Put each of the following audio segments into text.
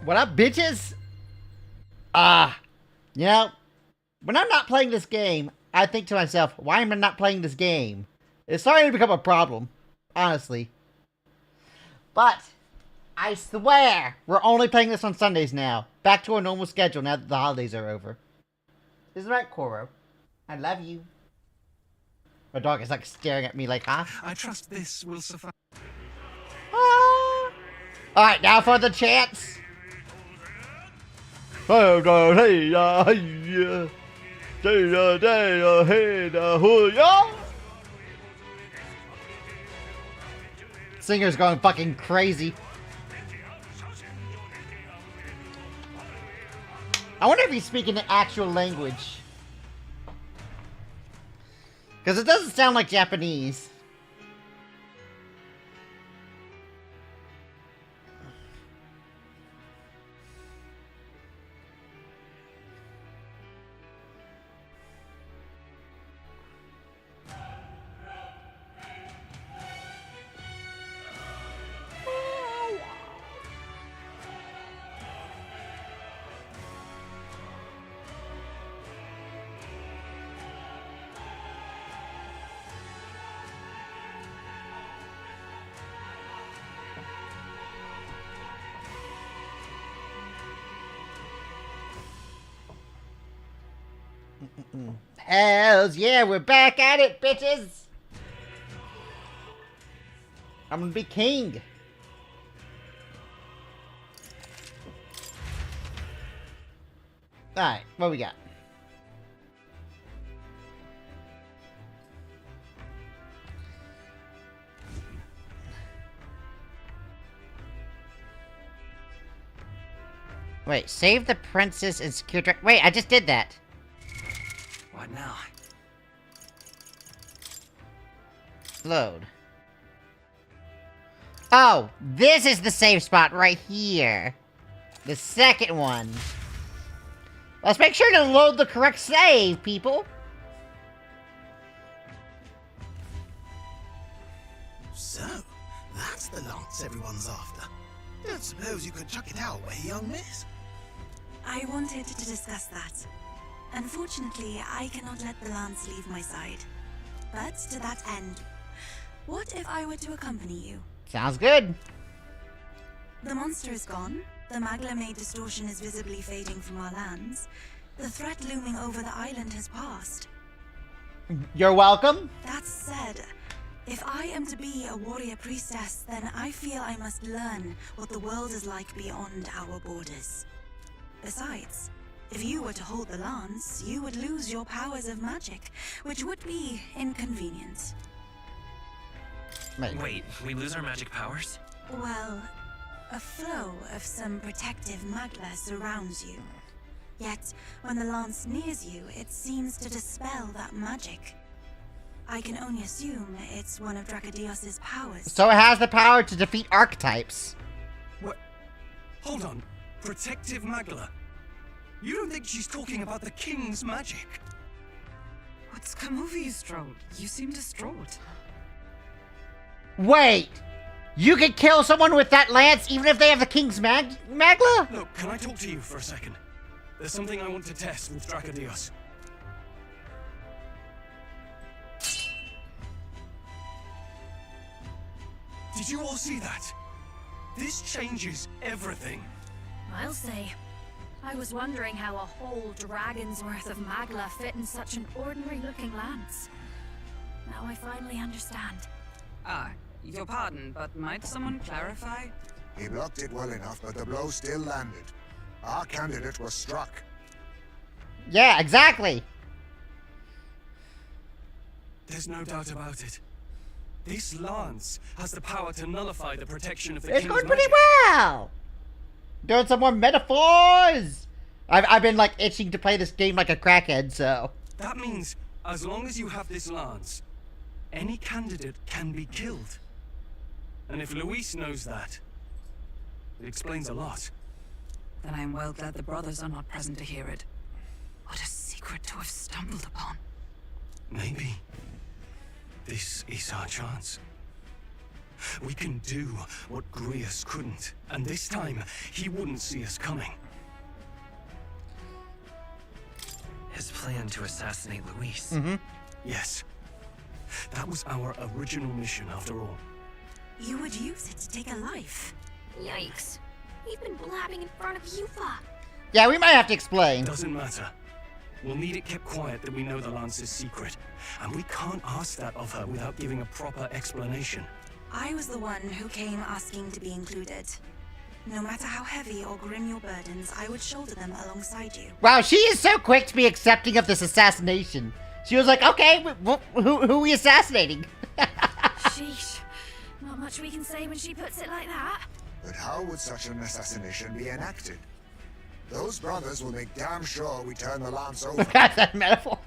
What up, bitches? You know, when I'm not playing this game, I think to myself, why am I not playing this game? It's starting to become a problem, honestly. But, I swear, we're only playing this on Sundays now. Back to our normal schedule now that the holidays are over. Isn't that right, Koro? I love you. My dog is like staring at me like, huh? I trust this will suffice. Alright, now for the chants. Singer's going fucking crazy. I wonder if he's speaking the actual language. Because it doesn't sound like Japanese. Hells yeah, we're back at it, bitches! I'm gonna be king. Alright, what we got? Wait, save the princess and secure... Wait, I just did that. What now? Load. Oh, this is the save spot right here. The second one. Let's make sure to load the correct save, people. So, that's the lance everyone's after. Don't suppose you could chuck it our way, young miss? I wanted to discuss that. Unfortunately, I cannot let the lance leave my side. But to that end, what if I were to accompany you? Sounds good. The monster is gone. The Magla-made distortion is visibly fading from our lands. The threat looming over the island has passed. You're welcome. That said, if I am to be a warrior priestess, then I feel I must learn what the world is like beyond our borders. Besides, if you were to hold the lance, you would lose your powers of magic, which would be inconvenient. Wait, we lose our magic powers? Well, a flow of some protective magla surrounds you. Yet, when the lance nears you, it seems to dispel that magic. I can only assume it's one of Drakeodios' powers. So it has the power to defeat archetypes. What? Hold on. Protective magla? You don't think she's talking about the king's magic? What's come over you, Stroll? You seem distraught. Wait! You can kill someone with that lance even if they have the king's magla? Look, can I talk to you for a second? There's something I want to test with Drakeodios. Did you all see that? This changes everything. I'll say. I was wondering how a whole dragon's worth of magla fit in such an ordinary-looking lance. Now I finally understand. Your pardon, but might someone clarify? He blocked it well enough, but the blow still landed. Our candidate was struck. Yeah, exactly. There's no doubt about it. This lance has the power to nullify the protection of the It's king's going pretty magic. well. Doing some more metaphors. I've been like itching to play this game like a crackhead, so. That means, as long as you have this lance, any candidate can be killed. And if Luis knows that, it explains a lot. Then I am well glad the brothers are not present to hear it. What a secret to have stumbled upon. Maybe this is our chance. We can do what Grius couldn't, and this time he wouldn't see us coming. His plan to assassinate Luis. Yes. That was our original mission after all. You would use it to take a life. Yikes. We've been blabbing in front of Yufa. Yeah, we might have to explain. Doesn't matter. We'll need it kept quiet that we know the Lance's secret. And we can't ask that of her without giving a proper explanation. I was the one who came asking to be included. No matter how heavy or grim your burdens, I would shoulder them alongside you. Wow, she is so quick to be accepting of this assassination. She was like, okay, who are we assassinating? Sheesh. Not much we can say when she puts it like that. But how would such an assassination be enacted? Those brothers will make damn sure we turn the Lance over. That's that metaphor.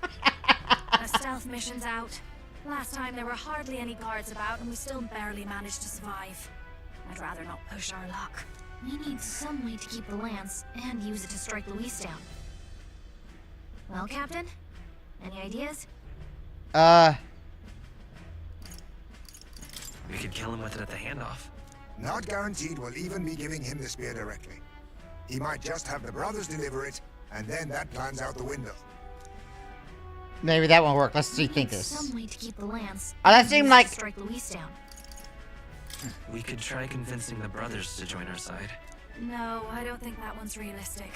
A stealth mission's out. Last time there were hardly any guards about and we still barely managed to survive. I'd rather not push our luck. We need some way to keep the lance and use it to strike Luis down. Well, Captain? Any ideas? We could kill him with it at the handoff. Not guaranteed we'll even be giving him the spear directly. He might just have the brothers deliver it, and then that plan's out the window. Maybe that won't work. Let's rethink this. Some way to keep the lance. Oh, that and seemed use it like- to strike Luis down. We could try convincing the brothers to join our side. No, I don't think that one's realistic.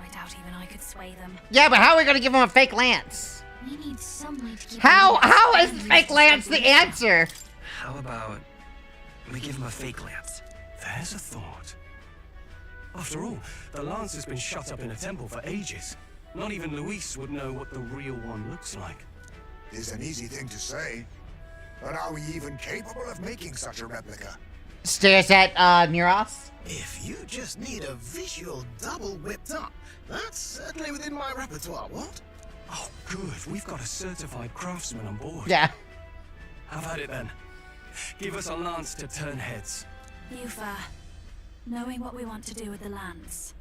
I doubt even I could sway them. Yeah, but how are we gonna give him a fake lance? We need some way to keep How is and use fake it to lance strike the Luis down. answer? How about we give him a fake lance? There's a thought. After all, the Lance has been shut up in a temple for ages. Not even Luis would know what the real one looks like. It's an easy thing to say, but are we even capable of making such a replica? Stares at Neuros. If you just need a visual double whipped up, that's certainly within my repertoire, what? Oh, good. We've got a certified craftsman on board. Yeah. Have at it then. Give us a lance to turn heads. Yufa, knowing what we want to do with the lance,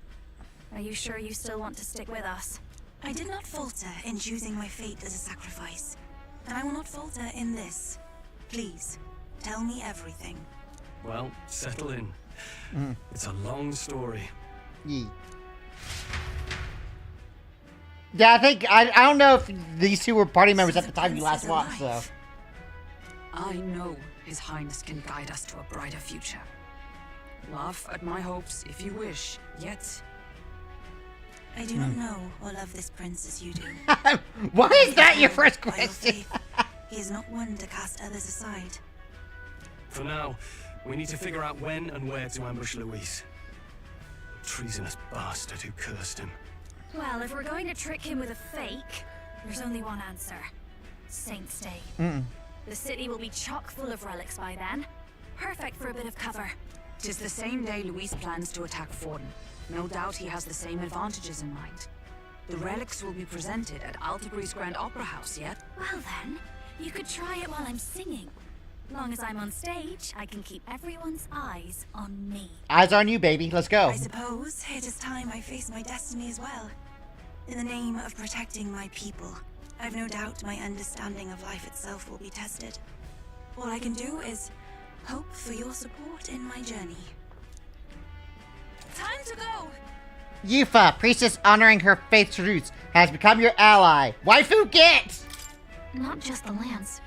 are you sure you still want to stick with us? I did not falter in choosing my fate as a sacrifice. And I will not falter in this. Please, tell me everything. Well, settle in. It's a long story. Yeah, I don't know if these two were party members So at the the time you prince last is watched, so. alive. I know His Highness can guide us to a brighter future. Laugh at my hopes if you wish, yet I do not know or love this prince as you do. Why is that your first By your question? faith, he is not one to cast others aside. For now, we need to figure out when and where to ambush Luis. Treasonous bastard who cursed him. Well, if we're going to trick him with a fake, there's only one answer. Saint's Day. The city will be chock full of relics by then. Perfect for a bit of cover. 'tis the same day Luis plans to attack Forden. No doubt he has the same advantages in mind. The relics will be presented at Altegre's Grand Opera House, yet? Well then, you could try it while I'm singing. Long as I'm on stage, I can keep everyone's eyes on me. Eyes on you, baby. Let's go. I suppose it is time I face my destiny as well. In the name of protecting my people, I've no doubt my understanding of life itself will be tested. All I can do is hope for your support in my journey. Time to go! Yufa, priestess honoring her faith's roots, has become your ally. Waifu, get! Not just the lance,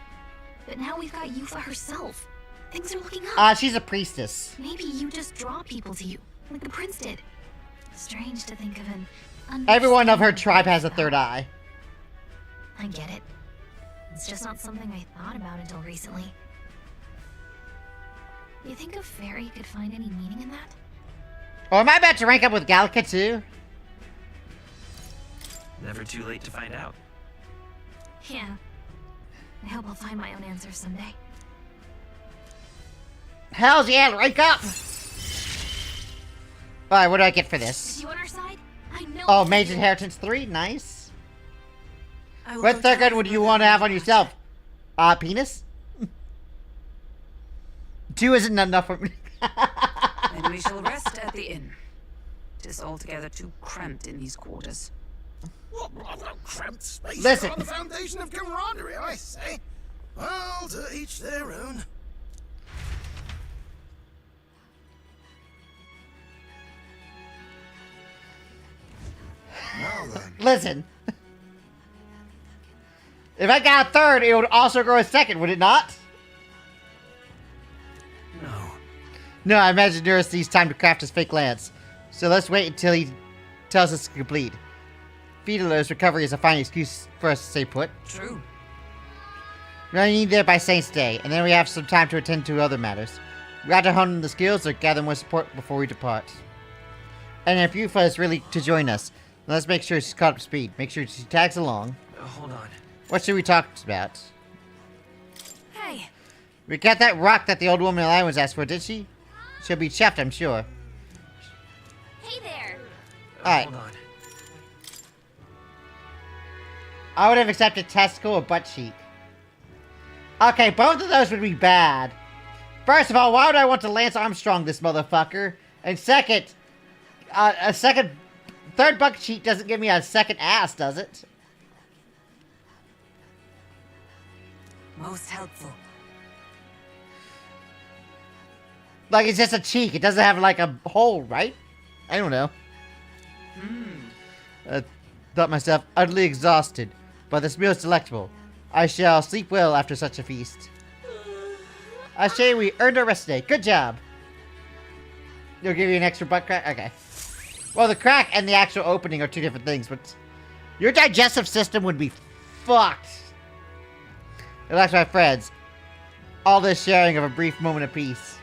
but now we've got Yufa herself. Things are looking up. She's a priestess. Maybe you just draw people to you, like the prince did. Strange to think of an Everyone of her understanding tribe has a power. third eye. I get it. It's just not something I thought about until recently. You think a fairy could find any meaning in that? Oh, am I about to rank up with Gallica too? Never too late to find out. Yeah. I hope I'll find my own answers someday. Hells yeah, rank up! Alright, what do I get for this? Is you on our side? I know. Oh, Mage Inheritance 3, nice. I will What go third down would you with want to have on you. yourself? Penis? 2 isn't enough for me. Then we shall rest at the inn. 'Tis altogether too cramped in these quarters. What rather cramped space Listen. on the foundation of camaraderie, I say. Well, to each their own. listen. If I got a third, it would also grow a second, would it not? No. No, I imagine Neurus needs time to craft his fake lance. So let's wait until he tells us to complete. Fidelo's recovery is a fine excuse for us to stay put. True. We only need there by Saints' Day, and then we have some time to attend to other matters. We got to hone the skills or gather more support before we depart. And if Yufa is really to join us, let's make sure she's caught up to speed. Make sure she tags along. Hold on. What should we talk about? Hey, We got that rock that the old woman in was asked for, did she? She'll be chuffed, I'm sure. hey there. Alright. Hold on. I would have accepted testicle or butt cheek. Okay, both of those would be bad. First of all, why would I want to Lance Armstrong this motherfucker? And second, third butt cheek doesn't give me a second ass, does it? Most helpful. Like, it's just a cheek. It doesn't have, like, a hole, right? I don't know. Thought myself utterly exhausted, but this meal is delectable. I shall sleep well after such a feast. I say we earned our rest today. Good job. They'll give you an extra butt crack? Okay. Well, the crack and the actual opening are two different things, but your digestive system would be fucked. Relax, my friends. All this sharing of a brief moment of peace.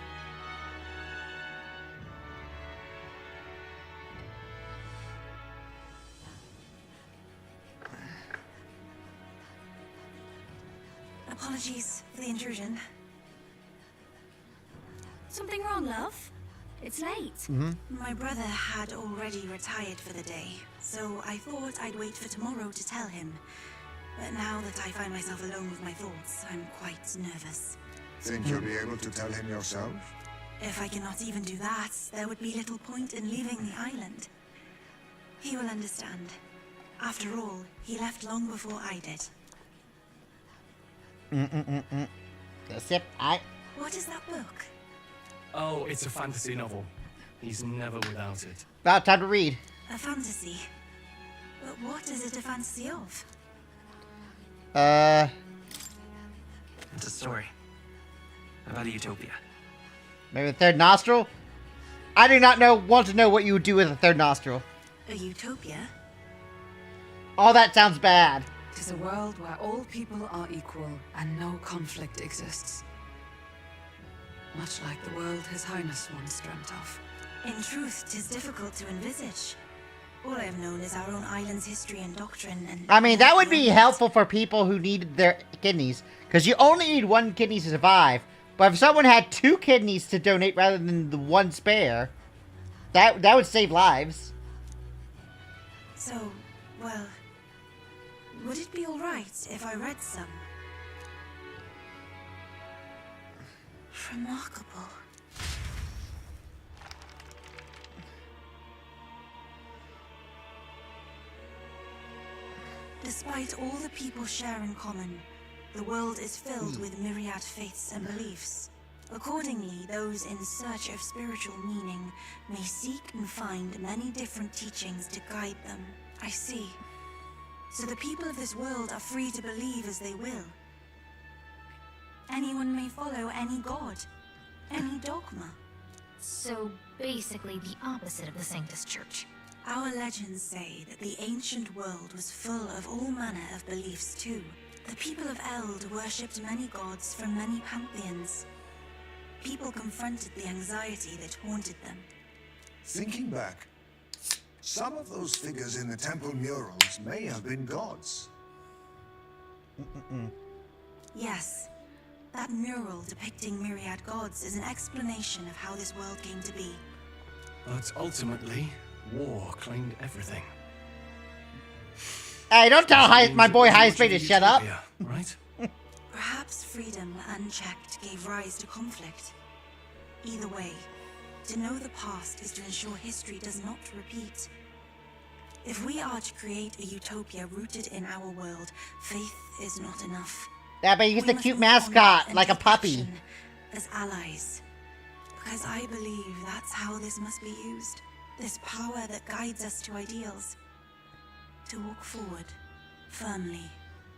Apologies for the intrusion. Something wrong, love? It's late. My brother had already retired for the day, so I thought I'd wait for tomorrow to tell him. But now that I find myself alone with my thoughts, I'm quite nervous. Think you'll be able to tell him yourself? If I cannot even do that, there would be little point in leaving the island. He will understand. After all, he left long before I did. Except What is that book? Oh, it's a fantasy novel. He's never without it. About time to read. A fantasy. But what is it a fantasy of? It's a story about a utopia. Maybe the third nostril? I do not want to know what you would do with a third nostril. A utopia? All that sounds bad. It is a world where all people are equal and no conflict exists. Much like the world His Highness once dreamt of. In truth, 'tis difficult to envisage. All I have known is our own island's history and doctrine, and... I mean, that would be beyond it. helpful for people who needed their kidneys. Because you only need one kidney to survive. But if someone had 2 kidneys to donate rather than the 1 spare, that would save lives. So, well... would it be alright if I read some? Remarkable. Despite all the people share in common, the world is filled with myriad faiths and beliefs. Accordingly, those in search of spiritual meaning may seek and find many different teachings to guide them. I see. So the people of this world are free to believe as they will. Anyone may follow any god, any dogma. So basically the opposite of the Sanctus Church. Our legends say that the ancient world was full of all manner of beliefs too. The people of Eld worshipped many gods from many pantheons. People confronted the anxiety that haunted them. Thinking back, some of those figures in the temple murals may have been gods. Yes, that mural depicting myriad gods is an explanation of how this world came to be. But ultimately, war claimed everything. Hey, don't tell my boy High Much Speed to of shut up. utopia, Right? Perhaps freedom unchecked gave rise to conflict. Either way, to know the past is to ensure history does not repeat. If we are to create a utopia rooted in our world, faith is not enough. Yeah, but he's We a must cute move on mascot, and like a take puppy. action as allies. Because I believe that's how this must be used. This power that guides us to ideals. to walk forward, firmly,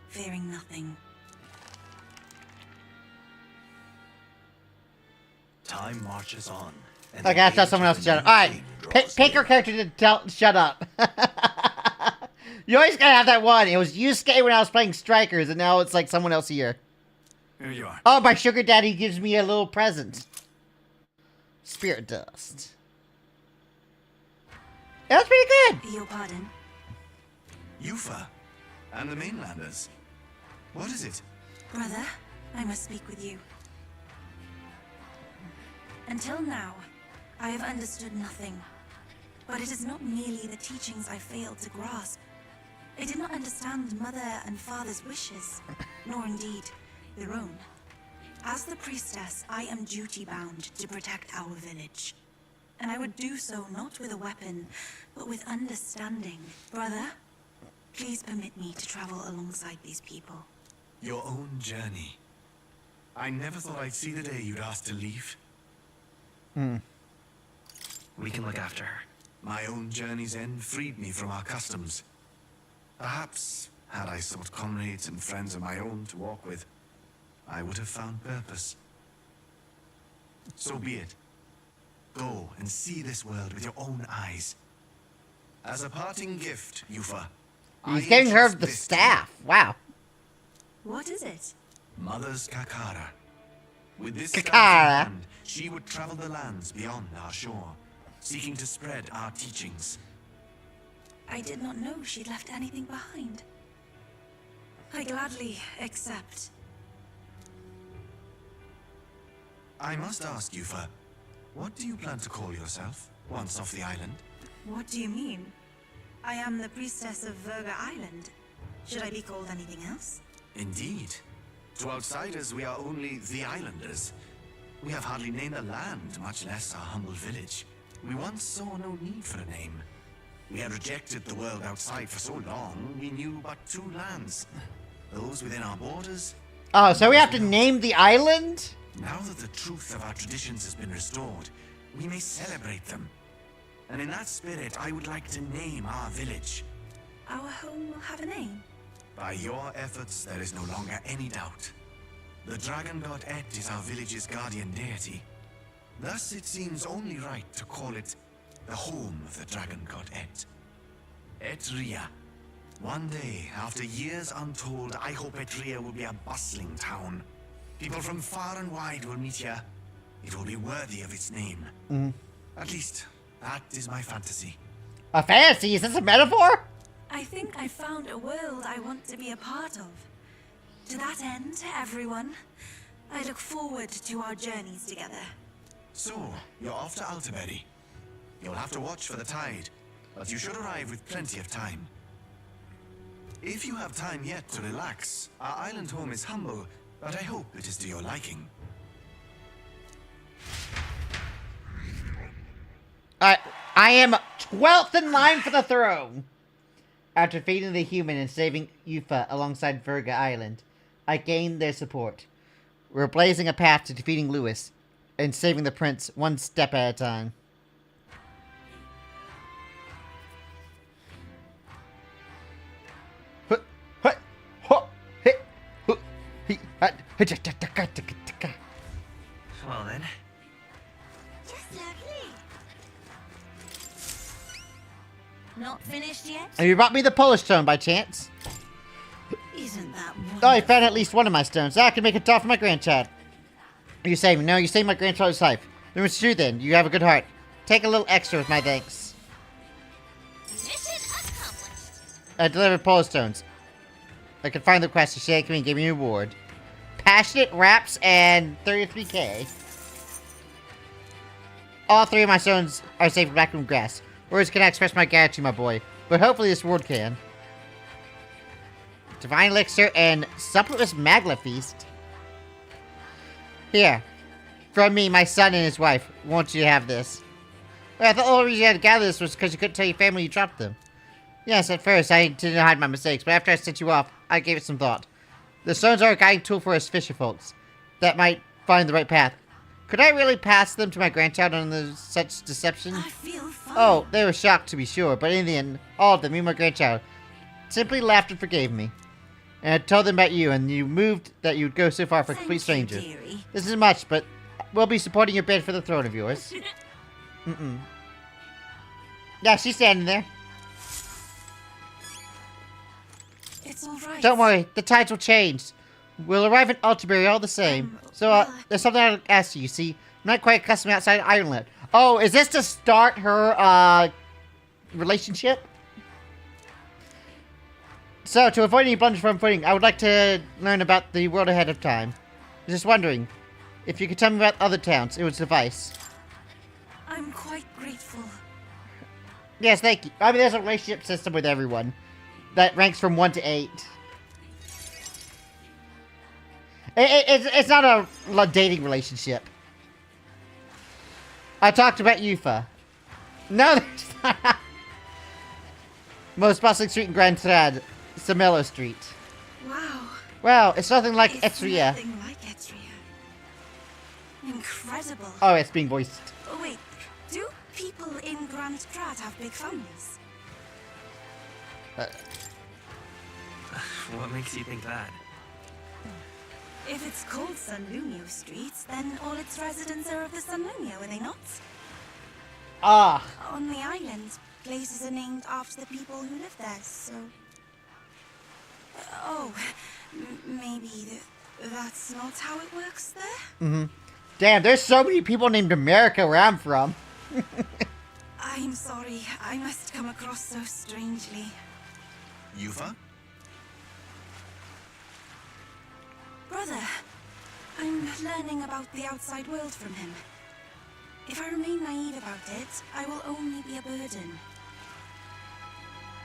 fearing nothing. Time marches on. and Okay, the I thought age someone of else the shut up. new Alright, king draws pick your near. character to shut up. You always gotta have that one. It was Yusuke when I was playing Strikers, and now it's like someone else here. Here you are. Oh, my sugar daddy gives me a little present. Spirit dust. That was pretty good. Your pardon? Yufa and the mainlanders. What is it? Brother, I must speak with you. Until now, I have understood nothing. But it is not merely the teachings I failed to grasp. I did not understand mother and father's wishes, nor indeed their own. As the priestess, I am duty-bound to protect our village. And I would do so not with a weapon, but with understanding. Brother, please permit me to travel alongside these people. Your own journey. I never thought I'd see the day you'd ask to leave. We can look after her. My own journey's end freed me from our customs. Perhaps, had I sought comrades and friends of my own to walk with, I would have found purpose. So be it. Go and see this world with your own eyes. As a parting gift, Yufa, He's I giving her entrust the this to staff. Wow. What is it? you, Mother's Kakara. With this Kakara. staff in hand, she would travel the lands beyond our shore, seeking to spread our teachings. I did not know she'd left anything behind. I gladly accept. I must ask, Yufa, what do you plan to call yourself once off the island? What do you mean? I am the priestess of Verga Island. Should I be called anything else? Indeed. To outsiders, we are only the islanders. We have hardly named a land, much less our humble village. We once saw no need for a name. We had rejected the world outside for so long, we knew but two lands. Those within our borders. Oh, so we have to name the island? Now that the truth of our traditions has been restored, we may celebrate them. And in that spirit, I would like to name our village. Our home will have a name. By your efforts, there is no longer any doubt. The dragon god Et is our village's guardian deity. Thus, it seems only right to call it the home of the dragon god Et. Etria. One day, after years untold, I hope Etria will be a bustling town. People from far and wide will meet here. It will be worthy of its name. At least, that is my fantasy. A fantasy? Is this a metaphor? I think I found a world I want to be a part of. To that end, everyone, I look forward to our journeys together. So, you're off to Altaberry. You'll have to watch for the tide, but you should arrive with plenty of time. If you have time yet to relax, our island home is humble, but I hope it is to your liking. I am 12th in line for the throne. After defeating the human and saving Yufa alongside Verga Island, I gained their support. We're blazing a path to defeating Lewis and saving the prince one step at a time. Well then, Not finished yet? Have you brought me the Polish stone by chance? Isn't that Oh, I found at least one of my stones. I can make a doll for my grandchild. You saved me. No, you saved my grandchild's life. Then it's true then. You have a good heart. Take a little extra with my thanks. Mission accomplished. I delivered Polish stones. I can find the quest to shake me and give me a reward. Passionate Raps and 33k. All three of my stones are safe from backroom grass. Words cannot express my gratitude, my boy. But hopefully this reward can. Divine Elixir and Sumptuous Magla Feast. Here. From me, my son and his wife. Want you to have this. Well, I thought the only reason you had to gather this was because you couldn't tell your family you dropped them. Yes, at first I didn't hide my mistakes, but after I sent you off, I gave it some thought. The stones are a guiding tool for us fisher folks that might find the right path. Could I really pass them to my grandchild under such deception? I feel fine. Oh, they were shocked to be sure, but in the end, all of them, me and my grandchild, simply laughed and forgave me. And I told them about you, and you moved that you'd go so far for a complete stranger. This isn't much, but we'll be supporting your bid for the throne of yours. Yeah, she's standing there. It's all right. Don't worry, the tides will change. We'll arrive in Altabury all the same. So, there's something I'll ask you. You see, I'm not quite accustomed outside Ireland. Oh, is this to start her, relationship? So, to avoid any blunders from footing, I would like to learn about the world ahead of time. Just wondering, if you could tell me about other towns, it would suffice. I'm quite grateful. Yes, thank you. I mean, there's a relationship system with everyone that ranks from 1 to 8. It's not a dating relationship. I talked about Yufa. No, there's not. Most bustling street in Grand Trad, Samelo Street. Wow. Wow, it's nothing like It's Etria. nothing like Etria. Incredible. Oh, it's being voiced. Oh, wait. Do people in Grand Trad have big families? What makes you think that? If it's called San Lumio Street, then all its residents are of the San Lumio, are they not? Ah. On the island, places are named after the people who live there, so... Oh, maybe that's not how it works there? Damn, there's so many people named America where I'm from. I'm sorry, I must come across so strangely. Yufa? Brother, I'm learning about the outside world from him. If I remain naive about it, I will only be a burden.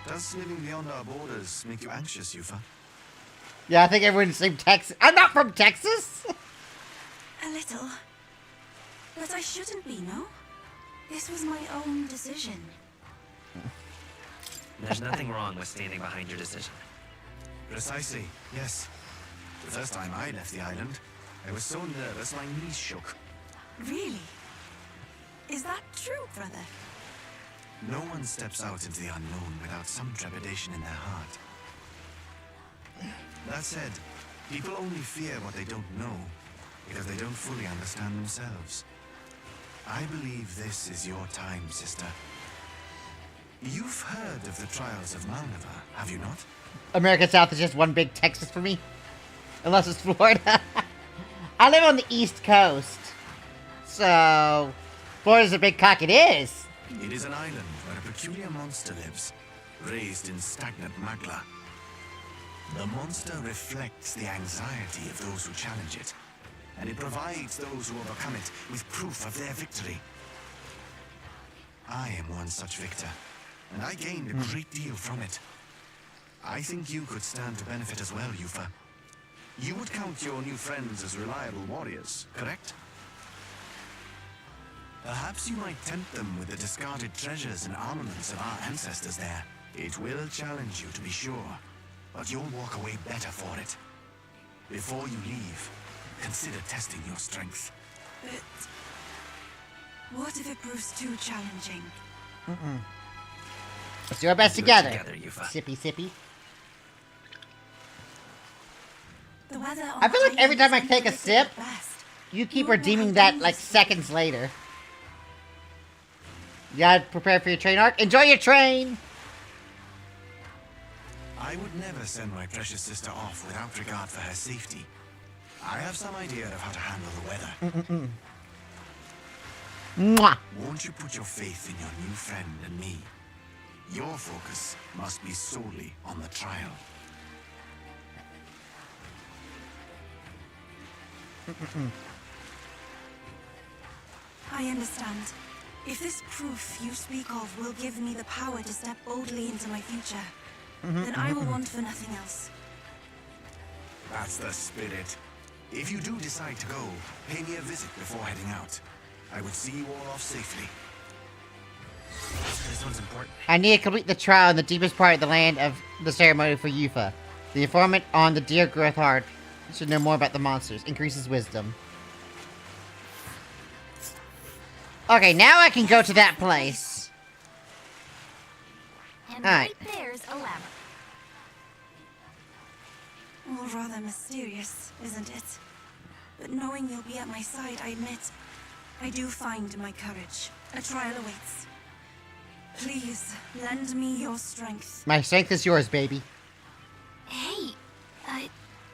Does living beyond our borders make you anxious, Yufa? Yeah, I think everyone's from Texas. I'm not from Texas! A little. But I shouldn't be, no? This was my own decision. There's nothing wrong with standing behind your decision. Precisely, yes. The first time I left the island, I was so nervous my knees shook. Really? Is that true, brother? No one steps out into the unknown without some trepidation in their heart. That said, people only fear what they don't know, because they don't fully understand themselves. I believe this is your time, sister. You've heard of the trials of Malnova, have you not? America South is just one big Texas for me. Unless it's Florida. I live on the East Coast. So, Florida's a big cock, it is. It is an island where a peculiar monster lives, raised in stagnant magma. The monster reflects the anxiety of those who challenge it, and it provides those who overcome it with proof of their victory. I am one such victor, and I gained a great deal from it. I think you could stand to benefit as well, Yufa. You would count your new friends as reliable warriors, correct? Perhaps you might tempt them with the discarded treasures and armaments of our ancestors there. It will challenge you, to be sure, but you'll walk away better for it. Before you leave, consider testing your strength. But... what if it proves too challenging? Let's do our best Do it together. Yufa. Sippy, sippy. The weather on I feel like the every time I island take a is sip, at best. you keep You're redeeming more that, than like, used to. seconds later. Yeah, prepare for your train arc. Enjoy your train! I would never send my precious sister off without regard for her safety. I have some idea of how to handle the weather. Mwah! Won't you put your faith in your new friend and me? Your focus must be solely on the trial. I understand. If this proof you speak of will give me the power to step boldly into my future, then I will want for nothing else. That's the spirit. If you do decide to go, pay me a visit before heading out. I would see you all off safely. This one's important. I need to complete the trial in the deepest part of the land of the ceremony for Yufa. The informant on the Dear Growth Heart should know more about the monsters. Increases wisdom. Okay, now I can go to that place. And Alright. right there's a ladder. Well, rather mysterious, isn't it? But knowing you'll be at my side, I admit, I do find my courage. A trial awaits. Please, lend me your strength. My strength is yours, baby. Hey,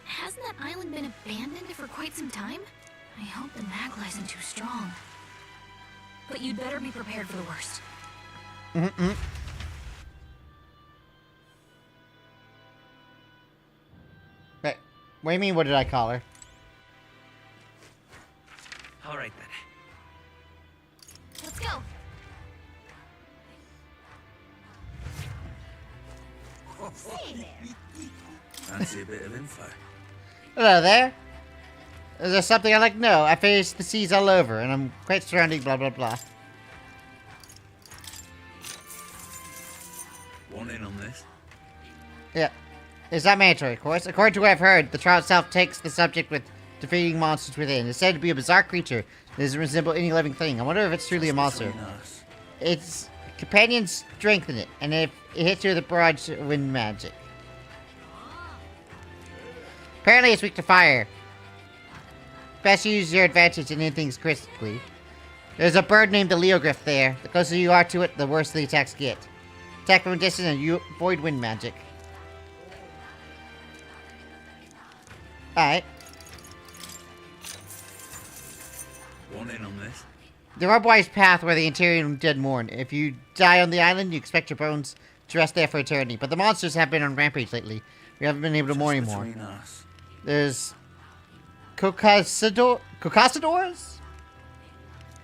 hasn't that island been abandoned for quite some time? I hope the magla isn't too strong. But you'd better be prepared for the worst. Wait, what do you mean, what did I call her? Alright then. Let's go. Stay there. Fancy a bit of info. Hello there. Is there something I'd like to know? I faced the seas all over, and I'm quite surrounding blah blah blah. Want in on this? Yeah. It's not mandatory, of course. According to what I've heard, the trial itself takes the subject with defeating monsters within. It's said to be a bizarre creature that doesn't resemble any living thing. I wonder if it's truly a monster. Its companions strengthen it, and if it hits you with a barrage of wind magic. Apparently it's weak to fire. Best use your advantage in anything critically. There's a bird named the Leogryph there. The closer you are to it, the worse the attacks get. Attack from a distance and you avoid wind magic. Alright. Want in on this? The Rubwise path where the interior dead mourn. If you die on the island, you expect your bones to rest there for eternity. But the monsters have been on rampage lately. We haven't been able to mourn anymore. There's Cocasadors?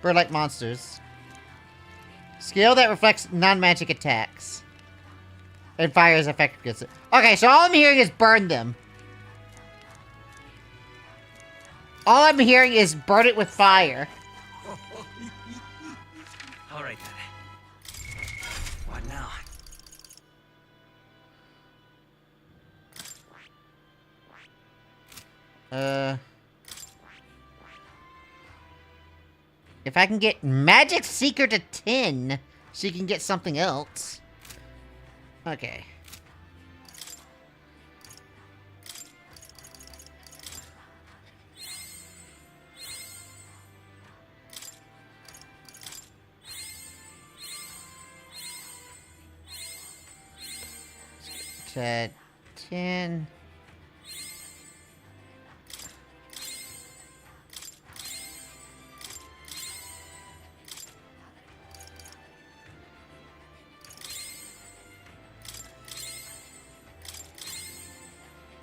Bird-like monsters. Skill that reflects non-magic attacks. And fire is effective against it. Okay, so all I'm hearing is burn them. All I'm hearing is burn it with fire. Alright then. What now? If I can get Magic Seeker to 10, she can get something else. Okay. To 10.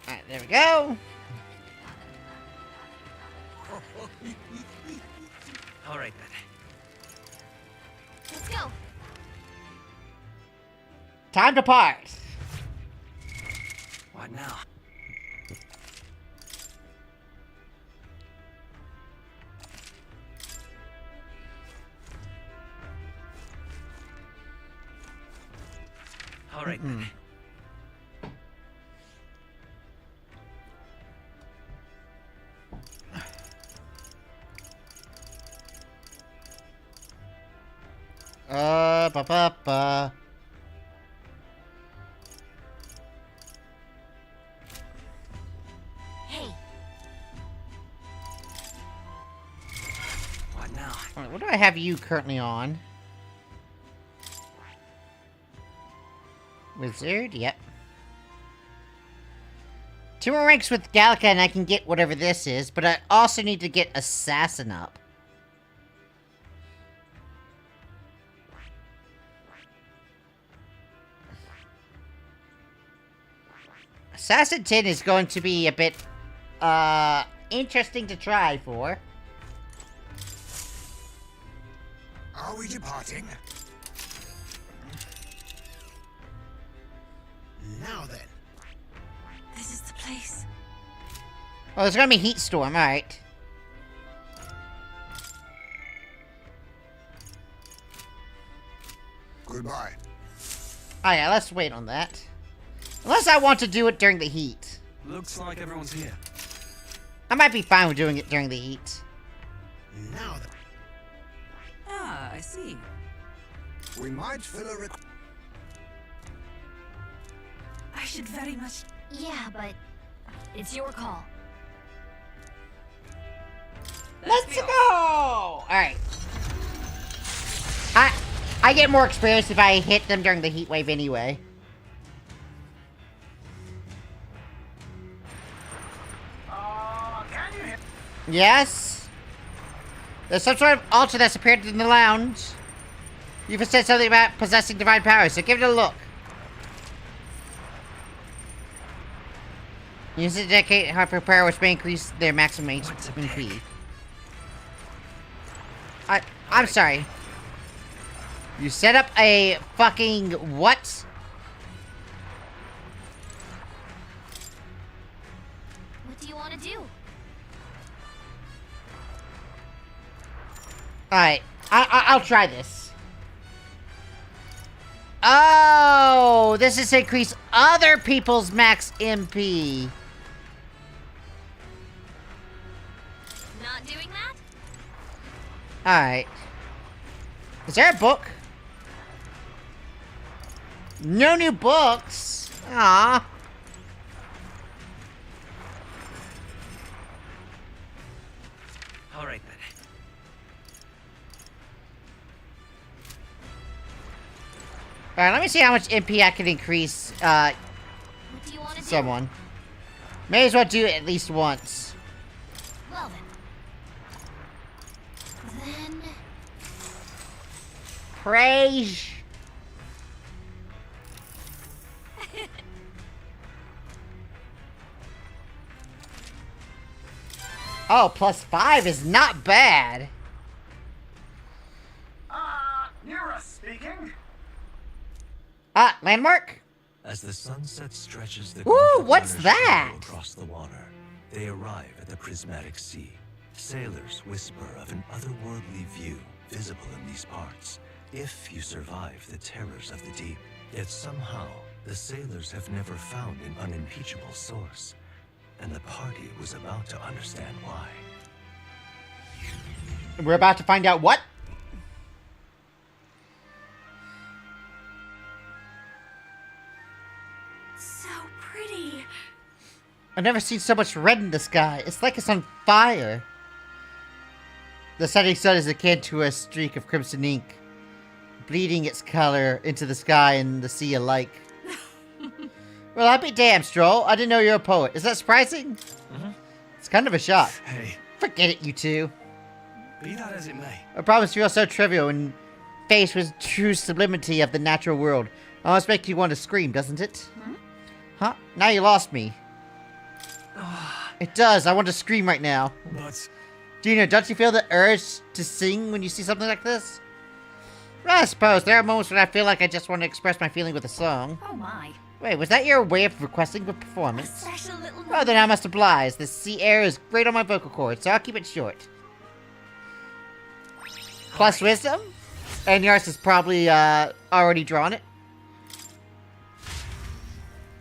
Alright, there we go. Alright then. Let's go. Time to part. What now? Alright then. Ba-ba-ba. Hey, What now? Alright, what do I have you currently on? Wizard, yep. 2 more ranks with Gallica and I can get whatever this is, but I also need to get Assassin up. Assassin 10 is going to be a bit, interesting to try for. Are we departing? Now then. This is the place. Oh, there's gonna be Heat Storm, alright. Goodbye. Oh yeah, let's wait on that. Unless I want to do it during the heat. Looks like everyone's here. I might be fine with doing it during the heat. Now then. Ah, I see. We might fill a I should very much. yeah, but It's your call. Let's go! Alright. I get more experience if I hit them during the heat wave anyway. Can you hear? Yes? There's some sort of altar that's appeared in the lounge. You've said something about possessing divine powers, so give it a look. Use it to dedicate hyper power, which may increase their maximum HP. I'm sorry. You set up a fucking what? What do you want to do? Alright, I'll try this. Oh, this is to increase other people's max MP. Not doing that? Alright. Is there a book? No new books. Ah. All right then. Alright, let me see how much MP I can increase, What do you want to someone. May as well do it at least once. do? Well then. Praise. Oh, +5 is not bad. Nira speaking. Landmark? As the sunset stretches the Ooh, what's runners that? travel across the water, they arrive at the prismatic sea. Sailors whisper of an otherworldly view visible in these parts, if you survive the terrors of the deep. Yet somehow, the sailors have never found an unimpeachable source, and the party was about to understand why. We're about to find out what? So pretty. I've never seen so much red in the sky. It's like it's on fire. The setting sun is akin to a streak of crimson ink, bleeding its color into the sky and the sea alike. Well, I'll be damned, Stroll. I didn't know you're a poet. Is that surprising? It's kind of a shock. Hey, Forget it, you two. be that as it may. I promise you are so trivial and faced with true sublimity of the natural world. Almost makes you want to scream, doesn't it? Huh? Now you lost me. It does. I want to scream right now. But Gina, don't you feel the urge to sing when you see something like this? Well, I suppose there are moments when I feel like I just want to express my feeling with a song. Oh my. Wait, was that your way of requesting a A performance? special little Well, then I must oblige. The sea air is great on my vocal cords, so I'll keep it short. Plus wisdom? And yours is probably, already drawn it.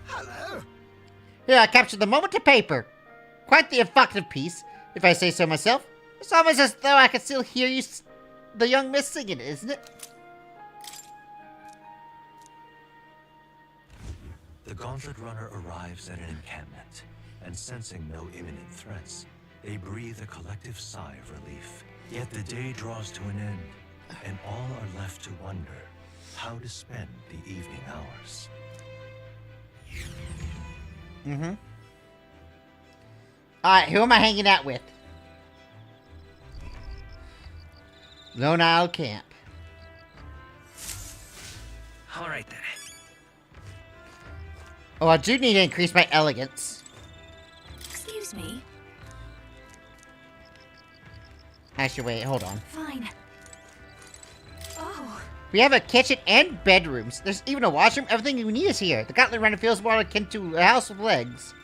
Hello. Yeah, I captured the moment to paper. Quite the evocative piece, if I say so myself. It's almost as though I could still hear you, the young miss, singing it, isn't it? The Gauntlet Runner arrives at an encampment, and sensing no imminent threats, they breathe a collective sigh of relief. Yet the day draws to an end, and all are left to wonder how to spend the evening hours. Alright, who am I hanging out with? Lone Isle Camp. All right then. Oh, I do need to increase my elegance. Excuse me. Actually, wait, hold on. Fine. Oh, We have a kitchen and bedrooms. There's even a washroom. Everything we need is here. The Gauntlet Runner feels more akin to a house with legs.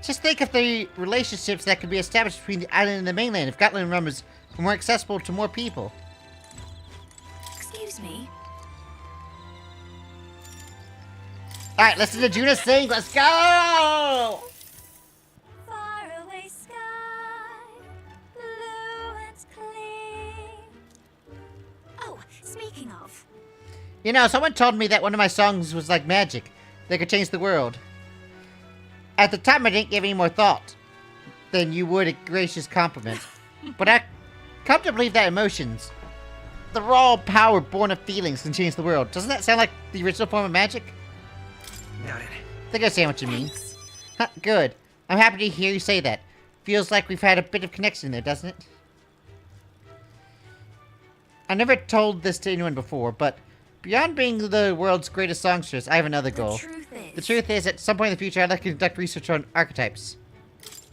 Just think of the relationships that could be established between the island and the mainland if Gauntlet Runners were more accessible to more people. excuse me. Alright, listen to Juna sing. Let's go! Faraway sky, blue and clear. Oh, speaking of, You know, someone told me that one of my songs was like magic. They could change the world. At the time, I didn't give any more thought than you would a gracious compliment. But I come to believe that emotions, the raw power born of feelings, can change the world. Doesn't that sound like the original form of magic? Got it. I think I understand what you mean. Huh, good. I'm happy to hear you say that. Feels like we've had a bit of connection there, doesn't it? I never told this to anyone before, but beyond being the world's greatest songstress, I have another goal. The truth is, at some point in the future, I'd like to conduct research on archetypes.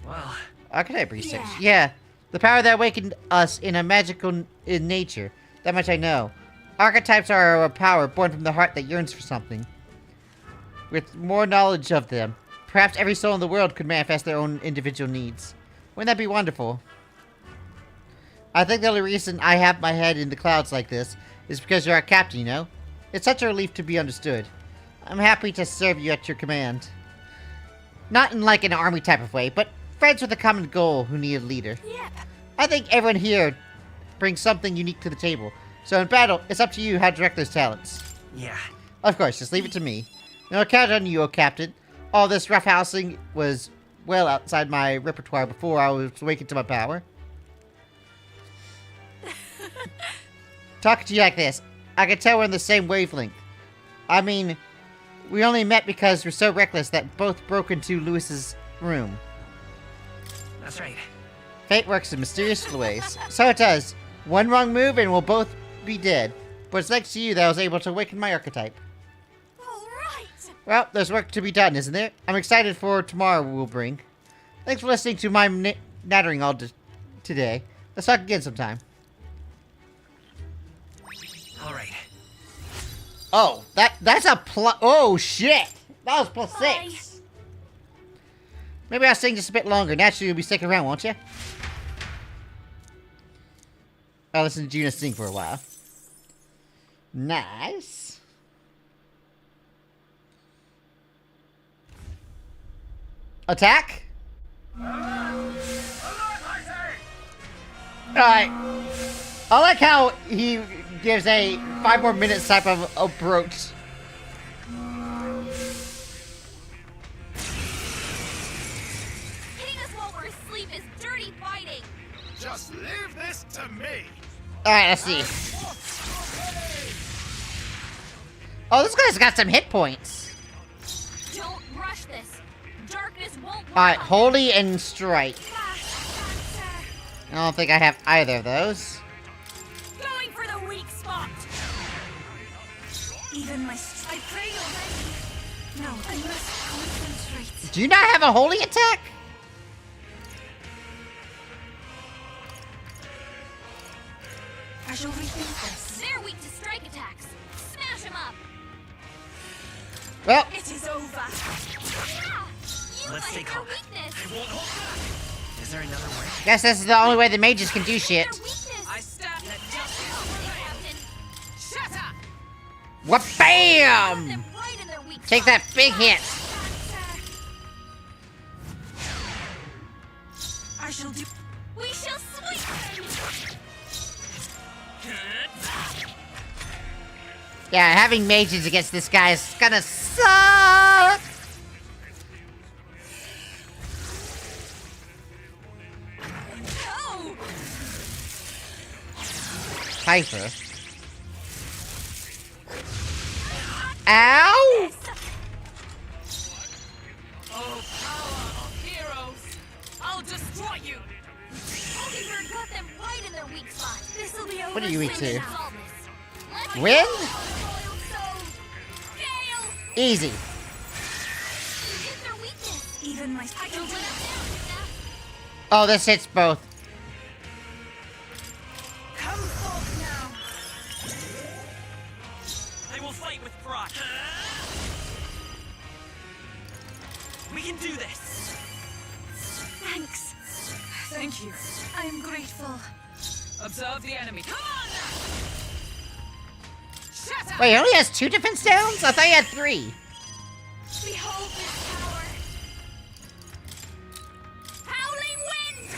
Well, Archetype research? Yeah. The power that awakened us in a magical in nature. That much I know. Archetypes are a power born from the heart that yearns for something. With more knowledge of them, perhaps every soul in the world could manifest their own individual needs. Wouldn't that be wonderful? I think the only reason I have my head in the clouds like this is because you're our captain, you know? It's such a relief to be understood. I'm happy to serve you at your command. Not in like an army type of way, but friends with a common goal who need a leader. Yep. I think everyone here brings something unique to the table. So in battle, it's up to you how to direct those talents. yeah. Of course, just leave it to me. And I'll count on you, O Captain. All this roughhousing was well outside my repertoire before I was awakened to my power. Talking to you like this, I can tell we're in the same wavelength. I mean, we only met because we're so reckless that both broke into Lewis's room. That's right. Fate works in mysterious ways. So it does. One wrong move and we'll both be dead. But it's thanks to you that I was able to awaken my archetype. All right. Well, there's work to be done, isn't there? I'm excited for what tomorrow will bring. Thanks for listening to my nattering all today. Let's talk again sometime. All right. Oh, that's a plus. Oh shit, that was plus Bye. 6. Maybe I'll sing just a bit longer. Naturally, you'll be sticking around, won't you? I'll listen to Juna sing for a while. Nice. Attack. Alright. I like how he gives a 5 more minutes type of approach. Hitting us while we're asleep is dirty fighting. Just leave this to me. Alright, let's see. Oh, this guy's got some hit points. Don't rush this. Darkness won't work. Alright, Holy and Strike. I don't think I have either of those. Going for the weak spot. Even my I prayed already. No, I must concentrate. Do you not have a Holy attack? I shall rethink this. They're weak to strike attacks. Smash them up. Well, It is over. Yeah! You Let's might stay hit their calm. weakness. Is there another way? guess this is the only way the mages can do shit. Their weakness. I stab that Captain. Shut up! What? Bam! Them right in their weak Take spot. that big hit. I shall do. We shall sweep. Yeah, having mages against this guy is gonna suck. No! Hyper. Ow! Oh, power of heroes! I'll destroy you! Oliver got them right in their weak spot. This'll be over. What are you weak to? Let's Wind? go. Gale! Easy. Hit their weakness. Even my. I can let it down. Oh, this hits both. Come forth now! I will fight with pride. We can do this! Thanks. Thank you. I am grateful. Observe the enemy. Come on! Shut up! Wait, he only has 2 defense downs? I thought he had 3. Behold this power. Howling wind!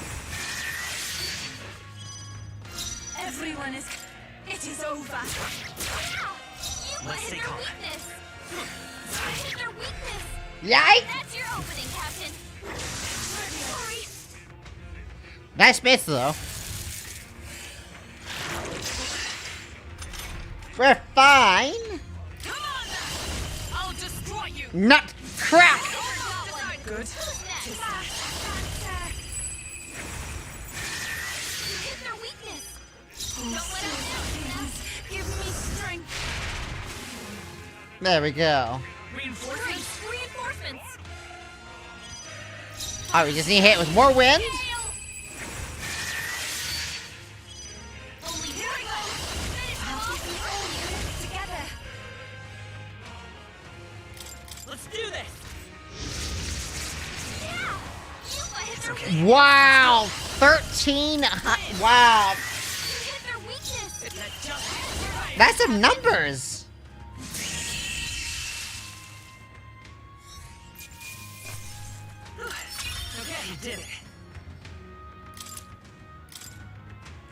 Everyone is. It is over. Yeah! You Let's hit stay their calm. weakness. You hit their weakness. Yikes! That's your opening, Captain. Sorry. Nice miss, though. We're fine. Come on now! I'll destroy you! Nut crack! Good. Hit their weakness. Don't let them down, Ness. Give me strength. There we go. Reinforcements. Reinforcements. Alright, we just need to hit with more wind. Only here we go. Finish them off. All units together. Let's do this! Yeah. You It's okay. Wow! 13! Wow! hit their weakness. It's a just That's some numbers! Okay, you did it.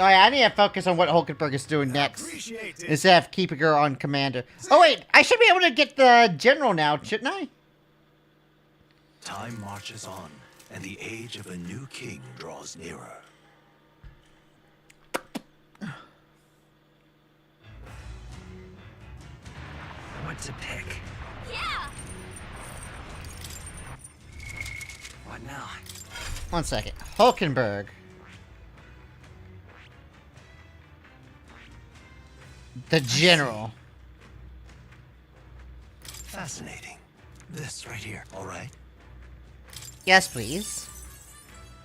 Alright, I need to focus on what Hulkenberg is doing next. Appreciate it. Instead of keeping her on commander. Oh wait, I should be able to get the general now, shouldn't I? Time marches on, and the age of a new king draws nearer. What to pick? Yeah. What now? One second. Hulkenberg. The general. Fascinating. This right here, all right? Yes, please.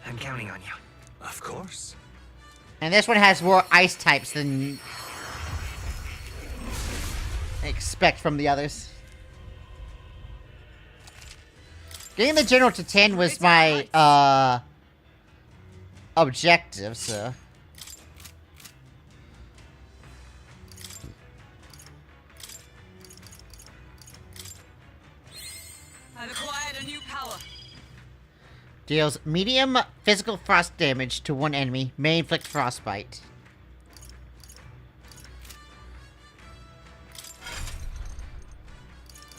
I'm counting on you. Of course. And this one has more ice types than I expect from the others. Getting the general to 10 was my objective, so. I've acquired a new power. Deals medium physical frost damage to one enemy, may inflict frostbite.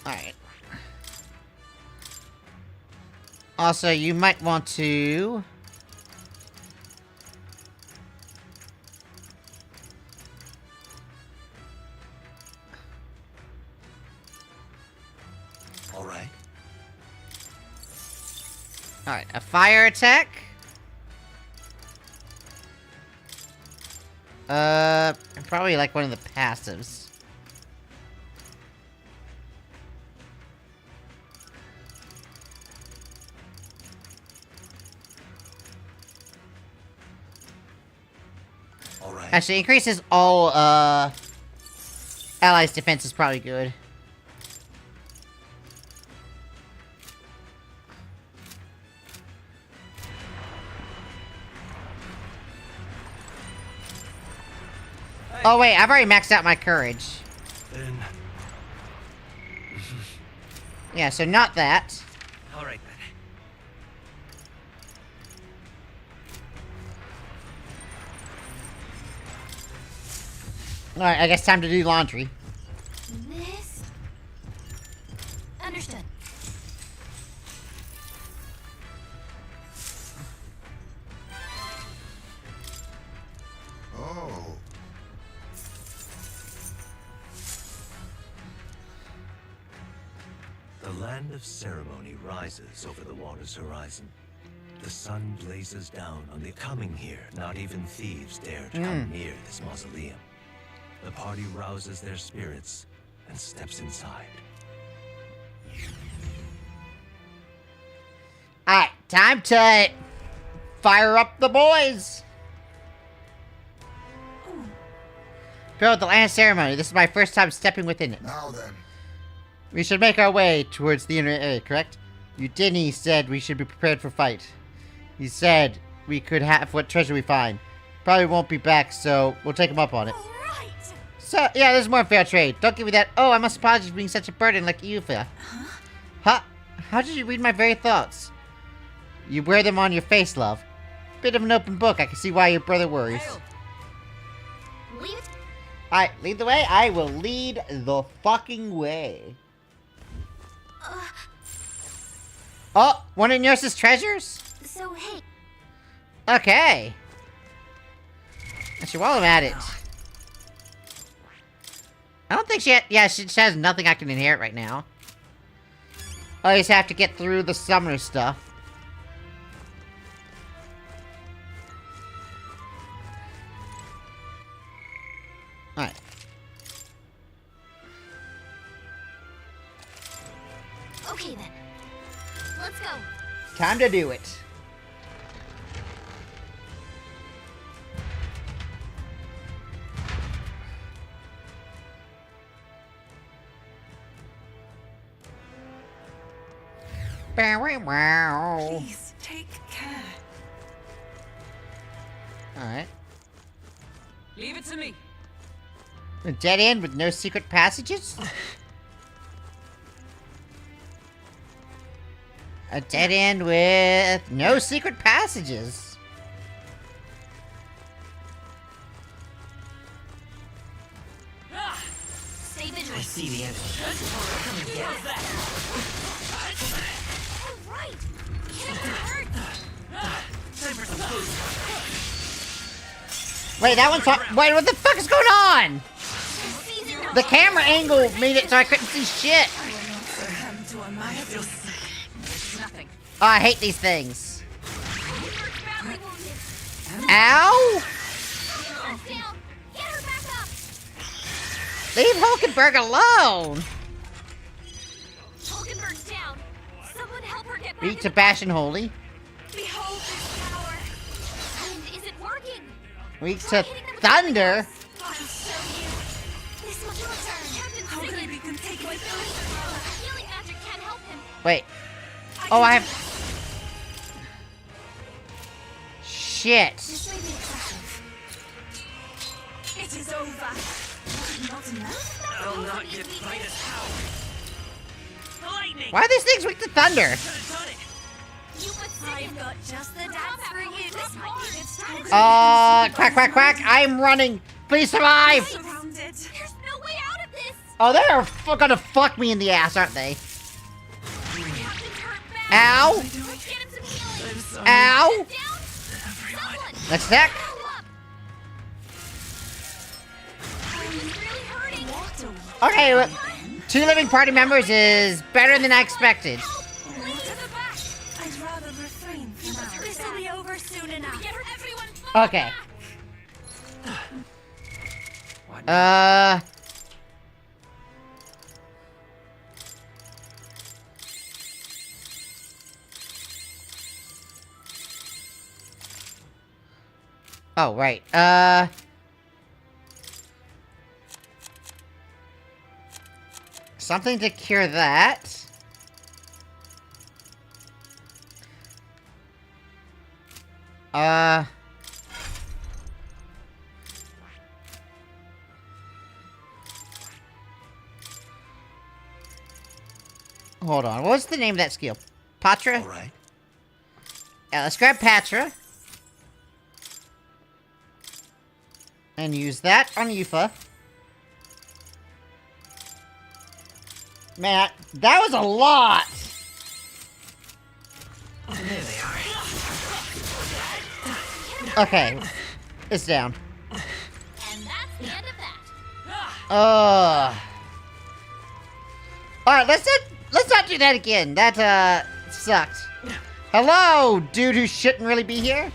Alright. Also, you might want to... All right. Alright, a fire attack. Probably like one of the passives. All right. Actually, increases all, allies' defense is probably good. Oh wait, I've already maxed out my courage. Then, Yeah, so not that. all right then. Alright, I guess time to do laundry. This. Understood. Oh. The land of ceremony rises over the water's horizon. The sun blazes down on the coming here. Not even thieves dare to come near this mausoleum. The party rouses their spirits and steps inside. Alright, time to fire up the boys! Build the land ceremony. This is my first time stepping within it. Now then. We should make our way towards the inner area, correct? Udini said we should be prepared for fight. He said we could have what treasure we find. Probably won't be back, so we'll take him up on it. Right. So, yeah, there's more fair trade. Don't give me that, oh, I must apologize for being such a burden like you feel. Huh? How did you read my very thoughts? You wear them on your face, love. Bit of an open book. I can see why your brother worries. Hail. Leave. Alright, lead the way. I will lead the fucking way. Oh, one of Nurse's treasures? So, hey. Okay. Actually, while I'm at it. I don't think she has nothing I can inherit right now. I just have to get through the summoner stuff. Alright. Okay then. Let's go. Time to do it. Please, take care. Alright. Leave it to me. A dead end with no secret passages? A dead end with no secret passages. Stay vigilant. I see the enemy. Come and get it. All right. Can't hurt. Time for some food. Wait, that one's wait, what the fuck is going on? The camera angle made it so I couldn't see shit. Nothing. Oh, I hate these things. Ow! Get her back up. Leave Hulkenberg alone! Hulkenberg's down. Someone help her get back. Beat to Bash and Holy. Behold this power. And is it working? Weak to Thunder. I'll show you. This must return. Captain Sigurd. Healing magic can't help him. Wait. Oh, I have... Shit. This may be excessive. It is over. Not enough? I'll not get quite as power. Lightning! Why are these things weak to Thunder? You would I've got just the dance for you. This might be a good time. Quack, quack, quack. I'm running. Please survive. Surrounded. There's no way out of this. Oh, they're gonna fuck me in the ass, aren't they? Ow. Let's get him some healing. Ow. Down. Someone. Let's attack. He's really hurting. Okay, well, 2 living party members is better than I expected. Lead to the back. I'd rather refrain from now. This will be over soon enough. Get her, everyone. Okay. Oh, right. Something to cure that. Hold on. What's the name of that skill? Patra? All right. Yeah, let's grab Patra. And use that on Yufa. Man, that was a lot! There they are. Okay. It's down. And that's the end of that. Alright, let's not do that again. That, sucked. Hello, dude who shouldn't really be here.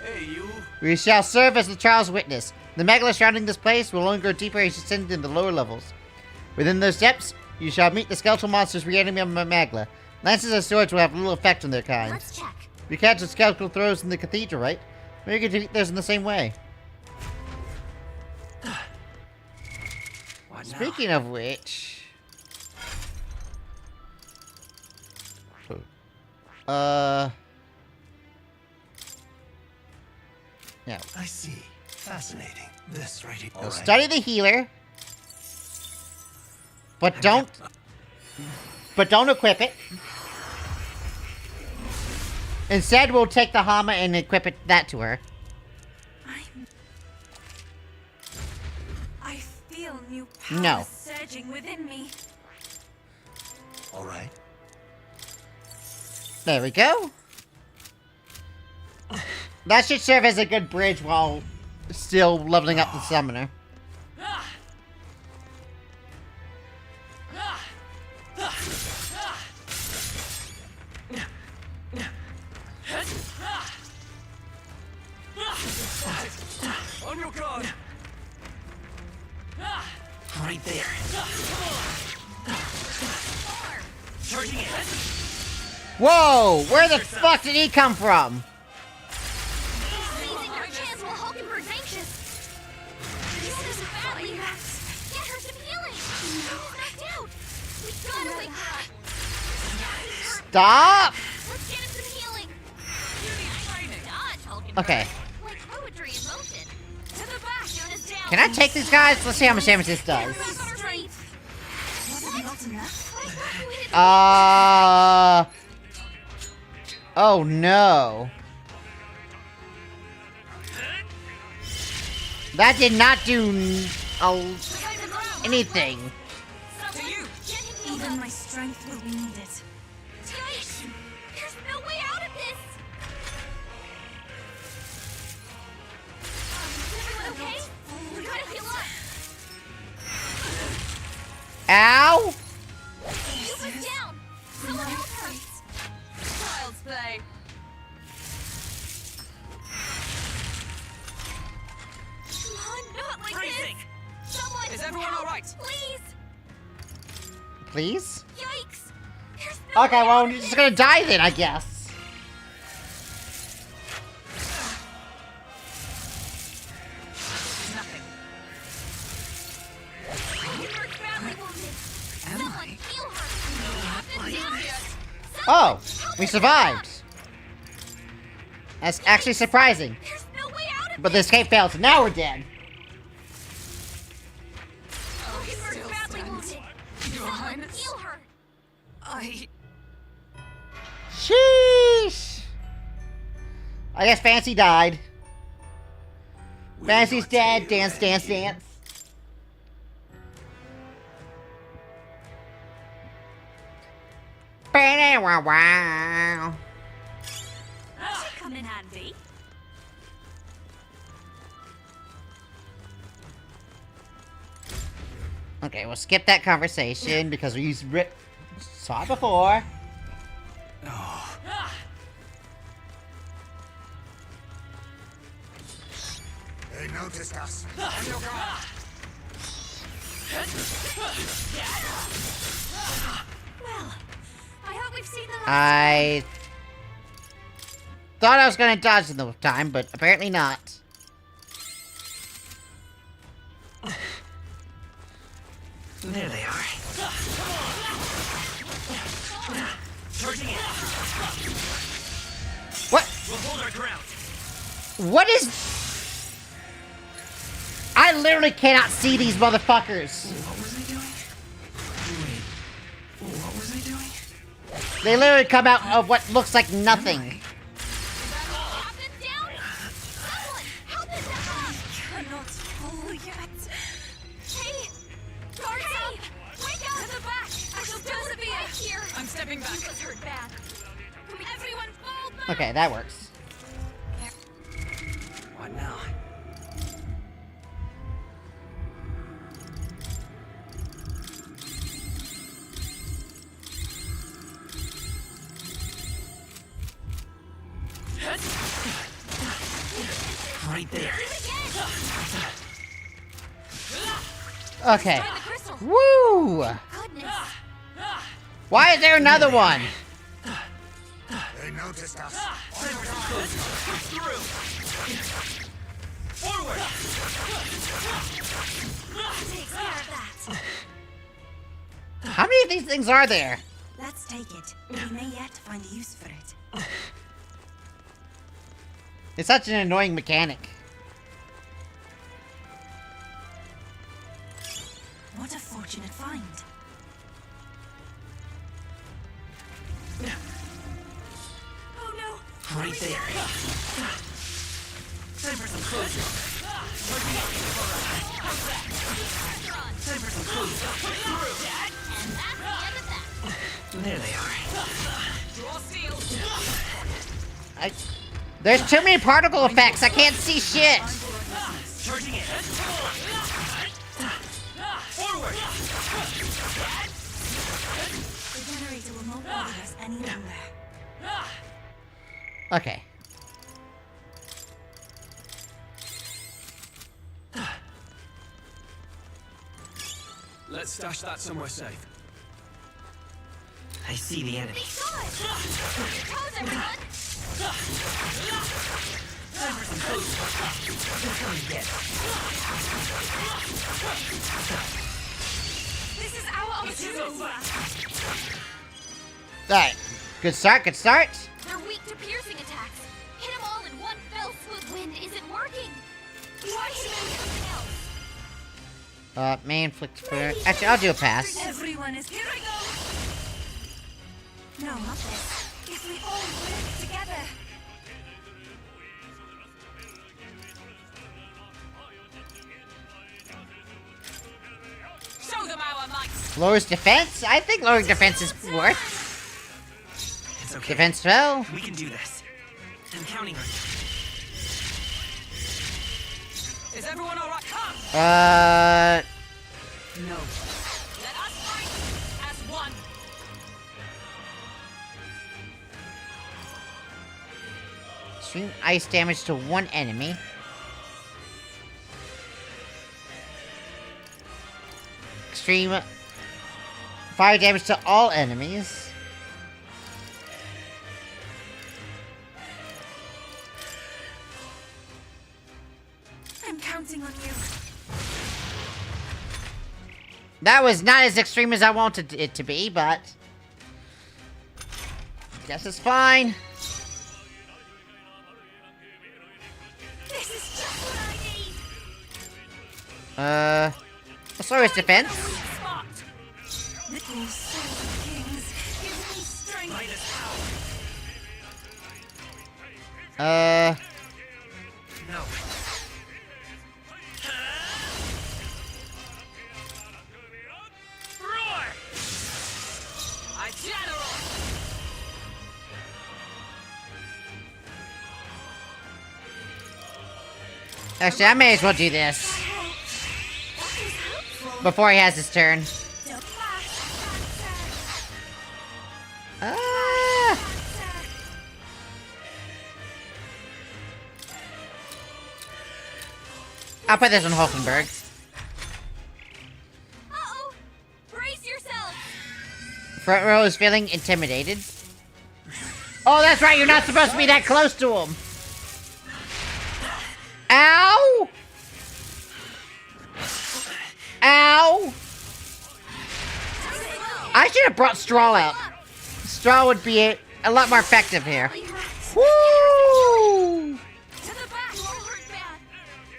Hey, you. We shall serve as the trial's witness. The megala surrounding this place will only grow deeper as you ascend into the lower levels. Within those depths, you shall meet the skeletal monsters reanimating the megala. Lances and swords will have little effect on their kind. Let's check. We catch the skeletal throws in the cathedral, right? Maybe you can defeat those in the same way. What now? Speaking of which... Yeah. I see. Fascinating. This right here. All We'll right. study the healer. But don't equip it. Instead, we'll take the Hama and equip that to her. I feel new power No. surging within me. All right. There we go. That should serve as a good bridge while still leveling up the summoner. On your guard. Right there. Charging it. Whoa! Where the fuck did he come from? Seizing our chance while Hulkenberg's anxious. This is badly. Get her some healing. She's knocked out. We gotta wake her up. Stop! Let's get him some healing. Dodge, Hulkenberg. Okay. Like poetry in motion. To the back. Shut us down. Can I take these guys? Let's see how much damage this does. Straight. Was it not enough? Oh no. That did not do anything. Even my strength will be needed. Yikes! There's no way out of this. Is everyone okay? We gotta heal up. Ow! You was down. Someone else hurts. Child's play. Come on, not like Freezing. this. Someone. Is everyone help, all right? Please. Please? Yikes! There's no Okay, way well, out I'm of just this. gonna die then, I guess. Nothing. Hulkenberg's badly wounded. Someone heal her. Nothing down yet. Oh, we survived. That's actually surprising. There's no way out of But the escape failed, so now we're dead. Hulkenberg's badly wounded. Your Someone Highness. heal her. Sheesh. I guess Fancy died. Fancy's dead. Dance, dance, dance. Wow. Come in handy. Okay, we'll skip that conversation because we saw it before. They noticed us. On your guard. Well, I hope we've seen the last. I thought I was gonna dodge in the time, but apparently not. There they are. Charging it. What? We'll hold our ground. What is... I literally cannot see these motherfuckers. What was I doing? Wait. What was I doing? They literally come out of what looks like nothing. Captain down. Someone help us up. Cannot fall yet. Hey, guards up. Wake up. To the back. I shall be out here. I'm stepping back. He was hurt bad. Everyone fall back. Okay, that works. What now? Right there. Okay. Find the crystal. Woo! Goodness. Why is there another one? They noticed us. Takes care of that. How many of these things are there? Let's take it. We may yet find a use for it. It's such an annoying mechanic. What a fortunate find. Oh no. Right there. Time for some closure. Time for some closure. And that's the end of that. There they are. Draw steel. There's too many particle effects. I can't see shit. Charging in. Forward. The generator will not bother us any longer. Okay. Let's stash that somewhere safe. I see the enemy. This is our opportunity. Alright. Good start, good start. They're weak to piercing attacks. Hit them all in one fell swoop. Wind isn't working. Why should we do something else? May inflict fear. Actually, I'll do a pass. Everyone is here. I go. No, not this. If we all work together. Show them our might. Lowers defense? I think lowering defense is worth. It's okay. Defense 12. We can do this. I'm counting on you. Is everyone alright? Come! No. Let us fight as one. Extreme ice damage to one enemy. Extreme fire damage to all enemies. I'm counting on you. That was not as extreme as I wanted it to be, but guess it's fine. This is just what I need. Let's lower his defense. Spot. Little silver kings, give me strength. No. Roar! I general. Actually, I may as well do this before he has his turn. I'll put this on Hulkenberg. Uh-oh. Brace yourself. Front row is feeling intimidated. Oh, that's right, you're not supposed to be that close to him. Ow! Ow! I should have brought Straw out. Straw would be a lot more effective here. Woo! To the back. You all hurt bad.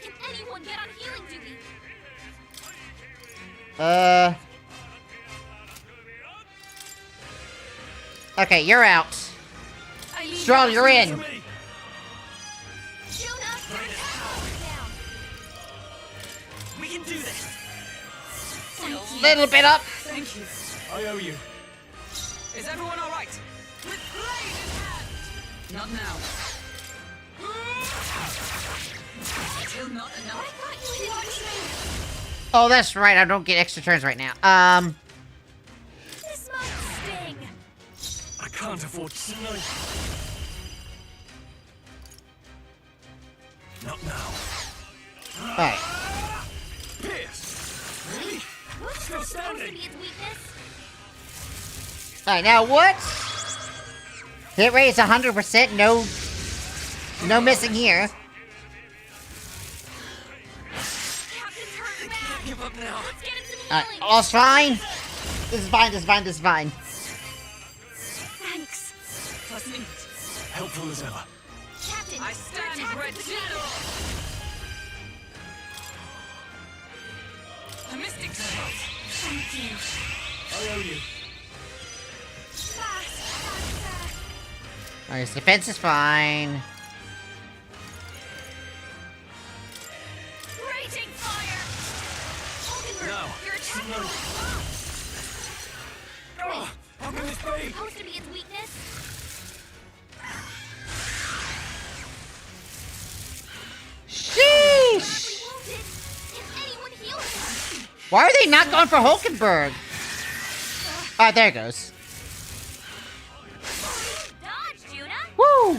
Can anyone get on healing duty? Okay, you're out. Straw, you're in. Jonah, down. We can do this. Little bit up. Thank you. I owe you. Is everyone alright? With blade in hand. Not now. Still not enough. Oh, that's right. I don't get extra turns right now. This must sting. I can't afford snipe. Not now. Alright. Pierce. Really? What's Still supposed to standing. be its weakness? Alright, now what? Hit rate is 100%. No missing here. Captain's hurt bad. Give up now. Let's get him some Alright, healing. all's fine. This is fine, this is fine, this is fine. Thanks. Plus me. Helpful as ever. Captain, I stand your attack red is general. A mystic turtle. Thank you. I owe you. Alright, his defense is fine. Raging fire. Hulkenberg, No. your attack No. is off. Oh, how can this be? Supposed to be its weakness. Why are they not going for Hulkenberg? Alright, there it goes. Dodge, Juna. Woo!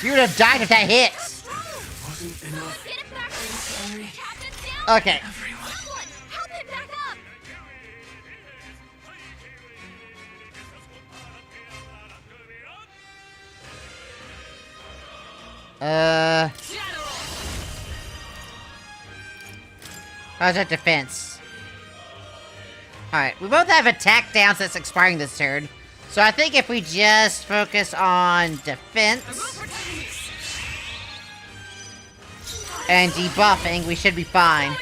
You would have died if that hit. Wasn't enough. Get it back. Captain's down. Okay. Someone, help him back up. How's that defense? Alright, we both have attack down that's expiring this turn. So I think if we just focus on defense and debuffing, we should be fine.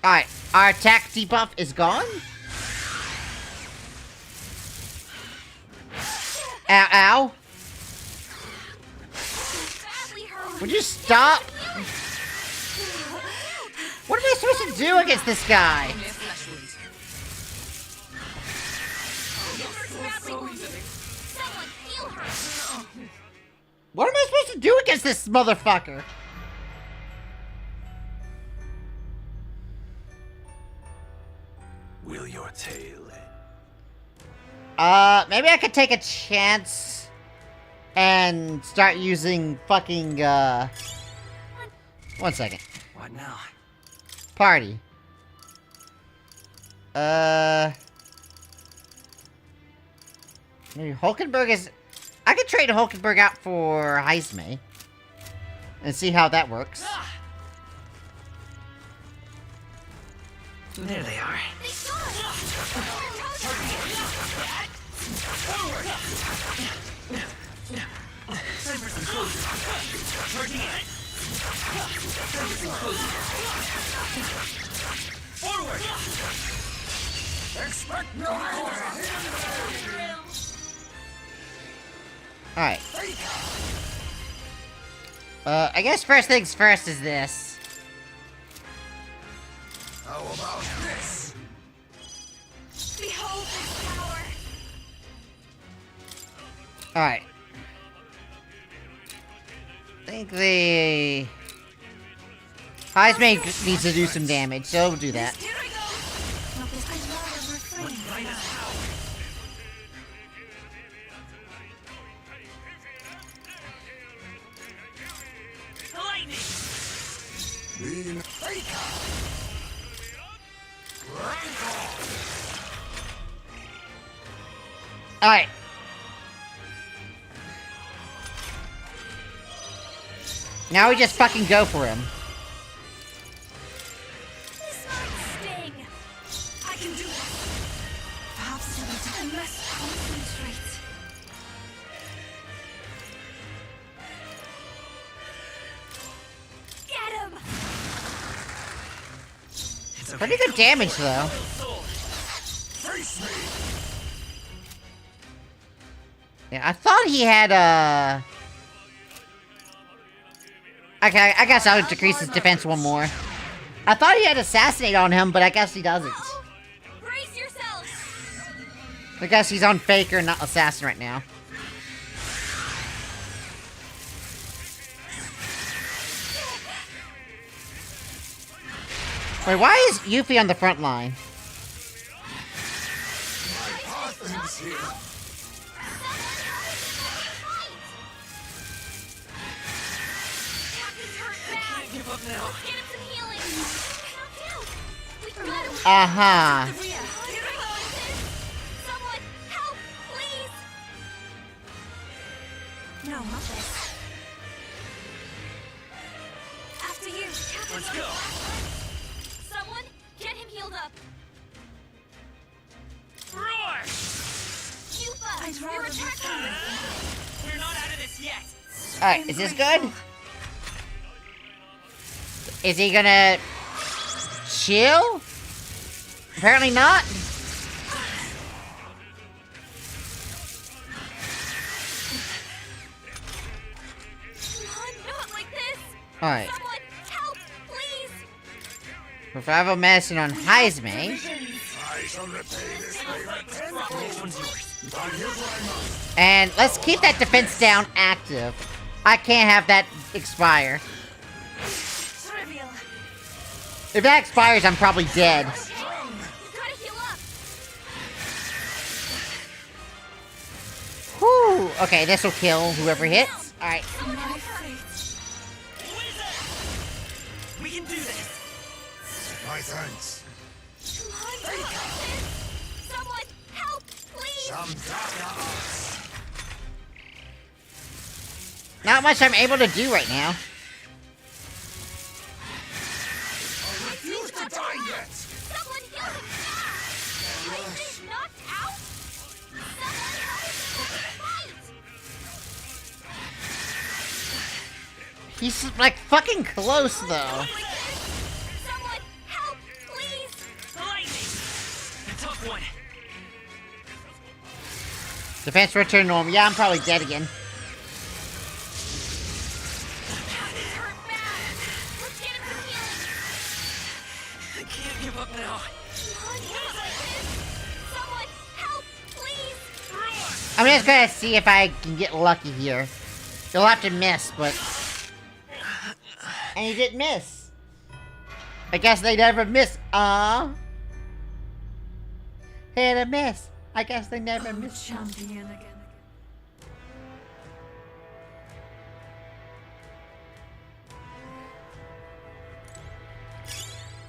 Alright, our attack debuff is gone. Ow, ow. Would you stop? What am I supposed to do against this guy? What am I supposed to do against this motherfucker? Will your tail end? Maybe I could take a chance and start using fucking, 1 second. What now? Party. Maybe Hulkenberg is... I could trade Hulkenberg out for Heisme. And see how that works. There they are. Forward! Expect no more! Alright. I guess first things first is this. How about this? Behold this power. Alright. I think the... Heisme needs to do some damage, so we'll do that. Alright. Now we just fucking go for him. This might sting. I can do it. Perhaps I must concentrate. Get him. It's okay. Pretty good damage, though. Face me! Yeah, I thought he had, Okay, I guess I'll decrease his defense one more. I thought he had Assassinate on him, but I guess he doesn't. Brace yourself. I guess he's on Faker, not Assassin right now. Wait, why is Yuffie on the front line? Uh-huh. Someone help, please. No, not this. After you, Captain. Let's go! Someone get him healed up. Roar! Yufa, you're attacking. We're not out of this yet! Alright, is this good? Is he gonna... chill? Apparently not. Not like this. Alright. Someone help, please. Revival Medicine on Heisme. I shall repay this favor tenfold. Next one's yours. I hear what I must. And let's keep that defense down active. I can't have that expire. If that expires, I'm probably dead. Gotta heal up. Whew. Okay, this will kill whoever hits. Alright. We can do this. My thanks. Come on, Drakeodios. Someone help, please. Some darkness. Not much I'm able to do right now. I refuse to die yet. Someone heal him fast. He's knocked out. Someone help him fight. He's like fucking close though. Someone help, please. Lightning. A tough one. Defense return normal. Yeah, I'm probably dead again. Hurt bad. Let's get him some healing. I can't give up now. Someone help, please. I'm just gonna see if I can get lucky here. You'll have to miss, but... And he didn't miss. I guess they never miss. Hit a miss. I guess they never miss. Champion again.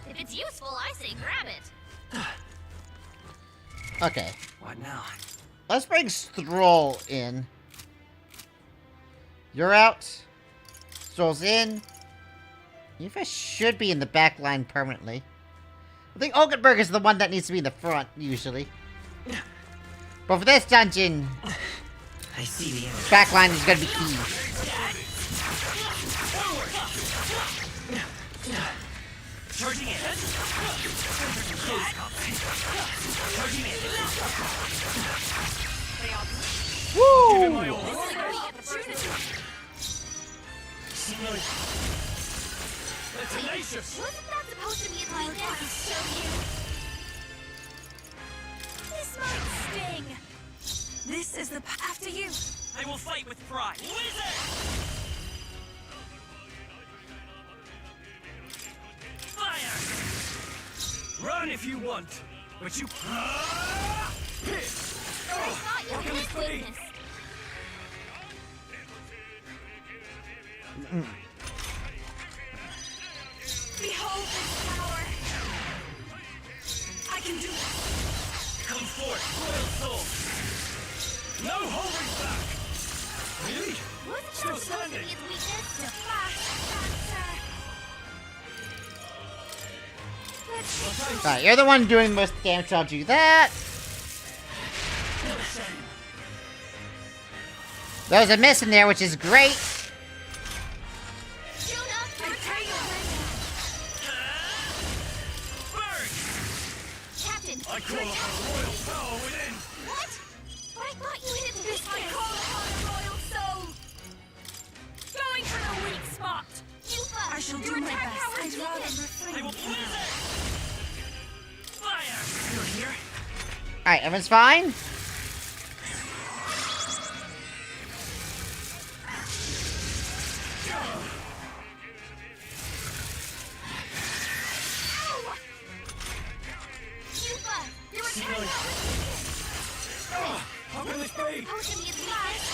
If it's useful, I say grab it. Okay. What now? Let's bring Stroll in. You're out. Stroll's in. Eva should be in the back line permanently. I think Olgenberg is the one that needs to be in the front, usually. But for this dungeon, I see the enemy. back line is gonna be key. Charging in. Charging in. Woo! Give it my all. Tenacious. Wasn't that supposed to be a weakness? Show you. This might sting. This is the path after you. I will fight with pride. Wizard! Fire! Run if you want, but you... I thought you hit his weakness. Behold this power. I can do this. Come forth, royal soul! No holding back! Really? Wasn't that Still supposed to be standing. his weakness? To flash faster. Alright, you're the one doing the most damage, so I'll do that. There's a miss in there, which is great. Captain, I call upon royal power within! what? But I thought you hit his weakness. I call upon a royal soul. Going for the weak spot. Yufa, I shall your do my attack best. power is I'd rather weakened. refrain I will from please that. it! Fire! You're here? Alright, everyone's fine? Yufa, your attack power is weakened. How can this be? Supposed to be his weakness.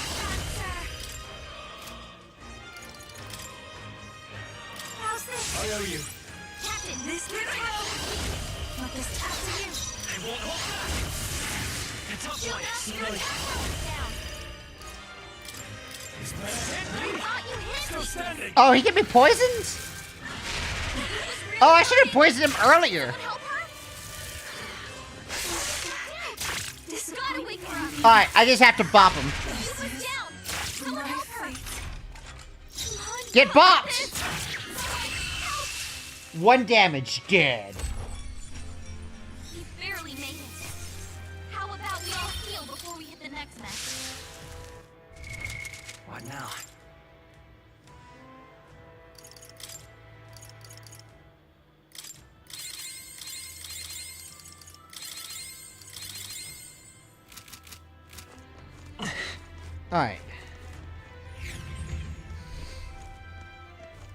How's this? I owe you. Captain, This your will. attack power is weakened. But this after you. I won't hold back! A tough one. Yufa, your attack power is down. This man hit I me! thought you hit his Still weakness. standing! Oh, he can be poisoned? Oh, I should have poisoned him earlier. Help her? This Gotta wake her up. Alright, I just have to bop him. Yufa's down. Someone my help her. fate. Come on, Get bopped! Help. 1 damage, dead. He barely made it. How about we all heal before we hit the next mess? What now? Alright.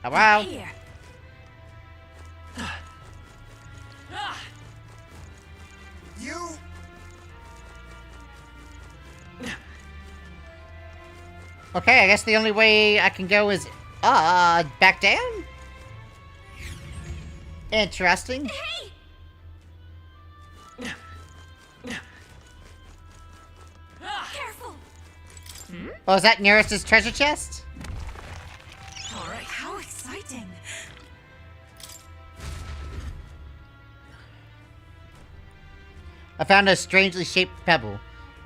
Oh, wow. Here. Okay, I guess the only way I can go is, back down? Interesting. Hey! Careful! Oh, is that Nearest's treasure chest? Alright, how exciting! I found a strangely shaped pebble.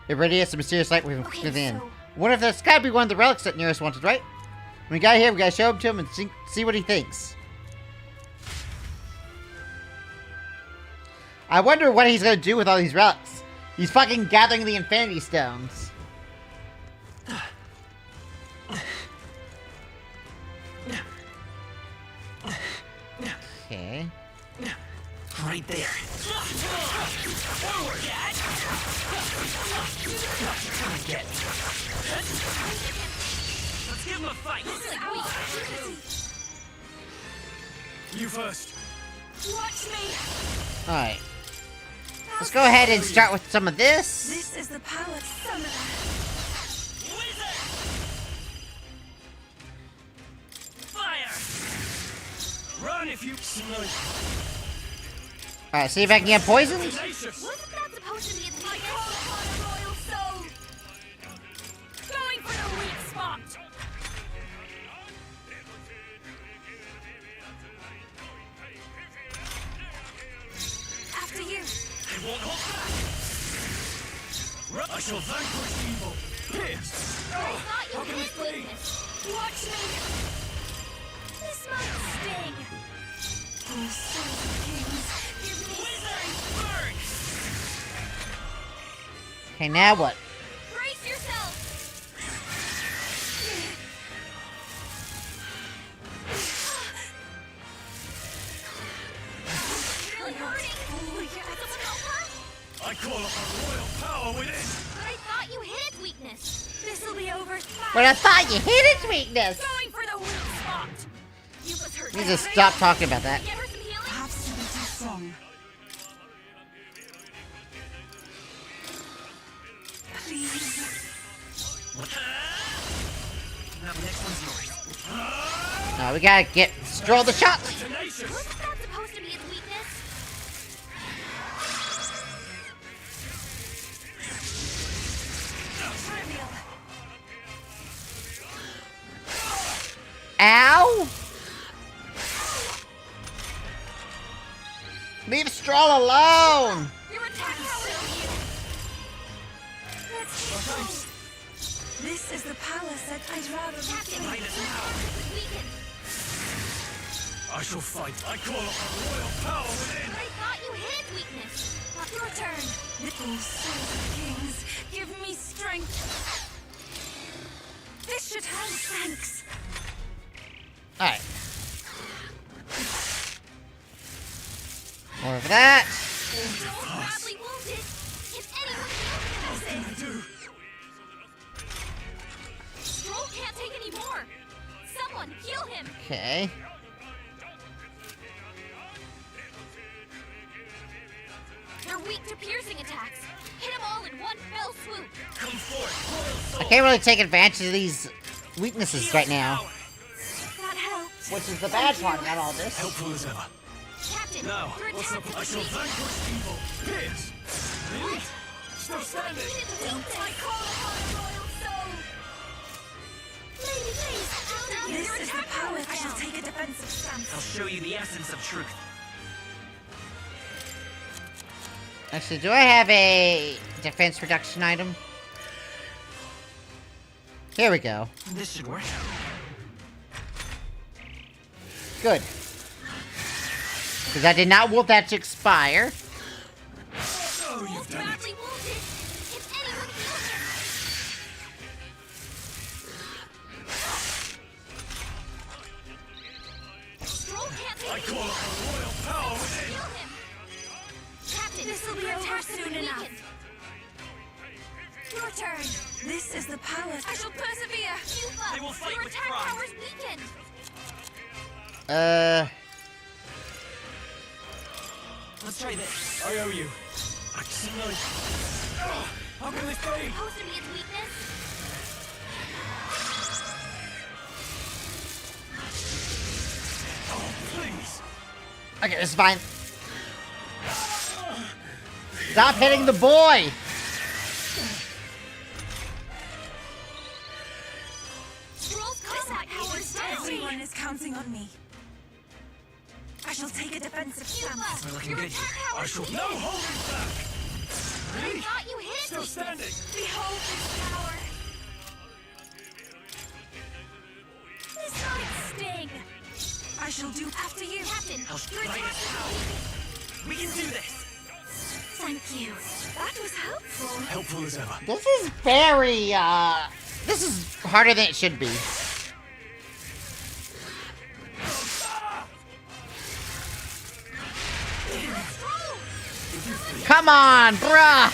It radiates a mysterious light within. so- Wonder if that's gotta be one of the relics that Nearest wanted, right? When we got here, we gotta show him to him and see what he thinks. I wonder what he's gonna do with all these relics. He's fucking gathering the Infinity Stones. Okay. Right there. Let's give him a fight. You first. Watch me! Alright. Let's go ahead and start with some of this. This is the power summoner. Fire! Run if you snipe. Alright, see if I can get poisoned. Tenacious. Wasn't that supposed to be its weakness? I call upon a royal soul! Going for the weak spot! After you! They won't hold back. I shall vanquish evil. Pierce. I thought you hit its weakness! Watch me! This might sting! Oh, sons of kings, Give me Burn. Okay, now what? Brace yourself! Really hurting! Someone help her? I call upon royal power within. But I thought you hit its weakness! This'll be over fast! But I thought you hit its weakness! Going for the weak spot! You must hurt You need to stop talking about that. Get her some healing? perhaps you'll be too strong. Please. Now the next one's yours. No, we gotta get stroll the shot. Tenacious. Wasn't that supposed to be its weakness? Trivial. Ow! Leave Stroll alone! Your attack power is you! Let's go! This is the palace that I'd rather be Captain, in. weakened. I shall fight. I call upon royal power within. But I thought you hit its weakness. Your turn. Oh, sons of kings, give me strength. This should help. Thanks. Alright. More of that. Joel's badly wounded. Can anyone heal him? Do. Stroll can't take any more. Someone heal him. Okay. They're weak to piercing attacks. Hit them all in one fell swoop. Come forth, royal I soul. can't really take advantage of these weaknesses right now. That helps. Which is the bad part about all this. Helpful as ever. Captain, Now, your what's attack up? I is shall weak. vanquish evil. Pierce. Really? Still You standing. needed to weak this. I call upon a royal soul. Lady, please. This Your is the attack power. is I shall down. take a defensive stance. I'll show you the essence of truth. Actually, do I have a defense reduction item? Here we go. This should work. Good. Because I did not want that to expire. Oh, you've done it. Badly wounded. Can anyone heal him? Stroll can't take I any call more. upon royal power within. Heal him. Captain, This'll be your over attack has soon been enough. weakened. Your turn. This is the power. I shall persevere. They will fight Your with attack pride. power's weakened. Let's try this. I owe you. Tonight. How can this be? Supposed to be its weakness. Okay, it's fine. Stop hitting the boy! Everyone is counting on me. I shall take a defensive stance. We're looking good here. I shall... No holding back! I thought you hit Still me. standing! Behold this power. This might sting. I shall do after you. Captain, I'll you're strike it attacking. We can do this! Thank you. That was helpful. Helpful as ever. This is very, this is harder than it should be. Come on, bruh!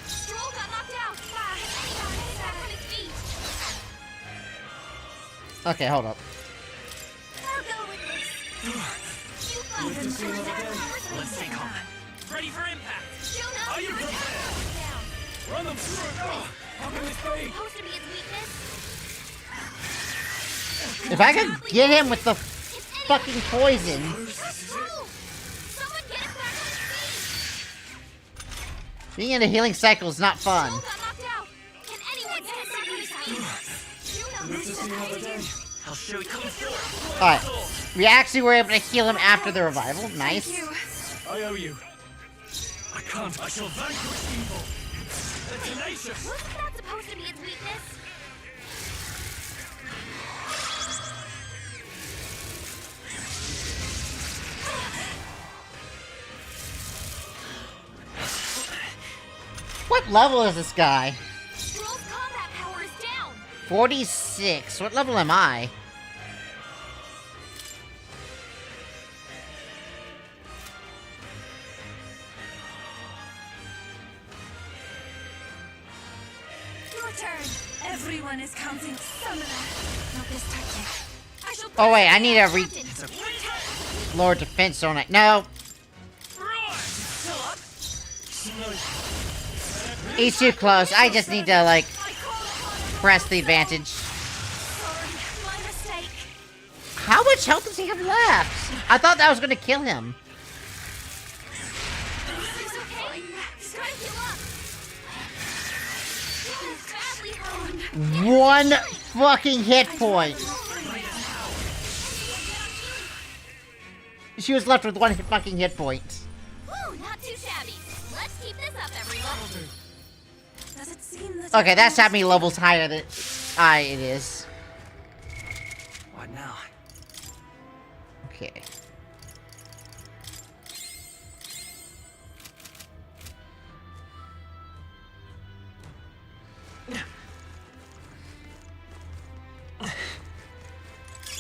Stroll got knocked out. He's back on his feet. Okay, hold up. I'll go with this. You both Let's take off. Ready for impact! Juno, Are you your attack prepared? power is down. Run them through it! How can this be? Supposed to be his weakness. If I could get him with the fucking poison. Someone get him back on his feet. Being in a healing cycle is not fun. Stroll got knocked out. Can anyone get somebody's feet? Juno, I'll show you. Alright. We actually were able to heal him after the revival. Nice. I owe you. I can't. I shall vanquish evil. The tenacious. wasn't that supposed to be his weakness? What level is this guy? Stroll's combat power is down. 46. What level am I? Your turn. Everyone is counting summoner. Not this tactic. I shall Oh wait, I need a Captain, lower defense, don't I? No. He's too close. I just need to, like, press the advantage. Sorry, my mistake. How much health does he have left? I thought that was gonna kill him. He's okay. He's trying to heal up. He's badly hurt. One fucking hit point. She was left with one fucking hit point. Woo, not too shabby. Let's keep this up, everyone. Does it seem that Okay, that's how many levels higher than it is. What now? Okay.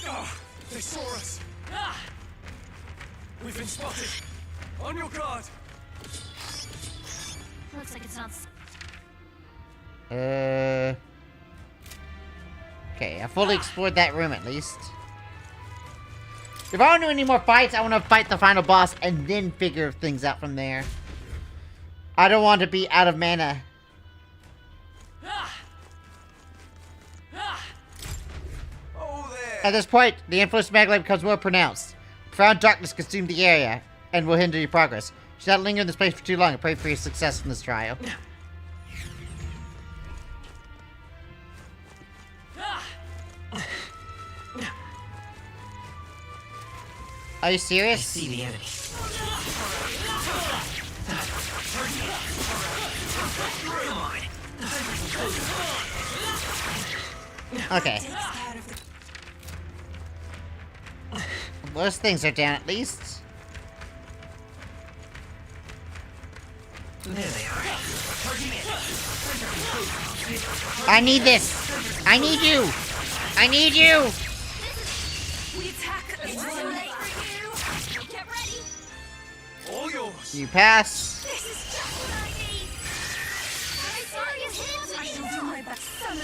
Ah, they saw us. Ah! We've been spotted. On your guard. Looks like it's not. Okay, I fully explored that room at least. If I want to do any more fights, I want to fight the final boss and then figure things out from there. I don't want to be out of mana. Oh, there. At this point, the influence of Maglev becomes more pronounced. Profound darkness consumed the area and will hinder your progress. You should not linger in this place for too long and pray for your success in this trial. Are you I serious? see the enemy. Okay. Those things are down at least. There they are. I need this. I need you. I need you. we attack as one? Get ready. All yours. You pass. This is just what I need. I saw you hit I me. shall do my best. Summoner.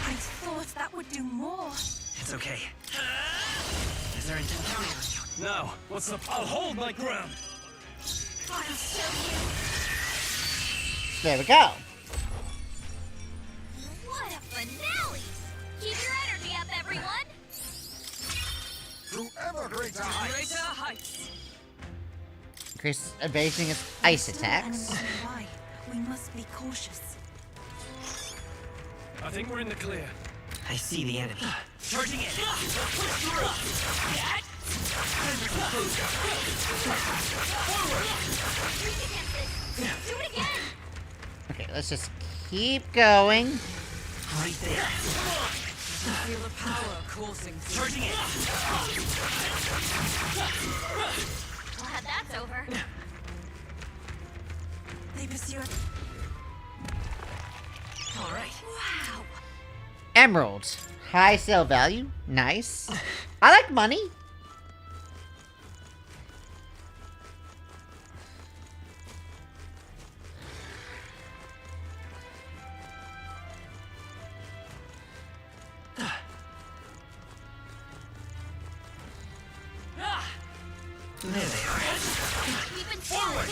I thought that would do more. It's okay. Is there intent counting on you? Now, what's up? I'll hold my ground. I'll show There we go. you. What a finale. Keep your energy up, everyone. ever greater heights. Greater heights. Increase evasion against ice Still attacks. enemies nearby. We must be cautious. I think we're in the clear. I see the enemy. Charging in. Do it again! Okay, let's just keep going. Right there. Feel the power coursing through. Charging in. Glad that's over. They pursue us. All right. Wow. Emeralds. High sale value. Nice. I like money. There they are. We've been forward!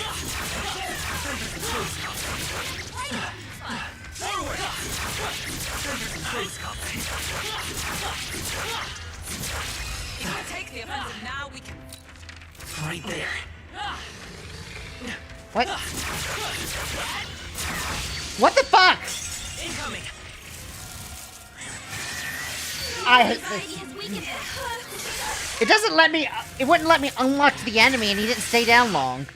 If we take the offensive now, we can. Right there. What? What the fuck? Incoming. I hate this. Ideas weakened. It doesn't let me. It wouldn't let me unlock the enemy, and he didn't stay down long.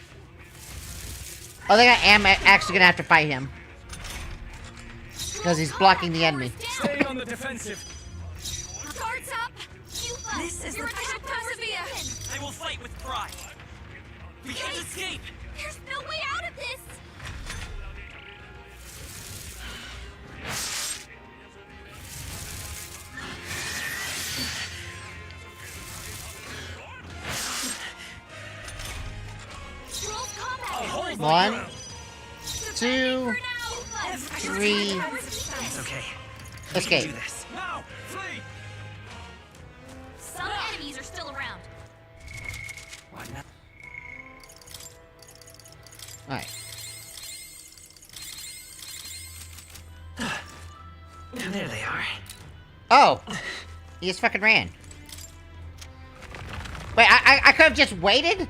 I think I am actually gonna have to fight him because he's blocking the enemy. Stay on the defensive. Guards up! Cuba! This is You're the a true persevere! I will fight with pride. We can't escape. There's no way out of this! Scrolls combat! One, two, three. It's okay. We can Escape. do this. Now, flee. Some enemies are still around. What now? Alright. There they are. Oh! He just fucking ran. Wait, I could have just waited?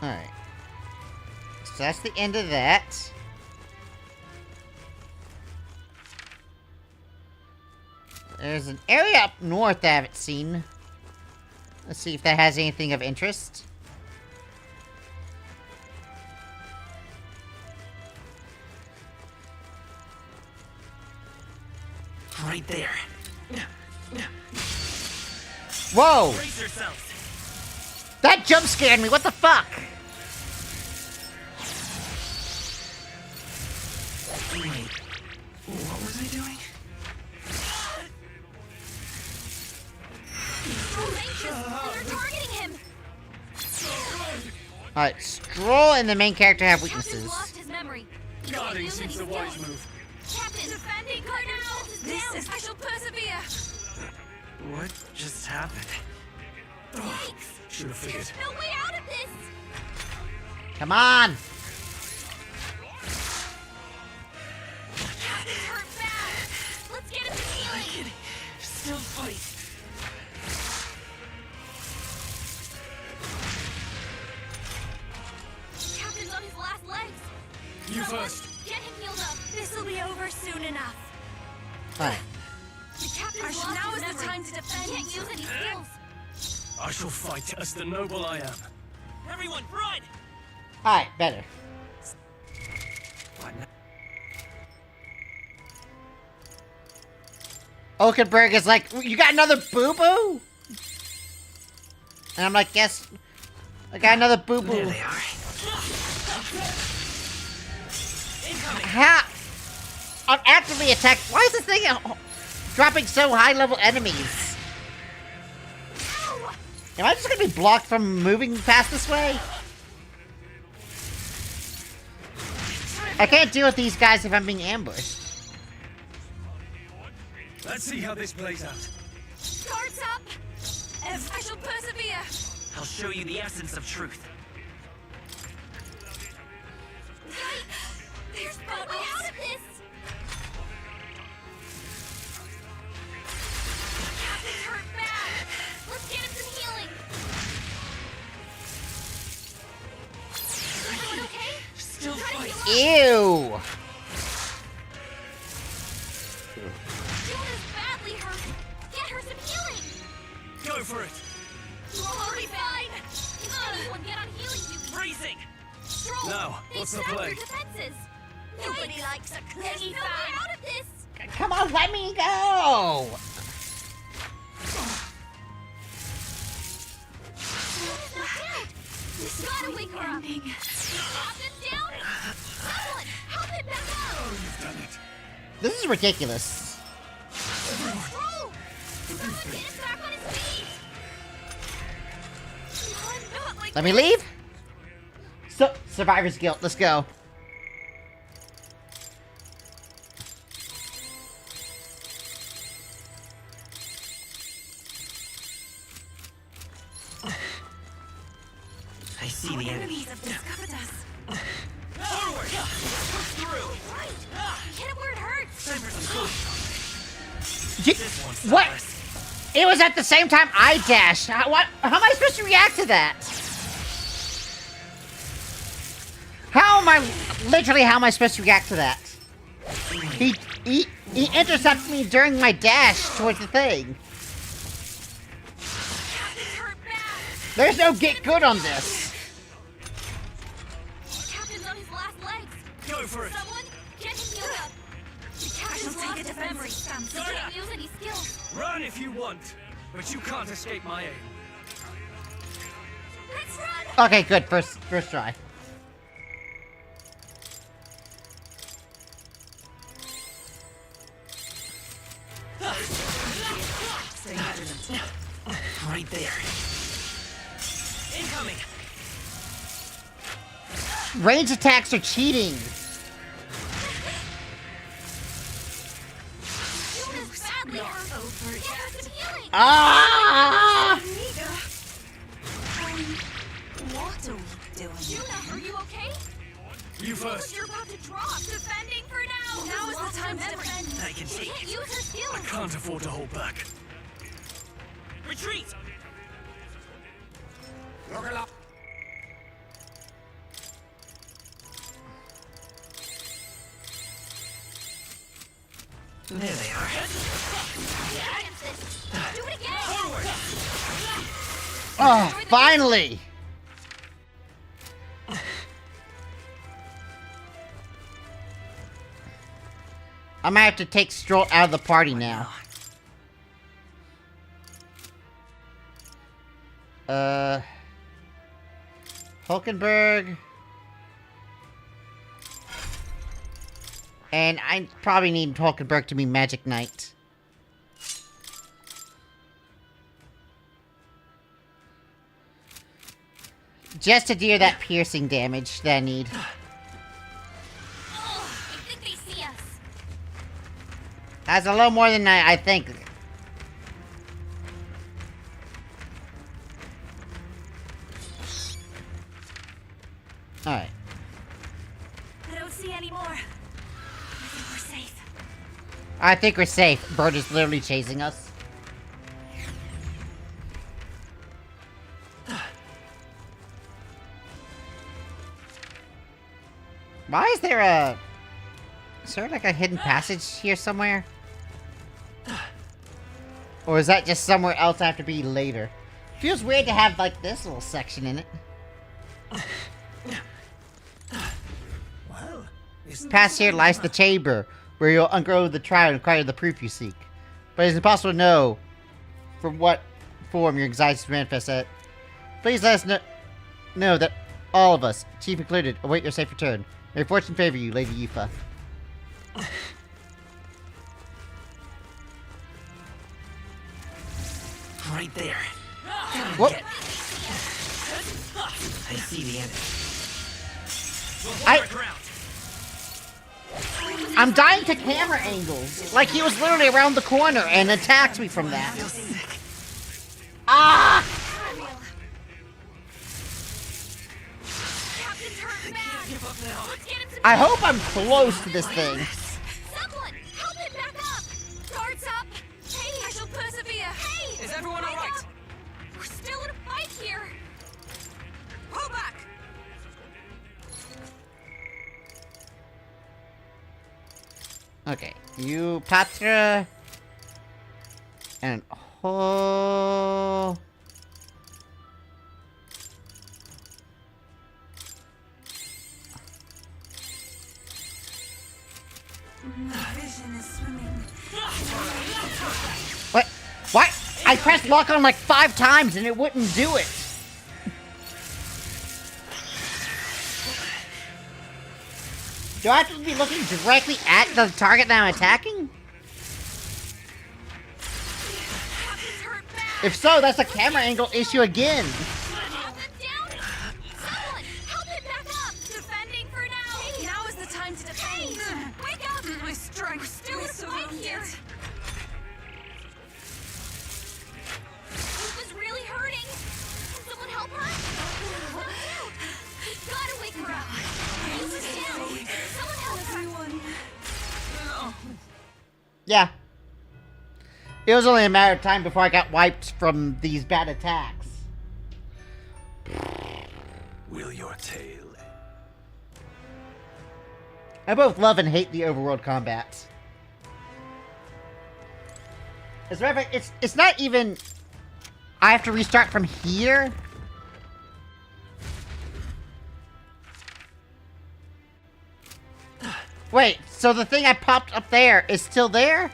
Alright. So that's the end of that. There's an area up north I haven't seen. Let's see if that has anything of interest. Right there. Whoa! Brace yourselves. That jump scared me, what the fuck? Wait. What was I doing? They're targeting him! Alright, Stroll and the main character have Captain's weaknesses. lost his memory. Guarding Use seems the any wise skills. move. Captain, defending Cardinal! This is. I shall persevere! What just happened? Should have figured. There's no way out of this! Come on! Captain's hurt bad! Let's get him to healing! Still fight. Captain's on his last legs! You Someone first. Get him healed up! This'll be over soon enough! Alright. The captain's Arsh, lost now his is the memory. time to defend He can't use any skills! I shall fight as the noble I am. Everyone, run! Alright, better. What now? Oakenberg is like, you got another boo-boo? And I'm like, yes, I got another There boo-boo. they are. How? I'm actively attacked. Why is this thing dropping so high-level enemies? Am I just gonna be blocked from moving past this way? I can't deal with these guys if I'm being ambushed. Let's see how this plays out. Guards up! I shall persevere! I'll show you the essence of truth. There's no way out of this! Captain's hurt bad! Let's get him some healing! Everyone okay? Still fighting. Ew! Juna's badly hurt! Get her some healing! Go for it. I'll be fine! Can anyone get on healing duty? Freezing! Stroll! Now, They what's the snapped play? their defenses! Nobody likes a clingy fan! Out of this! Come on, let me go! Juna's knocked out! This gotta wake her up! Captain down! Someone, help him back up! You've done it. This is ridiculous. Stroll! Someone get him back on his feet! I'm not like Let me leave. So, survivor's guilt. Let's go. I see the enemy. Enemies have discovered us. Forward! Push through! right! Hit it where it hurts! Time for some food. Ye- one's what? ours. It was at the same time I dashed. What? How am I supposed to react to that? How am I supposed to react to that? He intercepted me during my dash towards the thing. Captain's hurt bad! There's no get good on this. Captain's on his last legs! Go for it. Someone, get him healed up! The captain's lost his memory! He can't use any skills! Run if you want, but you can't escape my aim. Let's run! Okay, good. First try. Right there. Incoming! Range attacks are cheating. Juna's badly hurt! Get her some healing! Ah! What are we doing? Juna, are you okay? You first. You're about to drop! Defending for now! Now is the time to defend! I can She take can't it. use her skills! I can't afford to hold back. Retreat! Look alive. There they are. Against this. Do it again! Oh, finally! I might have to take Stroll out of the party now. Hulkenberg. And I probably need Hulkenberg to be Magic Knight. Just to deal that piercing damage that I need. Oh, I think they see us. That's a little more than I think. Alright. I don't see any more. I think we're safe. I think we're safe. Bird is literally chasing us. Why is there a... Is there like a hidden passage here somewhere? Or is that just somewhere else I have to be later? Feels weird to have like this little section in it. Well, Past here lies the chamber, where you'll ungrow the trial and acquire the proof you seek. But it's impossible to know from what form your anxieties manifest at. Please let us know that all of us, Chief included, await your safe return. May fortune favor you, Lady Yufa. Right there. Whoop! I see the enemy. I'm dying to camera angles. Like he was literally around the corner and attacked me from that. Ah! up now. Let's get him to I hope I'm close to this thing. Someone, help him back up! Guards up! Hey, I shall persevere! Hey! Is everyone wake alright? up! We're still in a fight here! Pull back! Okay, you Patra and oh. My vision is swimming. What? What? I pressed lock on like 5 times and it wouldn't do it. Do I have to be looking directly at the target that I'm attacking? Captain's hurt bad! If so, that's a camera angle issue again. Captain down! Someone, help him back up! Defending for now! Hey, Now is the time to defend. wake up! My strength. We're still in a fight here! Lupa's really hurting! Can someone help her? Gotta wake her up! Lupa's down! Someone help her! Yeah. It was only a matter of time before I got wiped from these bad attacks. Will your tale end? I both love and hate the overworld combat. As a matter of fact, it's not even... I have to restart from here? Wait, so the thing I popped up there is still there?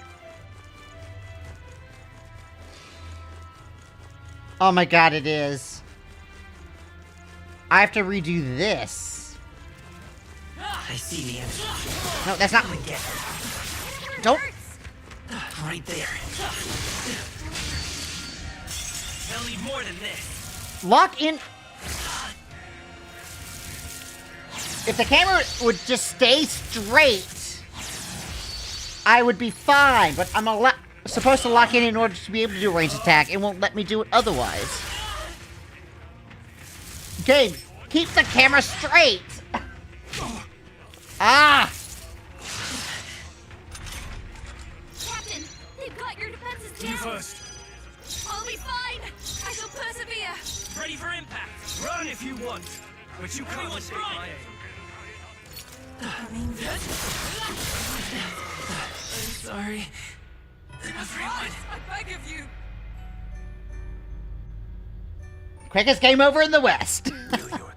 Oh my god, it is. I have to redo this. I see the enemy. No, that's not... Get Don't... right there. They'll need more than this. Lock in... If the camera would just stay straight, I would be fine, but I'm supposed to lock in order to be able to do a ranged attack. It won't let me do it otherwise. Game, keep the camera straight! Ah! Captain, they've got your defenses down! You first. I'll be fine! I shall persevere! Ready for impact. Run if you want. But you can't escape my aim. I'm sorry. Everyone, I beg of you. Quickest game over in the West. Will your tale?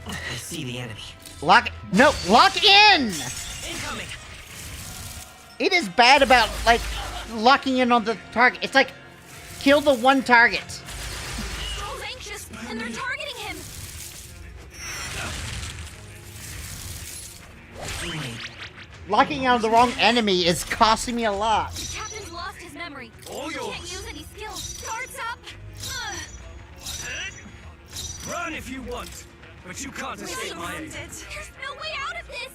I see the enemy. Lock in! Incoming! It is bad about, like, locking in on the target. It's like, kill the one target. Stroll's anxious, and they're targeting him! Locking on the wrong enemy is costing me a lot. The captain's lost his memory. All He yours. can't use any skills. Guards up! Run if you want. But you can't escape my aim. There's no way out of this!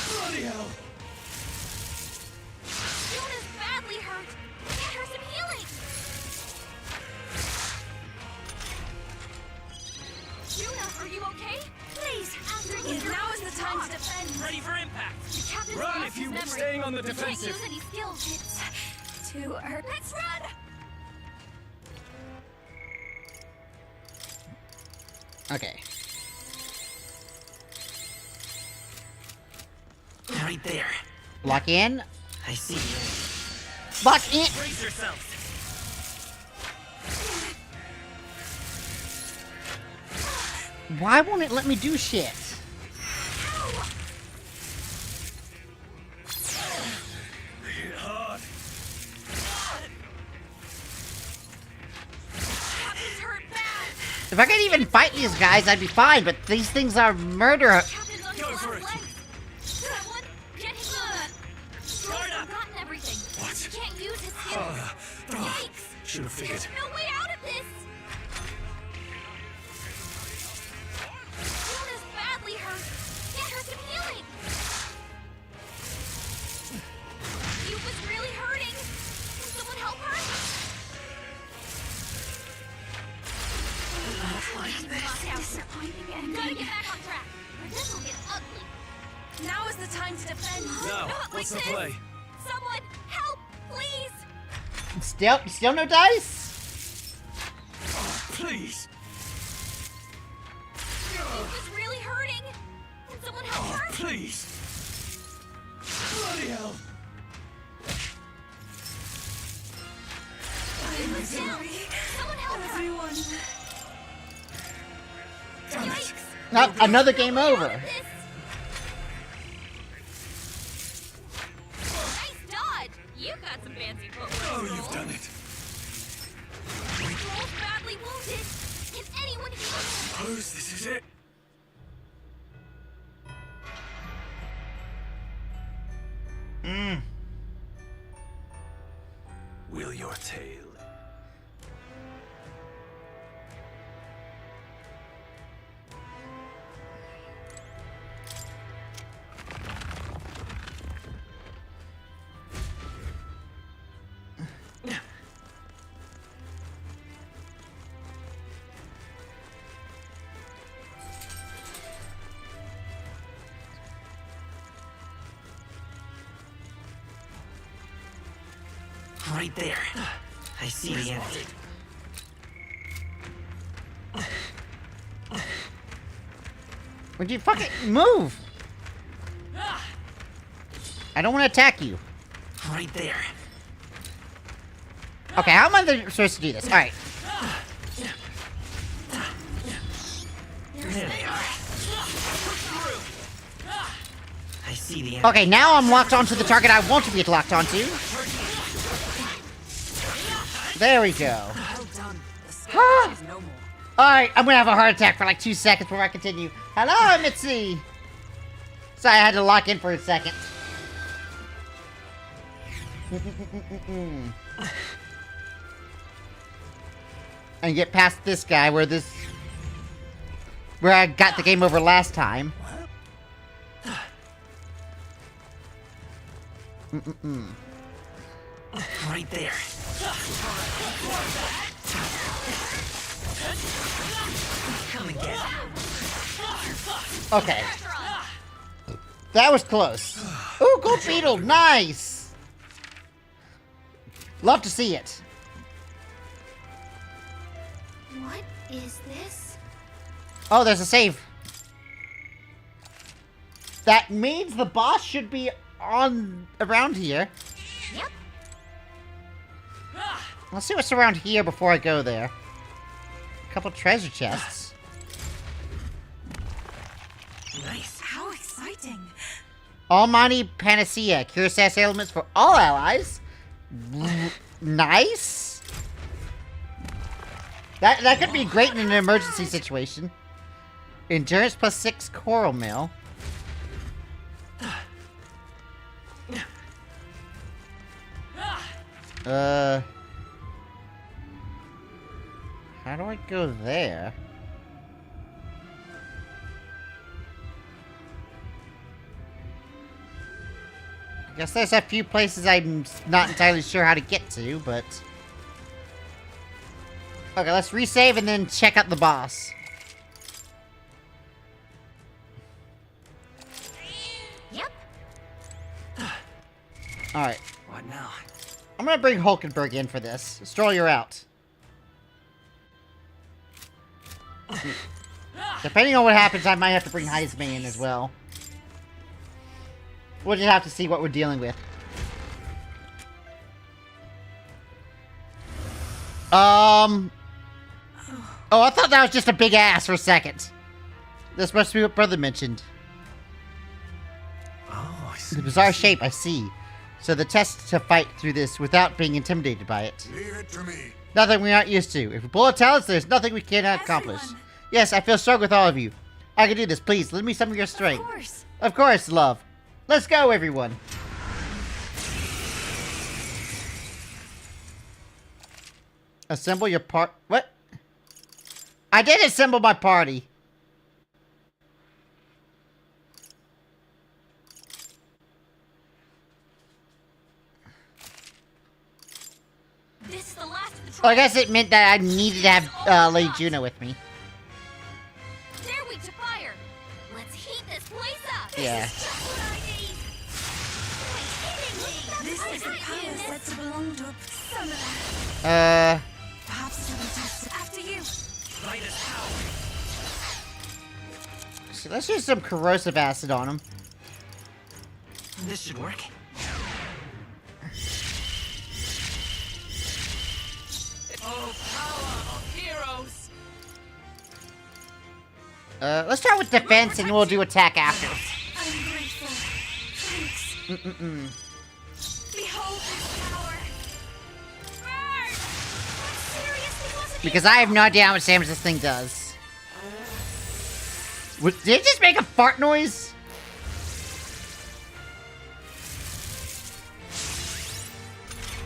Bloody hell. Yuna's badly hurt. Get her some healing! Yuna, are you okay? Please, after you. Now is the time to defend. Ready for impact. The captain's Run lost if you his memory. staying on the He can't defensive. use any skills. It's too hurt. Let's run! Okay. Right there. Lock in. I see the enemy. Lock in! Brace yourself. Why won't it let me do shit? Hit hard. Captain's hurt bad. If I could even fight these guys, I'd be fine, but these things are murder. Captain's on his Go for last it. legs. Someone, get him Start up. forgotten everything. What? He can't use his skills. Yikes. Should have figured. There's no way out of this. Luna's badly hurt. Get her some healing. Yuba's really hurting. Can someone help her? Disappointing. Gotta get back on track, or this will get ugly. Now is the time to defend. Now, Not what's the like this. play? Someone help, please. Still no dice? Please. Yuba's really hurting. Can someone help her? Please. Bloody hell. Yuba's down. Someone help her. Everyone. Yikes. Nope, another game over. This. Nice dodge. You got some fancy footwork. Oh, you've done it. Both badly wounded. Can anyone heal him? Suppose this is it. Will your tale? Right there. I see the enemy. Would you fucking move? I don't want to attack you. Right there. Okay, how am I supposed to do this? Alright. There they are. I see the enemy. Okay, now I'm locked onto the target I want to be locked onto. There we go. Well done. The scourge is no more. Alright, I'm gonna have a heart attack for like 2 seconds before I continue. Hello, Mitzi! Sorry, I had to lock in for a second. And get past this guy where I got the game over last time. Right there. Come and get it. Okay. That was close. Ooh, gold beetle, nice! Love to see it. What is this? Oh, there's a save. That means the boss should be around here. Yep. Let's see what's around here before I go there. A couple treasure chests. Nice. How exciting. Almighty Panacea. Cure SAS ailments for all allies. Nice. That could be great in an emergency situation. Endurance plus 6 coral mill. How do I go there? I guess there's a few places I'm not entirely sure how to get to, but... Okay, let's resave and then check out the boss. Yep. Alright. What now? I'm gonna bring Hulkenberg in for this. Stroll, you're out. Depending on what happens, I might have to bring Heisman in as well. We'll just have to see what we're dealing with. Oh, I thought that was just a big ass for a second. This must be what Brother mentioned. Oh, I see. The bizarre shape, I see. So the test to fight through this without being intimidated by it. Leave it to me. Nothing we aren't used to. If we pull our talents, there's nothing we cannot accomplish. Everyone. Yes, I feel strong with all of you. I can do this. Please, lend me some of your strength. Of course. Of course, love. Let's go, everyone. Assemble your part. What? I did assemble my party. This is the last of the Oh, I guess it meant that I needed to have Lady Juno with me. They're weak to fire. Let's heat this place up. Yeah. This is just what I need. This is the power said to belong to a summoner. Perhaps it will be tested after you. So let's use some corrosive acid on him. This should work. Oh, power of heroes! Let's start with defense and we'll do attack after. I'm grateful. Thanks. Behold this power. Burn! Seriously, wasn't Because I have no idea how much damage this thing does. Did it just make a fart noise?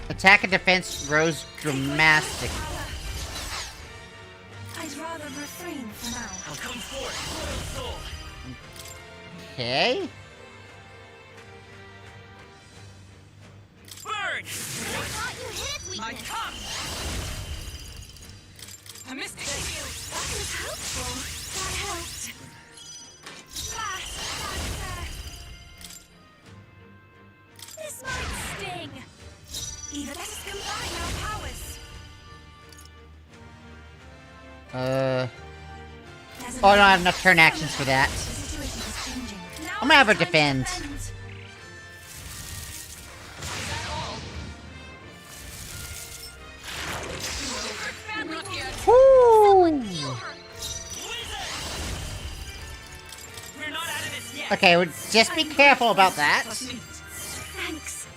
Attack and defense rose dramatically. I'd rather refrain for now. I'll come forth, royal soul. Okay. Burn! I thought you hit My weakness. tongue! I missed it! That was helpful. That helped. This might sting. Either let us combine our powers. There's Oh, I don't have enough turn actions for that. The situation is changing. Now I'm gonna have her it's time to defend. Woo! We're not out of this yet! Okay, well, just be careful about that. Thanks.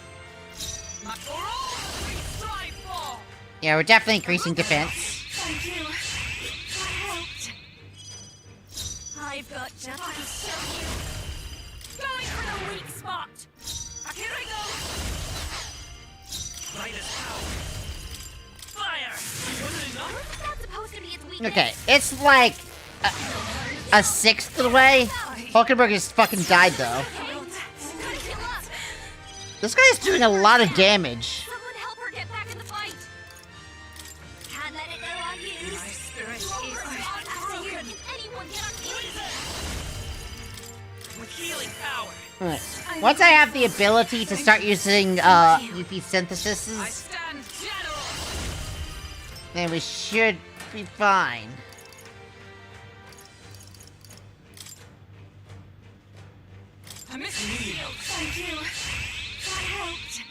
Not for all that we strive for! Yeah, we're definitely increasing defense. Thank you. That helped. I've got just to show you. Going for the weak spot. Here I go! Brightest power! Fire! Was it enough? Wasn't that supposed to be its weakness? Okay, it's like a sixth of the way. Hulkenberg has fucking died though. Okay. Gotta heal up. This guy's doing a lot of damage. Someone help her get back in the fight. Can't let it go on you. My spirit Roll is her on after you. Can anyone get on with healing power! Alright. Once I have the ability to start using UP I syntheses, stand general! then we should be fine. I missed the shield! Thank you. That helped.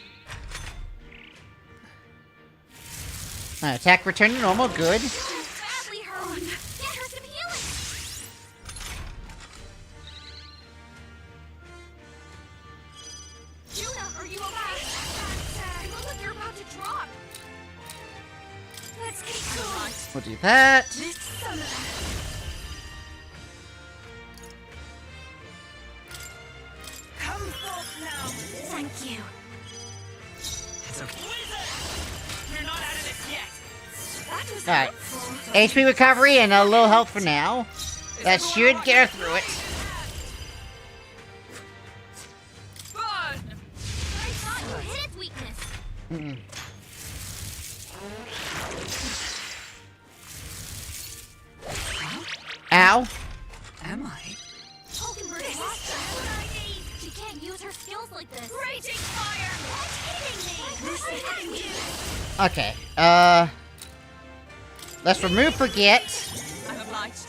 Alright, attack return to normal, good. badly hurt. Get her some healing. Juna, are you okay? You look like you're about to drop. Let's keep going. We'll do that. This summoner. Come forth now! Thank you. It's okay. We're not out of this yet! That was Alright. helpful. HP recovery and a little health for now. That should get her through it. Burn! I thought you hit its weakness. Ow. Am I? Hulkenberg is lost what I need. She can't use her skills like this. Raging fire! What's hitting me? Okay, let's remove forget. I'm obliged.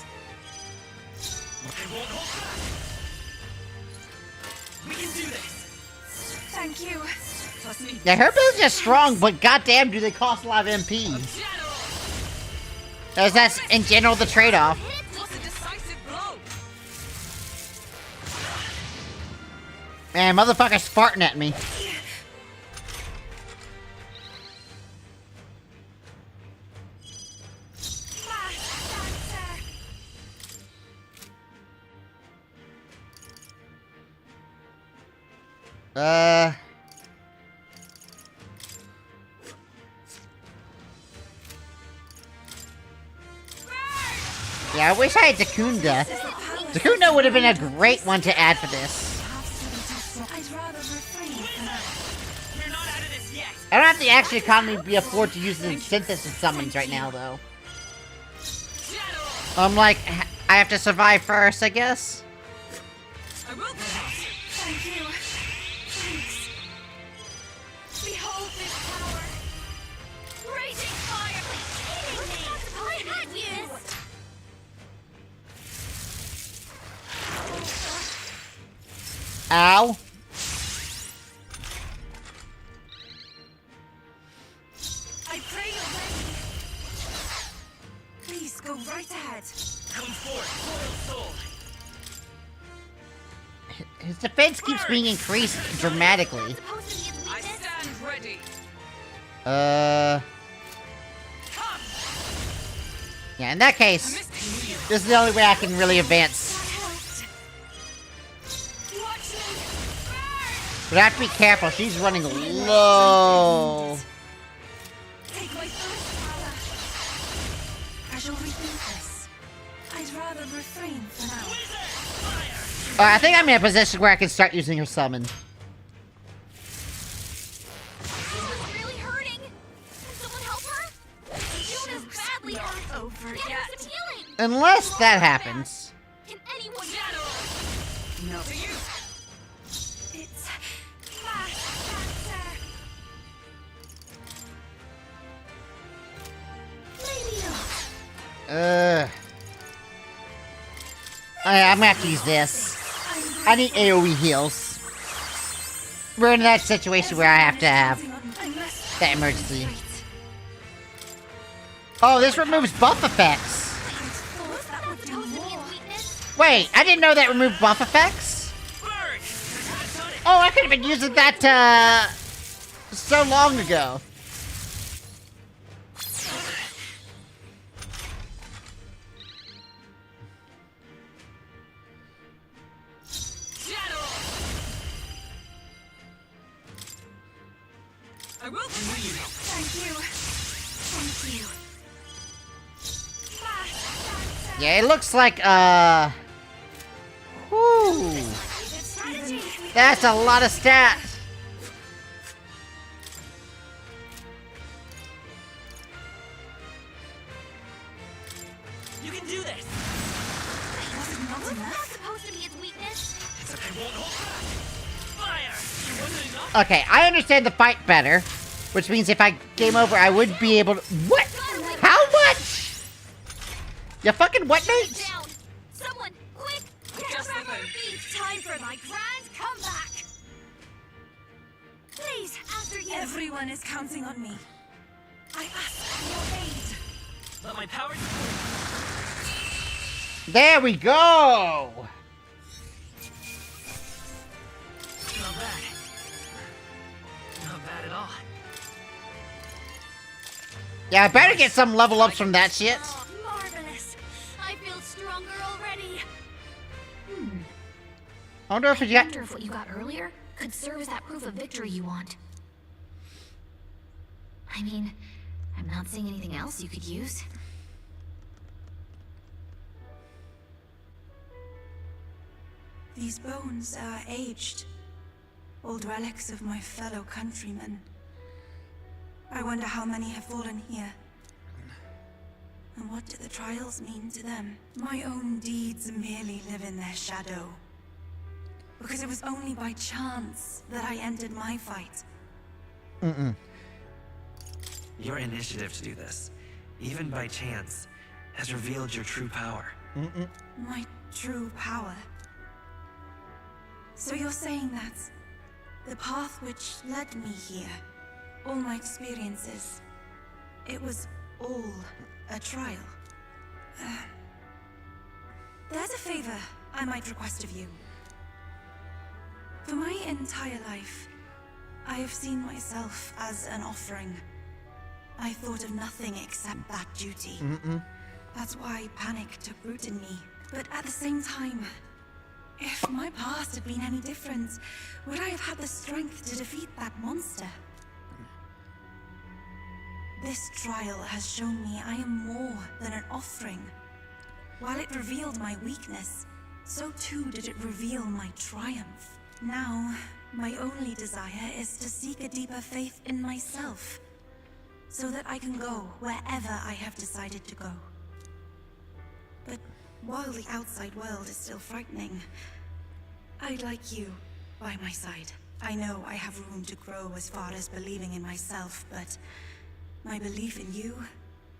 It won't hold back! We can do this! Thank you. Trust me. Yeah, her abilities are strong, but goddamn do they cost a lot of MP. General! That's in general the trade-off. What's a decisive blow? Man, motherfucker's farting at me. Yeah, I wish I had Dakunda. Dakunda would have been a great one to add for this. I don't have the extra economy to be afford to use the synthesis summons right now, though. I'm like, I have to survive first, I guess. Thank you. Thanks. Behold this power. Raging fire. I had you. Ow. I pray you're ready. Please go right ahead. Come forth, royal soul. His defense keeps being increased dramatically. I stand ready. Yeah, in that case, this is the only way I can really advance. But I have to be careful, she's running low. Take my first power. I shall rethink this. I'd rather refrain for now. I think I'm in a position where I can start using her summon. Really hurting. Can someone help her? Yuna's badly hurt. Over Get her yet. some healing. Unless that happens. Can anyone No. It's faster. Maybe not. I'm gonna have to use this. I need AoE heals. We're in that situation where I have to have that emergency. Oh, this removes buff effects. Wait, I didn't know that removed buff effects. Oh, I could have been using that, so long ago. I will Thank you. Thank you. Yeah, it looks like, whew. That's a lot of stats. You can do this. Wasn't that supposed to be its weakness? It's okay, won't hold back. Fire. Wasn't enough. Okay, I understand the fight better, which means if I game over, I would be able to. What? How much? You fucking what, mate? Down. Someone, quick! Just Grab the our thing. feet. Time for my grand comeback. Please, after you. Everyone is counting on me. I ask for your aid. Let my power. There we go. Not bad. Not bad at all. Yeah, I better get some level ups from that shit. Oh, marvelous. I feel stronger already. I wonder if I you got. wonder if what you got earlier could serve as that proof of victory you want. I mean, I'm not seeing anything else you could use. These bones are aged. Old relics of my fellow countrymen. I wonder how many have fallen here. And what do the trials mean to them? My own deeds merely live in their shadow. Because it was only by chance that I entered my fight. Your initiative to do this, even by chance, has revealed your true power. My true power. So you're saying that the path which led me here, all my experiences, it was all a trial. There's a favor I might request of you. For my entire life, I have seen myself as an offering. I thought of nothing except that duty. That's why panic took root in me. But at the same time, If my past had been any different, would I have had the strength to defeat that monster? This trial has shown me I am more than an offering. While it revealed my weakness, so too did it reveal my triumph. Now, my only desire is to seek a deeper faith in myself, so that I can go wherever I have decided to go. But while the outside world is still frightening, I'd like you by my side. I know I have room to grow as far as believing in myself, but my belief in you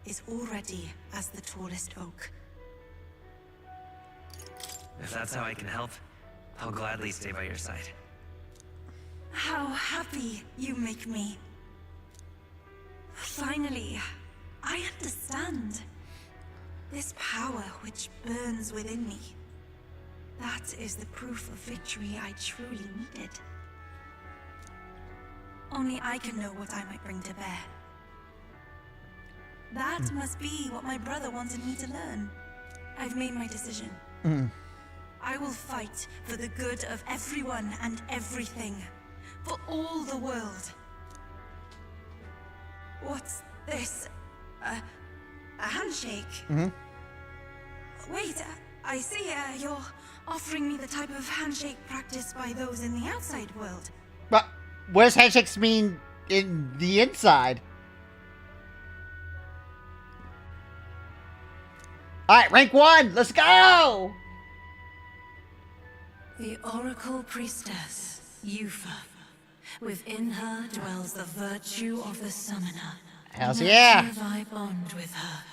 is already as the tallest oak. If that's how I can help, I'll gladly stay by your side. How happy you make me. Finally, I understand. This power which burns within me. That is the proof of victory I truly needed. Only I can know what I might bring to bear. That must be what my brother wanted me to learn. I've made my decision. I will fight for the good of everyone and everything. For all the world. What's this? A handshake? Wait, I see you're offering me the type of handshake practiced by those in the outside world. But what does handshakes mean in the inside? Alright, rank 1! Let's go! The Oracle Priestess, Yufa. Within her dwells the virtue of the Summoner. Hells yeah! Never I bond with her,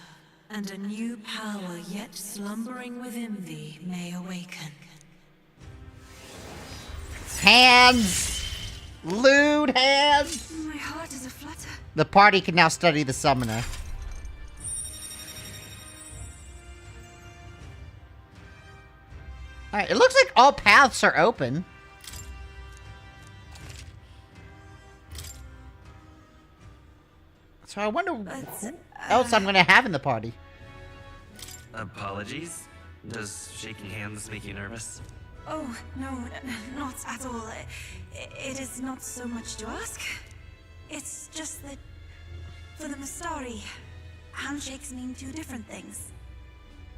and a new power yet slumbering within thee may awaken. Hands! Lewd hands! My heart is aflutter. The party can now study the summoner. Alright, it looks like all paths are open. So I wonder who else I'm gonna have in the party. Apologies? Does shaking hands make you nervous? Oh, no, not at all. It is not so much to ask. It's just that, for the Mastari, handshakes mean two different things.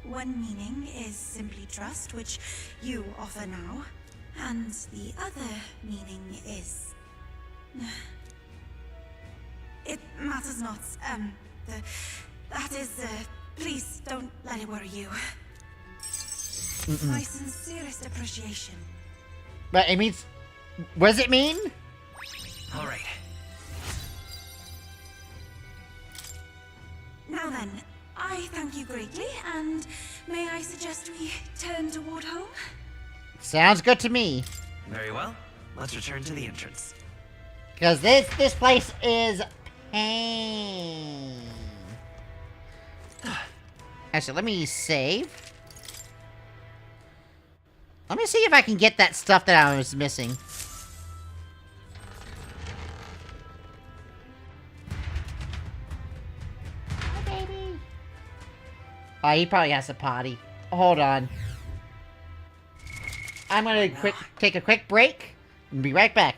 One meaning is simply trust, which you offer now, and the other meaning is... It matters not. That is, please don't let it worry you. My sincerest appreciation. But it means... What does it mean? Alright. Now then, I thank you greatly, and may I suggest we turn toward home? Sounds good to me. Very well. Let's return to the entrance. Because this place is pain. Actually, let me save. Let me see if I can get that stuff that I was missing. Hi, baby. Oh, he probably has a potty. Hold on. I'm gonna take a quick break and be right back.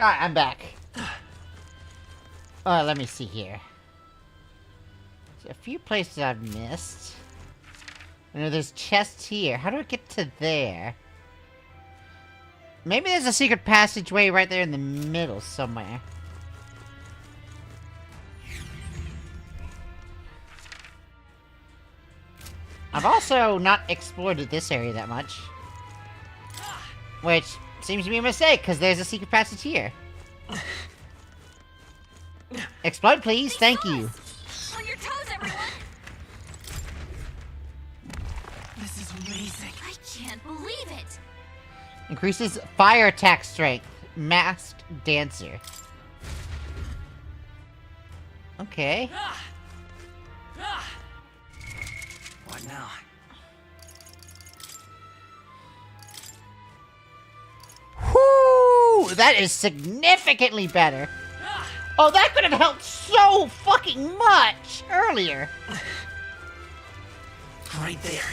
Alright, I'm back. Let me see here. There's a few places I've missed. I know there's chests here. How do I get to there? Maybe there's a secret passageway right there in the middle somewhere. I've also not explored this area that much. Which seems to be a mistake, because there's a secret passage here. Explode, please. Thank you. On your toes, everyone! This is amazing. I can't believe it! Increases fire attack strength. Masked Dancer. Okay. What now? Whoo! That is significantly better. Oh, that could have helped so fucking much earlier. Right there.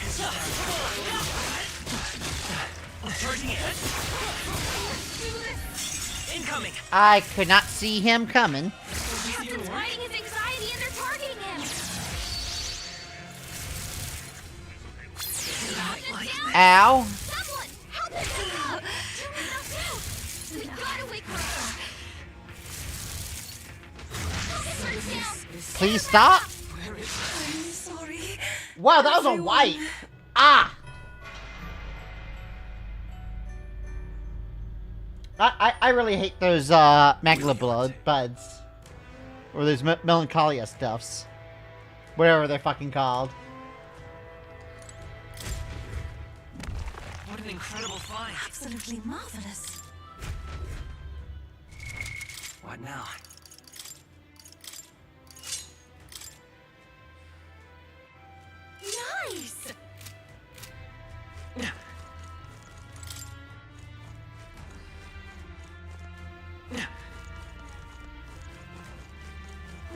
Charging it. Incoming. I could not see him coming. Captain's hiding his anxiety and they're targeting him! Ow. Someone! Help him! We gotta wake her up! Please stop. I'm sorry. Wow, that was a white. Ah. I really hate those Magla buds. Or those Melancholia stuffs. Whatever they're fucking called. What an incredible find. Absolutely marvelous. What now? Nice!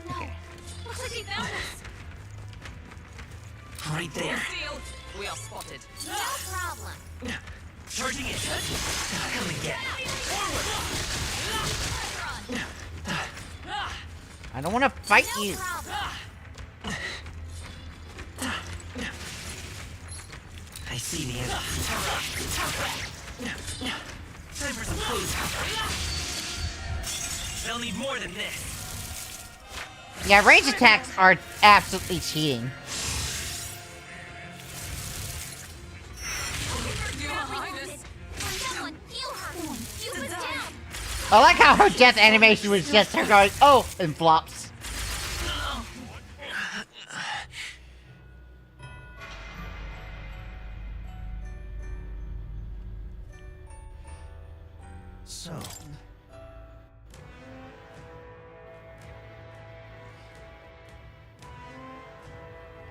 Okay. Looks like he found us! Right there. We are spotted. No problem! Charging it. Come again. I don't want to fight No you. problem! I see the end. Time for some food. They'll need more than this. Yeah, range attacks are absolutely cheating. Someone heal her! He was down! I like how her death animation was just her going, oh, and flops. So,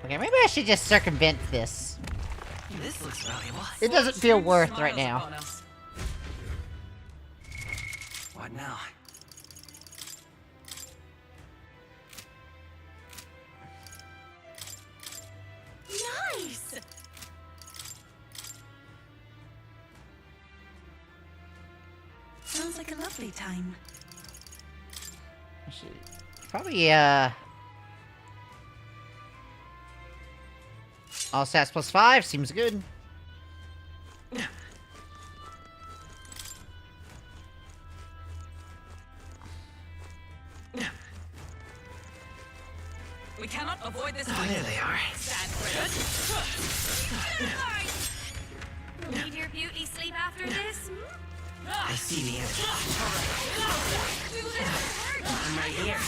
Okay, maybe I should just circumvent this. This looks valuable. It doesn't feel worth right now. What now? Nice! Sounds like a lovely time. Actually, probably, all stats plus 5 seems good. We cannot avoid this. Oh, there they are. Stand clear. Need your beauty sleep after this? I see the end. I'm right here.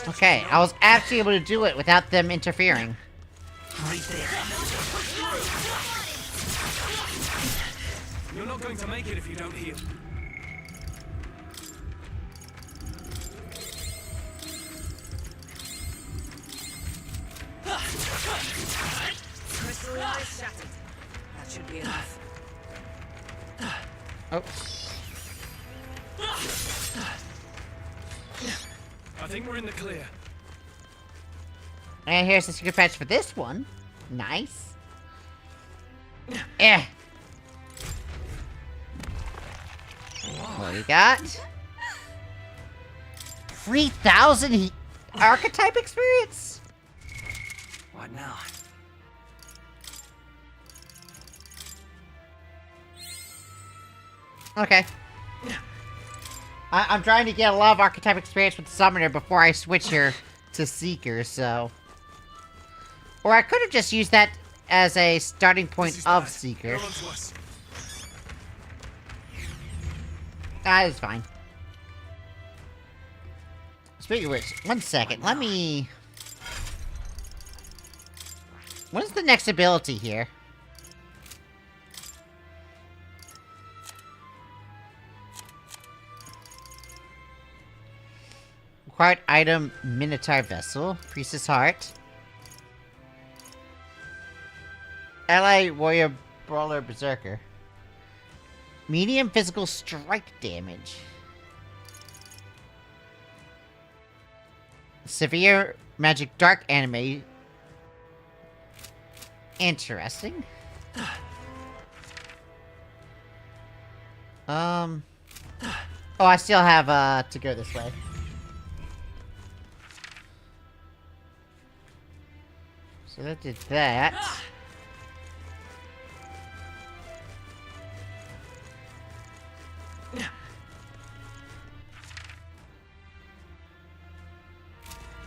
Okay, I was actually able to do it without them interfering. Right there. You're not going to make it if you don't heal. Crystallized shattered. That should be enough. Oh, I think we're in the clear. and here's the secret patch for this one. Nice. Eh. What do we got? 3,000 archetype experience? What now? Okay. I'm trying to get a lot of archetype experience with Summoner before I switch her to Seeker, so... Or I could have just used that as a starting point of Seeker. That is fine. Speaking of which, one second, let me... What is the next ability here? Required item, Minotaur Vessel, Priestess Heart. Ally Warrior Brawler Berserker. Medium physical strike damage. Severe magic dark anime. Interesting. Oh, I still have, to go this way. So that did that.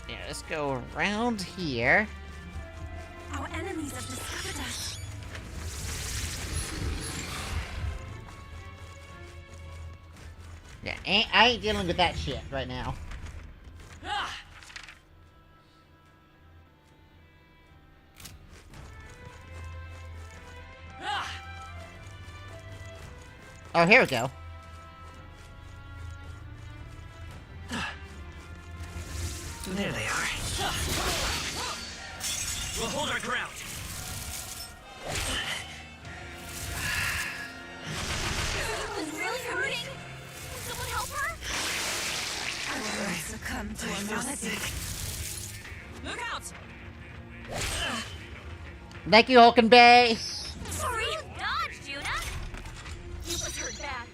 Yeah, let's go around here. Our enemies have discovered us. Yeah, I ain't dealing with that shit right now. Oh, here we go. There they are. We'll hold our ground. It's really hurting. Can someone help her? I will succumb to a malady. Look out! Thank you, Hulkin Bay. Sorry. Dodge, Judah. You was hurt bad.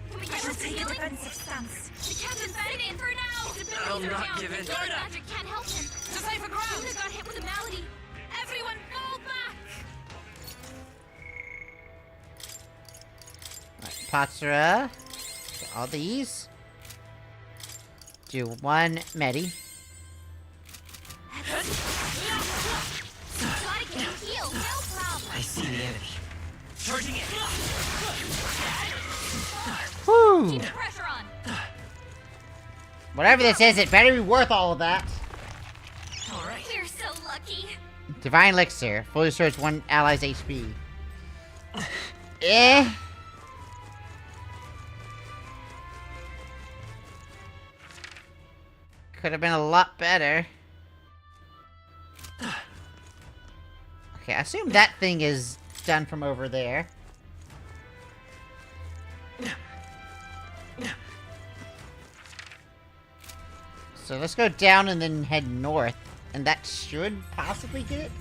Can we I get shall her take a healing? defensive stance. The captain's in for now. His abilities I'll are not down. give in. Dark magic can't help him. To safer ground! Judah got hit with a malady. Everyone, fall back. Patsura. All these. Do one Medi. Try to get him healed. No problem. I see the enemy. Charging in. Woo! Keep the pressure on. Whatever this is, it better be worth all of that. Alright. We're so lucky. Divine Elixir. Fully restores one ally's HP. Eh? Could have been a lot better. Okay, I assume that thing is done from over there. So let's go down and then head north. And that should possibly get it?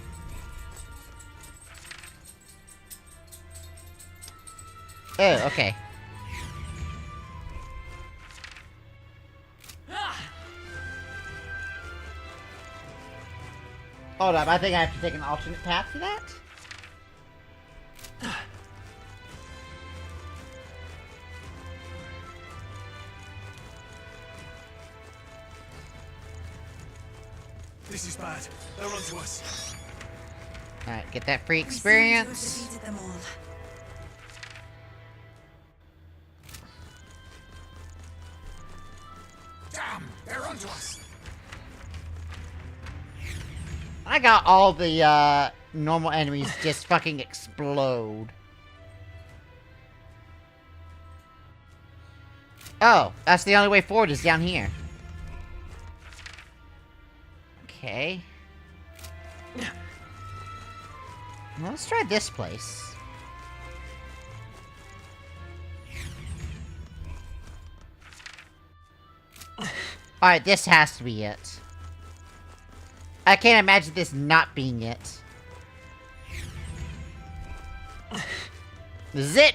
Oh, okay. Hold up, I think I have to take an alternate path for that? This is bad. They're onto us. Alright, get that free We seem to have experience. defeated them all. Damn, they're onto us. I got all the, normal enemies just fucking explode. Oh, that's the only way forward is down here. Okay. Well, let's try this place. Alright, this has to be it. I can't imagine this not being it. This is it!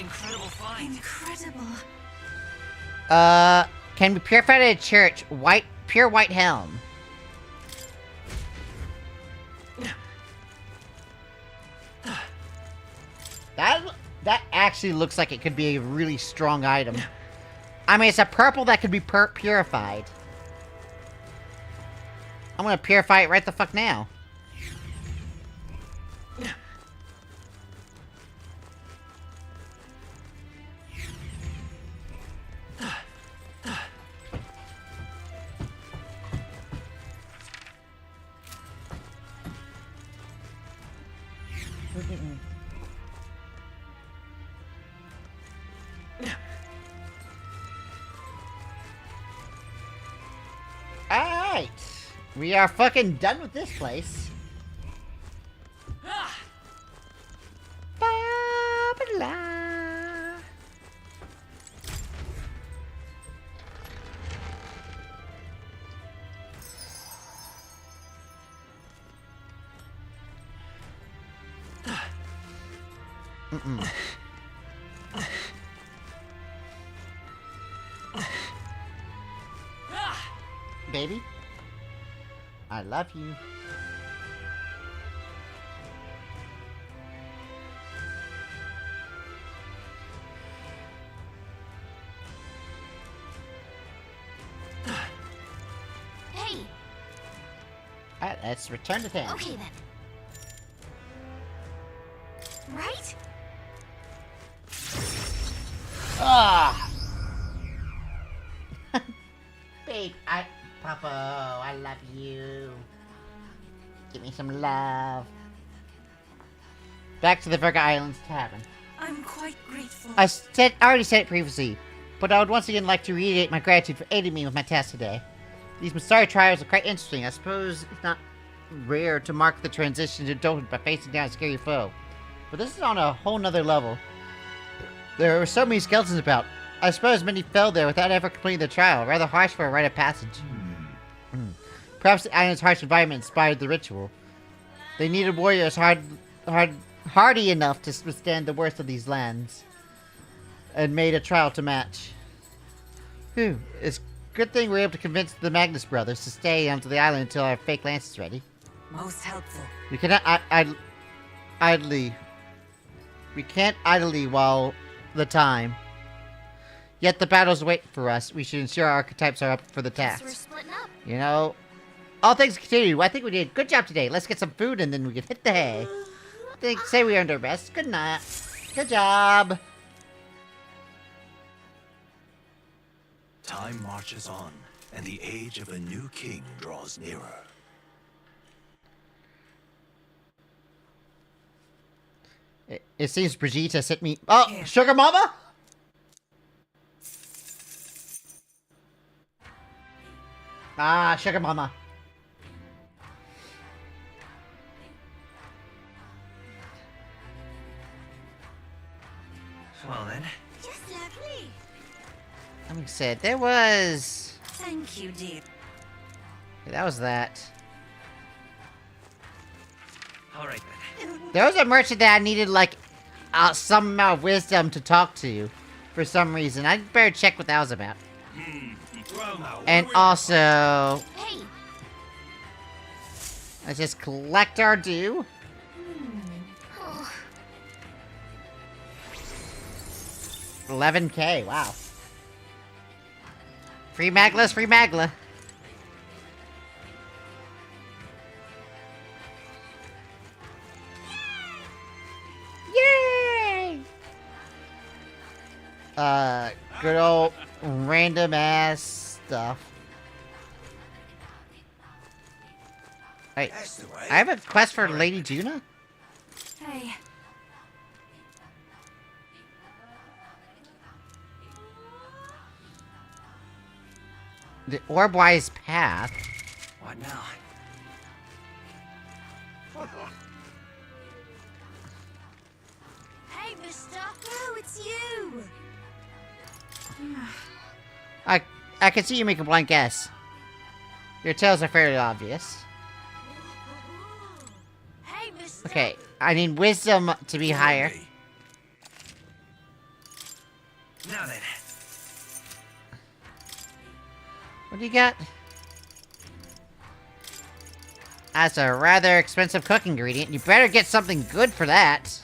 incredible find. Incredible. Can be purified at a church. Pure white helm. That actually looks like it could be a really strong item. I mean, it's a purple that could be purified. I'm gonna purify it right the fuck now. Alright. We are fucking done with this place. Ba-ba-la. Baby, I love you. Hey! Alright, let's return to town. Okay then. Right? Ah! Babe, Papa, I love you. Give me some love. Back to the Virga Islands Tavern. I'm quite grateful. I already said it previously, but I would once again like to reiterate my gratitude for aiding me with my task today. These Mastari trials are quite interesting. I suppose it's not rare to mark the transition to adulthood by facing down a scary foe. But this is on a whole nother level. There were so many skeletons about. I suppose many fell there without ever completing the trial. Rather harsh for a rite of passage. Perhaps the island's harsh environment inspired the ritual. They needed warriors hardy enough to withstand the worst of these lands. And made a trial to match. Phew, it's a good thing we were able to convince the Magnus brothers to stay onto the island until our fake lance is ready. Most helpful. We cannot We can't idly while the time. Yet the battles wait for us. We should ensure our archetypes are up for the task. We're splitting up. You know, all things continue. I think we did a good job today. Let's get some food and then we can hit the hay. Say we earned our best. Good night. Good job. Time marches on, and the age of a new king draws nearer. It seems Brigitte has sent me. Oh, here. Sugar Mama? Ah, Sugar Mama. Well then. Just lovely. Let me say, there was... Thank you, dear. Okay, that was that. Alright then. There was a merchant that I needed, like, some amount of wisdom to talk to. For some reason. I'd better check what that was about. And also... Hey! Let's just collect our due. Oh. 11k, wow. Free Magla's free Magla. Yay! Good old random ass stuff. Wait, I have a quest for Lady Juna? Hey. The Orbwise Path. What now? Hey, mister! Oh, it's you! I can see you make a blank guess. Your tails are fairly obvious. Hey, mister! Okay, I need wisdom to be higher. Now then. What do you got? That's a rather expensive cooking ingredient. You better get something good for that.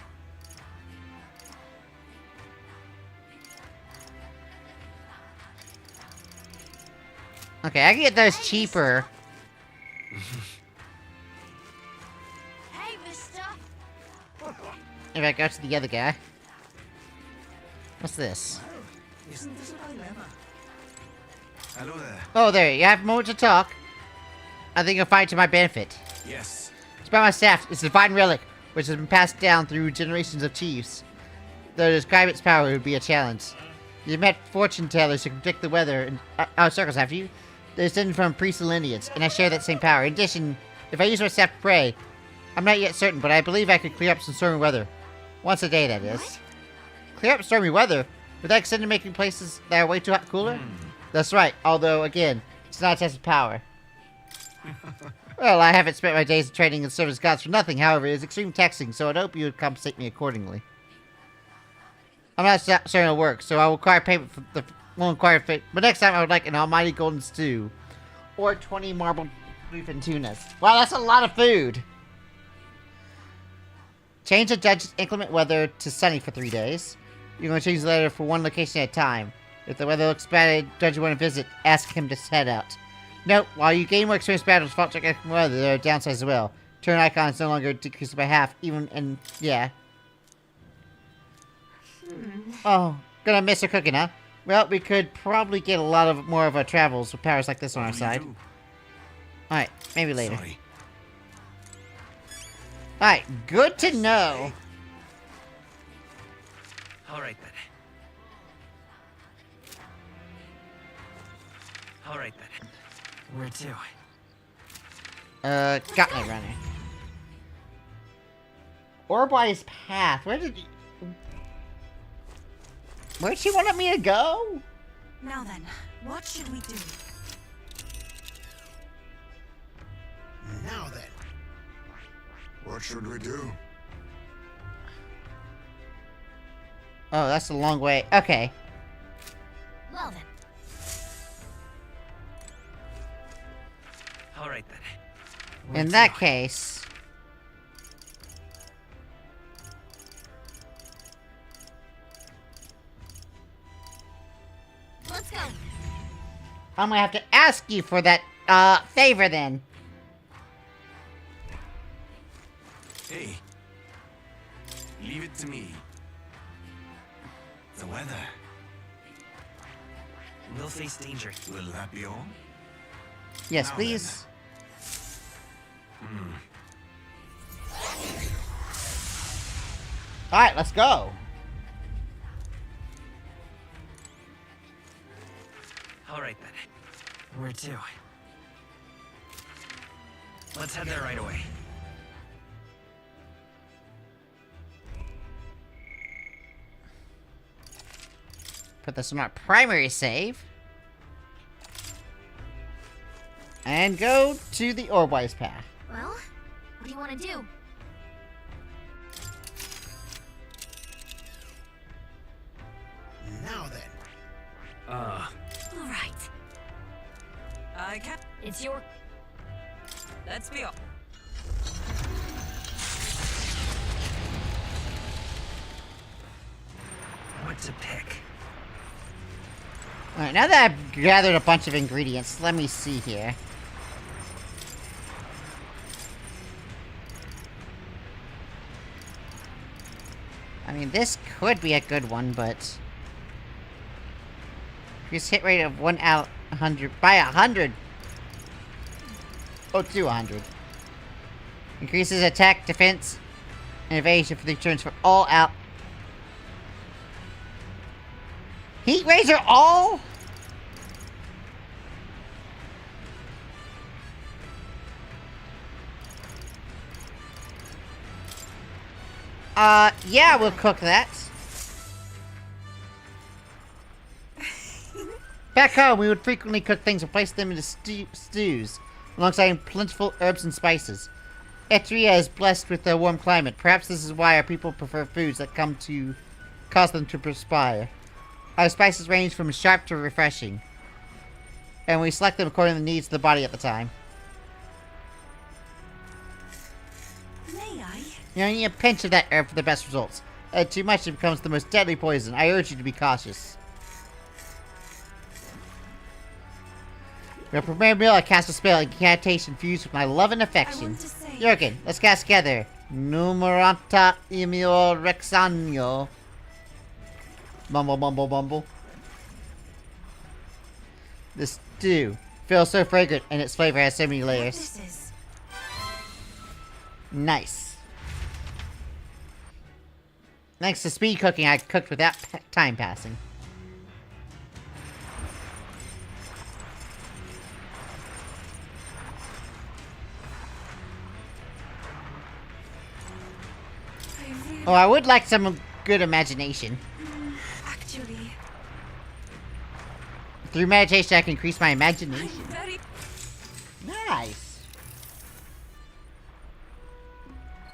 Okay, I can get those cheaper. Hey, mister. If I go to the other guy. What's this? Isn't this a dilemma? Hello there. Oh, there. You have a moment to talk. I think you'll find it to my benefit. Yes. It's by my staff. It's a divine relic, which has been passed down through generations of chiefs. Though to describe its power would be a challenge. You've met fortune tellers who can predict the weather in circles, have you? They're descended from priests and lineage, and I share that same power. In addition, if I use my staff to pray, I'm not yet certain, but I believe I could clear up some stormy weather. Once a day, that is. What? Clear up stormy weather? Would that extend to making places that are way too hot cooler? That's right, although, again, it's not a test of power. Well, I haven't spent my days training in service gods for nothing, however, it is extreme taxing, so I'd hope you would compensate me accordingly. I'm not certain it'll work, so I will require payment for the... won't require payment, but next time I would like an almighty golden stew. Or 20 marbled beef and tunas. Wow, that's a lot of food! Change the judge's inclement weather to sunny for 3 days. You're going to change the weather for one location at a time. If the weather looks bad and judge you want to visit, ask him to head out. Note, while you gain more experience battles, fault check inclement weather, there are downsides as well. Turn icon is no longer decreased by half, even in... yeah. Oh, gonna miss her cooking, huh? Well, we could probably get a lot of more of our travels with powers like this on our side. Alright, maybe later. Sorry. Alright, good to know. Alright then. Alright then. Where to? Got me runner. Orbwise path. Where'd she want me to go? Now then, what should we do? Now then. What should we do? Oh, that's a long way. Okay. Well then. Alright then. In that case... Let's go. I'm gonna have to ask you for that, favor then. Hey. Leave it to me. The weather. We'll face danger. Will that be all? Yes, Now please. Alright, let's go. Alright then. Where to? Let's head there right away. Put this on our primary save. And go to the Orbwise path. Well, what do you want to do? Now then. All right. I can't. It's your... Let's be off. What to pick? Alright, now that I've gathered a bunch of ingredients, let me see here. I mean, this could be a good one, but... Increase hit rate of 1 out 100 by 100. Oh, to 100. Increases attack, defense, and evasion for the turns for all out. Heat Razor all? Yeah, we'll cook that. Back home, we would frequently cook things and place them into stews, alongside plentiful herbs and spices. Etria is blessed with a warm climate. Perhaps this is why our people prefer foods that cause them to perspire. Our spices range from sharp to refreshing, and we select them according to the needs of the body at the time. May I? You need a pinch of that herb for the best results. Too much, it becomes the most deadly poison. I urge you to be cautious. For a premier meal, I cast a spell, incantation fused with my love and affection. Jurgen, let's cast together. Numeranta imio rexanio. Mumble, mumble, mumble. This stew feels so fragrant, and its flavor has so many layers. Nice. Thanks to speed cooking, I cooked without time passing. Oh, I would like some good imagination. Actually... Through meditation, I can increase my imagination. Nice.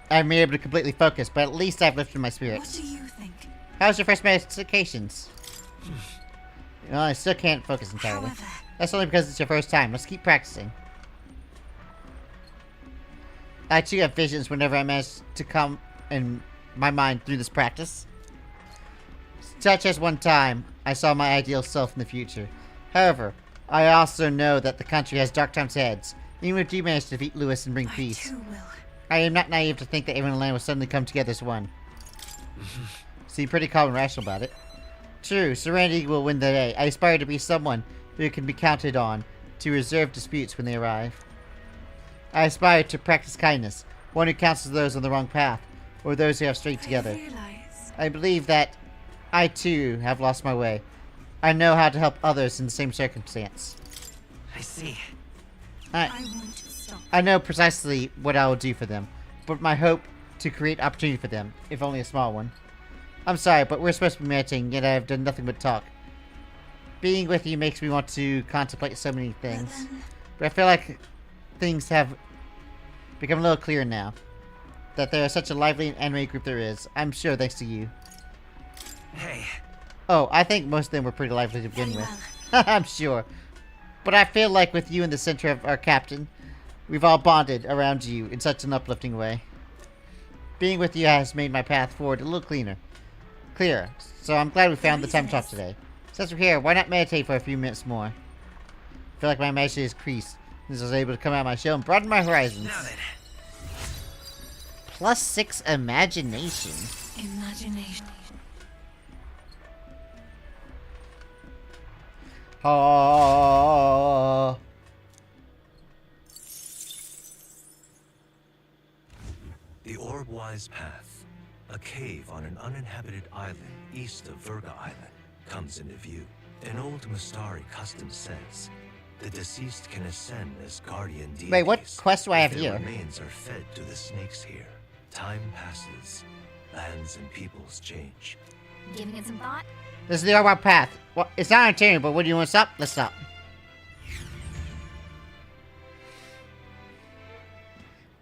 I haven't been able to completely focus, but at least I've lifted my spirits. What do you think? How's your first medications? Well, I still can't focus entirely. However, that's only because it's your first time. Let's keep practicing. I too have visions whenever I manage to come in my mind through this practice. Such as one time, I saw my ideal self in the future. However, I also know that the country has dark times ahead. Even if you manage to defeat Lewis and bring peace. too will. I am not naive to think that everyone in the land will suddenly come together as one. Seem pretty calm and rational about it. True, serenity will win the day. I aspire to be someone who can be counted on to resolve disputes when they arrive. I aspire to practice kindness, one who counsels those on the wrong path, or those who have strayed together. I believe that I too have lost my way. I know how to help others in the same circumstance. I see. I won't stop. I know precisely what I will do for them, but my hope to create opportunity for them, if only a small one. I'm sorry, but we're supposed to be meditating, yet I have done nothing but talk. Being with you makes me want to contemplate so many things. But I feel like things have become a little clearer now. That there is such a lively and animated group there is. I'm sure thanks to you. Hey. Oh, I think most of them were pretty lively to begin with. I'm sure. But I feel like with you in the center of our captain, we've all bonded around you in such an uplifting way. Being with you has made my path forward a little clearer. So I'm glad we found the time to talk today. Since we're here, why not meditate for a few minutes more? I feel like my imagination is increased. Since I was able to come out of my shell and broaden my horizons. Now then. +6 imagination. Imagination. Oh. The Orbwise Path, a cave on an uninhabited island east of Virga Island, comes into view. An old Mustari custom says the deceased can ascend as guardian deities. Wait, what quest do I have here? Their remains are fed to the snakes here. Time passes, lands and peoples change. Giving it some thought? This is the Orbwise Path. Well, it's not entertaining, but what do you want to stop? Let's stop.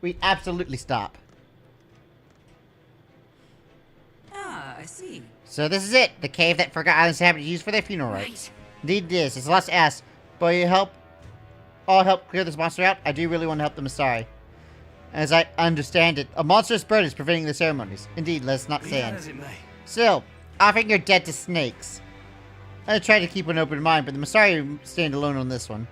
We absolutely stop. Ah, I see. So this is it, the cave that Forgot Island's inhabitants use for their funeral rites. Indeed it is. It's a lot to ask, but you all help clear this monster out. I do really want to help the Mustari. As I understand it, a monstrous bird is preventing the ceremonies. Indeed, let's not say it. Still, offering your dead to snakes. I try to keep an open mind, but the Mustari stand alone on this one.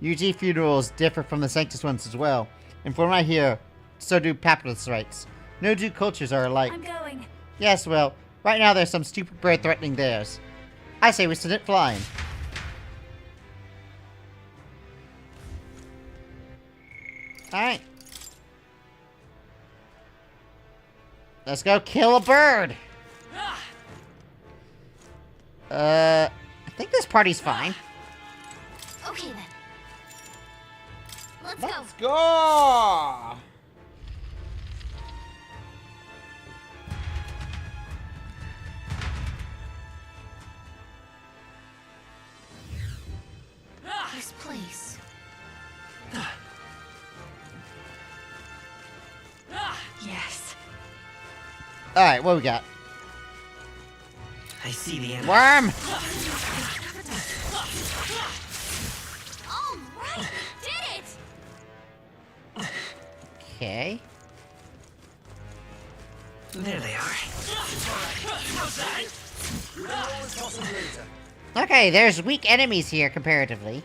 UG funerals differ from the Sanctus ones as well, and from what I hear, so do Papyrus rites. No two cultures are alike. I'm going. Yes, well, right now there's some stupid bird threatening theirs. I say we send it flying. Alright. Let's go kill a bird! I think this party's fine. Okay then. Let's go! This place. Yes. Alright, what we got? I see the enemy. Worm! All right, we did it! Okay. There they are. Okay, there's weak enemies here comparatively.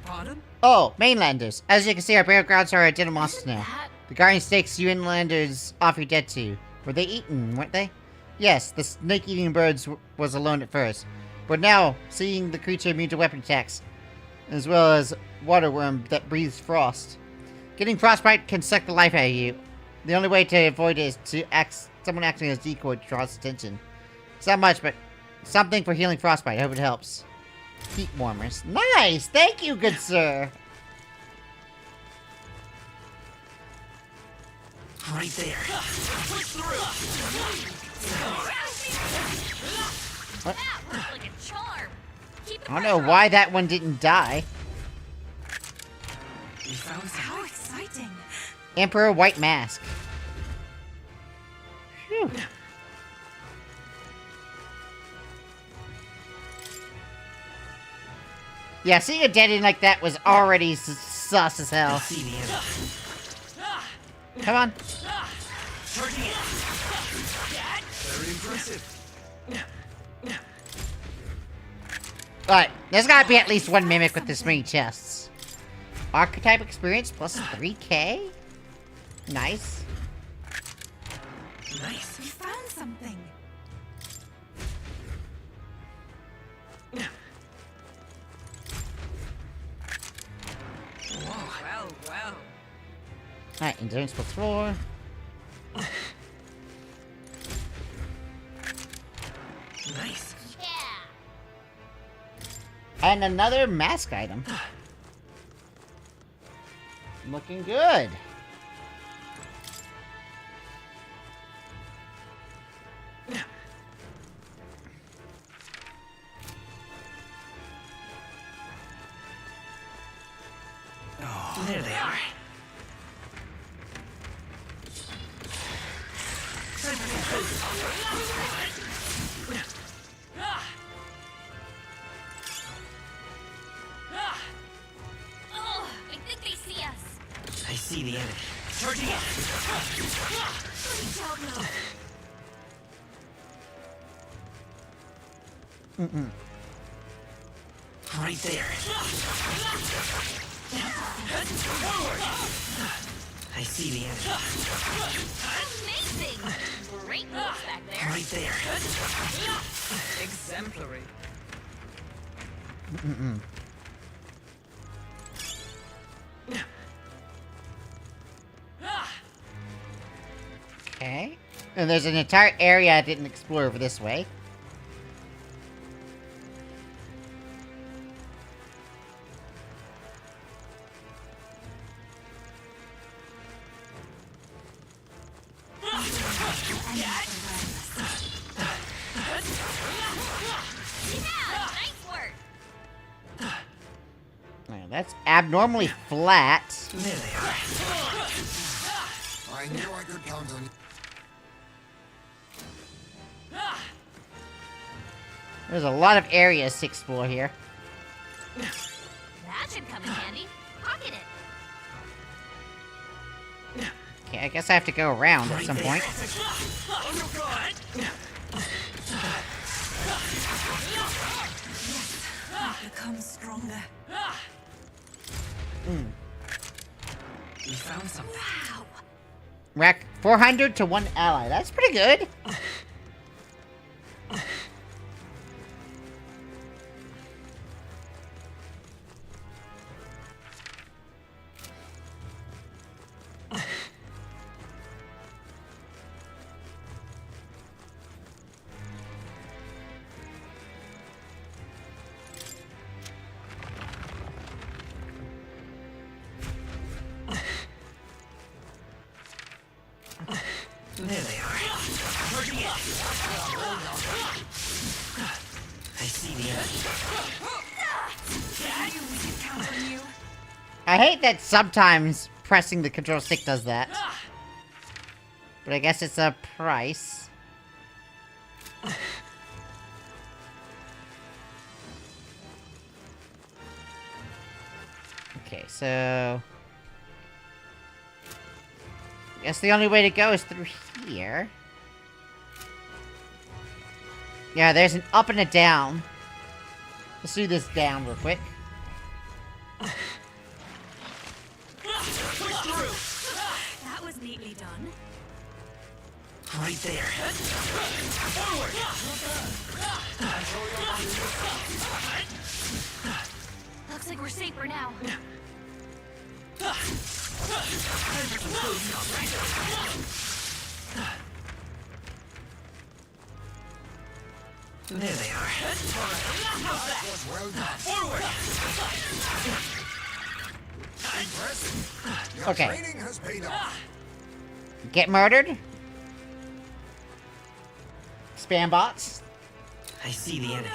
Pardon? Oh, mainlanders. As you can see, our battlegrounds are identical monsters now. The guardian stakes you inlanders off your dead to. Were they eaten, weren't they? Yes, the snake-eating birds was alone at first. But now, seeing the creature immune to weapon attacks, as well as waterworm that breathes frost. Getting frostbite can suck the life out of you. The only way to avoid it is to someone acting as decoy draws attention. It's not much, but something for healing frostbite. I hope it helps. Heat warmers. Nice! Thank you, good sir! Right there. What? That looks like a charm. Keep the I don't know pressure why on. that one didn't die. We found some. How exciting! Emperor White Mask. Phew. Yeah, seeing a dead end like that was already sus as I hell. see the enemy. Come on. Very impressive. Alright, there's gotta be at least one mimic with this many chests. Archetype experience plus 3k? Nice. Nice. We found something. Well, well. Alright, endurance plus 4. Nice. Yeah. And another mask item. Looking good. There they are. Oh, I think they see us. I see the enemy. Right there. I see the enemy. Amazing. Great moves back there. Right there. Exemplary. Okay. And there's an entire area I didn't explore over this way. Yeah, nice work. Now, that's abnormally flat. There they are. I knew I could count on you. There's a lot of areas to explore here. That should come in handy. Pocket it. Okay, I guess I have to go around at some point. Become stronger. We found something. Wow. Rack 400 to 1 ally. That's pretty good. There they are. I see the enemy. I hate that sometimes pressing the control stick does that. But I guess it's a price. Okay, so... I guess the only way to go is through here. Yeah, there's an up and a down. Let's do this down real quick. That was neatly done. Right there. Looks like we're safer now. There they are. Well done. Impressive. Your Okay. training has paid off. Get murdered. Spam bots. I see the enemy.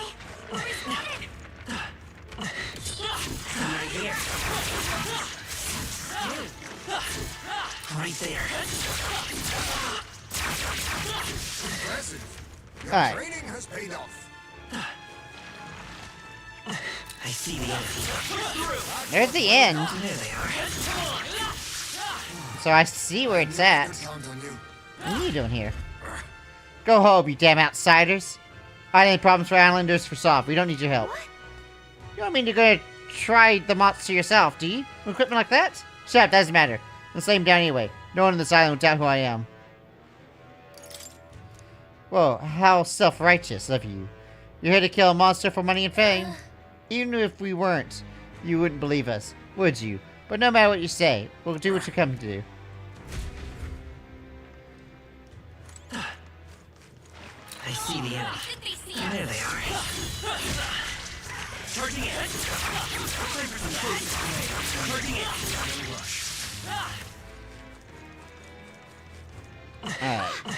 Right there. Impressive. Your Alright. training has paid off. I see the enemy. There's the end. There they are. So I see where it's at. Count on you. What are you doing here? Go home, you damn outsiders. I ain't problems for Islanders for soft. We don't need your help. You don't mean you're gonna try the monster yourself, do you? With equipment like that? Shut up, doesn't matter. Let's lay him down anyway. No one in this island will doubt who I am. Whoa, how self-righteous of you. You're here to kill a monster for money and fame. Even if we weren't, you wouldn't believe us, would you? But no matter what you say, we'll do what you come to do. I see the enemy. There they are. Charging in. Time for some close. Charging in. Alright.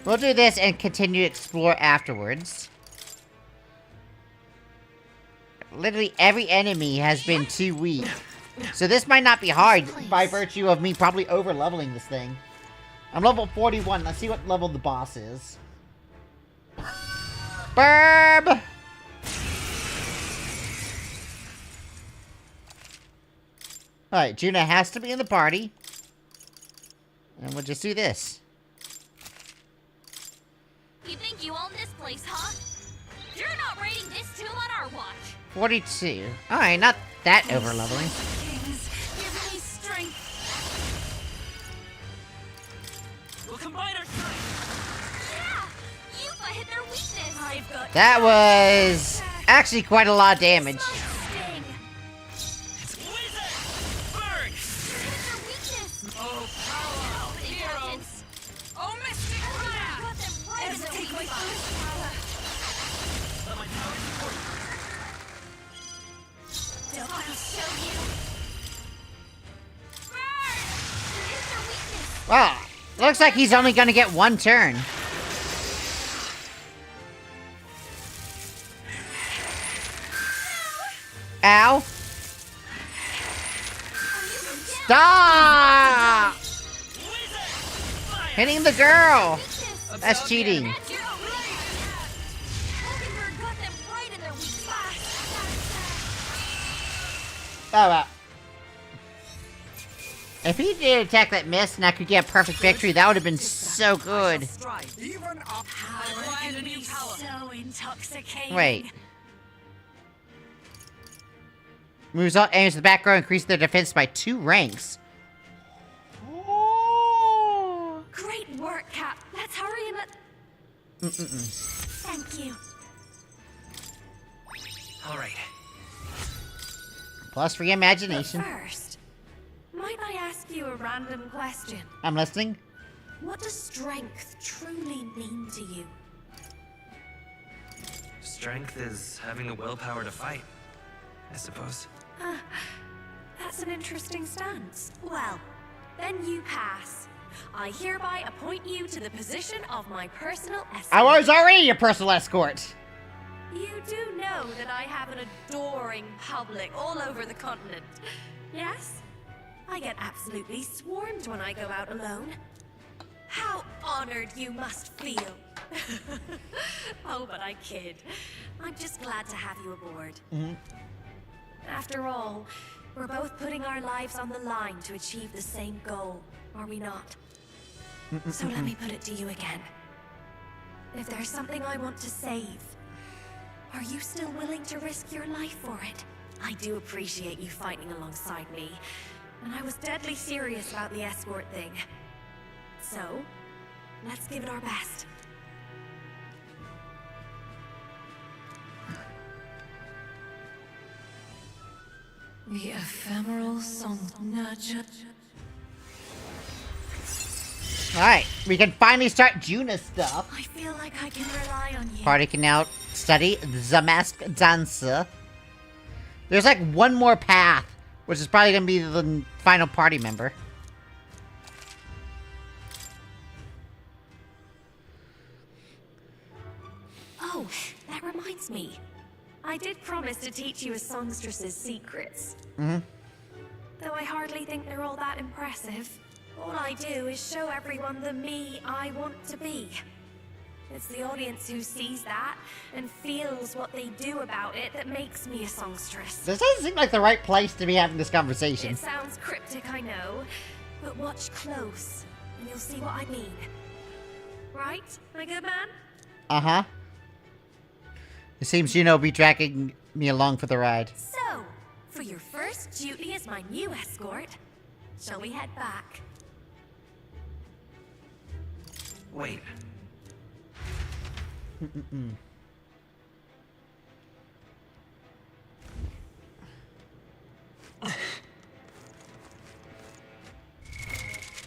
We'll do this and continue to explore afterwards. Literally every enemy has been too weak. So this might not be hard by virtue of me probably over-leveling this thing. I'm level 41. Let's see what level the boss is. Burb! Alright, Juna has to be in the party. And we'll just do this. You think you own this place, huh? You're not raiding this tomb on our watch. 42. Alright, not that over-leveling. Kings, give me strength. We'll combine our strength. Yeah! Yufa hit their weakness. I've got That was actually quite a lot of damage. Sting. Burn! Hit their weakness. Oh, power! Heroes. Oh, Mystic Grab! Got them right in their take my weakness. Let my power support you. I'll show you. Burn! Hit their weakness. Wow. Looks like he's only gonna get one turn. Ow. Stop! Hitting the girl. That's cheating. Mockingbird got them right in their weak spot. Oh, wow. If he did attack that miss and I could get a perfect victory, that would have been so good. Even up. power can be so intoxicating. Wait. Moves all aims to the back row, increase their defense by 2 ranks. Oh. Great work, Cap. Let's hurry and let... Thank you. All right. Plus free imagination. First, might I ask you a random question? I'm listening. What does strength truly mean to you? Strength is having the willpower to fight, I suppose. That's an interesting stance. Well, then you pass. I hereby appoint you to the position of my personal escort. I was already your personal escort. You do know that I have an adoring public all over the continent. Yes? I I get absolutely swarmed when I go out alone. How honored you must feel. Oh, but I kid. I'm just glad to have you aboard. After all, we're both putting our lives on the line to achieve the same goal, are we not? So let me put it to you again. If there's something I want to save, are you still willing to risk your life for it? I do appreciate you fighting alongside me, and I was deadly serious about the escort thing. So, let's give it our best. The ephemeral song nurture. Alright, we can finally start Juna's stuff. I feel like I can rely on you. Party can now study the masked dancer. There's like one more path, which is probably gonna be the final party member. Oh, that reminds me. I did promise to teach you a songstress's secrets. Though I hardly think they're all that impressive. All I do is show everyone the me I want to be. It's the audience who sees that and feels what they do about it that makes me a songstress. This doesn't seem like the right place to be having this conversation. It sounds cryptic, I know, but watch close and you'll see what I mean. Right, my good man? Uh-huh. It seems Juno will be dragging me along for the ride. So, for your first duty as my new escort, shall we head back? Wait.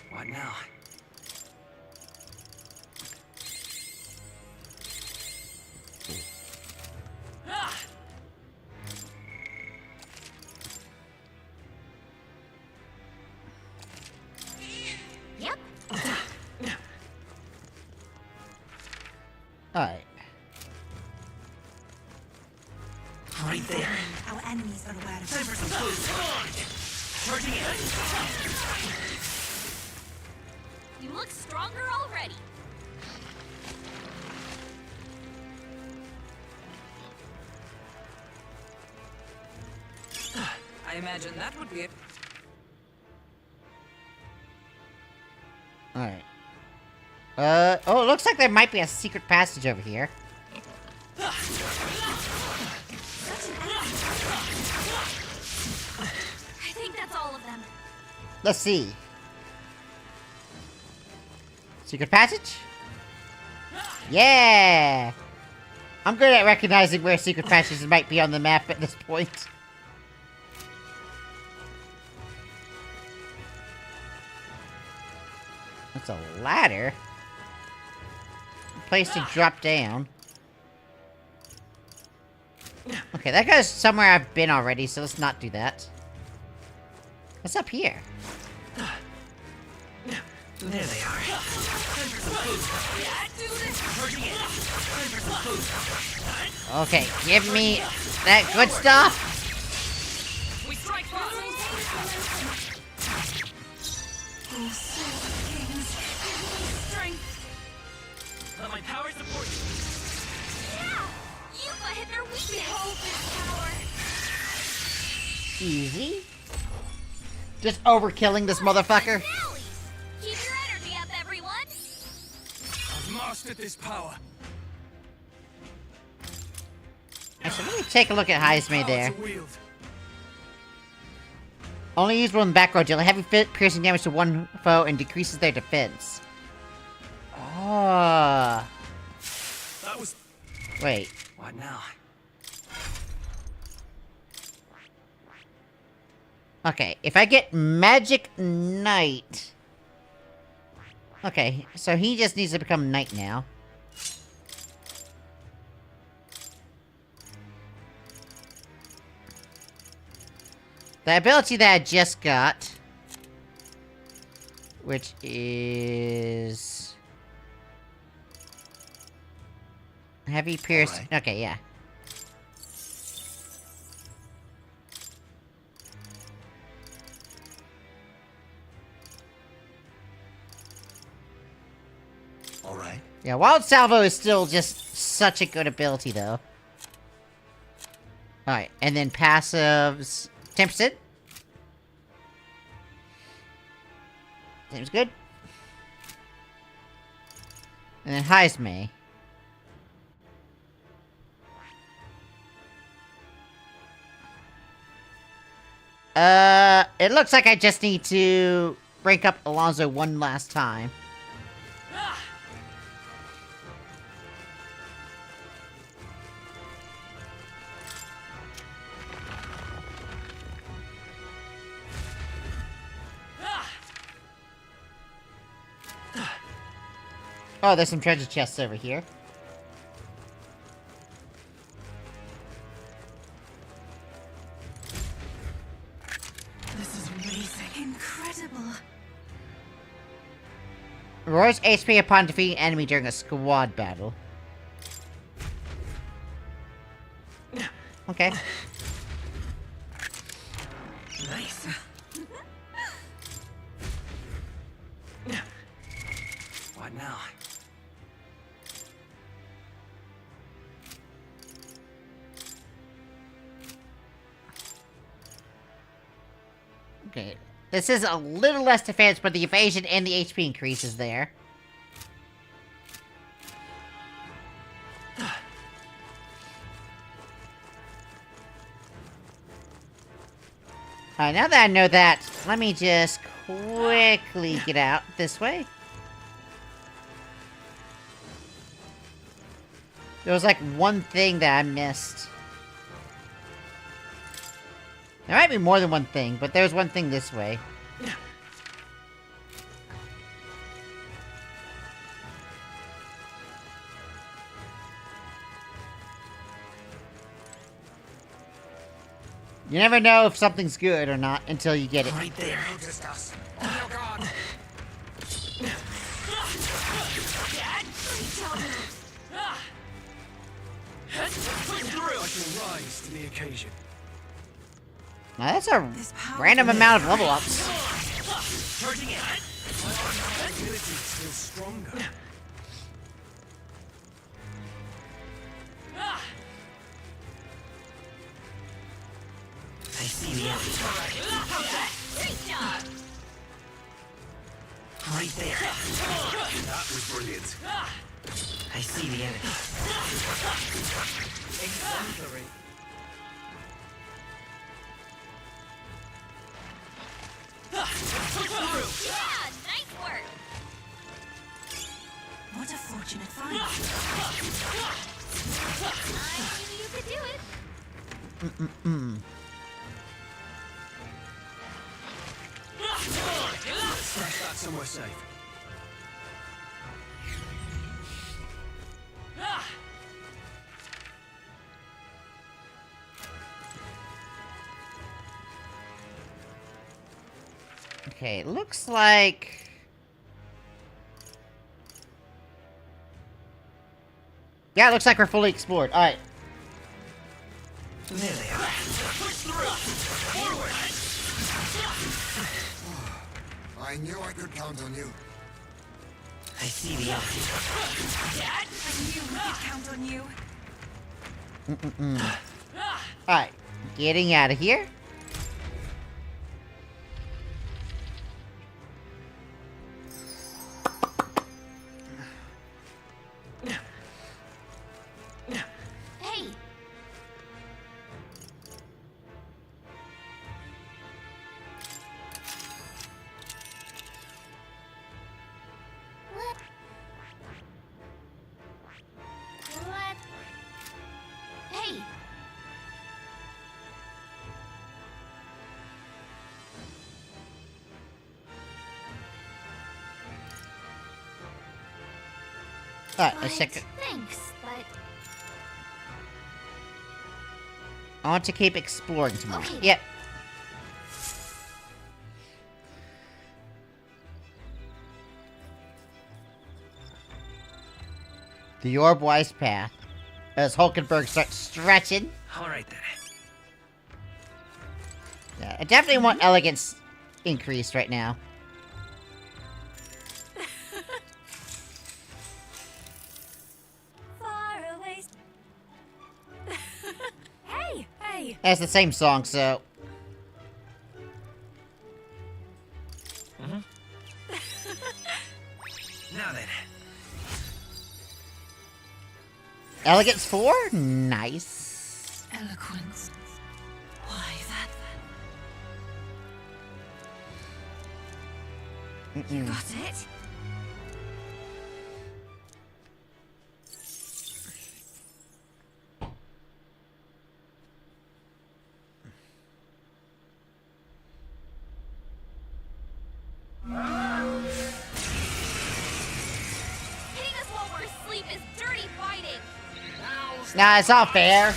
What now? Yep. Alright. Right there. Our enemies are aware of Time for us. some food. Charging in. You look stronger already. I imagine that would be it. Alright. Oh, it looks like there might be a secret passage over here. I think that's all of them. Let's see. Secret passage? Yeah! I'm good at recognizing where secret passages might be on the map at this point. That's a ladder. A place to drop down. Okay, that goes somewhere I've been already, so let's not do that. What's up here? There they are. Okay, give me that good stuff. We strike first. Strength. Let my power support you. Yeah! Yuba hit their weakness. Behold this power. Easy. Just overkilling this motherfucker. Keep your energy up, everyone. I've mastered this power. Actually, let me take a look at Heisme Power there. to wield. Only use one back row, deal heavy piercing damage to one foe and decreases their defense. Ah. That was. Wait. What now? Okay, if I get Magic Knight... Okay, so he just needs to become Knight now. The ability that I just got... Which is... Heavy pierce... Alright. Okay, yeah. right? Yeah, Wild Salvo is still just such a good ability, though. Alright, and then passives... Tempest. Seems good. And then Heisme. It looks like I just need to rank up Alonso one last time. Oh, there's some treasure chests over here. This is amazing. Incredible. Rewards HP upon defeating enemy during a squad battle. Okay. Nice. What now? Okay. This is a little less defense, but the evasion and the HP increase is there. Alright, now that I know that, let me just quickly get out this way. There was like one thing that I missed. There might be more than one thing, but there's one thing this way. You never know if something's good or not until you get it. Right there. Noticed us. Oh God! I can rise to the occasion. Now that's a random amount of level ups. Charging in. My ability is still stronger. I see the enemy. Right there. That was brilliant. I see the enemy. Exemplary. Yeah, nice work. What a fortunate find. I knew you could do it. Stash that somewhere safe. Okay, it looks like... Yeah, it looks like we're fully explored. Alright. There they are. I knew I could count on you. I see the enemy. I knew we could count on you. Alright, getting out of here. Hey, what? Hey. Alright, But let's check it. thanks, but I want to keep exploring tomorrow. Okay. Yep. The Orb Wise Path. As Hulkenberg starts stretching. Alright then. Yeah, I definitely want elegance increased right now. That's the same song, so. Now then. Elegance 4? Nice. Eloquence. Why that? You got it? Hitting us while we're asleep is dirty fighting. Nah, it's not fair.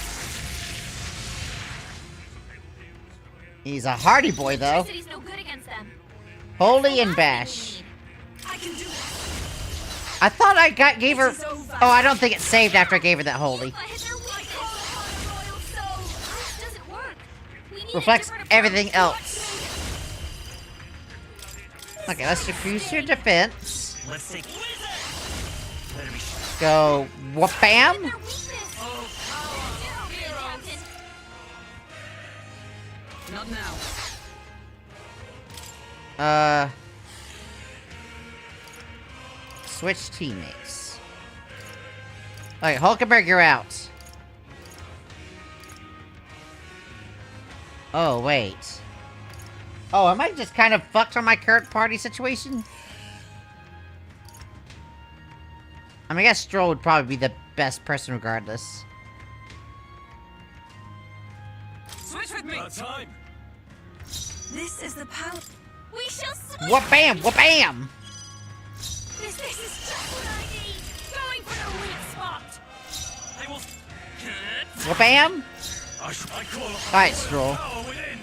He's a hardy boy, though. Electricity's no good against them. Holy and bash. I can do it. I thought I gave her. Oh, I don't think it saved after I gave her that holy. If I hit their weak spot, this doesn't work. We need a Reflects different everything approach. else. Okay, let's decrease your defense. Let's take. Better be. Go whoop-bam. Their weakness. Captain. Not now. Switch teammates. Alright, Hulkenberg, you're out. Oh, wait. Oh, am I just kind of fucked on my current party situation? I mean, I guess Stroll would probably be the best person regardless. Switch with me. Time. This is the power. We shall switch. Whoop-bam! Whoop-bam! This is just what I need. Going for the weak spot. I will. Whoop-bam! I call upon Alright, Stroll. power within.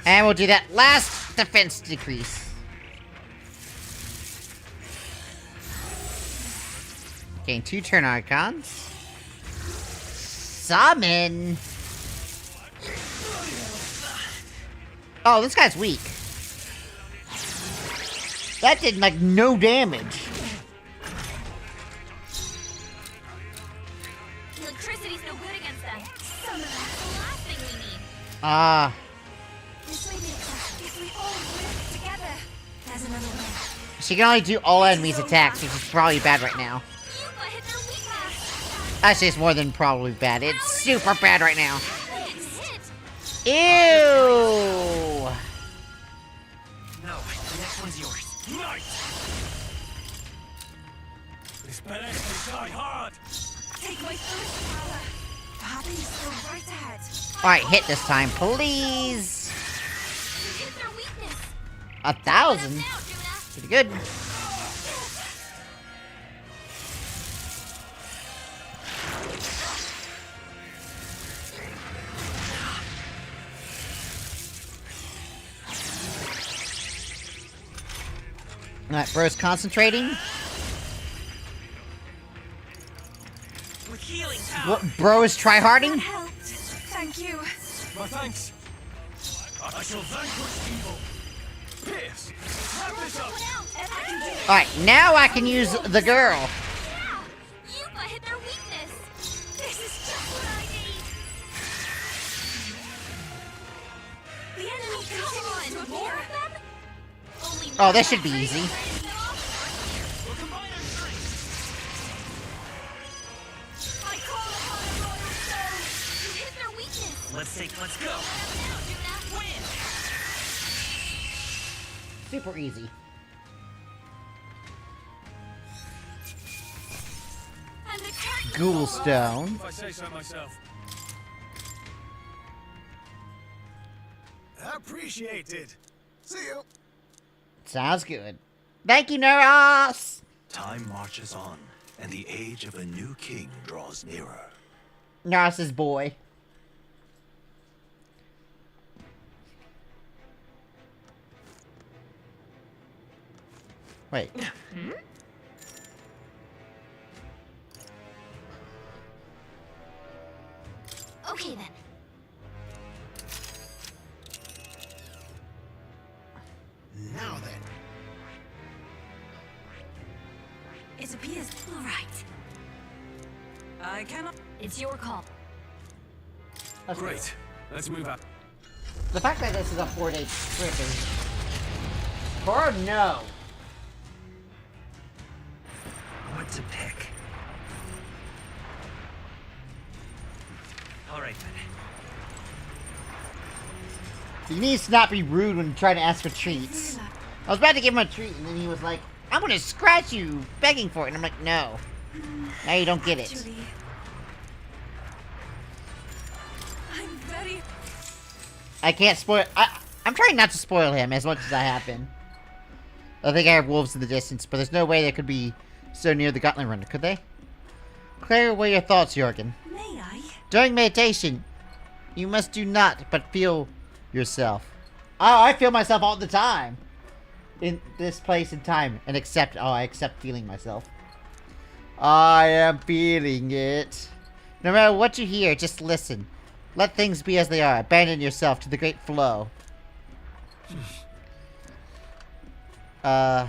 And we'll do that last defense decrease. Gain 2 turn icons. Summon! Oh, this guy's weak. That did, like, no damage. Electricity's no good against them. Some of that's the last thing we need. This way makes us if we all work together. There's another way. She can only do all enemies' attacks, which is probably bad right now. You got hit their weakness. Actually, it's more than probably bad. It's super bad right now. It's hit. Ew! No, the next one's yours. Nice. This better die hard. Take my first power. Bobby's still right ahead. Alright, hit this time, please. You hit their weakness. 1,000? Now, Judah. Pretty good. Alright, bro's concentrating. With healing power. Bro is tryharding. Helped. Thank you. My thanks. I shall vanquish evil. Pierce. Wrap this up. I can do it. Alright, now I can use the girl. Yeah. You got hit their weakness. This is just what I need. The enemy continues to More appear. of them? Only Oh, this should be easy. We'll combine our strength. I call upon a royal soul. You hit their weakness. Let's go. Now, Judah. Win. Super easy. And the curtain. Ghoulstone. If I say so myself. Appreciated. See you. Sounds good. Thank you, Neros! Time marches on, and the age of a new king draws nearer. Neros' boy. Wait. Okay then. Now then. It appears. All right. I cannot. It's your call. Great. Let's move out. The fact that this is a 4-day trip is... Or no. What to pick? Alright then. He needs to not be rude when trying to ask for treats. I was about to give him a treat, and then he was like, I'm gonna scratch you, begging for it. And I'm like, no. Now you don't get it. I'm very... I can't spoil... I'm trying not to spoil him as much as I have been. I think I have wolves in the distance, but there's no way they could be so near the Gauntlet Runner, could they? Clear away your thoughts, Jorgen. May I? During meditation, you must do not but feel yourself. Oh, I feel myself all the time. In this place and time. And accept... Oh, I accept feeling myself. I am feeling it. No matter what you hear, just listen. Let things be as they are. Abandon yourself to the great flow. I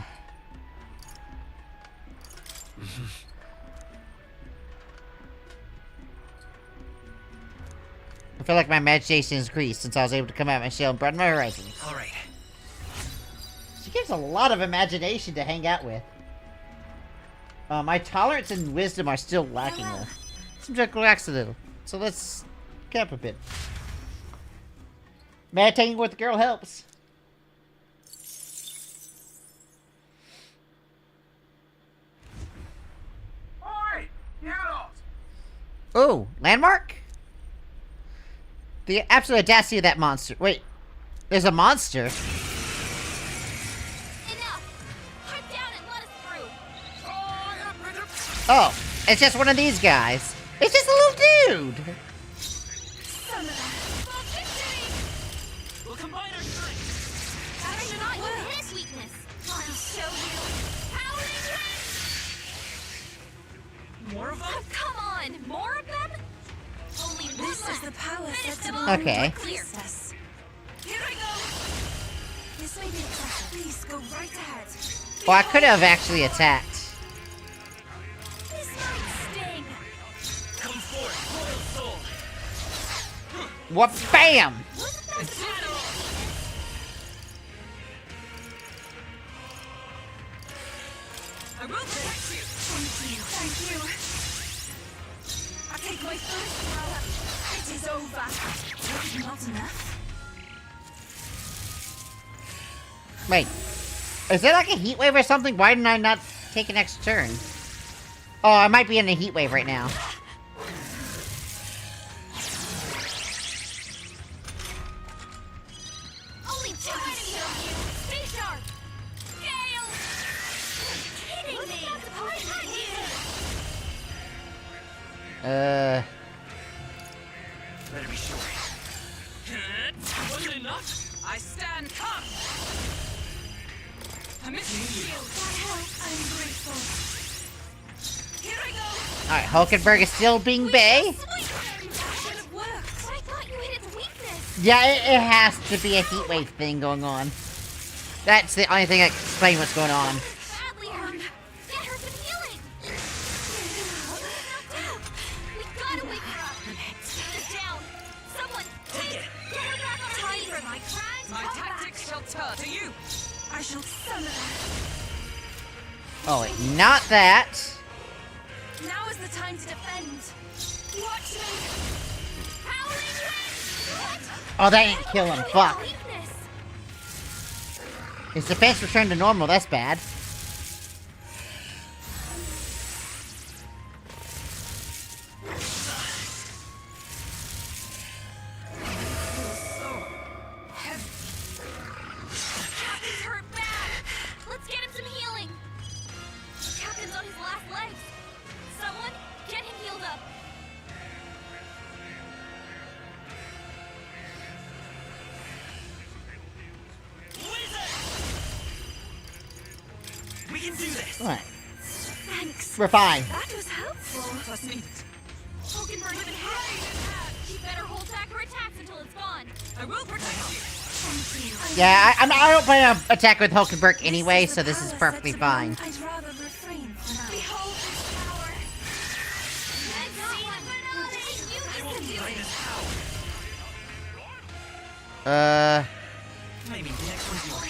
feel like my imagination has increased since I was able to come out of my shell and broaden my horizons. Alright. She gives a lot of imagination to hang out with. My tolerance and wisdom are still lacking though. Seems like relax a little. So let's camp a bit. Meditating with the girl helps. Oi! You lot! Oh, landmark? The absolute audacity of that monster. Wait, there's a monster. Enough! Hop down and let us through! Oh, it's just one of these guys. It's just a little dude. We'll combine our strength! That should not use his weakness! I'll show you! Howling Wind! More of them? Oh, come on! More of them? Only one This is left. the power Finish set them to all. Okay. Clear. Priestess. Here I go! This may be a trap. Please go right ahead. Well, I could have actually attacked. This might sting! Come forth, royal soul! What? Bam! Wasn't that supposed to be I will protect you. Thank you. I take my first power. It is over. Not enough? Wait, is there like a heat wave or something? Why didn't I not take an extra turn? Oh, I might be in a heat wave right now. Only two enemies of you. Stay sharp. Gale! You're kidding me. Better be sure. Wasn't enough? I stand come. Permission shield. That helps. I'm grateful. Here I go. Alright, Hulkenberg is still being Bay. Sweet. That should have worked. But I thought you hit its weakness. Yeah, it has to be a heat wave thing going on. That's the only thing that can explain what's going on. Badly hurt. Get her some healing. We gotta wake her up. Sit down. Someone take it. Get her back on her feet. For my crimes. My tactics shall turn to you. I shall summon her. Oh, wait, not that. Now is the time to defend. Watch me. Howling Wind. Oh, that didn't kill him. Fuck. Weakness. His defense returned to normal. That's bad. He's hurt bad. Let's get him some healing. The captain's on his last legs. Someone get him healed up. We can do this! Alright, Thanks. we're fine. That was helpful. Trust me. Hulkenberg even had. You better hold back her attacks until it's gone. I will protect you. Thank you. Yeah, I don't plan on attack with Hulkenberg anyway, so this is Power perfectly set to fine. I'd rather refrain for now. Behold this power. Let's see what you can do. Maybe the next one's yours.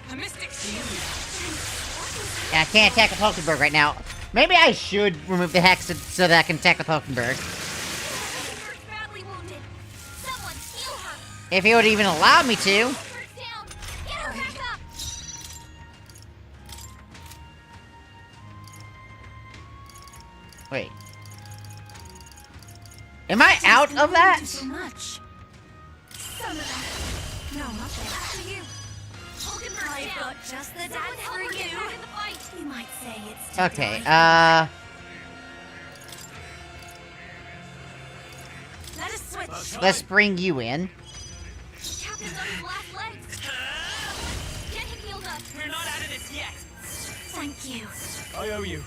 A mystic shield. I can't attack a Pokenberg right now. Maybe I should remove the hex so that I can attack the Pokenberg. Badly wounded. Someone heal her. If he would even allow me to. Her down. Get her back up. Wait. Am I out of that? So much. Some of them. No, not that. After you. Pokenberg I've down. got just the Someone dance help for her get you. back in the fight. You might say it's too Okay, dry. Let us switch. let's bring you in. Captain's on his last legs. Get him healed up. We're not out of this yet. Thank you. I owe you.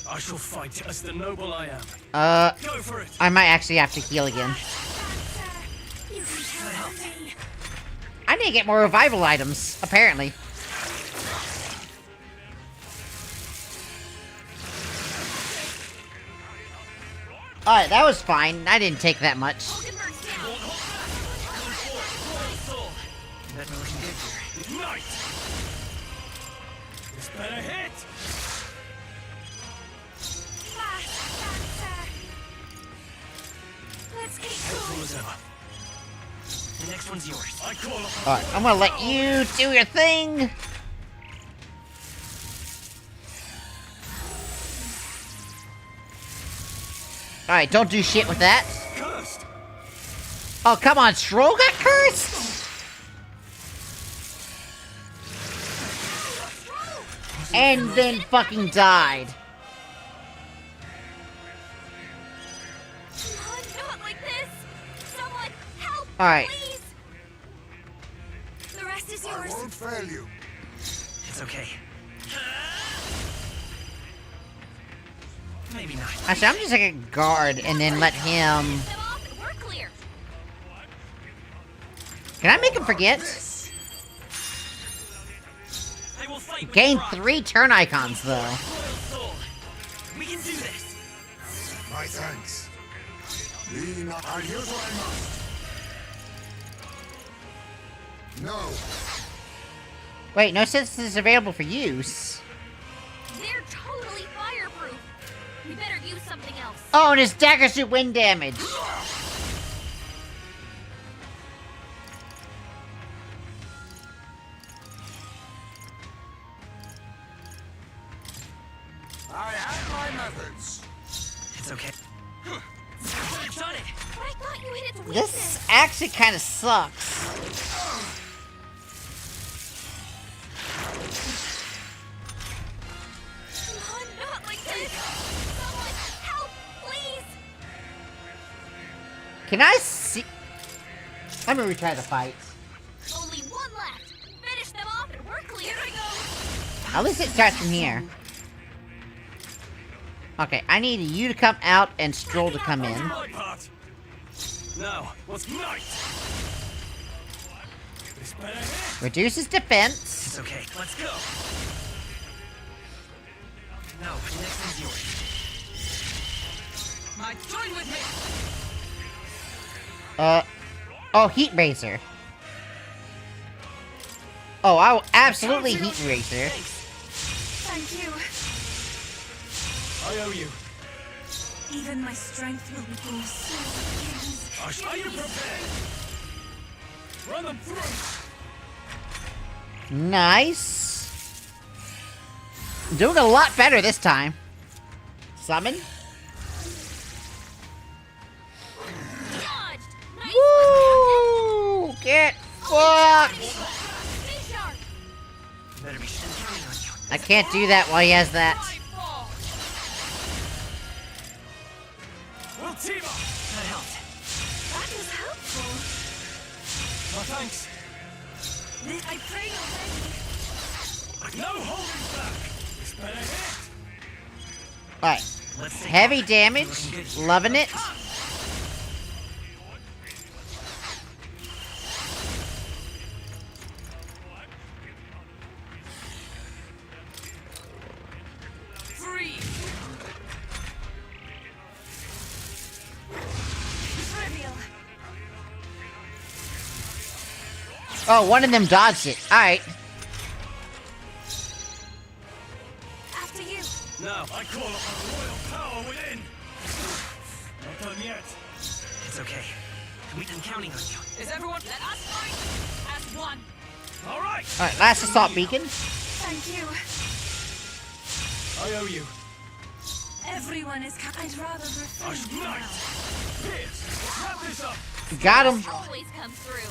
I shall fight as the noble I am. Go for it. I might actually have to heal again. You can count on me. I need to get more revival items, apparently. Alright, that was fine. I didn't take that much. Pokenberg's down. Better looking good here. Ignite. This better hit. Let's keep Helpful as ever. The next one's yours. I call upon Alright, I'm gonna let you do your thing. Alright, don't do shit with that. cursed. Oh, come on, Stroll got cursed? And then fucking died. Not like this. Someone help. Alright. Please. The rest is I yours. won't fail you. It's okay. Maybe not. Actually, I'm just gonna guard and then let him... Them off and we're clear. Can I make him forget? I will fight with Gain pride. 3 turn icons, though. Royal sword. We can do this. My thanks. Be not. I'll use what I must. No. Wait, no sense is available for use. They're totally fireproof. We better use something else. Oh, and his daggers do wind damage. I have my methods. It's okay. I've done it. But I thought you hit its weakness. This actually kind of sucks. Not like this. Someone help, please. Can I see... Let me retry the fight. Only one left. Finish them off and we're clear. Here I go. At least it starts from here. Okay, I need you to come out and Stroll to come in. My part. Now, what's night? This better hit. Reduces defense. It's okay. Let's go. No, the next one's yours. My join with me. Oh, Heat Razor. Oh, I will absolutely Heat Razor. Thank you. I owe you. Even my strength will be so Are you prepared? Run them through. Nice. Doing a lot better this time. Summon. Dodged. Nice. Woo! Get fucked! Stay sharp. Better be counting on you. I can't do that while he has that. We'll team up. That helped. That was helpful. No thanks. I prayed already. No holding back. This better hit. Alright. Let's take Heavy off. damage. Looking good here. Loving it. Oh, one of them dodged it. Alright. After you. Now, I call upon the royal power within! Not done yet. It's okay. We've been counting on you. Is everyone? Let us fight as one. Alright! Alright, last assault beacon. Thank you. I owe you. Everyone is. I'd rather I refrain. strike! Pierce! Wrap this up! Got him. Always come through.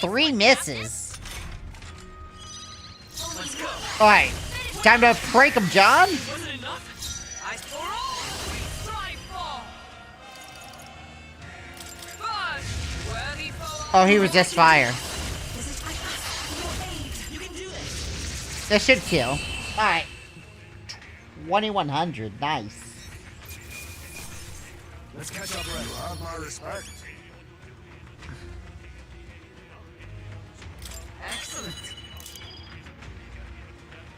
3 misses. Let's go! Alright. Time to break him, John. Wasn't enough? I for all we strive for. First, worthy foe. Oh, he resists fire. This is I ask for your aid. You can do this. That should kill. Alright. 2100. Nice. Let's catch up, Red. You have my respect. Excellent.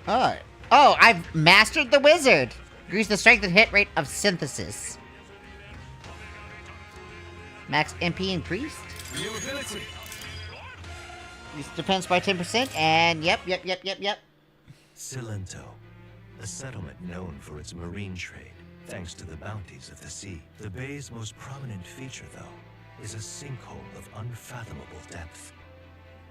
Alright. Oh, I've mastered the wizard. Increase the strength and hit rate of synthesis. Max MP increased. New ability. Increase defense by 10%. And yep. Silento, a settlement known for its marine trade, thanks to the bounties of the sea. The bay's most prominent feature, though, is a sinkhole of unfathomable depth.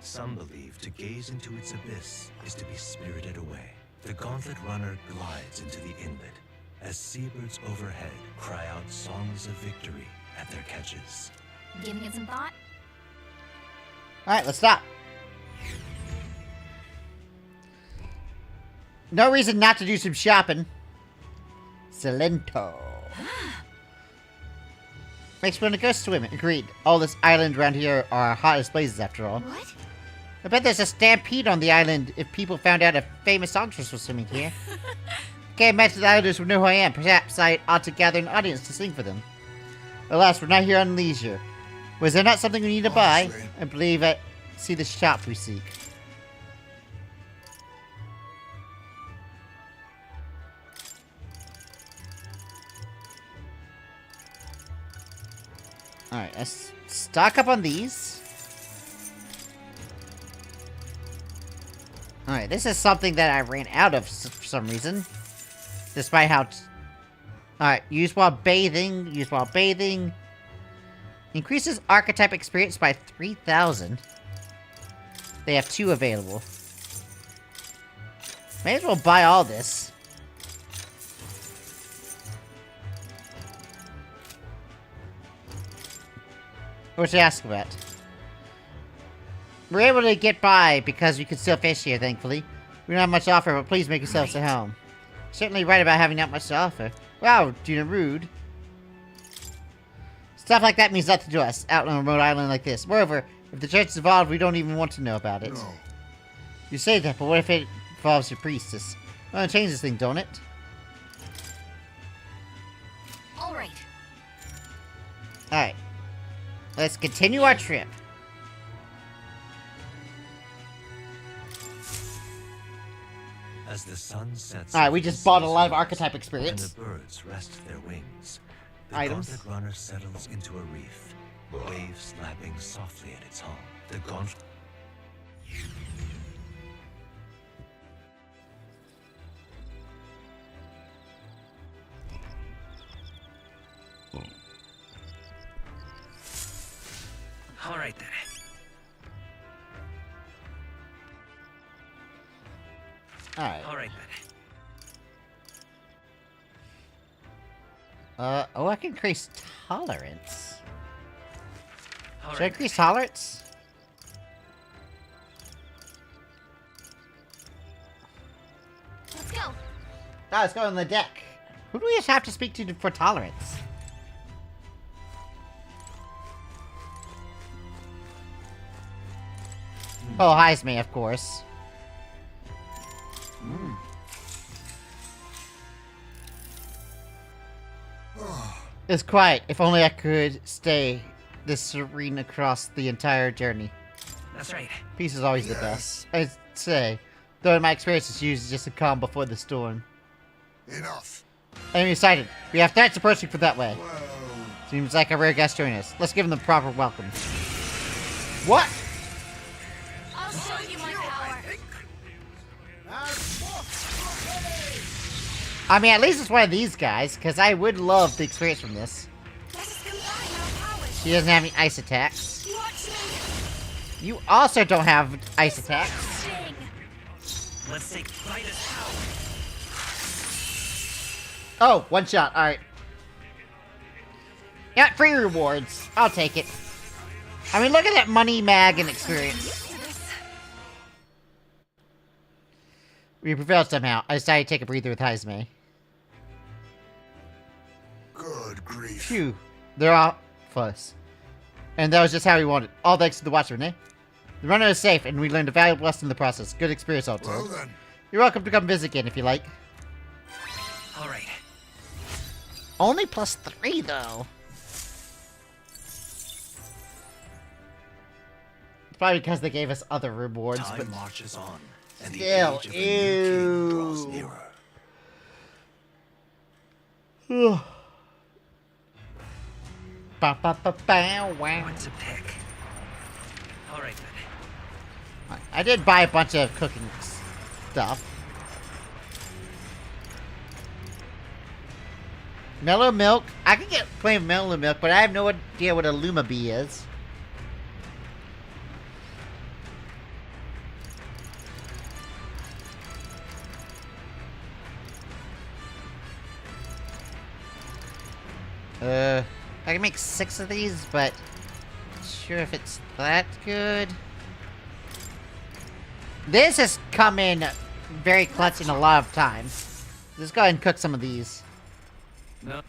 Some believe to gaze into its abyss is to be spirited away. The gauntlet runner glides into the inlet as seabirds overhead cry out songs of victory at their catches. Giving it some thought? Alright, let's stop. No reason not to do some shopping. Silento. Makes me want to go swimming. Agreed. All this island around here are hottest places after all. What? I bet there's a stampede on the island if people found out a famous songstress was swimming here. Can't imagine the islanders would know who I am. Perhaps I ought to gather an audience to sing for them. Alas, we're not here on leisure. Was there not something we need to buy? Honestly. I believe I see the shop we seek. Alright, let's stock up on these. Alright, this is something that I ran out of for some reason. Despite how... Alright, use while bathing. Use while bathing. Increases archetype experience by 3,000. They have 2 available. May as well buy all this. What's he ask about? We're able to get by because we can still fish here, thankfully. We don't have much to offer, but please make yourselves at home. Certainly right about having not much to offer. Wow, Gina rude. Stuff like that means nothing to us, out on a remote island like this. Moreover, if the church is involved, we don't even want to know about it. No. You say that, but what if it involves your priestess? Well, it changes things, don't it? Alright. Alright. Let's continue our trip. As the sun sets... Alright, we just bought a lot of archetype and experience. the birds rest their wings, the Items. gauntlet runner settles into a reef, waves lapping softly at its home. The gauntlet... All right then. Alright. All right then. Oh, I can increase tolerance. All Should I right. increase tolerance? Let's go. Ah, let's go on the deck. Who do we just have to speak to for tolerance? Oh, Heisme, of course. It's quiet. If only I could stay this serene across the entire journey. That's right. Peace is always the best. I'd say. Though in my experience, it's usually just a calm before the storm. Enough. Enemy sighted. We have threats approaching from that way. Well, Seems like a rare guest joining us. Let's give them the proper welcome. What? I'll show you my power. I mean, at least it's one of these guys, because I would love the experience from this. Let us combine our powers. She doesn't have any ice attacks. Watch me. You also don't have ice attacks. Sting. Let's take Vitus power. Oh, one shot. Alright. Yeah, free rewards. I'll take it. I mean, look at that money, mag, and experience. We prevailed somehow. I decided to take a breather with Heisme. Good grief. Phew. They're off us. And that was just how we wanted. All thanks to the Watchman, eh? The runner is safe, and we learned a valuable lesson in the process. Good experience, all told. Well then. You're welcome to come visit again if you like. Alright. Only +3, though. It's probably because they gave us other rewards, Time but marches on, and the still, age of a new king draws nearer. Ba, ba, ba, bow, wow. What to pick? Alright then. I did buy a bunch of cooking stuff. Mellow milk. I can get plain mellow milk, but I have no idea what a Luma bee is. I can make 6 of these, but not sure if it's that good. This has come in very clutch in a lot of times. Let's go ahead and cook some of these. No.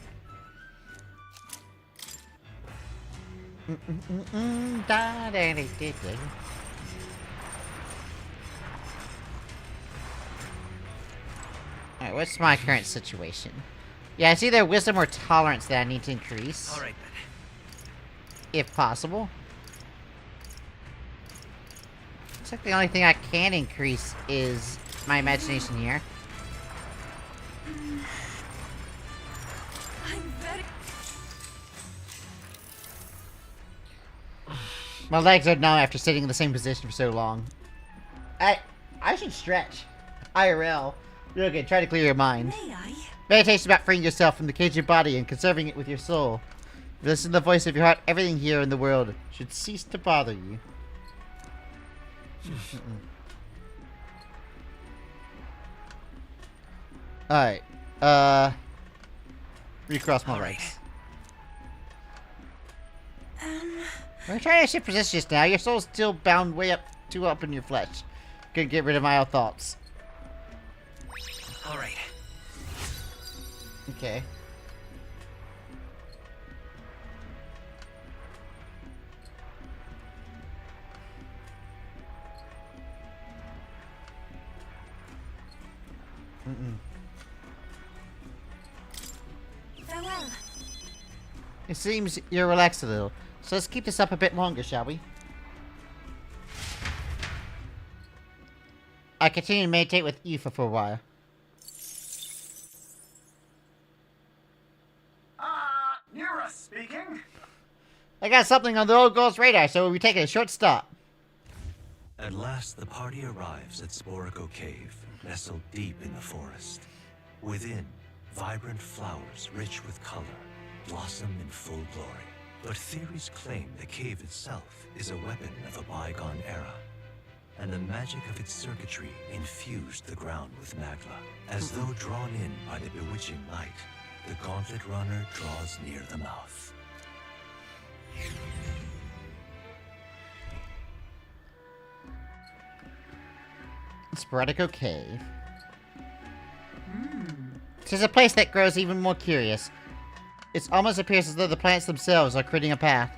Alright, what's my current situation? Yeah, it's either wisdom or tolerance that I need to increase. Alright then. If possible. Looks like the only thing I can increase is my imagination here. I'm very... My legs are numb after sitting in the same position for so long. I should stretch. IRL. You're okay, try to clear your mind. May I? Meditation is about freeing yourself from the cage of your body and conserving it with your soul. If you listen to the voice of your heart, everything here in the world should cease to bother you. Alright. Recross my legs. We're trying to shift position just now. Your soul's still bound way up, too up in your flesh. Couldn't get rid of my old thoughts. Alright. Okay. Farewell. It seems you're relaxed a little, so let's keep this up a bit longer, shall we? I continue to meditate with Aoife for a while. Nira speaking. I got something on the old girl's radar, so we'll be taking a short stop. At last, the party arrives at Sporico Cave, nestled deep in the forest. Within, vibrant flowers rich with color blossom in full glory. But theories claim the cave itself is a weapon of a bygone era, and the magic of its circuitry infused the ground with magma. As though drawn in by the bewitching light, the gauntlet runner draws near the mouth. Sporico Cave. This is a place that grows even more curious. It almost appears as though the plants themselves are creating a path.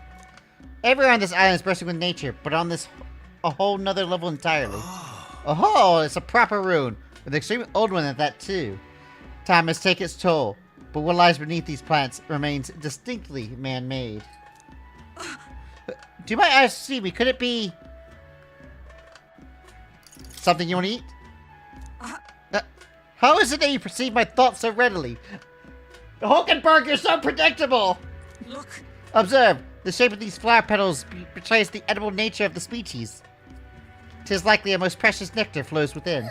Everywhere on this island is bursting with nature, but on this a whole nother level entirely. Oh, it's a proper ruin, with an extremely old one at that too. Time has taken its toll, but what lies beneath these plants remains distinctly man-made. Do you mind asking me, could it be something you want to eat? How is it that you perceive my thoughts so readily? Hulkenberg, you're so predictable! Look. Observe, The shape of these flower petals betrays the edible nature of the species. 'Tis likely a most precious nectar flows within.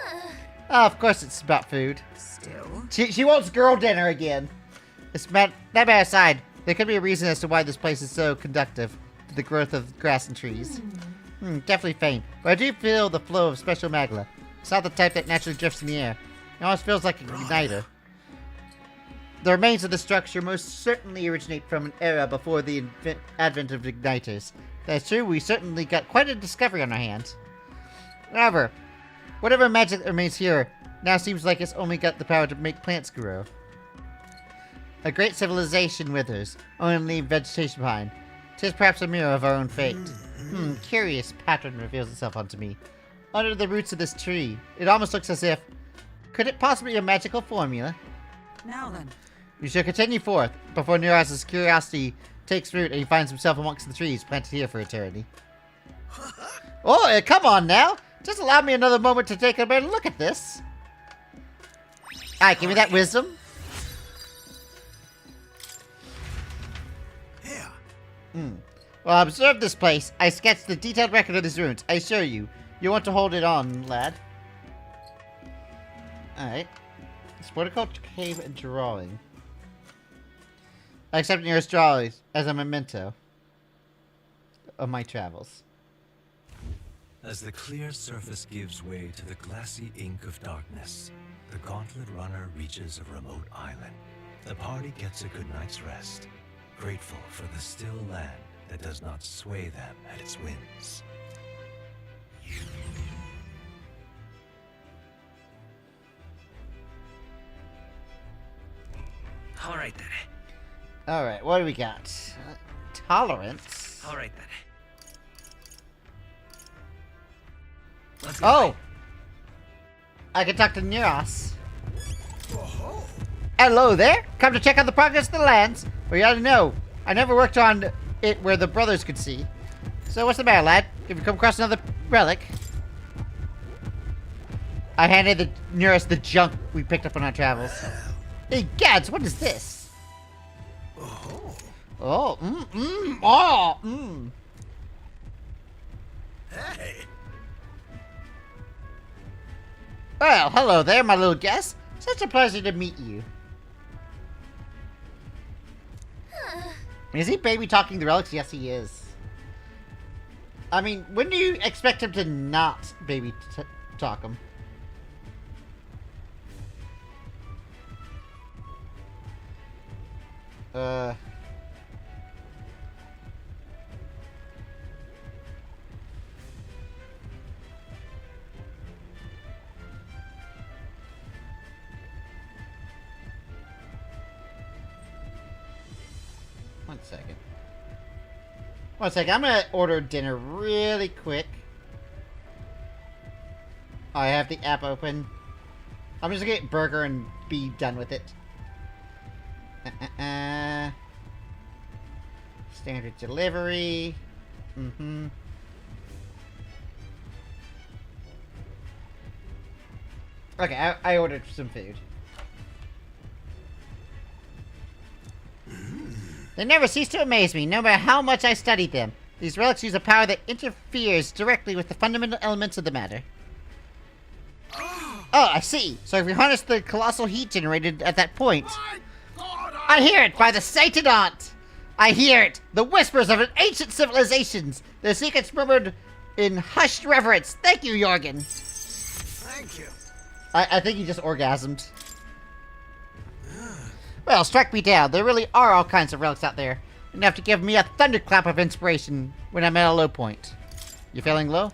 Oh, of course it's about food. Still? She wants girl dinner again. That matter aside, there could be a reason as to why this place is so conductive to the growth of grass and trees. Definitely faint, but I do feel the flow of special magma. It's not the type that naturally drifts in the air. It almost feels like an igniter. The remains of the structure most certainly originate from an era before the advent of igniters. That's true, we certainly got quite a discovery on our hands. However, whatever magic remains here now seems like it's only got the power to make plants grow. A great civilization withers, only leave vegetation behind. 'Tis perhaps a mirror of our own fate. Curious pattern reveals itself unto me. Under the roots of this tree, it almost looks as if... Could it possibly be a magical formula? Now then. We shall continue forth, before Neuras's curiosity takes root and he finds himself amongst the trees planted here for eternity. Oh, come on now! Just allow me another moment to take a better look at this. Alright, give me that wisdom. Here. Well, observe this place. I sketched the detailed record of these ruins. I assure you, you want to hold it on, lad. Alright. It's protocol, cave, and drawing. I accept nearest drawings as a memento of my travels. As the clear surface gives way to the glassy ink of darkness, the gauntlet runner reaches a remote island. The party gets a good night's rest, grateful for the still land that does not sway them at its winds. Alright then. Alright, what do we got? Tolerance. Alright then. Let's Oh! go. I can talk to Neuros. Hello there! Come to check out the progress of the lands? Well, you ought to know. I never worked on it where the brothers could see. So what's the matter, lad? Have you come across another relic? I handed the Neuros the junk we picked up on our travels. Hey, gads, what is this? Hey. Well, hello there, my little guest. Such a pleasure to meet you. Is he baby talking the relics? Yes, he is. I mean, when do you expect him to not baby talk them? One second. I'm gonna order dinner really quick. I have the app open. I'm just gonna get burger and be done with it. Standard delivery. Okay, I ordered some food. They never cease to amaze me, no matter how much I study them. These relics use a power that interferes directly with the fundamental elements of the matter. Oh, I see. So if we harness the colossal heat generated at that point... I hear it by the sated aunt! I hear it! The whispers of an ancient civilizations! Their secrets murmured in hushed reverence! Thank you, Jorgen! Thank you. I think he just orgasmed. Well, strike me down. There really are all kinds of relics out there. Enough to give me a thunderclap of inspiration when I'm at a low point. You feeling low?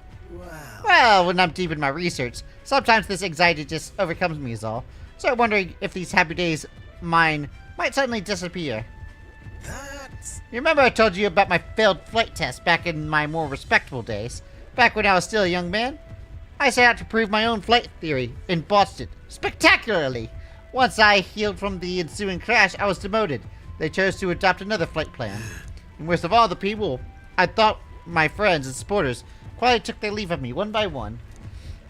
Well, when I'm deep in my research, sometimes this anxiety just overcomes me is all. So I'm wondering if these happy days mine might suddenly disappear. You remember I told you about my failed flight test back in my more respectable days? Back when I was still a young man? I set out to prove my own flight theory and botched it spectacularly. Once I healed from the ensuing crash, I was demoted. They chose to adopt another flight plan. And worst of all, the people I thought my friends and supporters quietly took their leave of me one by one.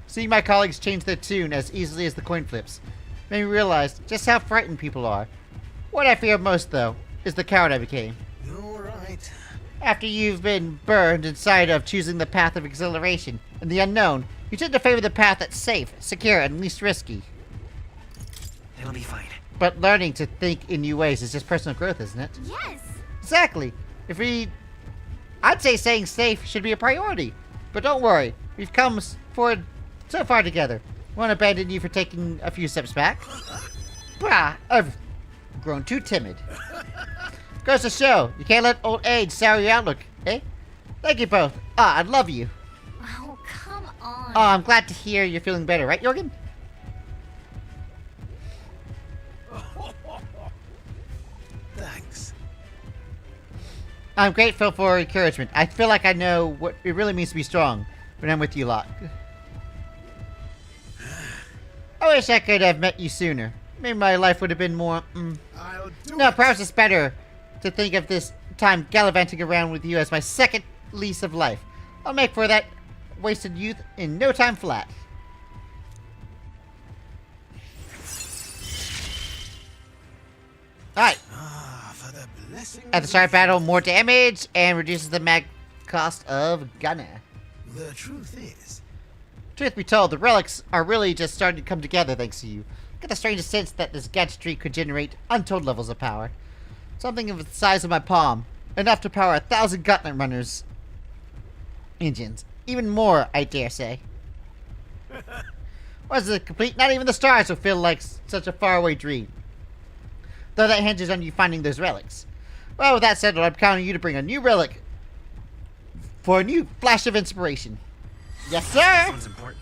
Seeing my colleagues change their tune as easily as the coin flips made me realize just how frightened people are. What I fear most, though, is the coward I became. All right. After you've been burned inside of choosing the path of exhilaration and the unknown, you tend to favor the path that's safe, secure, and least risky. It'll be fine. But learning to think in new ways is just personal growth, isn't it? Yes! Exactly. I'd say staying safe should be a priority. But don't worry, we've come forward so far together. Won't abandon you for taking a few steps back. Bah, I've grown too timid. Goes to show, you can't let old age sour your outlook, eh? Thank you both. I love you. Oh, come on. Oh, I'm glad to hear you're feeling better, right, Jorgen? Thanks. I'm grateful for encouragement. I feel like I know what it really means to be strong when I'm with you lot. I wish I could have met you sooner. Maybe my life would have been more, perhaps it's better to think of this time gallivanting around with you as my second lease of life. I'll make for that wasted youth in no time flat. Alright. At the start of battle, more damage and reduces the mag cost of Gunner. The truth is, Truth be told, the relics are really just starting to come together thanks to you. I get the strangest sense that this gadgetry could generate untold levels of power. Something of the size of my palm. Enough to power 1,000 Gauntlet Runners engines. Even more, I dare say. Once it's complete, not even the stars will feel like such a faraway dream. Though that hinges on you finding those relics. Well, with that said, I'm counting on you to bring a new relic for a new flash of inspiration. Yes, sir! This one's important.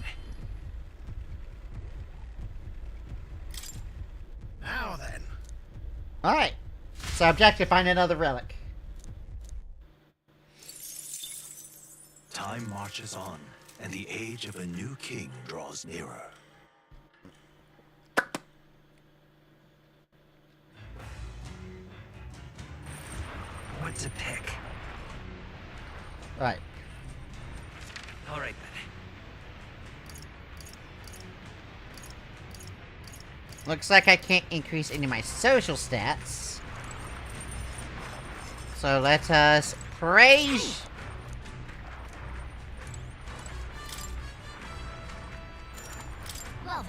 now then. Alright. So objective, find another relic. Time marches on, and the age of a new king draws nearer. What to pick? Alright. Alright Looks like I can't increase any of my social stats. So let us praise. Well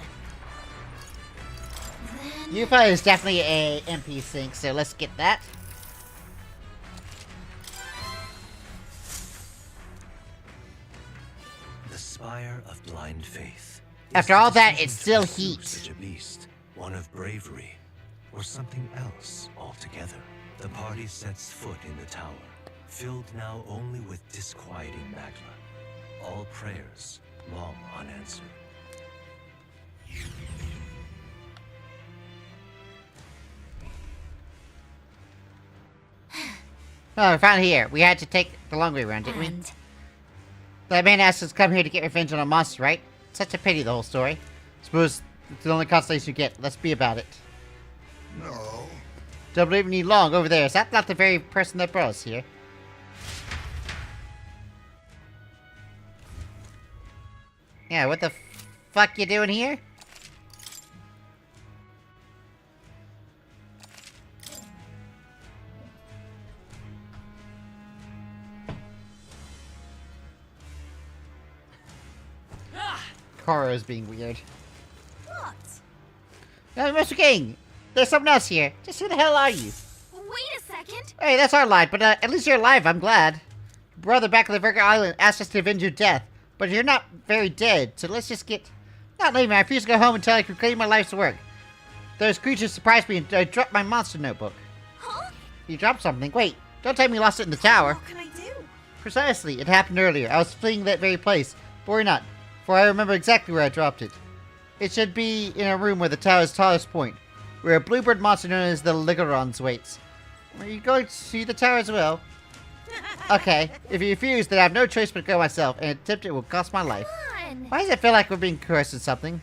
then. Yufa is definitely a MP sync, so let's get that. The Spire of Blind Faith. After all that, it's still heat. Such a beast, one of bravery, or something else altogether. The party sets foot in the tower, filled now only with disquieting magma. All prayers long unanswered. Oh, we're finally here. We had to take the long way around, didn't we? That man asked us to come here to get revenge on a monster, right? Such a pity, the whole story. Suppose it's the only consolation you get. Let's be about it. No. Don't believe me long over there. Is that not the very person that brought us here? Yeah, what the fuck you doing here? Koro's being weird. What? No, Mr. King! There's someone else here. Just who the hell are you? Wait a second. Hey, that's our line, but at least you're alive, I'm glad. Brother back on the Virgin Island asked us to avenge your death, but you're not very dead, so let's just get... Not leaving, I refuse to go home until I complete my life's work. Those creatures surprised me and I dropped my monster notebook. Huh? You dropped something? Wait, don't tell me you lost it in the tower. What can I do? Precisely, it happened earlier. I was fleeing that very place, but worry not, for I remember exactly where I dropped it. It should be in a room where the tower's tallest point, where a bluebird monster known as the Ligarons waits. Are you going to see the tower as well? Okay, if you refuse, then I have no choice but to go myself, and attempt it will cost my life. Come on. Why does it feel like we're being cursed or something?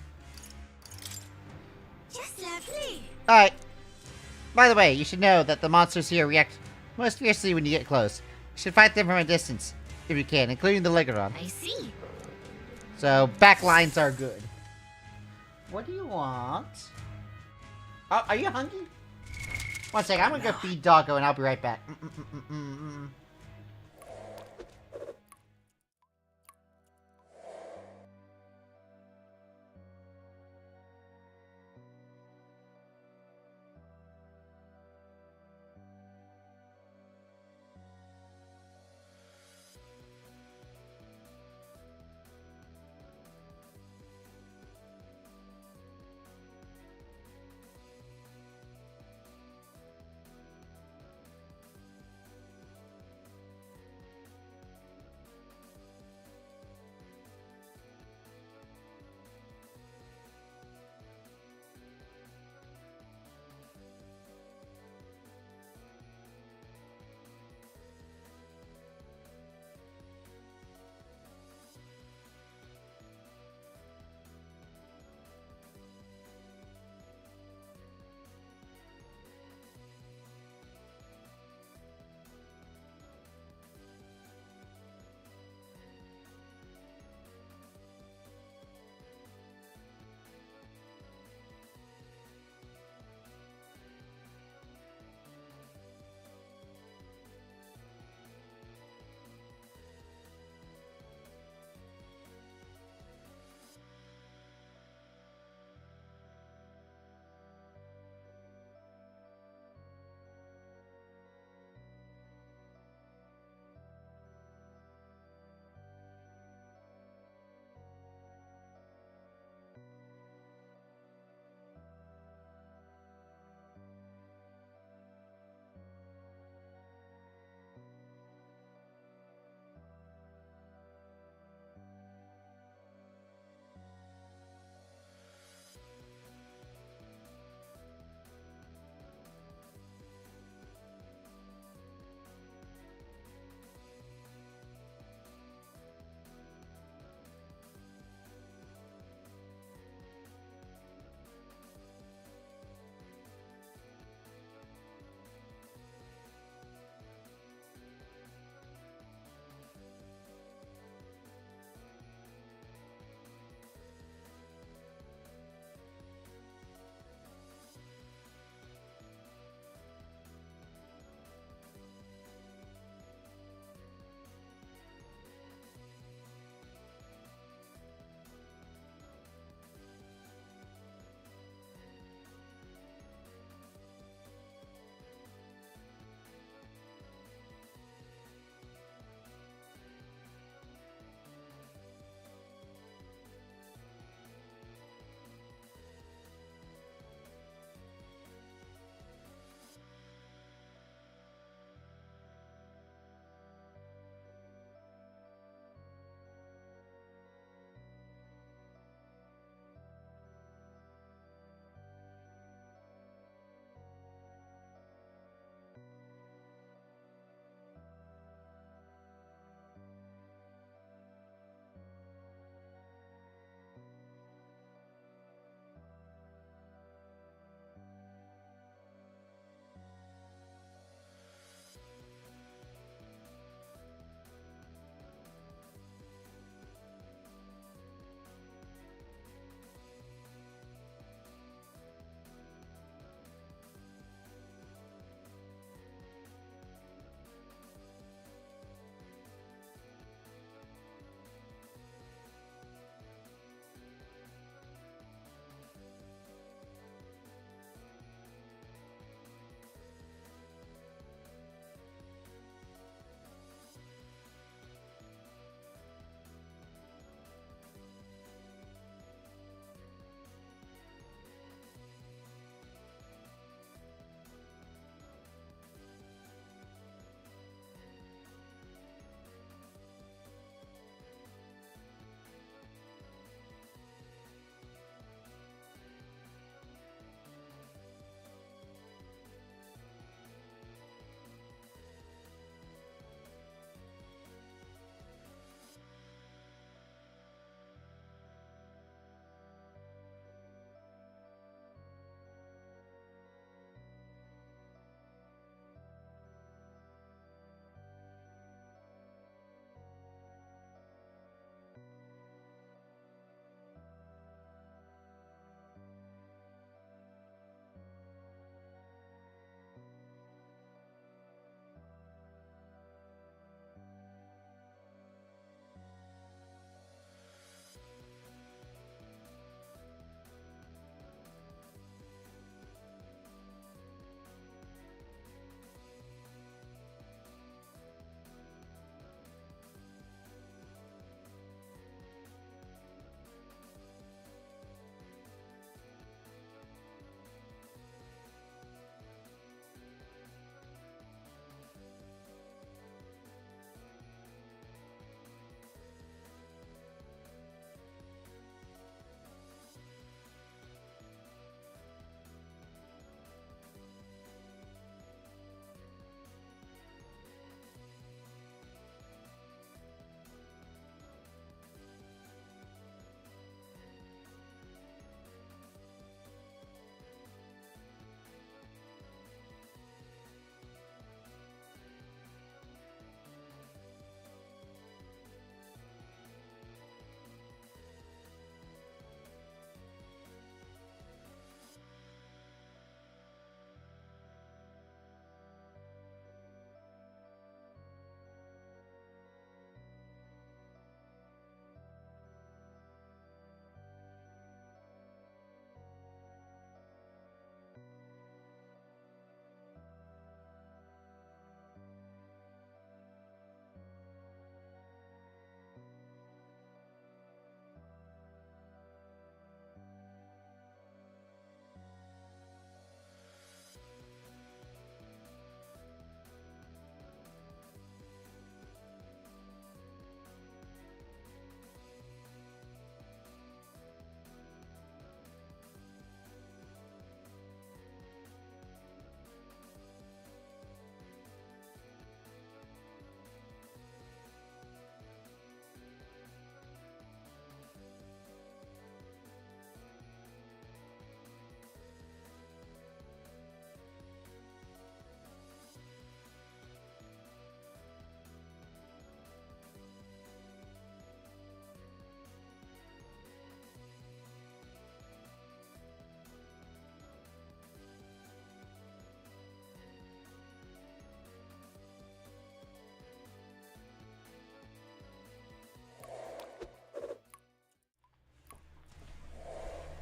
Just lovely. Alright. By the way, you should know that the monsters here react most fiercely when you get close. You should fight them from a distance, if you can, including the Ligaron. I see. So, backlines are good. What do you want? Oh, are you hungry? One second, I'm gonna go feed Doggo and I'll be right back.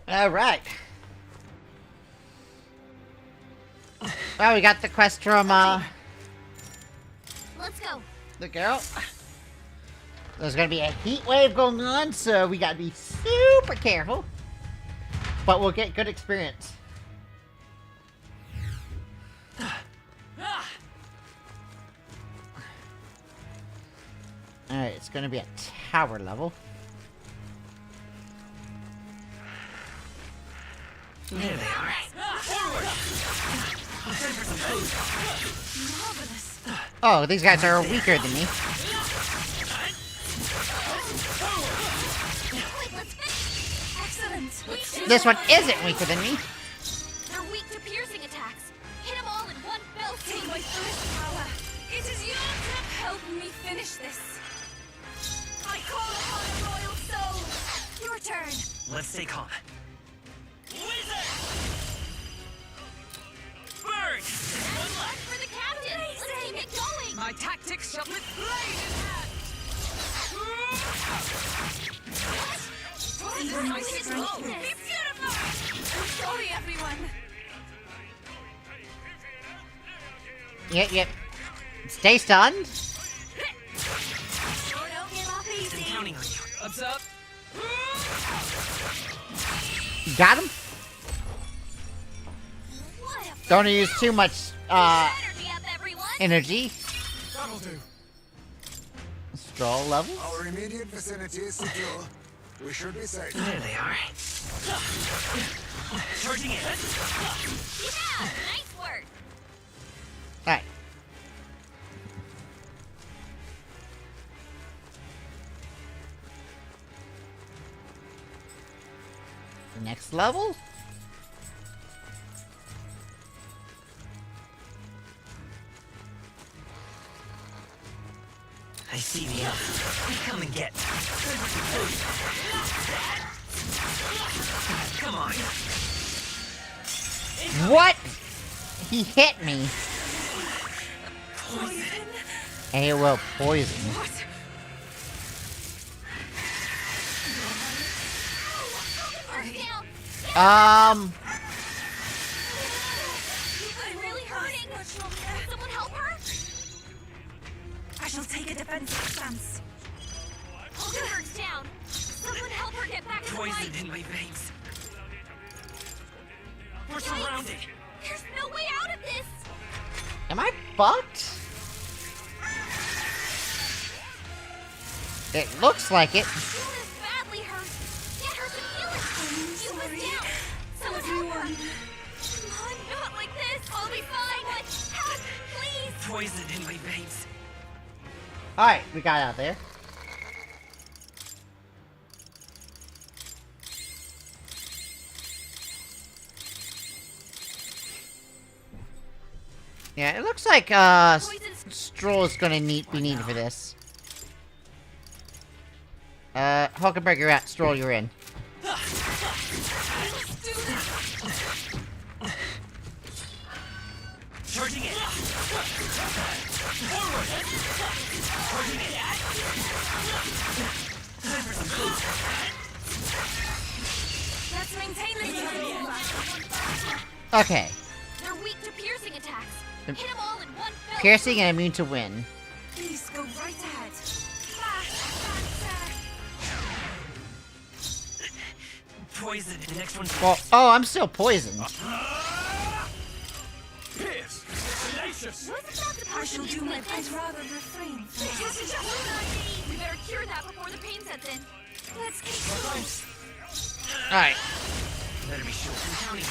Alright. Well, we got the quest from, Let's go. the girl. There's gonna be a heat wave going on, so we gotta be super careful. But we'll get good experience. Alright, it's gonna be a tower level. There they are. Oh, these guys are weaker than me. Excellent. This one isn't weaker than me. They're weak to piercing attacks. Hit them all in one fell swoop. Take my first power. It is your turn. Help me finish this. I call upon a royal soul. Your turn. Let's stay calm. Bird. One left for the captain. Let's keep it going. My tactics shall with blade in hand. Even my strength will be beautiful. I'm sorry, everyone. Yep. Stay stunned. Don't give up Been easy. counting on you. Ups up. Got him. What a Don't use too much, energy up, everyone. energy. That'll do. Stroll levels. Our immediate vicinity is secure. We should be safe. There they are. Charging in. Yeah, nice work. Alright. Next level. I see the elf. Come and get me. Come on. What? He hit me. AOL poison. I'm really hurting. Someone help her. I shall take a defensive stance. Hulkenberg's down. Someone help her get back to the Poison fight. in my veins. We're surrounded. There's no way out of this. Am I fucked? It looks like it. Yuna's badly hurt. Get her some healing. Yuna's down. Someone help her. Come on, not like this. I'll be fine. Help, please. Poison in my veins. Alright, we got out there. Yeah, it looks like, Stroll is gonna be needed for this. Hulkenberg, you're out. Stroll, you're in. Charging in. Forward. Charging in. Time for some food. Let's maintain this. Okay. They're weak to piercing attacks. Hit them all in one fell Piercing and immune to wind. Please go right ahead. Poison. The next one's Well, oh, I'm still poisoned. Pierce. Tenacious. I shall do my best. I'd rather refrain from This is just we better cure that before the pain sets in. Let's get close. Alright. better be sure. I'm counting on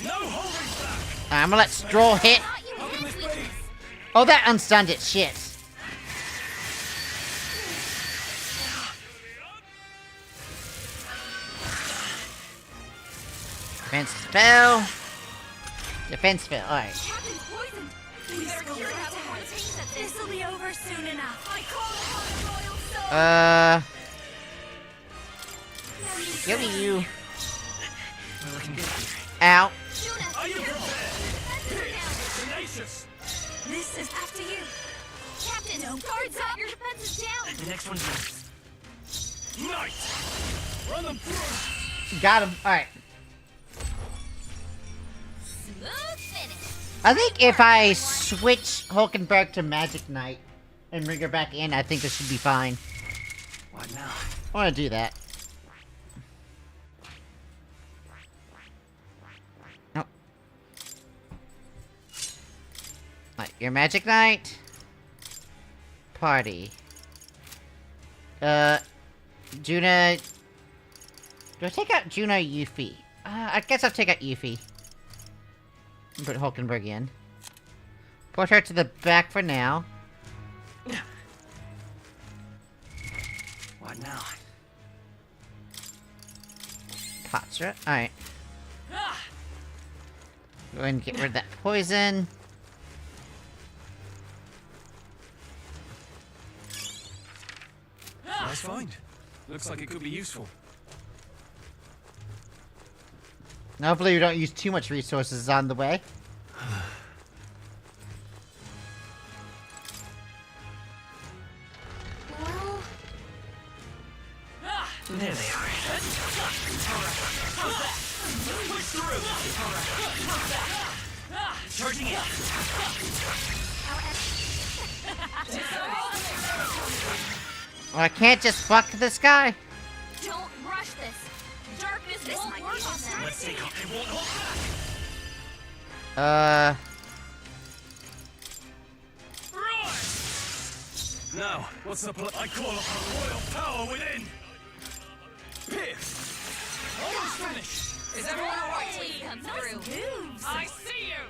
you. No holding back. I'm gonna let Stroll hit. Oh, that unstunned it. Shit. Defense spell. Defense spell. Alright. Captain's poisoned. We better cure that before the pain sets in. This'll be over soon enough. I call upon the royal soul. Give me you. We're looking good here. Out. Are you prepared? Tenacious. This is after you. Captain, guards up. Your defense is down. The next one's yours. Night. Run them through. Got him. Alright. I think if I switch Hulkenberg to Magic Knight and bring her back in, I think this should be fine. What now? I want to do that. Nope. Alright, your Magic Knight. Party. Juna... Do I take out Juna or Yuffie? I guess I'll take out Yuffie. And put Hulkenberg in. Put her to the back for now. What now? Patra. Alright. Go ahead and get rid of that poison. Nice find. Looks like it could be useful. Hopefully we don't use too much resources on the way. Well... There they are. Push through. Charging in. Well, I can't just fuck this guy. Don't rush this. Darkness won't work on them. Let's take off. It won't hold back. Now, what's the plan? I call upon royal power within. Pierce. Almost finished. Is everyone alright? Come through. I see you.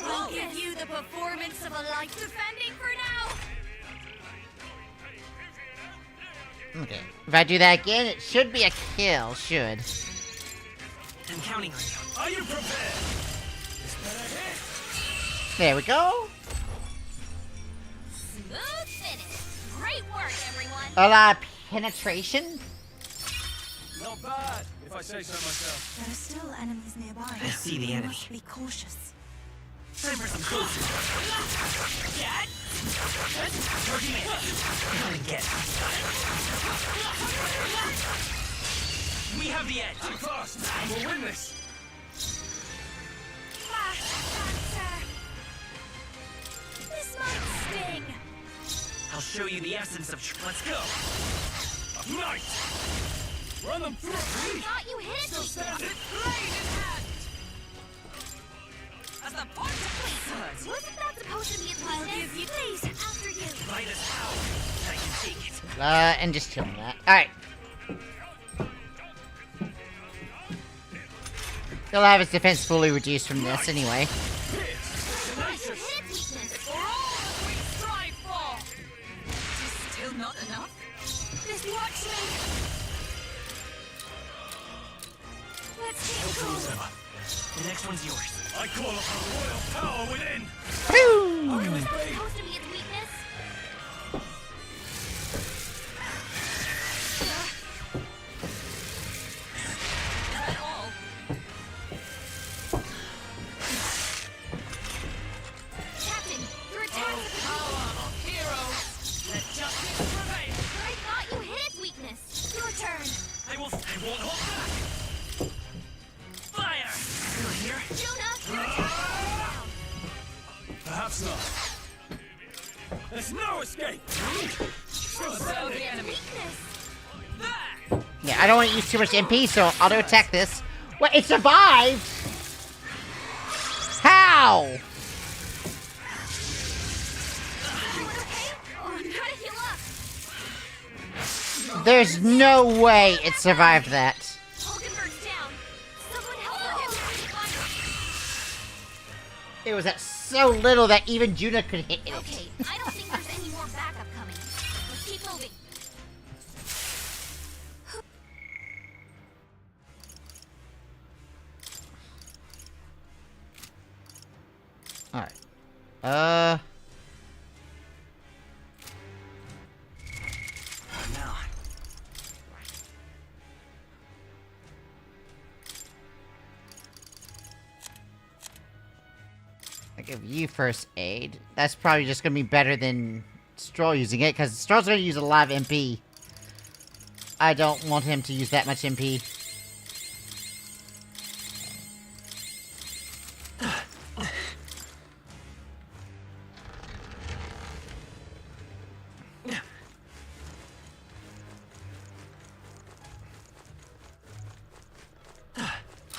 We'll give you the performance of a life defending for now. Okay. If I do that again, it should be a kill. Should. I'm counting on you. Are you prepared? This better hit. There we go. Smooth finish. Great work, everyone. A lot of penetration. Not bad, if I say so myself. There are still enemies nearby. I see the We enemy. must be cautious. Time for some close. Charging in. Come and get. We have the edge. Too fast, and we'll win this. This might sting. I'll show you the essence of. Let's go. Night. Run them through. Thought you hit it. Blade in hand. As the point of Wasn't that supposed to be a weakness? Please, after you. By this power, I can take it. And just killing that. Alright. He'll have his defense fully reduced from this anyway. Still not enough? Just watch me. Let's get going. The next one's yours. I call upon royal power within. Wasn't that supposed to be its weakness? Captain, your attack is Power of heroes. Let justice prevail. I thought you hit its weakness. Your turn. I won't hold back. Fire! Still here? Jonah, your attack is down. Perhaps not. There's no escape. Still the enemy. Weakness. There. Yeah, I don't want to use too much MP, so I'll auto attack this. What? It survived? How? Oh, I'm trying to heal up. There's no way it survived that. Hulkenberg's down. Someone help him. It was at so little that even Juna could hit it. Okay, I don't think there's any more backup coming. Let's keep moving. Alright. Now. I give you first aid. That's probably just gonna be better than Stroll using it, because Stroll's gonna use a lot of MP. I don't want him to use that much MP.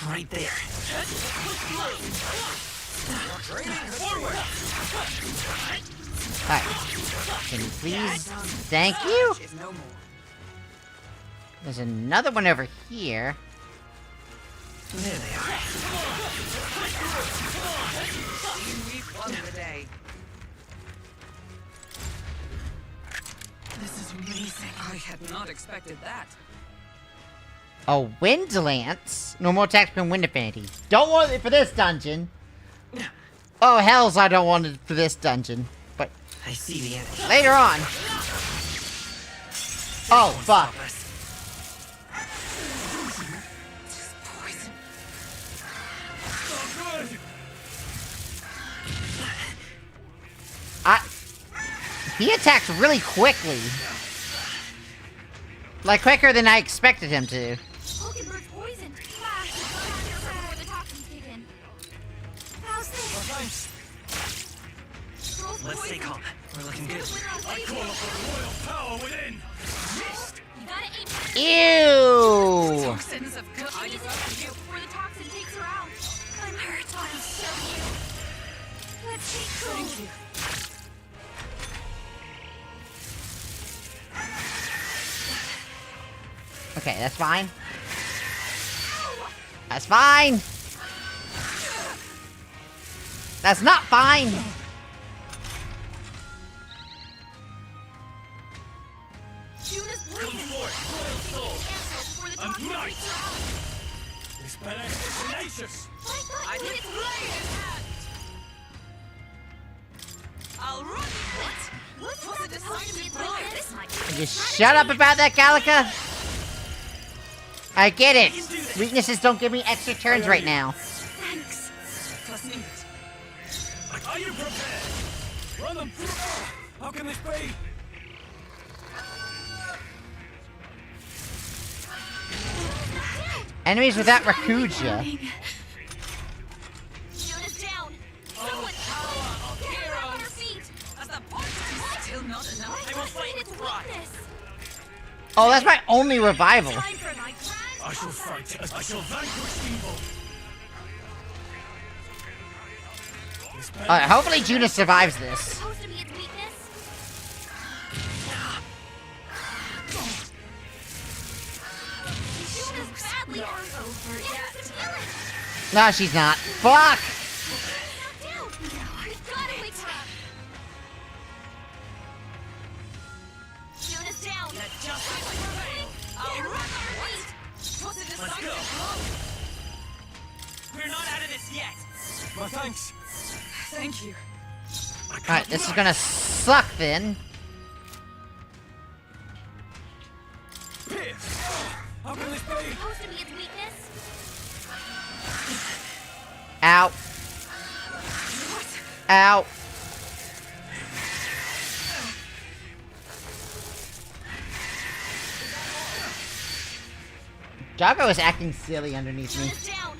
Right there. Alright. Can you please? Thank you? There's another one over here. There they are. We've won the day. This is amazing. I had not expected that. A wind lance? No more attacks from wind affinity. Don't want it for this dungeon. Oh, hells, I don't want it for this dungeon. But I see the enemy. later on. Oh, fuck. He attacks really quickly. Like, quicker than I expected him to. Pokebird's poisoned. Where the toxins kick in. How's this? Let's stay calm. We're looking good. I call upon royal power within. Missed. You gotta aim Ew! Toxins of good. I just before the toxin takes her out. I'm hurt. I'll show you. Let's take control. Thank you. Okay, that's fine. That's fine! That's not fine! I'm right. This better is tenacious. I did I'll run. What was a decisive blow? Just shut up about that, Gallica! I get it! Weaknesses don't give me extra turns right now. Thanks. Are you prepared? Run them through. How can this be? Enemies without Rakuja. Unit down. Someone get her on her feet. As the point is still not enough. I will fight Its with pride. weakness. Oh, that's my only revival. Time for my I shall fight. I shall vanquish evil. Alright, hopefully Judas survives this. supposed to be its weakness. Judas badly hurt. Over yet. No, she's not. Fuck! Down. We've gotta wake her up. Judas down. Let justice prevail. I'll run our feet. Was it Let's go. We're not out of this yet. My thanks. Thank you. Alright, this is gonna suck then. Pierce. How can this be? Supposed to be its weakness. Ow. Ow. Jago is acting silly underneath me. Judas down.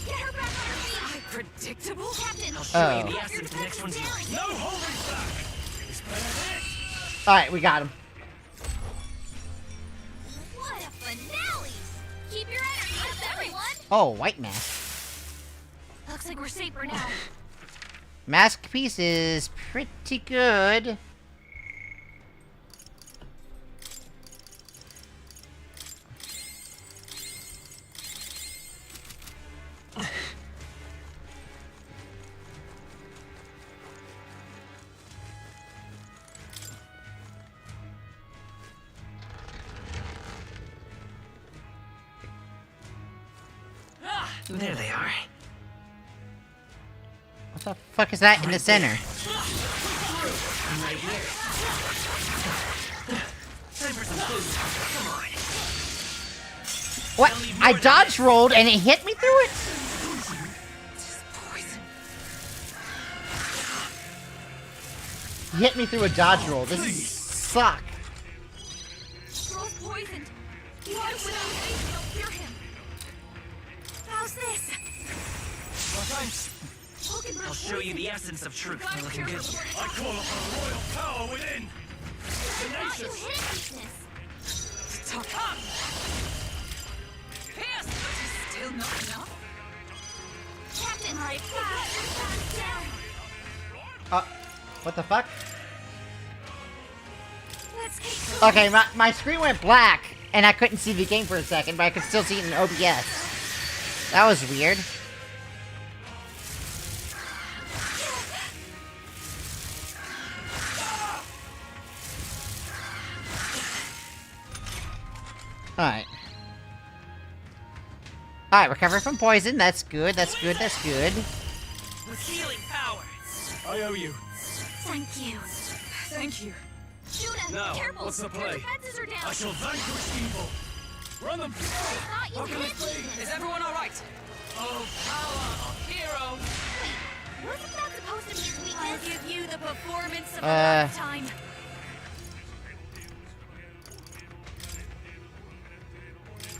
Get her back on her feet. Predictable? Captain. Oh. The essence, the next one's yours. No holding back. This better hit. Alright, we got him. What a finale! Keep your energy up, everyone. Oh, white mask. Looks like we're safer now. Mask piece is pretty good. There they are. What the fuck is that in the center? I'm right here. Time for some food. Come on. What? I dodge rolled and it hit me through it? He hit me through a dodge roll. This is suck. thanks. I'll show you the essence of truth by looking good. I call upon royal power within. Tenacious. Come! Pierce! Still not enough? Captain, my What the fuck? Let's keep Okay, my screen went black, and I couldn't see the game for a second, but I could still see it in OBS. That was weird. Alright. Alright, recover from poison. That's good, that's good, that's good. With healing power. I owe you. Thank you. Thank you. Judah, Now, careful. what's the Their play? defenses are down. I shall vanquish evil. Run them through. Thought you How can hit this be? me. Is everyone alright? Oh, power of hero. Wasn't that supposed to be a weakness? I'll give you the performance of a Uh. lifetime.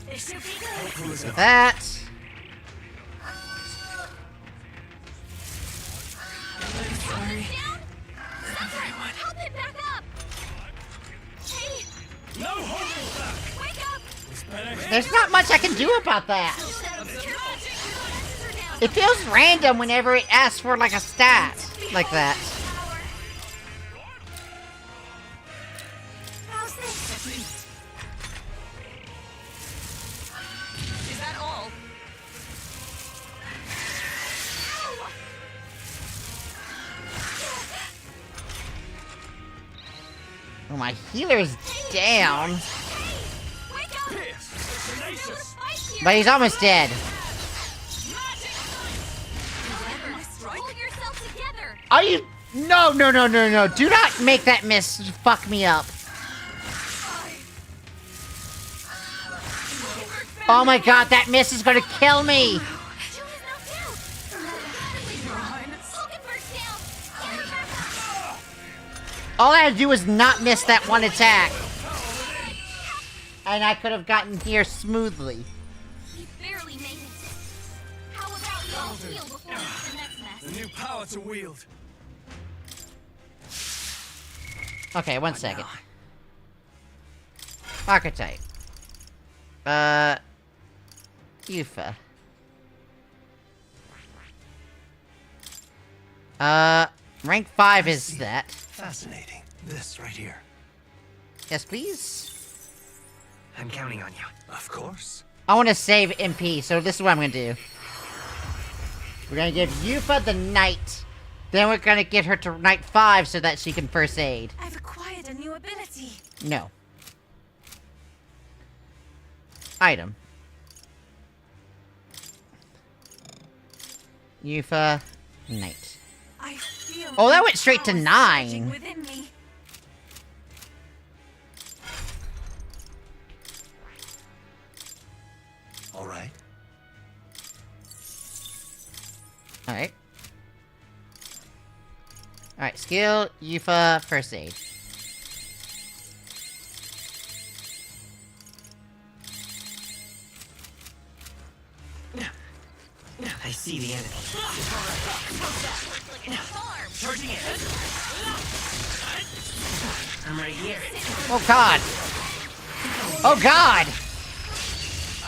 This should be good. That. Sorry. Down? Help it back up. Hey, No holding back. wake up. It's better hit. There's not much I can do about that. Careful. Their defenses are down. It feels random whenever it asks for like a stat like that. How's this? Is that all? Oh, my healer's down. Wake up. Pierce. Tenacious. Fight here. But he's almost dead. Hold yourself together. Are you? No, no, no, no, no. Do not make that miss fuck me up. Oh my god, that miss is gonna kill me. Julie's knocked out. Hulkenberg's down. Get her. All I had to do was not miss that one attack. And I could have gotten here smoothly. We barely made it. How about you all heal before we hit the next The mess? new power to wield. Okay, 1 second. Archetype. Yufa. Rank 5 is that. Fascinating. This right here. Yes, please. I'm counting on you. Of course. I want to save MP, so this is what I'm gonna do. We're gonna give Yufa the Knight. Then we're gonna get her to Knight 5 so that she can first aid. I've acquired a new ability. No. Item. Yufa Knight. I feel Oh, that went straight to power 9. surging within me. All right. Alright. Alright, skill, Yufa, first aid. I see the enemy. Charging in. I'm right here. Oh god! Oh god!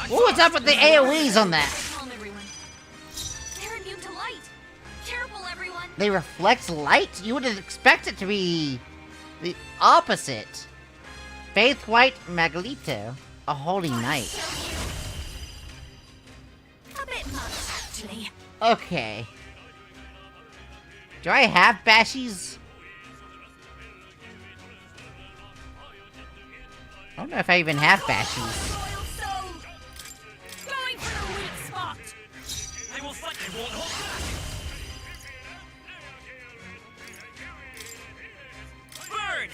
What's up with the AoEs on that? Calm, everyone. They're immune to light. Careful, everyone. They reflect light? You would expect it to be the opposite. Faith White Maglito, a holy knight. A bit much, actually. Okay. Do I have bashies? I don't know if I even have bashies. Royal soul. Going for the weak spot. They will fight. They won't hold back. Burn.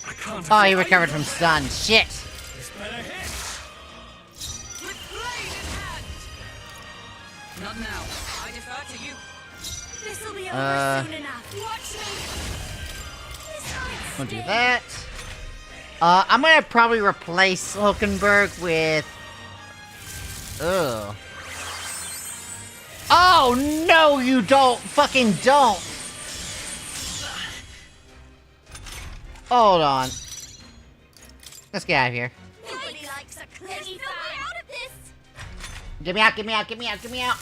I can't. Oh, he recovered from stun. Shit. This better hit. With blade in hand! Not now. I defer to you. This'll be over soon enough. Watch me. This night's We'll do stay. that. I'm gonna probably replace Hulkenberg with... Ugh. Oh, no, you don't. Fucking don't. Hold on. Let's get out of here. Nobody likes a clingy no way out of this! Get me out, get me out, get me out, get me out.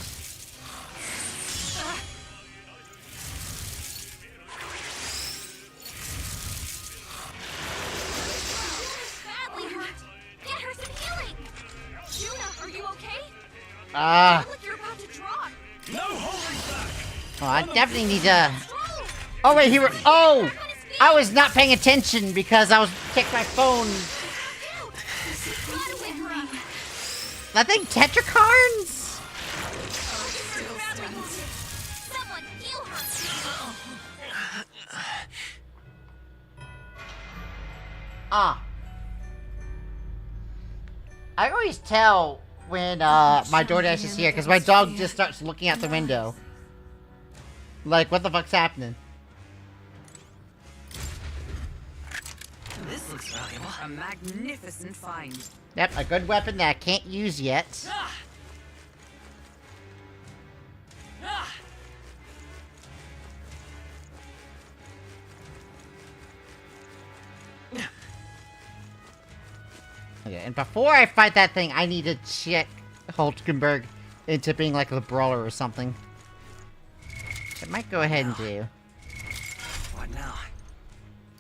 Badly hurt! Get her some healing! Juna, are you okay? Ah. Look, you're about to drop! No holding back! Oh, I definitely need to... Oh, wait, here... Oh! I was not paying attention because I was checking my phone. I think Tetracarns? Someone heal her! Ah. I always tell when my DoorDash is here because my dog just starts looking out the window. Like, what the fuck's happening? This looks valuable. A magnificent find. Yep, a good weapon that I can't use yet. Okay, and before I fight that thing, I need to check Hulkenberg into being like a brawler or something. I might go ahead and do. What now?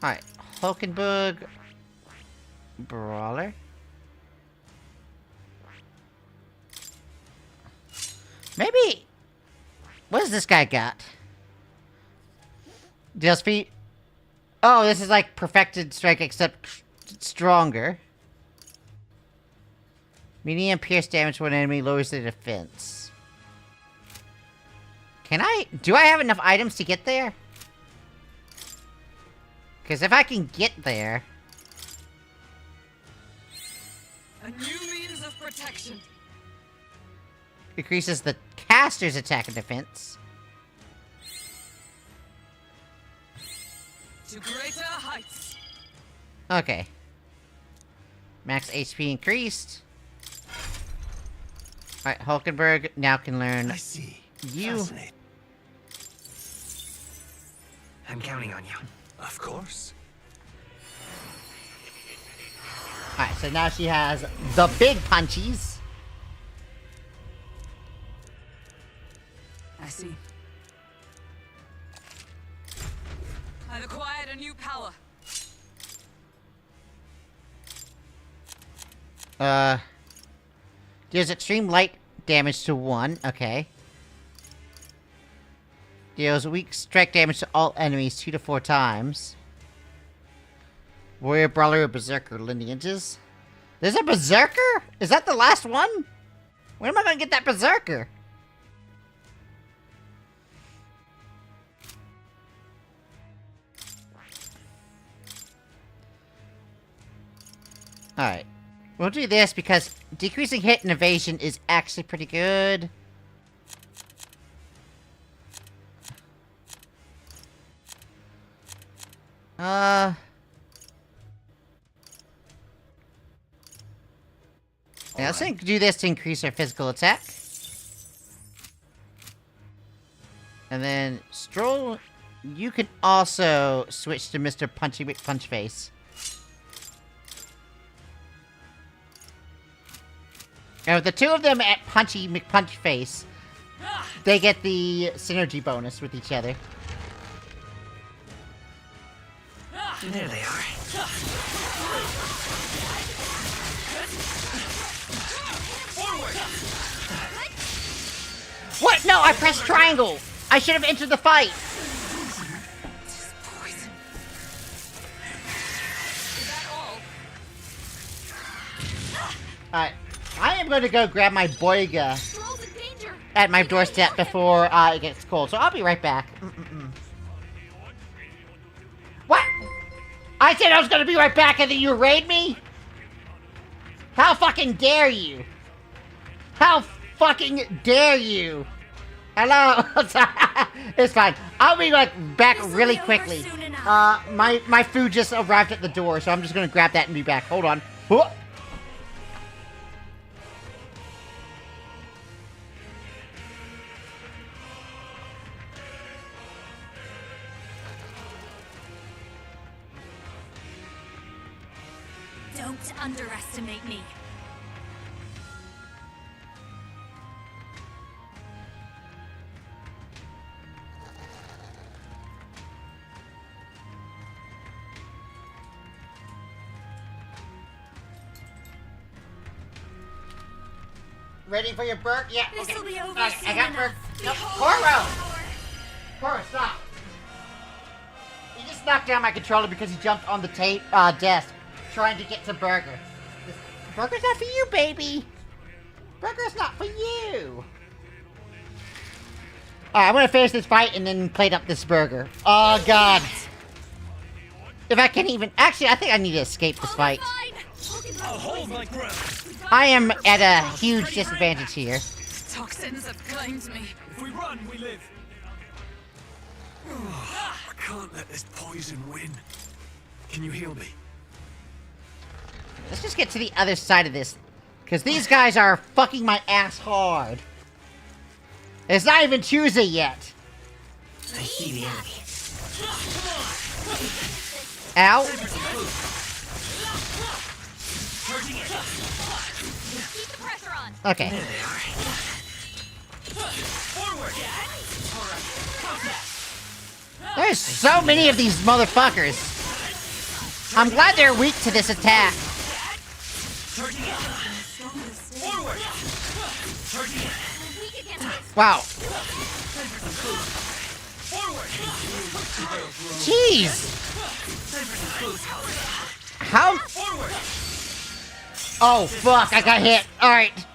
Alright, Hulkenberg... Brawler? Maybe... What does this guy got? Deals feet... Oh, this is like perfected strike except stronger. Medium pierce damage when an enemy lowers the defense. Can I... Do I have enough items to get there? Because if I can get there... A new means of protection. Increases the caster's attack and defense. To greater heights. Okay. Max HP increased. Alright, Hulkenberg now can learn... I see. You... Fascinating. I'm counting on you. Of course. Alright, so now she has the big punchies. I see. I've acquired a new power. Deals extreme light damage to 1, okay. Deals weak strike damage to all enemies 2 to 4 times. Warrior, Brawler, or Berserker lineages. There's a Berserker? Is that the last one? When am I gonna get that Berserker? Alright. We'll do this because decreasing hit and evasion is actually pretty good. Yeah, let's do this to increase our physical attack. And then, Stroll, you can also switch to Mr. Punchy McPunchface. And with the two of them at Punchy McPunchface, they get the synergy bonus with each other. There they are. What? No, I pressed triangle! I should have entered the fight! Alright, I am going to go grab my Boiga at my doorstep before it gets cold, so I'll be right back. What? I said I was going to be right back and then you raid me? How fucking dare you? How fucking dare you? Hello? It's fine. I'll be like back really quickly. My food just arrived at the door, so I'm just gonna grab that and be back. Hold on. Whoa. Don't underestimate me. Ready for your burp? Yeah. This'll okay. be over Alright, soon I got enough. burp. Nope. Behold Coro, stop. He just knocked down my controller because he jumped on the desk trying to get to Burger. This burger's not for you, baby. Burger's not for you. Alright, I'm gonna finish this fight and then plate up this burger. Oh, God. If I can even... Actually, I think I need to escape this fight. I'll hold my ground. I am at a huge disadvantage here. Toxins have claimed me. If we run, we live. I can't let this poison win. Can you heal me? Let's just get to the other side of this. Because these guys are fucking my ass hard. It's not even Tuesday yet. I see the enemy. Ow. Keep the pressure on. Okay. There they are. Forward. There's so many of these motherfuckers. I'm glad they're weak to this attack. Forward. Wow. Jeez. How? Oh, fuck, I got hit. Alright.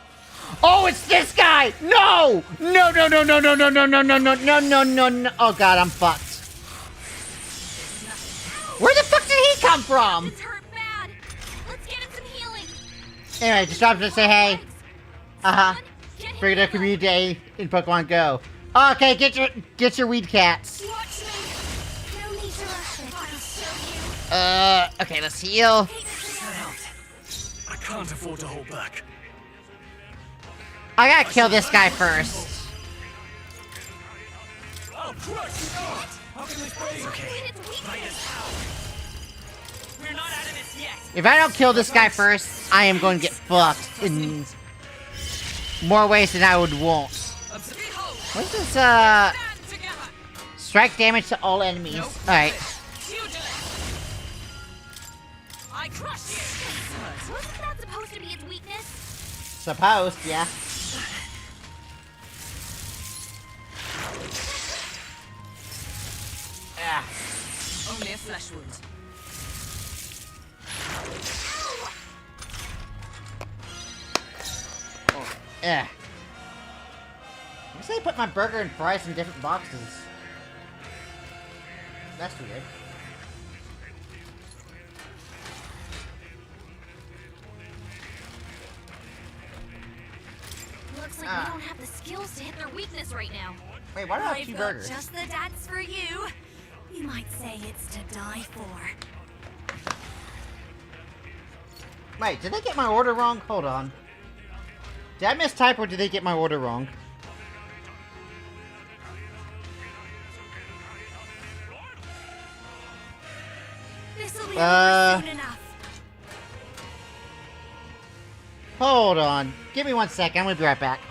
Oh, it's this guy! No! No, no, no, no, no, no, no, no, no, no, no, no, no, no. Oh, God, I'm fucked. Where the fuck did he come from? It's hurt bad. Let's get him some healing. Anyway, just dropped to say hey. Bring it up community day in Pokemon Go. Okay, get your weed cats. Watch me. No need to rush it. I'll show you. Okay, let's heal. I can't afford to hold back. I gotta kill this guy first. I'll crush you. How can this be? Okay. We're not out of this yet. If I don't kill this guy first, I am going to get fucked in more ways than I would want. What's this, strike damage to all enemies. Alright. I crush you. Wasn't that supposed to be its weakness? Supposed, yeah. Ah. Only a flesh wound. Yeah. I guess I put my burger and fries in different boxes. That's weird. Looks like we don't have the skills to hit their weakness right now. Wait, why do I have I've 2 got burgers? just the dance for you. You might say it's to die for. Wait, did they get my order wrong? Hold on. Did I mistype or did they get my order wrong? This'll be over soon enough. Hold on. Give me 1 second. I'm gonna be right back.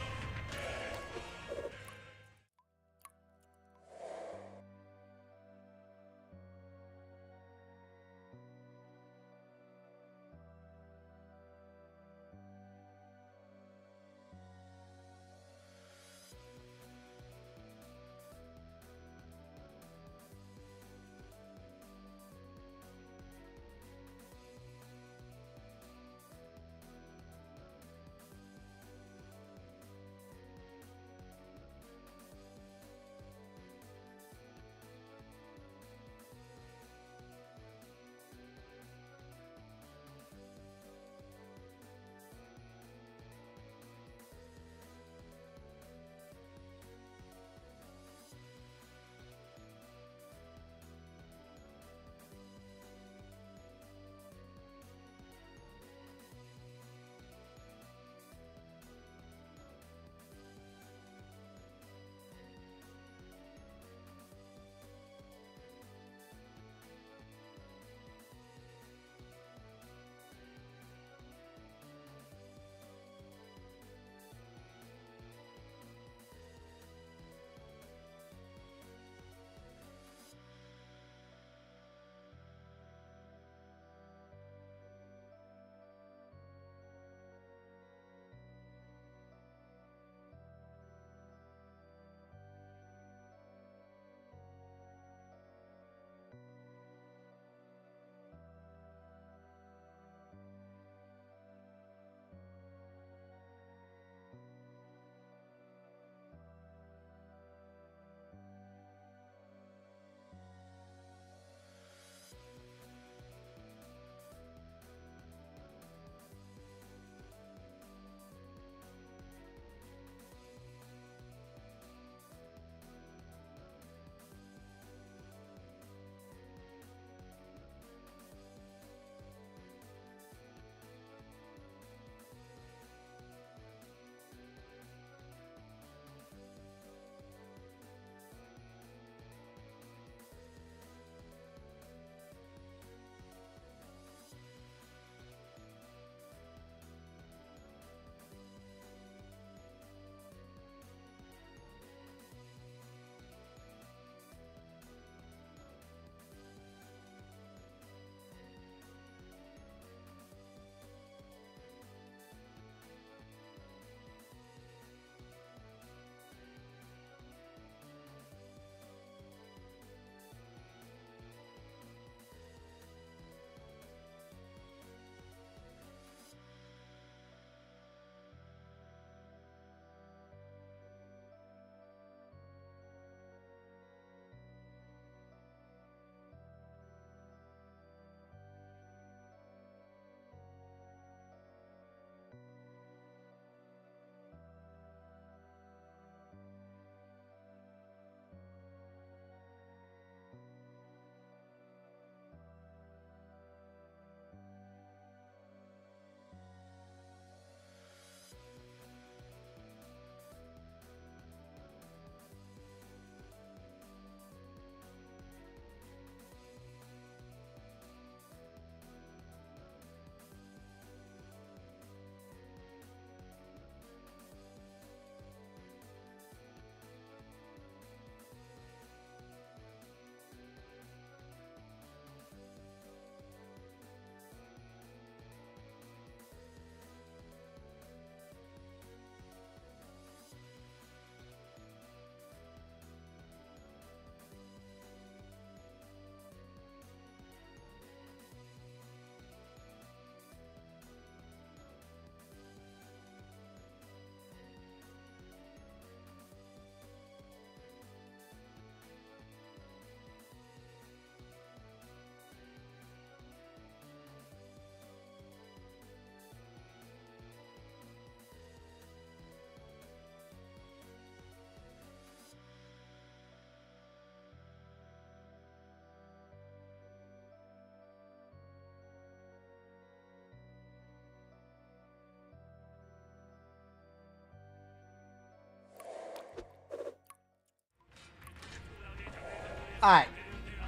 Alright.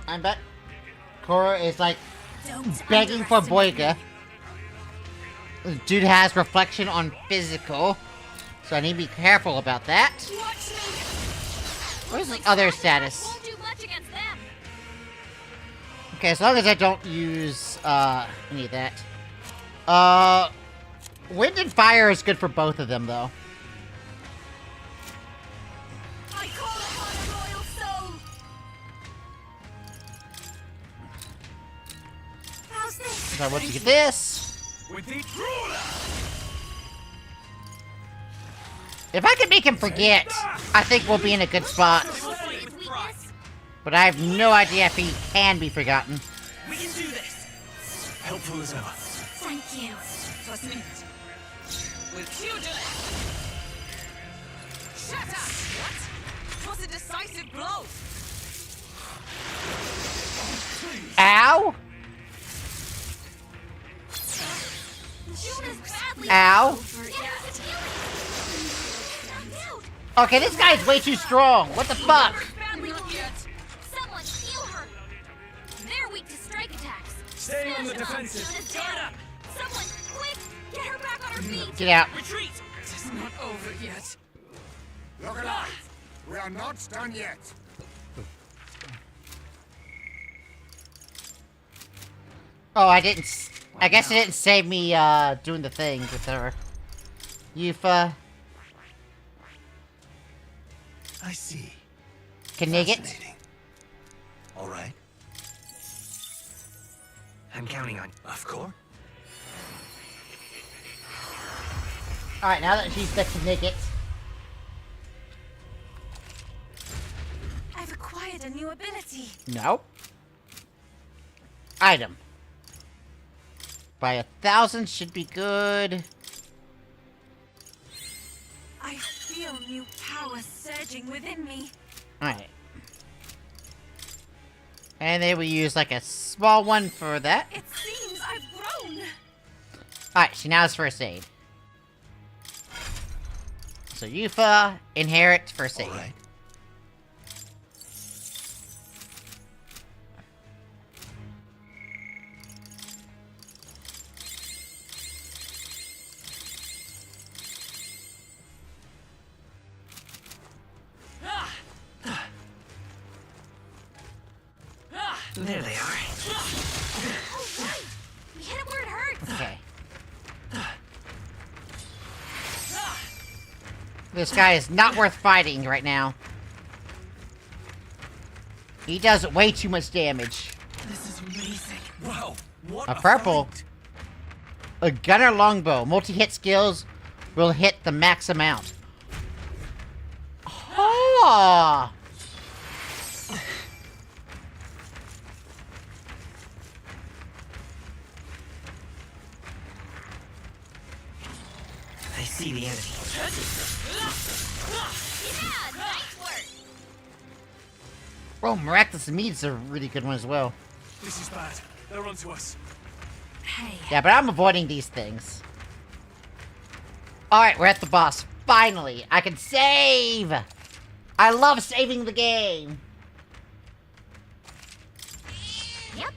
I'm back. Cora is like begging for Boyga. Dude has reflection on physical. So I need to be careful about that. Where's the other status? Okay, as long as I don't use any of that. Wind and fire is good for both of them though. I call upon a royal soul. How's this? So once you get this, With the ruler. if I can make him forget, I think we'll be in a good spot. But I have no idea if he can be forgotten. We can do this. Helpful as ever. Thank you. With pugilist! Shatter! What? 'Twas a decisive blow! Ow! Ow! Okay, this guy's way too strong. What the fuck? Someone heal her. They're weak to strike attacks. Stay on the defensive. Someone, quick! Get her back on her feet! Get out. Retreat. It's not over yet. Look alive! We are not done yet. Oh, I guess it didn't save me, doing the thing with her. Yufa. I see. Can you get? Fascinating. All right. I'm counting on. Of course. Alright, now that she's the Knigget. I've acquired a new ability. No. Item. By 1,000 should be good. I feel new power surging within me. Alright. And then we use like a small one for that. It seems I've grown. Alright, she now has first aid. So Yufa, inherit first aid. All right. There they are. We hit it where it hurts! Okay. This guy is not worth fighting right now. He does way too much damage. This is amazing. Wow. What A purple. fight. A gunner longbow. Multi-hit skills will hit the max amount. Oh! I see the enemy. Yeah, nice work! Oh, Miraculous Meat's a really good one as well. This is bad. They're onto us. Hey, Yeah, but I'm avoiding these things. Alright, we're at the boss. Finally! I can save! I love saving the game! Yep.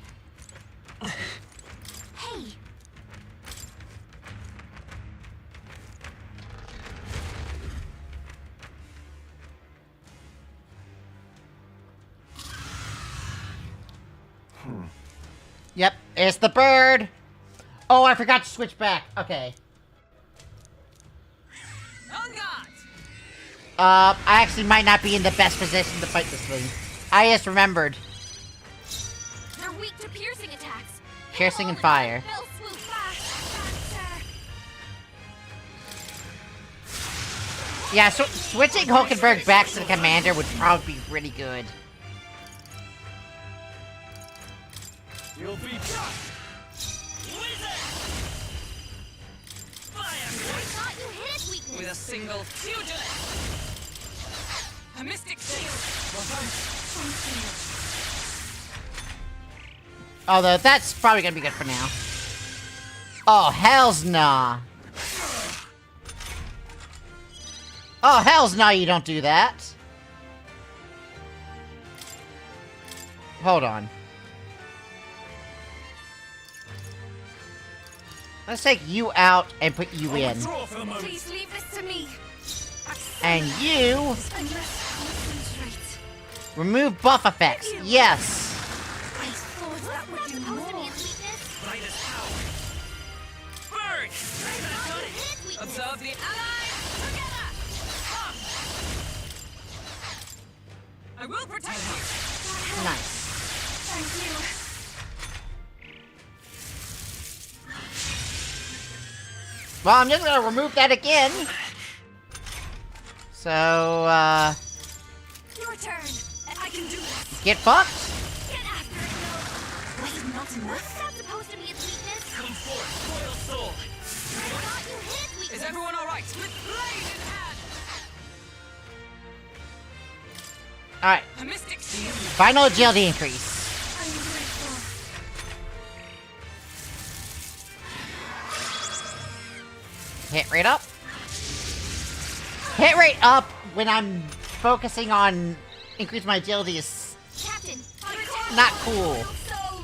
Hey, Yep, it's the bird! Oh, I forgot to switch back. Okay. I actually might not be in the best position to fight this thing. I just remembered. they're weak to piercing attacks. Piercing and fire. They'll swoop fast. Yeah, so switching Hulkenberg back to the commander would probably be really good. You'll be Thought you hit its weakness. With a single pugilist! A mystic shield! Although, that's probably gonna be good for now. Oh, hells nah. Oh, hells nah, you don't do that. Hold on. Let's take you out and put you in. Please leave this to me. And you... Concentrate. remove buff effects. Yes. I thought that would do more. Brightest power. Burn! Observe the allies together! Come! I will protect you! Nice. Thank you. Well, I'm just gonna remove that again. So, Your turn. I can do this. get fucked. Get after it, no. Was it not enough? Was that supposed to be its weakness? Come forth, royal soul! I thought you hit weakness. Is everyone alright? With blade in hand! Alright. A mystic shield! Final agility increase. I'm grateful. Hit rate up. Hit rate up when I'm focusing on increase my agility is Captain, not cool. So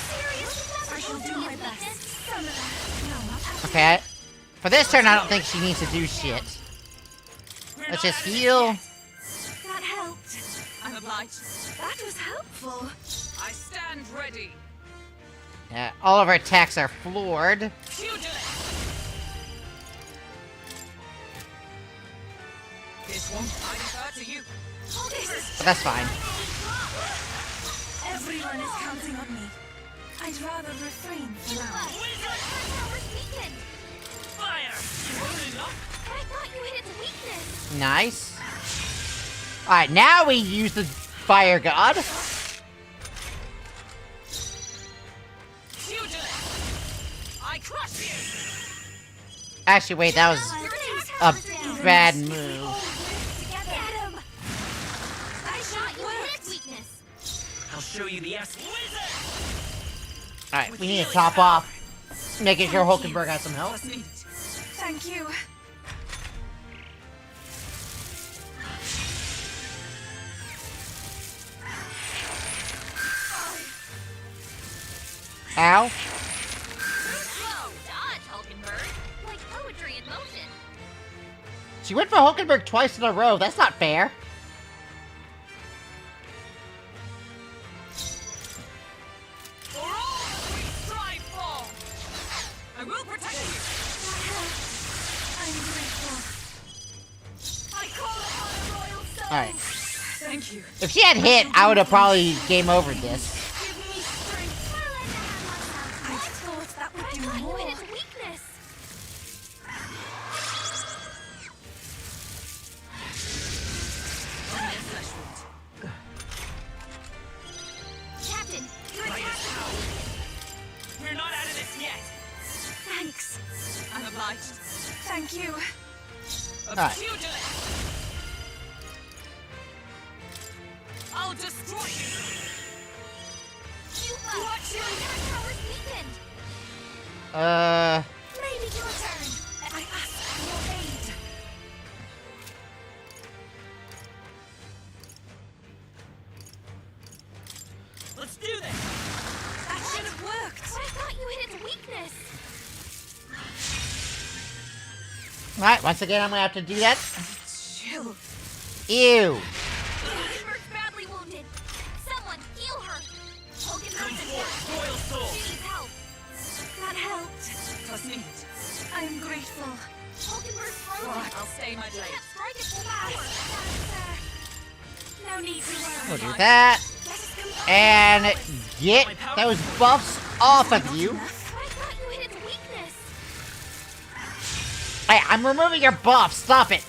serious? I shall do my best. Some of that. No, Okay. For this turn, I don't think she needs to do shit. Let's just heal. that helped. I'm obliged. That was helpful. I stand ready. Yeah, all of our attacks are floored. Pugilist! This won't I defer to you. But that's fine. Everyone is counting on me. I'd rather refrain for now. Fire! Good enough! I thought you hit its weakness. Nice. Alright, now we use the fire god. Pugilist! I crush you! Actually, wait, that was a bad move. Get him. I shot you hit its weakness. I'll show you the S. Alright, we need to top off. Making sure Hulkenberg has some help. Thank you. Ow. Whoa, dodge, Hulkenberg. Like poetry in motion. She went for Hulkenberg twice in a row. That's not fair. For all that we strive for! I will protect you! I'm grateful. I call upon a royal soul. Alright. Thank you. If she had hit, I would have probably game over this. Give me strength. I thought that would do I thought you more. hit its weakness. Captain, your attack. We're not out of this yet! Thanks. I'm obliged. Thank you. A Alright. pugilist! I'll destroy you! You watch your attack power's weakened. Maybe your turn. I ask for your aid. Let's do this! That should have worked. But I thought you hit its weakness. Alright, once again, I'm gonna have to do that. Chill. Ew. Hulkenberg's badly wounded. Someone heal her. Hulkenberg's attack. Royal soul! She needs help. That helped. Trust me. I'm grateful. Hulkenberg's frozen. I'll stay my You blade. can't strike at full power. No need to worry. We'll do that. And get those buffs off of you. I thought you hit its weakness. Hey, I'm removing your buff. Stop it.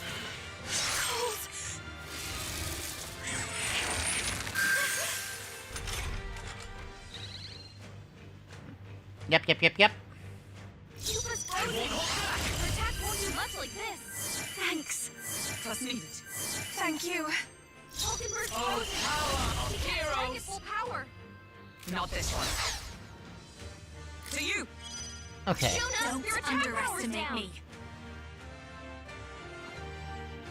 Yep. Cuba's frozen. Her attack won't do much like this. Thanks. Trust needed. Thank you. Hulkenberg's Oh, frozen. power of She can't strike at heroes! full power. Not this one. To you! Okay. Jonas, Don't your attack power's underestimate down. me.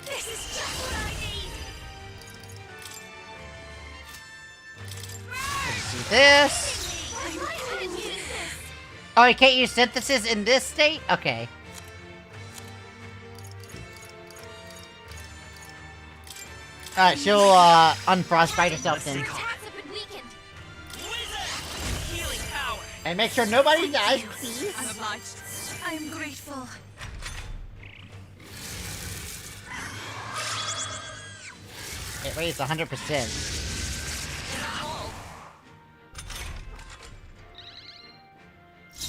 This is just what I need. Get this. Oh, you can't use synthesis in this state? Okay. Alright, she'll, unfrostbite herself then. And make sure nobody dies, please. I'm obliged. I am grateful. It raised 100%.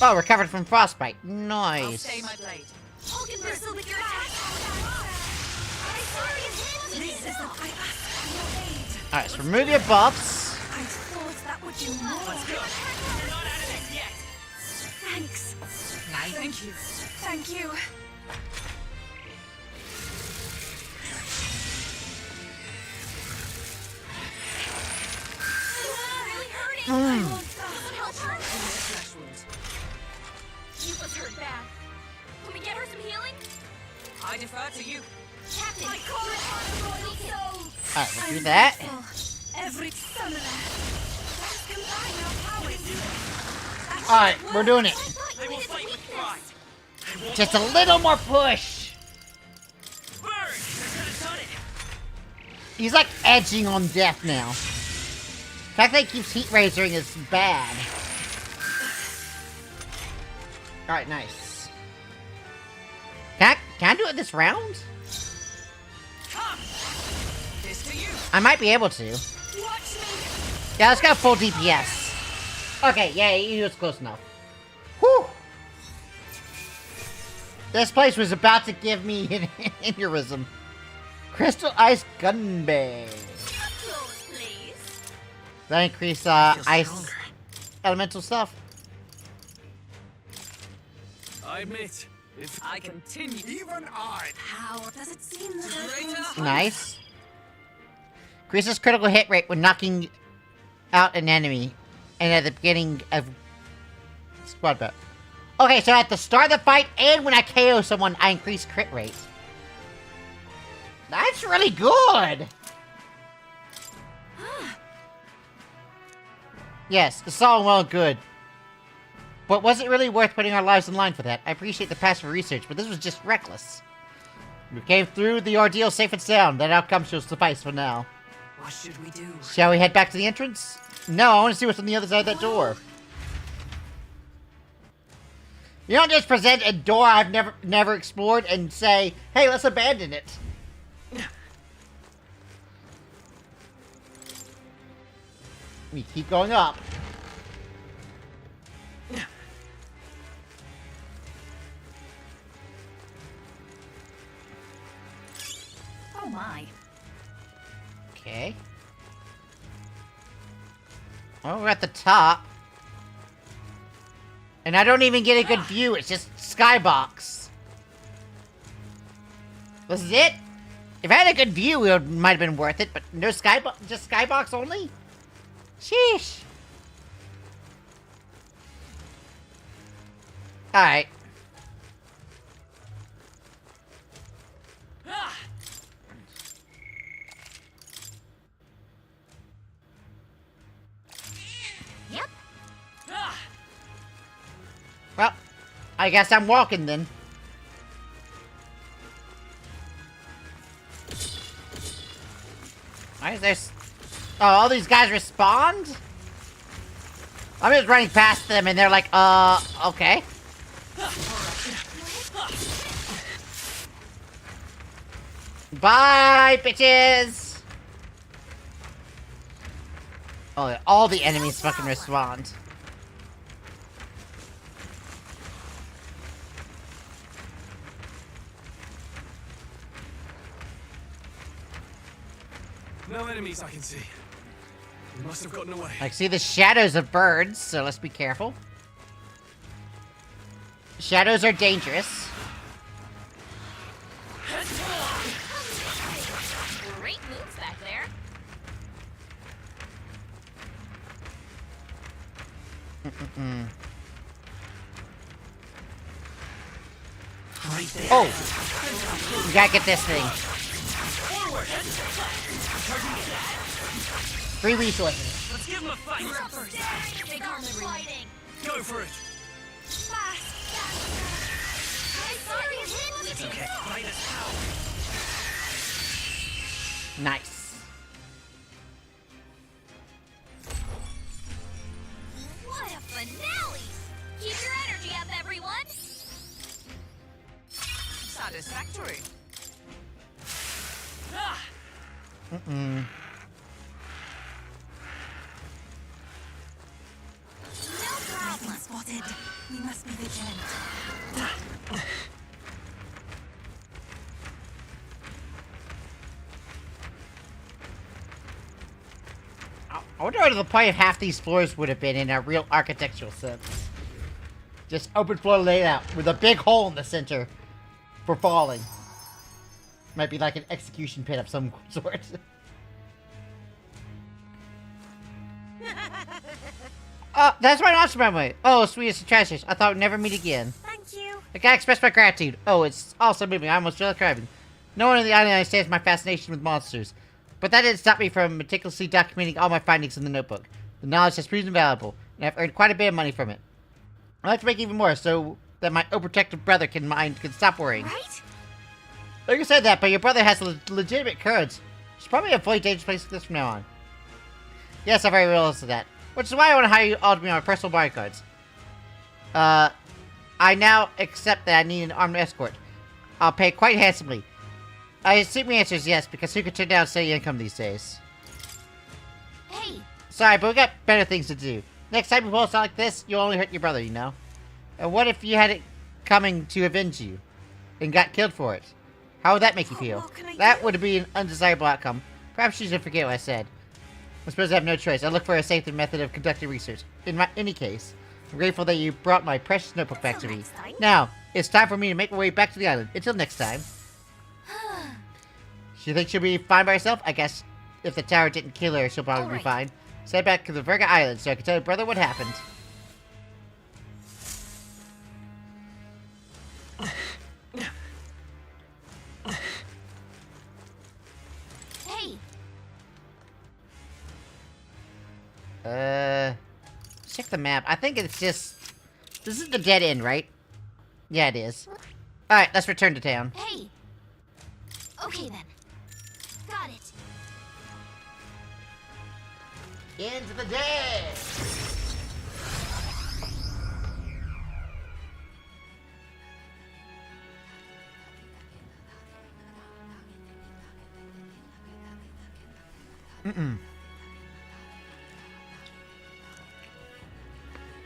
Oh, recovered from frostbite. I'll Nice. stay my blade. Hulk and bristle with your attack. Alright, so remove your buffs. I thought that would do more. We're not out of this yet. Thanks. Thank you. Thank you. Really hurting. I won't stop. Help her. Flesh wounds. She was hurt bad. Can we get her some healing? I defer to you. Captain, I call it our royal soul. Alright, we'll do that. Every summoner. Let's combine our powers. Alright, we're doing it. I will fight with pride. Just a little more push. Burn! I could have done it. He's like edging on death now. The fact that he keeps heat razoring is bad. Alright, nice. Can I do it this round? This to you. I might be able to. Watch me. Yeah, let's go full DPS. Okay, yeah, he was close enough. Whew! This place was about to give me an aneurysm. Crystal Ice Gunbay. Applause, please. That increase Feels ice stronger. elemental stuff. I admit, if I continue. Even I. How does it seem that I've Greater. Nice. Increases critical hit rate when knocking out an enemy, and at the beginning of squad battle. Okay, so at the start of the fight and when I KO someone, I increase crit rate. That's really good. Yes, it's all well and good. But was it really worth putting our lives in line for that? I appreciate the passive research, but this was just reckless. We came through the ordeal safe and sound. That outcome shall suffice for now. What should we do? Shall we head back to the entrance? No, I want to see what's on the other side of that door. You don't just present a door I've never explored and say, hey, let's abandon it. We keep going up. Oh my. Okay. Oh, we're at the top. And I don't even get a good view, it's just skybox. This is it? If I had a good view, it might have been worth it, but no skybox, just skybox only? Sheesh. Alright. Yep. Well, I guess I'm walking then. Why is there... Oh, all these guys respond? I'm just running past them and they're like, okay. Bye, bitches! Oh, all the enemies fucking respond. no enemies I can see. They must have gotten away. I can see the shadows of birds, so let's be careful. Shadows are dangerous. Great moves back there. Right there. Oh! We gotta get this thing. Free resources. Let's give him a fight. They call me fighting. Go for it. It's okay. Fight us out. Nice. What a finale! Keep your energy up, everyone! Satisfactory. Mm-mm. No problem! Spotted. We must be vigilant. I wonder what the point of half these floors would have been in a real architectural sense. Just open floor layout with a big hole in the center for falling. Might be like an execution pit of some sort. Oh, that's my awesome memory. Oh, sweetest of treasures. I thought we'd never meet again. Thank you. I gotta express my gratitude. Oh, it's also moving. I almost feel like crying. No one on the island understands my fascination with monsters. But that didn't stop me from meticulously documenting all my findings in the notebook. The knowledge has proven valuable, and I've earned quite a bit of money from it. I'd like to make even more so that my overprotective brother can stop worrying. Right? Like you said that, but your brother has legitimate courage. Should probably avoid dangerous places this from now on. Yes, I'm very realistic of that. Which is why I want to hire you all to be my personal bodyguards. I now accept that I need an armed escort. I'll pay quite handsomely. I assume your answer is yes, because who could turn down steady income these days? Hey! Sorry, but we got better things to do. Next time you pull something like this, you'll only hurt your brother, you know? And what if you had it coming to avenge you, and got killed for it? How would that make you feel? That would be an undesirable outcome. Perhaps you should forget what I said. I suppose I have no choice. I look for a safer method of conducting research. In any case, I'm grateful that you brought my precious notebook back to me. Now, it's time for me to make my way back to the island. Until next time. She thinks she'll be fine by herself? I guess if the tower didn't kill her, she'll probably be fine. Send back to the Virga Island so I can tell your brother what happened. Hey! Check the map. I think it's just... This is the dead end, right? Yeah, it is. Alright, let's return to town. Hey! Okay then. Got it. Into the dead!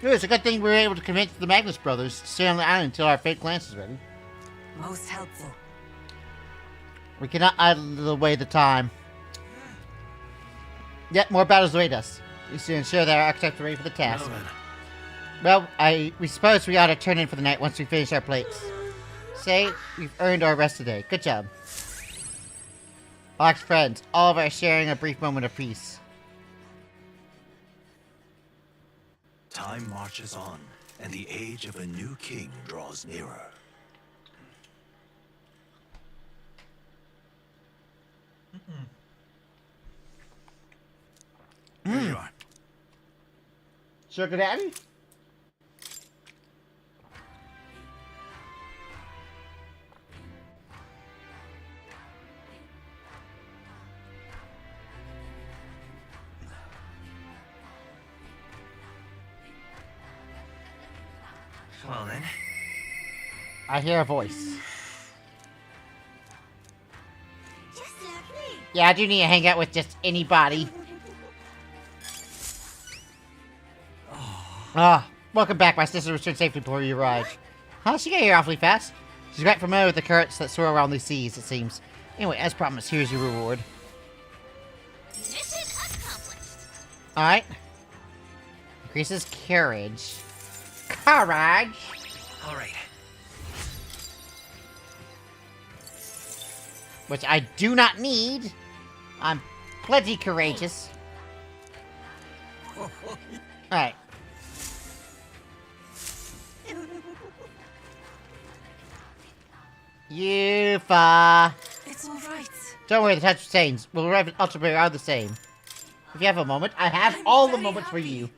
Good, it's a good thing we were able to convince the Magnus brothers to stay on the island until our fake lance is ready. Most helpful. We cannot idle away the time. Yet more battles await us. We should ensure that our architects are ready for the task. Well, we suppose we ought to turn in for the night once we finish our plates. Say, we've earned our rest today. Good job. Alex friends, all of us sharing a brief moment of peace. Time marches on, and the age of a new king draws nearer. Here you are. Sugar Daddy? Well then. I hear a voice. Just like me. Yeah, I do need to hang out with just anybody. Ah, welcome back. My sister returned safely before you arrived. Huh? She got here awfully fast. She's quite familiar with the currents that soar around these seas, it seems. Anyway, as promised, here's your reward. Mission accomplished. Alright. Increases courage. Courage! Alright. Which I do not need. I'm plenty courageous. Alright. Yufa. It's all right. Don't worry, the touch stains will arrive at ultimately are the same. If you have a moment, I have all the moments for you.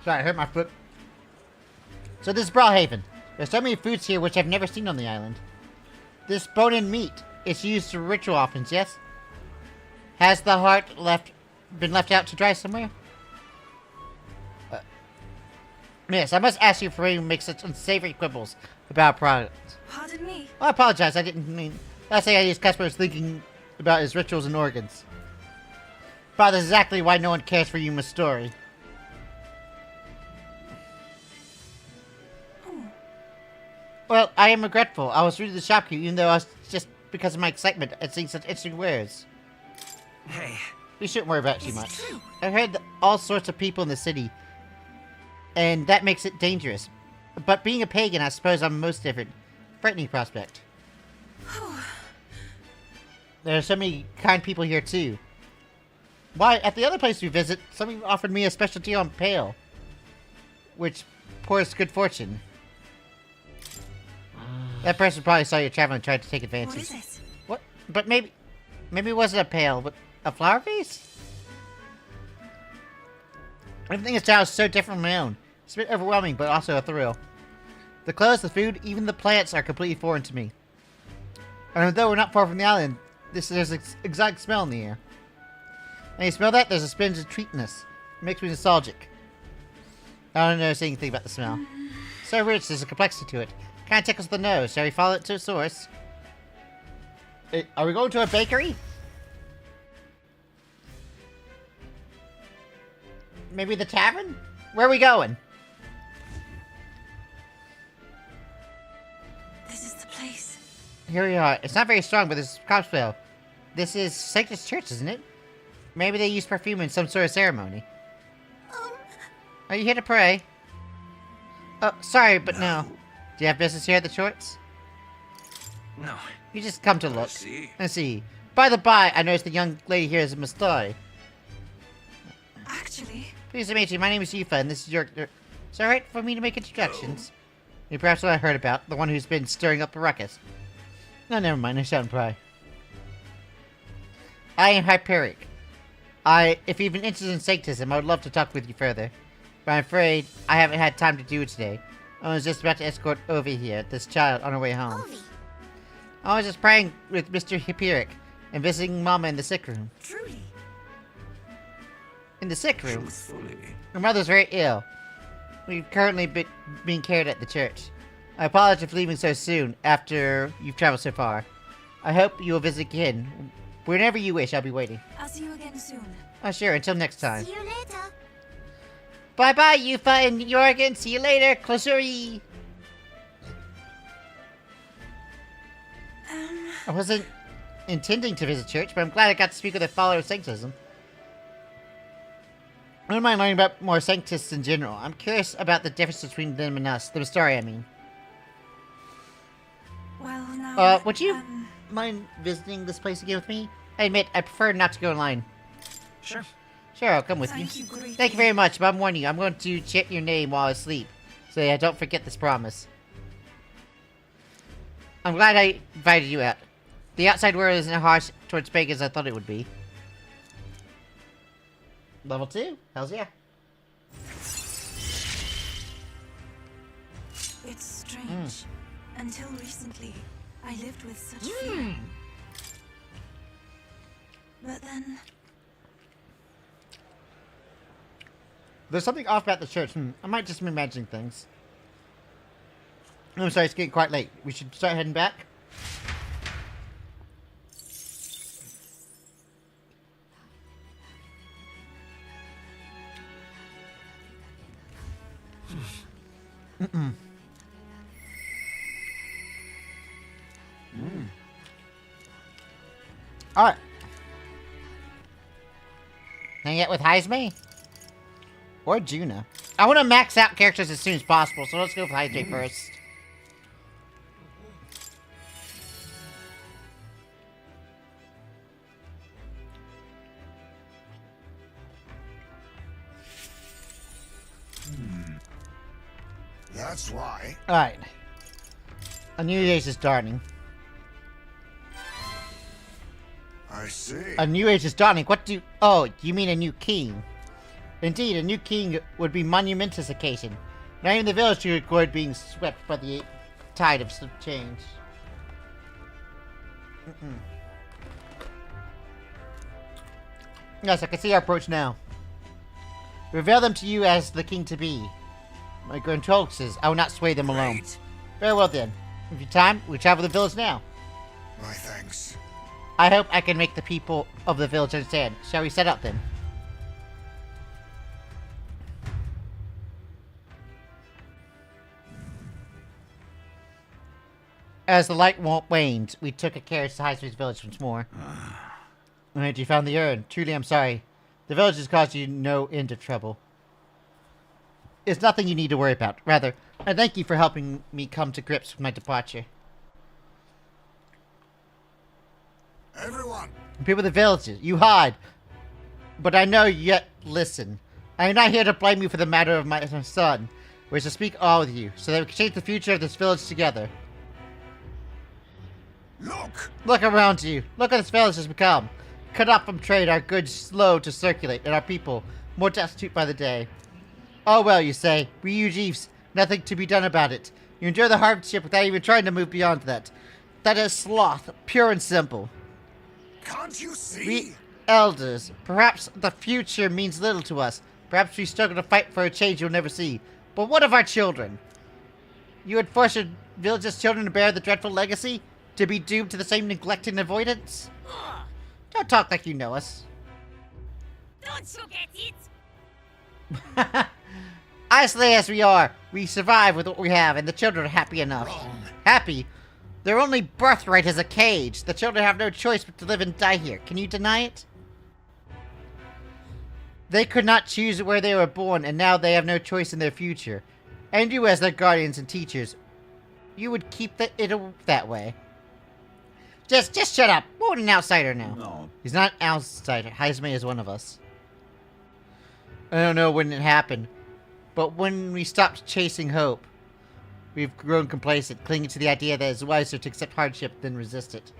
Sorry, I hurt my foot. So this is Brawlhaven. There's so many foods here which I've never seen on the island. This bone-in meat is used for ritual offerings, yes? Has the heart been left out to dry somewhere? Yes, I must ask you for you to make such unsavory quibbles about products. Pardon me? I apologize, I didn't mean... Last thing I used customers thinking about his rituals and organs. But that's exactly why no one cares for Yuma's story. Well, I am regretful. I was rude to the shopkeeper, even though I was just because of my excitement at seeing such interesting wares. Hey. We shouldn't worry about it too much. I've heard that all sorts of people in the city, and that makes it dangerous. But being a pagan, I suppose I'm most different. Frightening prospect. There are so many kind people here, too. Why, at the other place we visit, somebody offered me a special deal on Pale, which pours good fortune. That person probably saw you traveling and tried to take advantage. What is it? What? But maybe it wasn't a pail, but a flower vase? Everything in this town is so different from my own. It's a bit overwhelming, but also a thrill. The clothes, the food, even the plants are completely foreign to me. And although we're not far from the island, there's an exotic smell in the air. And you smell that? There's a spinach of sweetness. It makes me nostalgic. I don't notice anything about the smell. So rich, there's a complexity to it. Kind of tickles the nose. Shall we follow it to a source? Are we going to a bakery? Maybe the tavern? Where are we going? This is the place. Here we are. It's not very strong, but this cops spell. This is Sanctus Church, isn't it? Maybe they use perfume in some sort of ceremony. Are you here to pray? Oh, sorry, but no. Do you have business here at the Shorts? No. You just come to look. I see. By the by, I noticed the young lady here is a Mustai. Actually... Pleased to meet you. My name is Yufa, and this is your... Is it alright for me to make introductions? You perhaps what I heard about, the one who's been stirring up a ruckus. No, never mind. I shouldn't pry. I am Hyperic. If you've been interested in Sanctism, I would love to talk with you further. But I'm afraid I haven't had time to do it today. I was just about to escort Ovi here, this child, on her way home. Ovi. I was just praying with Mr. Hyperic and visiting Mama in the sick room. Truly? In the sick room? Truthfully. Her mother's very ill. We've currently being cared at the church. I apologize for leaving so soon, after you've traveled so far. I hope you will visit again. Whenever you wish, I'll be waiting. I'll see you again soon. Oh, sure. Until next time. See you later. Bye-bye, Yufa and Jorgen. See you later. Closuri. I wasn't intending to visit church, but I'm glad I got to speak with a follower of Sanctism. I don't mind learning about more Sanctists in general. I'm curious about the difference between them and us. The story, I mean. Well, now... would you mind visiting this place again with me? I admit, I prefer not to go online. Sure. Sure, I'll come with you. Thank you very much, but I'm warning you, I'm going to chant your name while I sleep. So yeah, don't forget this promise. I'm glad I invited you out. The outside world isn't as harsh towards pagans as I thought it would be. Level 2? Hells yeah. It's strange. Until recently, I lived with such fear. But then... There's something off about the church. I might just be imagining things. I'm sorry, it's getting quite late. We should start heading back. Alright. Hang out with Heisme? Or Juna. I want to max out characters as soon as possible, so let's go with Heisme first. That's why. Alright. A new age is dawning. I see. A new age is dawning. What do... Oh, you mean a new king? Indeed, a new king would be monumentous occasion. Not even the village to record being swept by the tide of change. Yes, I can see our approach now. Reveal them to you as the king to be. My grandchild says I will not sway them alone. Very well then. If you time, we travel the village now. My thanks. I hope I can make the people of the village understand. Shall we set out then? As the light waned, we took a carriage to High Street's village once more. And you found the urn. Truly, I'm sorry. The village has caused you no end of trouble. It's nothing you need to worry about. Rather, I thank you for helping me come to grips with my departure. Everyone! People of the villages, you hide. But I know yet listen. I am not here to blame you for the matter of my son. We're to speak all with you, so that we can change the future of this village together. Look! Look around you. Look what this village has become. Cut off from trade, our goods slow to circulate, and our people more destitute by the day. Oh well, you say. We you chiefs, nothing to be done about it. You endure the hardship without even trying to move beyond that. That is sloth, pure and simple. Can't you see? We elders, perhaps the future means little to us. Perhaps we struggle to fight for a change you'll never see. But what of our children? You would force your village's children to bear the dreadful legacy? To be doomed to the same neglect and avoidance? Don't talk like you know us. Don't you get it? Isolated as we are, we survive with what we have, and the children are happy enough. Wrong. Happy? Their only birthright is a cage. The children have no choice but to live and die here. Can you deny it? They could not choose where they were born, and now they have no choice in their future. And you, as their guardians and teachers, you would keep it that way. Just shut up. We're an outsider now. No. He's not an outsider. Heisme is one of us. I don't know when it happened, but when we stopped chasing hope, we've grown complacent, clinging to the idea that it's wiser to accept hardship than resist it.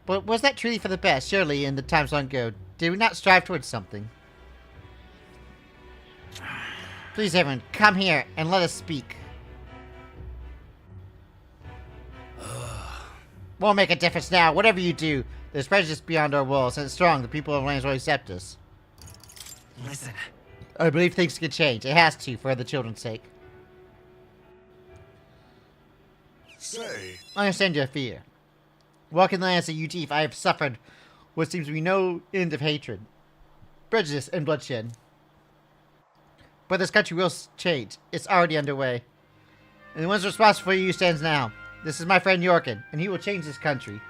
But was that truly for the best? Surely, in the times long ago, did we not strive towards something? Please, everyone, come here and let us speak. Won't make a difference now. Whatever you do, there's prejudice beyond our walls, and it's strong. The people of the lands will accept us. Listen. I believe things can change. It has to, for the children's sake. Say. I understand your fear. Walking the lands of Udif, I have suffered what seems to be no end of hatred, prejudice, and bloodshed. But this country will change. It's already underway. And the one responsible for you stands now. This is my friend Yorkin, and he will change this country.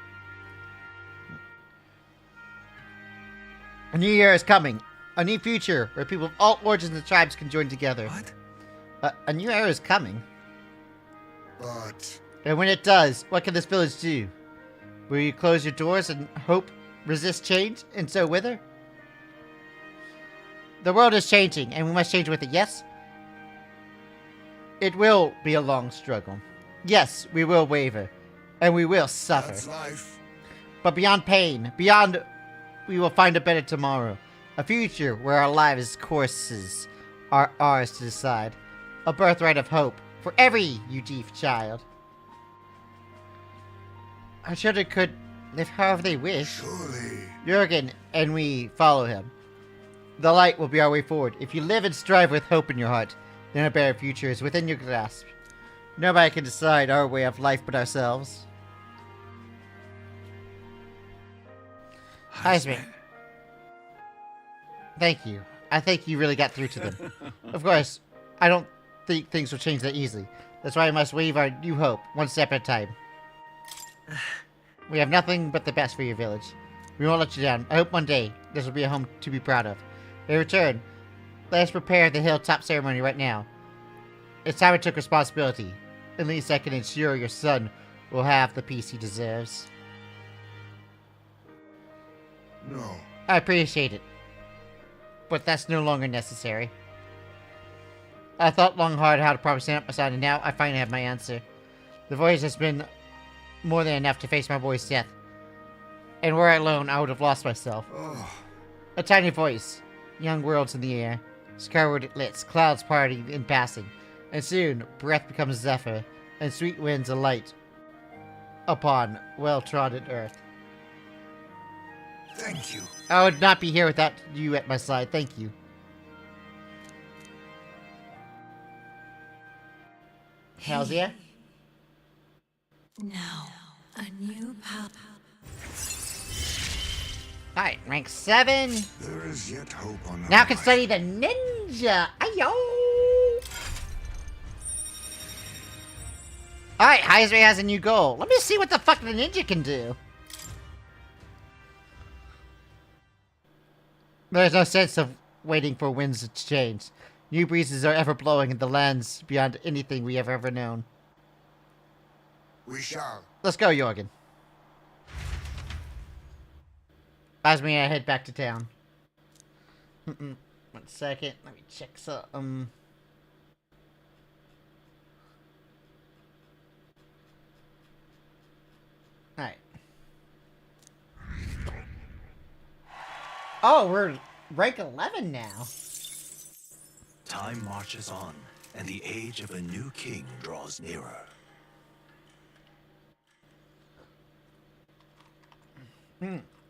A new year is coming. A new future where people of all origins and tribes can join together. What? A new era is coming. But... And when it does, what can this village do? Will you close your doors and hope resist change, and so wither? The world is changing, and we must change with it, yes? It will be a long struggle. Yes, we will waver, and we will suffer. That's life. But beyond pain, beyond, we will find a better tomorrow. A future where our lives' courses are ours to decide. A birthright of hope for every Udif child. Our children could live however they wish. Surely. Jurgen and we follow him. The light will be our way forward. If you live and strive with hope in your heart, then a better future is within your grasp. Nobody can decide our way of life but ourselves. Heisman. Thank you. I think you really got through to them. Of course, I don't think things will change that easily. That's why I must wave our new hope, one step at a time. We have nothing but the best for your village. We won't let you down. I hope one day this will be a home to be proud of. In return, let us prepare the hilltop ceremony right now. It's time I took responsibility. At least I can ensure your son will have the peace he deserves. No. I appreciate it. But that's no longer necessary. I thought long and hard how to properly stand up my side, and now I finally have my answer. The voyage has been more than enough to face my boy's death. And were I alone, I would have lost myself. A tiny voice, young worlds in the air, skyward lit, clouds parting in passing, and soon breath becomes zephyr, and sweet winds alight upon well-trodden earth. Thank you. I would not be here without you at my side. Thank you. Hells yeah. Now, a new pup. Alright, rank 7. There is yet hope on the Now can study the ninja. Ayo! Alright, Heisray has a new goal. Let me see what the fuck the ninja can do. There's no sense of waiting for winds to change. New breezes are ever blowing in the lands beyond anything we have ever known. We shall. Let's go, Jorgen. As me, I head back to town. 1 second, let me check some. Alright. Oh, we're rank 11 now. Time marches on, and the age of a new king draws nearer.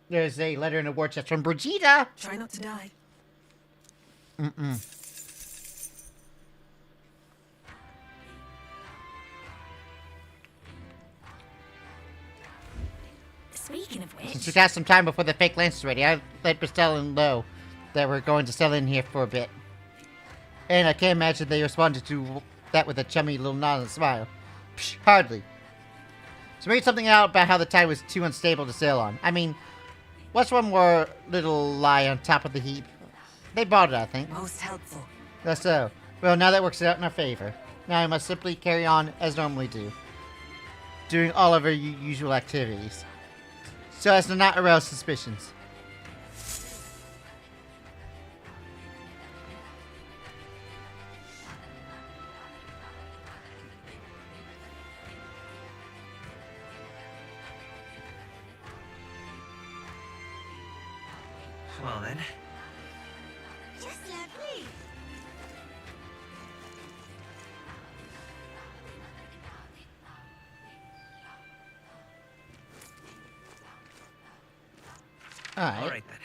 There's a letter in a war chest from Brigitte. Try not to die. Speaking of which, Since we got some time before the fake lance is ready, I let Bristow and Lowe that we're going to settle in here for a bit. And I can't imagine they responded to that with a chummy little nod and smile. Psh, hardly. So maybe something out about how the tide was too unstable to sail on. I mean, what's one more little lie on top of the heap? They bought it, I think. Most helpful. That's so. Well, now that works out in our favor. Now I must simply carry on as normally do. Doing all of our usual activities. So as to not arouse suspicions. Well then. just lovely. Alright. Then.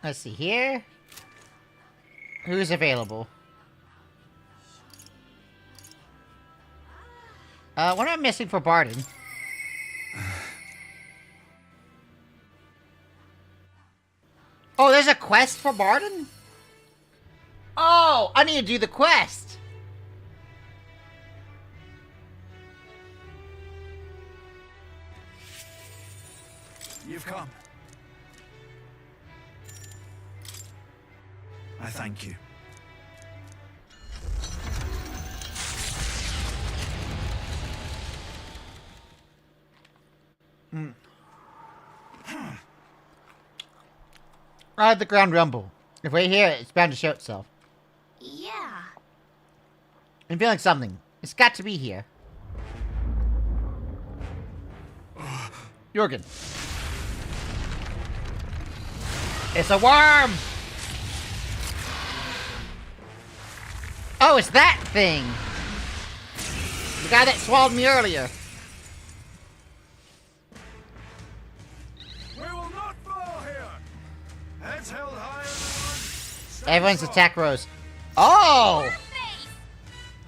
Let's see here. Who's available? What am I missing for Barden? Oh, there's a quest for Barden? Oh, I need to do the quest. You've come. I thank you. The ground rumble. If we hear it, it's bound to show itself. Yeah. I'm feeling something. It's got to be here. Jorgen. It's a worm! Oh, it's that thing! The guy that swallowed me earlier. We will not fall here. Heads held high. Everyone's attack rose. Oh!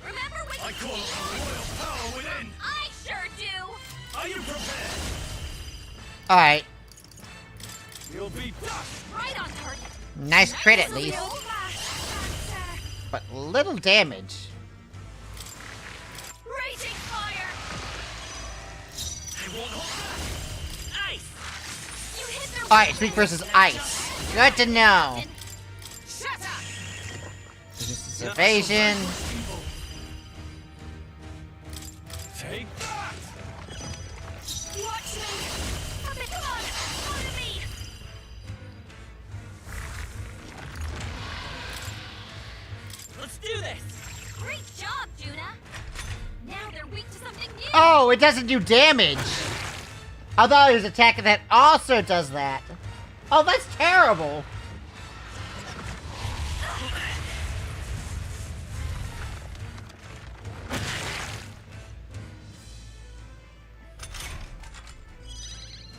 Remember when I call it a royal power within. I sure do. Are you prepared? Alright. You'll be dust. Right on target. Nice crit at least. But little damage. Raging fire. I won't hold that. Ice. You hit their Alright, Speak versus Ice. Good to know. Shut up. This is evasion. Take that. Watch me. Come on. Follow me. Let's do this. Great it doesn't do damage. I thought it was attacking that also does that. Oh, that's terrible.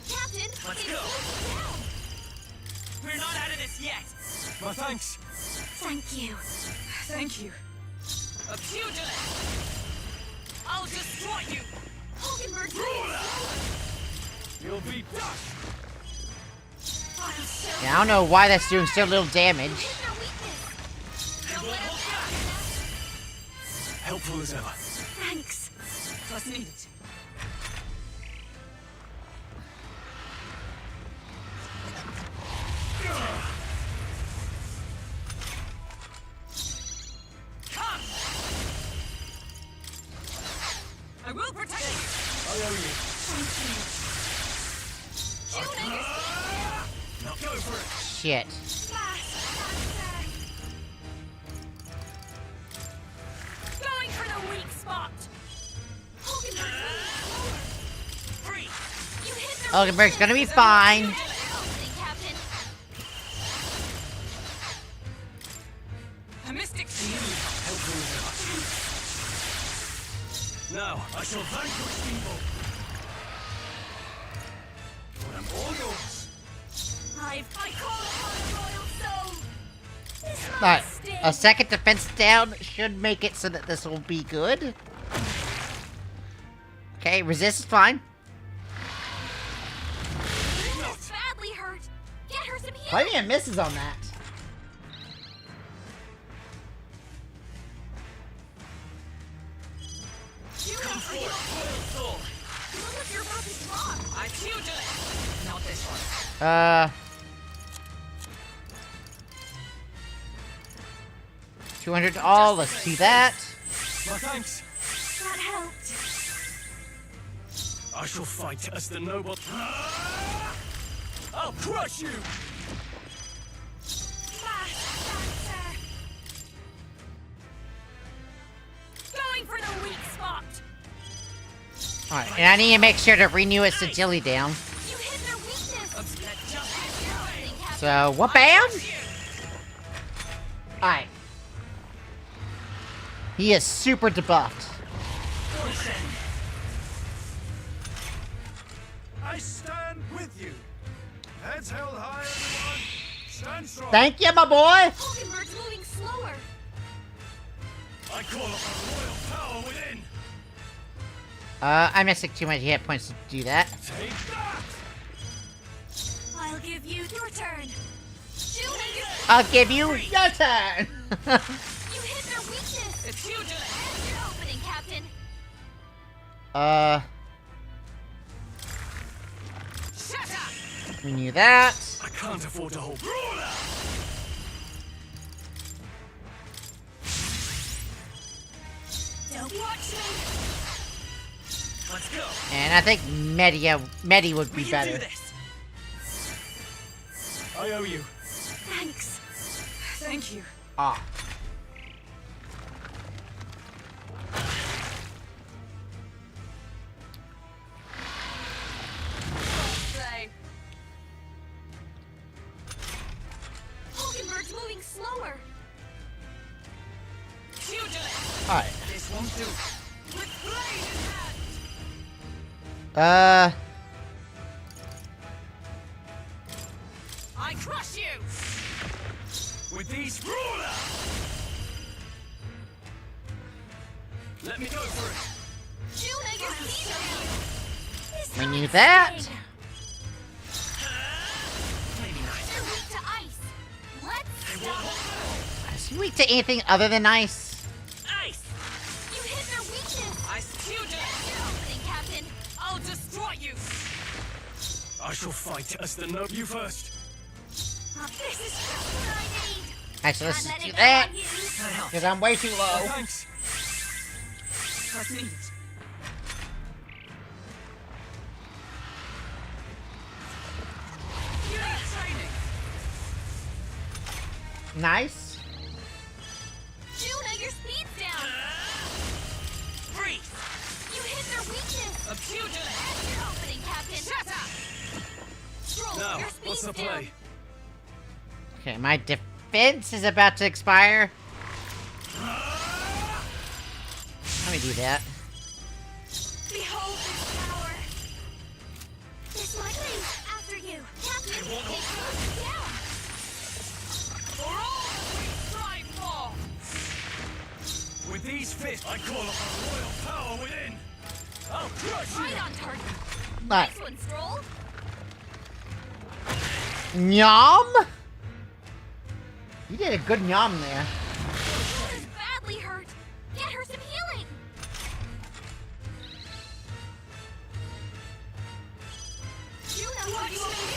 Captain, Let's go. We're not out of this yet. My thanks. Thank you. Thank you. A pugilist. I'll destroy you. Hulkenberg, You'll be done. Yeah, I don't know why that's doing so little damage. Helpful as ever. Thanks. What's needed? I will protect you. I owe you. Now go for it. Shit. Going for the weak spot. Free. You hit the Hulkenberg's gonna be fine. Captain. A mystic Helpful as ever. Now I shall vanquish evil. But I'm all yours. I call upon the royal soul. This might Alright, sting. a second defense down should make it so that this will be good. Okay, resist is fine. Luna's badly hurt. Get her some healing. Plenty of misses on that. Come forth, royal soul. Look at your rope is wrong. I pugilist. Not this one. 200 all, let's do that. My thanks. That helped. I shall fight as the noble. I'll crush you. Going for the weak spot. Alright, and I need to make sure to renew its agility down. You hit their weakness. So, what bam? Alright. He is super debuffed. I stand with you. Heads held high, everyone. Stand strong. Thank you, my boy! Hulkenberg's moving slower. I call upon royal power within. I'm missing too much hit points to do that. Take that. I'll give you your turn. I'll give you your turn! You hit their weakness. It's pugilist. That's your opening, Captain. Shut up. Renew that. I can't afford to hold. Don't watch me. Let's go. And I think Medi would be We can better. do this. I owe you. Thanks. Thank you. Ah. Say. Hulkenberg's moving slower. Pugilist. Alright. This won't do. With blade in hand. I crush you. With these ruler. Let me go for it. Juna, your feet are Renew that. They're weak to ice. Let's stop. Is he weak to anything other than ice? Ice. You hit their weakness. Ice pugilist. That's your opening, Captain. I'll destroy you. I shall fight as the noble. You first. This is just what I need. Actually, let's I'm just do letting that. go on you. Because I'm way too low. Thanks. What's needed? You need training. Nice. Juna, your speed's down. Free. You hit their weakness. A What's the play? Okay, my defense is about to expire. Let me do that. Behold this power. This might be after you. Captain, take those down. For all that we strive for! With these fists, I call upon royal power within! I'll crush you! Right on target. Nice. Nice one, Stroll. Nyam? You did a good nyam there. She's badly hurt. Get her some healing. You know what you want to do.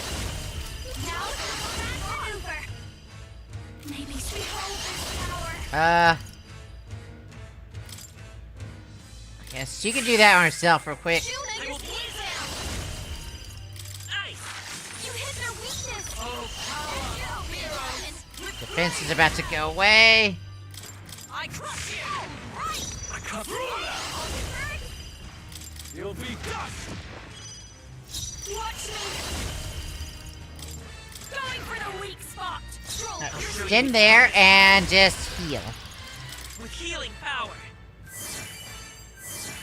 Now it's a maneuver. Maybe behold this power. I guess she can do that on herself real quick. I will please down. Ice. You hit their weakness. Oh, power, heroes! Defense is about to go away. I crush you! Right. I cut You'll be dust! Watch me. Going for the weak spot. Stroll. Now, stand there and just heal. With healing power!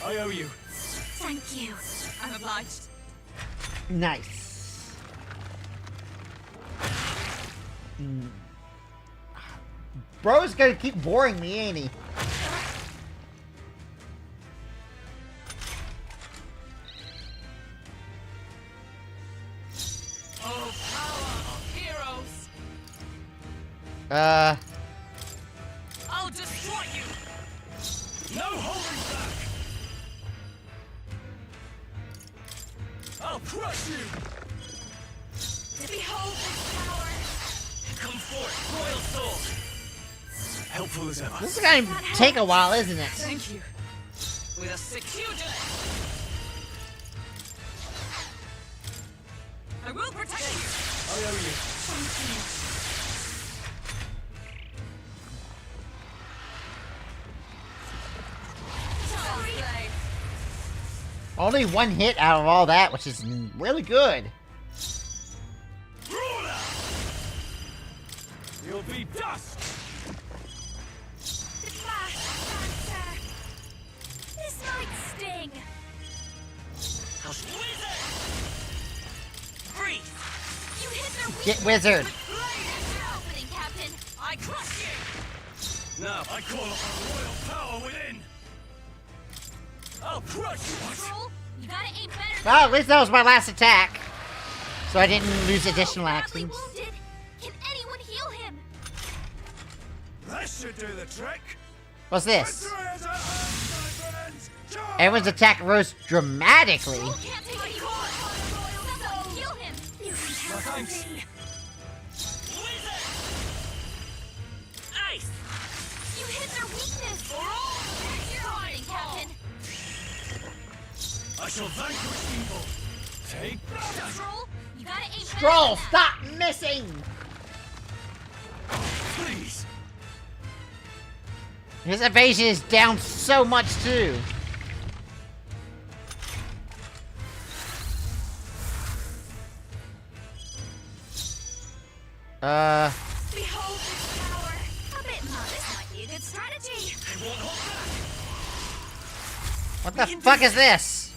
I owe you. Thank you. I'm obliged. Nice. Bro's gonna keep boring me, ain't he? Oh, power of heroes! I'll destroy you. No holding back! I'll crush you! Behold this power. Come forth, royal soul! Helpful as ever. This is gonna take a while, isn't it? Thank you. With a sick huge. I will protect you. I owe you. Sorry. Only one hit out of all that, which is really good. Ruler! You'll be dust! This might sting. Wizard! Freeze! You hit their weakness. Get wizard. Your opening, Captain. I crush you! Now I call upon royal power within! I'll crush you! Stroll, you gotta aim better. Well, at least that was my last attack. So I didn't lose additional Badly actions. wounded. Can anyone heal him? That should do the trick. What's this? Victory is at hand, my friends. Charge! Everyone's attack rose dramatically. Stroll can't take any more. Someone heal him. You can count on thanks. me. Wizard! Ice! You hit their weakness. Your opening, Captain. I shall vanquish evil! Take that! Stroll, you gotta aim better Stroll, than that. stop missing! Please! His evasion is down so much too. Behold this power. A bit much. This might be a good strategy. I won't hold What the fuck is this?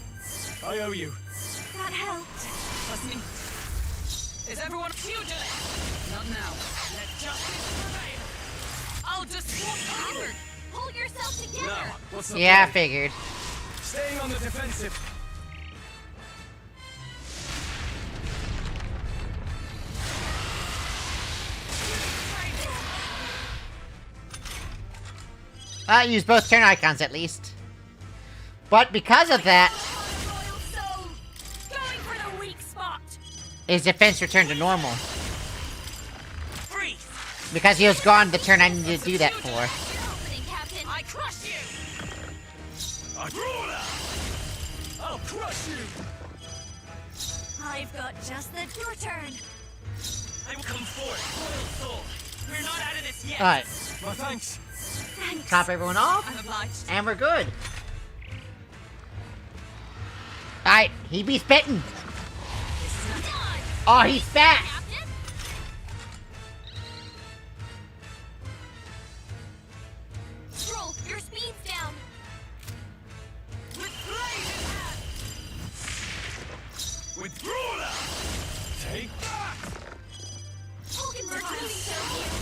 back! I owe you. That helped. That's me. Is everyone huge? Not now. Let justice prevail! I'll destroy you. Pull yourself together. Now, what's the Yeah, I plan? figured. Staying on the defensive. I used both turn icons at least. But because of that, Royal soul. Going for the weak spot. his defense returned to normal. Freeze! Because he was gone the turn I needed to do that for. Your opening, Captain. I crush you! Ruler! I'll crush you! I've got just the your turn. I will come forth, royal soul! We're not out of this yet! Alright, My thanks! Thanks. top everyone off, I'm obliged. and we're good. Alright, he be spitting. Done. Oh, he's back! Captain. Take that! Hulkenberg's moving so here.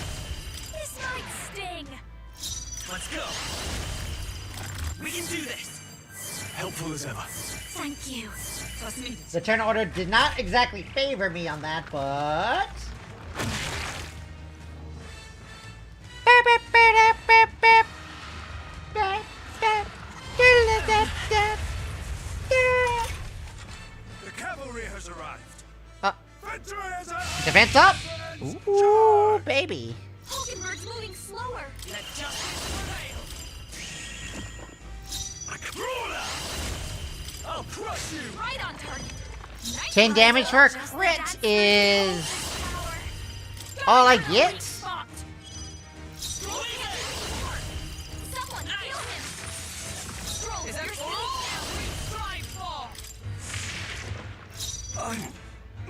This might sting. Let's go. We can do this. Helpful as ever. Thank you. The turn order did not exactly favor me on that, but... The cavalry has arrived. Defense up! Ooh, baby. Hulkenberg's moving slower. Let justice prevail. I'll crush you. Right on target. 10 damage for a crit is... all I get? Someone kill him. Stroll, Is that you're all? I'm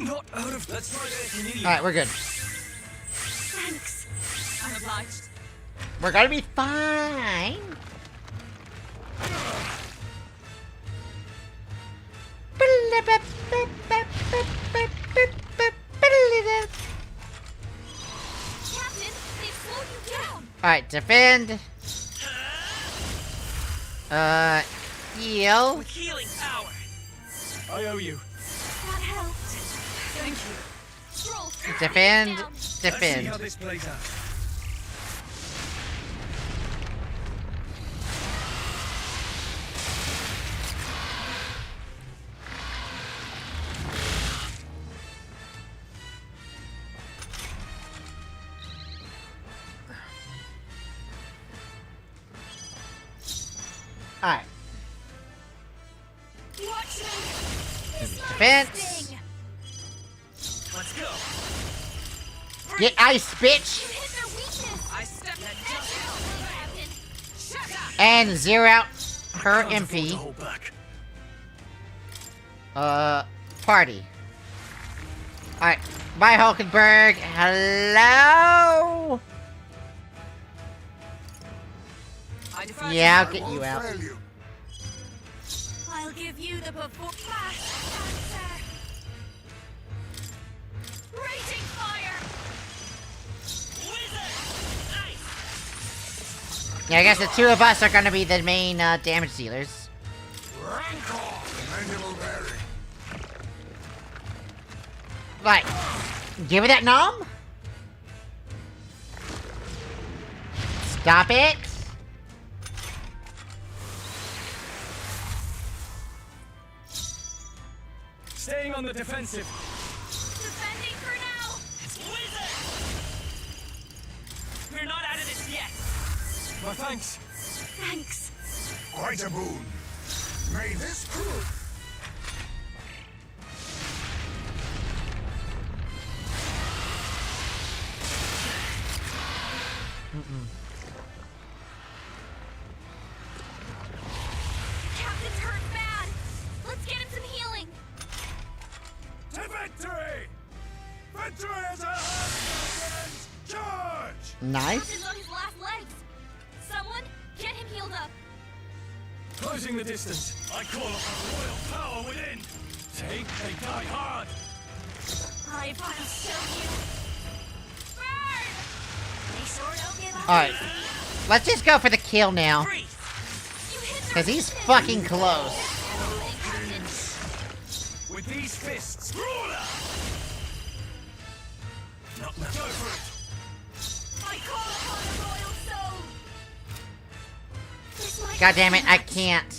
not out of. Let's try this. Alright, we're good. Thanks. I'm obliged. We're gonna be fine. Captain, they've slowed you down. Alright, defend. Heal. With healing power. I owe you. That helped. Thank you. Stroll, Defend. down. Let's see Defend. how this plays out. Alright. Watch me. Defense. Sting. Let's go. Get ice, bitch. You hit their weakness. I stepped That's at just helpful, Captain. Shut up! And zero out her Can't afford to MP. hold back. Party. Alright. Bye, Hulkenberg. Hello? I defy Yeah, I'll I get won't you out. fail you. I'll give you the before flash answer. Raging fire. Yeah, I guess the two of us are gonna be the main damage dealers. Rancor! Mandible bearing. Right. Give me that nom. Stop it. Staying on the defensive. Defending for now. We're not out of this yet. My thanks. Thanks. Quite a boon. May this prove. Captain's hurt bad. Let's get him some healing. To victory! Victory is at hand, friends! Charge! Nice. Captain's on his last legs. Someone, get him healed up. Closing the distance. I call upon royal power within. Take, they die hard. I'll show you. Burn! They sure don't give up. Alright. Let's just go for the kill now. Breathe. You hit their Because he's weakness. fucking close. Captain. With these fists. Not now. Go for it. I call upon the royal soul. This might God damn it, be I much. can't.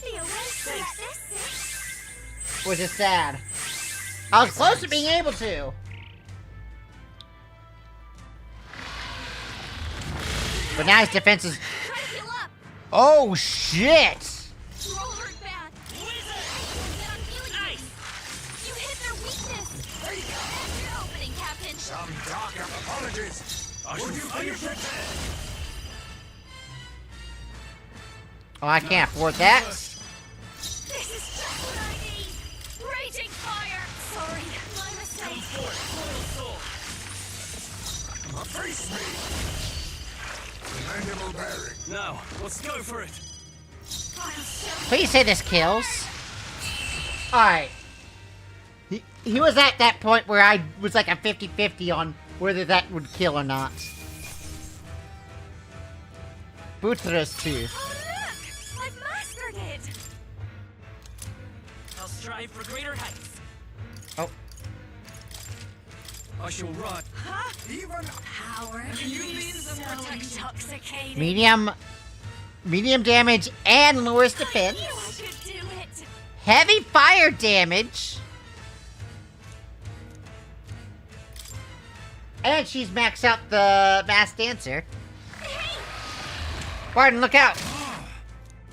The oasis. Which is sad. I was close to being able to. But now his defense is... Try to heal up. Oh, shit! You're all hurt bad. Get on healing nice. You hit their weakness. That's your opening, Captain. Some dark apologies. Would you please prepare? Oh, I can't afford that. This is just what I need. Raging fire. Sorry, my mistake. Face me. Mandible bearing. Now, let's go for it. Please say this kills. Alright. He was at that point where I was like a 50-50 on whether that would kill or not. Boothrust too. Oh, look! I've mastered it! I'll strive for greater heights. Oh. I shall run. Huh? Even Power can be so intoxicating. Medium damage and lowest I defense. knew I could do it. Heavy fire damage. And she's maxed out the mass dancer. Hey, Barton, look out!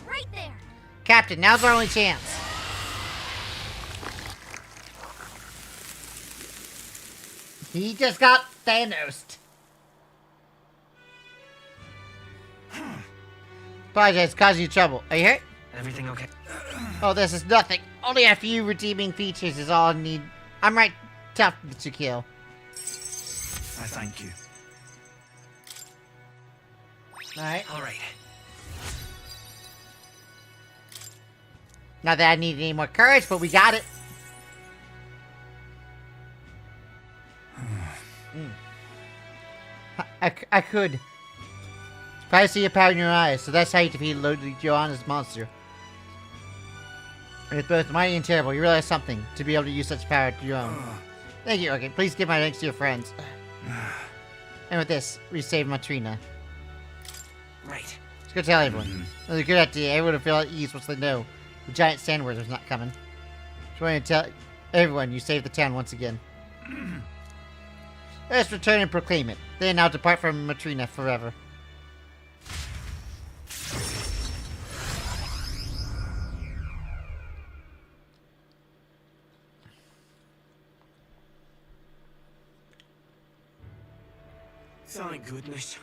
Right there. Captain, now's our only chance. He just got Thanos'd. Apologize, causing you trouble. Are you hurt? Everything okay? Oh, this is nothing. Only a few redeeming features is all I need. I'm right tough to kill. I thank you. Alright. Alright. Not that I need any more courage, but we got it. I could. Probably see your power in your eyes, so that's how you defeat L2D Johanna's monster. It's both mighty and terrible. You realize something to be able to use such power to your own. Thank you. Okay, please give my thanks to your friends. And with this, we saved Matrina. Right. Let's go tell everyone. It was a good idea. Everyone will feel at ease once they know the giant sandworm was not coming. Just wanted to tell everyone you saved the town once again. Let's return and proclaim it. Then I'll depart from Matrina forever. Thank goodness.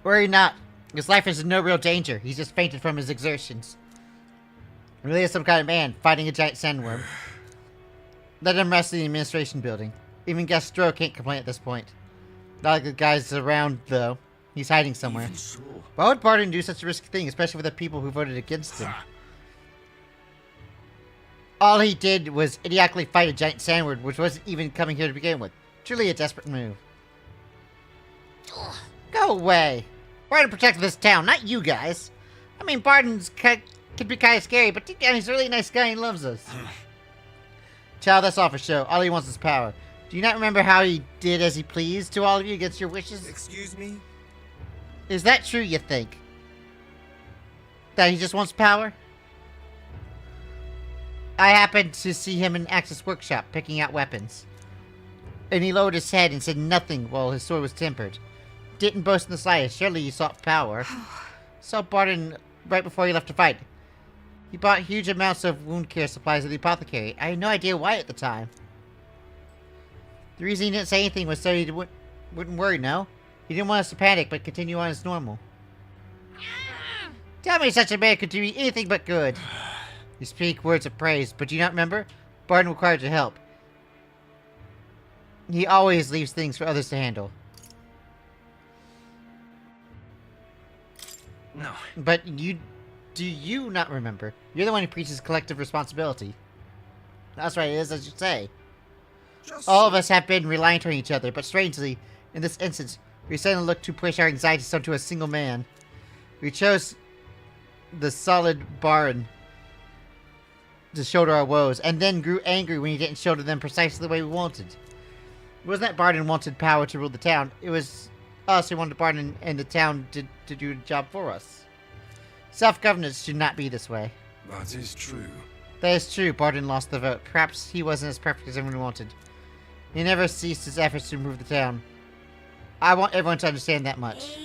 Worry not. His life is in no real danger. He's just fainted from his exertions. He really is some kind of man, fighting a giant sandworm. Let him rest in the administration building. Even Gastro can't complain at this point. Not like the guy's around, though. He's hiding somewhere. Even so. Why would Barton do such a risky thing, especially with the people who voted against him? All he did was idiotically fight a giant sandworm, which wasn't even coming here to begin with. Truly a desperate move. Go away. We're to protect this town, not you guys. I mean, Barton's could be kind of scary, but deep down he's a really nice guy and he loves us. Child, that's all for show. All he wants is power. Do you not remember how he did as he pleased to all of you against your wishes? Excuse me? Is that true, you think? That he just wants power? I happened to see him in Axis Workshop picking out weapons. And he lowered his head and said nothing while his sword was tempered. Didn't boast in the slightest. Surely he sought power. Saw Barton right before he left to fight. He bought huge amounts of wound care supplies at the apothecary. I had no idea why at the time. The reason he didn't say anything was so he wouldn't worry, no? He didn't want us to panic, but continue on as normal. Tell me such a man could do anything but good. You speak words of praise, but do you not remember? Barton required your help. He always leaves things for others to handle. No. But do you not remember? You're the one who preaches collective responsibility. That's right, it is as you say. All of us have been reliant on each other, but strangely, in this instance, we suddenly looked to push our anxieties onto a single man. We chose the solid Baron to shoulder our woes, and then grew angry when he didn't shoulder them precisely the way we wanted. It wasn't that Barton wanted power to rule the town, it was us who wanted Barton and the town to do the job for us. Self-governance should not be this way. That is true. That is true, Barton lost the vote. Perhaps he wasn't as perfect as everyone wanted. He never ceased his efforts to improve the town. I want everyone to understand that much.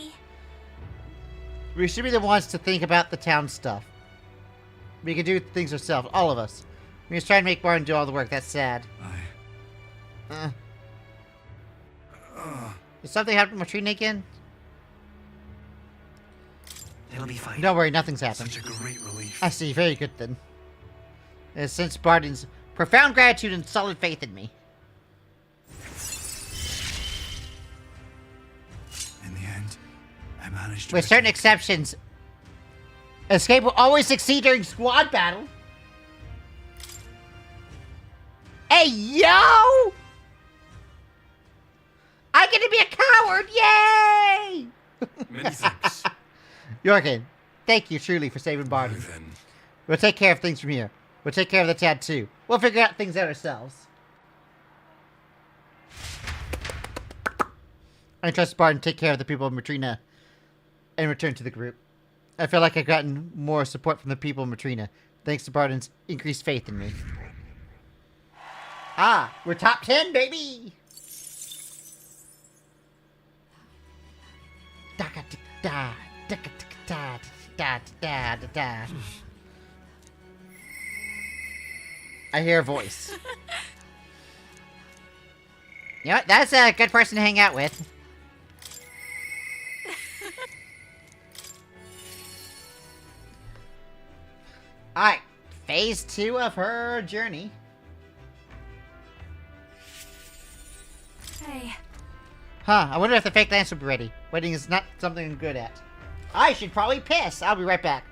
We should be the ones to think about the town stuff. We can do things ourselves, all of us. We just try to make Barton do all the work, that's sad. Did something happen to Matrina again? It'll be fine. Don't worry, nothing's happened. Such a great relief. I see, very good then. Since Barton's profound gratitude and solid faith in me. In the end, I managed to... With certain exceptions, Escape will always succeed during squad battle. Hey, yo! I get to be a coward! Yay! Many thanks. Yorkin, thank you truly for saving Barney. Well, then. We'll take care of things from here. We'll take care of the tattoo. We'll figure out things out ourselves. I trust Barton to take care of the people of Matrina and return to the group. I feel like I've gotten more support from the people of Matrina, thanks to Barton's increased faith in me. Ah, we're top 10, baby! I hear a voice. You know what? That's a good person to hang out with. Alright, phase 2 of her journey. Hey. Huh, I wonder if the fake lance will be ready. Waiting is not something I'm good at. I should probably piss. I'll be right back.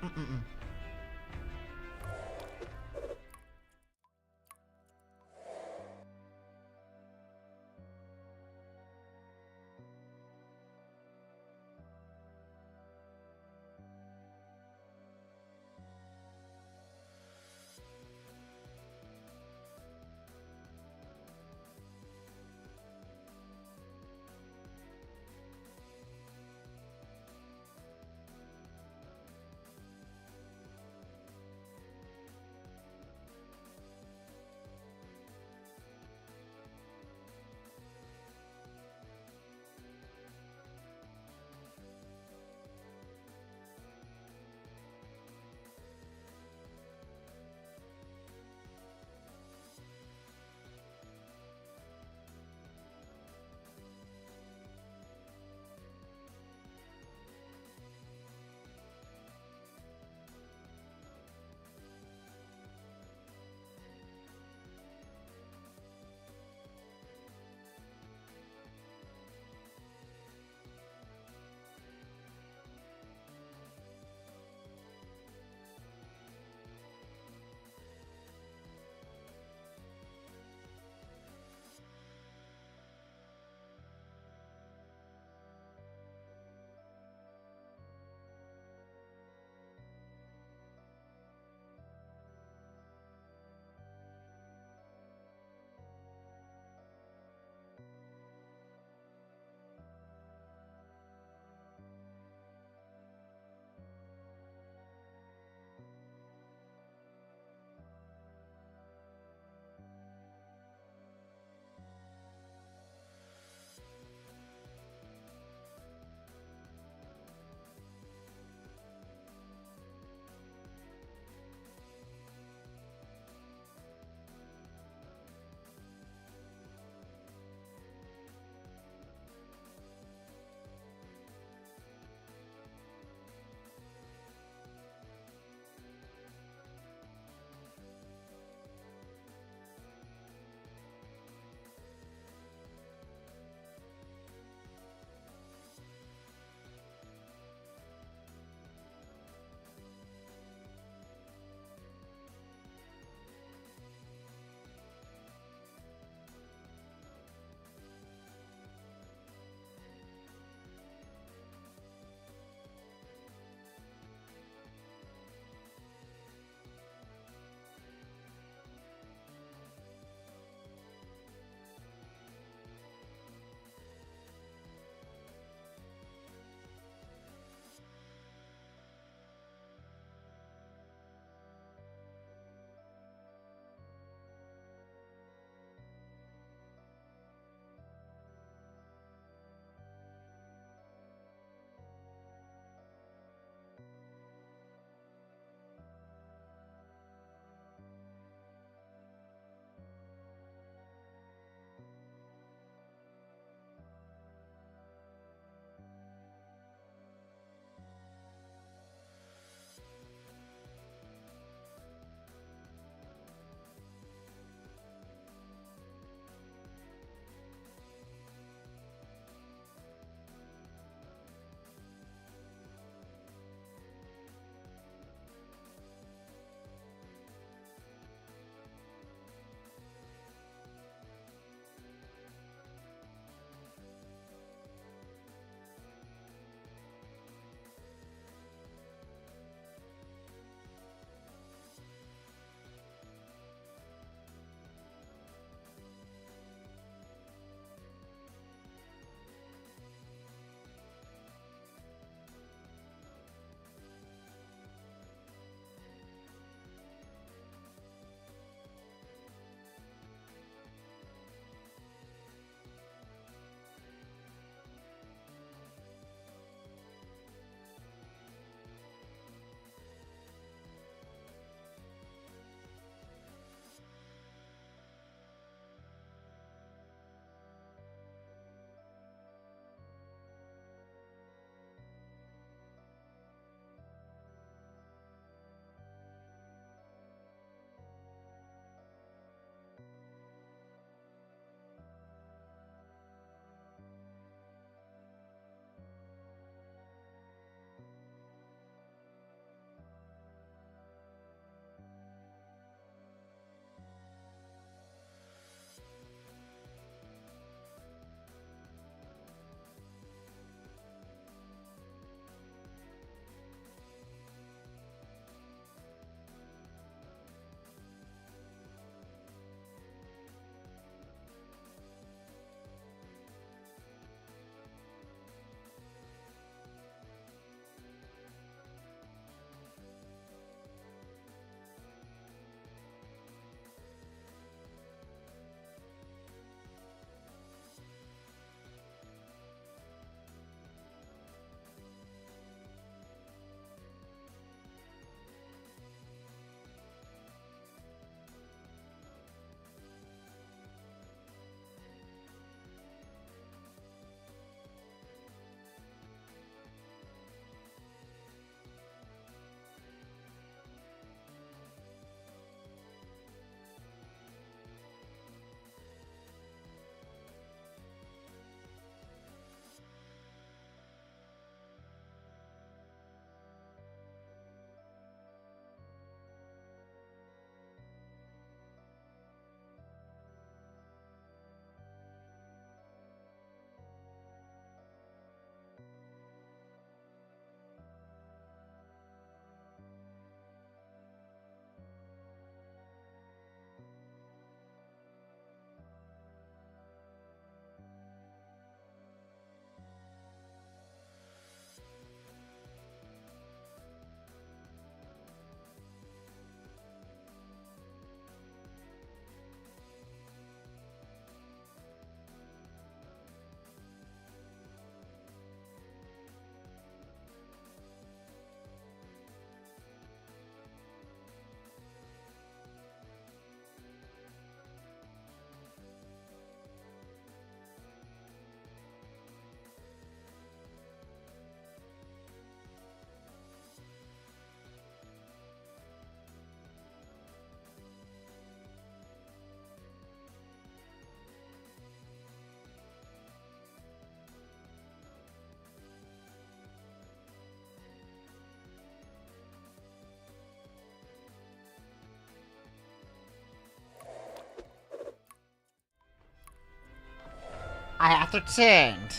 path returned.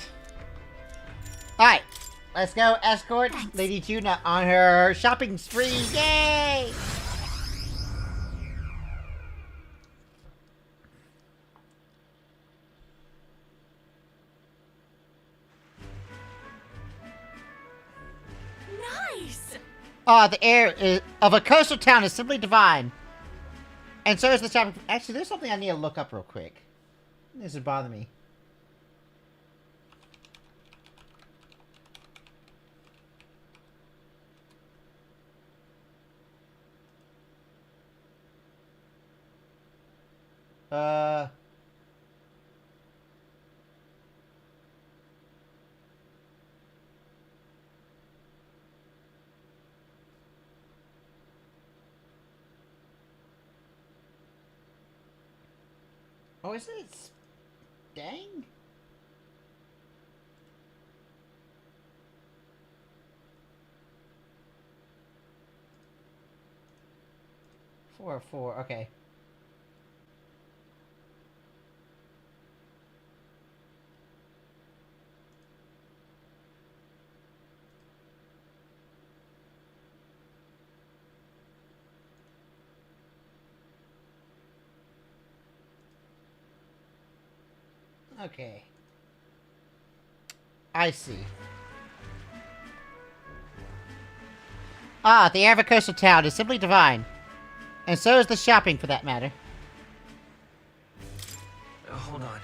Alright, let's go escort Lady Juna on her shopping spree. Yay! Nice! Ah, the air of a coastal town is simply divine. And so is the shopping. Actually, there's something I need to look up real quick. This would bother me. Oh, is it? Dang. Four, okay. Okay. I see. Ah, the air of a coastal town is simply divine. And so is the shopping, for that matter. Hold on.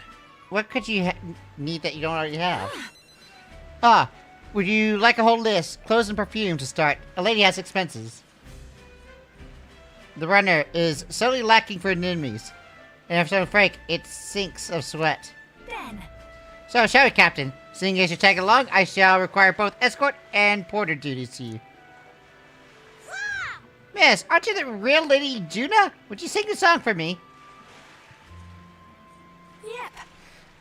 What could you need that you don't already have? Ah, would you like a whole list? Clothes and perfume to start. A lady has expenses. The runner is solely lacking for enemies. And if I'm frank, it sinks of sweat. Then. So, shall we, Captain? Seeing as you tag along, I shall require both escort and porter duties to you. Miss, aren't you the real Lady Juna? Would you sing a song for me? Yep.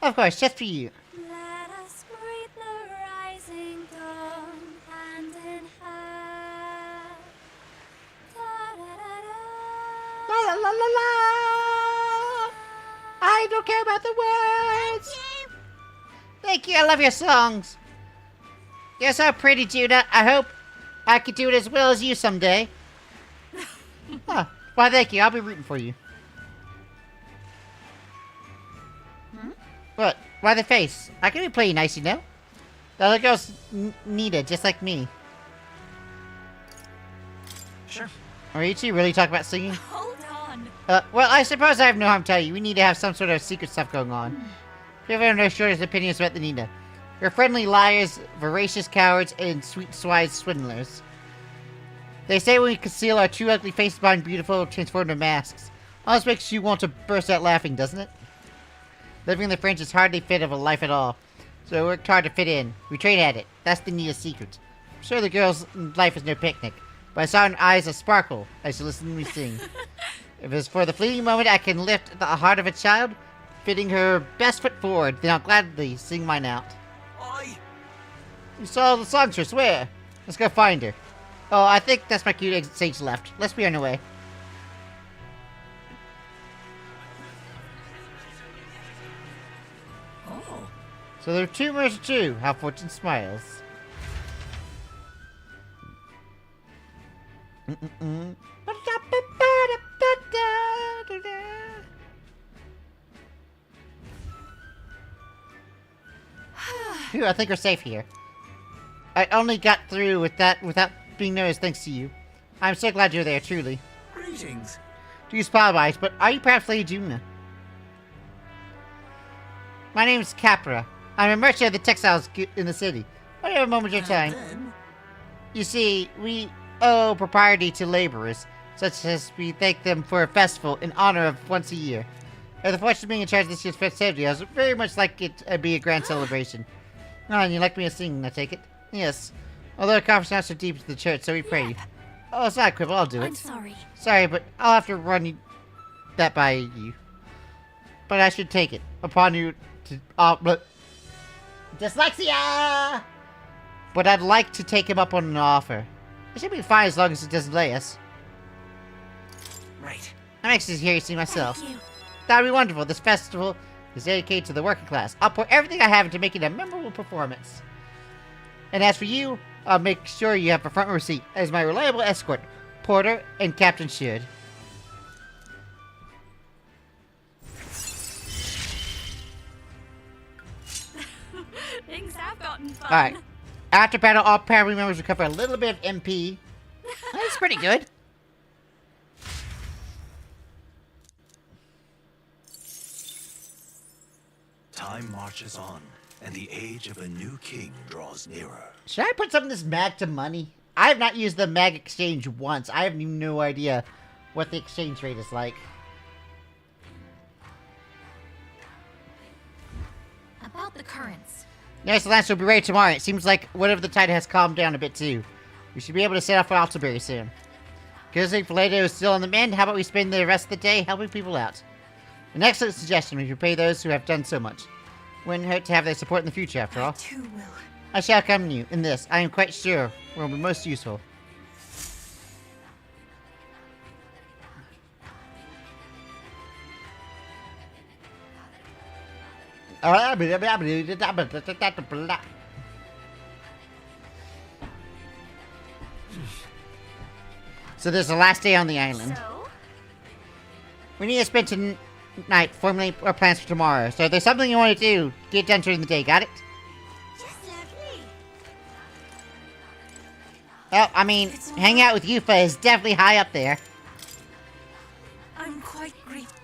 Of course, just for you. Let us greet the rising dawn, hand in hand. Da-da-da-da. La la la la la! I don't care about the words! Thank you, I love your songs. You're so pretty, Juna. I hope I could do it as well as you someday. Huh. Why, thank you. I'll be rooting for you. What? Why the face? I can be playing nice, you know? The other girls need it, just like me. Sure. Are you two really talking about singing? Hold on. Well, I suppose I have no harm telling you. We need to have some sort of secret stuff going on. People have no shortest opinions about the Nina. You're friendly liars, voracious cowards, and sweet-swized swindlers. They say when we conceal our true ugly faces behind beautiful, transformative masks. Almost makes you want to burst out laughing, doesn't it? Living in the fringe is hardly fit of a life at all. So we worked hard to fit in. We train at it. That's the Nina's secret. I'm sure the girl's life is no picnic, but I saw in her eyes a sparkle as she listened to me sing. If it's for the fleeting moment I can lift the heart of a child, fitting her best foot forward, then I'll gladly sing mine out. Oi! You saw the songs, I swear. Let's go find her. Oh, I think that's my cute sage left. Let's be on our way. Oh. So there are two merged true. How fortune smiles. Phew, I think we're safe here. I only got through with that without being noticed thanks to you. I'm so glad you're there, truly. Greetings. To use apologize, but are you perhaps Lady Juna? My name's Capra. I'm a merchant of the textiles in the city. I have a moment of your time. You see, we owe propriety to laborers, such as we thank them for a festival in honor of once a year. If the fortune of being in charge of this year's festivity, I would very much like it to be a grand celebration. Oh, and you'd like me to sing, I take it? Yes. Although the conference not so deep into the church, so we pray. Oh, it's not a quibble, I'll do it. I'm sorry. Sorry, but I'll have to run that by you. But I should take it upon you to... but... Dyslexia! But I'd like to take him up on an offer. It should be fine as long as it doesn't lay us. Right. I'm anxious to hear you sing myself. Thank you. That'd be wonderful. This festival is dedicated to the working class. I'll pour everything I have into making a memorable performance. And as for you, I'll make sure you have a front row seat as my reliable escort, Porter and Captain Should. Things have gotten fun. Alright. After battle, all party members recover a little bit of MP. That's pretty good. Time marches on, and the age of a new king draws nearer. Should I put some of this mag to money? I have not used the mag exchange once. I have no idea what the exchange rate is like. About the currents. Yes, the lance will be ready tomorrow. It seems like whatever the tide has calmed down a bit too. We should be able to set off for Altabury soon. Considering Vallejo is still on the mend, how about we spend the rest of the day helping people out? An excellent suggestion. We repay those who have done so much. Wouldn't hurt to have their support in the future, after all. I too will. I shall accompany you in this. I am quite sure will be most useful. So there's the last day on the island. So? We need to spend tonight formulating our plans for tomorrow. So if there's something you want to do, get done during the day. Got it? Just lovely. Well, I mean, hanging out with Yufa is definitely high up there. I'm quite grateful.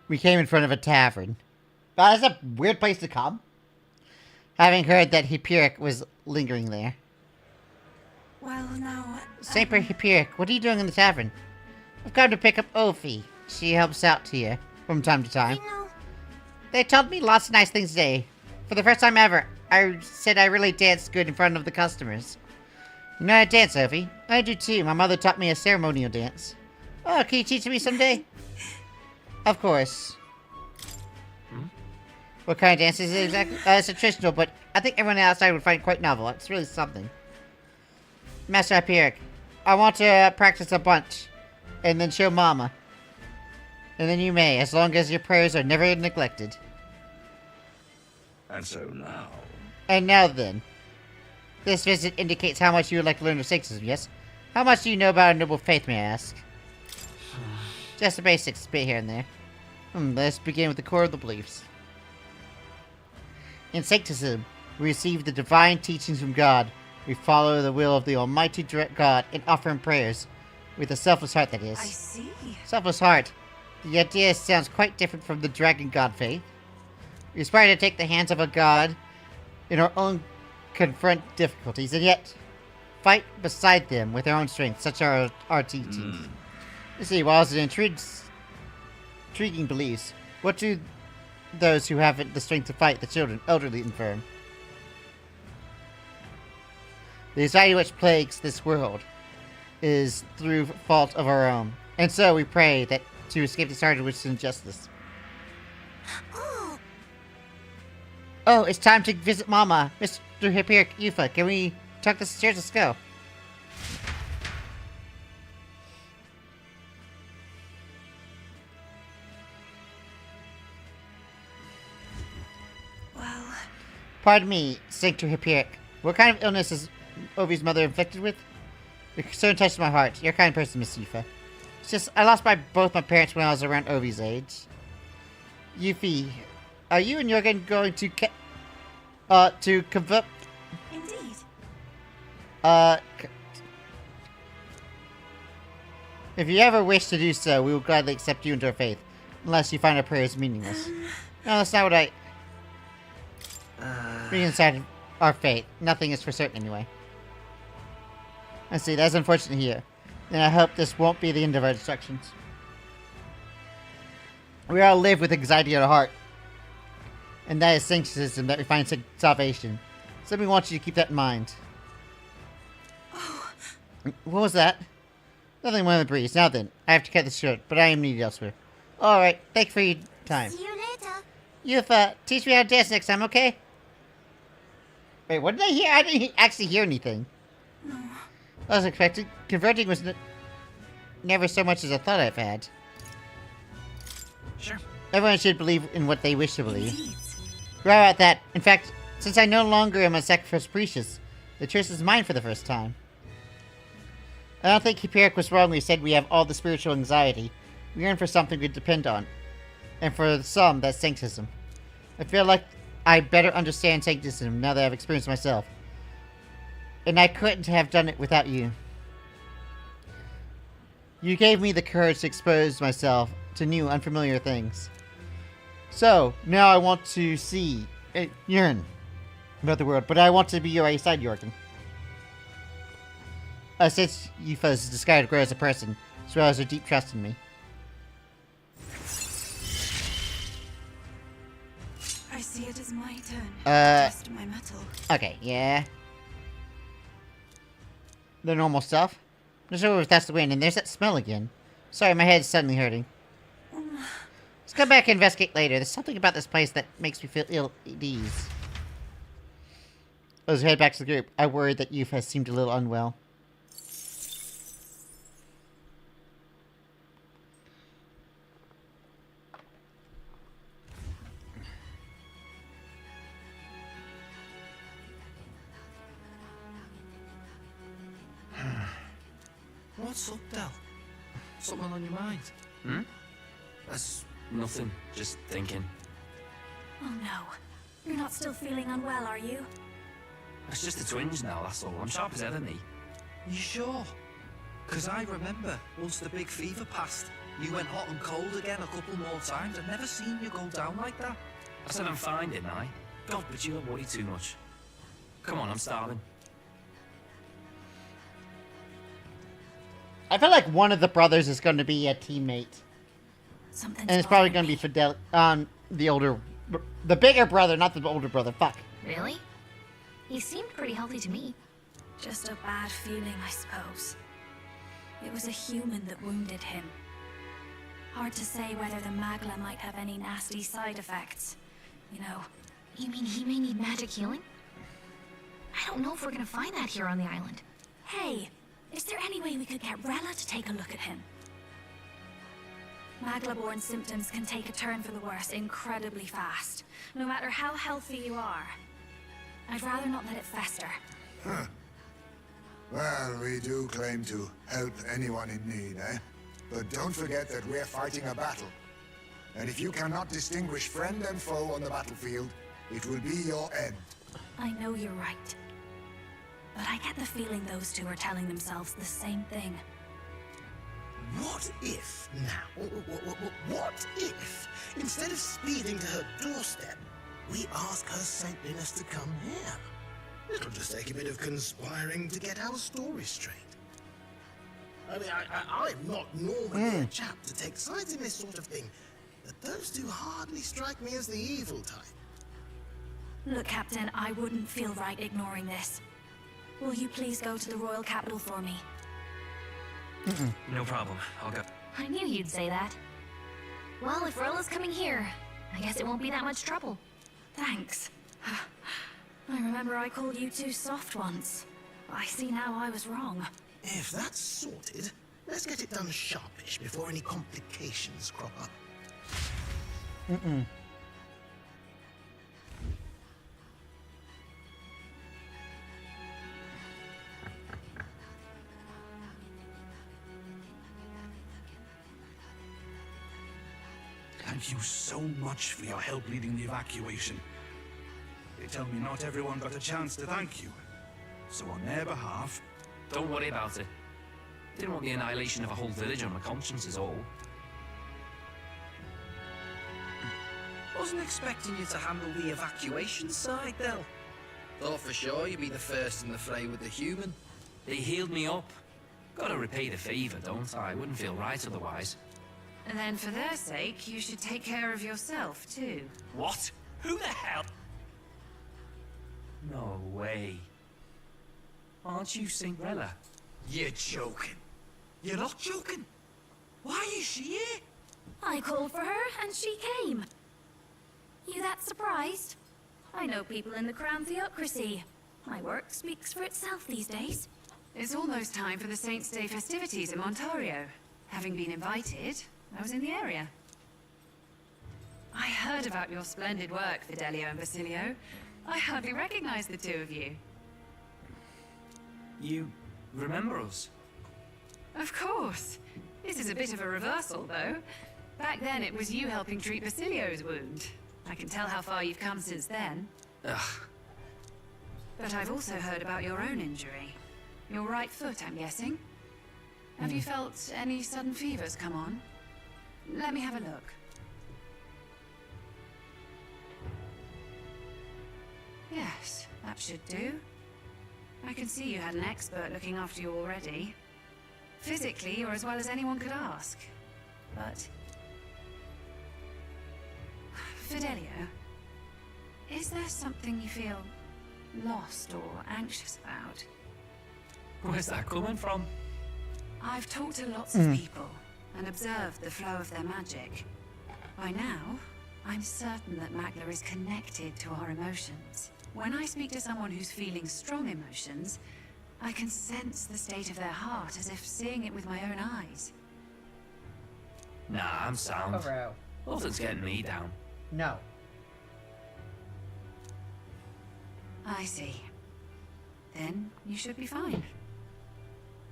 We came in front of a tavern. Wow, that's a weird place to come. Having heard that Hyperic was lingering there. Well, now... Saint Hyperic, what are you doing in the tavern? I've come to pick up Ophi. She helps out here from time to time. They told me lots of nice things today. For the first time ever, I said I really danced good in front of the customers. You know how to dance, Ophi? I do too. My mother taught me a ceremonial dance. Oh, can you teach me someday? Of course. What kind of dance is it exactly? It's a traditional, but I think everyone outside would find it quite novel. It's really something. Master Hyperic, I want to practice a bunch, and then show Mama. And then you may, as long as your prayers are never neglected. And so now... And now then. This visit indicates how much you would like to learn of Sikhism, yes? How much do you know about a noble faith, may I ask? Just the basics, a bit here and there. Let's begin with the core of the beliefs. In Sikhism, we receive the divine teachings from God. We follow the will of the Almighty Direct God and offer him prayers. With a selfless heart, that is. I see. Selfless heart. The idea sounds quite different from the Dragon God faith. We aspire to take the hands of a God in our own confront difficulties, and yet fight beside them with our own strength. Such are our teachings. You see, while it's an intriguing beliefs, what do those who haven't the strength to fight, the children, elderly, infirm? The anxiety which plagues this world is through fault of our own, and so we pray that to escape this arduous injustice. Oh, it's time to visit Mama. Mr. Hyperic, Yufa, can we tuck the stairs? Let's go. Well... Pardon me, Sanctor Hyperic. What kind of illness is Ovi's mother inflicted with? Your concern touches my heart. You're a kind person, Miss Yufa. It's just, I lost both my parents when I was around Ovi's age. Yuffie, are you and Jurgen going to convert? Indeed. If you ever wish to do so, we will gladly accept you into our faith, unless you find our prayers meaningless. No, that's not what I... Being inside our faith, nothing is for certain anyway. I see, that's unfortunate here. And I hope this won't be the end of our instructions. We all live with anxiety in our heart. And that is Syncretism that we find salvation. So we want you to keep that in mind. Oh. What was that? Nothing more than a breeze. Now then, I have to cut this short, but I am needed elsewhere. Alright, thanks for your time. See you later. Yufa, teach me how to dance next time, okay? Wait, what did I hear? I didn't actually hear anything. I was expecting. Converting was never so much as I thought I've had. Sure. Everyone should believe in what they wish to believe. Right about that. In fact, since I no longer am a sacrifice priestess, the choice is mine for the first time. I don't think Hyperic was wrong when he said we have all the spiritual anxiety. We yearn for something to depend on. And for some, that's sanctism. I feel like I better understand sanctism now that I've experienced it myself. And I couldn't have done it without you. You gave me the courage to expose myself to new, unfamiliar things. So, now I want to see... yearn about the world, but I want to be your right side, Jorgen. Since Yufa's disguise grows as a person, as well as her deep trust in me. I see it as my turn. Test my metal. Okay, yeah. The normal stuff. Not sure if that's the wind, and there's that smell again. Sorry, my head's suddenly hurting. Let's come back and investigate later. There's something about this place that makes me feel ill at ease. Let's head back to the group. I worried that Yufa seemed a little unwell. What's up, Del? Something on your mind? Hmm? That's nothing. Just thinking. Oh no. You're not still feeling unwell, are you? It's just a twinge now, that's all. I'm sharp as ever, me. You sure? Because I remember, once the big fever passed, you went hot and cold again a couple more times. I've never seen you go down like that. I said I'm fine, didn't I? God, but you don't worry too much. Come on, I'm starving. I feel like one of the brothers is going to be a teammate. Something's and it's probably going to be Fidel... the older... The bigger brother, not the older brother. Fuck. Really? He seemed pretty healthy to me. Just a bad feeling, I suppose. It was a human that wounded him. Hard to say whether the Magla might have any nasty side effects. You know. You mean he may need magic healing? I don't know if we're gonna find that here on the island. Hey! Is there any way we could get Rella to take a look at him? Magla-born symptoms can take a turn for the worse incredibly fast, no matter how healthy you are. I'd rather not let it fester. Huh. Well, we do claim to help anyone in need, eh? But don't forget that we're fighting a battle. And if you cannot distinguish friend and foe on the battlefield, it will be your end. I know you're right. But I get the feeling those two are telling themselves the same thing. What if, now, what if, instead of speeding to her doorstep, we ask her saintliness to come here? It'll just take a bit of conspiring to get our story straight. I mean, I'm not normally a chap to take sides in this sort of thing, but those two hardly strike me as the evil type. Look, Captain, I wouldn't feel right ignoring this. Will you please go to the royal capital for me? No problem. I'll go. I knew you'd say that. Well, if Rella's coming here, I guess it won't be that much trouble. Thanks. I remember I called you too soft once. I see now I was wrong. If that's sorted, let's get it done sharpish before any complications crop up. Thank you so much for your help leading the evacuation. They tell me not everyone got a chance to thank you. So on their behalf... Don't worry about it. Didn't want the annihilation of a whole village on my conscience is all. Wasn't expecting you to handle the evacuation side, Del. Thought for sure you'd be the first in the fray with the human. They healed me up. Gotta repay the favor, don't I? Wouldn't feel right otherwise. And then for their sake, you should take care of yourself, too. What? Who the hell? No way. Aren't you Cinderella? You're joking. You're not joking. Why is she here? I called for her and she came. You that surprised? I know people in the Crown theocracy. My work speaks for itself these days. It's almost time for the Saints' Day festivities in Montario. Having been invited, I was in the area. I heard about your splendid work, Fidelio and Basilio. I hardly recognize the two of you. You remember us? Of course. This is a bit of a reversal, though. Back then, it was you helping treat Basilio's wound. I can tell how far you've come since then. Ugh. But I've also heard about your own injury. Your right foot, I'm guessing. Have you felt any sudden fevers come on? Let me have a look. Yes, that should do. I can see you had an expert looking after you already. Physically, you're as well as anyone could ask. But... Fidelio, is there something you feel lost or anxious about? Where's that coming from? I've talked to lots of people and observed the flow of their magic. By now, I'm certain that Magla is connected to our emotions. When I speak to someone who's feeling strong emotions, I can sense the state of their heart as if seeing it with my own eyes. Nah, I'm sound. Oh, Nothing's getting me down. no. I see. Then you should be fine.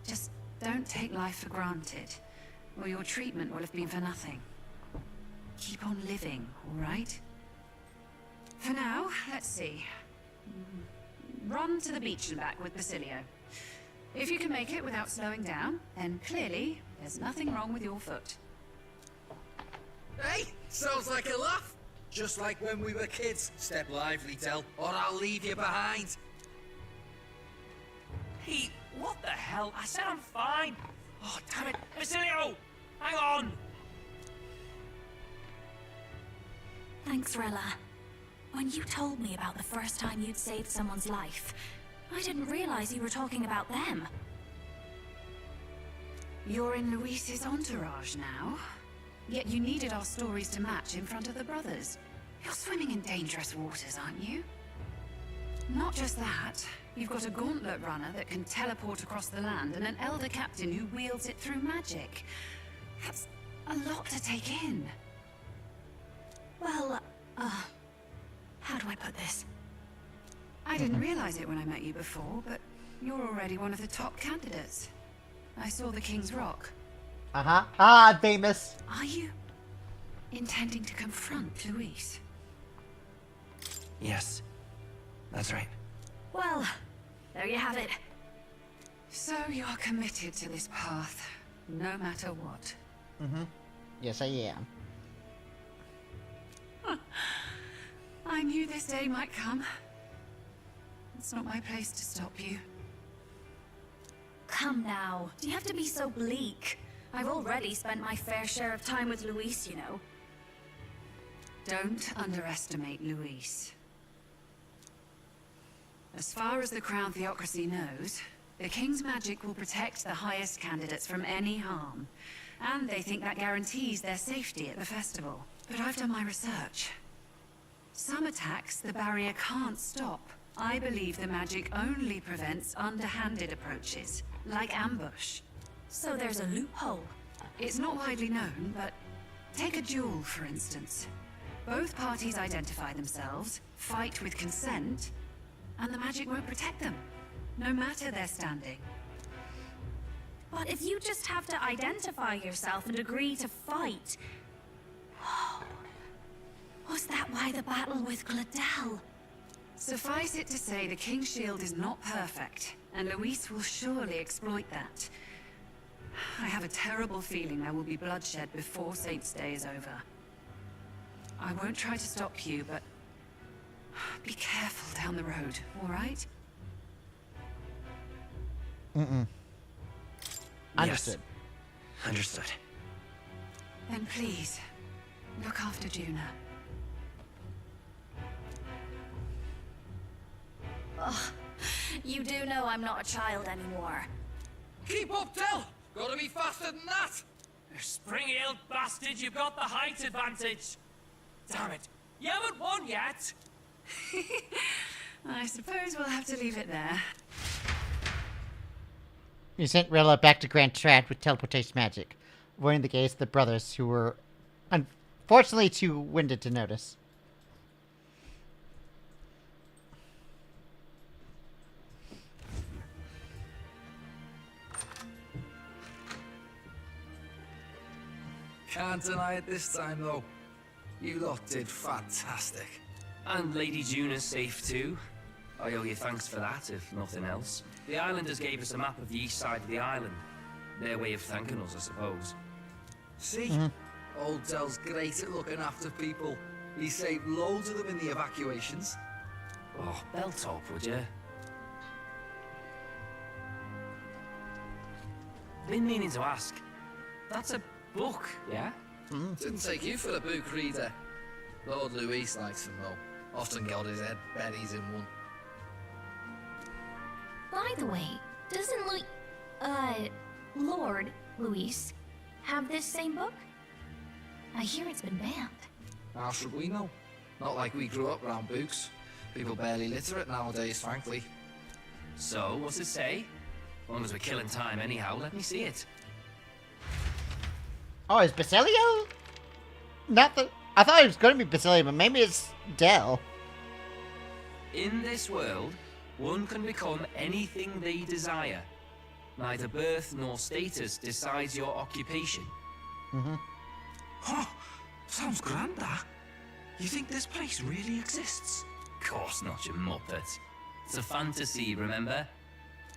Just don't take life for granted, or your treatment will have been for nothing. Keep on living, all right? For now, let's see. Run to the beach and back with Basilio. If you can make it without slowing down, then clearly there's nothing wrong with your foot. Hey, sounds like a laugh. Just like when we were kids. Step lively, Del, or I'll leave you behind. Hey, what the hell? I said I'm fine. Oh, damn it. Basilio! Hang on! Thanks, Rella. When you told me about the first time you'd saved someone's life, I didn't realize you were talking about them. You're in Luis's entourage now. Yet you needed our stories to match in front of the brothers. You're swimming in dangerous waters, aren't you? Not just that, you've got a gauntlet runner that can teleport across the land and an elder captain who wields it through magic. That's a lot to take in. Well, how do I put this? I didn't realize it when I met you before, but you're already one of the top candidates. I saw the King's Rock. Uh-huh. Ah, famous. Are you intending to confront Luis? Yes, that's right. Well, there you have it. So you're committed to this path, no matter what. Mm-hmm. Yes, I am. I knew this day might come. It's not my place to stop you. Come now. Do you have to be so bleak? I've already spent my fair share of time with Luis, you know. Don't underestimate Luis. As far as the Crown Theocracy knows, the King's magic will protect the highest candidates from any harm. And they think that guarantees their safety at the festival. But I've done my research. Some attacks the barrier can't stop. I believe the magic only prevents underhanded approaches, like ambush. So there's a loophole. It's not widely known, but take a duel, for instance. Both parties identify themselves, fight with consent, and the magic won't protect them, no matter their standing. But if you just have to identify yourself and agree to fight... Was that why the battle with Gladel? Suffice it to say, the King's Shield is not perfect, and Luis will surely exploit that. I have a terrible feeling there will be bloodshed before Saints' Day is over. I won't try to stop you, but be careful down the road, all right? Understood. Yes. Understood. Then please, look after Juna. Ugh. You do know I'm not a child anymore. Keep up, Del! Gotta be faster than that! Spring-heeled bastard, you've got the height advantage. Damn it, you haven't won yet. I suppose we'll have to leave it there. You sent Rilla back to Grand Trad with teleportation magic, avoiding the gaze of the brothers who were unfortunately too winded to notice. Can't deny it this time, though. You lot did fantastic. And Lady Juna's safe too. I owe you thanks for that, if nothing else. The islanders gave us a map of the east side of the island. Their way of thanking us, I suppose. See? Old Del's great at looking after people. He saved loads of them in the evacuations. Oh, belt talk, would you? Been meaning to ask. That's a book, yeah? Didn't take you for a book reader. Lord Luis likes them though. Often got his head buried in one. By the way, doesn't Lord Luis have this same book? I hear it's been banned. How should we know? Not like we grew up around books. People barely literate nowadays, frankly. So, what's it say? As long as we're killing time anyhow, let me see it. Oh, is Basilio? Not the... I thought it was going to be Basilio, but maybe it's Del. In this world, one can become anything they desire. Neither birth nor status decides your occupation. Huh, sounds grand, that. You think this place really exists? Of course not, you muppet. It's a fantasy, remember?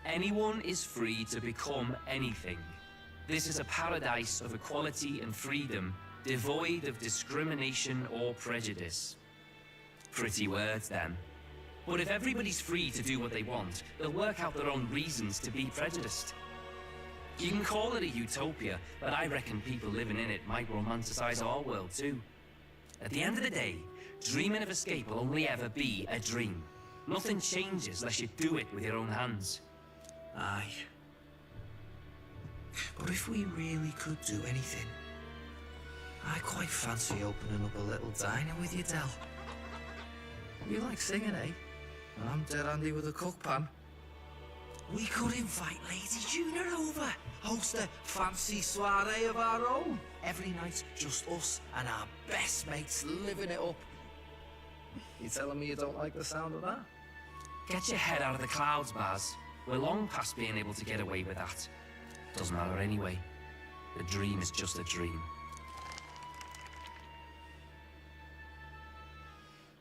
Anyone is free to become anything. This is a paradise of equality and freedom, devoid of discrimination or prejudice. Pretty words, then. But if everybody's free to do what they want, they'll work out their own reasons to be prejudiced. You can call it a utopia, but I reckon people living in it might romanticize our world too. At the end of the day, dreaming of escape will only ever be a dream. Nothing changes unless you do it with your own hands. Aye. But if we really could do anything, I quite fancy opening up a little diner with you, Del. You like singing, eh? And I'm dead handy with a cook pan. We could invite Lady Juna over, host a fancy soiree of our own. Every night, just us and our best mates living it up. You telling me you don't like the sound of that? Get your head out of the clouds, Baz. We're long past being able to get away with that. Doesn't matter anyway. The dream is just a dream.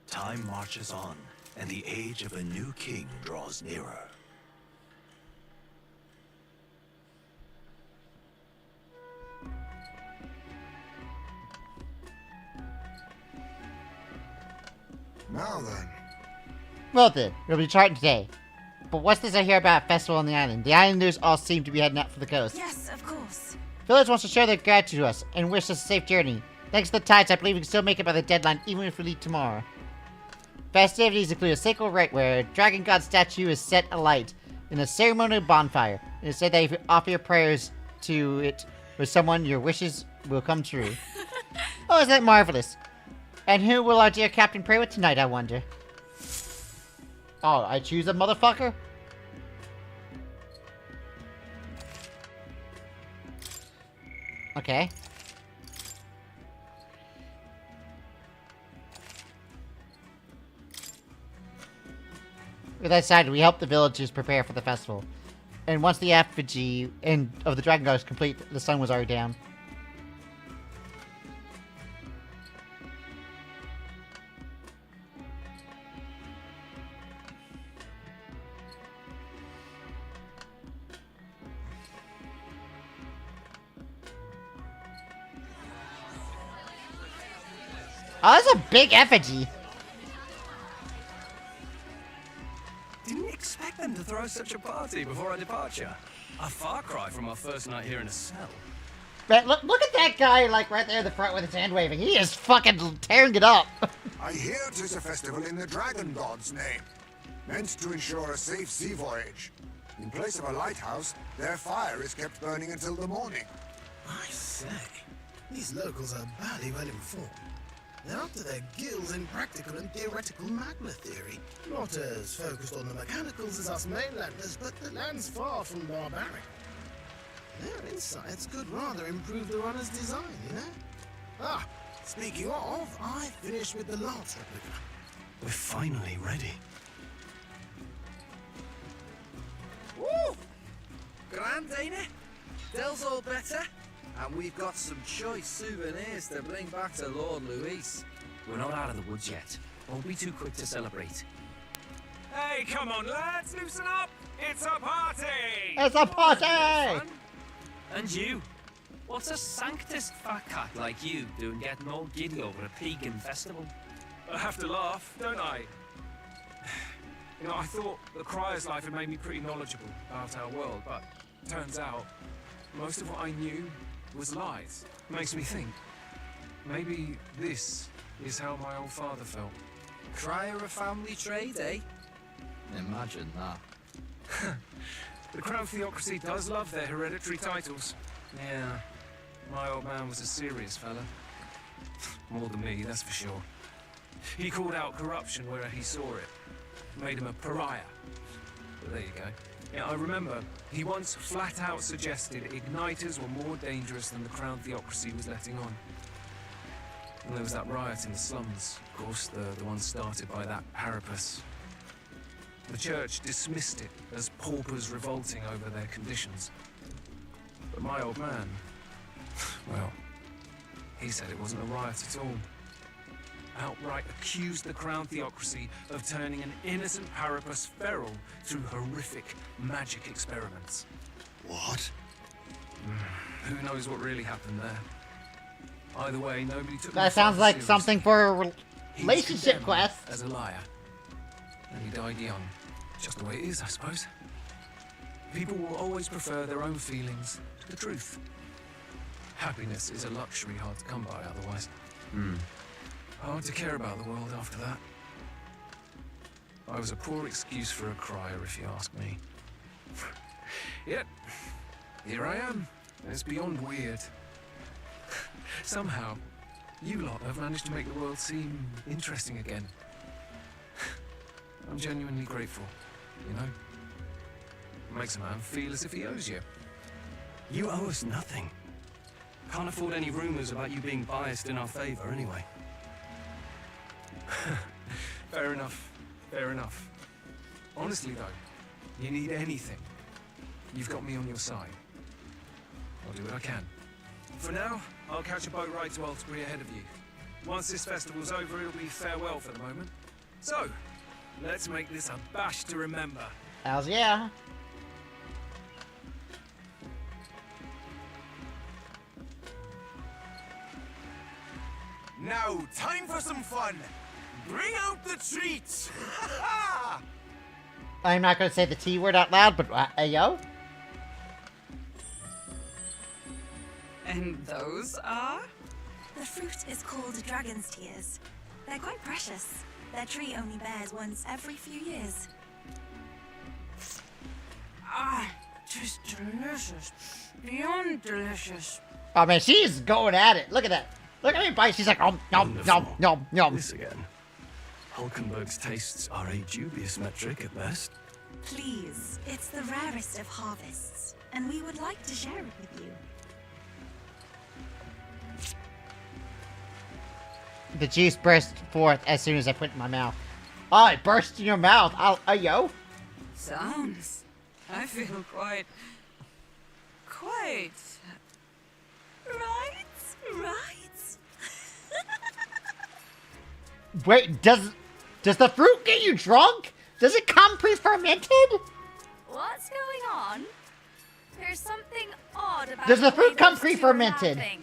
Time marches on, and the age of a new king draws nearer. Now then. Well then, we'll be charting today. But what's this I hear about a festival on the island? The islanders all seem to be heading out for the coast. Yes, of course. Village wants to show their gratitude to us and wish us a safe journey. Thanks to the tides, I believe we can still make it by the deadline even if we leave tomorrow. Festivities include a sacred rite where a dragon god statue is set alight in a ceremonial bonfire. It is said that if you offer your prayers to it with someone, your wishes will come true. Oh, isn't that marvelous? And who will our dear captain pray with tonight, I wonder? Oh, I choose a motherfucker? Okay. With that side, we help the villagers prepare for the festival. And once the effigy of the dragon god is complete, the sun was already down. Oh, that's a big effigy. Didn't expect them to throw such a party before our departure. A far cry from our first night here in a cell. Man, look at that guy, like, right there in the front with his hand waving. He is fucking tearing it up. I hear 'tis a festival in the dragon god's name, meant to ensure a safe sea voyage. In place of a lighthouse, their fire is kept burning until the morning. I say, these locals are badly well informed. They're up to their gills in practical and theoretical magma theory. Not as focused on the mechanicals as us mainlanders, but the land's far from barbaric. Their insights could rather improve the runner's design, you know? Speaking of, I finished with the last replica. We're finally ready. Woo! Grand, ain't it? Dell's all better, and we've got some choice souvenirs to bring back to Lord Luis. We're not out of the woods yet. Won't be too quick to celebrate. Hey, come on, lads, loosen up! It's a party! It's a party! And you? What's a sanctus fat cat like you doing getting all giddy over a pagan festival? I have to laugh, don't I? You know, I thought the Crier's life had made me pretty knowledgeable about our world, but turns out most of what I knew was lies. Makes me think, maybe this is how my old father felt. Crier a family trade, eh? Imagine that. The Crown Theocracy does love their hereditary titles. Yeah, my old man was a serious fella. More than me, that's for sure. He called out corruption where he saw it. Made him a pariah. But there you go. Yeah, I remember he once flat out suggested igniters were more dangerous than the Crown Theocracy was letting on. And there was that riot in the slums, of course, the one started by that Harapus. The church dismissed it as paupers revolting over their conditions. But my old man, well, he said it wasn't a riot at all. Outright accused the Crown Theocracy of turning an innocent Harapus feral through horrific magic experiments. What? Who knows what really happened there? Either way, nobody took That sounds like something for a relationship condemned quest. as a liar. And he died young. Just the way it is, I suppose. People will always prefer their own feelings to the truth. Happiness is a luxury hard to come by otherwise. Hard to care about the world after that. I was a poor excuse for a crier, if you ask me. Yet, here I am. It's beyond weird. Somehow, you lot have managed to make the world seem interesting again. I'm genuinely grateful, you know? It makes a man feel as if he owes you. You owe us nothing. Can't afford any rumors about you being biased in our favor anyway. Fair enough. Fair enough. Honestly, though, you need anything. You've got me on your side. I'll do what I can. For now, I'll catch a boat ride to Altabury ahead of you. Once this festival's over, it'll be farewell for the moment. So, let's make this a bash to remember. Hells yeah. Now, time for some fun. Bring out the treats. I'm not going to say the T word out loud, but yo. And those are? The fruit is called dragon's tears. They're quite precious. Their tree only bears once every few years. Ah, just delicious. Beyond delicious. Oh man, she's going at it. Look at that. Look at me bite. She's like, nom, nom, nom, nom, nom. This again. Hulkenberg's tastes are a dubious metric at best. Please, it's the rarest of harvests, and we would like to share it with you. The juice burst forth as soon as I put it in my mouth. Oh, it burst in your mouth. Yo. Sounds. I feel quite. Right? Wait, does the fruit get you drunk? Does it come pre-fermented? What's going on? There's something odd about Does the way fruit come those two are pre-fermented? laughing.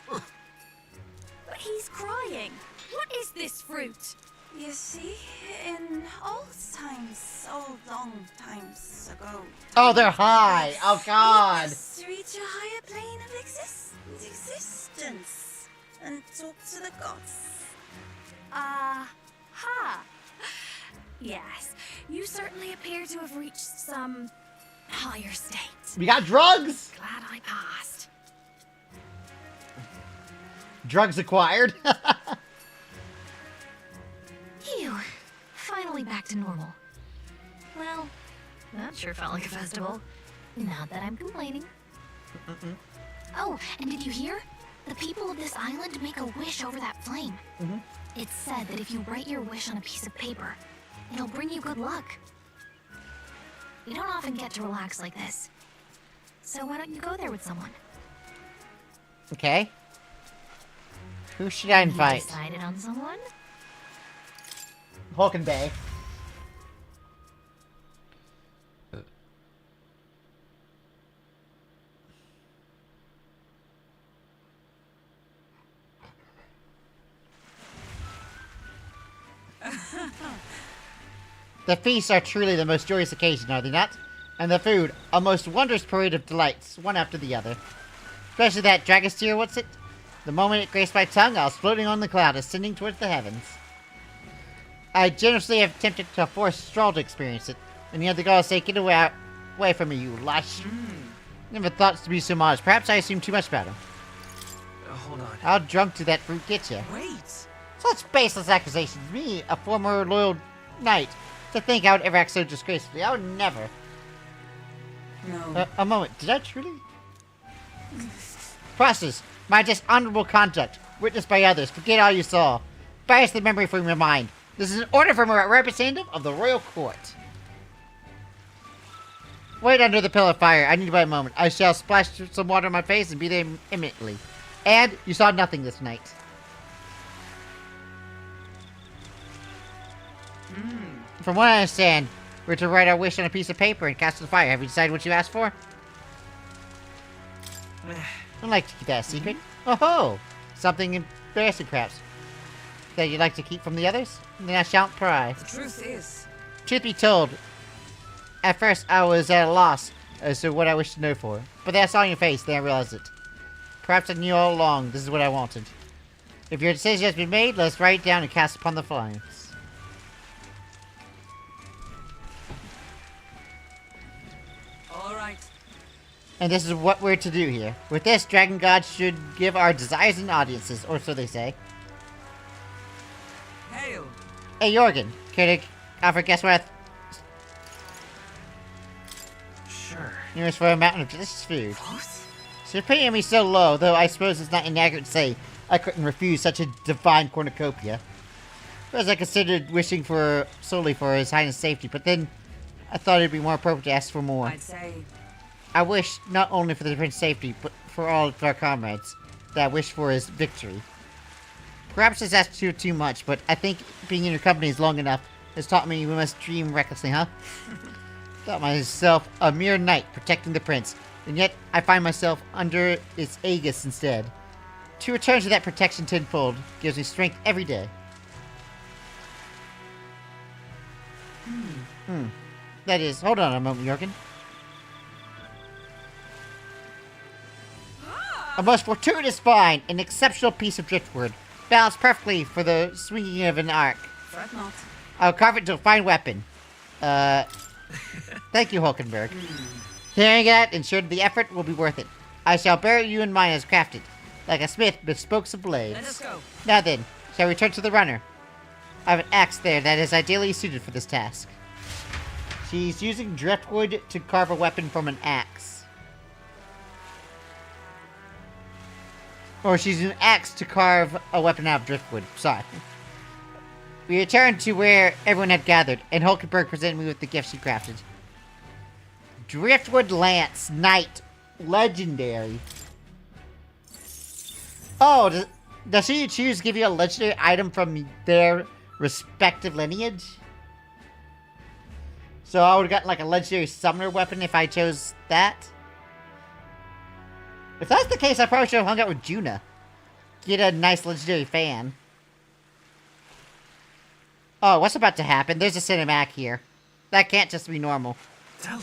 But he's crying. What is this fruit? You see, in long times ago. Oh, they're high. Oh, God. We must reach a higher plane of existence and talk to the gods. Ha. Yes, you certainly appear to have reached some higher state. We got drugs. Glad I passed. Drugs acquired. Phew. Finally back to normal. Well, That sure felt like a festival. Not that I'm complaining. Oh, and did you hear? The people of this island make a wish over that flame. It's said that if you write your wish on a piece of paper, it'll bring you good luck. We don't often get to relax like this. So why don't you go there with someone? Okay. Who should I invite? You decided on someone? Hulk and Bay. The feasts are truly the most joyous occasion, are they not? And the food, a most wondrous parade of delights, one after the other. Especially that Drakeodios, what's it? The moment it graced my tongue, I was floating on the cloud, ascending towards the heavens. I generously have attempted to force Stroll to experience it, and the other gods say, "Get away from me, you lush." Never thought to be so modest. Perhaps I assumed too much about him. Hold on. How drunk did that fruit get you? Wait! Such baseless accusations. Me, a former loyal knight, to think I would ever act so disgracefully. I would never. No. A moment. Did I truly? Process. My dishonorable conduct, witnessed by others. Forget all you saw. Banish the memory from your mind. This is an order from a representative of the royal court. Wait under the pillar of fire. I need by a moment. I shall splash some water on my face and be there imminently. And you saw nothing this night. From what I understand, we're to write our wish on a piece of paper and cast it in the fire. Have you decided what you asked for? I'd like to keep that a secret. Oh, something embarrassing, perhaps, that you'd like to keep from the others? Then I shan't pry. The truth is... Truth be told, at first I was at a loss as to what I wished to know for. But then I saw in your face, then I realized it. Perhaps I knew all along this is what I wanted. If your decision has been made, let's write it down and cast upon the flames. Alright. And this is what we're to do here. With this, Dragon God should give our desires and audiences, or so they say. Hail! Hey, Jorgen, care to offer guess what? Sure. Yours for a mountain of delicious food. What? So you're paying me so low, though I suppose it's not inaccurate to say I couldn't refuse such a divine cornucopia. First I considered wishing for solely for His Highness' safety, but then I thought it'd be more appropriate to ask for more. I'd say... I wish not only for the prince's safety, but for all of our comrades, that I wish for his victory. Perhaps this asks too much, but I think being in your company is long enough has taught me we must dream recklessly, huh? Thought myself a mere knight protecting the prince, and yet I find myself under its aegis instead. To return to that protection tenfold gives me strength every day. That is, hold on a moment, Jorgen. A most fortuitous find, an exceptional piece of driftwood, balanced perfectly for the swinging of an arc. Fret not. I'll carve it into a fine weapon. Thank you, Hulkenberg. Hearing that ensured the effort will be worth it. I shall bury you in mine as crafted, like a smith bespoke some blades. Let us go. Now then, shall we return to the runner? I have an axe there that is ideally suited for this task. She's using driftwood to carve a weapon from an axe. Or she's using an axe to carve a weapon out of driftwood. Sorry. We returned to where everyone had gathered, and Hulkenberg presented me with the gift she crafted. Driftwood Lance Knight. Legendary. Oh, does she choose to give you a legendary item from their respective lineage? So I would have gotten like a legendary summoner weapon if I chose that? If that's the case, I probably should have hung out with Juna. Get a nice legendary fan. Oh, what's about to happen? There's a cinematic here. That can't just be normal. Tell,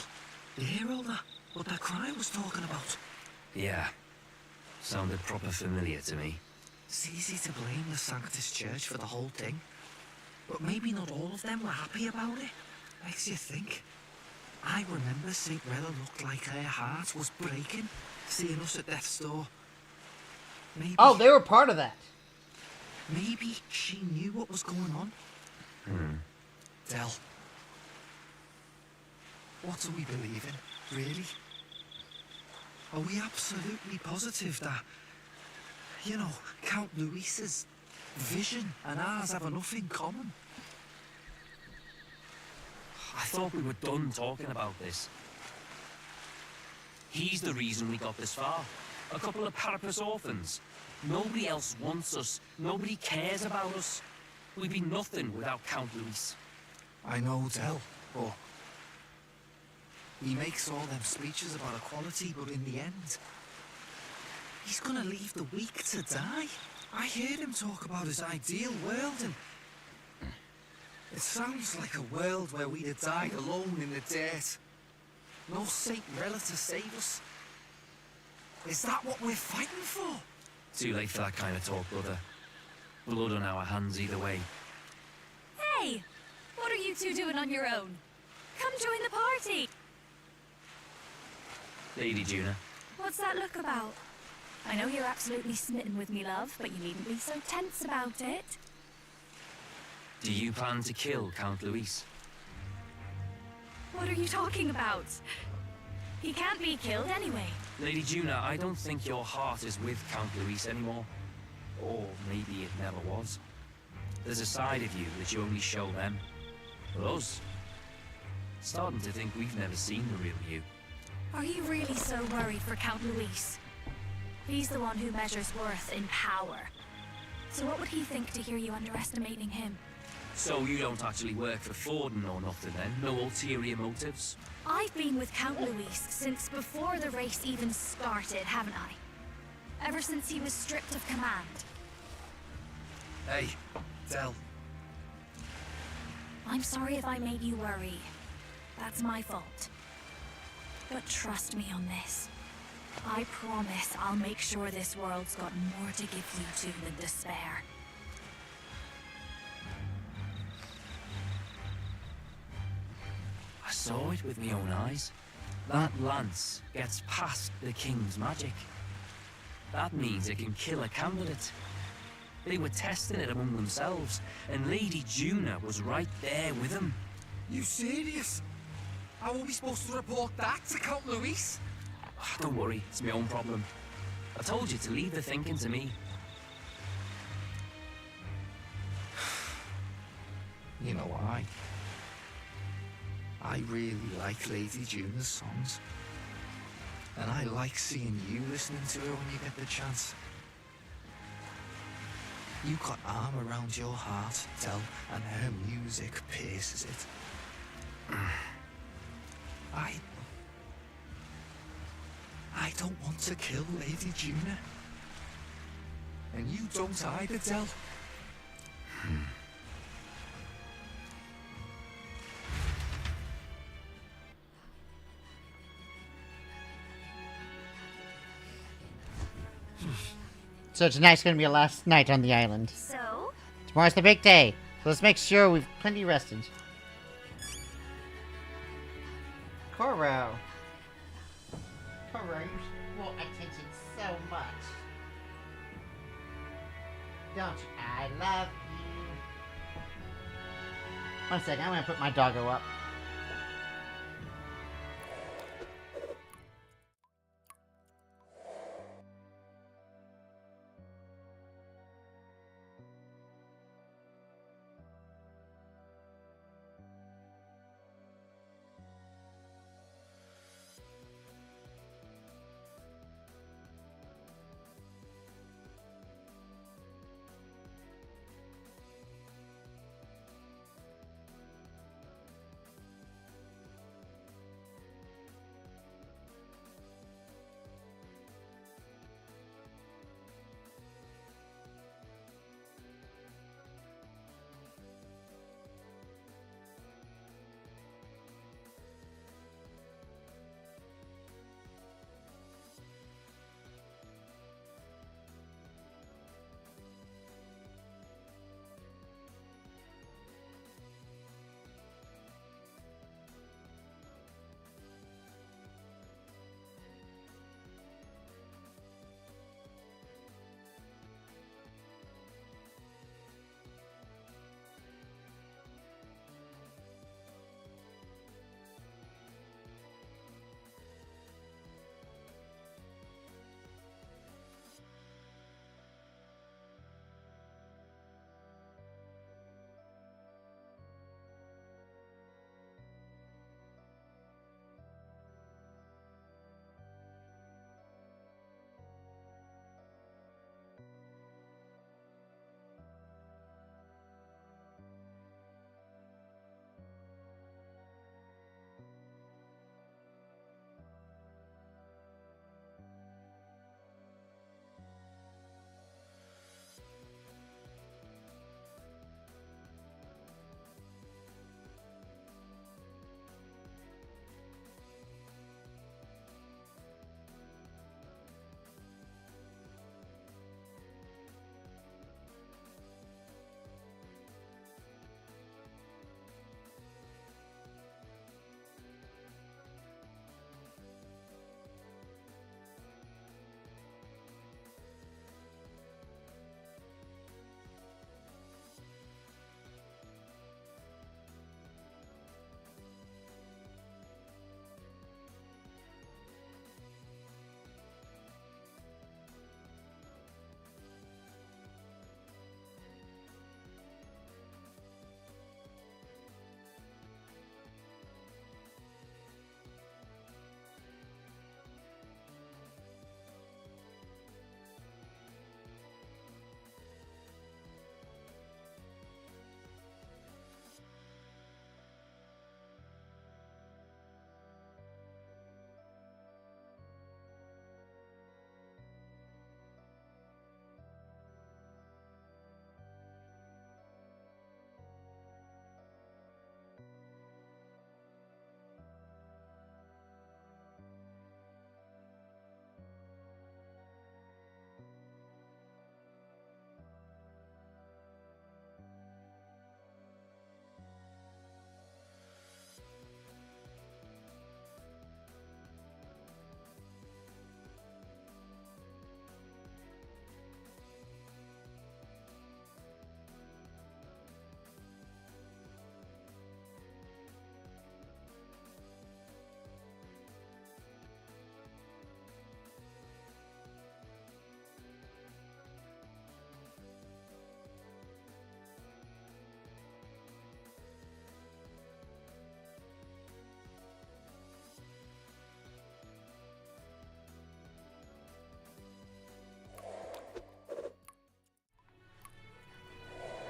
you hear all that? What that cry was talking about? Yeah. Sounded proper familiar to me. It's easy to blame the Sanctus Church for the whole thing. But maybe not all of them were happy about it. Makes you think. I remember St. Rella looked like her heart was breaking, seeing us at death's door. Maybe... Oh, they were part of that. Maybe she knew what was going on. Del. What do we believe in, really? Are we absolutely positive that, you know, Count Luis's vision and ours have enough in common? I thought we were done talking about this. He's the reason we got this far. A couple of Parapus orphans. Nobody else wants us. Nobody cares about us. We'd be nothing without Count Luis. I know, Del, but he makes all them speeches about equality, but in the end, he's gonna leave the weak to die. I heard him talk about his ideal world, and it sounds like a world where we'd have died alone in the dirt. No Saint Rella to save us. Is that what we're fighting for? Too late for that kind of talk, brother. Blood on our hands either way. Hey! What are you two doing on your own? Come join the party! Lady Juna. What's that look about? I know you're absolutely smitten with me, love, but you needn't be so tense about it. Do you plan to kill Count Luis? What are you talking about? He can't be killed anyway. Lady Juna, I don't think your heart is with Count Luis anymore. Or maybe it never was. There's a side of you that you only show them. But us, starting to think we've never seen the real you. Are you really so worried for Count Luis? He's the one who measures worth in power. So what would he think to hear you underestimating him? So you don't actually work for Forden or nothing then? No ulterior motives? I've been with Count Luis since before the race even started, haven't I? Ever since he was stripped of command. Hey, Del. I'm sorry if I made you worry. That's my fault. But trust me on this. I promise I'll make sure this world's got more to give you two than despair. I saw it with my own eyes. That lance gets past the king's magic. That means it can kill a candidate. They were testing it among themselves, and Lady Juna was right there with them. You serious? How are we supposed to report that to Count Luis? Don't worry, it's my own problem. I told you to leave the thinking to me. You know why? I really like Lady Juna's songs. And I like seeing you listening to her when you get the chance. You got arm around your heart, Del, and her music pierces it. I don't want to kill Lady Juna. And you don't either, Del. So tonight's gonna be our last night on the island. So? Tomorrow's the big day. So let's make sure we've plenty rested. Koro. Koro, you want attention so much. Don't you? I love you. One second, I'm gonna put my doggo up.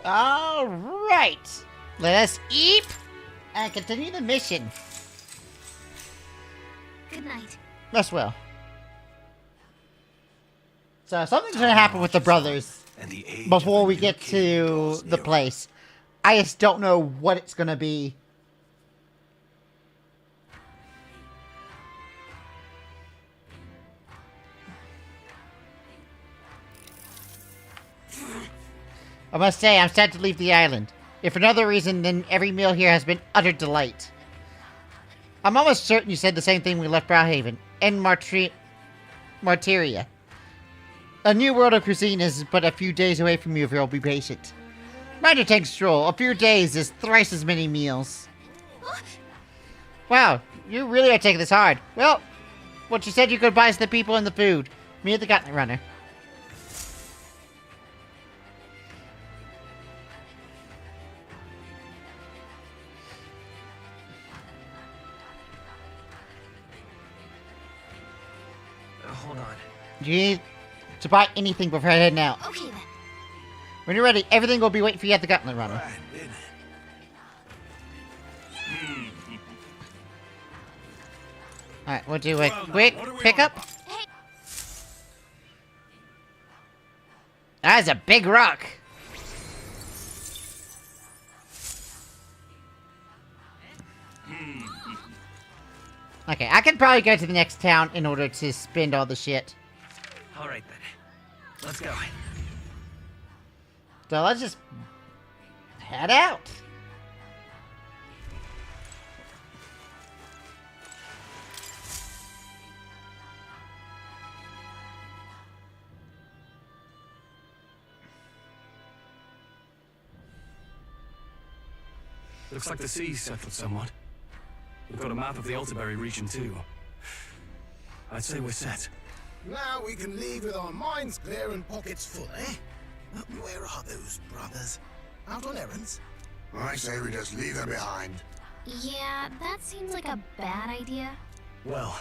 Alright. Let us eat and continue the mission. Good night. Rest well. So something's gonna happen with the brothers before we get to the place. I just don't know what it's gonna be. I must say, I'm sad to leave the island. If for another reason, then every meal here has been utter delight. I'm almost certain you said the same thing when we left Browhaven. And Martyria. A new world of cuisine is but a few days away from you if you'll be patient. Minor tank stroll. A few days is thrice as many meals. Wow, you really are taking this hard. Well, what you said you could buy is the people and the food. Me and the Gauntlet Runner. Hold on. Do you need to buy anything before I head out? Okay then. When you're ready, everything will be waiting for you at the Gauntlet Runner. Alright, we'll do a quick pickup. Hey. That is a big rock. Okay, I can probably go to the next town in order to spend all the shit. Alright then. Let's go. So let's just head out. Looks like the sea's settled somewhat. We've got a map of the Altaberry region too. I'd say we're set. Now we can leave with our minds clear and pockets full, eh? Where are those brothers? Out on errands? I say we just leave them behind. Yeah, that seems like a bad idea. Well,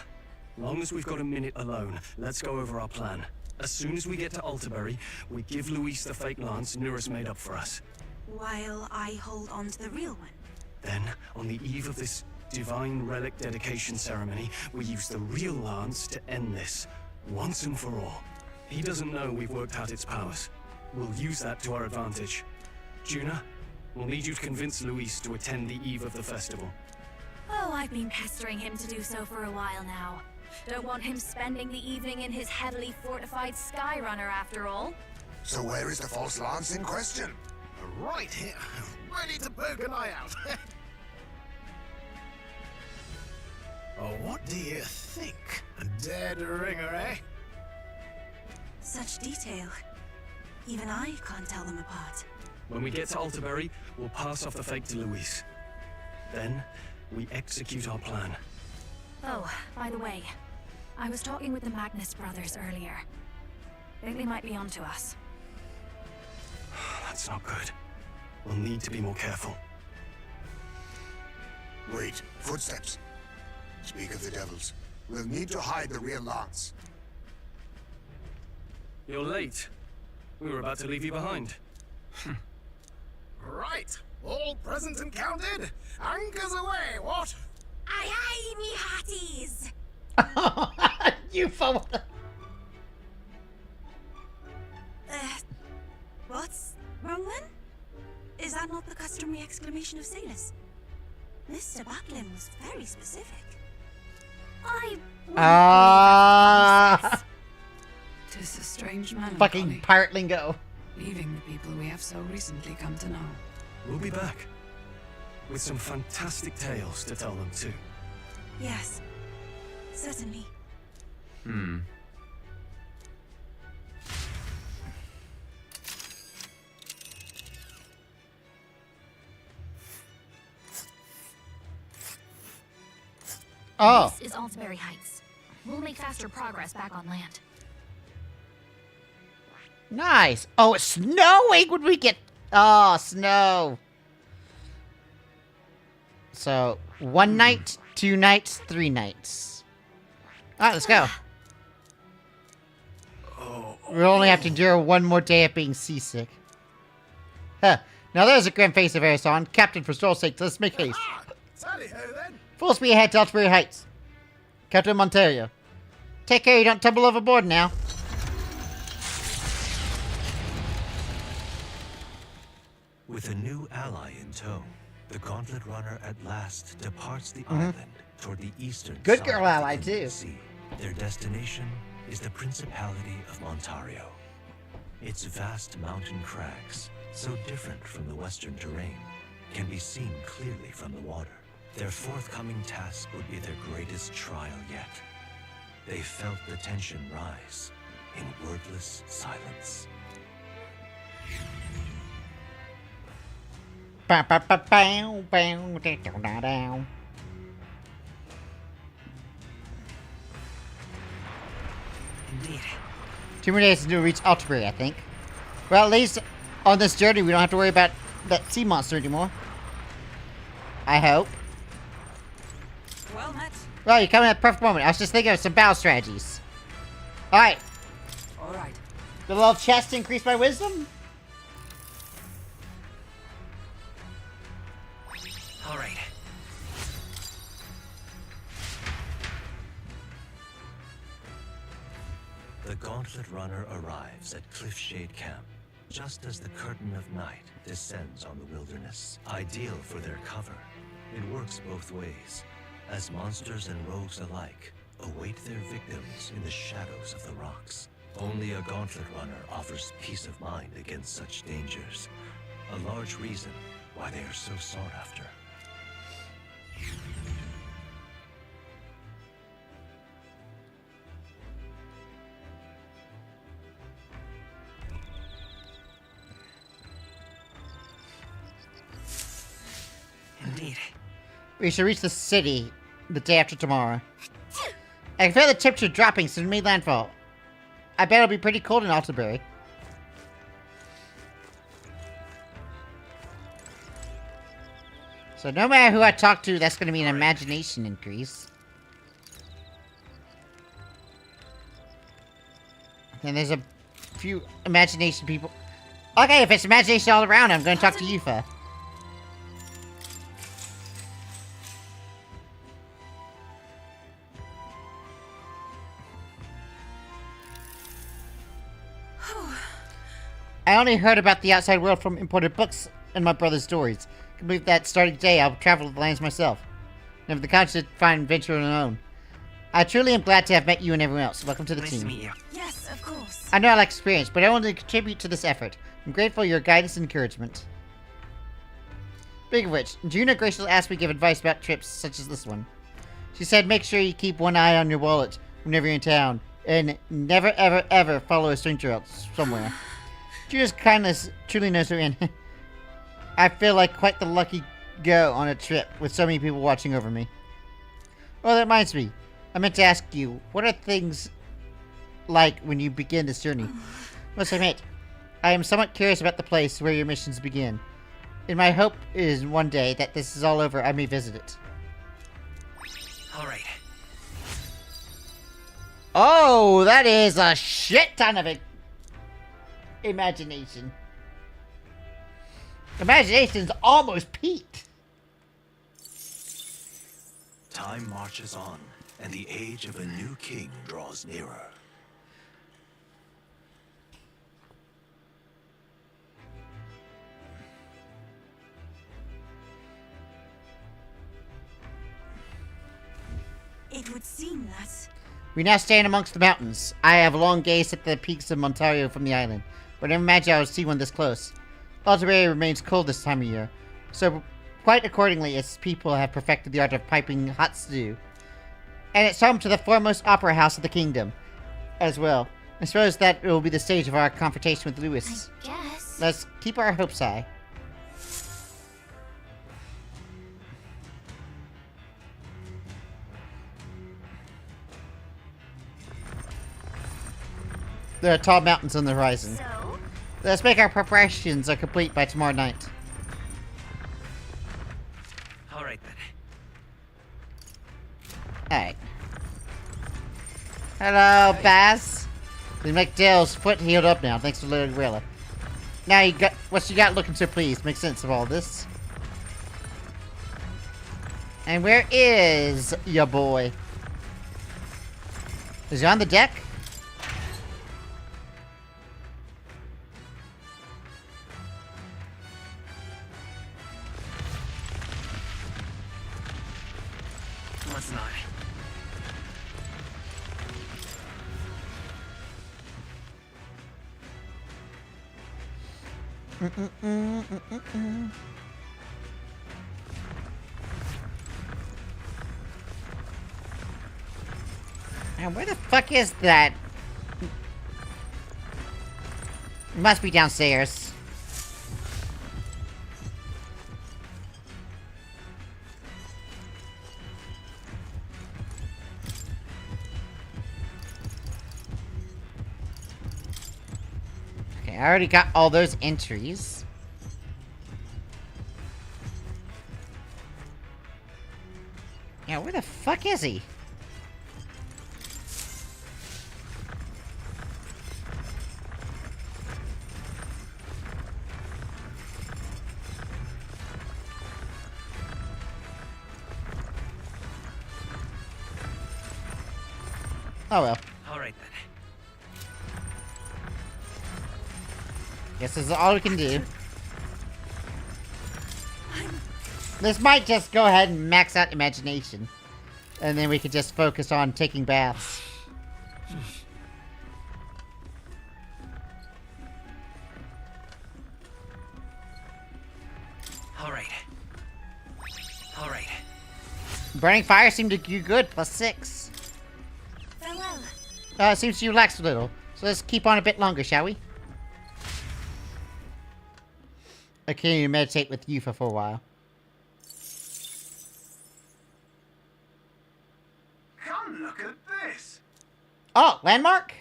long as we've got a minute alone, let's go over our plan. As soon as we get to Altaberry, we give Luis the fake lance Nurus made up for us. While I hold on to the real one. Then, on the eve of this divine relic dedication ceremony, we use the real lance to end this, once and for all. He doesn't know we've worked out its powers. We'll use that to our advantage. Juna, we'll need you to convince Luis to attend the eve of the festival. Oh, I've been pestering him to do so for a while now. Don't want him spending the evening in his heavily fortified Skyrunner after all. So where is the false lance in question? Right here, ready to poke an eye out. Oh, what do you think? A dead ringer, eh? Such detail. Even I can't tell them apart. When we get to Altaberry, we'll pass off the fake to Luis. Then, we execute our plan. Oh, by the way, I was talking with the Magnus brothers earlier. Think they might be onto us. That's not good. We'll need to be more careful. Wait, footsteps. Speak of the devils. We'll need to hide the real lance. You're late. We were about to leave you behind. Right, all present and counted. Anchors away, what? Aye aye, me hearties! You followed. What's wrong then? Is that not the customary exclamation of sailors? Mr. Buckland was very specific. Tis a strange melancholy. Fucking pirate lingo. Leaving the people we have so recently come to know. We'll be back. With some fantastic tales to tell them too. Yes, certainly. Oh. This is Altaberry Heights. We'll make faster progress back on land. Nice. Oh, it's snowing when we get... Oh, snow. So, 1 night, 2 nights, 3 nights. Alright, let's go. We'll only have to endure 1 more day of being seasick. Huh. Now there's a grim face of Erison. Captain, for Stroll's sake, let's make haste. Tally-ho then. Full speed ahead to Altabury Heights. Captain Monterio. Take care you don't tumble overboard now. With a new ally in tow, the Gauntlet Runner at last departs the island toward the eastern Good side girl of the ally, Inland too. Sea. Their destination is the Principality of Montario. Its vast mountain crags, so different from the western terrain, can be seen clearly from the water. Their forthcoming task would be their greatest trial yet. They felt the tension rise in wordless silence. Bow, bow, bow, bow, bow, da, da, da, da. Indeed. 2 more days until we reach Altabury, I think. Well, at least on this journey, we don't have to worry about that sea monster anymore. I hope. Well met. Well, you're coming at the perfect moment. I was just thinking of some battle strategies. Alright. Alright. The little chest to increase my wisdom? All right. The Gauntlet Runner arrives at Cliffshade Camp, just as the curtain of night descends on the wilderness. Ideal for their cover, it works both ways, as monsters and rogues alike await their victims in the shadows of the rocks. Only a Gauntlet Runner offers peace of mind against such dangers, a large reason why they are so sought after. Indeed. We should reach the city the day after tomorrow. I can feel the temperature dropping since we made landfall. I bet it'll be pretty cold in Altabury. So no matter who I talk to, that's going to be an imagination increase. And there's a few imagination people. Okay, if it's imagination all around, I'm going to talk to Yufa. I only heard about the outside world from imported books and my brother's stories. I can believe that starting today I'll travel to the lands myself. Never the conscious to find adventure on my own. I truly am glad to have met you and everyone else. Welcome to the team. Nice to meet you. Yes, of course. I know I lack experience, but I want to contribute to this effort. I'm grateful for your guidance and encouragement. Speaking of which, Juna graciously asked me to give advice about trips such as this one. She said make sure you keep one eye on your wallet whenever you're in town, and never ever ever follow a stranger else somewhere. Juna's kindness truly knows her in. I feel like quite the lucky go on a trip with so many people watching over me. Oh, that reminds me. I meant to ask you, what are things like when you begin this journey? Must admit, I am somewhat curious about the place where your missions begin. And my hope is one day that this is all over, I may visit it. All right. Oh, that is a shit ton of imagination. Imagination's almost peaked. Time marches on, and the age of a new king draws nearer. It would seem that... We now stand amongst the mountains. I have long gazed at the peaks of Montario from the island, but I never imagined I would see one this close. Altabury remains cold this time of year, so quite accordingly its people have perfected the art of piping hot stew. And it's home to the foremost opera house of the kingdom, as well. I suppose that will be the stage of our confrontation with Lewis. I guess. Let's keep our hopes high. There are tall mountains on the horizon. So? Let's make our preparations are complete by tomorrow night. All right then. Alright. Hello, Baz. We make Dale's foot healed up now, thanks to Lily Rilla. Now you got what you got looking so pleased. Make sense of all this. And where is your boy? Is he on the deck? Let's not. And where the fuck is that? It must be downstairs. Okay, I already got all those entries. Yeah, where the fuck is he? Oh well. Alright then. Guess this is all we can do. This might just go ahead and max out imagination. And then we could just focus on taking baths. Alright. Alright. Burning fire seemed to do good, +6. Farewell. It seems to relax a little. So let's keep on a bit longer, shall we? I can't even meditate with you for a while. Come look at this. Oh, landmark?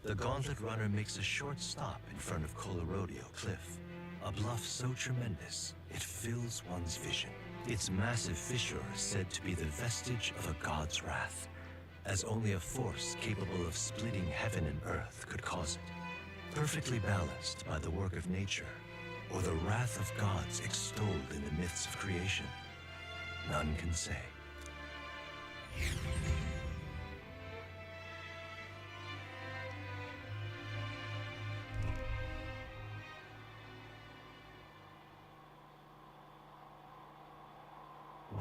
The Gauntlet Runner makes a short stop in front of Colorodeo Cliff. A bluff so tremendous, it fills one's vision. Its massive fissure is said to be the vestige of a god's wrath, as only a force capable of splitting heaven and earth could cause it. Perfectly balanced by the work of nature, or the wrath of gods extolled in the myths of creation, none can say.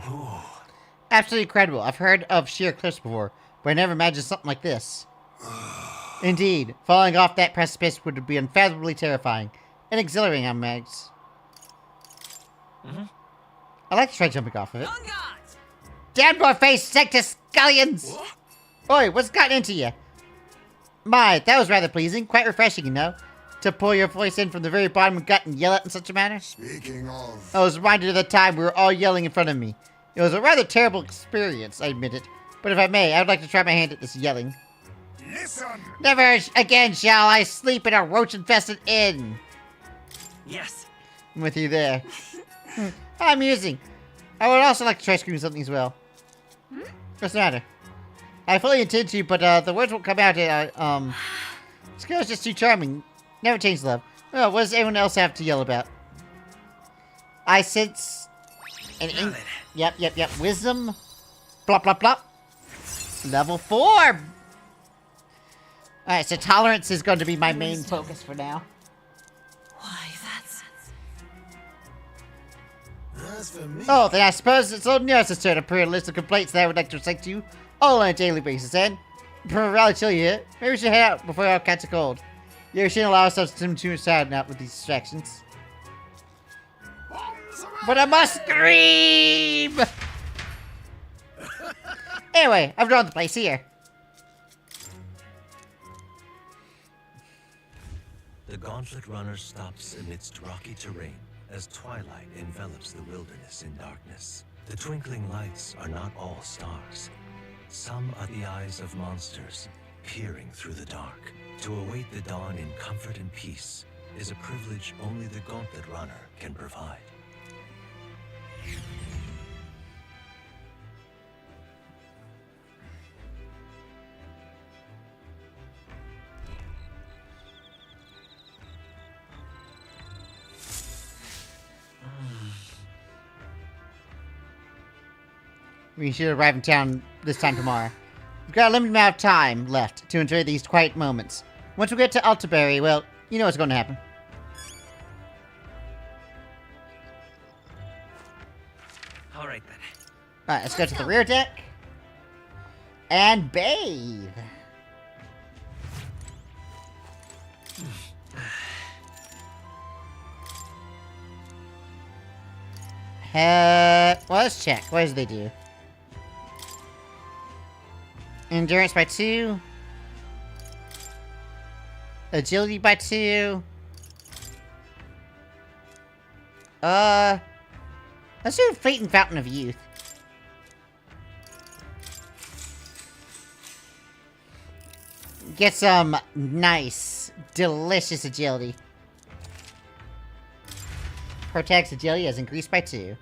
Whoa. Absolutely incredible. I've heard of sheer cliffs before, but I never imagined something like this. Indeed, falling off that precipice would be unfathomably terrifying and exhilarating on Mags. I like to try jumping off of it. Damn your face, Sectus Scullions! Oi, what's gotten into you? My, that was rather pleasing. Quite refreshing, you know. To pull your voice in from the very bottom of gut and yell it in such a manner. Speaking of... I was reminded of the time we were all yelling in front of me. It was a rather terrible experience, I admit it. But if I may, I would like to try my hand at this yelling. Listen! Never again shall I sleep in a roach-infested inn. Yes. I'm with you there. How amusing. I would also like to try screaming something as well. What's the matter? I fully intend to, but the words won't come out. This girl's just too charming. Never change love. Well, what does everyone else have to yell about? I sense an Yep. Wisdom. Plop, plop, plop. Level 4. Alright, so tolerance is going to be my main focus for now. Why, that's... As for me... Oh, then I suppose it's old Nurse's turn to prepare a list of complaints that I would like to recite to you all on a daily basis, and rather chill you here. Maybe we should head out before I catch a cold. Yeah, we shouldn't allow ourselves to spend too much time now with these distractions. But I must scream! Anyway, I've drawn the place here. The Gauntlet Runner stops amidst rocky terrain as twilight envelops the wilderness in darkness. The twinkling lights are not all stars. Some are the eyes of monsters, peering through the dark. To await the dawn in comfort and peace is a privilege only the Gauntlet Runner can provide. We should arrive in town this time tomorrow. We've got a limited amount of time left to enjoy these quiet moments. Once we get to Altaberry, well, you know what's going to happen. Alright then. Alright, let's go to the rear deck. And bathe. Well, let's check. What does they do? Endurance by 2. Agility by 2. Let's do Fate and Fountain of Youth. Get some nice, delicious agility. Protect's agility has increased by 2.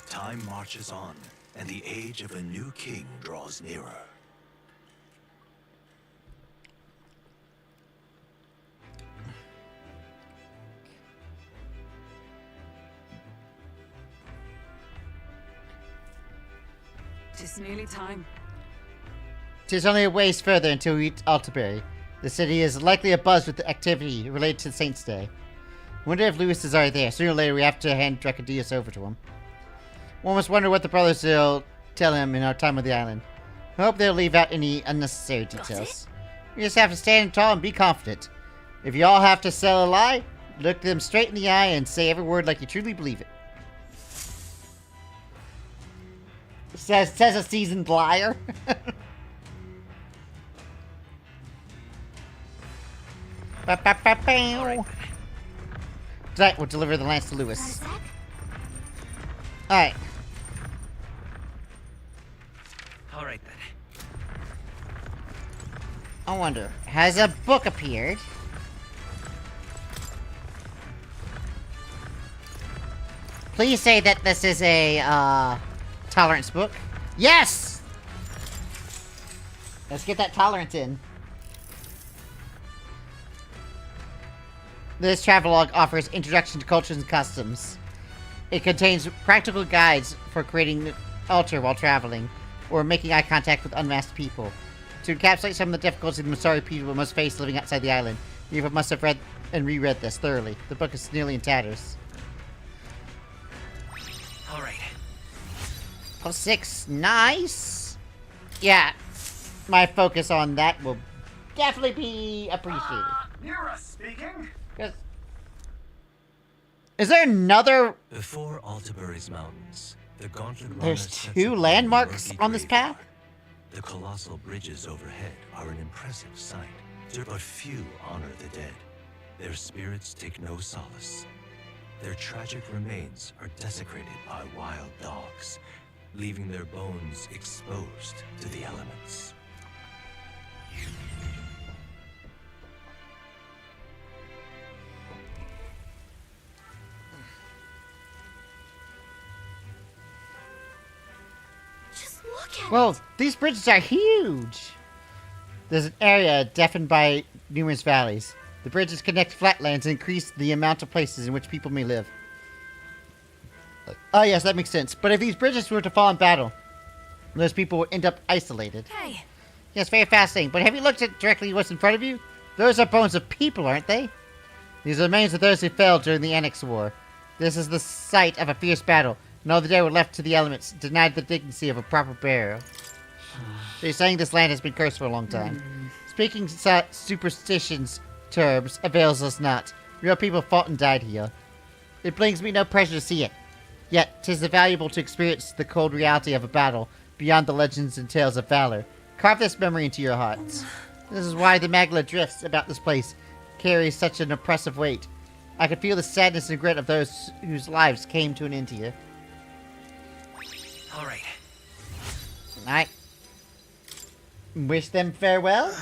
Time marches on, and the age of a new king draws nearer. It's nearly time. 'Tis only a ways further until we reach Altaberry. The city is likely abuzz with the activity related to Saint's Day. I wonder if Lewis is already there. Sooner or later we have to hand Drakeodios over to him. One must wonder what the brothers will tell him in our time on the island. I hope they'll leave out any unnecessary details. You just have to stand tall and be confident. If you all have to sell a lie, look them straight in the eye and say every word like you truly believe it. Says a seasoned liar. Right, we'll deliver the lance to Lewis. Alright. Alright then. I wonder, has a book appeared? Please say that this is a, tolerance book. Yes! Let's get that tolerance in. This travelogue offers introduction to cultures and customs. It contains practical guides for creating altar while traveling, or making eye contact with unmasked people. To encapsulate some of the difficulties the Masari people must face living outside the island, you must have read and reread this thoroughly. The book is nearly in tatters. Alright. +6, nice! Yeah, my focus on that will definitely be appreciated. Nira speaking. Is there another... Before Altaberry's mountains, the gauntlet runner There's sets 2 upon landmarks murky on this path? graveyard. The colossal bridges overhead are an impressive sight. But few honor the dead. Their spirits take no solace. Their tragic remains are desecrated by wild dogs, leaving their bones exposed to the elements. Well, these bridges are huge! There's an area deafened by numerous valleys. The bridges connect flatlands and increase the amount of places in which people may live. Oh yes, that makes sense. But if these bridges were to fall in battle, those people would end up isolated. Hey. Yes, very fascinating. But have you looked at directly what's in front of you? Those are bones of people, aren't they? These are the remains of those who fell during the Annex War. This is the site of a fierce battle, and all the dead were left to the elements, denied the dignity of a proper burial. They're saying this land has been cursed for a long time. Speaking superstitions terms avails us not. Real people fought and died here. It brings me no pleasure to see it. Yet, 'tis valuable to experience the cold reality of a battle beyond the legends and tales of valor. Carve this memory into your hearts. This is why the Magla drifts about this place carries such an oppressive weight. I could feel the sadness and regret of those whose lives came to an end here. Alright. Alright. Wish them farewell?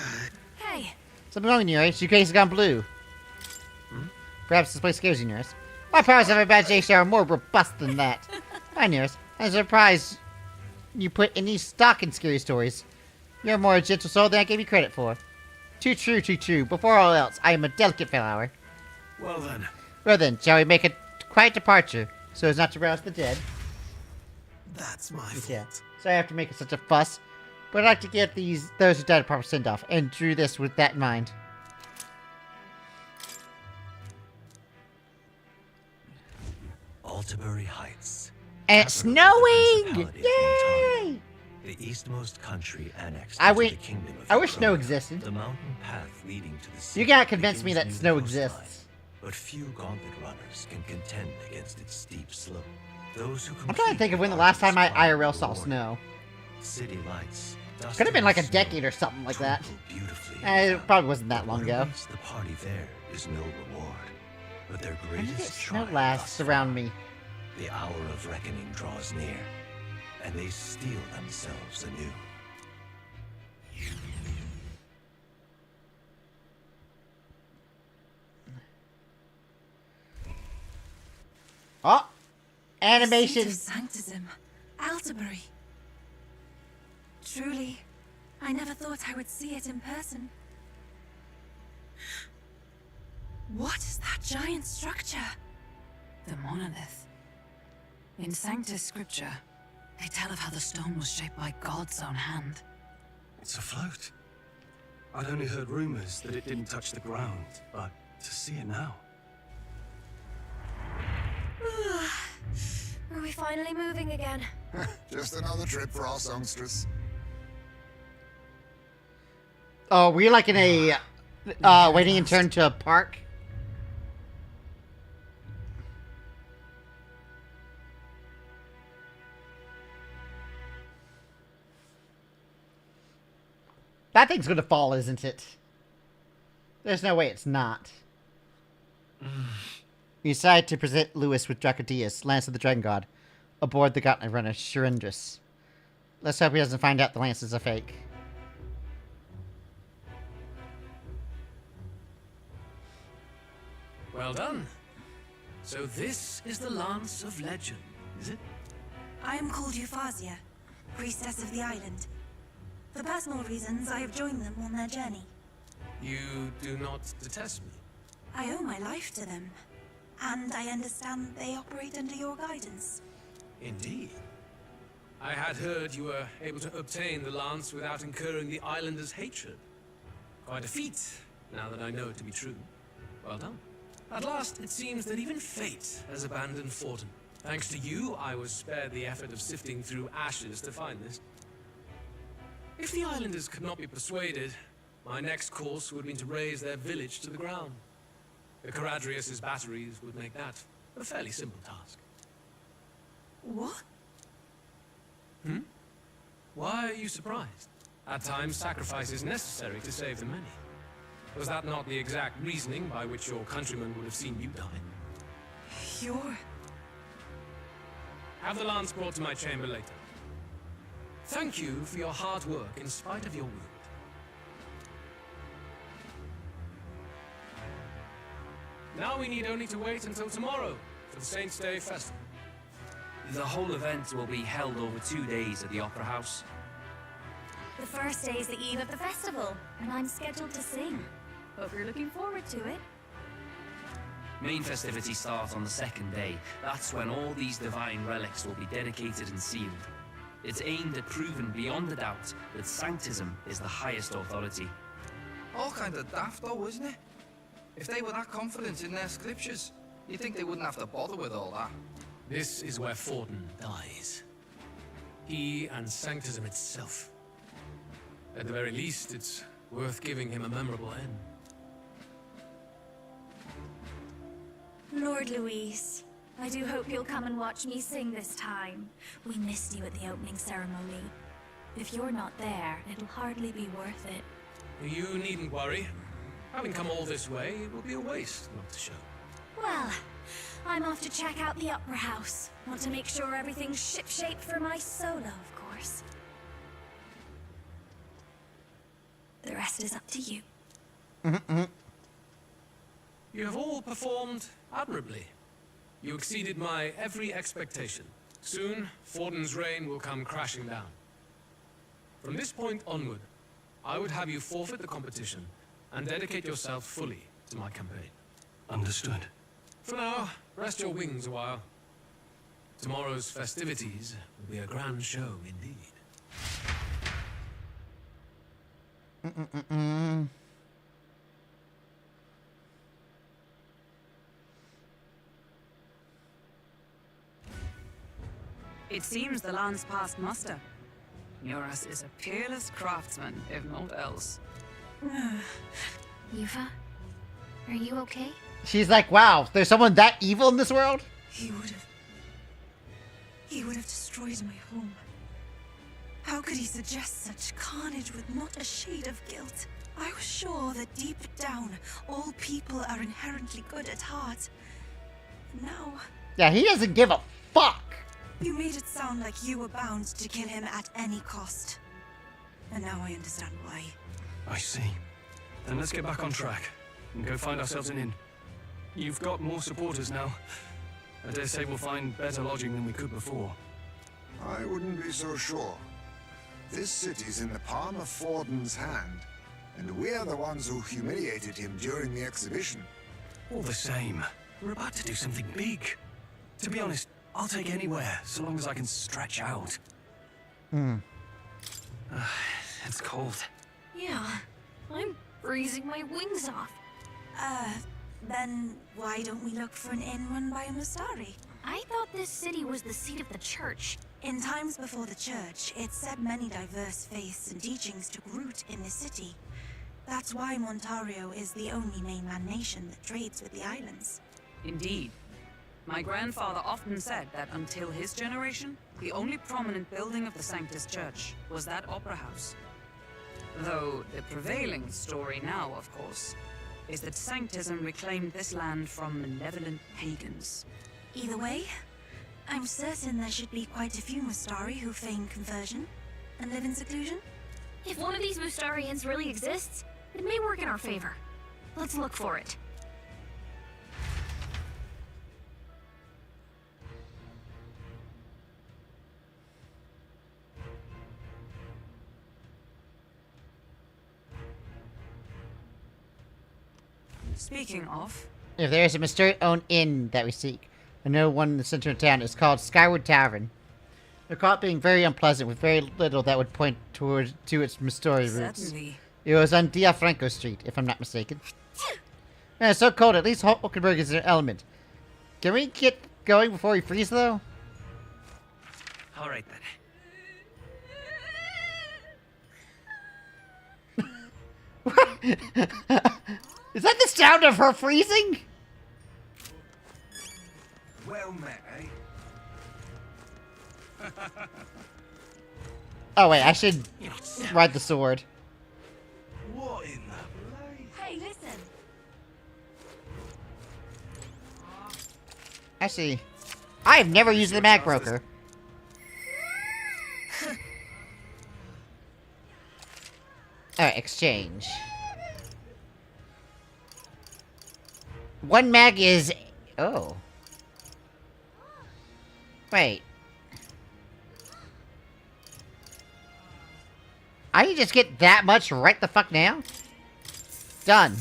Hey. Something wrong in your eyes. Your case has gone blue. Perhaps this place scares you, Nurse. My powers of imagination are more robust than that. Hi, Nurse. I'm surprised you put any stock in scary stories. You're more a gentle soul than I gave you credit for. Too true, too true. Before all else, I am a delicate flower. Well then. Well then, shall we make a quiet departure so as not to rouse the dead? That's my fault. Yeah. Sorry I have to make such a fuss, but I'd like to get those who died a proper send-off, and drew this with that in mind. Altabury Heights. And it's snowing! Yay! The eastmost country annexed I into wish the kingdom of snow Draconia, existed. The mountain path leading to the sea. You cannot convince me begins that near snow the coastline, exists. But few gauntlet runners can contend against its steep slope. Those who I'm trying to think of when the last time I IRL saw snow. City lights. Could have been like a decade or something like that. It probably wasn't that long ago. The party there is no reward, but their When did it greatest snow triumph last around me? The hour of reckoning draws near, and they steel themselves anew. Oh! Animation! The seat of Sanctism, Altabury. Truly, I never thought I would see it in person. What is that giant structure? The monolith. In Sanctus Scripture, they tell of how the stone was shaped by God's own hand. It's afloat. I'd only heard rumors that it didn't touch the ground, but to see it now. Are we finally moving again? Just another trip for our songstress. Oh, we're like in a waiting in turn to a park. That thing's gonna fall, isn't it? There's no way it's not. We decide to present Lewis with Drakeodios, Lance of the Dragon God, aboard the Gauntlet Runner, Shurindris. Let's hope he doesn't find out the lance is a fake. Well done. So this is the Lance of Legend, is it? I am called Euphausia, priestess of the island. For personal reasons, I have joined them on their journey. You do not detest me. I owe my life to them, and I understand they operate under your guidance. Indeed. I had heard you were able to obtain the lance without incurring the islanders' hatred. Quite a feat, now that I know it to be true. Well done. At last, it seems that even fate has abandoned Fortin. Thanks to you, I was spared the effort of sifting through ashes to find this. If the islanders could not be persuaded, my next course would have been to raise their village to the ground. The Caradrius' batteries would make that a fairly simple task. What? Why are you surprised? At times, sacrifice is necessary to save the many. Was that not the exact reasoning by which your countrymen would have seen you die? You're... Have the lance brought to my chamber later. Thank you for your hard work in spite of your wound. Now we need only to wait until tomorrow for the Saints' Day Festival. The whole event will be held over 2 days at the Opera House. The first day is the eve of the festival, and I'm scheduled to sing. Hope you're looking forward to it. Main festivities start on the second day. That's when all these divine relics will be dedicated and sealed. It's aimed at proving beyond a doubt that Sanctism is the highest authority. All kind of daft though, isn't it? If they were that confident in their scriptures, you'd think they wouldn't have to bother with all that. This is where Fortin dies. He and Sanctism itself. At the very least, it's worth giving him a memorable end. Lord Louise, I do hope you'll come and watch me sing this time. We missed you at the opening ceremony. If you're not there, it'll hardly be worth it. You needn't worry. Having come all this way, it will be a waste not to show. Well, I'm off to check out the Opera House. Want to make sure everything's shipshape for my solo, of course. The rest is up to you. You have all performed admirably. You exceeded my every expectation. Soon, Fortin's reign will come crashing down. From this point onward, I would have you forfeit the competition and dedicate yourself fully to my campaign. Understood. For now, rest your wings a while. Tomorrow's festivities will be a grand show indeed. It seems the land's past muster. Eurus is a peerless craftsman, if not else. Yufa, are you okay? She's like, wow, there's someone that evil in this world? He would have destroyed my home. How could he suggest such carnage with not a shade of guilt? I was sure that deep down, all people are inherently good at heart. Now... Yeah, he doesn't give a fuck. You made it sound like you were bound to kill him at any cost. And now I understand why. I see. Then let's get back on track and go find ourselves an inn. You've got more supporters now. I dare say we'll find better lodging than we could before. I wouldn't be so sure. This city's in the palm of Forden's hand, and we're the ones who humiliated him during the exhibition. All the same, we're about to do something big. To be honest, I'll take anywhere, so long as I can stretch out. It's cold. Yeah, I'm freezing my wings off. Then why don't we look for an inn run by a Mustari? I thought this city was the seat of the church. In times before the church, it said many diverse faiths and teachings took root in this city. That's why Montario is the only mainland nation that trades with the islands. Indeed. My grandfather often said that until his generation, the only prominent building of the Sanctus Church was that opera house. Though the prevailing story now, of course, is that Sanctism reclaimed this land from malevolent pagans. Either way, I'm certain there should be quite a few Mustari who feign conversion and live in seclusion. If one of these Mustarians really exists, it may work in our favor. Let's look for it. Speaking of... If there is a Mustari-owned inn that we seek, I know one in the center of town is called Skyward Tavern. They're caught being very unpleasant with very little that would point to its Mustari roots. Certainly. It was on Diafranco Street, if I'm not mistaken. Man, it's so cold, at least Hulkenberg is in an element. Can we get going before we freeze, though? Alright then. Is that the sound of her freezing? Well met, eh? Oh wait, I should ride the sword. What in the blade? Hey, listen! Actually, I've never used the mag broker. Alright, exchange. One mag is... Oh. Wait. I can just get that much right the fuck now? Done.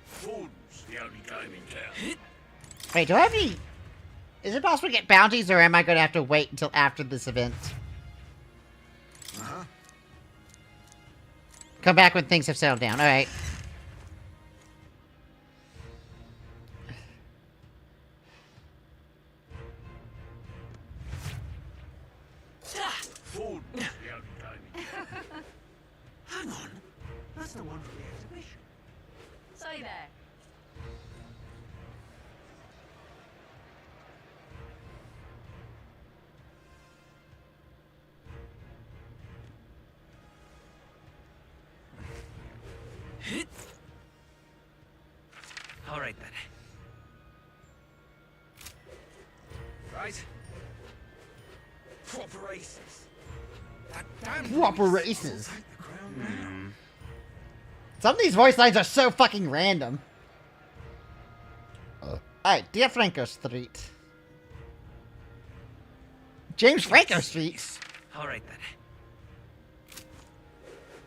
Ford's the only game in town. Wait, do I have any... Is it possible to get bounties, or am I going to have to wait until after this event? Uh-huh. Come back when things have settled down. Alright. Ford's the only game in town. Hang on. That's the one from the exhibition. Say there. Alright then. Right. Proper races. That damn Proper police races. will take the crown now. Some of these voice lines are so fucking random. Alright, Diafranco Street. James Franco Street. Alright then.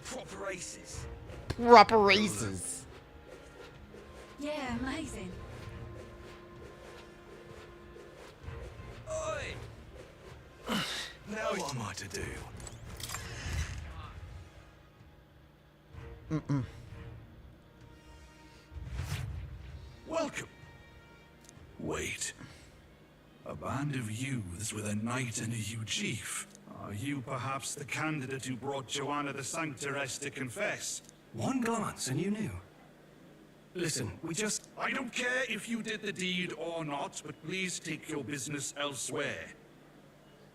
Proper races. proper races. Yeah, amazing. Oi! Now what am I to do? Welcome. Wait. A band of youths with a knight and a yew chief. Are you perhaps the candidate who brought Joanna the Sanctoress to confess? One glance and you knew. Listen, we just... I don't care if you did the deed or not, but please take your business elsewhere.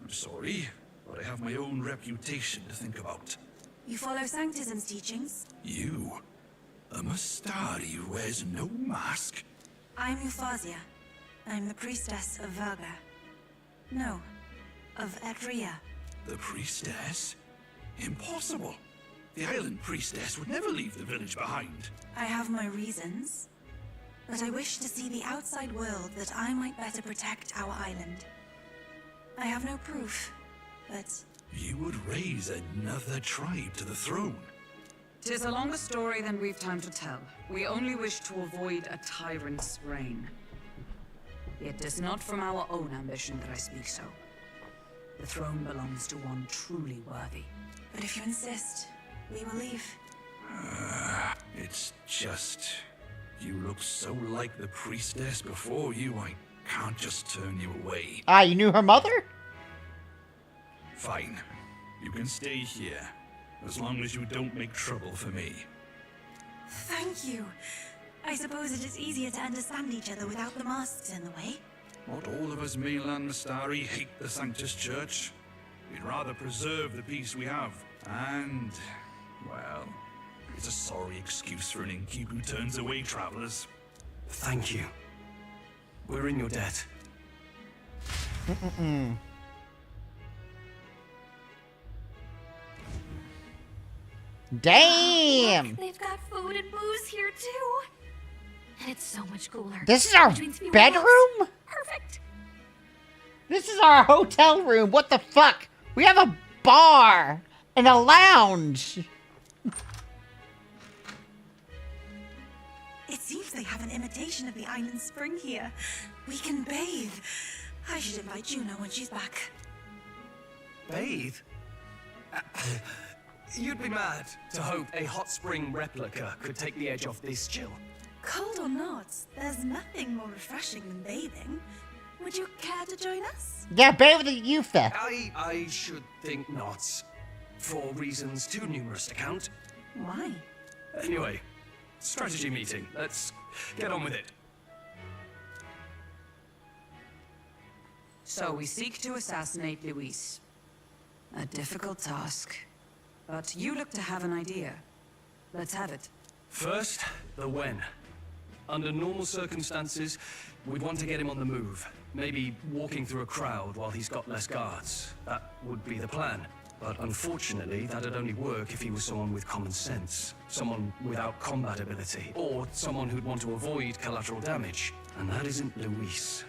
I'm sorry, but I have my own reputation to think about. You follow Sanctism's teachings? You? A Mastari who wears no mask? I'm Euphausia. I'm the priestess of Verga. No, of Etria. The priestess? Impossible. The island priestess would never leave the village behind. I have my reasons, but I wish to see the outside world that I might better protect our island. I have no proof, but... You would raise another tribe to the throne. 'Tis a longer story than we've time to tell. We only wish to avoid a tyrant's reign. It is not from our own ambition that I speak so. The throne belongs to one truly worthy. But if you insist, we will leave. It's just... You look so like the priestess before you, I can't just turn you away. Ah, you knew her mother? Fine. You can stay here, as long as you don't make trouble for me. Thank you. I suppose it is easier to understand each other without the masks in the way. Not all of us mainland Mastari hate the Sanctus Church. We'd rather preserve the peace we have. And, well, it's a sorry excuse for an innkeep who turns away travelers. Thank you. We're in your debt. Damn! Look, they've got food and booze here too. And it's so much cooler. This is our Which means fewer bedroom? walks. Perfect. This is our hotel room. What the fuck? We have a bar and a lounge. It seems they have an imitation of the island spring here. We can bathe. I should invite Juno when she's back. Bathe? You'd be mad to hope a hot spring replica could take the edge off this chill. Cold or not, there's nothing more refreshing than bathing. Would you care to join us? Yeah, bathe with the Eupha. I should think not. For reasons too numerous to count. Why? Anyway, strategy meeting. Let's get on with it. So we seek to assassinate Luis. A difficult task. But you look to have an idea. Let's have it. First, the when. Under normal circumstances, we'd want to get him on the move. Maybe walking through a crowd while he's got less guards. That would be the plan. But unfortunately, that'd only work if he was someone with common sense. Someone without combat ability. Or someone who'd want to avoid collateral damage. And that isn't Luis.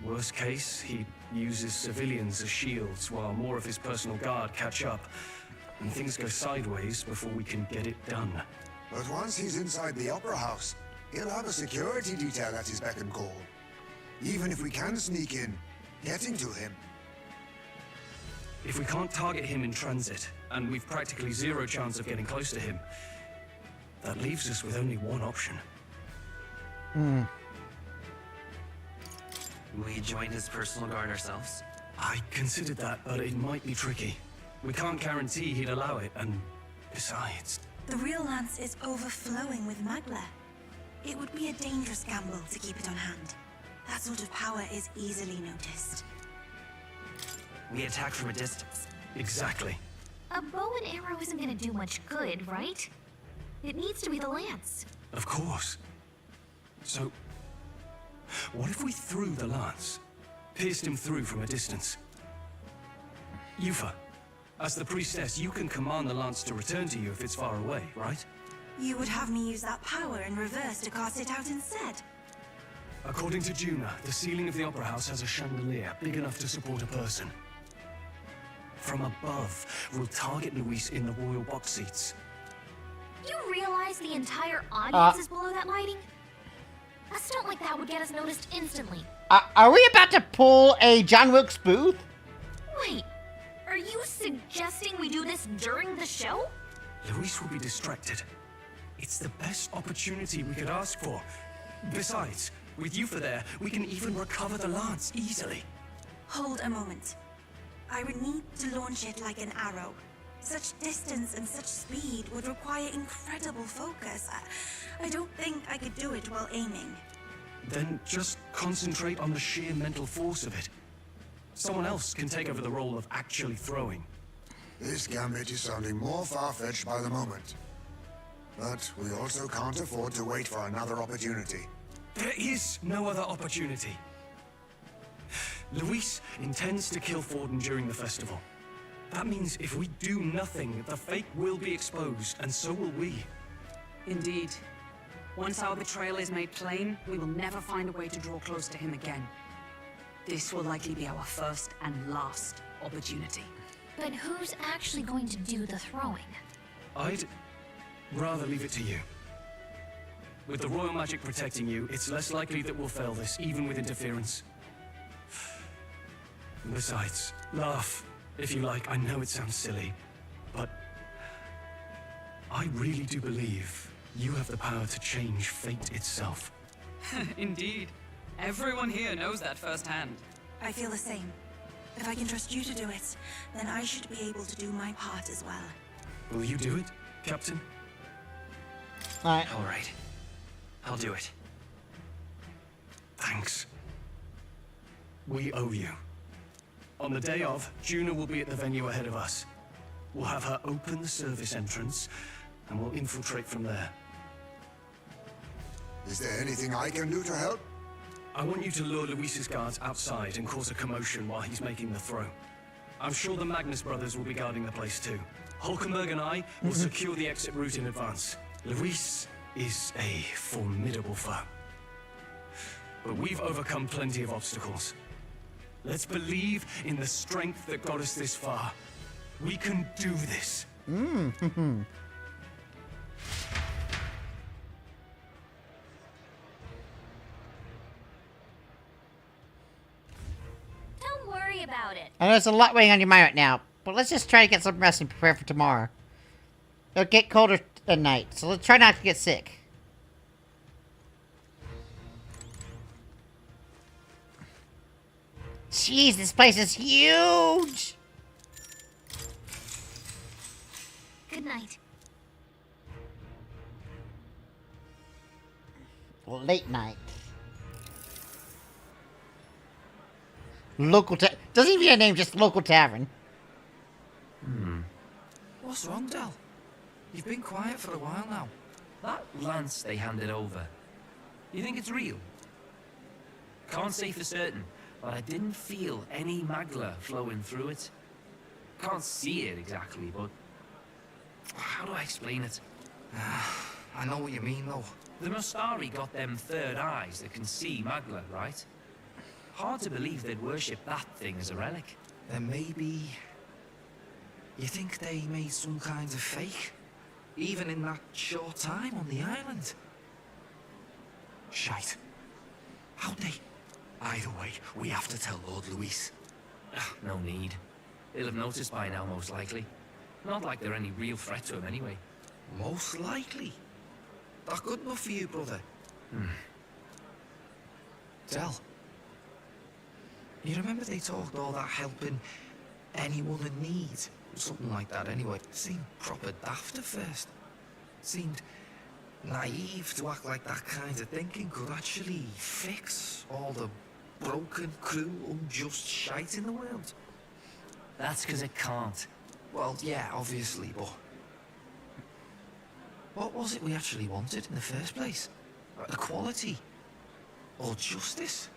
Worst case, he uses civilians as shields while more of his personal guard catch up. And things go sideways before we can get it done. But once he's inside the Opera House, he'll have a security detail at his beck and call. Even if we can sneak in, getting to him. If we can't target him in transit, and we've practically zero chance of getting close to him, that leaves us with only one option. We join his personal guard ourselves? I considered that, but it might be tricky. We can't guarantee he'd allow it, and besides... The real lance is overflowing with magla. It would be a dangerous gamble to keep it on hand. That sort of power is easily noticed. We attack from a distance. Exactly. A bow and arrow isn't gonna do much good, right? It needs to be the lance. Of course. So, what if we threw the lance? Pierced him through from a distance? Eupha, as the priestess, you can command the lance to return to you if it's far away, right? You would have me use that power in reverse to cast it out instead. According to Juna, the ceiling of the Opera House has a chandelier big enough to support a person. From above, we'll target Luis in the royal box seats. You realize the entire audience is below that lighting? A stunt like that would get us noticed instantly. Are we about to pull a John Wilkes Booth? Wait, are you suggesting we do this during the show? Luis will be distracted. It's the best opportunity we could ask for. Besides, with you for there, we can even recover the lance easily. Hold a moment. I would need to launch it like an arrow. Such distance and such speed would require incredible focus. I don't think I could do it while aiming. Then just concentrate on the sheer mental force of it. Someone else can take over the role of actually throwing. This gambit is sounding more far-fetched by the moment. But we also can't afford to wait for another opportunity. There is no other opportunity. Luis intends to kill Forden during the festival. That means if we do nothing, the fake will be exposed, and so will we. Indeed. Once our betrayal is made plain, we will never find a way to draw close to him again. This will likely be our first and last opportunity. But who's actually going to do the throwing? I'd rather leave it to you. With the royal magic protecting you, it's less likely that we'll fail this, even with interference. Besides, laugh, if you like. I know it sounds silly, but I really do believe you have the power to change fate itself. Indeed. Everyone here knows that firsthand. I feel the same. If I can trust you to do it, then I should be able to do my part as well. Will you do it, Captain? All right. I'll do it. Thanks. We owe you. On the day of, Juna will be at the venue ahead of us. We'll have her open the service entrance, and we'll infiltrate from there. Is there anything I can do to help? I want you to lure Luis's guards outside and cause a commotion while he's making the throw. I'm sure the Magnus brothers will be guarding the place too. Hulkenberg and I will secure the exit route in advance. Luis is a formidable foe. But we've overcome plenty of obstacles. Let's believe in the strength that got us this far. We can do this. Don't worry about it. I know there's a lot weighing on your mind right now, but let's just try to get some rest and prepare for tomorrow. It'll get colder at night, so let's try not to get sick. Jeez, this place is huge! Good night. Late night. Local doesn't even have a name, just local tavern. What's wrong, Del? You've been quiet for a while now. That lance they handed over, you think it's real? Can't say for certain, but I didn't feel any magla flowing through it. Can't see it exactly, but how do I explain it? I know what you mean, though. The Mostari got them third eyes that can see magla, right? Hard to believe they'd worship that thing as a relic. Then maybe... You think they made some kind of fake? Even in that short time on the island? Shite. How'd they? Either way, we have to tell Lord Luis. No need. They'll have noticed by now, most likely. Not like they're any real threat to him anyway. Most likely? That good enough for you, brother? Del. You remember they talked all that helping anyone in need? Something like that anyway. Seemed proper daft at first. Seemed naive to act like that kind of thinking could actually fix all the broken, cruel, unjust shite in the world. That's because it can't. Well, yeah, obviously, but... What was it we actually wanted in the first place? Equality? Or justice?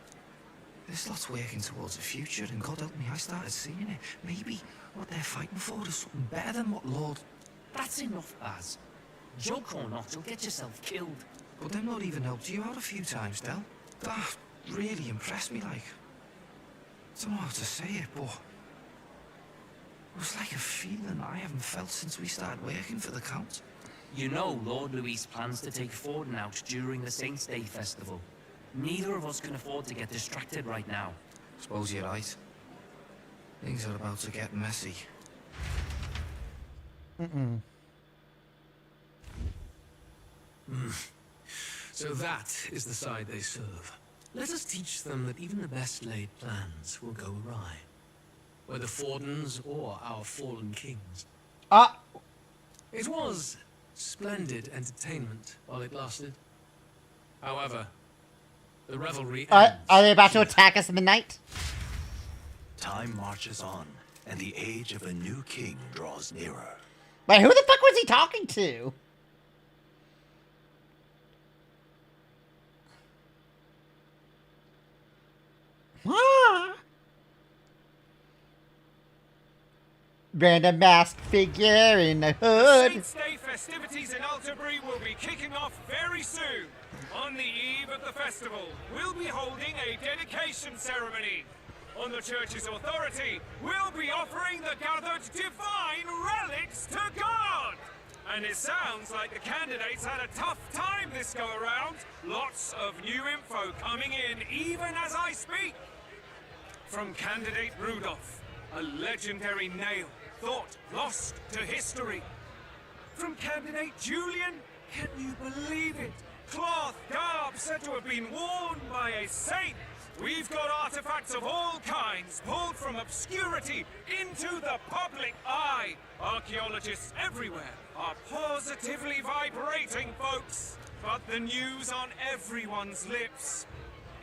This lot's working towards a future, and God help me, I started seeing it. Maybe what they're fighting for is something better than what Lord... That's enough, Baz. Joke or not, you'll get yourself killed. But them not even helped you out a few times, Del. That really impressed me, like... I don't know how to say it, but... It was like a feeling I haven't felt since we started working for the Count. You know Lord Luis plans to take Forden out during the Saints' Day festival. Neither of us can afford to get distracted right now. Suppose you're right. Things are about to get messy. So that is the side they serve. Let us teach them that even the best laid plans will go awry. Whether Forden's or our fallen kings. It was splendid entertainment while it lasted. However, the revelry ends. Are they about to attack us in the night? Time marches on, and the age of a new king draws nearer. Wait, who the fuck was he talking to? Random masked figure in the hood. Saints' Day festivities in Altabury will be kicking off very soon. On the eve of the festival, we'll be holding a dedication ceremony. On the church's authority, we'll be offering the gathered divine relics to God. And it sounds like the candidates had a tough time this go around. Lots of new info coming in even as I speak. From candidate Rudolph, a legendary nail thought lost to history. From candidate Julian, can you believe it? Cloth garb said to have been worn by a saint. We've got artifacts of all kinds pulled from obscurity into the public eye. Archaeologists everywhere are positively vibrating, folks. But the news on everyone's lips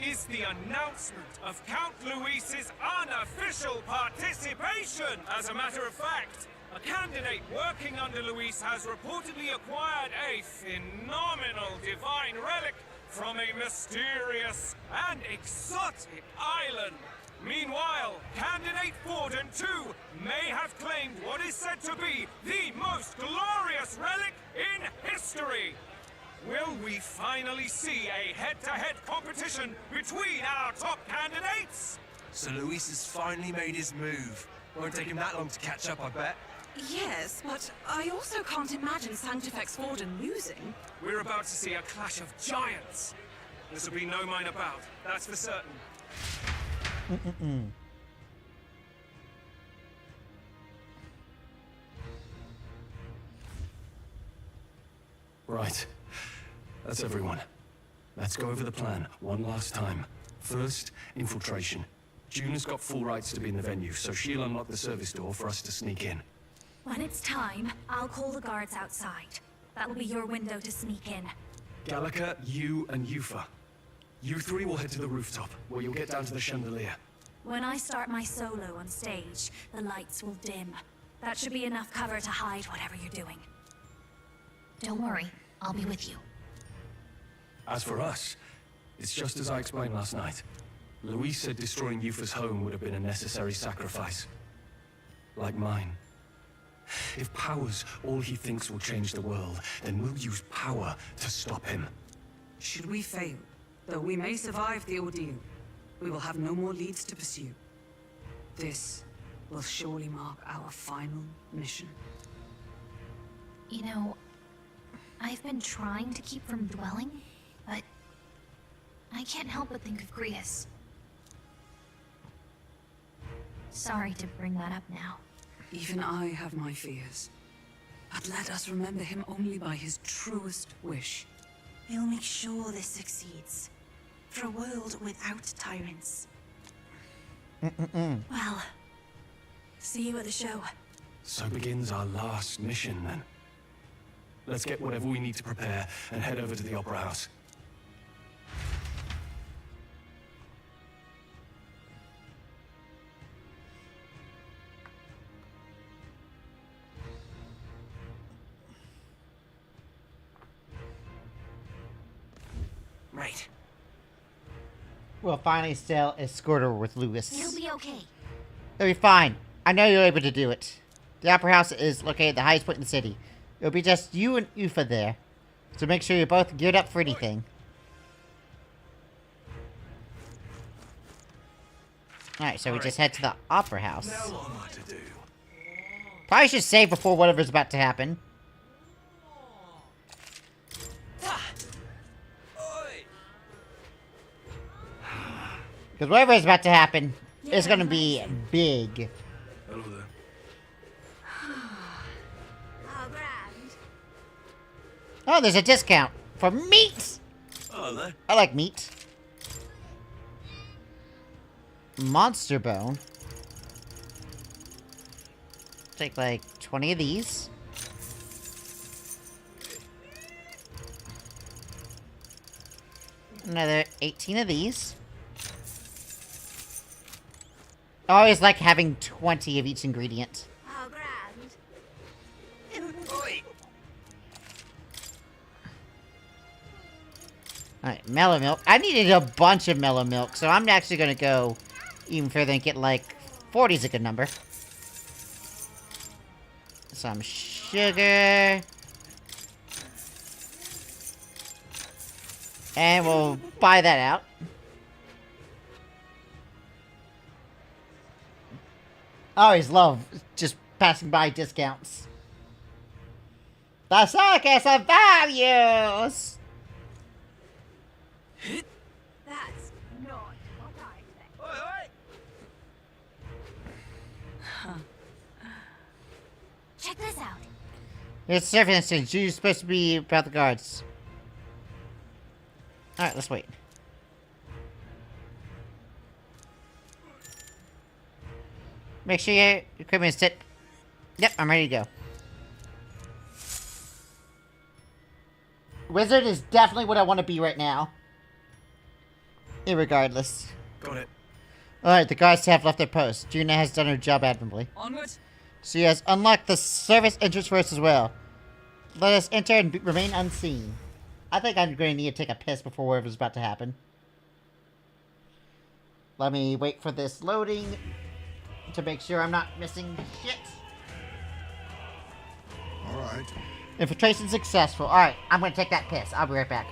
is the announcement of Count Luis's unofficial participation. As a matter of fact, a candidate working under Luis has reportedly acquired a phenomenal divine relic from a mysterious and exotic island. Meanwhile, candidate Forden too may have claimed what is said to be the most glorious relic in history. Will we finally see a head-to-head competition between our top candidates? So Luis has finally made his move. Won't take him that long to catch up, I bet. Yes, but I also can't imagine Sanctifex Forden losing. We're about to see a clash of giants. This will be no minor bout, that's for certain. Right. That's everyone. Let's go over the plan one last time. First, infiltration. Juna's got full rights to be in the venue, so she'll unlock the service door for us to sneak in. When it's time, I'll call the guards outside. That'll be your window to sneak in. Gallica, you, and Yufa. You three will head to the rooftop, where you'll get down to the chandelier. When I start my solo on stage, the lights will dim. That should be enough cover to hide whatever you're doing. Don't worry, I'll be with you. As for us, it's just as I explained last night. Luis said destroying Yufa's home would have been a necessary sacrifice. Like mine. If power's all he thinks will change the world, then we'll use power to stop him. Should we fail, though we may survive the ordeal, we will have no more leads to pursue. This will surely mark our final mission. You know, I've been trying to keep from dwelling, but I can't help but think of Grius. Sorry to bring that up now. Even I have my fears. But let us remember him only by his truest wish. We'll make sure this succeeds. For a world without tyrants. Well, see you at the show. So begins our last mission, then. Let's get whatever we need to prepare and head over to the Opera House. Right. We'll finally still escort her with Lewis. You'll be okay. It'll be fine. I know you're able to do it. The Opera House is located at the highest point in the city. It'll be just you and Ufa there. So make sure you're both geared up for anything. Alright, so we just head to the Opera House. Now what to do? Probably should save before whatever's about to happen. Because whatever is about to happen is going to be big. Hello there. Oh, grand. Oh, there's a discount for meat! Hello there. I like meat. Monster bone. Take like 20 of these. Another 18 of these. I always like having 20 of each ingredient. Oh, grand. Alright, mellow milk. I needed a bunch of mellow milk, so I'm actually gonna go even further and get like 40 is a good number. Some sugar. And we'll buy that out. I always love just passing by discounts. The circus of values! That's not what I expected. Check this out. It's surface instance. You're supposed to be about the guards. Alright, let's wait. Make sure your equipment is set. Yep, I'm ready to go. Wizard is definitely what I want to be right now. Irregardless. Got it. Alright, the guards have left their post. Juna has done her job admirably. Onward. She has unlocked the service entrance for us as well. Let us enter and remain unseen. I think I'm going to need to take a piss before whatever's about to happen. Let me wait for this loading to make sure I'm not missing shit. Alright. Infiltration successful. Alright, I'm going to take that piss. I'll be right back.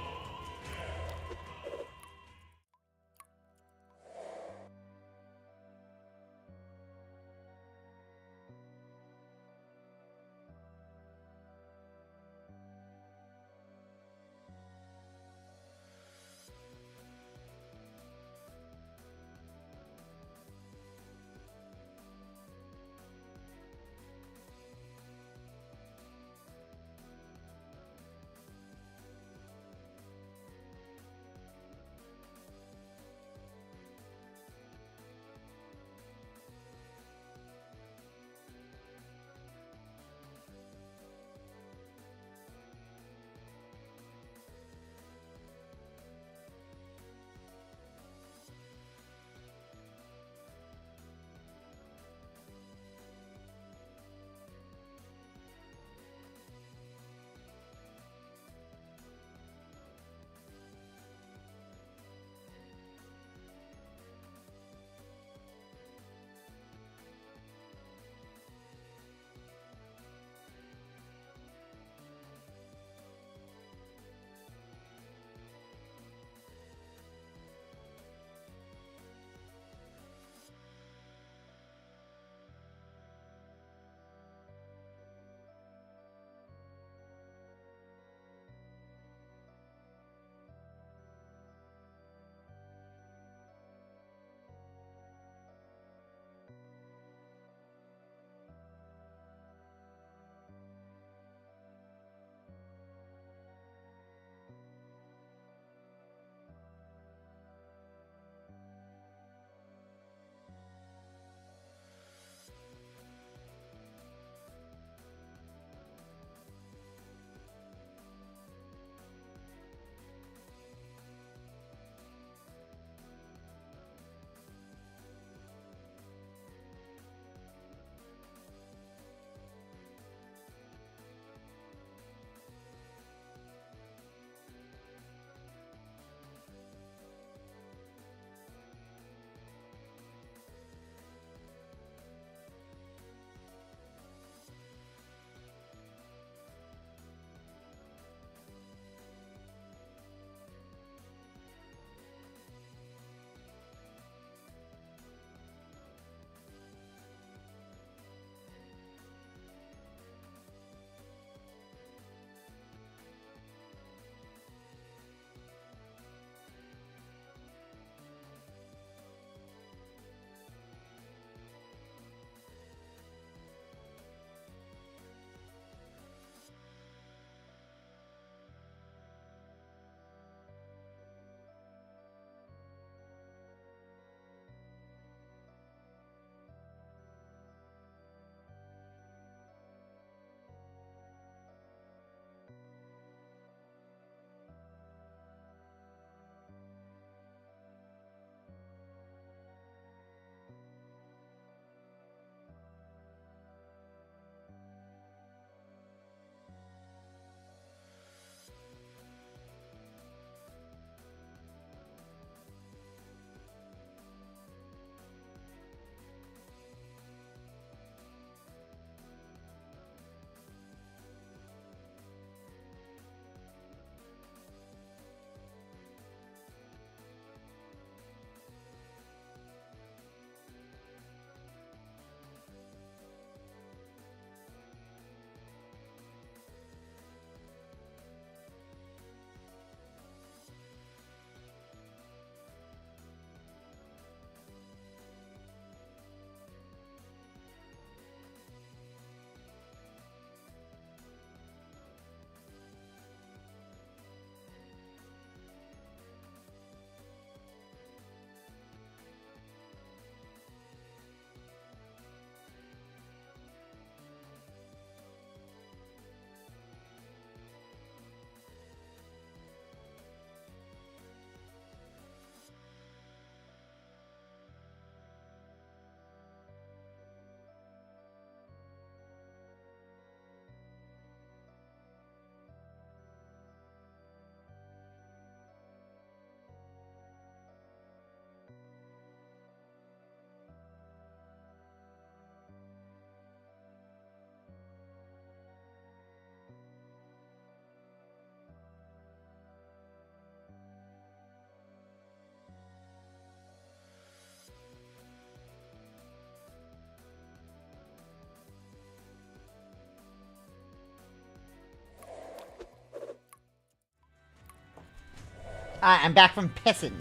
I'm back from pissing.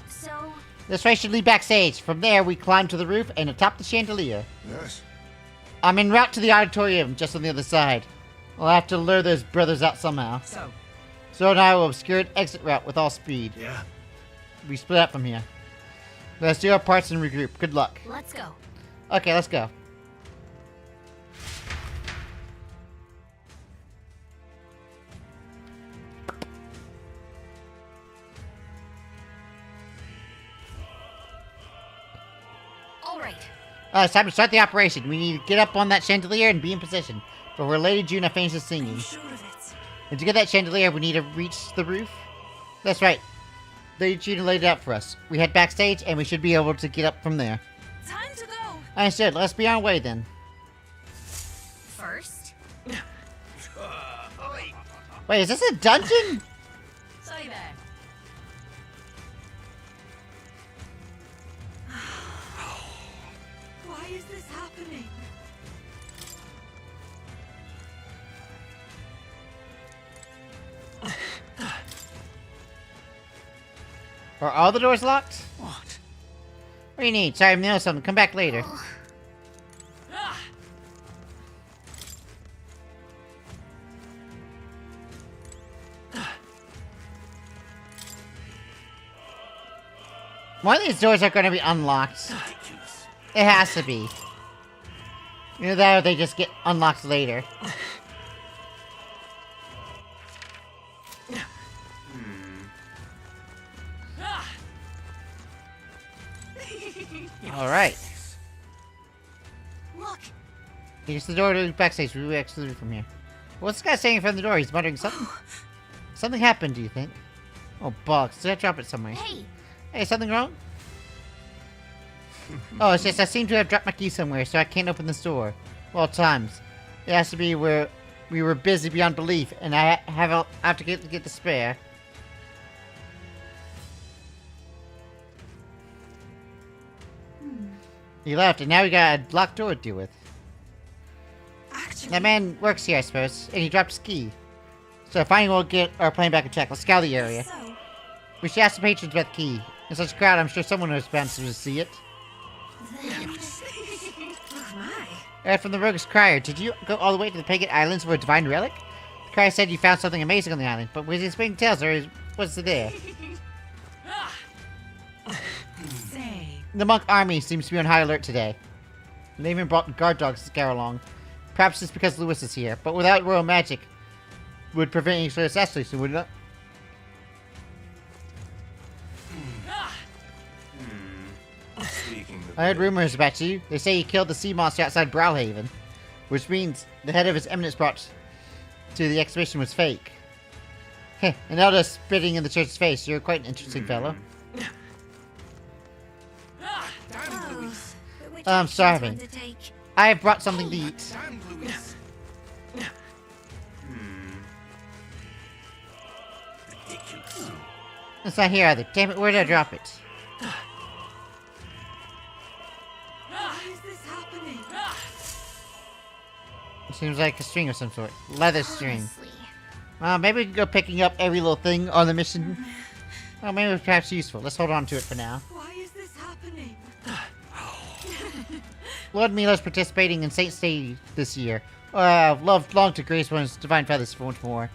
So, This way should lead backstage. From there, we climb to the roof and atop the chandelier. Yes. I'm en route to the auditorium, just on the other side. I'll have to lure those brothers out somehow. So and I will obscure an exit route with all speed. Yeah. We split up from here. Let's do our parts and regroup. Good luck. let's go. Okay, let's go. All right. It's time to start the operation. We need to get up on that chandelier and be in position before Lady Juna finishes singing. And to get that chandelier, we need to reach the roof. That's right. Lady Juna laid it out for us. We head backstage, and we should be able to get up from there. Time to go. Understood. Let's be on our way then. First, Wait, is this a dungeon? Say there. Why is this happening? Are all the doors locked? What? What do you need? Sorry, I'm doing something. Come back later. One of these doors are going to be unlocked. It has to be. Either that or they just get unlocked later. Alright. Look. Here's the door to the backstage. We will exit from here. What's this guy saying from the door? He's muttering something. Something happened, do you think? Oh, bugs. Did I drop it somewhere? hey, Hey, something wrong? Oh, it's just I seem to have dropped my key somewhere, so I can't open this door. Well, times. It has to be where we were busy beyond belief, and I have to get the spare. He left, and now we got a locked door to deal with. Actually, That man works here, I suppose, and he dropped his key. So finally we'll get our plane back in check. Let's scour the area. so We should ask the patrons about the key. In such a crowd, I'm sure someone was bound to see it. oh my. Eric from the Rogue's Crier, did you go all the way to the Pagan Islands for a divine relic? The crier said you found something amazing on the island, but was he spinning tails or was it there? Say. The monk army seems to be on high alert today. They even brought guard dogs to scare along. Perhaps it's because Lewis is here, but without royal magic, would prevent any sort of assassination, would it not? I heard rumors about you. They say you killed the sea monster outside Browhaven, which means the head of his eminence brought to the exhibition was fake. Heh, and Elda spitting in the church's face. You're quite an interesting fellow. I'm starving. I have brought something to eat. It's not here either. Damn it, where did I drop it? Why is this happening? It seems like a string of some sort. Leather string. honestly. Well, maybe we can go picking up every little thing on the mission. Oh, maybe it's perhaps useful. Let's hold on to it for now. Why is this happening? Lord Milo's participating in Saint's Day this year. I've longed to grace one's divine feathers for once more.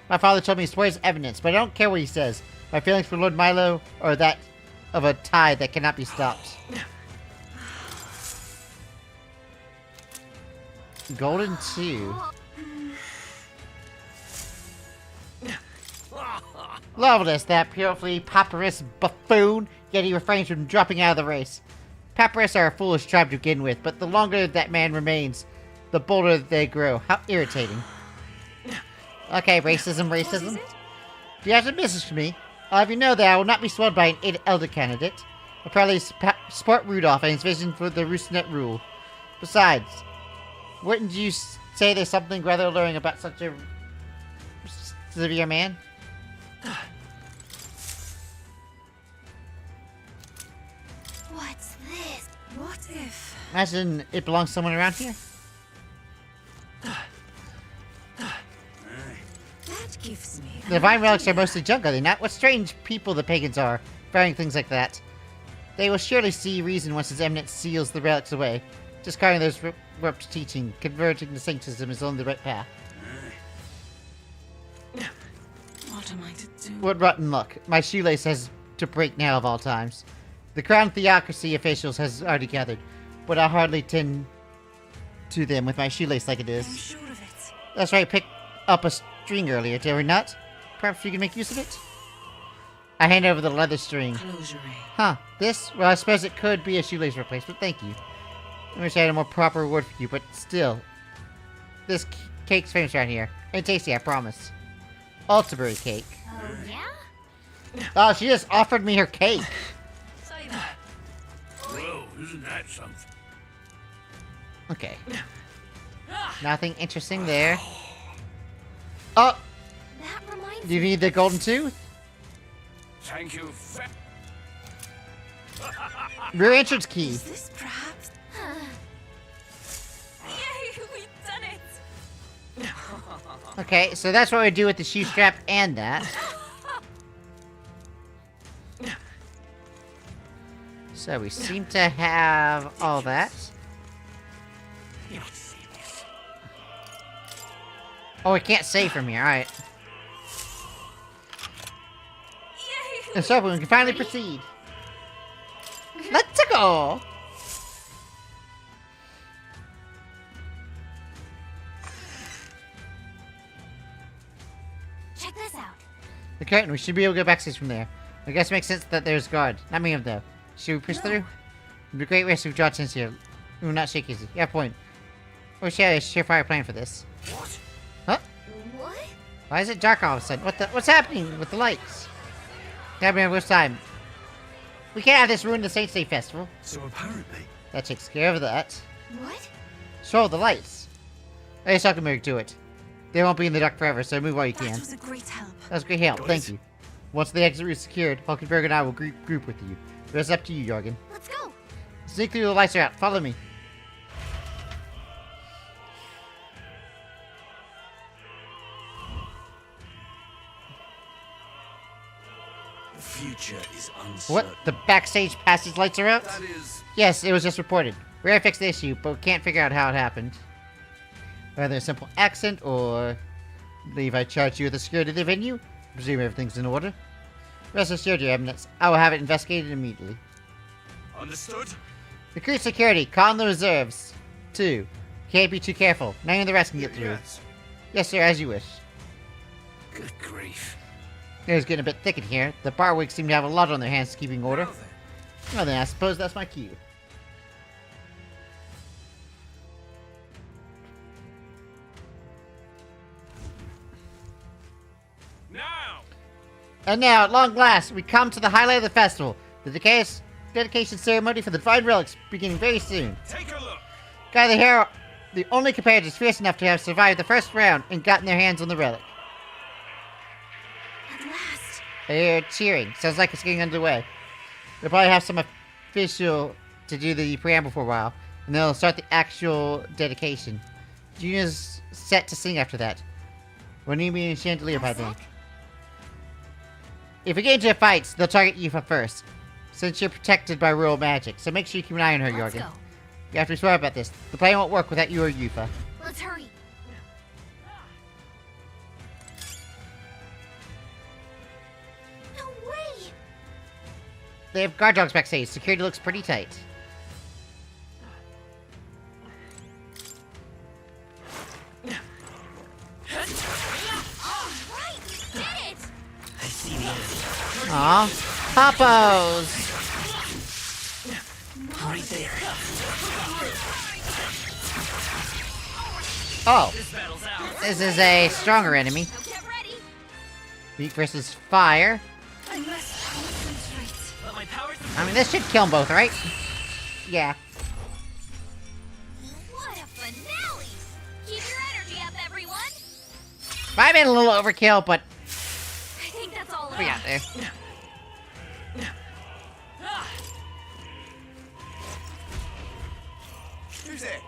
My father told me he swears evidence, but I don't care what he says. My feelings for Lord Milo are that of a tide that cannot be stopped. Golden 2. Loveless, that purely papyrus buffoon, yet he refrains from dropping out of the race. Papyrus are a foolish tribe to begin with, but the longer that man remains, the bolder they grow. How irritating. Okay, racism. Do you have a message for me? I'll have you know that I will not be swelled by an elder candidate. I'll probably support Rudolph and his vision for the Roosternet rule. Besides, wouldn't you say there's something rather alluring about such a severe man? What's this? What if? Imagine it belongs to someone around here. That gives me. The divine relics are mostly junk, are they not? What strange people the pagans are, firing things like that. They will surely see reason once His Eminence seals the relics away. Discarding those warped teaching, converting the sanctism is only the right path. What am I to do? What rotten luck. My shoelace has to break now of all times. The Crown Theocracy officials has already gathered, but I hardly tend to them with my shoelace like it is. I'm sure of it. That's right, picked up a string earlier, did we not? Perhaps we can make use of it? I hand over the leather string. Huh, this? Well, I suppose it could be a shoelace replacement, thank you. I wish I had a more proper word for you, but still. This cake's famous around here. And tasty, I promise. Altaberry cake. Oh, yeah? Oh, she just offered me her cake. Whoa, isn't that something? Okay. Nothing interesting there. Oh! That reminds Do you need the golden tooth? Thank you. Rear entrance key. Is this perhaps? Yay, we've done it! Okay, so that's what we do with the shoe strap and that. So we seem to have all that. Oh, we can't save from here, alright. Let's open, we can finally proceed. Let's go! Check this out. The curtain, we should be able to go backstage from there. I guess it makes sense that there's guard. Not many of them, though. Should we push through? It'd be a great risk if we draw attention here. We will not shake easy. Yeah, point. We should have a surefire plan for this. What? Huh? What? Why is it dark all of a sudden? What's happening with the lights? Happening at which time? We can't have this ruin the Saints Day Festival. So apparently... That takes care of that. What? So, the lights. I just can move to it. They won't be in the dark forever, so move while you can. That was a great help. That was great help, thank you. Once the exit route is secured, Hulkenberg and I will group with you. The rest is up to you, Jorgen. Let's go. Sneak through, the lights are out. Follow me. The future is uncertain. What? The backstage passage lights are out? That is... Yes, it was just reported. We already fixed the issue, but we can't figure out how it happened. Whether a simple accident or... believe I charged you with the security of the venue? I presume everything's in order. Rest assured, Your Eminence, I will have it investigated immediately. Understood? Recruit security, call in the reserves. 2. Can't be too careful. None of the rest can get through. Yes, sir, as you wish. Good grief. It's getting a bit thick in here. The barwigs seem to have a lot on their hands keeping order. Well then, I suppose that's my cue. Now! And now, at long last, we come to the highlight of the festival. The dedication ceremony for the Divine Relics beginning very soon. Take a look! Gather here, the only competitors fierce enough to have survived the first round and gotten their hands on the relic. At last. I hear cheering. Sounds like it's getting underway. They'll probably have some official to do the preamble for a while, and then they'll start the actual dedication. Juna's set to sing after that. When you mean Chandelier by then? If we get into fights, they'll target Yufa first, since you're protected by royal magic, so make sure you keep an eye on her, Let's Jorgen. go. You have to be smart about this. The plan won't work without you or Yufa. Let's hurry. No way! They have guard dogs backstage. Security looks pretty tight. Alright, we did it! I see the enemy. Aw. Poppos! Right there. Oh. This is a stronger enemy. Get ready. Weak versus fire. I must concentrate. Let my powers... I mean, this should kill them both, right? Yeah. What a finale! Keep your energy up, everyone! Might have been a little overkill, but I think that's all of we it. got there. Who's there?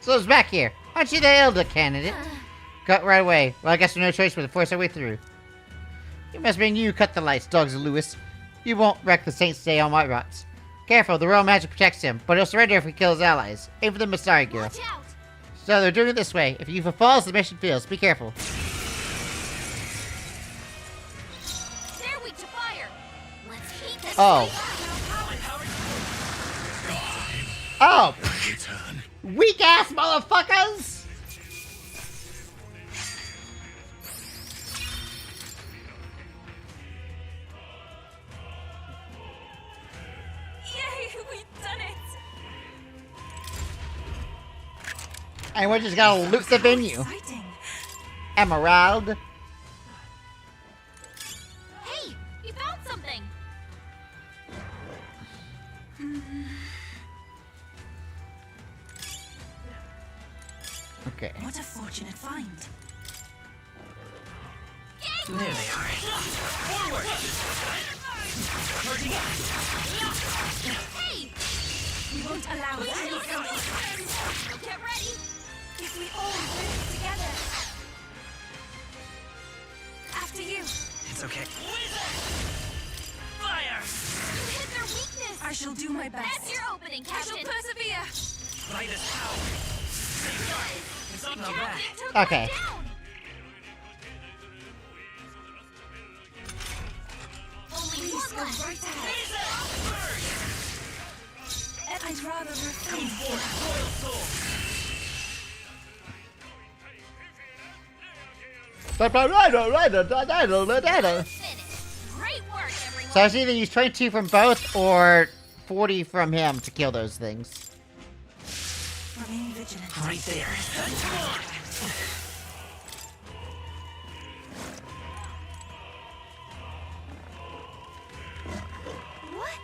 So it's back here. Aren't you the elder candidate? Cut right away. Well, I guess there's no choice but to force our way through. It must have been you who cut the lights, Dogs of Lewis. You won't wreck the Saints today on my rocks. Careful, the royal magic protects him, but he'll surrender if we kill his allies. Aim for the Masari girl. Watch out! So they're doing it this way. If Yufa falls, the mission fails. Be careful. They're weak to fire. Let's heat this. Oh. Oh! Weak ass motherfuckers! Yay, we've done it! And we just gotta loot the venue. Exciting. Emerald. Hey, you found something. Okay. What a fortunate find. There they are. Hey, We won't allow any coming. get ready. If we all work together. After you. It's okay. You hit their weakness. I shall do my best. That's your opening, I shall Captain. persevere. Light as power. It's not bad. Captain took Okay. one down. Only Please one go left. right ahead. I'd rather refrain. Great work, everyone. So I see either use 22 from both or 40 from him to kill those things. Remain vigilant. Right there. What?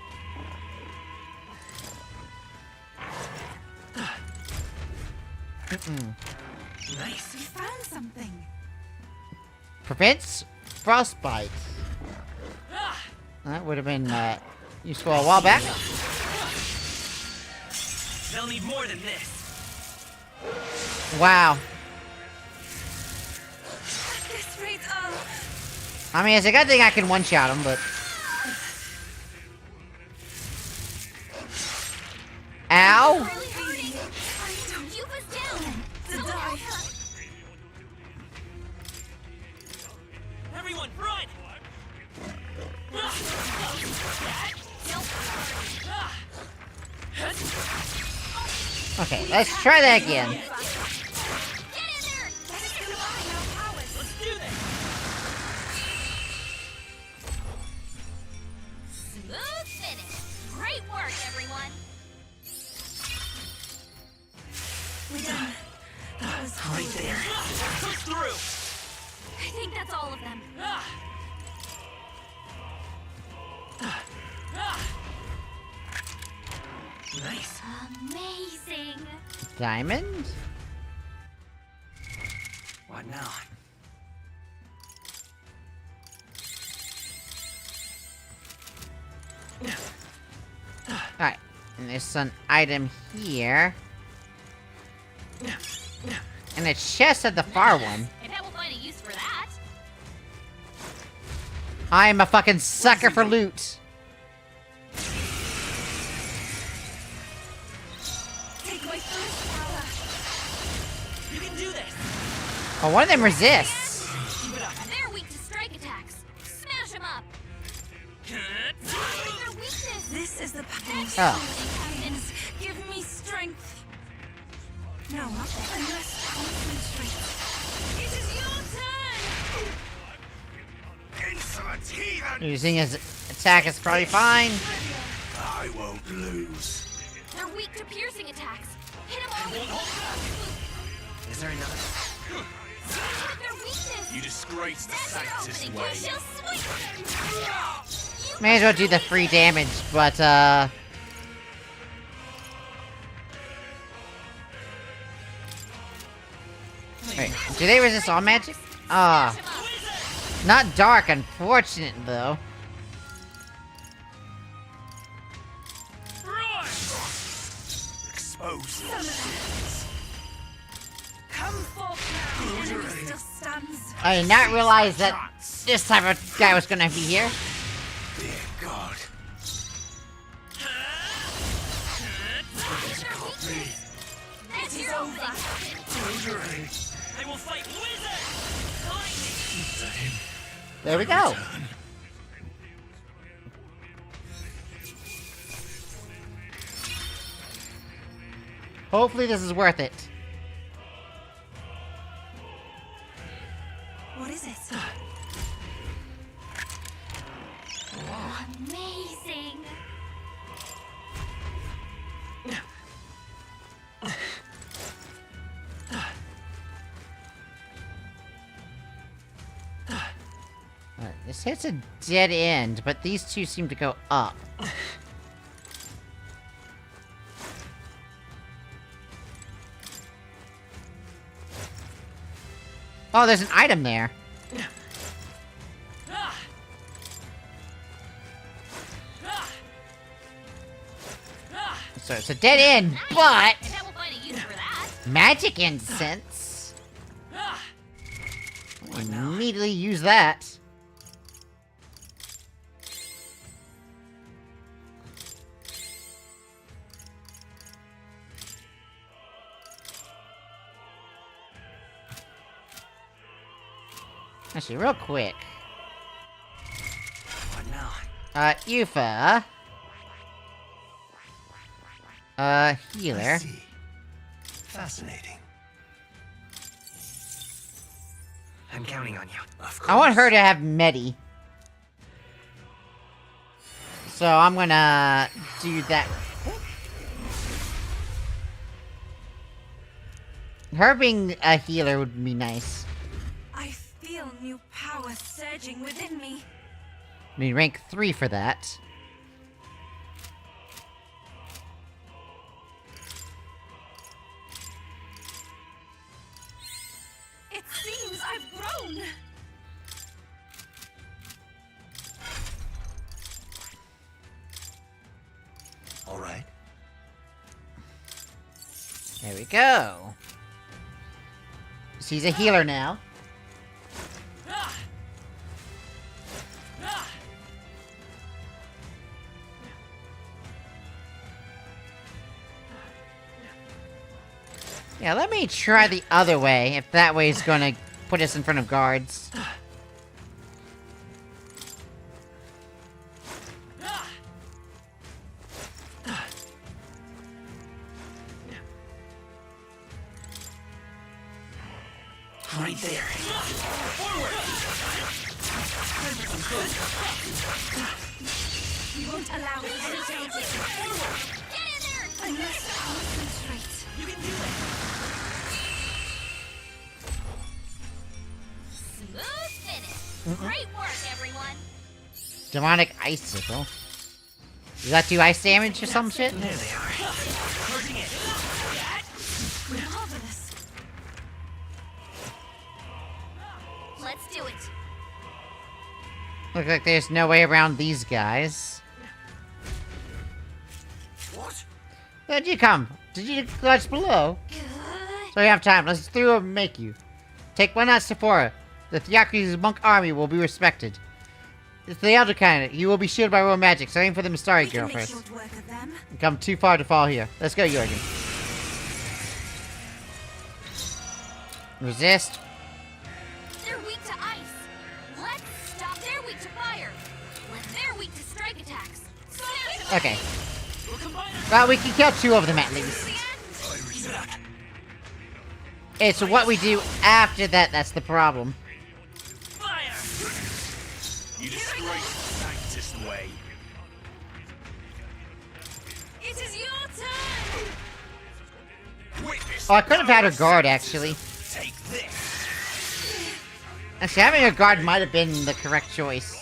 Nice. We found something. Prevents frostbite. That would have been useful a while back. They'll need more than this. Wow. This rate, I mean, it's a good thing I can one-shot him, but... Ow! Really hurting. Yuba's down. to Don't die. help her. Everyone, run! Okay, let's try that again. Get in there. Let's combine our powers. Let's do this! Smooth finish. Great work, everyone. We're done. That was Right there. Push through! I think that's all of them. Nice. Amazing. Diamond? What now? Alright, and there's an item here. And a chest at the far one. I bet we'll find a use for that. I am a fucking sucker for loot. take my first power. You can do this! Oh, one of them resists. Keep it up. They're weak to strike attacks. Smash them up. Their weakness. This is the power. Oh. Captains, give me strength. No, not that. I must concentrate. It is your turn. Insolent heathen! Using his attack is probably fine. I won't lose. They're weak to piercing attacks. Hit them all. Is there another? Their weakness. You disgrace the That's your Sanctus opening. way. You shall swing. May as well do the free damage, but wait, do they resist all magic? Ah. Not dark, unfortunate though. Expose your sins. Come Still stands. I did not realize that this type of guy was gonna be here. Dear God. It is over. I will fight wizards! There we go. Hopefully this is worth it. What is it? Amazing. This hits a dead end, but these two seem to go up. Oh, there's an item there. So it's a dead end, but magic incense. Immediately use that. Actually, real quick. What now? Yufa. Healer. I see. Fascinating. I'm counting on you. Of course. I want her to have Medi. So I'm gonna do that. Her being a healer would be nice. I feel new power surging within me. I mean, rank 3 for that. It seems I've grown. All right. There we go. She's a healer now. Yeah, let me try the other way, if that way is gonna put us in front of guards. Right there. You won't allow me any changes. Get in there! Unless I concentrate. You can do it. Smooth finish. Great work, everyone. Demonic icicle. Does that do ice damage or some shit? There they are. Charging it. Marvelous. Let's do it. Looks like there's no way around these guys. What? Where'd you come? Did you glitch below? So you have time. Let's through and make you. Take one out Sephora. The Drakeodios monk army will be respected. It's the elder kind. You will be shielded by royal magic, so aim for the Mistari girl first. You come too far to fall here. Let's go, Jorgen. Resist. They're weak to ice. Let's stop. They're weak to fire. They're weak to strike attacks. Okay. Well, we can kill 2 of them at least. It's what we do after that that's the problem. You disgrace the Sanctus way. It is your turn. Witness Oh, I could have had her guard, actually. Take this. Actually, having a guard might have been the correct choice.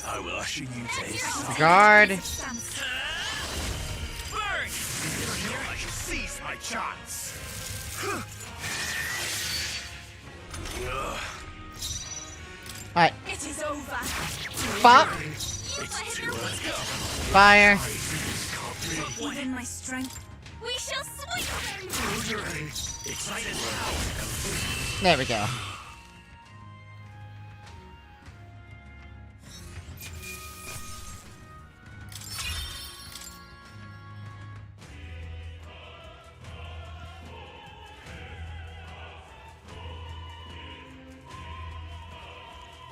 I will usher you to his side. Guard. Burn! I shall seize my chance. Alright. It is over. Pop. It's too late. Fire. Even my strength. We shall smooth There we go.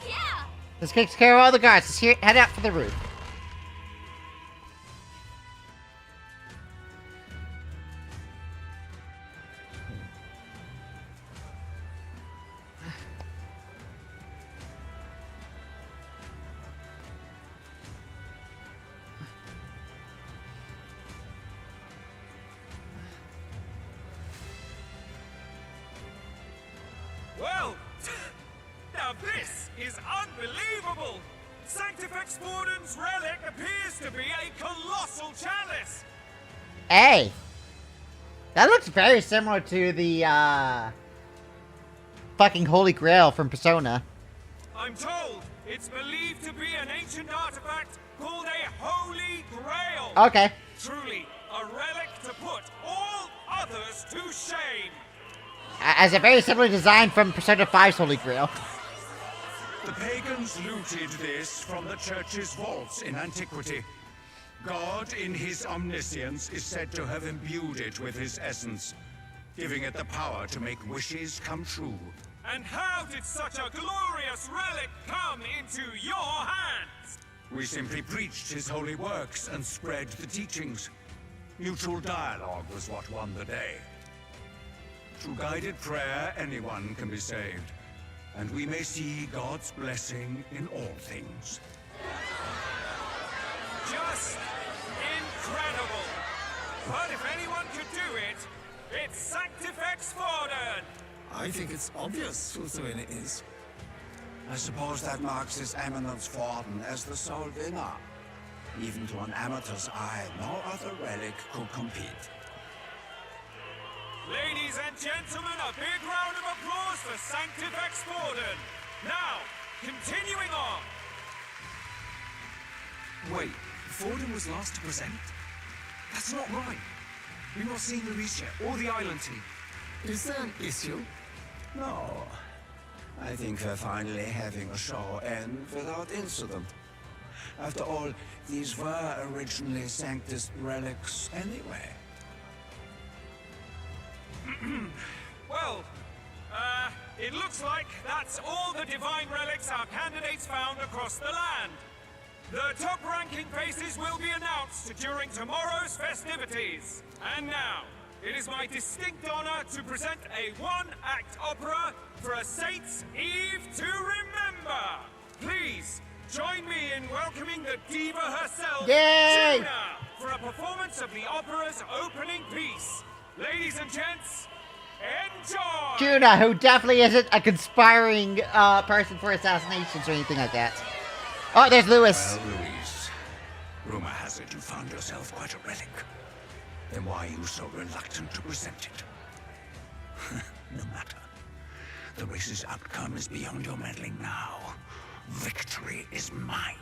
Yeah! This takes care of all the guards. Let's head out for the roof. Well, now this is unbelievable! Sanctifex Warden's relic appears to be a colossal chalice! Hey! That looks very similar to the, fucking Holy Grail from Persona. I'm told it's believed to be an ancient artifact called a Holy Grail! Okay. Truly, a relic to put all others to shame! As a very similar design from Persona 5's Holy Grail. The pagans looted this from the church's vaults in antiquity. God, in his omniscience, is said to have imbued it with his essence, giving it the power to make wishes come true. And how did such a glorious relic come into your hands? We simply preached his holy works and spread the teachings. Mutual dialogue was what won the day. Through guided prayer, anyone can be saved, and we may see God's blessing in all things. Just incredible! But if anyone could do it, it's Sanctifex Warden! I think it's obvious whose doing it is. I suppose that marks His Eminence Warden as the sole winner. Even to an amateur's eye, no other relic could compete. Ladies and gentlemen, a big round of applause for Sanctifex Warden! Now, continuing on! Wait, Forden was last to present? That's not right. We've not seen Luis yet, or the island team. Is there an issue? No. I think we're finally having a show end without incident. After all, these were originally Sanctus relics anyway. Well, it looks like that's all the divine relics our candidates found across the land. The top-ranking faces will be announced during tomorrow's festivities. And now, it is my distinct honor to present a one-act opera for a Saints' Eve to remember. Please, join me in welcoming the diva herself, Yay! Juna, for a performance of the opera's opening piece. Ladies and gents, enjoy! Juna, who definitely isn't a conspiring person for assassinations or anything like that. Oh, there's Lewis. Well, Louise, rumor has it you found yourself quite a relic. Then why are you so reluctant to present it? No matter. The race's outcome is beyond your meddling now. Victory is mine.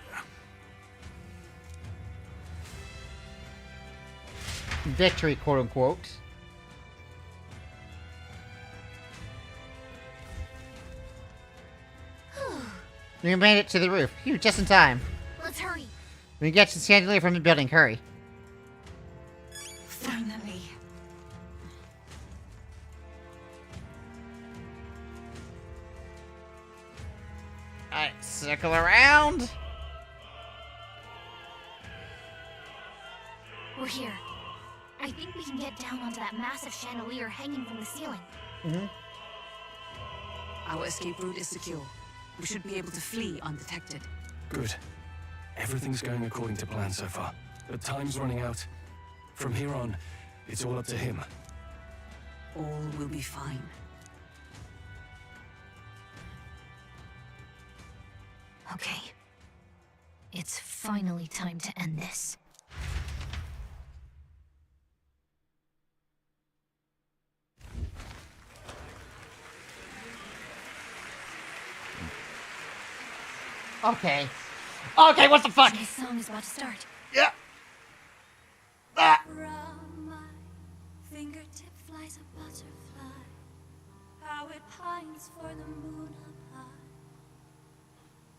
Victory, quote unquote. We made it to the roof. Phew, just in time. Let's hurry. We can get to the chandelier from the building. Hurry. Finally. Alright, circle around. We're here. I think we can get down onto that massive chandelier hanging from the ceiling. Our escape route is secure. We should be able to flee undetected. Good. Everything's going according to plan so far. But time's running out. From here on, it's all up to him. All will be fine. Okay. It's finally time to end this. Okay. Okay, what the fuck? This song is about to start. Yeah. From my fingertips longs for the moon up high.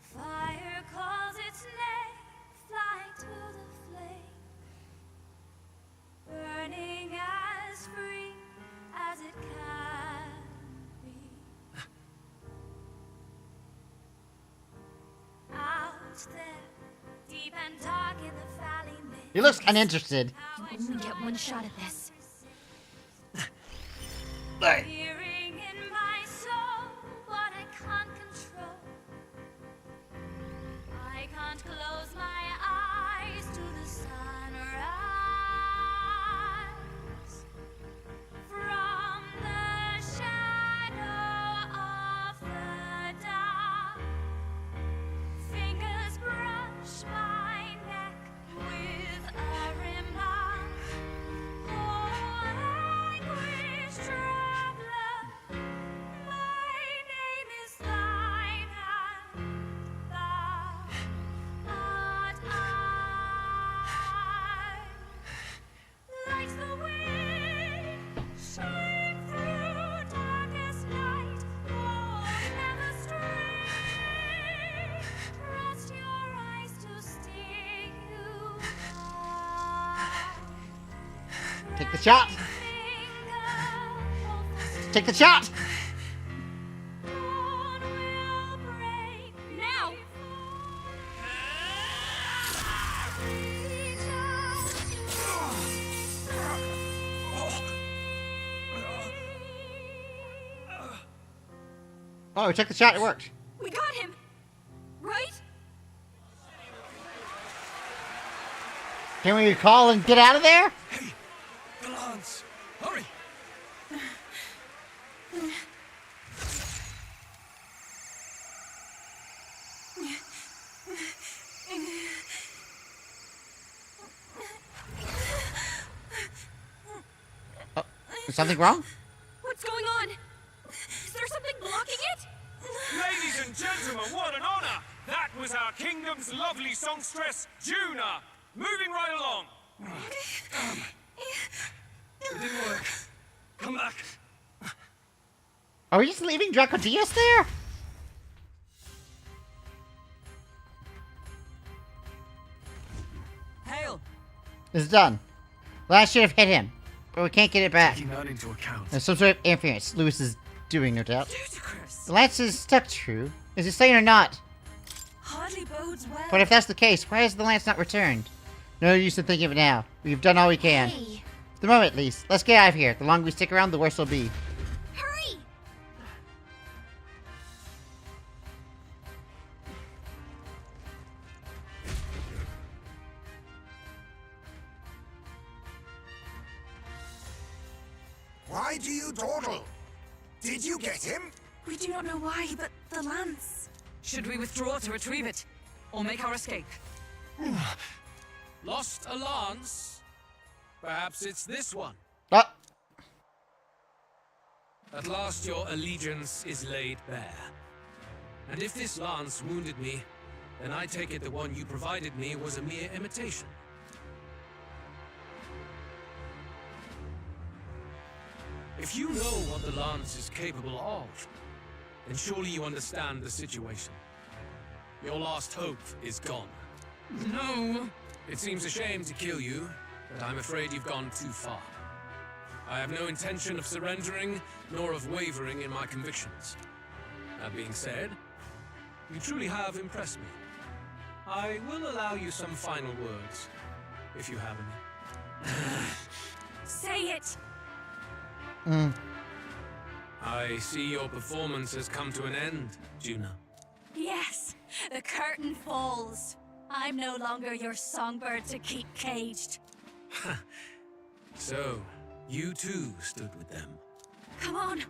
Fire calls its name, flying to the flame, burning as free as it can be. Out there, deep and dark in the valley mist. He looks uninterested. You only get one shot at this. Hearing in my soul what I can't control. I can't close my eyes to the sunrise. From the shadow of the dark, fingers brush my neck with a remark. Oh, anguish traveler, my name is thine, and thou art I. Like the wind, shine through darkest night. Oh, never stray. Trust your eyes to steer you by. Take the shot. Take the shot. Now! Oh, we took the shot. It worked. We got him! Right? Can we recall and get out of there? The lance! Hurry! Is something wrong? What's going on? Is there something blocking it? Ladies and gentlemen, what an honor! That was our kingdom's lovely songstress, Juna. Moving right along. It didn't work. Come back. Are we just leaving Drakeodios there? Hail! It's done. Last should have hit him, but we can't get it back. Taking that into account. There's some sort of interference Lewis is doing, no doubt. Ludicrous. The lance is stuck true. Is it staying or not? Hardly bodes well. But if that's the case, why has the lance not returned? No use in thinking of it now. We've done all we can. Hey, For the moment, at least. Let's get out of here. The longer we stick around, the worse it'll be. hurry! Why do you dawdle? Did you get him? We do not know why, but the lance. Should we withdraw to retrieve it? Or make our escape? Lost a lance? Perhaps it's this one. Ah! At last your allegiance is laid bare. And if this lance wounded me, then I take it the one you provided me was a mere imitation. If you know what the lance is capable of, then surely you understand the situation. Your last hope is gone. No! It seems a shame to kill you, but I'm afraid you've gone too far. I have no intention of surrendering, nor of wavering in my convictions. That being said, you truly have impressed me. I will allow you some final words, if you have any. Say it! I see your performance has come to an end, Juna. Yes, the curtain falls. I'm no longer your songbird to keep caged. So, you too stood with them. Come on.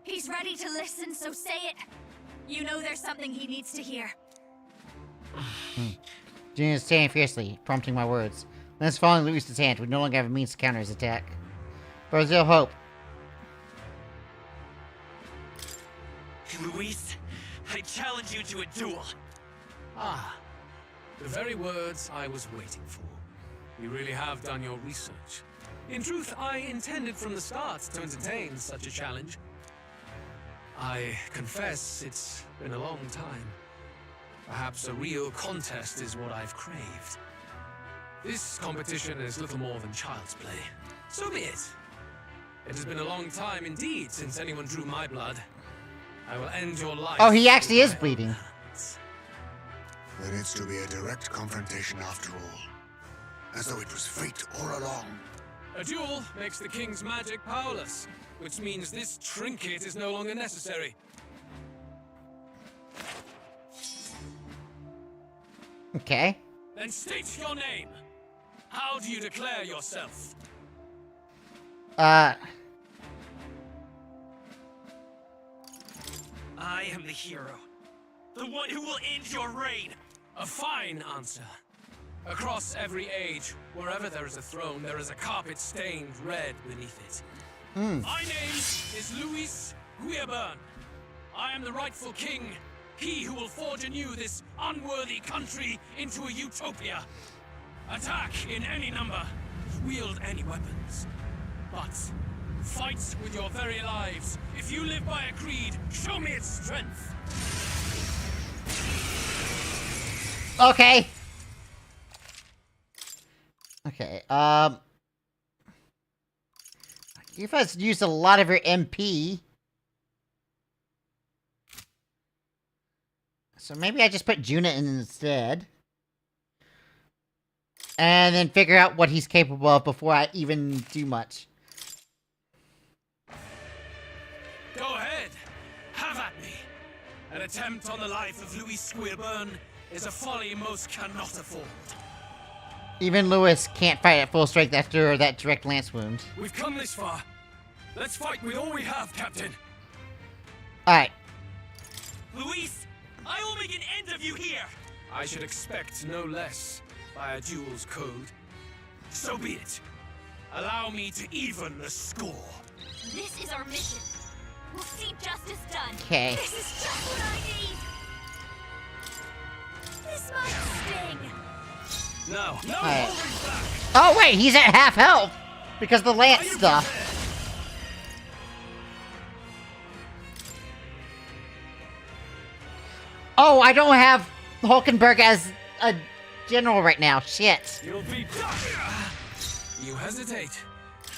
He's ready to listen, so say it. You know there's something he needs to hear. Junior is standing fiercely, prompting my words. Lance falling Luis's hand. We no longer have a means to counter his attack. But there's still hope. Luis, I challenge you to a duel. Ah, the very words I was waiting for. You really have done your research. In truth, I intended from the start to entertain such a challenge. I confess it's been a long time. Perhaps a real contest is what I've craved. This competition is little more than child's play. So be it. It has been a long time indeed since anyone drew my blood. I will end your life. Oh, he actually is bleeding. Then it's to be a direct confrontation after all. As though it was fate all along. A duel makes the king's magic powerless, which means this trinket is no longer necessary. Okay. Then state your name. How do you declare yourself? I am the hero. The one who will end your reign. A fine answer. Across every age, wherever there is a throne, there is a carpet stained red beneath it. My name is Luis Guiaburn. I am the rightful king, he who will forge anew this unworthy country into a utopia. Attack in any number, wield any weapons. But fight with your very lives. If you live by a creed, show me its strength. Okay. Okay, you guys used a lot of your MP. So maybe I just put Juna in instead. And then figure out what he's capable of before I even do much. Go ahead. Have at me. An attempt on the life of Luis Guiaburn is a folly most cannot afford. Even Lewis can't fight at full strength after that direct lance wound. We've come this far. Let's fight with all we have, Captain. Alright. Luis, I will make an end of you here. I should expect no less by a duel's code. So be it. Allow me to even the score. This is our mission. We'll see justice done. Okay. This is just what I need. This might sting. No, no. Right. Oh wait, he's at half health because of the lance stuff. Oh, I don't have Hulkenberg as a general right now. Shit. You'll be done. You hesitate.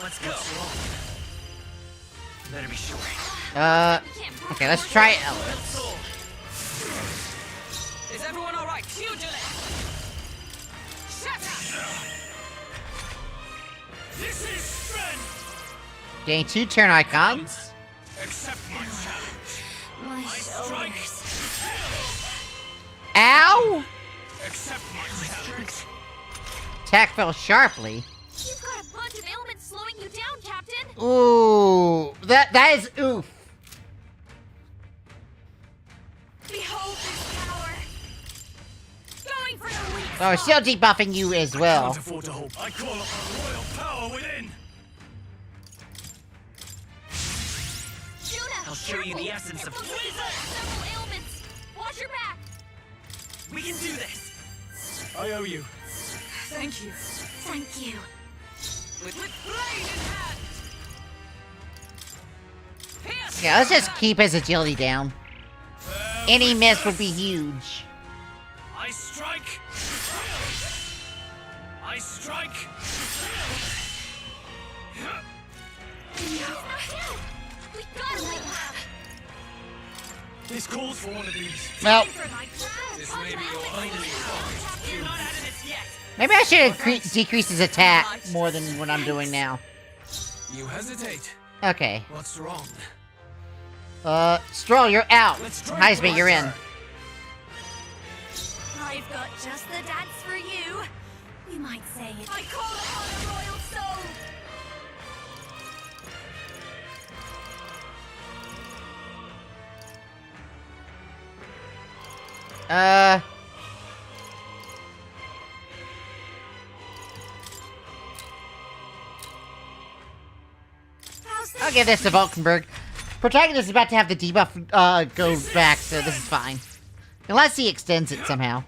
Let's go. Better be sure. Okay, let's try Ellis. Is everyone all right? Pugilist. Shut up. This is strength. Gain 2 turn icons. Accept my challenge. My strike. Ow! Accept my challenge. Attack fell sharply. You've got a bunch of ailments slowing you down, Captain. Ooh, that is oof. Behold this power. Going for the weak. Oh, still debuffing you as well. I can't afford to hope. I call upon royal power within. Juna, I'll show you the essence of several ailments. Watch your back. We can do this. I owe you. Thank you. Thank you. With blade in hand. Yeah, let's just keep his agility down. Any miss would be huge. I strike. I strike. We gotta win. This calls for one of these. Well, This may be your only fight. You're not out of this yet. maybe I should decrease his attack more than what I'm doing now. You hesitate. Okay. What's wrong? Stroll, you're out. Heisman, you're in. I've got just the dance for you. You might say it. I call upon a royal soul. I'll give this to Valkenberg. Protagonist is about to have the debuff go back, so this is fine. Unless he extends it somehow.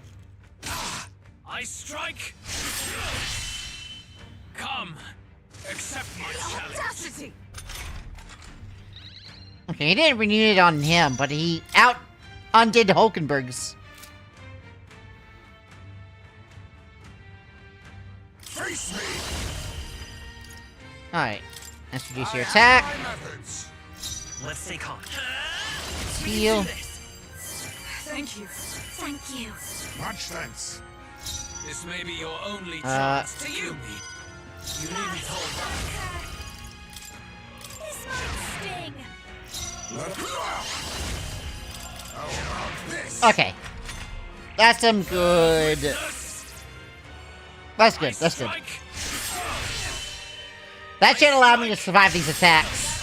I strike. Come, accept my challenge. Audacity. Okay, he didn't renew it on him, but he undid Hulkenberg's. Face me! Alright. Introduce your attack. Let's take on. Heal. Thank you. Thank you. Much thanks. This may be your only chance to kill me. You needn't hold back. This might sting. How about this? Okay. That's some good. That's good. That's good. That should allow me to survive these attacks.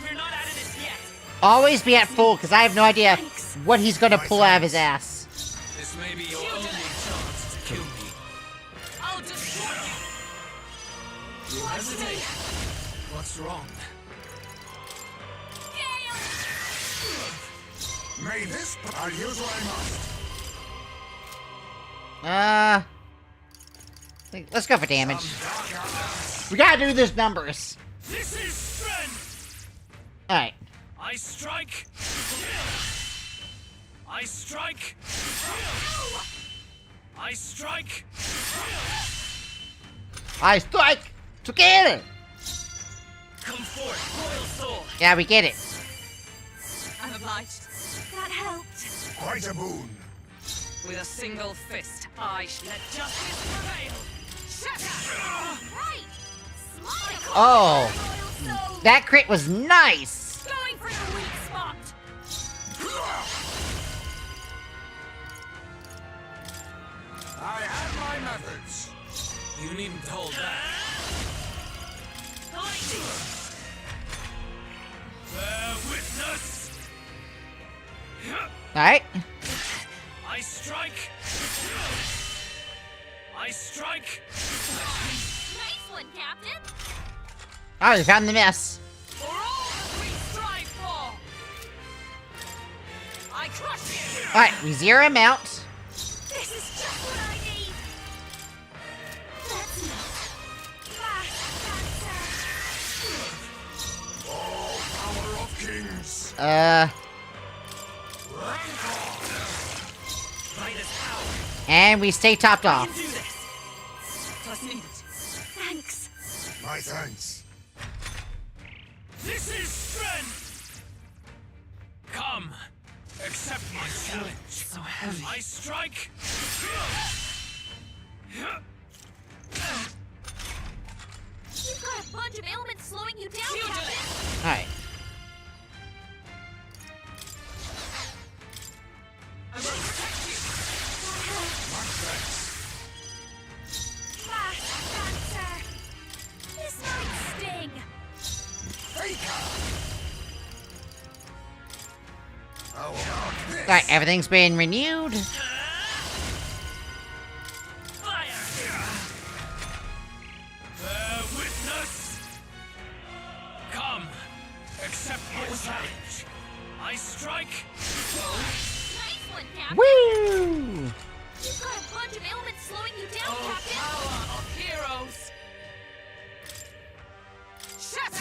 We're not out of this yet. Always be at full, because I have no idea what he's gonna pull out of his ass. This may be your only chance to kill me. I'll destroy you. You hesitate. What's wrong? May this... I'll use what I must. Let's go for damage. We gotta do this numbers. This is strength. Alright. I strike. I strike. I strike. I strike to kill. Come forth, royal soul. Yeah, we get it. I'm obliged. That helped. Quite a boon. With a single fist, I let justice prevail. Shut up! Right. Smile. Oh, that crit was nice. Going for the weak spot. I have my methods. You needn't hold back. Bear witness. Alright. I strike. I strike. Nice one, Captain. Alright, we found the mess. For all that we strive for, I crush you. Alright, we zero him out. This is just what I need. Let's look. Fast, All power of kings. And we stay topped off. Thanks. My thanks. This is strength. Come, accept my challenge. So heavy. I strike. You've got a bunch of ailments slowing you down, Captain. Alright. I will protect you. Faster. This might sting. How about this? Alright, everything's been renewed. Bear witness. Come, accept my challenge. I strike. Nice one, Captain. Woo! You've got a bunch of ailments slowing you down, Captain. Power of heroes. Shut up!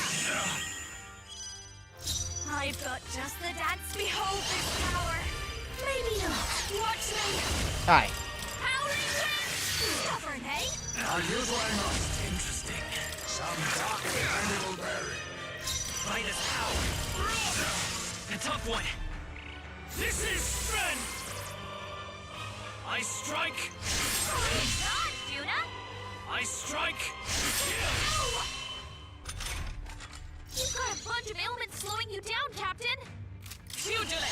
I've got just the dance. Behold this power. Maybe not. Watch me. Alright. Powering wind. Stubborn, eh? I'll use what I must. Interesting. Some dark animal berry. Minus power. A tough one. This is strength. I strike. Dodge, Judah. I strike. You've got a bunch of ailments slowing you down, Captain. Pugilist.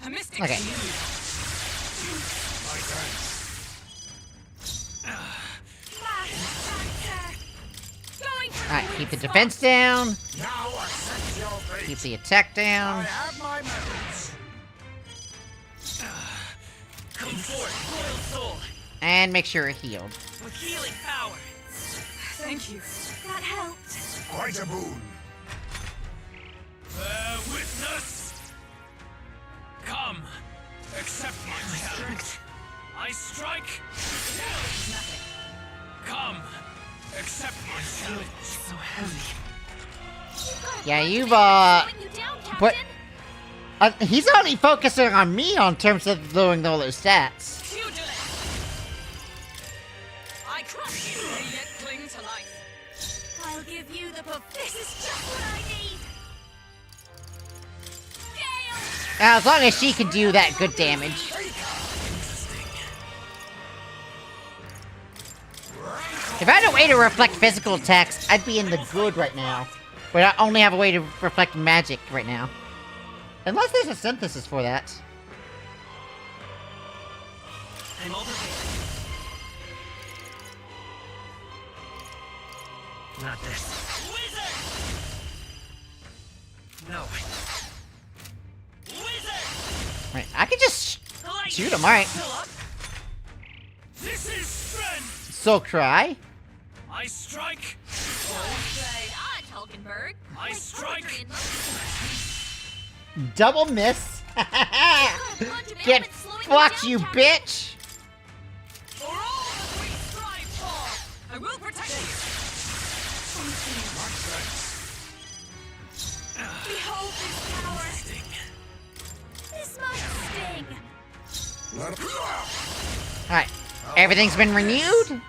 A mystic Okay. shield. My thanks. Faster. Going for Alright, keep the defense down. Now accept your fate. Keep the attack I down. have my methods. Come forth, royal soul. And make sure you're healed. With healing power. Thank you. That helped. Quite a boon. Bear witness. Come, accept my challenge. I I strike. Come, accept my challenge. So heavy. Yeah, you've, but he's only focusing on me on terms of lowering all those stats. I crush you, yet cling to life. I'll give you the this is just what I need. Now, as long as she can do that good damage. If I had a way to reflect physical attacks, I'd be in the good right now. But I only have a way to reflect magic right now. Unless there's a synthesis for that. I'm over here. Not this. Wizard! No. Wizard! Right, I could just shoot him, alright. This is strength. So try. I strike. I strike. Double miss. Get fucked, you bitch. I will protect you. Behold this power. This must sting. Alright, everything's been renewed.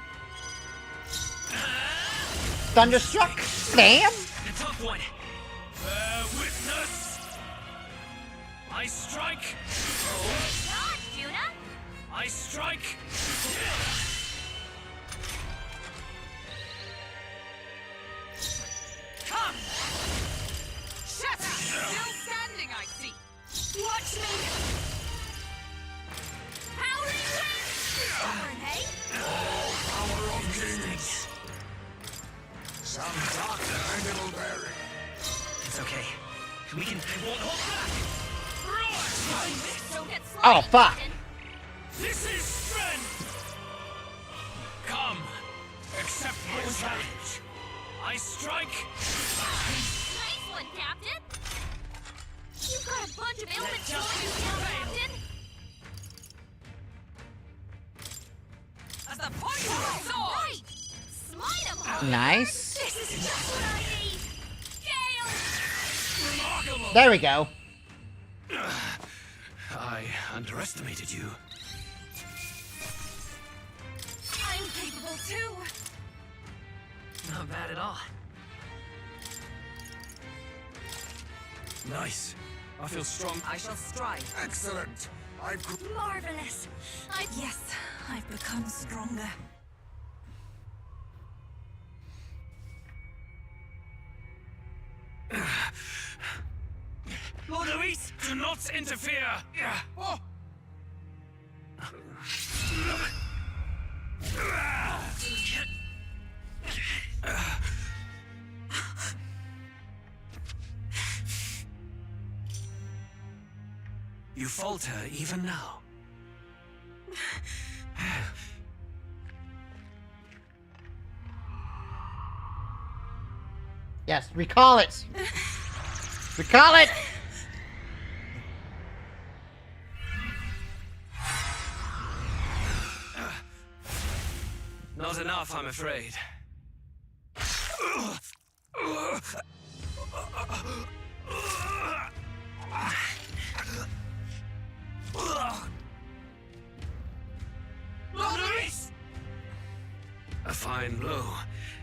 Thunderstruck. Bam. Tough one. Bear witness. I strike. God, Juna. I strike. Come. Shut up. Still standing, I see. Watch me. Howling wind. Hey. All power of kings. Some dark mandible bearing. It's okay. We can. I won't hold back. Don't get Oh, fuck. This is strength. Come, accept my challenge. I strike. Nice one, Captain. You've got a bunch of ailments slowing you down, Captain. As the party goes on. Right. Smite him. Nice. This is just what I need. Gale. There we go. I underestimated you. I'm capable too. Not bad at all. Nice. I feel strong. I shall strive. Excellent. Marvelous. Yes, I've become stronger. Lord Luis, do not interfere. Oh. You falter even now. Yes, recall it. Recall it. Not enough, I'm afraid. Lord Luis! A fine blow.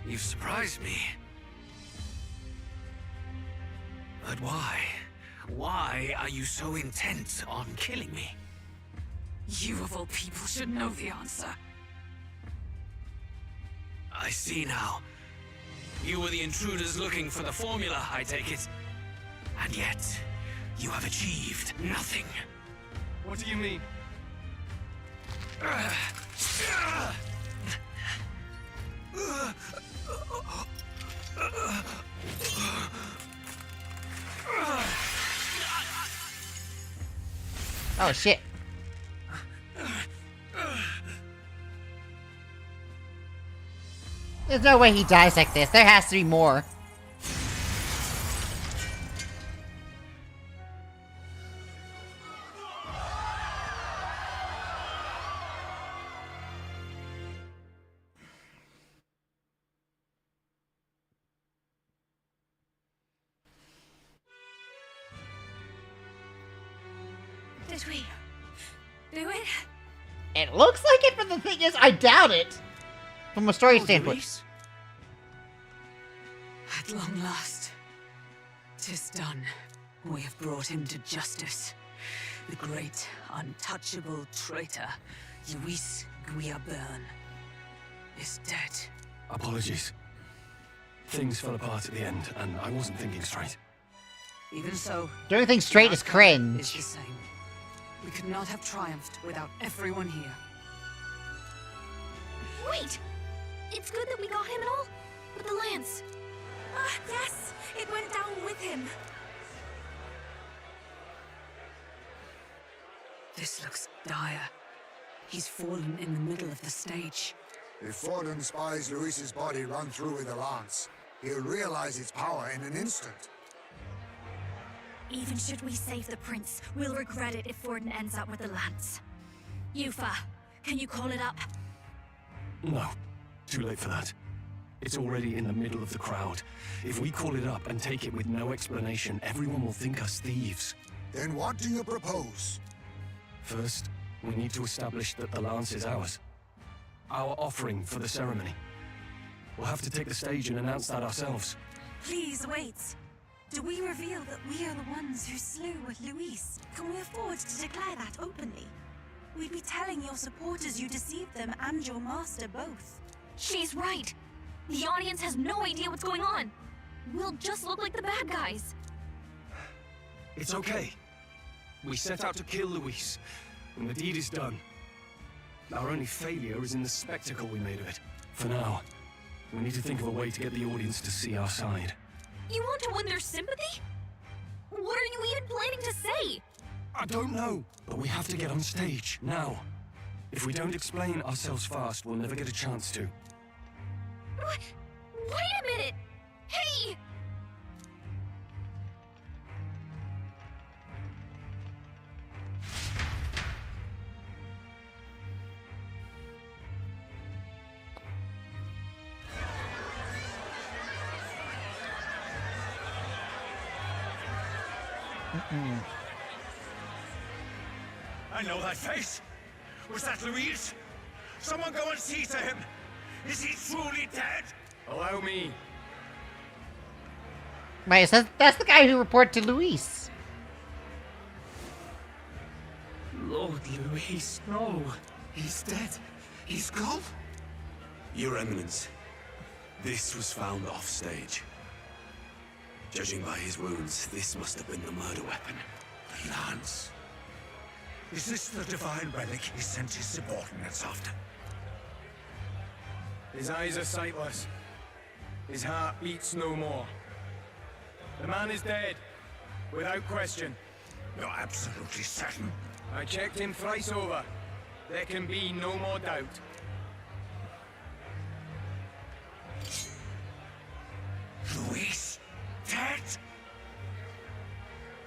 You've surprised me. But why? Why are you so intent on killing me? You of all people should know the answer. I see now. You were the intruders looking for the formula, I take it. And yet, you have achieved nothing. What do you mean? Oh shit. There's no way he dies like this. There has to be more. Did we do it? It looks like it, but the thing is, I doubt it. From a story standpoint. Luis? At long last, 'tis done. We have brought him to justice. The great, untouchable traitor, Luis Guillaburn, is dead. Apologies. Things fell apart at the end, and I wasn't thinking straight. Even so, Doing things straight is cringe. Is the same. We could not have triumphed without everyone here. Wait! It's good that we got him and all, but the lance. Ah, yes! It went down with him. This looks dire. He's fallen in the middle of the stage. If Forden spies Luis's body run through with a lance, he'll realize its power in an instant. Even should we save the prince, we'll regret it if Forden ends up with the lance. Yufa, can you call it up? No. Too late for that. It's already in the middle of the crowd. If we call it up and take it with no explanation, everyone will think us thieves. Then what do you propose? First, we need to establish that the lance is ours. Our offering for the ceremony. We'll have to take the stage and announce that ourselves. Please wait. Do we reveal that we are the ones who slew Luis? Can we afford to declare that openly? We'd be telling your supporters you deceived them and your master both. She's right. The audience has no idea what's going on. We'll just look like the bad guys. It's okay. We set out to kill Luis, and the deed is done. Our only failure is in the spectacle we made of it. For now, we need to think of a way to get the audience to see our side. You want to win their sympathy? What are you even planning to say? I don't know, but we have to get on stage, now. If we don't explain ourselves fast, we'll never get a chance to. Wait a minute! Hey! I know that face. Was that Luis? Someone go and see to him. Is he truly dead? Allow me. Wait, so that's the guy who reported to Luis. Lord Luis, no. He's dead. He's gone. Your Eminence, this was found off stage. Judging by his wounds, this must have been the murder weapon. The lance. Is this the divine relic he sent his subordinates after? His eyes are sightless. His heart beats no more. The man is dead, without question. You're absolutely certain? I checked him thrice over. There can be no more doubt. Luis? Dead?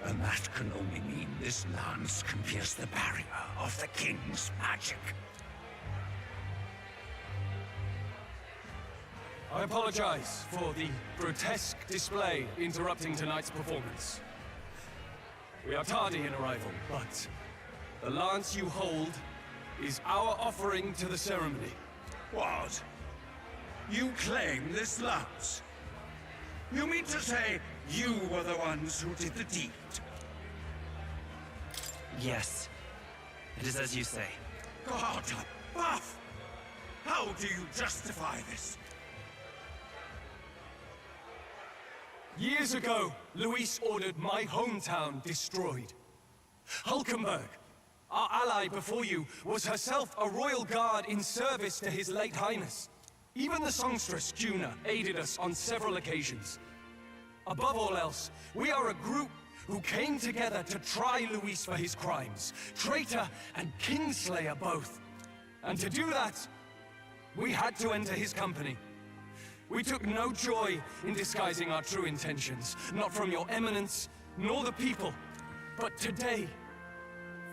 And that can only mean this lance can pierce the barrier of the king's magic. I apologize for the grotesque display interrupting tonight's performance. We are tardy in arrival, but the lance you hold is our offering to the ceremony. What? You claim this lance? You mean to say you were the ones who did the deed? Yes. It is as you say. God above! How do you justify this? Years ago, Luis ordered my hometown destroyed. Hulkenberg, our ally before you, was herself a royal guard in service to his late highness. Even the songstress, Juna, aided us on several occasions. Above all else, we are a group who came together to try Luis for his crimes, traitor and kingslayer both. And to do that, we had to enter his company. We took no joy in disguising our true intentions, not from your eminence, nor the people. But today,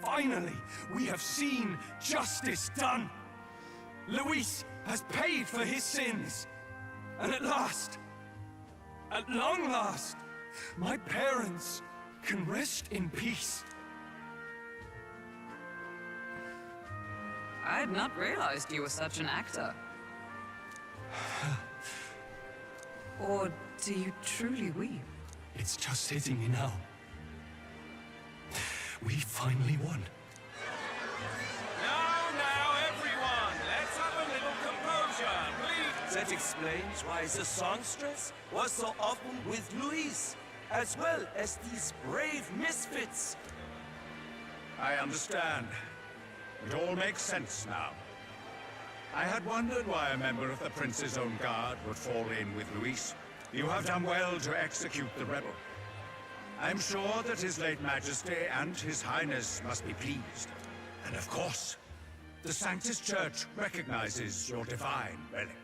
finally, we have seen justice done. Luis has paid for his sins. And at last, at long last, my parents can rest in peace. I had not realized you were such an actor. Or do you truly weep? It's just hitting me now. We finally won. Now, everyone, let's have a little composure, please. That explains why the songstress was so often with Luis, as well as these brave misfits. I understand. It all makes sense now. I had wondered why a member of the Prince's own guard would fall in with Luis. You have done well to execute the rebel. I'm sure that His late Majesty and His Highness must be pleased. And of course, the Sanctus Church recognizes your divine relic.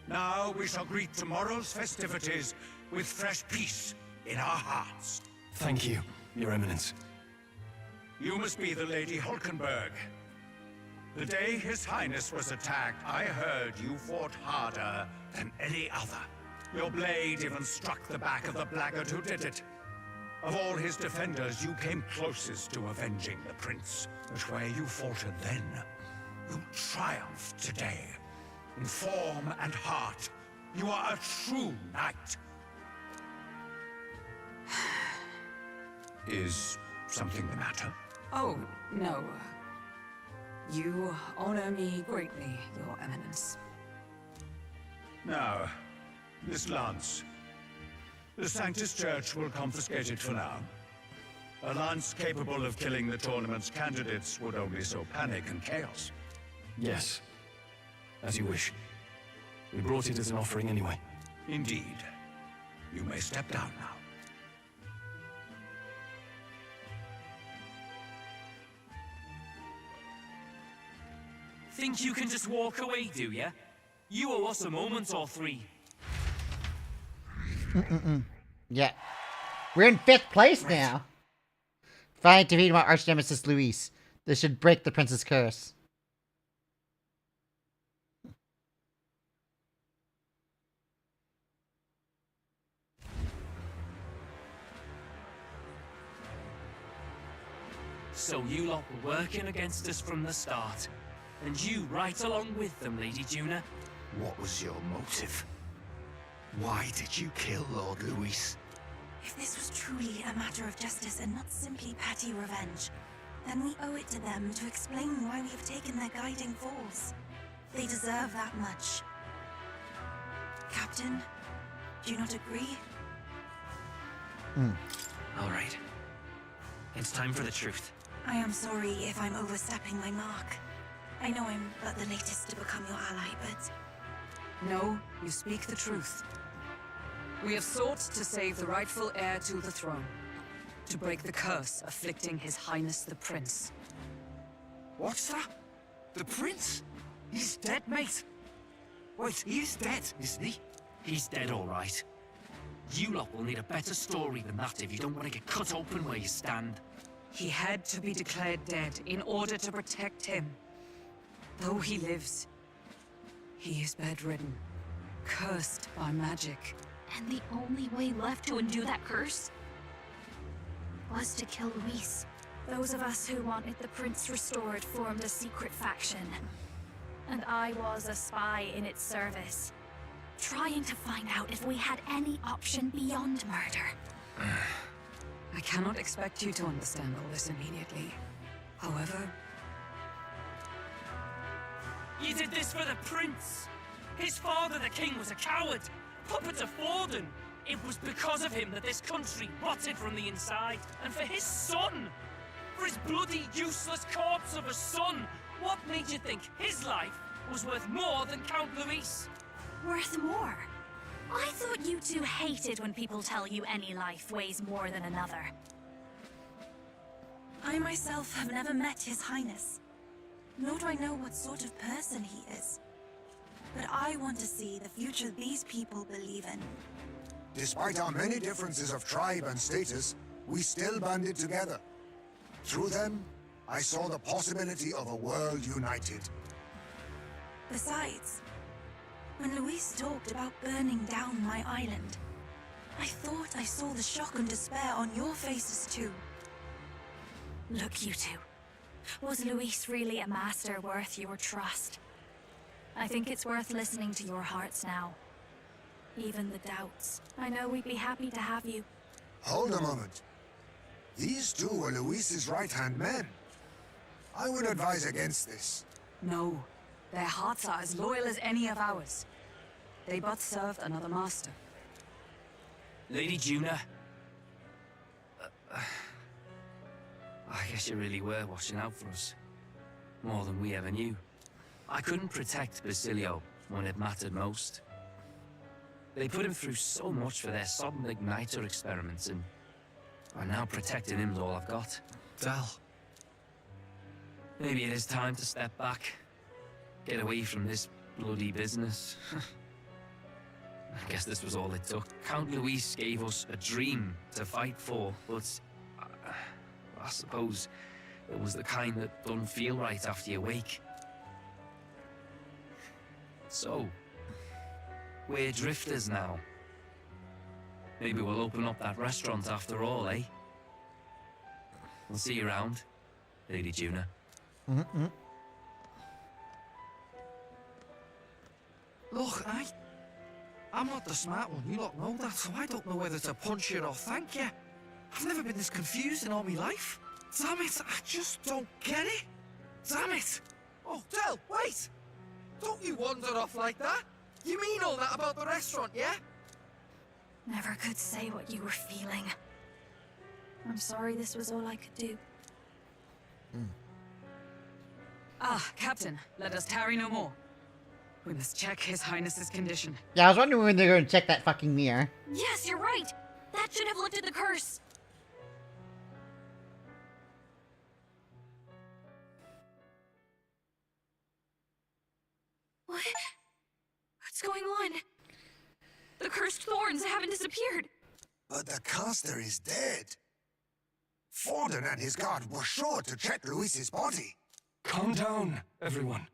Now we shall greet tomorrow's festivities with fresh peace in our hearts. Thank you, Your Eminence. You must be the Lady Hulkenberg. The day His Highness was attacked, I heard you fought harder than any other. Your blade even struck the back of the blackguard who did it. Of all his defenders, you came closest to avenging the Prince. But where you faltered then, you triumphed today. In form and heart, you are a true knight. Is something the matter? Oh, no. You honor me greatly, Your Eminence. Now, this lance. The Sanctus Church will confiscate it for now. A lance capable of killing the tournament's candidates would only sow panic and chaos. Yes. As you wish. We brought it as an offering anyway. Indeed. You may step down now. Think you can just walk away, do ya? You owe us a moment or three. Yeah. We're in 5th place now. Finally defeated my arch nemesis Luis. This should break the prince's curse. So you lot were working against us from the start. And you right along with them, Lady Juna. What was your motive? Why did you kill Lord Luis? If this was truly a matter of justice and not simply petty revenge, then we owe it to them to explain why we have taken their guiding force. They deserve that much. Captain, do you not agree? All right. It's time for the truth. I am sorry if I'm overstepping my mark. I know I'm but the latest to become your ally, but... No, you speak the truth. We have sought to save the rightful heir to the throne. To break the curse afflicting His Highness the Prince. What's that? The Prince? He's dead, mate. Wait, he's dead, isn't he? He's dead, all right. You lot will need a better story than that if you don't want to get cut open where you stand. He had to be declared dead in order to protect him. Though he lives, he is bedridden, cursed by magic. And the only way left to undo that curse was to kill Luis. Those of us who wanted the prince restored formed a secret faction. And I was a spy in its service, trying to find out if we had any option beyond murder. I cannot expect you to understand all this immediately. However... You did this for the prince! His father, the king, was a coward! Puppet of Forden! It was because of him that this country rotted from the inside. And for his son! For his bloody, useless corpse of a son! What made you think his life was worth more than Count Luis? Worth more? I thought you two hated when people tell you any life weighs more than another. I myself have never met His Highness, nor do I know what sort of person he is. But I want to see the future these people believe in. Despite our many differences of tribe and status, we still banded together. Through them, I saw the possibility of a world united. Besides, when Luis talked about burning down my island, I thought I saw the shock and despair on your faces too. Look, you two. Was Luis really a master worth your trust? I think it's worth listening to your hearts now. Even the doubts. I know we'd be happy to have you. Hold a moment. These two were Luis's right-hand men. I would advise against this. No. Their hearts are as loyal as any of ours. They both served another master. Lady Juna. I guess you really were watching out for us. More than we ever knew. I couldn't protect Basilio when it mattered most. They put him through so much for their sodden igniter experiments, and now protecting him's all I've got. Dal. Maybe it is time to step back. Get away from this bloody business. I guess this was all it took. Count Luis gave us a dream to fight for, but I suppose it was the kind that don't feel right after you wake. So, we're drifters now. Maybe we'll open up that restaurant after all, eh? We'll see you around, Lady Juna. Mm-hmm. Look, I'm not the smart one, you lot know that, so I don't know whether to punch you or thank you. I've never been this confused in all my life. Damn it, I just don't get it. Damn it. Oh, Del, wait! Don't you wander off like that? You mean all that about the restaurant, yeah? Never could say what you were feeling. I'm sorry this was all I could do. Ah, Captain, let us tarry no more. We must check His Highness's condition. Yeah, I was wondering when they're going to check that fucking mirror. Yes, you're right! That should have lifted the curse! What? What's going on? The cursed thorns haven't disappeared. But the caster is dead. Forden and his guard were sure to check Luis's body. Calm down, everyone.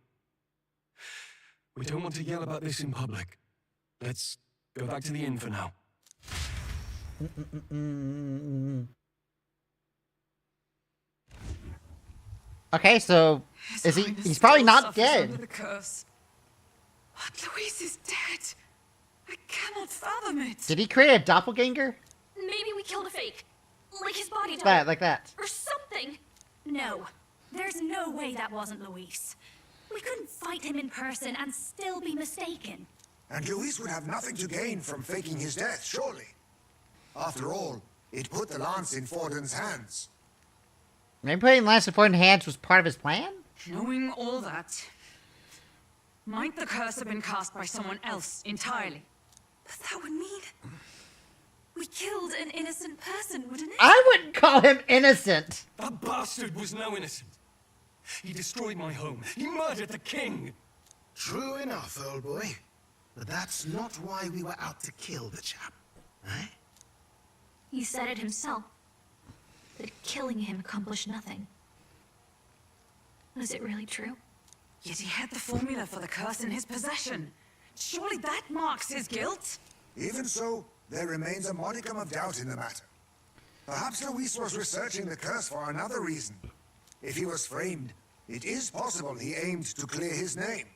We don't want to yell about this in public. Let's go back to the inn for now. Okay, so is he? He's probably not dead. The curse. But Luis is dead. I cannot fathom it. Did he create a doppelganger? Maybe we killed a fake. Like his body double. That, like that. Or something. No. There's no way that wasn't Luis. We couldn't fight him in person and still be mistaken. And Luis would have nothing to gain from faking his death, surely. After all, it put the lance in Forden's hands. Maybe putting Lance in Forden's hands was part of his plan? Knowing all that, might the curse have been cast by someone else entirely? But that would mean we killed an innocent person, wouldn't it? I wouldn't call him innocent. That bastard was no innocent. He destroyed my home. He murdered the king. True enough, old boy. But that's not why we were out to kill the chap, eh? He said it himself. That killing him accomplished nothing. Was it really true? Yet he had the formula for the curse in his possession. Surely that marks his guilt? Even so, there remains a modicum of doubt in the matter. Perhaps Luis was researching the curse for another reason. If he was framed, it is possible he aimed to clear his name.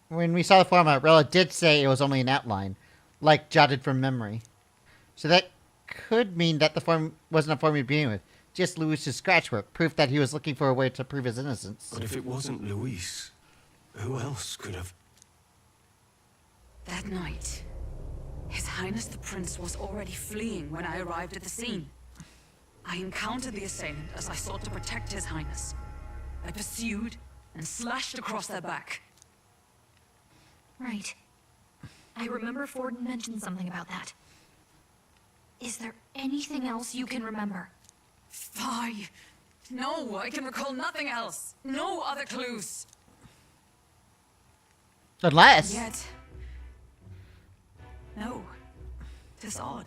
When we saw the format, Rella did say it was only an outline, like jotted from memory. So that could mean that the form wasn't a form to begin with, just Luis's scratch work, proof that he was looking for a way to prove his innocence. But if it wasn't Luis, who else could have? That night, His Highness the Prince was already fleeing when I arrived at the scene. I encountered the assailant as I sought to protect His Highness. I pursued and slashed across their back. Right. I remember Forden mentioned something about that. Is there anything else you can remember? Fie! No, I can recall nothing else. No other clues. Unless... Yet... No. 'Tis odd.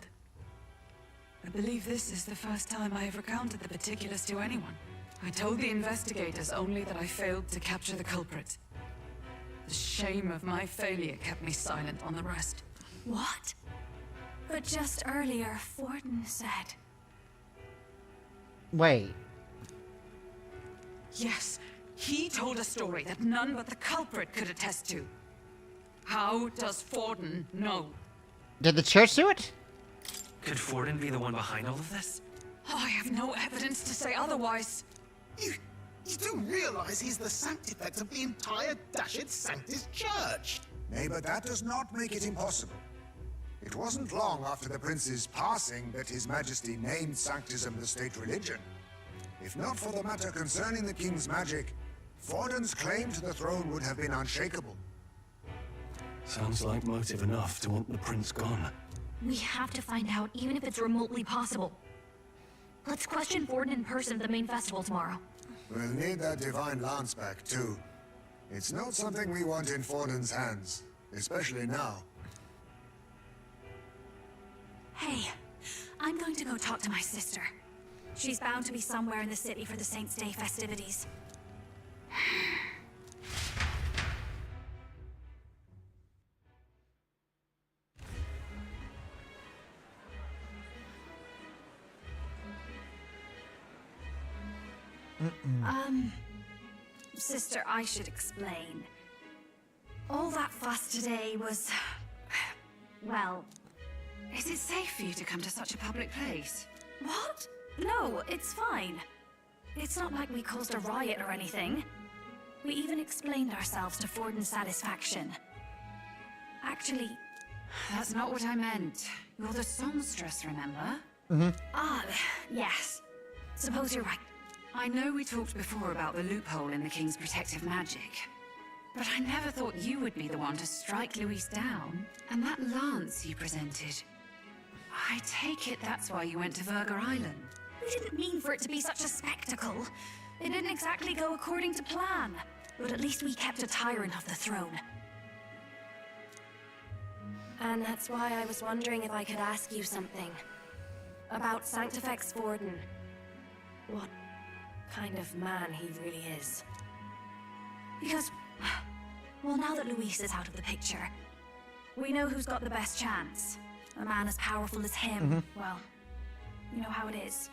I believe this is the first time I have recounted the particulars to anyone. I told the investigators only that I failed to capture the culprit. The shame of my failure kept me silent on the rest. What? But just earlier, Forden said... Wait. Yes, he told a story that none but the culprit could attest to. How does Forden know? Did the church do it? Could Forden be the one behind all of this? I have no evidence to say otherwise. You do realize he's the sanctifex of the entire Dashed Sanctus Church? Nay, but that does not make it impossible. It wasn't long after the prince's passing that His Majesty named Sanctism the state religion. If not for the matter concerning the king's magic, Forden's claim to the throne would have been unshakable. Sounds like motive enough to want the prince gone. We have to find out, even if it's remotely possible. Let's question Forden in person at the main festival tomorrow. We'll need that divine lance back, too. It's not something we want in Forden's hands, especially now. Hey, I'm going to go talk to my sister. She's bound to be somewhere in the city for the Saints' Day festivities. Sister, I should explain. All that fuss today was... well... Is it safe for you to come to such a public place? What? No, it's fine. It's not like we caused a riot or anything. We even explained ourselves to Forden's satisfaction. Actually... That's not what I meant. You're the songstress, remember? Yes. Suppose you're right. I know we talked before about the loophole in the king's protective magic, but I never thought you would be the one to strike Luis down. And that lance you presented, I take it that's why you went to Verger Island. We didn't mean for it to be such a spectacle. It didn't exactly go according to plan, but at least we kept a tyrant off the throne. And that's why I was wondering if I could ask you something. About Sanctifex Forden. What kind of man he really is. Because, well, now that Luis is out of the picture, we know who's got the best chance. A man as powerful as him. Well, you know how it is.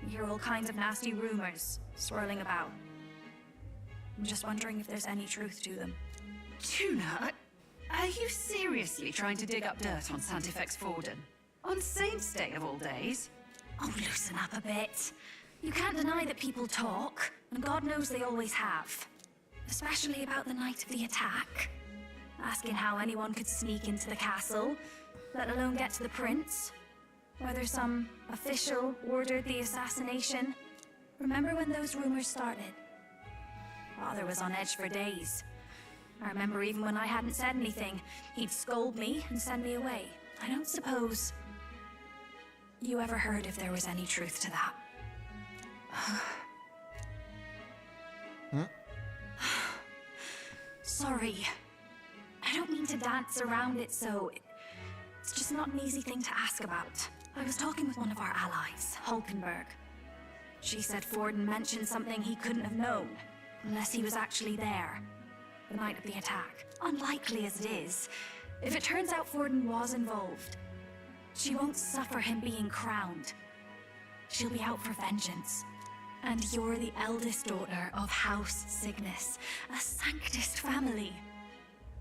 You hear all kinds of nasty rumors swirling about. I'm just wondering if there's any truth to them. Tuna, are you seriously trying to dig up dirt on Sanctifex Forden? On Saints' Day of all days? Oh, loosen up a bit. You can't deny that people talk, and God knows they always have. Especially about the night of the attack. Asking how anyone could sneak into the castle, let alone get to the prince. Whether some official ordered the assassination. Remember when those rumors started? Father was on edge for days. I remember even when I hadn't said anything, he'd scold me and send me away. I don't suppose you ever heard if there was any truth to that. Sorry. I don't mean to dance around it, so it's just not an easy thing to ask about. I was talking with one of our allies, Hulkenberg. She said Forden mentioned something he couldn't have known, unless he was actually there, the night of the attack. Unlikely as it is, if it turns out Forden was involved, she won't suffer him being crowned. She'll be out for vengeance. And you're the eldest daughter of House Cygnus, a Sanctist family.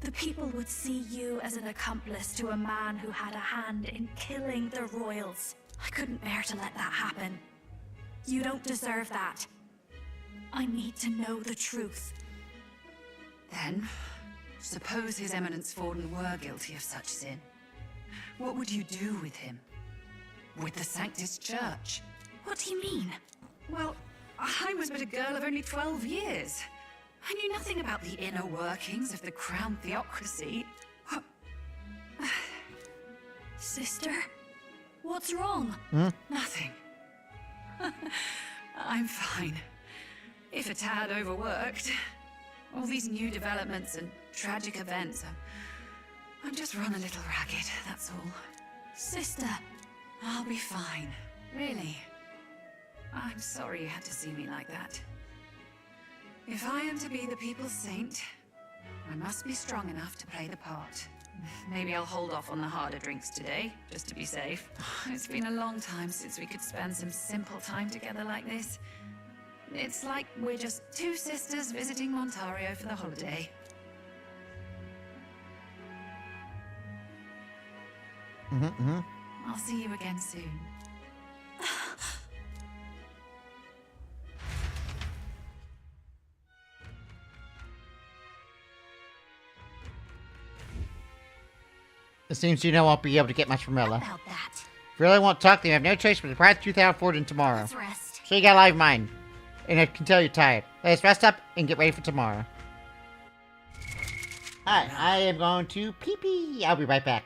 The people would see you as an accomplice to a man who had a hand in killing the royals. I couldn't bear to let that happen. You don't deserve that. I need to know the truth. Then, suppose His Eminence Forden were guilty of such sin. What would you do with him? With the Sanctus Church? What do you mean? Well, I was but a girl of only 12 years. I knew nothing about the inner workings of the crown theocracy. Sister? What's wrong? Nothing. I'm fine. If a tad overworked. All these new developments and tragic events, I'm just run a little ragged, that's all. Sister! I'll be fine. Really. I'm sorry you had to see me like that. If I am to be the people's saint, I must be strong enough to play the part. Maybe I'll hold off on the harder drinks today, just to be safe. It's been a long time since we could spend some simple time together like this. It's like we're just two sisters visiting Montario for the holiday. I'll see you again soon. It seems you won't be able to get much from Ella. If you really want to talk to me, I have no choice but to pride the truth out forward in tomorrow. Let's rest. So you got a live mind. And I can tell you're tired. Let's rest up and get ready for tomorrow. Alright, I am going to pee-pee. I'll be right back.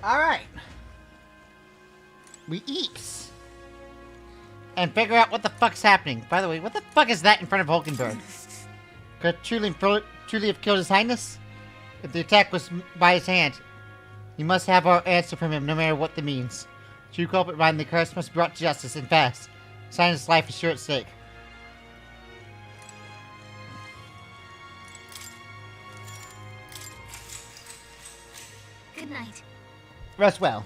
Alright. We eeps. And figure out what the fuck's happening. By the way, what the fuck is that in front of Hulkenberg? Could truly have killed His Highness? If the attack was by his hand, you must have our answer from him, no matter what that means. True culprit behind the curse must be brought to justice, and fast. His Highness' life is sure at stake. Good night. Rest well.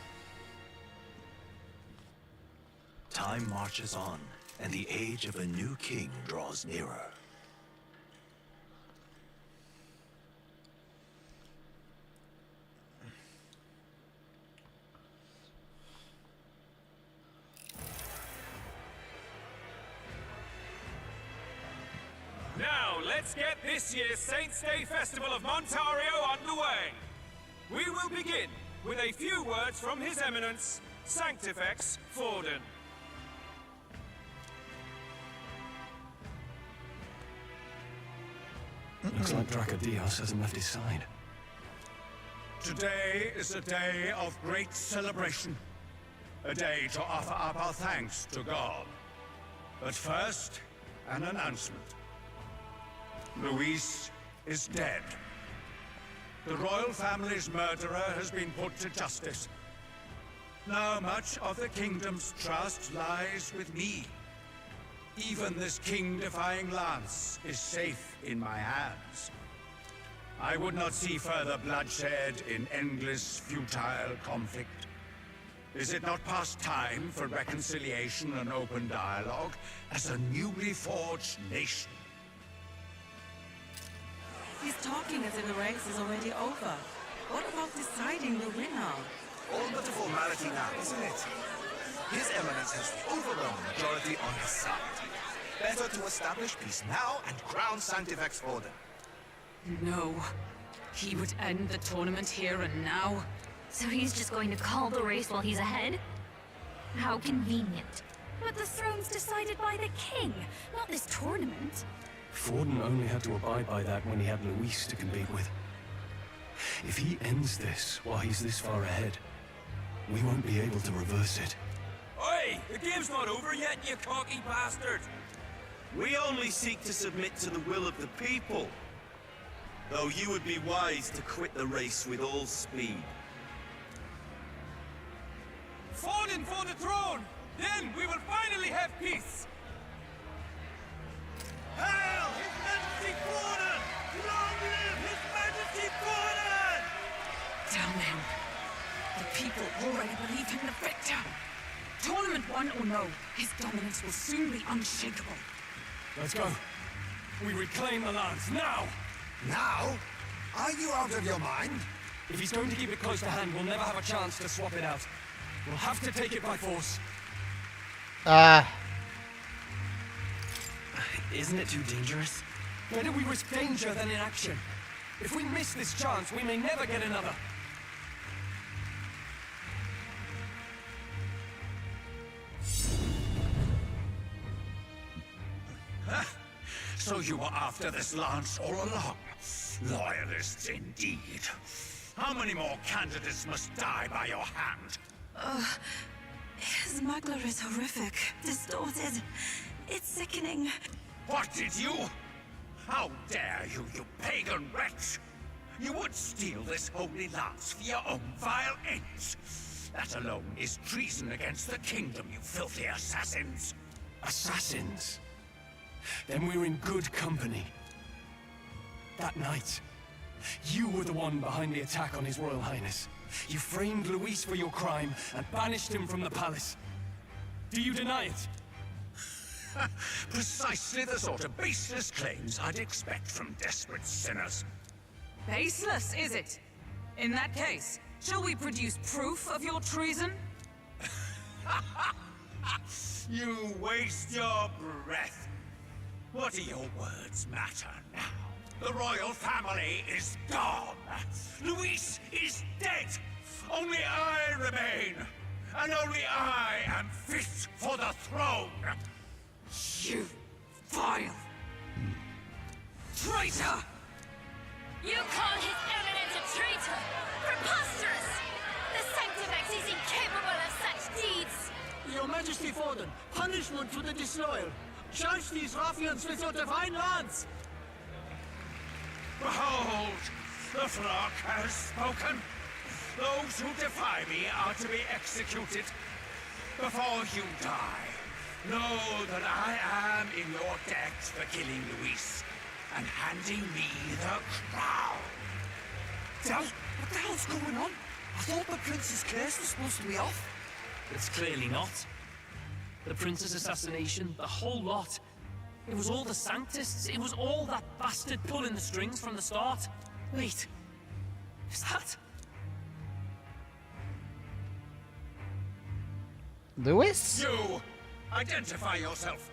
Time marches on, and the age of a new king draws nearer. Now, let's get this year's Saints' Day Festival of Montario underway. We will begin with a few words from His Eminence, Sanctifex Forden. Looks like Drakeodios hasn't left his side. Today is a day of great celebration. A day to offer up our thanks to God. But first, an announcement. Luis is dead. The royal family's murderer has been put to justice. Now much of the kingdom's trust lies with me. Even this king-defying lance is safe in my hands. I would not see further bloodshed in endless, futile conflict. Is it not past time for reconciliation and open dialogue as a newly forged nation? He's talking as if the race is already over. What about deciding the winner? All but a formality now, isn't it? His Eminence has the overwhelming majority on his side. Better to establish peace now and crown Sanctifex Forden. No. He would end the tournament here and now. So he's just going to call the race while he's ahead? How convenient. But the throne's decided by the king, not this tournament. Forden only had to abide by that when he had Luis to compete with. If he ends this while he's this far ahead, we won't be able to reverse it. Oi! The game's not over yet, you cocky bastard! We only seek to submit to the will of the people. Though you would be wise to quit the race with all speed. Forden for the throne! Then we will finally have peace! Hail His Majesty Forden! Long live His Majesty Forden! Damn him. The people already believe him the victor. Tournament won or no, his dominance will soon be unshakable. Let's go. We reclaim the lance, now! Now? Are you out of your mind? If he's going to keep it close to hand, we'll never have a chance to swap it out. We'll have to take it by force. Isn't it too dangerous? Better we risk danger than inaction. If we miss this chance, we may never get another. So you were after this lance all along? Loyalists indeed. How many more candidates must die by your hand? His smuggler is horrific, distorted. It's sickening. What did you? How dare you, you pagan wretch! You would steal this holy lance for your own vile ends. That alone is treason against the kingdom, you filthy assassins. Assassins? Then we're in good company. That night, you were the one behind the attack on His Royal Highness. You framed Luis for your crime and banished him from the palace. Do you deny it? Precisely the sort of baseless claims I'd expect from desperate sinners. Baseless, is it? In that case, shall we produce proof of your treason? You waste your breath. What do your words matter now? The royal family is gone. Luis is dead. Only I remain. And only I am fit for the throne. You vile traitor! You call His Eminence a traitor? Preposterous! The punishment to the disloyal. Charge these ruffians with your divine lance. Behold, the flock has spoken. Those who defy me are to be executed. Before you die, know that I am in your debt for killing Luis and handing me the crown. What the hell's going on? I thought the prince's case was supposed to be off. It's clearly not. The prince's assassination, the whole lot. It was all the Sanctists. It was all that bastard pulling the strings from the start. Wait, is that... Lewis? You! Identify yourself!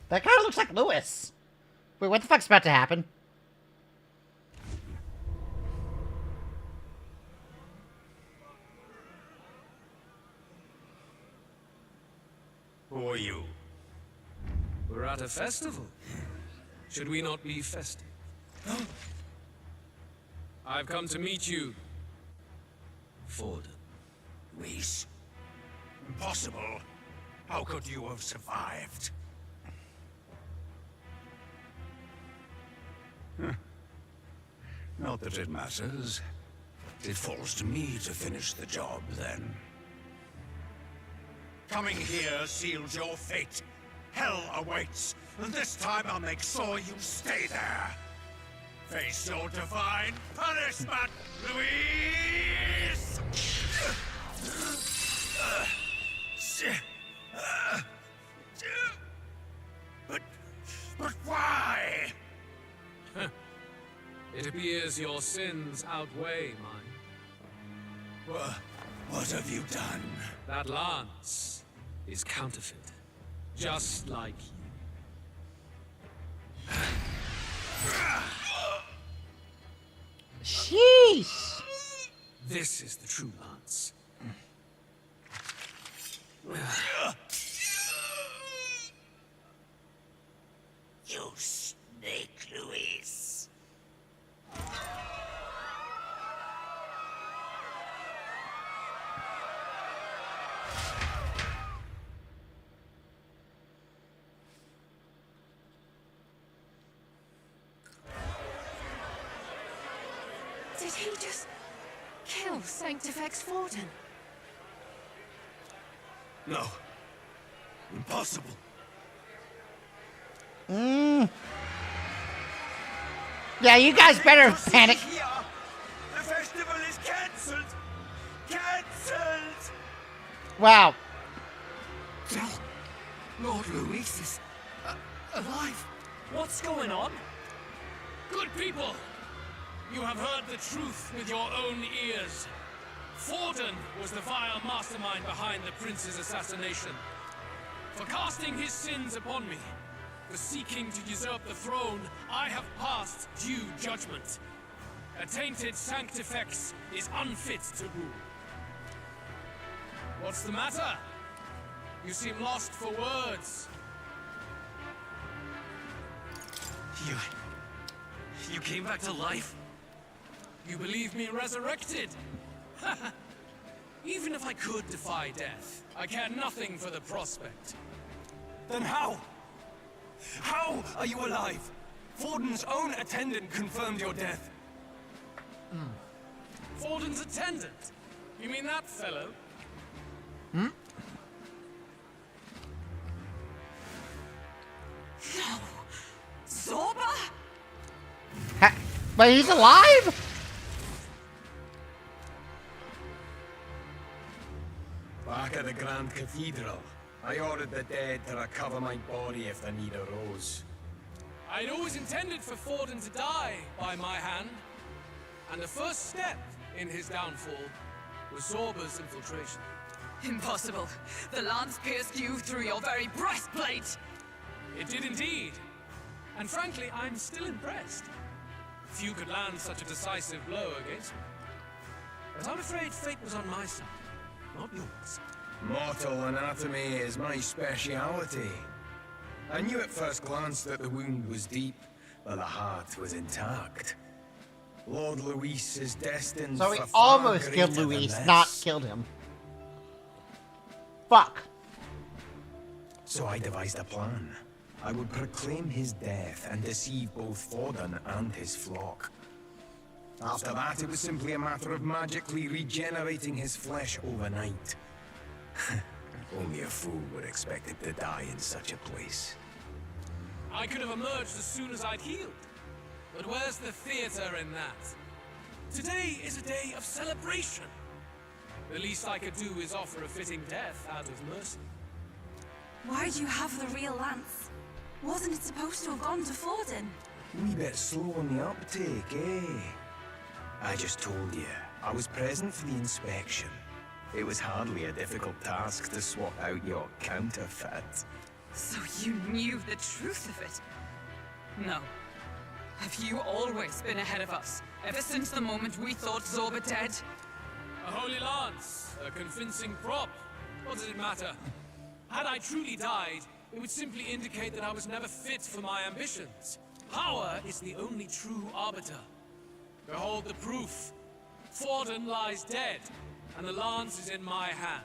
That kind of looks like Lewis. Wait, what the fuck's about to happen? Who are you? We're at a festival. Should we not be festive? I've come to meet you, Ford. Luis. Impossible. How could you have survived? Not that it matters. It falls to me to finish the job, then. Coming here seals your fate. Hell awaits, and this time I'll make sure you stay there. Face your divine punishment, Luis! But why? It appears your sins outweigh mine. What have you done? That lance is counterfeit, just like you. Sheesh! This is the true lance. You snake, Luis. Did he just kill Sanctifex Forden? No. Impossible. Yeah, you guys better panic. The festival is cancelled. Cancelled. Wow. Lord Luis is alive. What's going on? Good people, you have heard the truth with your own ears. Forden was the vile mastermind behind the prince's assassination. For casting his sins upon me, for seeking to usurp the throne, I have passed due judgment. A tainted Sanctifex is unfit to rule. What's the matter? You seem lost for words. You came back to life? You believe me resurrected? Even if I could defy death, I care nothing for the prospect. Then how? How are you alive? Forden's own attendant confirmed your death. Forden's attendant? You mean that fellow? Hmm? No. Zorba? But he's alive? Back at the Grand Cathedral, I ordered the dead to recover my body if the need arose. I'd always intended for Forden to die by my hand. And the first step in his downfall was Zorba's infiltration. Impossible. The lance pierced you through your very breastplate. It did indeed. And frankly, I'm still impressed. Few could land such a decisive blow against me. But I'm afraid fate was on my side, not yours. Mortal anatomy is my speciality. I knew at first glance that the wound was deep, but the heart was intact. Lord Luis is destined So he for far almost killed greater than Luis, this. not killed him. Fuck. So I devised a plan. I would proclaim his death and deceive both Forden and his flock. After that, it was simply a matter of magically regenerating his flesh overnight. Only a fool would expect him to die in such a place. I could have emerged as soon as I'd healed. But where's the theater in that? Today is a day of celebration. The least I could do is offer a fitting death out of mercy. Why do you have the real lance? Wasn't it supposed to have gone to Forden? Wee bit slow on the uptake, eh? I just told you, I was present for the inspection. It was hardly a difficult task to swap out your counterfeit. So you knew the truth of it? No. Have you always been ahead of us? Ever since the moment we thought Zorba dead? A holy lance, a convincing prop. What does it matter? Had I truly died, it would simply indicate that I was never fit for my ambitions. Power is the only true arbiter. Behold the proof. Forden lies dead, and the lance is in my hand,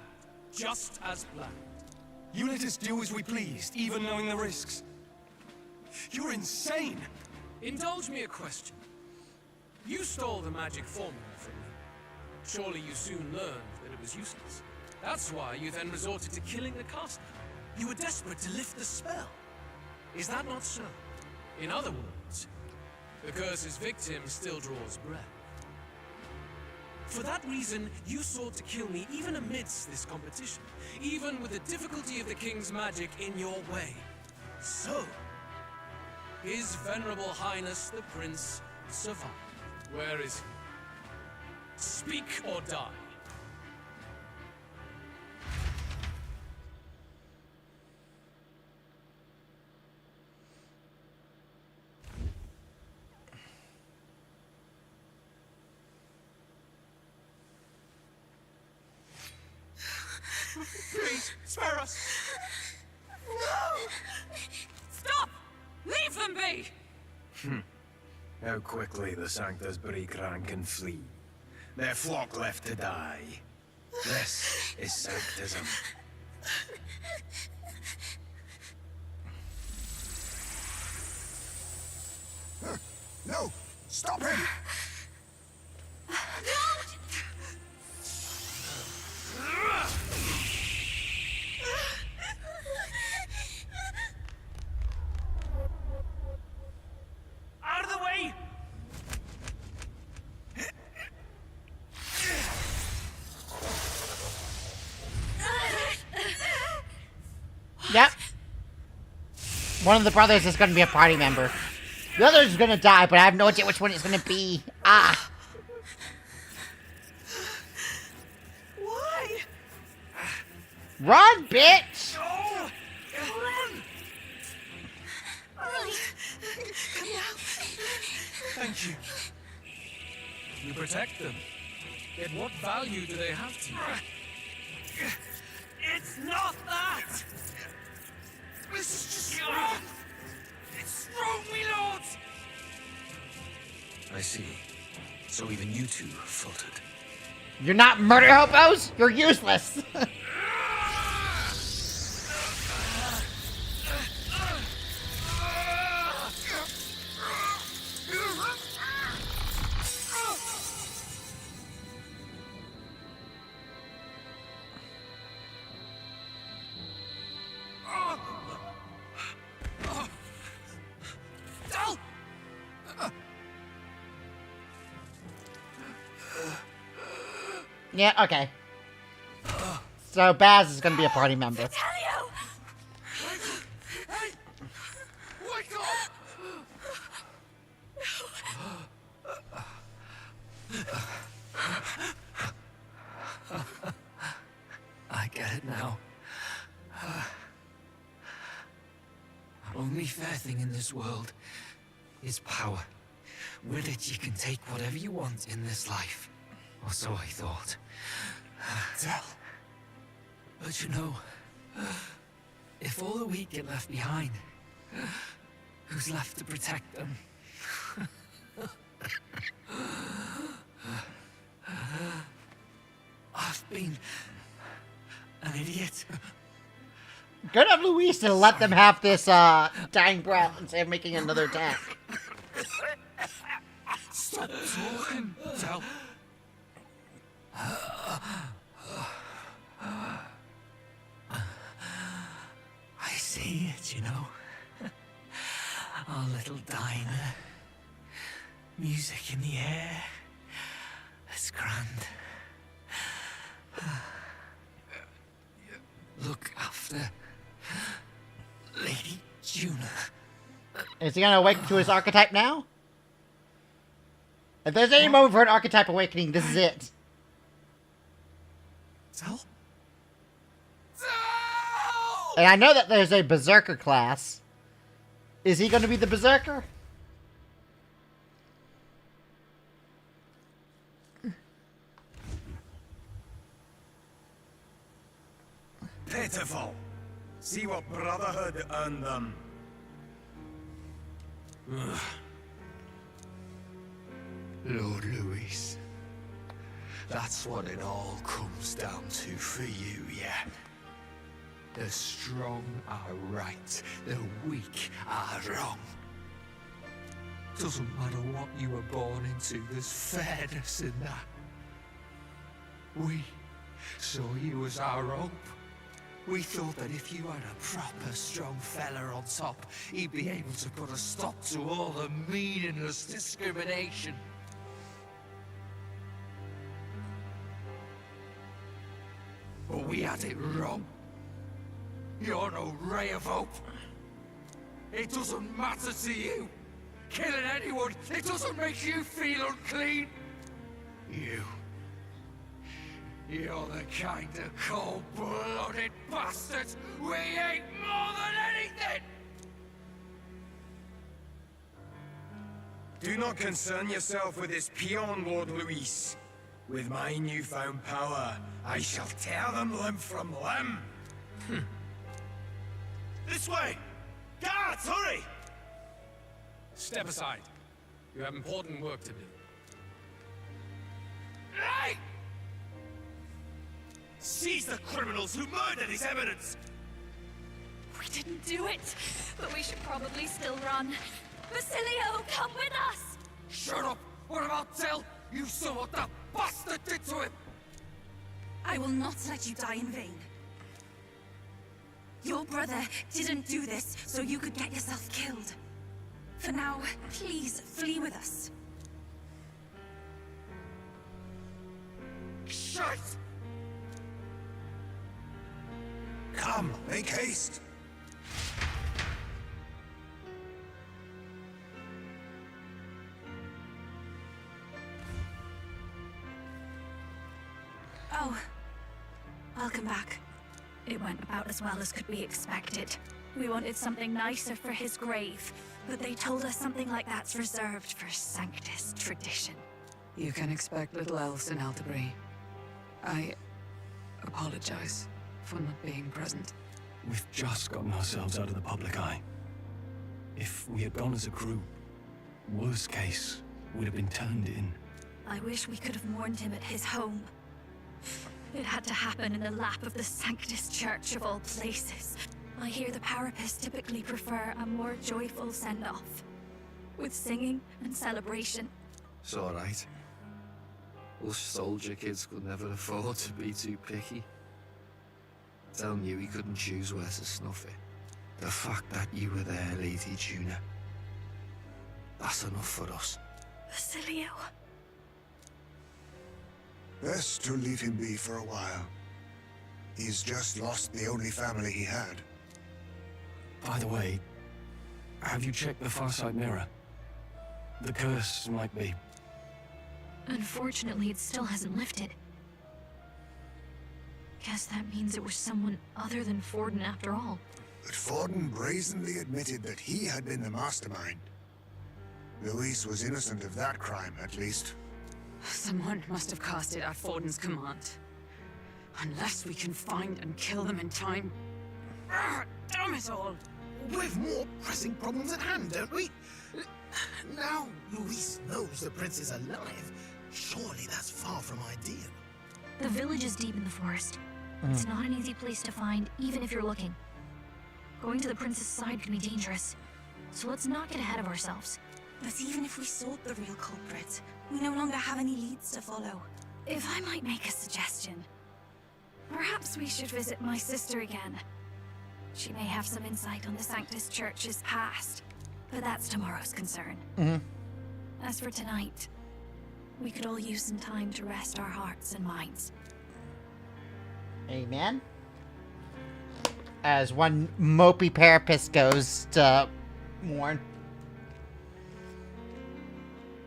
just as planned. You let us do as we pleased, even knowing the risks. You're insane! Indulge me a question. You stole the magic formula from me. Surely you soon learned that it was useless. That's why you then resorted to killing the caster. You were desperate to lift the spell. Is that not so? In other words, the curse's victim still draws breath. For that reason, you sought to kill me even amidst this competition, even with the difficulty of the king's magic in your way. So, His Venerable Highness the Prince survived. Where is he? Speak or die. Please, spare us! No! Stop! Leave them be! How quickly the Sanctus break rank and flee. Their flock left to die. This is Sanctism. No! Stop him! Out of the way! Yep. One of the brothers is going to be a party member. The other is going to die, but I have no idea which one it's going to be. Ah. Why? Run, bitch! Oh! Run! Come now. Thank you. You protect them. Yet what value do they have to you? It's not that! This is just... It's wrong, me lords! I see. So even you two faltered. You're not murder hobos? You're useless. Yeah, okay. So Baz is gonna be a party member. I get it now. Only fair thing in this world is power. With it, you can take whatever you want in this life. Or so I thought. Tell. But you know, if all the weak get left behind, who's left to protect them? An idiot. Good on Luis to let them have this dying breath instead of making another attack. Stop talking. Tell. I see it, you know. Our little diner. Music in the air. It's grand. Look after Lady Juna. Is he gonna awaken to his archetype now? If there's any moment for an archetype awakening, this is it. Tell? And I know that there's a berserker class. Is he gonna be the berserker? Pitiful. See what Brotherhood earned them. Lord Louis. That's what it all comes down to for you, yeah? The strong are right, the weak are wrong. Doesn't matter what you were born into, there's fairness in that. We saw you as our hope. We thought that if you had a proper strong fella on top, he'd be able to put a stop to all the meaningless discrimination. But we had it wrong. You're no ray of hope. It doesn't matter to you. Killing anyone, it doesn't make you feel unclean. You're the kind of cold-blooded bastards we hate more than anything! Do not concern yourself with this peon, Lord Luis. With my newfound power, I shall tear them limb from limb. This way! Guards, hurry! Step aside. You have important work to do. Hey! Seize the criminals who murdered his evidence! We didn't do it, but we should probably still run. Basilio, come with us! Shut up! What about Tell? You saw what that bastard did to him! I will not let you die in vain. Your brother didn't do this so you could get yourself killed. For now, please flee with us. Shit! Come, make haste! Oh, welcome back. It went about as well as could be expected. We wanted something nicer for his grave, but they told us something like that's reserved for Sanctus tradition. You can expect little else in L2D. I apologize for not being present. We've just gotten ourselves out of the public eye. If we had gone as a group, worst case, we'd have been turned in. I wish we could have mourned him at his home. It had to happen in the lap of the Sanctus Church of all places. I hear the Parapists typically prefer a more joyful send-off, with singing and celebration. It's alright. Us soldier kids could never afford to be too picky. Tell knew he couldn't choose where to snuff it. The fact that you were there, Lady Juna, that's enough for us. Basilio. Best to leave him be for a while. He's just lost the only family he had. By the way, have you checked the far side mirror? The curse might be... Unfortunately, it still hasn't lifted. Guess that means it was someone other than Forden after all. But Forden brazenly admitted that he had been the mastermind. Luis was innocent of that crime, at least. Someone must have cast it at Forden's command. Unless we can find and kill them in time. Damn it all! We've more pressing problems at hand, don't we? Now Luis knows the prince is alive. Surely that's far from ideal. The village is deep in the forest. It's not an easy place to find, even if you're looking. Going to the prince's side can be dangerous, so let's not get ahead of ourselves. But even if we sought the real culprit, we no longer have any leads to follow. If I might make a suggestion, perhaps we should visit my sister again. She may have some insight on the Sanctus Church's past, but that's tomorrow's concern. As for tonight, we could all use some time to rest our hearts and minds. Amen. As one mopey parapist goes to mourn.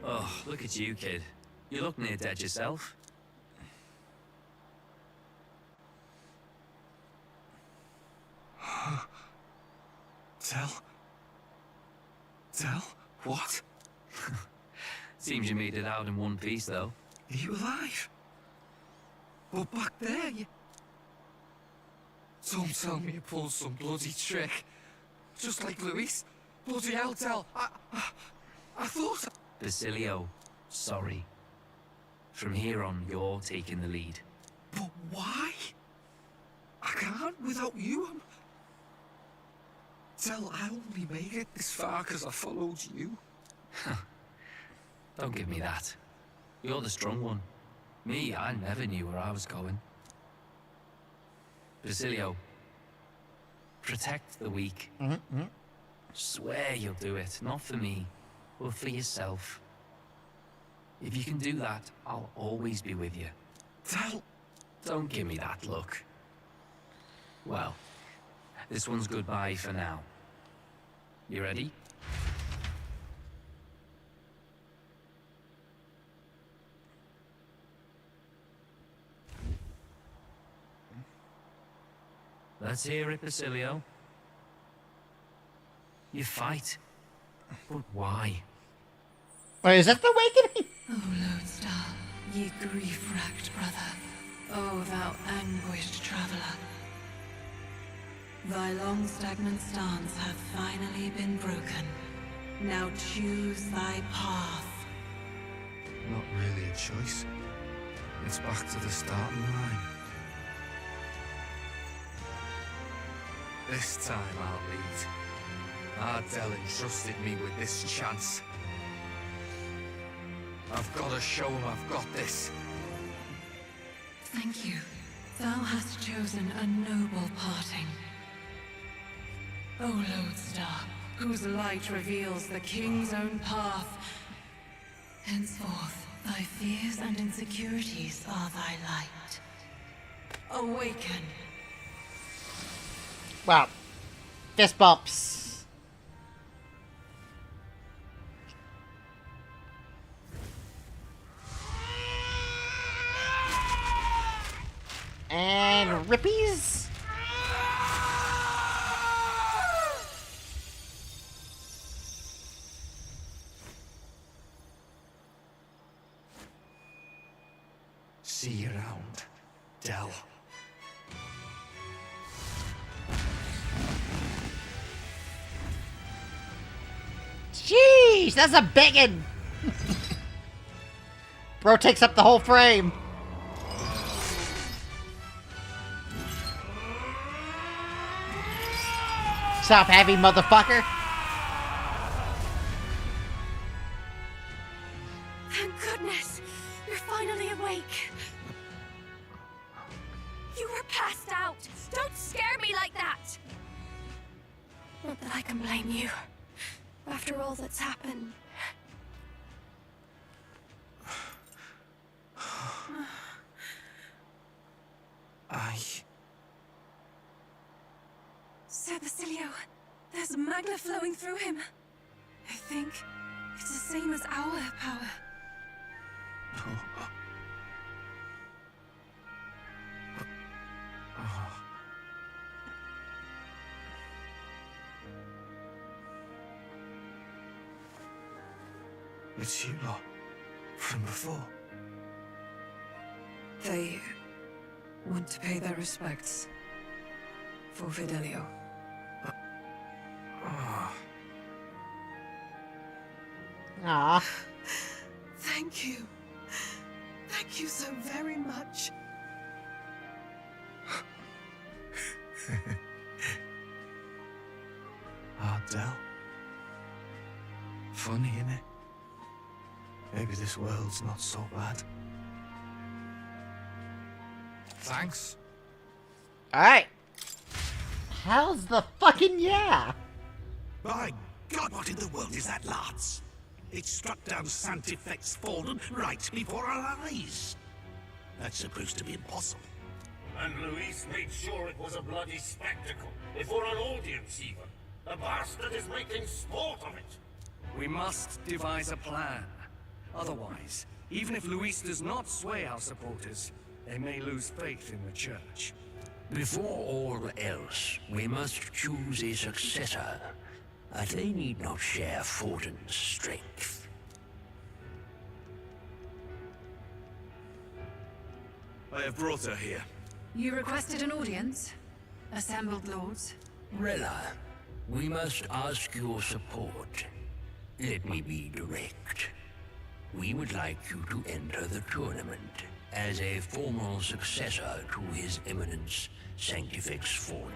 Oh, look at you, kid. You look near dead yourself. Tell? What? Seems you made it out in one piece, though. Are you alive? But back there, you... Don't tell me you pulled some bloody trick. Just like Luis. Bloody hell, Del. I thought... Basilio, sorry. From here on, you're taking the lead. But why? I can't without you. Del, I only made it this far because I followed you. Don't give me that. You're the strong one. Me, I never knew where I was going. Basilio, protect the weak. Swear you'll do it, not for me, but for yourself. If you can do that, I'll always be with you. Don't give me that look. Well, this one's goodbye for now. You ready? Let's hear it, Basilio. You fight, but why? Wait, is that the awakening? Oh, Lodestar, ye grief-racked brother. Oh, thou anguished traveler. Thy long stagnant stance hath finally been broken. Now choose thy path. Not really a choice. It's back to the starting line. This time I'll lead. Ardell entrusted me with this chance. I've got to show him I've got this. Thank you. Thou hast chosen a noble parting. O Lodestar, whose light reveals the king's own path. Henceforth, thy fears and insecurities are thy light. Awaken. Wow. Fist bumps. And rippies. See you around, Del. Jeez, that's a biggin. Bro takes up the whole frame. Stop heavy, motherfucker. Thank goodness, you're finally awake. You were passed out. Don't scare me like that. Not that I can blame you. After all that's happened. Sir Basilio, there's magna flowing through him. I think it's the same as our power. It's you lot from before. They want to pay their respects for Fidelio. Ah. Thank you. Thank you so very much. can't tell. Funny, innit? Maybe this world's not so bad. Thanks. Alright. How's the fucking yeah? By God, what in the world is that, lads? It struck down Sanctifex Fallen right before our eyes. That's supposed to be impossible. And Luis made sure it was a bloody spectacle, before an audience even. The bastard is making sport of it. We must devise a plan. Otherwise, even if Luis does not sway our supporters, they may lose faith in the church. Before all else, we must choose a successor. But they need not share Forden's strength. I have brought her here. You requested an audience? Assembled lords? Rella, we must ask your support. Let me be direct. We would like you to enter the tournament as a formal successor to His Eminence Sanctifex Fallen.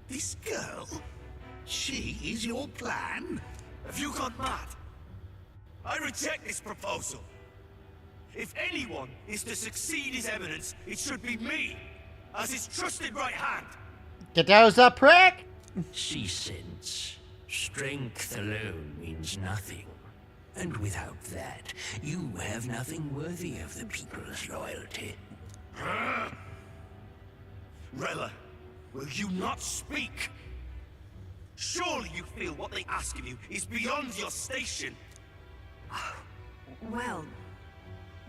This girl? She is your plan? Have you gone mad? I reject this proposal. If anyone is to succeed His Eminence, it should be me, as his trusted right hand. Get those up, prick! Cease sense. Strength alone means nothing. And without that, you have nothing worthy of the people's loyalty. Rella, will you not speak? Surely you feel what they ask of you is beyond your station. Well,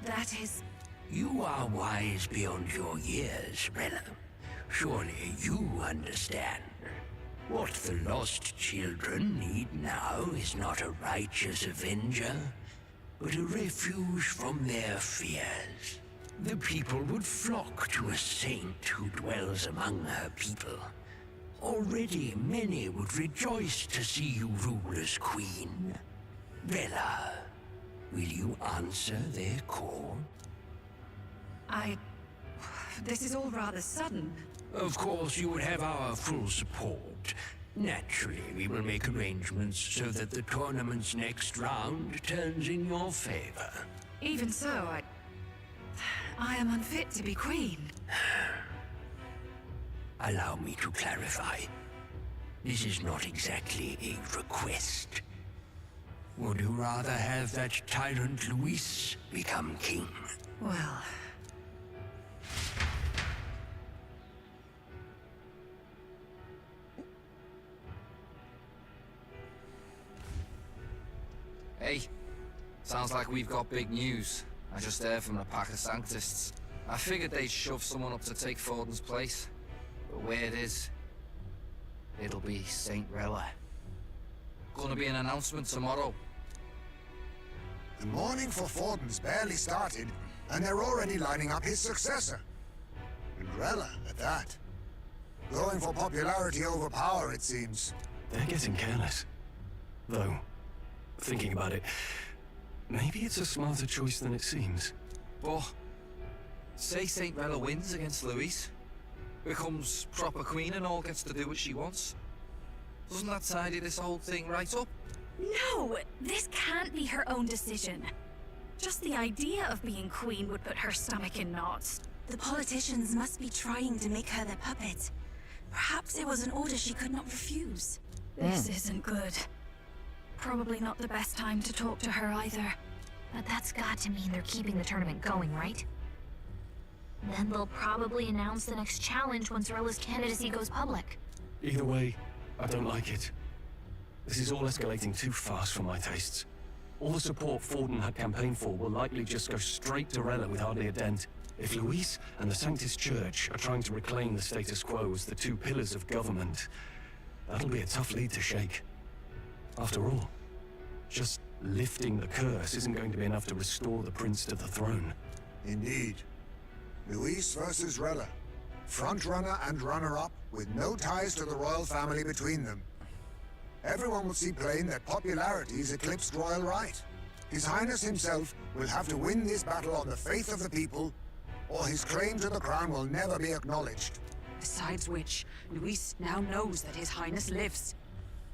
that is... You are wise beyond your years, Rella. Surely you understand. What the lost children need now is not a righteous avenger, but a refuge from their fears. The people would flock to a saint who dwells among her people. Already many would rejoice to see you rule as queen. Rella, will you answer their call? This is all rather sudden. Of course, you would have our full support. Naturally, we will make arrangements so that the tournament's next round turns in your favor. Even so, I am unfit to be queen. Allow me to clarify. This is not exactly a request. Would you rather have that tyrant Luis become king? Well... Hey, sounds like we've got big news. I just heard from a pack of Sanctists. I figured they'd shove someone up to take Forden's place. But where it is, it'll be Saint Rella. Gonna be an announcement tomorrow. The mourning for Forden's barely started, and they're already lining up his successor. And Rella, at that. Going for popularity over power, it seems. They're getting careless. Though, thinking about it, maybe it's a smarter choice than it seems. But, say Saint Rella wins against Luis, becomes proper queen and all gets to do what she wants. Doesn't that tidy this whole thing right up? No, this can't be her own decision. Just the idea of being queen would put her stomach in knots. The politicians must be trying to make her their puppet. Perhaps it was an order she could not refuse. This isn't good. Probably not the best time to talk to her either. But that's got to mean they're keeping the tournament going, right? Then they'll probably announce the next challenge once Rella's candidacy goes public. Either way, I don't like it. This is all escalating too fast for my tastes. All the support Forden had campaigned for will likely just go straight to Rella with hardly a dent. If Luis and the Sanctus Church are trying to reclaim the status quo as the two pillars of government, that'll be a tough lead to shake. After all, just lifting the curse isn't going to be enough to restore the prince to the throne. Indeed. Luis versus Rella. Frontrunner and runner-up, with no ties to the royal family between them. Everyone will see plain that popularity's eclipsed royal right. His Highness himself will have to win this battle on the faith of the people, or his claim to the crown will never be acknowledged. Besides which, Luis now knows that His Highness lives.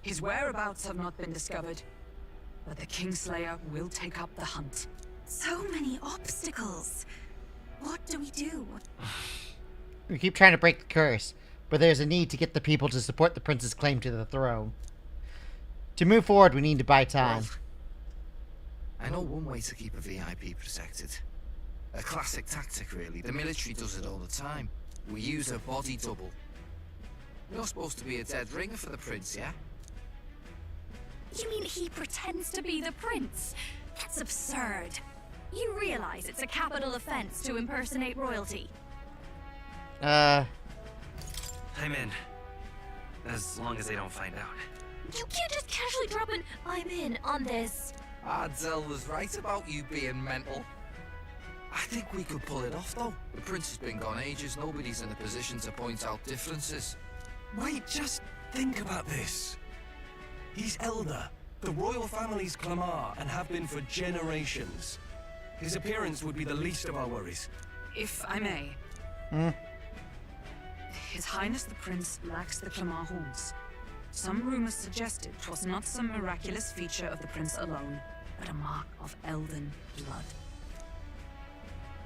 His whereabouts have not been discovered, but the Kingslayer will take up the hunt. So many obstacles. What do we do? We keep trying to break the curse, but there's a need to get the people to support the prince's claim to the throne. To move forward, we need to buy time. Well, I know one way to keep a VIP protected. A classic tactic, really. The military does it all the time. We use a body double. You're supposed to be a dead ringer for the prince, yeah? You mean he pretends to be the prince? That's absurd. You realize it's a capital offense to impersonate royalty? I'm in. As long as they don't find out. You can't just casually drop an "I'm in" on this. Adzel was right about you being mental. I think we could pull it off, though. The prince has been gone ages. Nobody's in a position to point out differences. Wait, just think about this. He's elder. The royal family's Clamar and have been for generations. His appearance would be the least of our worries. If I may. His Highness the Prince lacks the Clamar horns. Some rumors suggested 'twas not some miraculous feature of the prince alone, but a mark of elden blood.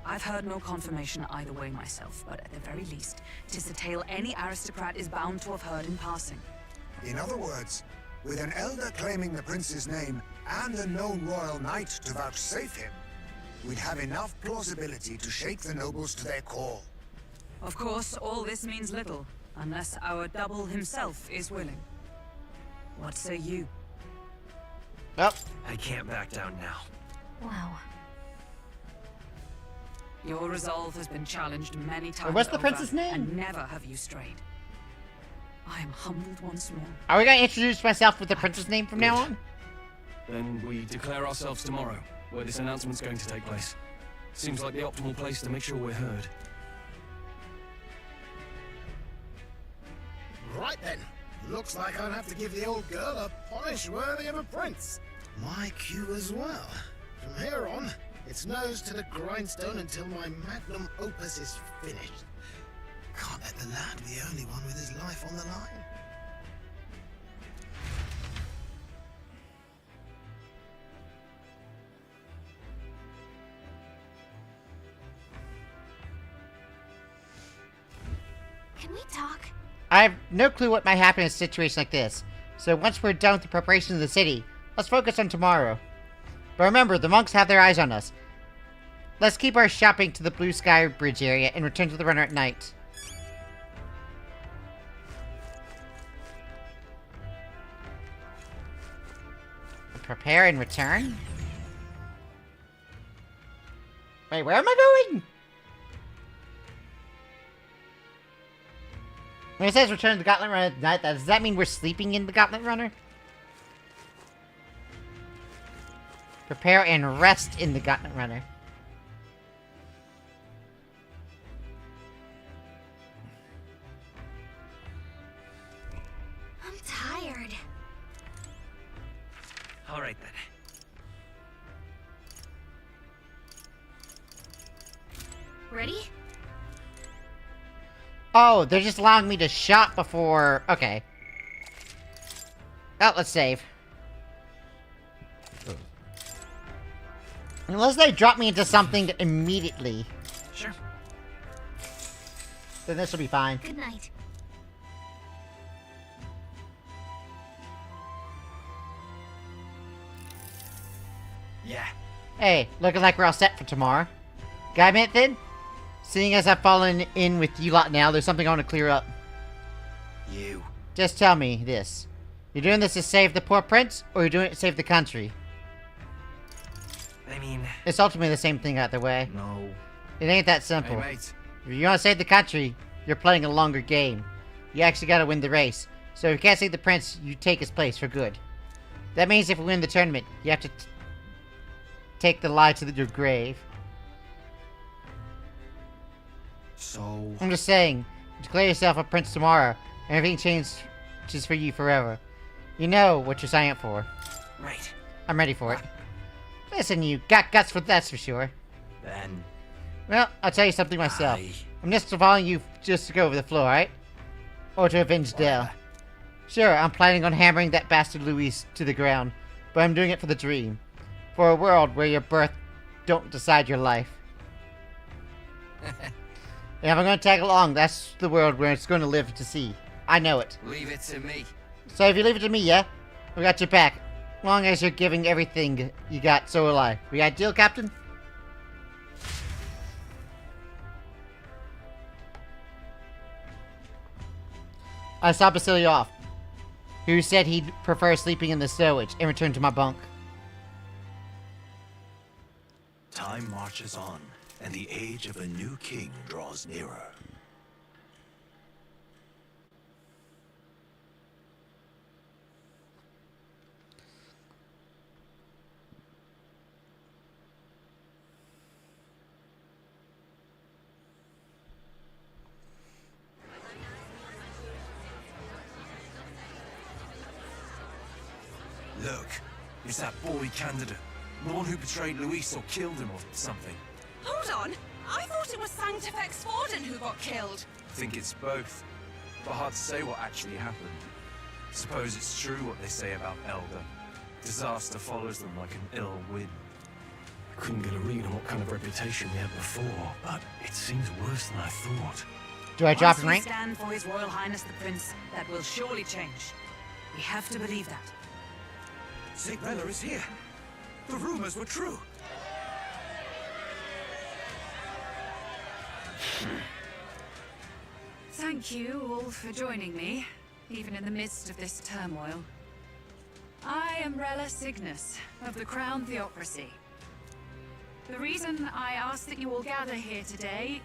I've heard no confirmation either way myself, but at the very least, 'tis a tale any aristocrat is bound to have heard in passing. In other words, with an elder claiming the prince's name and a known royal knight to vouchsafe him, we'd have enough plausibility to shake the nobles to their core. Of course, all this means little, unless our double himself is willing. What say you? Oh. I can't back down now. Wow. Your resolve has been challenged many times. What's the over, prince's name? And never have you strayed. I am humbled once more. Are we gonna introduce myself with the prince's name from now on? Then we declare ourselves tomorrow, where this announcement's going to take place. Seems like the optimal place to make sure we're heard. Right then. Looks like I'll have to give the old girl a polish worthy of a prince. My cue as well. From here on, it's nose to the grindstone until my magnum opus is finished. Can't let the lad be the only one with his life on the line. Can we talk? I have no clue what might happen in a situation like this, so once we're done with the preparation of the city, let's focus on tomorrow. But remember, the monks have their eyes on us. Let's keep our shopping to the Blue Sky Bridge area and return to the runner at night. Prepare and return? Wait, where am I going? When it says return to the Gauntlet Runner at night, does that mean we're sleeping in the Gauntlet Runner? Prepare and rest in the Gauntlet Runner. I'm tired. Alright then. Ready? Oh, they're just allowing me to shop before... Okay. Oh, let's save. Unless they drop me into something immediately. Sure. Then this will be fine. Good night. Yeah. Hey, looking like we're all set for tomorrow. Got a minute then? Seeing as I've fallen in with you lot now, there's something I want to clear up. You. Just tell me this. You're doing this to save the poor prince, or you're doing it to save the country? I mean... It's ultimately the same thing either way. No. It ain't that simple. Hey, mate. If you want to save the country, you're playing a longer game. You actually gotta win the race. So if you can't save the prince, you take his place for good. That means if we win the tournament, you have to take the lie to your grave. So... I'm just saying, declare yourself a prince tomorrow, and everything changes for you forever. You know what you're signing up for. Right. I'm ready for it. Listen, you got guts for that's for sure. Then... Well, I'll tell you something myself. I'm just following you just to go over the floor, right? Or to avenge Dell. Sure, I'm planning on hammering that bastard Luis to the ground, but I'm doing it for the dream. For a world where your birth don't decide your life. And if I'm going to tag along, that's the world where it's going to live to see. I know it. Leave it to me. So if you leave it to me, yeah? We got your back. Long as you're giving everything you got, so will I. We got a deal, Captain? I saw Basilio off, who said he'd prefer sleeping in the stowage and return to my bunk. Time marches on, and the age of a new king draws nearer. Look, it's that boy candidate. The one who betrayed Luis or killed him or something. Hold on! I thought it was Sanctifex Forden who got killed. I think it's both. But hard to say what actually happened. Suppose it's true what they say about Elder. Disaster follows them like an ill wind. I couldn't get a read on what kind of reputation we had before, but it seems worse than I thought. Do I drop Once in we rank? stand for His Royal Highness the Prince, that will surely change. We have to believe that. St. Rella is here. The rumors were true. Thank you all for joining me, even in the midst of this turmoil. I am Rella Cygnus, of the Crown Theocracy. The reason I ask that you all gather here today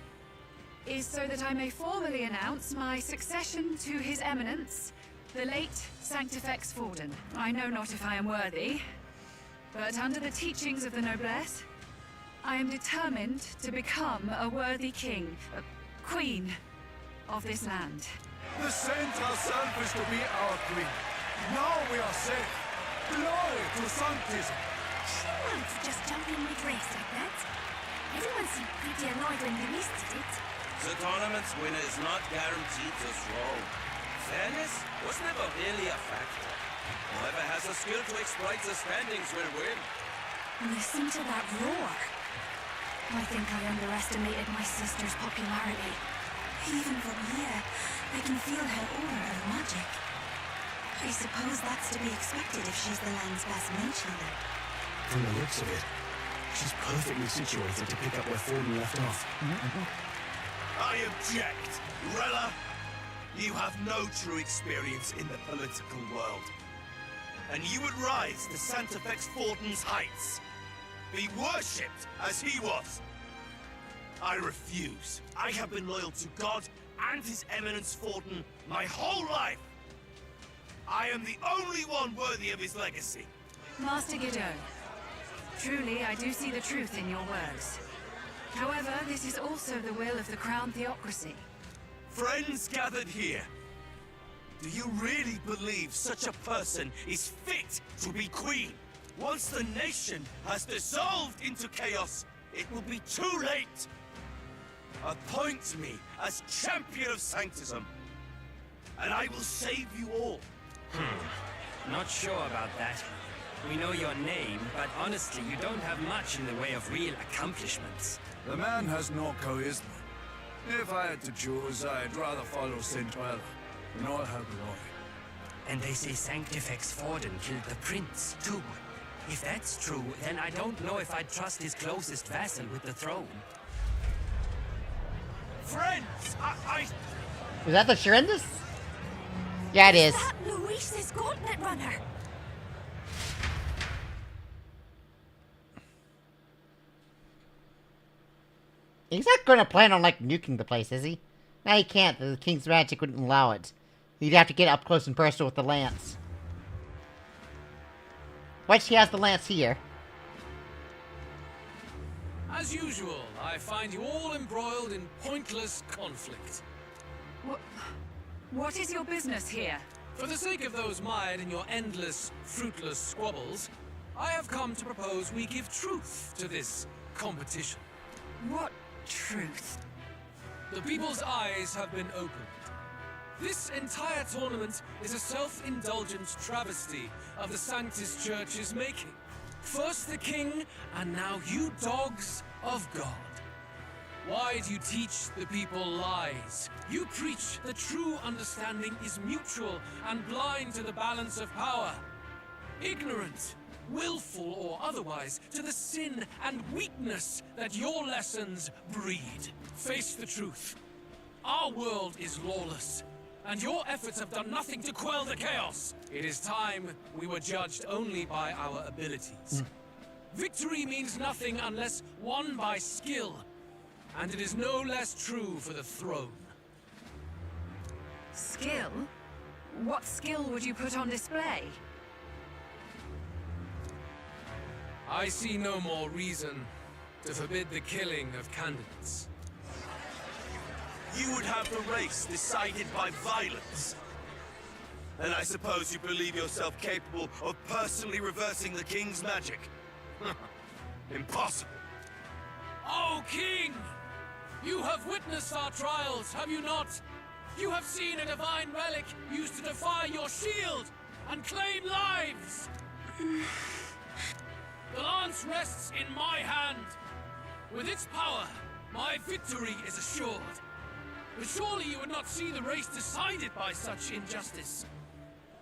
is so that I may formally announce my succession to His Eminence, the late Sanctifex Forden. I know not if I am worthy, but under the teachings of the noblesse, I am determined to become a worthy king, a queen of this land. The saint herself is to be our queen. Now we are safe. Glory to Sanctism. She wants to just jump in with race like that. Everyone seemed pretty annoyed when Luis did it. The tournament's winner is not guaranteed to throw. Fairness was never really a factor. Whoever has the skill to exploit the standings will win. Listen to that roar. I think I underestimated my sister's popularity. Even from here, I can feel her aura of magic. I suppose that's to be expected if she's the land's best mage healer. From the looks of it, she's perfectly situated to pick up where Forden left off. I object. Rella, you have no true experience in the political world. And you would rise to Sanctifex Forden's heights. Be worshipped as he was. I refuse. I have been loyal to God and His Eminence Forden my whole life. I am the only one worthy of his legacy. Master Godot, truly I do see the truth in your words. However, this is also the will of the Crown Theocracy. Friends gathered here, do you really believe such a person is fit to be queen? Once the nation has dissolved into chaos, it will be too late. Appoint me as champion of sanctism, and I will save you all. Not sure about that. We know your name, but honestly, you don't have much in the way of real accomplishments. The man has no charisma. If I had to choose, I'd rather follow St. Rella, nor her glory. And they say Sanctifex Forden killed the prince, too. If that's true, then I don't know if I'd trust his closest vassal with the throne. Friends, Is that the Shrindus? Yeah, it is. That Luis's gauntlet runner. He's not going to plan on, like, nuking the place, is he? No, he can't. The king's magic wouldn't allow it. He'd have to get up close and personal with the lance. But she has the lance here. As usual, I find you all embroiled in pointless conflict. What is your business here? For the sake of those mired in your endless, fruitless squabbles, I have come to propose we give truth to this competition. What truth? The people's eyes have been opened. This entire tournament is a self-indulgent travesty of the Sanctus Church's making. First the king, and now you dogs of God. Why do you teach the people lies? You preach that true understanding is mutual and blind to the balance of power. Ignorant, willful or otherwise, to the sin and weakness that your lessons breed. Face the truth. Our world is lawless, and your efforts have done nothing to quell the chaos. It is time we were judged only by our abilities. Victory means nothing unless won by skill, and it is no less true for the throne. Skill? What skill would you put on display? I see no more reason to forbid the killing of candidates. You would have the race decided by violence. And I suppose you believe yourself capable of personally reversing the king's magic? Impossible. Oh, King! You have witnessed our trials, have you not? You have seen a divine relic used to defy your shield and claim lives! The lance rests in my hand. With its power, my victory is assured. But surely you would not see the race decided by such injustice.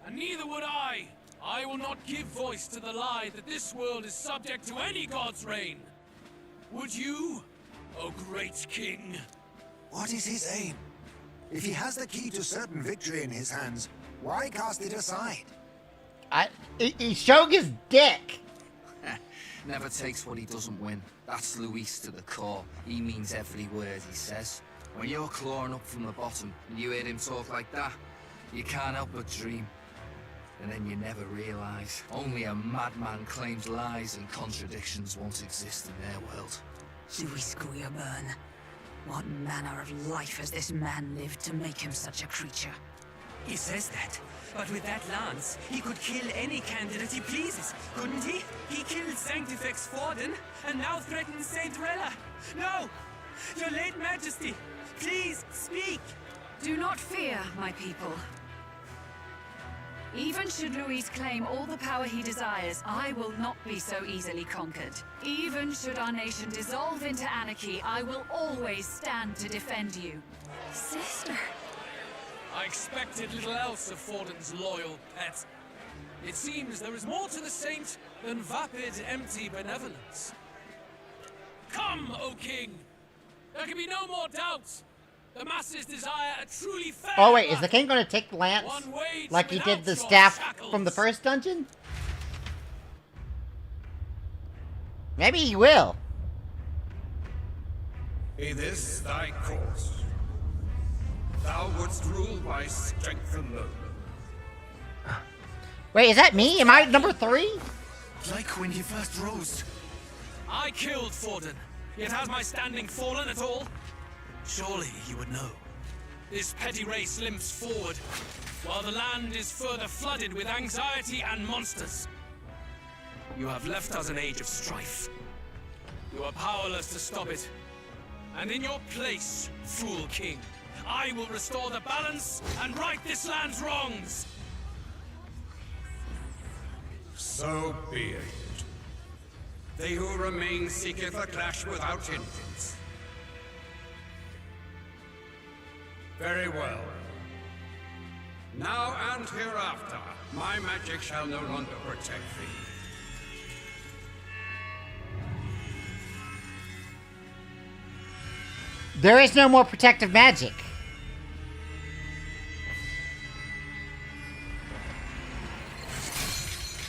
And neither would I. I will not give voice to the lie that this world is subject to any god's reign. Would you, O great king? What is his aim? If he has the key to certain victory in his hands, why cast it aside? He's showing his dick. Never takes what he doesn't win. That's Luis to the core. He means every word he says. When you're clawing up from the bottom and you hear him talk like that, you can't help but dream. And then you never realize. Only a madman claims lies and contradictions won't exist in their world. Luis Guyaburn. What manner of life has this man lived to make him such a creature? He says that, but with that lance, he could kill any candidate he pleases, couldn't he? He killed Sanctifex Forden, and now threatens Saint Rella. No! Your late majesty, please, speak! Do not fear, my people. Even should Luis claim all the power he desires, I will not be so easily conquered. Even should our nation dissolve into anarchy, I will always stand to defend you. Sister. I expected little else of Forden's loyal pet. It seems there is more to the saint than vapid, empty benevolence. Come, O king! There can be no more doubt. The masses desire a truly fair Oh wait, is the king going to take the lance like he did the staff from the first dungeon? Maybe he will. Be this thy course. Thou wouldst rule by strength alone. Wait, is that me? Am I number 3? Like when he first rose. I killed Forden, yet has my standing fallen at all? Surely you would know. This petty race limps forward, while the land is further flooded with anxiety and monsters. You have left us an age of strife. You are powerless to stop it. And in your place, fool king, I will restore the balance and right this land's wrongs! So be it. They who remain seeketh a clash without hindrance. Very well. Now and hereafter, my magic shall no longer protect thee. There is no more protective magic.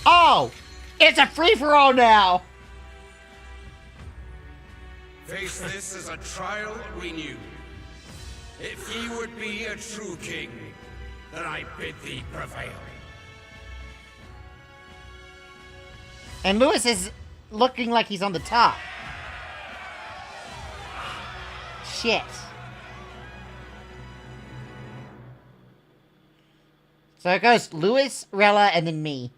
Oh! It's a free-for-all now! Face this as a trial renewed. If he would be a true king, then I bid thee prevail. And Lewis is looking like he's on the top. Shit. So it goes Lewis, Rella, and then me.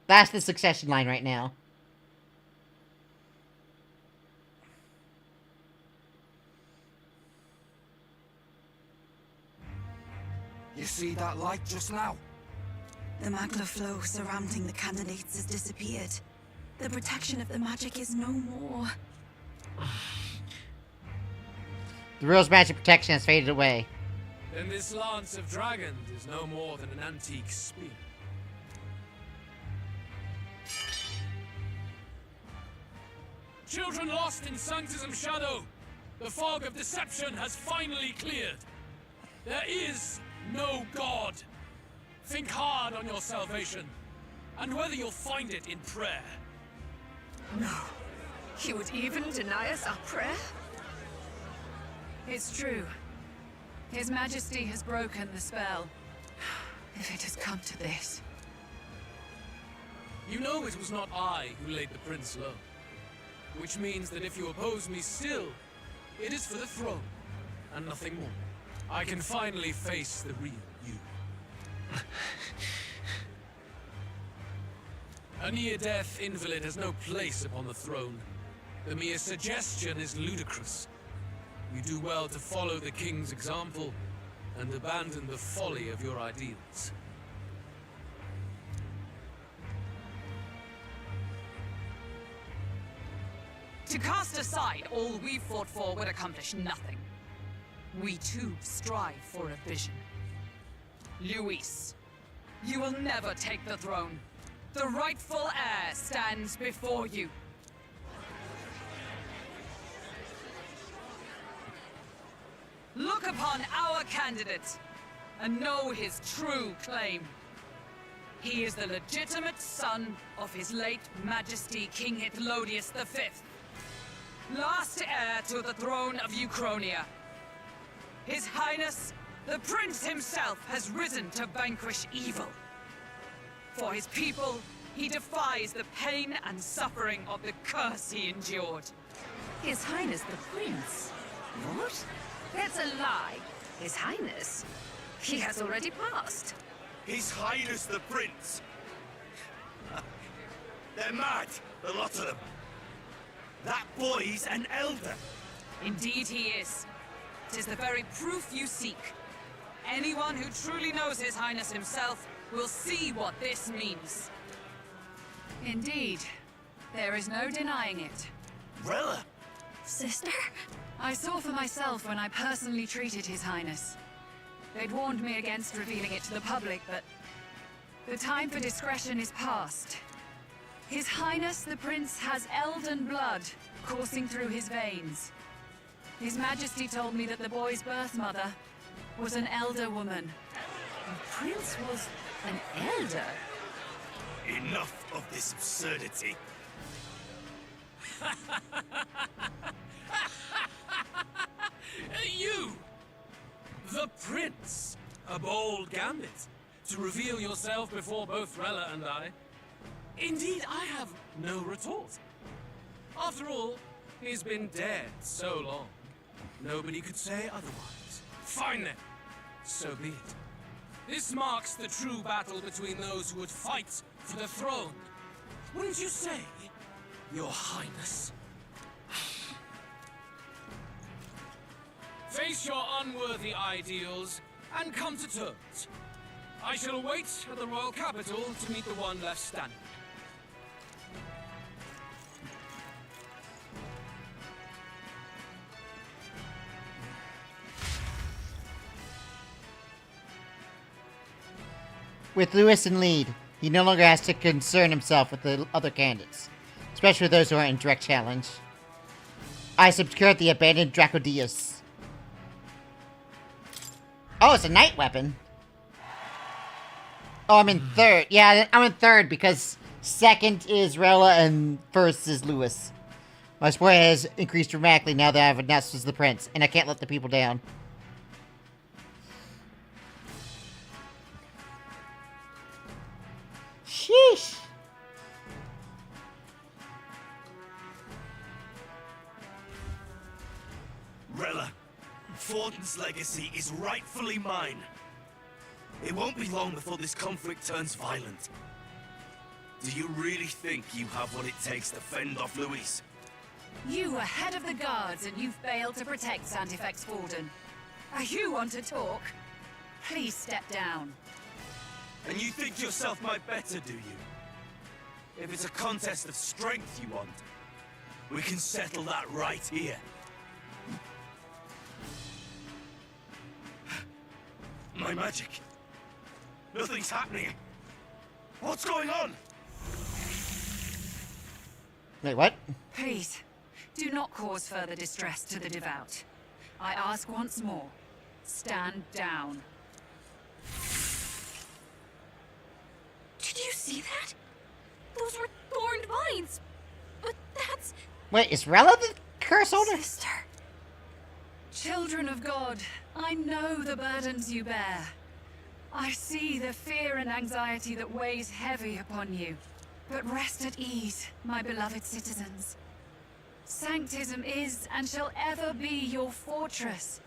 That's the succession line right now. You see that light just now? The magna flow surrounding the candidates has disappeared. The protection of the magic is no more. The rule's magic protection has faded away. Then this lance of dragons is no more than an antique spear. Children lost in Sanctism Shadow, the fog of deception has finally cleared. There is no God. Think hard on your salvation, and whether you'll find it in prayer. No. He would even deny us our prayer? It's true. His Majesty has broken the spell. If it has come to this. You know it was not I who laid the prince low. Which means that if you oppose me still, it is for the throne, and nothing more. I can finally face the real you. A near-death invalid has no place upon the throne. The mere suggestion is ludicrous. You do well to follow the king's example and abandon the folly of your ideals. To cast aside all we've fought for would accomplish nothing. We too strive for a vision. Luis, you will never take the throne. The rightful heir stands before you. Look upon our candidate and know his true claim. He is the legitimate son of his late Majesty King Hythlodius V, last heir to the throne of Uchronia. His Highness, the Prince himself, has risen to vanquish evil. For his people, he defies the pain and suffering of the curse he endured. His Highness the Prince? What? That's a lie. His Highness? He has already passed. His Highness the Prince! They're mad, the lot of them. That boy's an elder. Indeed he is. 'Tis the very proof you seek. Anyone who truly knows His Highness himself will see what this means. Indeed. There is no denying it. Rella! Sister? I saw for myself when I personally treated His Highness. They'd warned me against revealing it to the public, but the time for discretion is past. His Highness the Prince has elden blood coursing through his veins. His Majesty told me that the boy's birth mother was an elder woman. The Prince was an elder? Enough of this absurdity. You! The Prince! A bold gambit. To reveal yourself before both Rella and I. Indeed, I have no retort. After all, he's been dead so long. Nobody could say otherwise. Fine then. So be it. This marks the true battle between those who would fight for the throne. Wouldn't you say, Your Highness? Face your unworthy ideals and come to terms. I shall wait at the royal capital to meet the one left standing. With Lewis in lead, he no longer has to concern himself with the other candidates, especially those who are in direct challenge. I secured the abandoned Drakeodios. Oh, it's a night weapon. Oh, I'm in third. Yeah, I'm in third because second is Rella and first is Lewis. My score has increased dramatically now that I've announced as the Prince, and I can't let the people down. Sheesh. Rella, Forden's legacy is rightfully mine. It won't be long before this conflict turns violent. Do you really think you have what it takes to fend off Luis? You were head of the guards and you failed to protect Santifex Forden. You want to talk? Please step down. And you think yourself my better, do you? If it's a contest of strength you want, we can settle that right here. My magic. Nothing's happening. What's going on? Wait, what? Please, do not cause further distress to the devout. I ask once more, stand down. Did you see that? Those were thorned vines. But that's... Wait, is Rella the curse holder? Sister. Children of God, I know the burdens you bear. I see the fear and anxiety that weighs heavy upon you. But rest at ease, my beloved citizens. Sanctism is and shall ever be your fortress.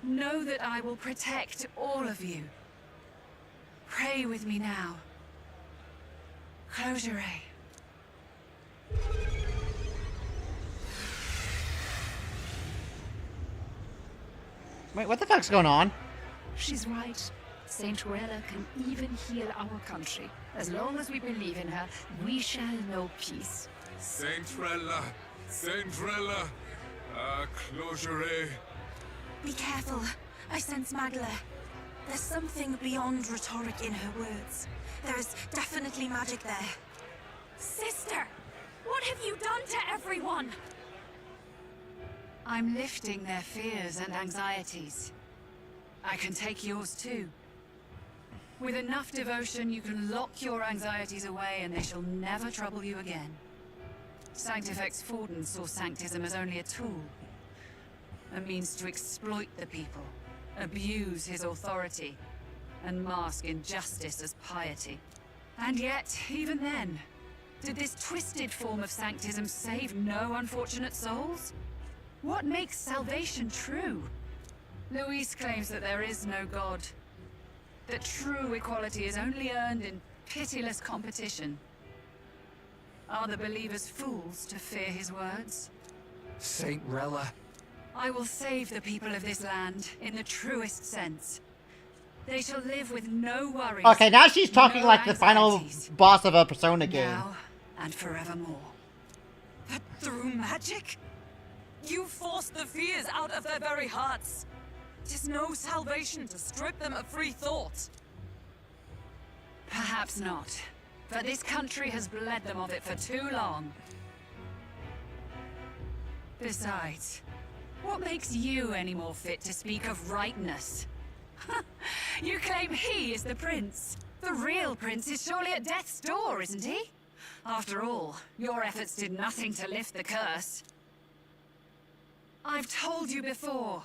Know that I will protect all of you. Pray with me now. Close your eye. Wait, what the fuck's going on? She's right. Saint Rella can even heal our country. As long as we believe in her, we shall know peace. Saint Rella, close your eye. Be careful. I sense Magla. There's something beyond rhetoric in her words. There is definitely magic there. Sister, what have you done to everyone? I'm lifting their fears and anxieties. I can take yours too. With enough devotion, you can lock your anxieties away and they shall never trouble you again. Sanctifex Forden saw Sanctism as only a tool. A means to exploit the people, abuse his authority, and mask injustice as piety. And yet, even then, did this twisted form of Sanctism save no unfortunate souls? What makes salvation true? Luis claims that there is no God. That true equality is only earned in pitiless competition. Are the believers fools to fear his words? Saint Rella. I will save the people of this land in the truest sense. They shall live with no worries. Okay, now she's talking no like the final boss of a Persona game. Now and forevermore. But through magic? You forced the fears out of their very hearts. 'Tis no salvation to strip them of free thought. Perhaps not. But this country has bled them of it for too long. Besides, what makes you any more fit to speak of rightness? You claim he is the prince. The real prince is surely at death's door, isn't he? After all, your efforts did nothing to lift the curse. I've told you before.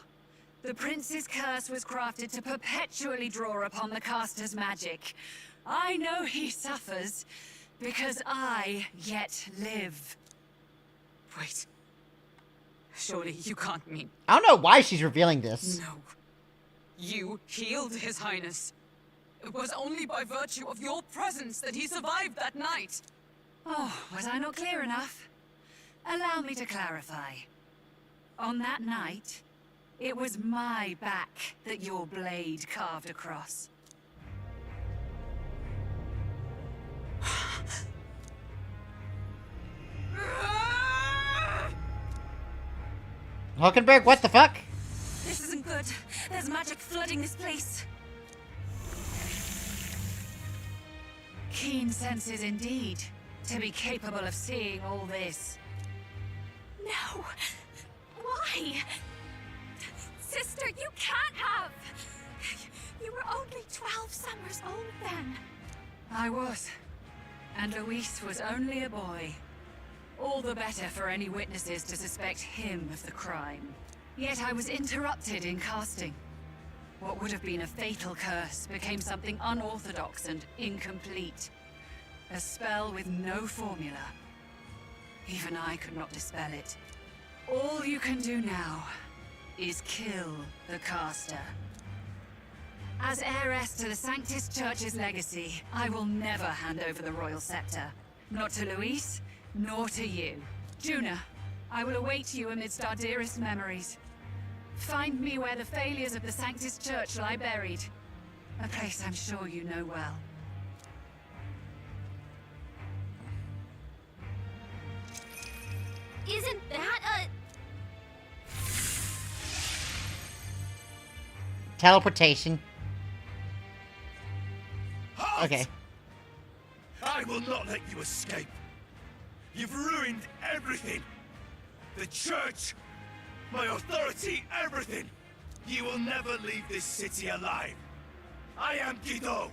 The prince's curse was crafted to perpetually draw upon the caster's magic. I know he suffers, because I yet live. Wait. Surely you can't mean... I don't know why she's revealing this. No. You healed His Highness. It was only by virtue of your presence that he survived that night. Oh, was I not clear enough? Allow me to clarify. On that night, it was my back that your blade carved across. Hulkenberg, what the fuck? This isn't good. There's magic flooding this place. Keen senses indeed, to be capable of seeing all this. No. Why? Sister, you can't have. You were only 12 summers old then. I was. And Luis was only a boy. All the better for any witnesses to suspect him of the crime. Yet I was interrupted in casting. What would have been a fatal curse became something unorthodox and incomplete. A spell with no formula. Even I could not dispel it. All you can do now is kill the caster. As heiress to the Sanctis Church's legacy, I will never hand over the royal scepter. Not to Luis, nor to you. Juna, I will await you amidst our dearest memories. Find me where the failures of the Sanctus Church lie buried. A place I'm sure you know well. Isn't that Teleportation. Halt! Okay. I will not let you escape. You've ruined everything. The church, my authority, everything. You will never leave this city alive. I am Guido,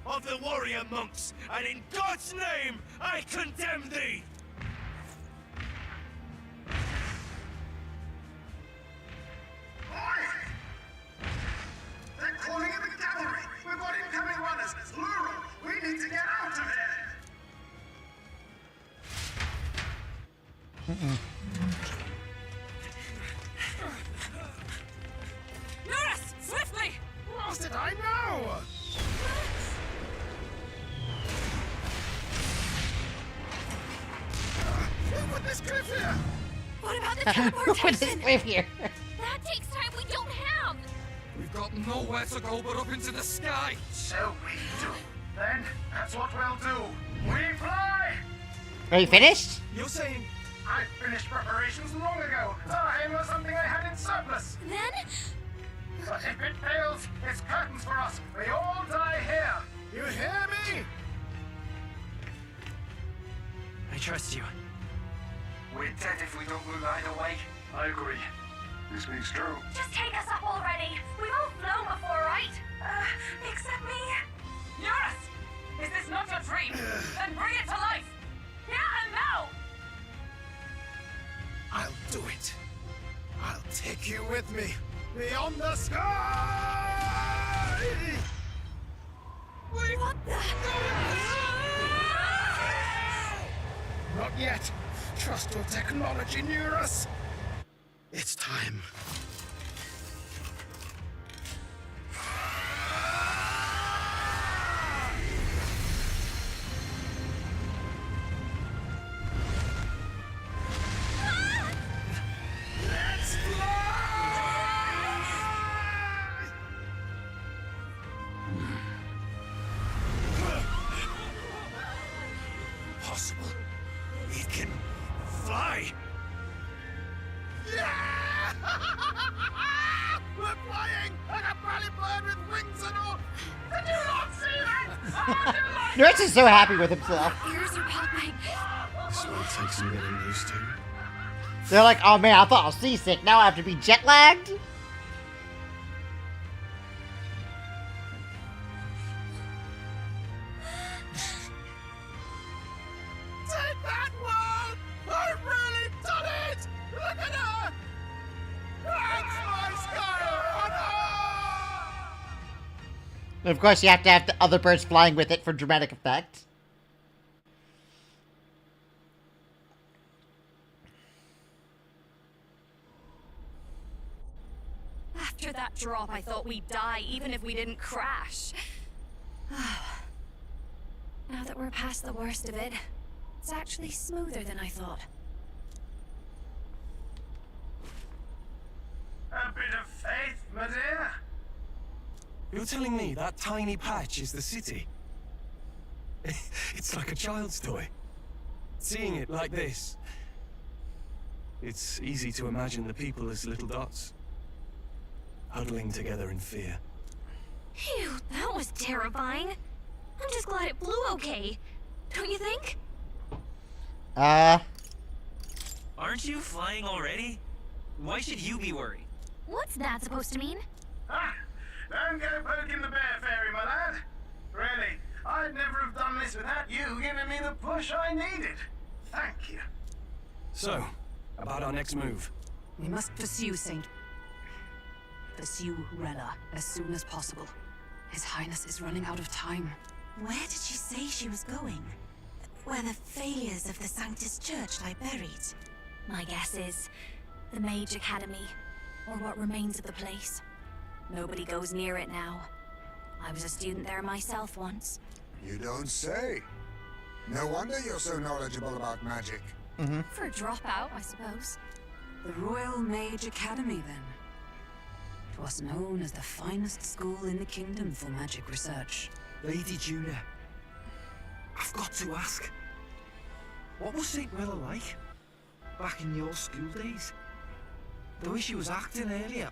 of the warrior monks, and in God's name, I condemn thee! They're calling in the cavalry! We've got incoming runners! Plural! We need to get out of here! Eurus! Swiftly! What did I know? Who put this cliff here? What about the Who put this teleportation? cliff here? that takes time we don't have? We've got nowhere to go but up into the sky. So we do. Then, that's what we'll do. We fly! Are you finished? You're saying... I finished preparations long ago. Time was something I had in surplus. Then? But if it fails, it's curtains for us. We all die here. You hear me? I trust you. We're dead if we don't move either way. I agree. This speaks true. Just take us up already. We've all flown before, right? Except me. Eurus! Is this not your dream? Then bring it to life! Yeah, and now! I'll do it. I'll take you with me. Beyond the sky! What the? Not yet. Trust your technology, Eurus. It's time. Let's Possible. It can fly. Yeah! We're flying like a bally bird with wings and all. Did you not see that? Nurse is so happy with himself. Ears are popping. This will take some getting used to. They're like, oh man, I thought I was seasick. Now I have to be jet lagged? Take that one! I've really done it! Look at her! That's my sky! And of course, you have to have the other birds flying with it for dramatic effect. After that drop, I thought we'd die, even if we didn't crash. Now that we're past the worst of it, it's actually smoother than I thought. A bit of faith, my dear. You're telling me that tiny patch is the city? It's like a child's toy. Seeing it like this, it's easy to imagine the people as little dots, huddling together in fear. Phew, that was terrifying. I'm just glad it blew okay. Don't you think? Aren't you flying already? Why should you be worried? What's that supposed to mean? Ah, don't go poking the bear fairy, my lad. Really, I'd never have done this without you giving me the push I needed. Thank you. So, about our next move. We must pursue Rella as soon as possible. His Highness is running out of time. Where did she say she was going? Where the failures of the Sanctus Church lie buried? My guess is the Mage Academy, or what remains of the place. Nobody goes near it now. I was a student there myself once. You don't say. No wonder you're so knowledgeable about magic. For a dropout, I suppose. The Royal Mage Academy, then. 'Twas known as the finest school in the kingdom for magic research. Lady Juna, I've got to ask. What was St. Rella like? Back in your school days? The way she was acting earlier.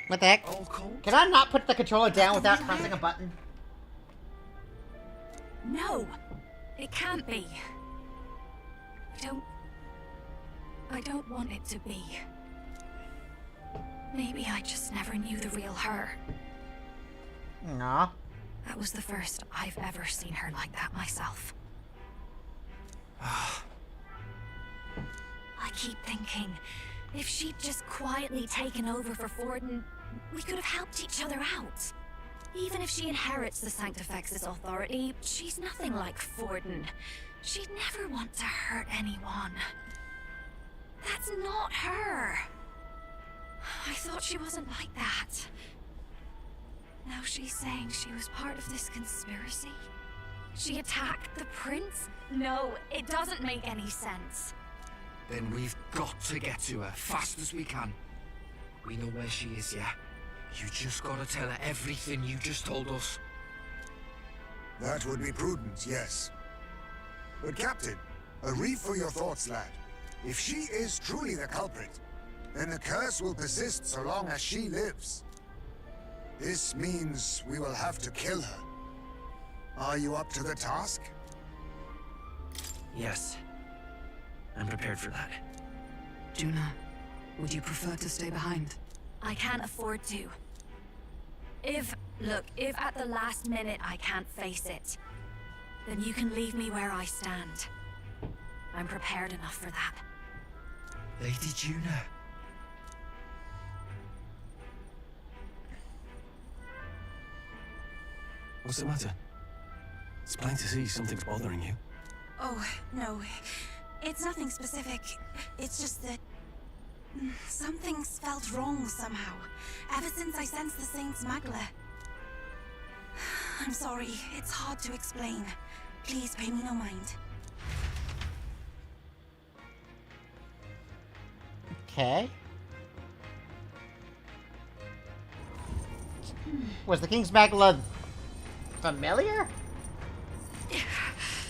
What the heck? All cold? Can I not put the controller down without pressing a button? No! It can't be. I don't want it to be. Maybe I just never knew the real her. Nah. That was the first I've ever seen her like that myself. I keep thinking, if she'd just quietly taken over for Forden, we could have helped each other out. Even if she inherits the Sanctifex's authority, she's nothing like Forden. She'd never want to hurt anyone. That's not her. I thought she wasn't like that. Now she's saying she was part of this conspiracy? She attacked the prince? No, it doesn't make any sense. Then we've got to get to her fast as we can. We know where she is, yeah? You just gotta tell her everything you just told us. That would be prudent, yes. But Captain, a reef for your thoughts, lad. If she is truly the culprit, then the curse will persist so long as she lives. This means we will have to kill her. Are you up to the task? Yes. I'm prepared for that. Juna, would you prefer to stay behind? I can't afford to. If at the last minute I can't face it, then you can leave me where I stand. I'm prepared enough for that. Lady Juna. What's the matter? It's plain to see something's bothering you. Oh, no. It's nothing specific. It's just that something's felt wrong somehow, ever since I sensed the Saint's Magla. I'm sorry, it's hard to explain. Please pay me no mind. Okay. Was the King's Magla familiar?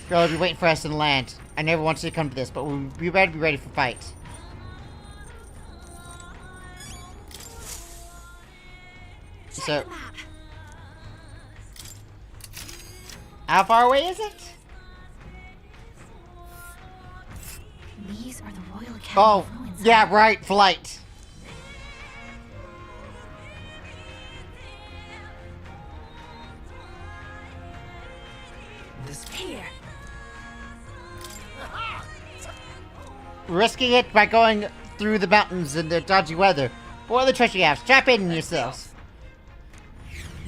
Girl will be waiting for us in land. I never wanted to come to this, but we better be ready for fight. So, how far away is it? These are the Royal Academy. Oh, yeah, right, flight. Here. Risking it by going through the mountains in the dodgy weather. Boil the treasure you have. Strap in yourselves.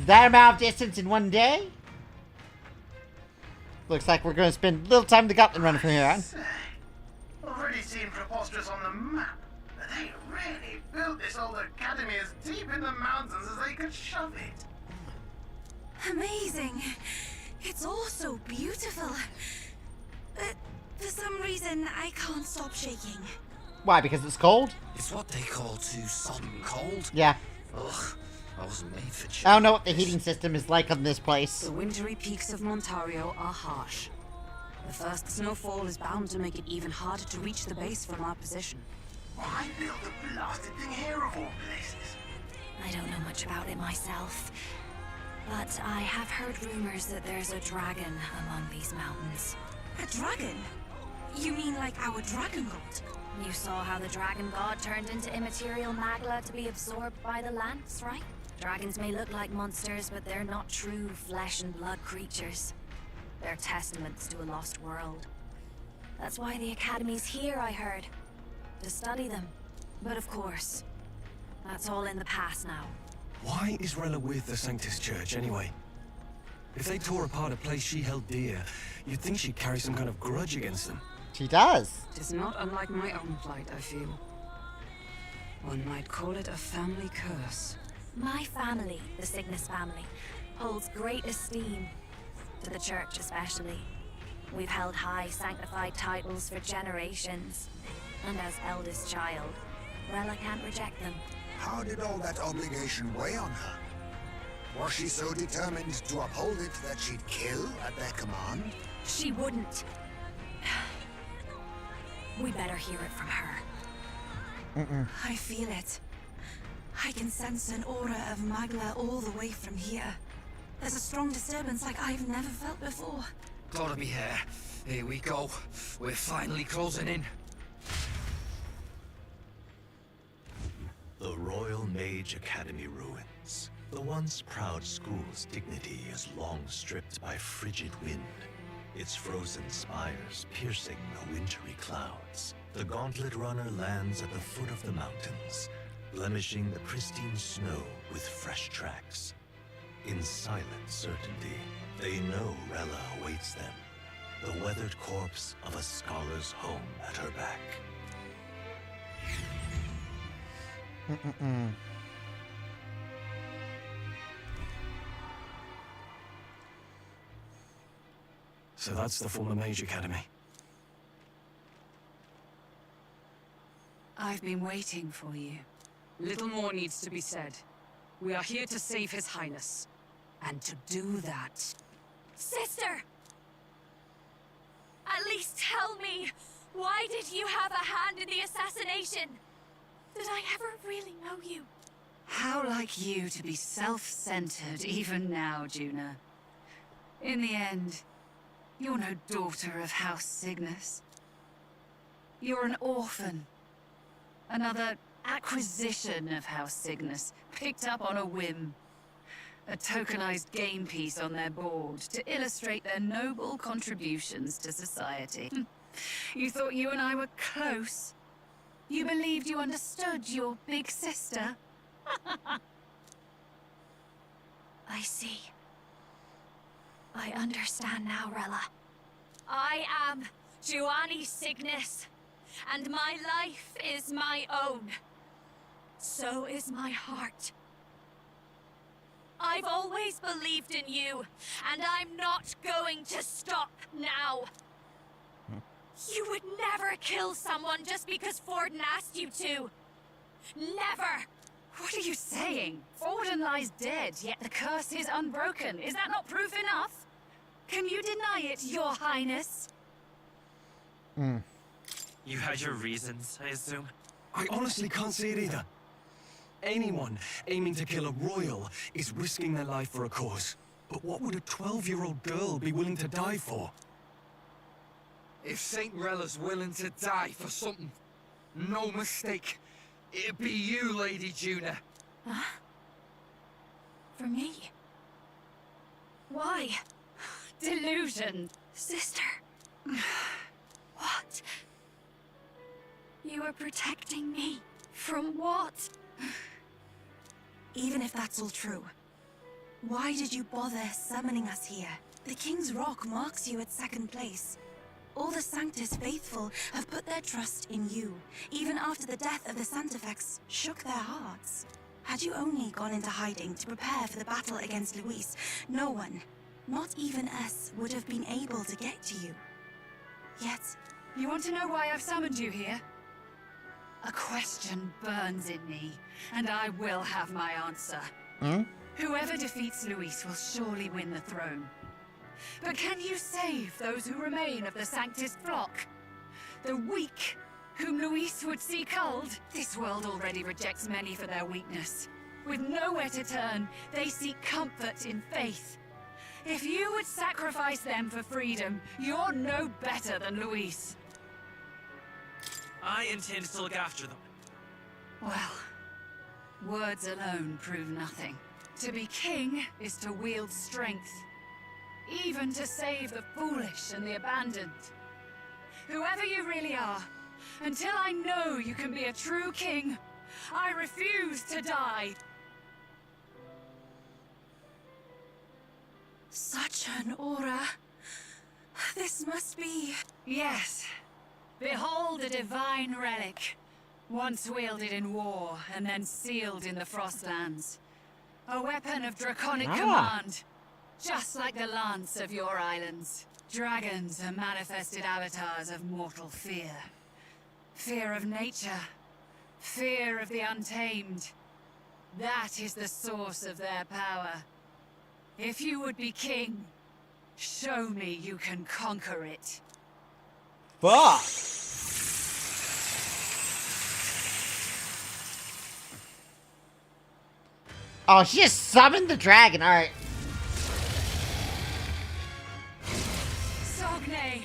That amount of distance in one day? Looks like we're going to spend a little time in the Gauntlet Run from here on. Already seemed preposterous on the map, but they really built this old academy as deep in the mountains as they could shove it. Amazing. It's all so beautiful. But for some reason, I can't stop shaking. Why? Because it's cold? It's what they call too sudden cold. Yeah. Ugh, I wasn't made for chills. I don't know what the heating system is like on this place. The wintry peaks of Montario are harsh. The first snowfall is bound to make it even harder to reach the base from our position. Why build a blasted thing here of all places? I don't know much about it myself, but I have heard rumors that there's a dragon among these mountains. A dragon? You mean like our dragon god? You saw how the dragon god turned into immaterial Magla to be absorbed by the lance, right? Dragons may look like monsters, but they're not true flesh and blood creatures. They're testaments to a lost world. That's why the Academy's here, I heard. To study them. But of course, that's all in the past now. Why is Rella with the Sanctus Church, anyway? If they tore apart a place she held dear, you'd think she'd carry some kind of grudge against them. She does. It is not unlike my own plight, I feel. One might call it a family curse. My family, the Cygnus family, holds great esteem. To the church especially. We've held high sanctified titles for generations. And as eldest child, Rella can't reject them. How did all that obligation weigh on her? Was she so determined to uphold it that she'd kill at their command? She wouldn't. We better hear it from her. I feel it. I can sense an aura of Magla all the way from here. There's a strong disturbance like I've never felt before. Gotta be here. Here we go. We're finally closing in. The Royal Mage Academy ruins. The once proud school's dignity is long stripped by frigid wind. Its frozen spires piercing the wintry clouds. The Gauntlet Runner lands at the foot of the mountains, blemishing the pristine snow with fresh tracks. In silent certainty, they know Rella awaits them, the weathered corpse of a scholar's home at her back. So that's the former Mage Academy. I've been waiting for you. Little more needs to be said. We are here to save His Highness. And to do that... Sister! At least tell me, why did you have a hand in the assassination? Did I ever really know you? How like you to be self-centered even now, Juna. In the end, you're no daughter of House Cygnus. You're an orphan. Another acquisition of House Cygnus, picked up on a whim. A tokenized game piece on their board to illustrate their noble contributions to society. You thought you and I were close? You believed you understood your big sister? I see. I understand now, Rella. I am Giovanni Cygnus, and my life is my own. So is my heart. I've always believed in you, and I'm not going to stop now. You would never kill someone just because Forden asked you to. Never! What are you saying? Forden lies dead, yet the curse is unbroken. Is that not proof enough? Can you deny it, Your Highness? You had your reasons, I assume? I honestly can't see it either. Anyone aiming to kill a royal is risking their life for a cause. But what would a 12-year-old girl be willing to die for? If Saint Rella's willing to die for something, no mistake, it'd be you, Lady Juna. Huh? For me? Why? Delusion. Sister. What? You are protecting me. From what? Even if that's all true, why did you bother summoning us here? The King's Rock marks you at second place. All the Sanctus faithful have put their trust in you, even after the death of the Santafex shook their hearts. Had you only gone into hiding to prepare for the battle against Luis, no one, not even us, would have been able to get to you. Yet... You want to know why I've summoned you here? A question burns in me, and I will have my answer. Whoever defeats Luis will surely win the throne. But can you save those who remain of the Sanctus flock? The weak, whom Luis would see culled? This world already rejects many for their weakness. With nowhere to turn, they seek comfort in faith. If you would sacrifice them for freedom, you're no better than Luis. I intend to look after them. Well, words alone prove nothing. To be king is to wield strength, even to save the foolish and the abandoned. Whoever you really are, until I know you can be a true king, I refuse to die. Such an aura. This must be... Yes. Behold a divine relic, once wielded in war and then sealed in the Frostlands. A weapon of draconic command, just like the lance of your islands. Dragons are manifested avatars of mortal fear. Fear of nature, fear of the untamed, That is the source of their power. If you would be king, show me you can conquer it. Fuck! Oh, she just summoned the dragon. Alright. Sogne,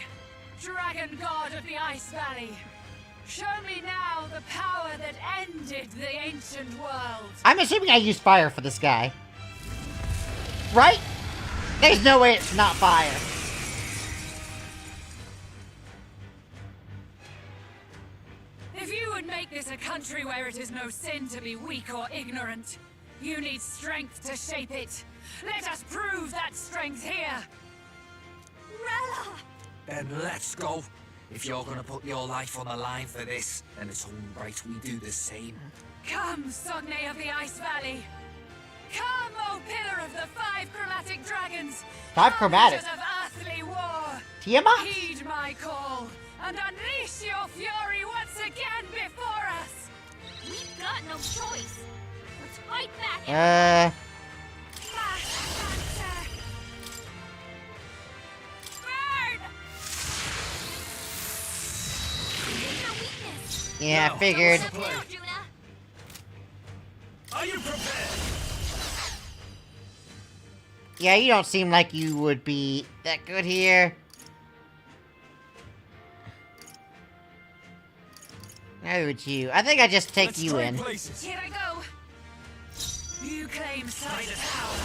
dragon god of the Ice Valley. Show me now the power that ended the ancient world. I'm assuming I used fire for this guy. Right? There's no way it's not fire. If you would make this a country where it is no sin to be weak or ignorant, you need strength to shape it. Let us prove that strength here. Rella! Then let's go. If you're gonna put your life on the line for this, then it's only right we do the same. Come, Sogne of the Ice Valley. Come, O pillar of the 5 chromatic dragons. 5 chromatic? Of earthly war. Tiamat? Heed my call and unleash your fury once again before us. We've got no choice. Let's fight back. Burn! What's your weakness? Yeah, I figured. Are you prepared? Yeah, you don't seem like you would be that good here. Neither would you. I think I just take you in. Here I go. You claim such power,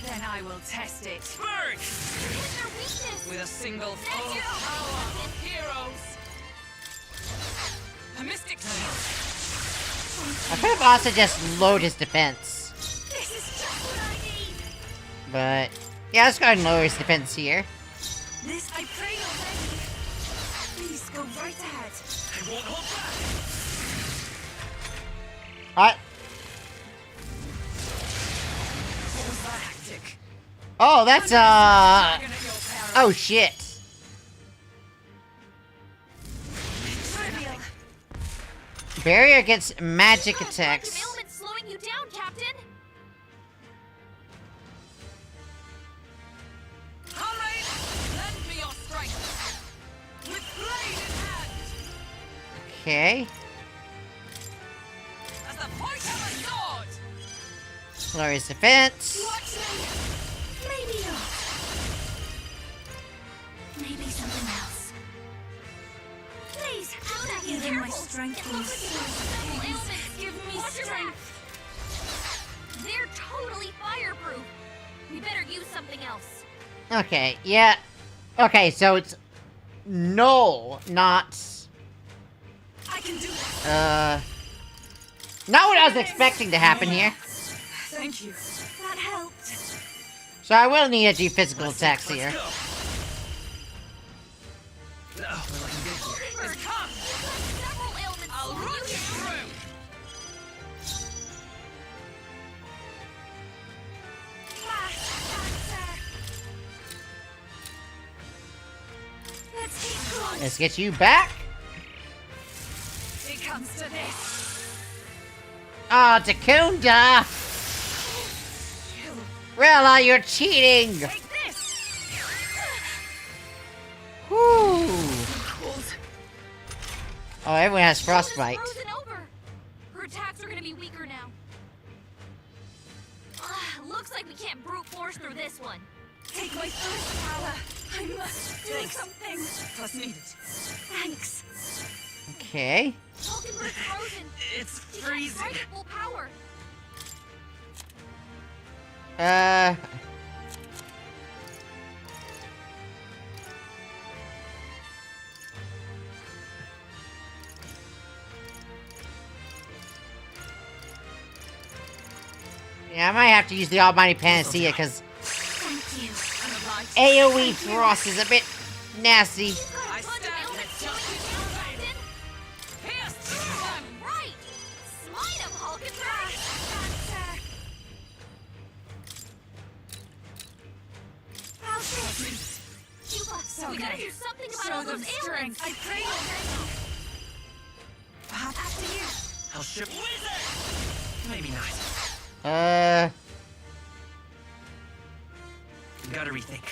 then I will test it. What's Burn! your weakness? With a single full power of heroes. A mystic. I could have also just lowered his defense. This is just what I need. But, yeah, let's go ahead and lower his defense here. This I pray already. Please go right ahead. I won't hold back. Alright. What was that tactic? Oh, that's, oh, shit. Trivial. Barrier against magic attacks. Ailment's slowing you down, Captain. Comrade, lend me your strength. With blade in hand. Okay. As the point of a sword. Lower his defense. Watch me. Maybe not. Maybe something else. Please, how that you Even my strength will give me strength. They're totally fireproof. We better use something else. Okay, yeah. Okay, so it's null, not... I can do this. Not what I was expecting to happen here. Thank you. That helped. So I will need to do physical attacks here. Here, come. Several ailments. I'll run you through. Let's keep going. Let's get you back. It comes to this. Ah, oh, Takunda! Rella, you're cheating! Take this. Whew. Oh, everyone has frostbite. Frozen over. Her attacks are gonna be weaker now. Looks like we can't brute force through this one. Take my first power. I must do something. Plus needed. Thanks. Okay. Vulcanberg's frozen. It's She can't strike at full power. Yeah, I might have to use the Almighty Panacea, because Thank you. AoE Frost is a bit nasty. I stand with Pierce through them. Right. Smite him, Vulcanberg. So We gotta good. do something about Show all them those strength. ailments. I pray already. Perhaps after you. I'll ship. Maybe not. You gotta rethink.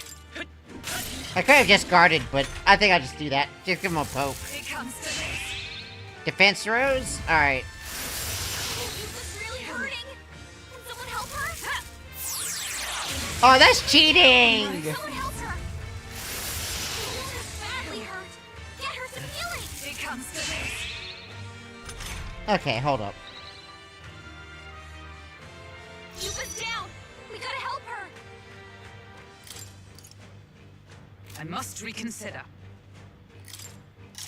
I could have just guarded, but I think I'll just do that. Just give him a poke. It comes to this. Defense throws? Alright. Yuka's really hurting. Can someone help her? Oh, that's cheating! Someone help her. Yuka's badly hurt. Get her some healing. It comes to this. Okay, hold up. Yuka's down. We gotta help her. I must reconsider.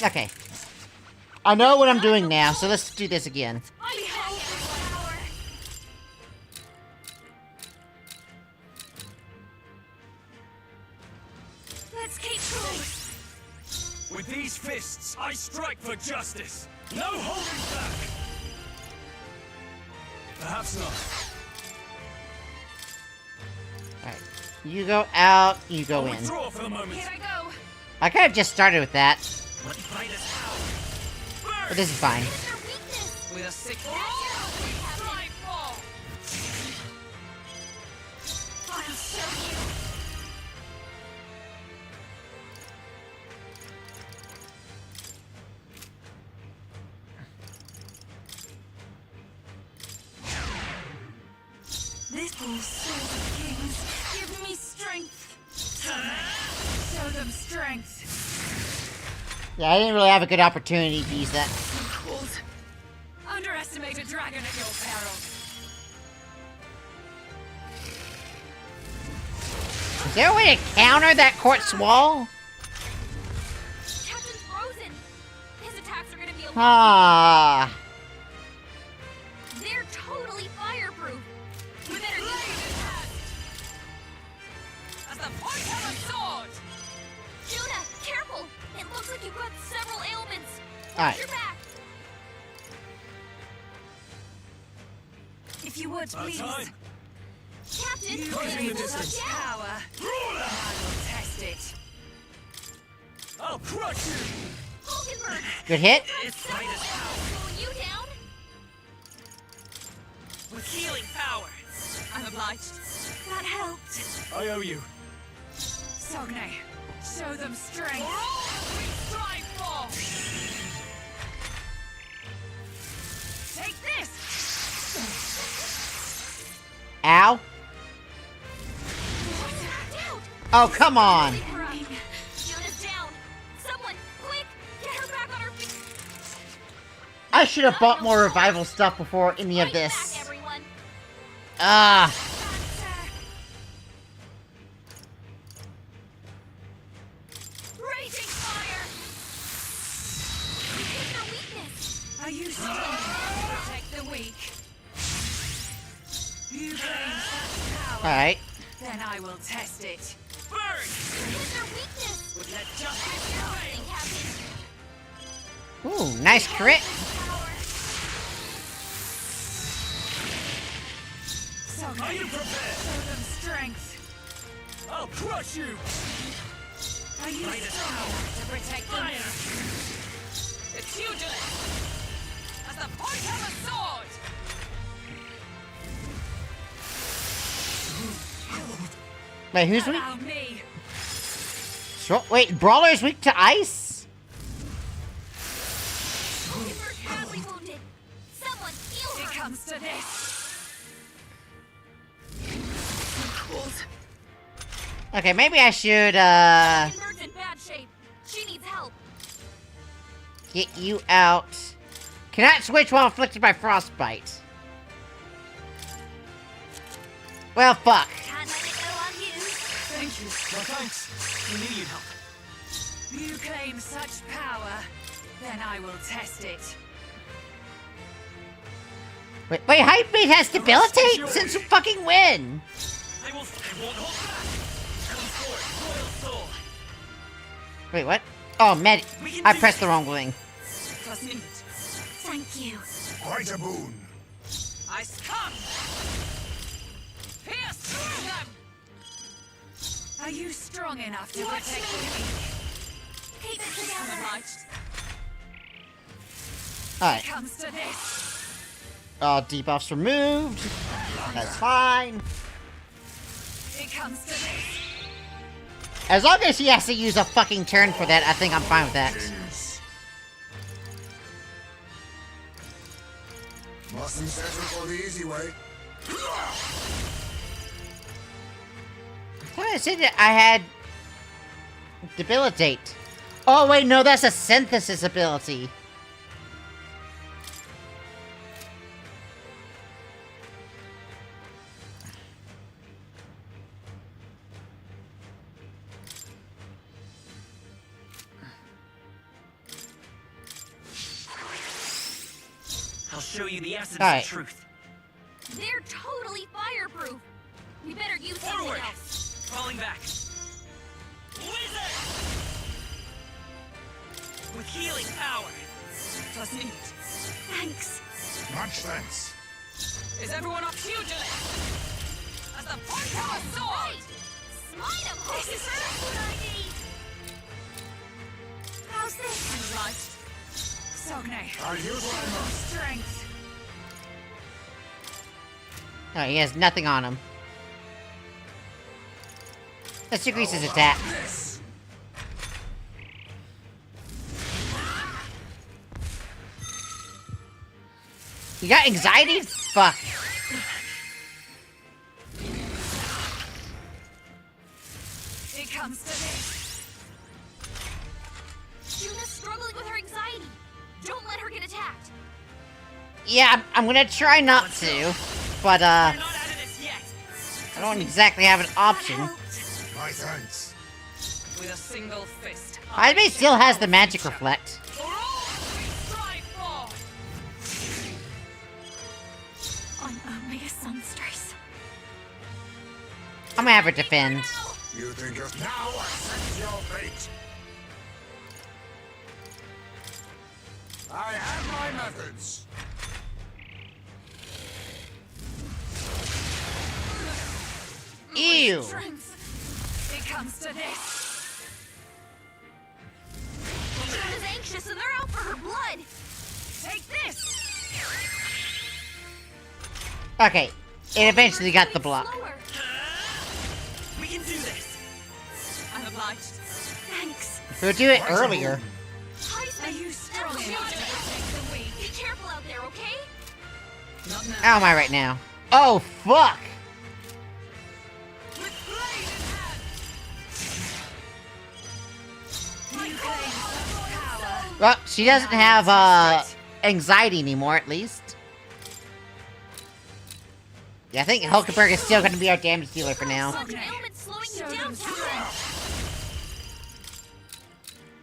Okay. I know what I'm doing now, so let's do this again. Let's keep going. With these fists, I strike for justice. No holding back. Perhaps not. Alright. You go out, you go in. Withdraw for the moment. Here I go. I could have just started with that. Let's fight us out. But this is fine. With a sick I'll show you. Little sword of kings, give me strength. Show them strength. Yeah, I didn't really have a good opportunity to use that. Cold. Underestimate a dragon at your peril. Is there a way to counter that quartz wall? Captain's frozen. His attacks are gonna be a lot. Ah. They're totally fireproof. We better do As the point of a sword. Judah, careful. It looks like you've got several ailments. Alright. Your back. If you would, please. Time. Captain, You Closing claim the distance. such power. I will test it. I'll crush you. Hulkenberg. Good hit. Slowing you down. With healing power. I'm obliged. That helped. I owe you. Sogne, show them strength. We strive for. Take this. Ow. Oh, come on. Judah's down. Someone, quick, get her back on her feet. I should have bought more revival stuff before any of this. Back, everyone. Ah. Raging fire. You hit their weakness. Are you strong enough to protect the weak? You claim such power. Alright. Then I will test it. Hit their weakness. Would let justice Nothing, Captain. Ooh, nice crit. Sogne, Are you prepared? show them strength. I'll crush you. Are you strong enough to protect the weak? It's you, Judah. As the point of a sword. Wait, who's weak? Allow me. Wait, Brawler's weak to ice? Hulkenberg badly wounded. Someone heal her. It comes to this. Cold. Okay, maybe I should, Hulkenberg's in bad shape. She needs help. get you out. Cannot switch while afflicted by frostbite. Well, fuck. Can't let it go on you. Thank you. No thanks. We need help. You claim such power. Then I will test it. Wait, Hypebeat has debilitate since fucking when? I won't hold back. Come forward, royal soul. Wait, what? Oh, I pressed the wrong thing. Thank you. Quite a boon. I come. Pierce through them. Are you strong enough to protect me? Keep it I'm together. obliged. Alright. Comes to this. Debuffs removed. That's fine. It comes to this. As long as he has to use a fucking turn for that, I think I'm fine with that. Mustn't settle for the easy way. I thought I said that I had debilitate. Oh wait, no, that's a synthesis ability. I'll show you the essence Alright. of truth. They're totally fireproof. We better use something Forward! else. Falling back. Wizard! With healing power. Plus neat. Thanks. Much thanks. Is everyone up pugilist? As the point of a sword! Smite him! This is just what I need. How's this? Right. Sogne. I'll use what I must. Strength. Oh, he has nothing on him. Let's decrease his attack. You got anxiety? Fuck. It comes to this. Juna's struggling with her anxiety. Don't let her get attacked. Yeah, I'm gonna try not to, but I don't exactly have an option. My thanks. With a single fist. Jaime still has the magic reflect. I'm only a sunstress. I'm gonna have her defend. You think just now accept your fate? I have my methods. Ew. It comes to this. Juna's anxious and they're out for her blood. Take this. Okay, it eventually got the block. We can do this. I'm obliged. Thanks. We'll do it earlier. Are you strong enough to protect the weak? Be careful out there, okay? Not now. How am I right now? Oh, fuck! Well, she doesn't have, anxiety anymore, at least. Yeah, I think Hulkenberg is still gonna be our damage dealer for now.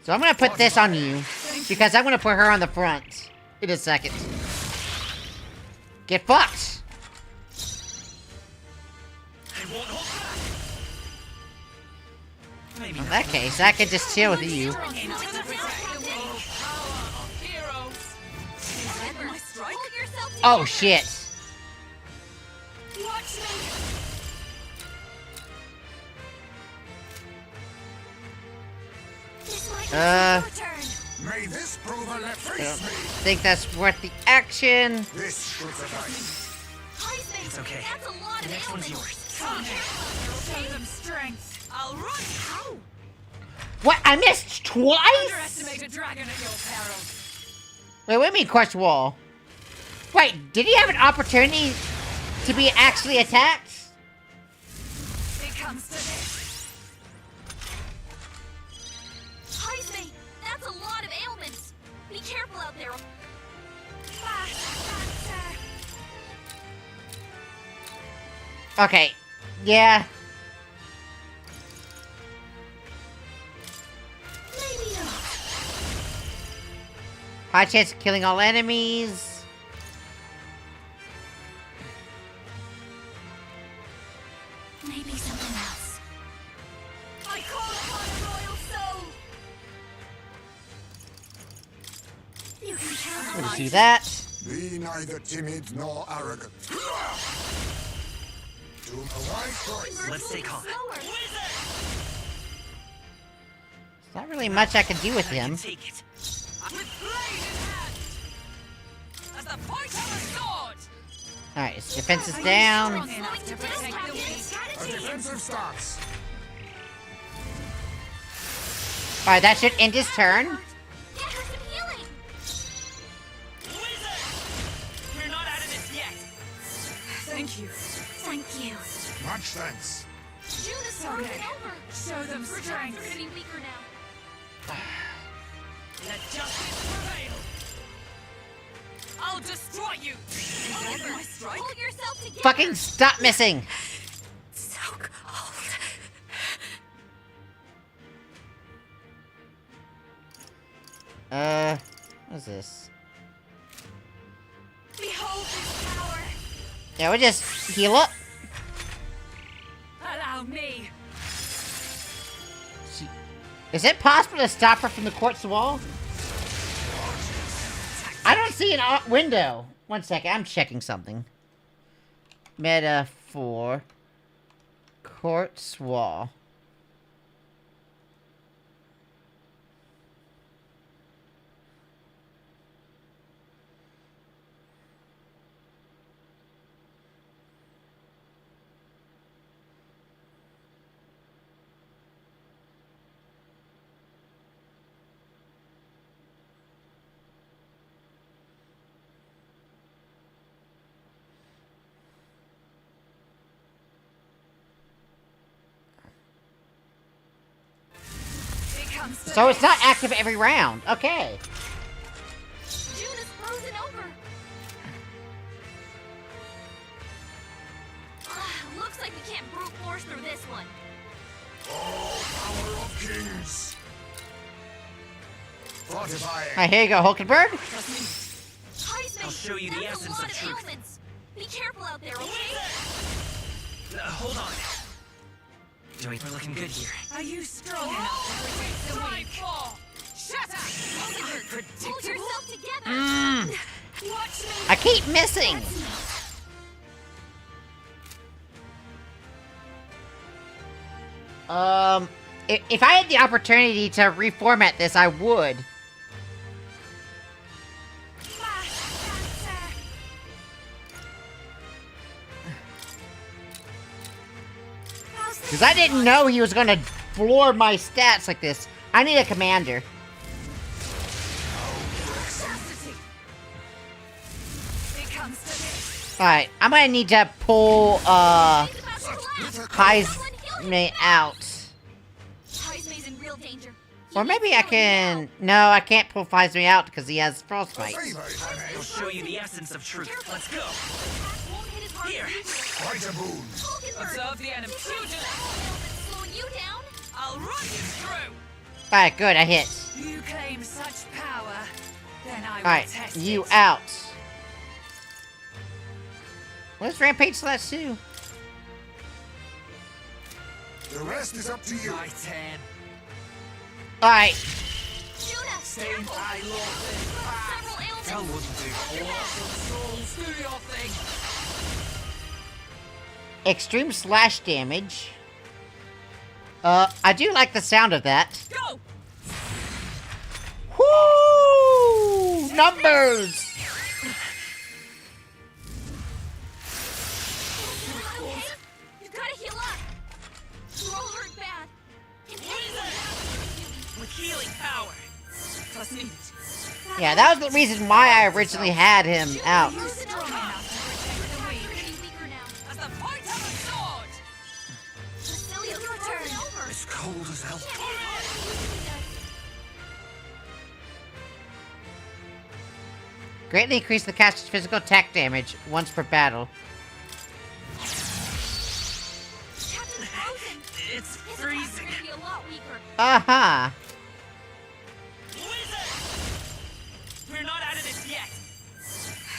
So I'm gonna put this on you, because I'm gonna put her on the front in a second. Get fucked! In that case, I could just chill with you. Oh shit! May this prove a I don't face me. think that's worth the action. This should suffice. It's okay. That's a lot The of next one's ailments. yours. Show them strength. I'll run. How? What? I missed twice? Underestimate a dragon at your peril. Wait, what do you mean crush wall? Wait, did he have an opportunity to be actually attacked? It comes to this. Heisme, that's a lot of ailments. Be careful out there. Okay, yeah. Maybe not. High chance of killing all enemies. Maybe something else. I call upon a royal soul. You can count I'm on gonna us. do that. Be neither timid nor arrogant. Do a wise choice. Let's stay calm. There's not really much I can do with him. Take it. With blade in hand. As the point of a sword. Alright, his defense is down. Our defensive starts. Alright, that should end his turn. We're not out of this yet. Thank you. Thank you. Much thanks. Judas, Okay. okay. Over. Show them We're strength. getting weaker now. Let justice prevail. I'll destroy you. Oliver, hold yourself together. Fucking stop missing! So cold. What is this? Behold this power. Yeah, we'll just heal up. Allow me. Is it possible to stop her from the quartz wall? I don't see an window. 1 second, I'm checking something. Metaphor. Quartz wall. So it's not active every round. Okay. Judas frozen over. Looks like we can't brute force through this one. All power of kings. Fortifying. Alright, here you go, Hulkenberg. I'll show you the essence of truth. Ailments. Be careful out there, okay? Hold on. Joey, we're looking good here. Are you strong enough to resist the weak? Shut up! Hold yourself together. Watch me! I keep missing. If I had the opportunity to reformat this, I would. Because I didn't know he was gonna floor my stats like this. I need a commander. Alright, I'm gonna need to pull, Heisman out. Heisman's in real danger. Or maybe I can... No, I can't pull Heisman out because he has frostbite. I'll show you the essence of truth. Let's go. Here. Quite a boon. Observe the enemy. Slowing you down. I'll run you through. Alright, good, I hit. You claim such power, then I will Alright, test you it. out. Where's Rampage Slash 2? The rest is up to you. My turn. Alright. Stand high, Lord. Tell wouldn't do. Awesome souls, do your thing. Extreme slash damage. I do like the sound of that. Go! Woo! Numbers! You gotta heal up. You're all hurt bad. With healing power. Trust me. Yeah, that was the reason why I originally had him out. It's cold as hell. Greatly increase the caster's physical attack damage once per battle. It's freezing. Aha! We're not out of this yet.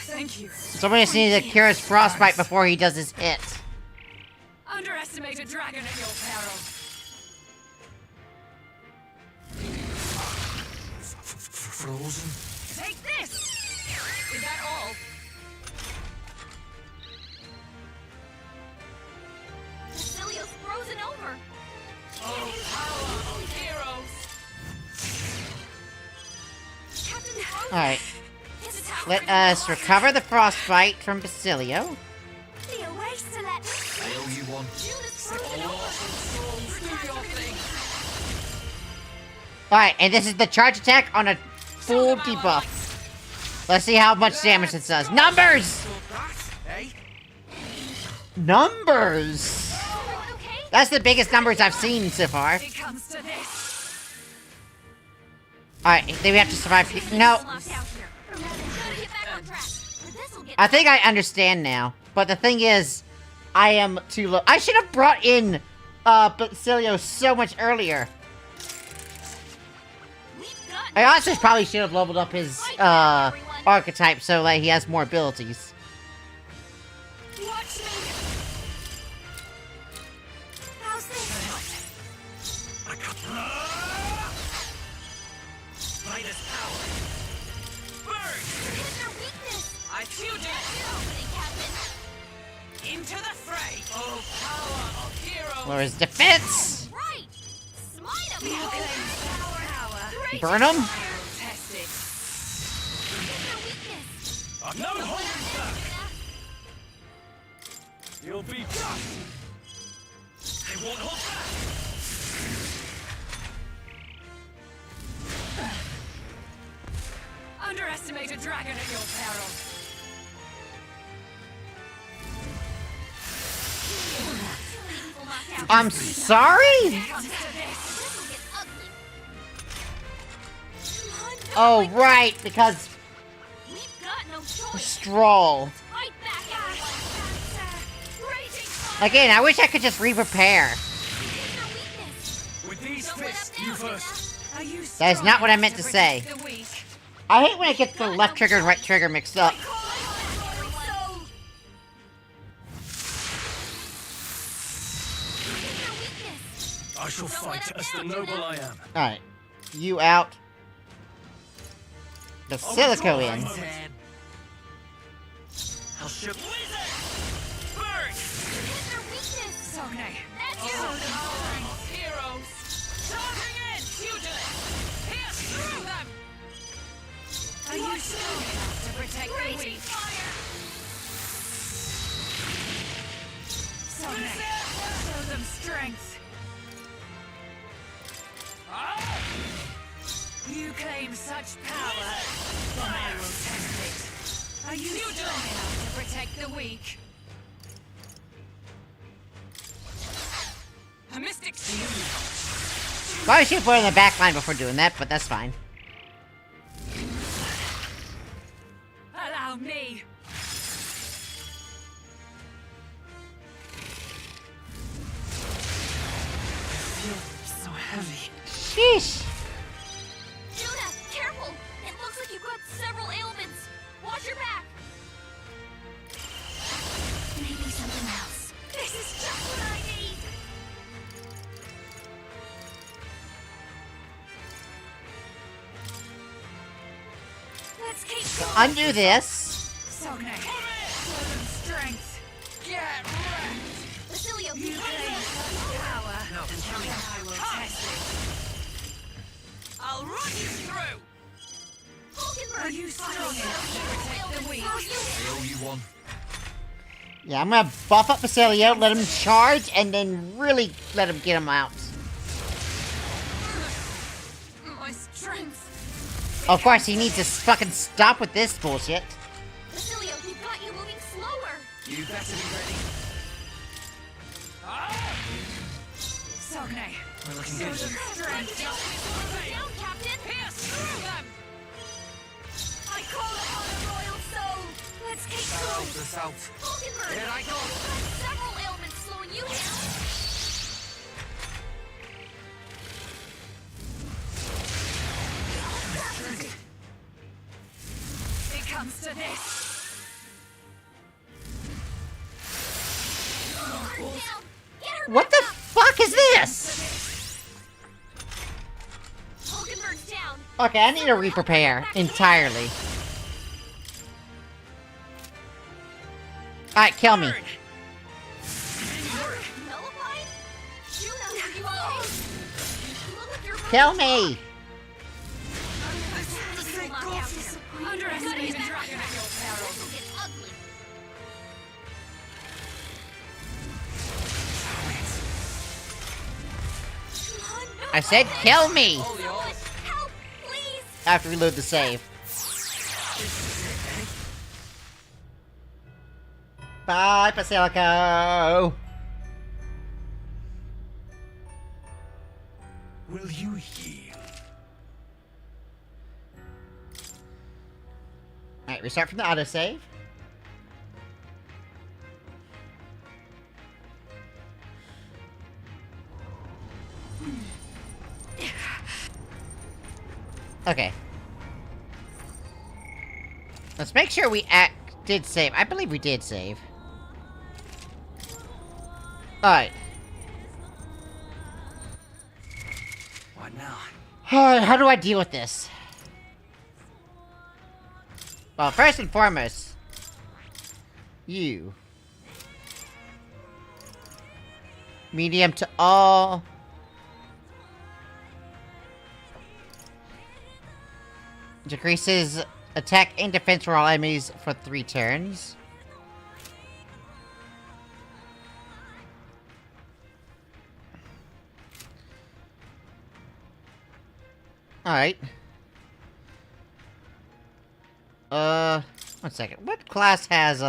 Thank you. Somebody just needs to cure his frostbite before he does his hit. Underestimate a dragon at your peril. Frozen? Take this. Is that all? Cecilia's frozen over. Oh, power of heroes. Captain Frozen. Alright. His let us recover the frostbite from Basilio. The erase to let I owe you one. Alright, and this is the charge attack on a full debuff. Let's see how much damage it does. Numbers! Numbers! That's the biggest numbers I've seen so far. Alright, then we have to survive. No. I think I understand now. But the thing is, I am too low. I should have brought in Basilio so much earlier. I also probably should have leveled up his archetype so that he has more abilities. Watch me. How's this? Minus power. Burn! Hit their weakness. I feel it. Into the fray. Oh, power of heroes. Where is defense? Right. Smite him. Burn him? Test it. Hit their weakness. I'm no holding back. You'll be done. I won't hold back. Underestimate a dragon at your peril. I'm sorry? Oh, right, because... Stroll. Again, I wish I could just re-prepare. With these fists, you first. That is not what I meant to say. I hate when I get the left trigger and right trigger mixed up. I shall fight as the noble I am. Alright. You out. Basilico in. I'll show Burn! Hit their weakness. Sogne. That's you. Heroes. Charging in, pugilists. Pierce through them. Are you strong enough to protect the weak? Sogne. Show them strength. You claim such power, then I will test it. Are you strong enough to protect the weak? A mystic shield. Probably should have put it in the back line before doing that, but that's fine. Allow me. So heavy. Sheesh. Judah, careful! It looks like you've got several ailments. Watch your back. Maybe something else. This is just what I need. Let's keep going. Undo this. Sogne. Show them strength. Get wrecked. Basilio, You claim such power, then I will test it. I'll run you through. Are you strong enough to protect the weak? I owe you one. Yeah, I'm gonna buff up Basilio, let him charge, and then really let him get him out. My strength. Of course, he needs to fucking stop with this bullshit. Basilio, we've got you moving slower. You better be ready. Sogne. We're looking Show good. them strength. Down, Captain. Pierce through them. I call upon a royal soul. Let's keep going. The south. Falkenberg, Here I go. you've got several ailments slowing you down. It comes to this. Down. Get her What back the up. fuck is this? Falkenberg's down. Okay, I need to re-prepare entirely. Alright, kill me. Nullified? Judah, are you okay? You look like you're Kill me! Underestimated dragon. I said kill me! Help, please! I have to reload the save. Bye, Basilico! Will you heal? Alright, restart from the autosave. Okay. Let's make sure we did save. I believe we did save. Alright. What now? Alright, how do I deal with this? Well, first and foremost, you. Medium to all. Decreases attack and defense for all enemies for 3 turns. Alright. 1 second. What class has,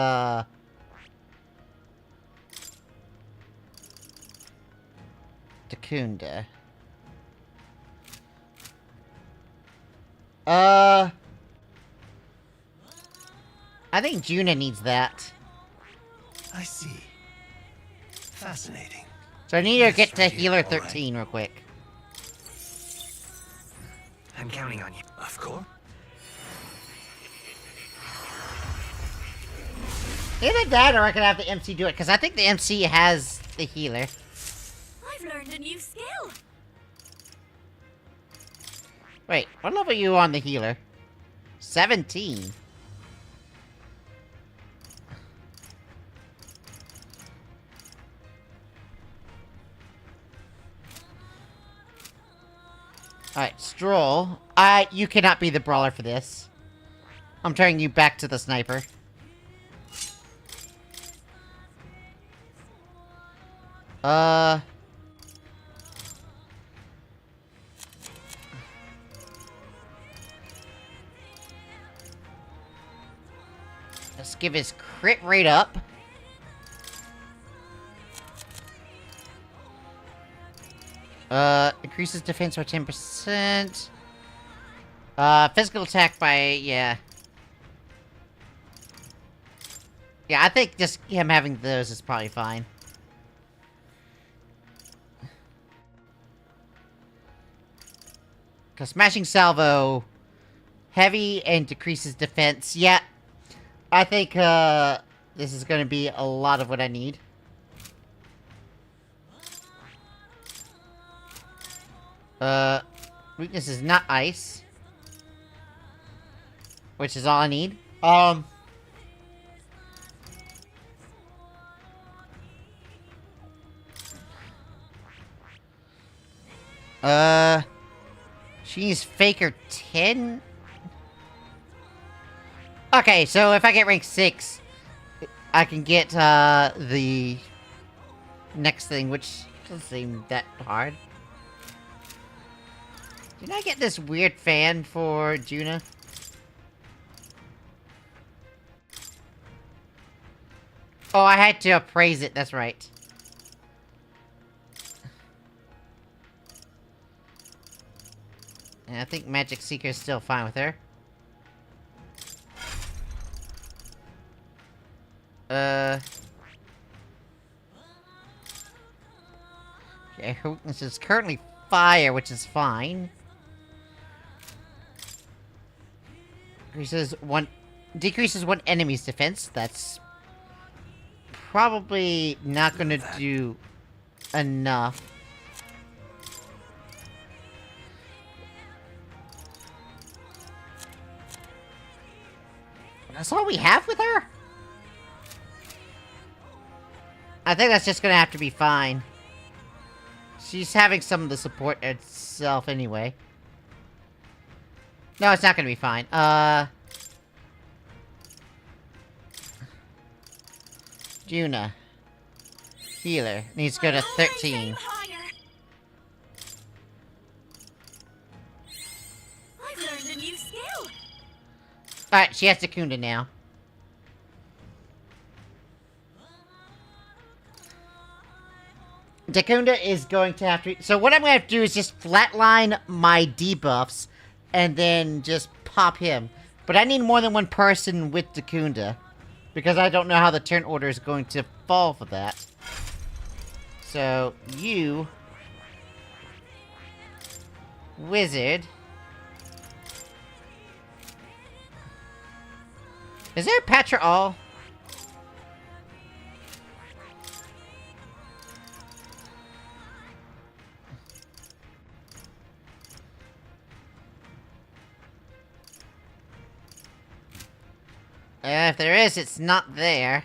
Takunda? I think Juna needs that. I see. Fascinating. So I need to get to healer 13 real quick. I'm counting on you. Of course. Either that or I could have the MC do it, because I think the MC has the healer. I've learned a new skill. Wait, what level are you on the healer? 17. Alright, Stroll. You cannot be the brawler for this. I'm turning you back to the sniper. Let's give his crit rate up. Increases defense by 10%. Physical attack by, yeah. Yeah, I think just him having those is probably fine. Because Smashing Salvo, heavy and decreases defense. Yeah, I think this is going to be a lot of what I need. Weakness is not ice. Which is all I need. She's Faker 10? Okay, so if I get rank 6, I can get, the next thing, which doesn't seem that hard. Did I get this weird fan for Juna? Oh, I had to appraise it, that's right. And I think Magic Seeker is still fine with her. Okay, her weakness is currently fire, which is fine. Decreases one enemy's defense. That's probably not gonna do enough. That's all we have with her? I think that's just gonna have to be fine. She's having some of the support itself anyway. No, it's not gonna be fine. Juna. Healer. Needs to go to 13. learned a new skill. Alright, she has Dakunda now. Dakunda is going to have to... So what I'm going to have to do is just flatline my debuffs and then just pop him. But I need more than one person with Dakunda, because I don't know how the turn order is going to fall for that. So, you... Wizard... Is there a patch or all? If there is, it's not there.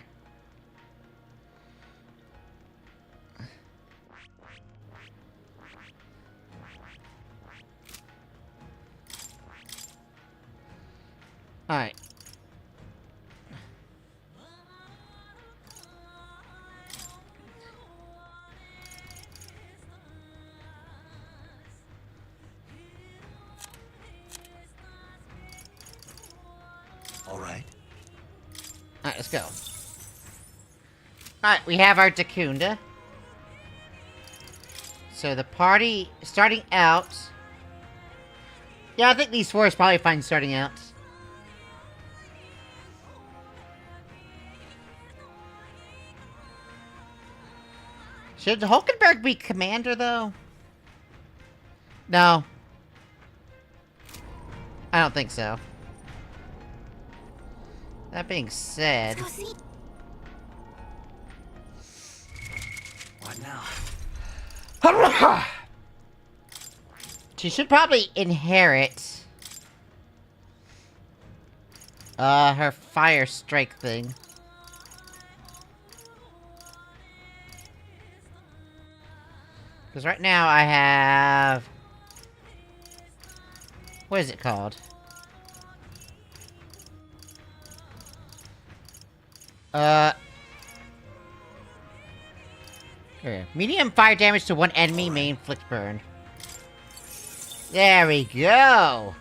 Alright. All right. Alright, let's go. Alright, we have our Dakunda. So the party, starting out... Yeah, I think these four is probably fine starting out. Should Hulkenberg be commander, though? No. I don't think so. That being said... What now? She should probably inherit... her fire strike thing. Because right now I have... What is it called? Here. Medium fire damage to one enemy may inflict burn. There we go!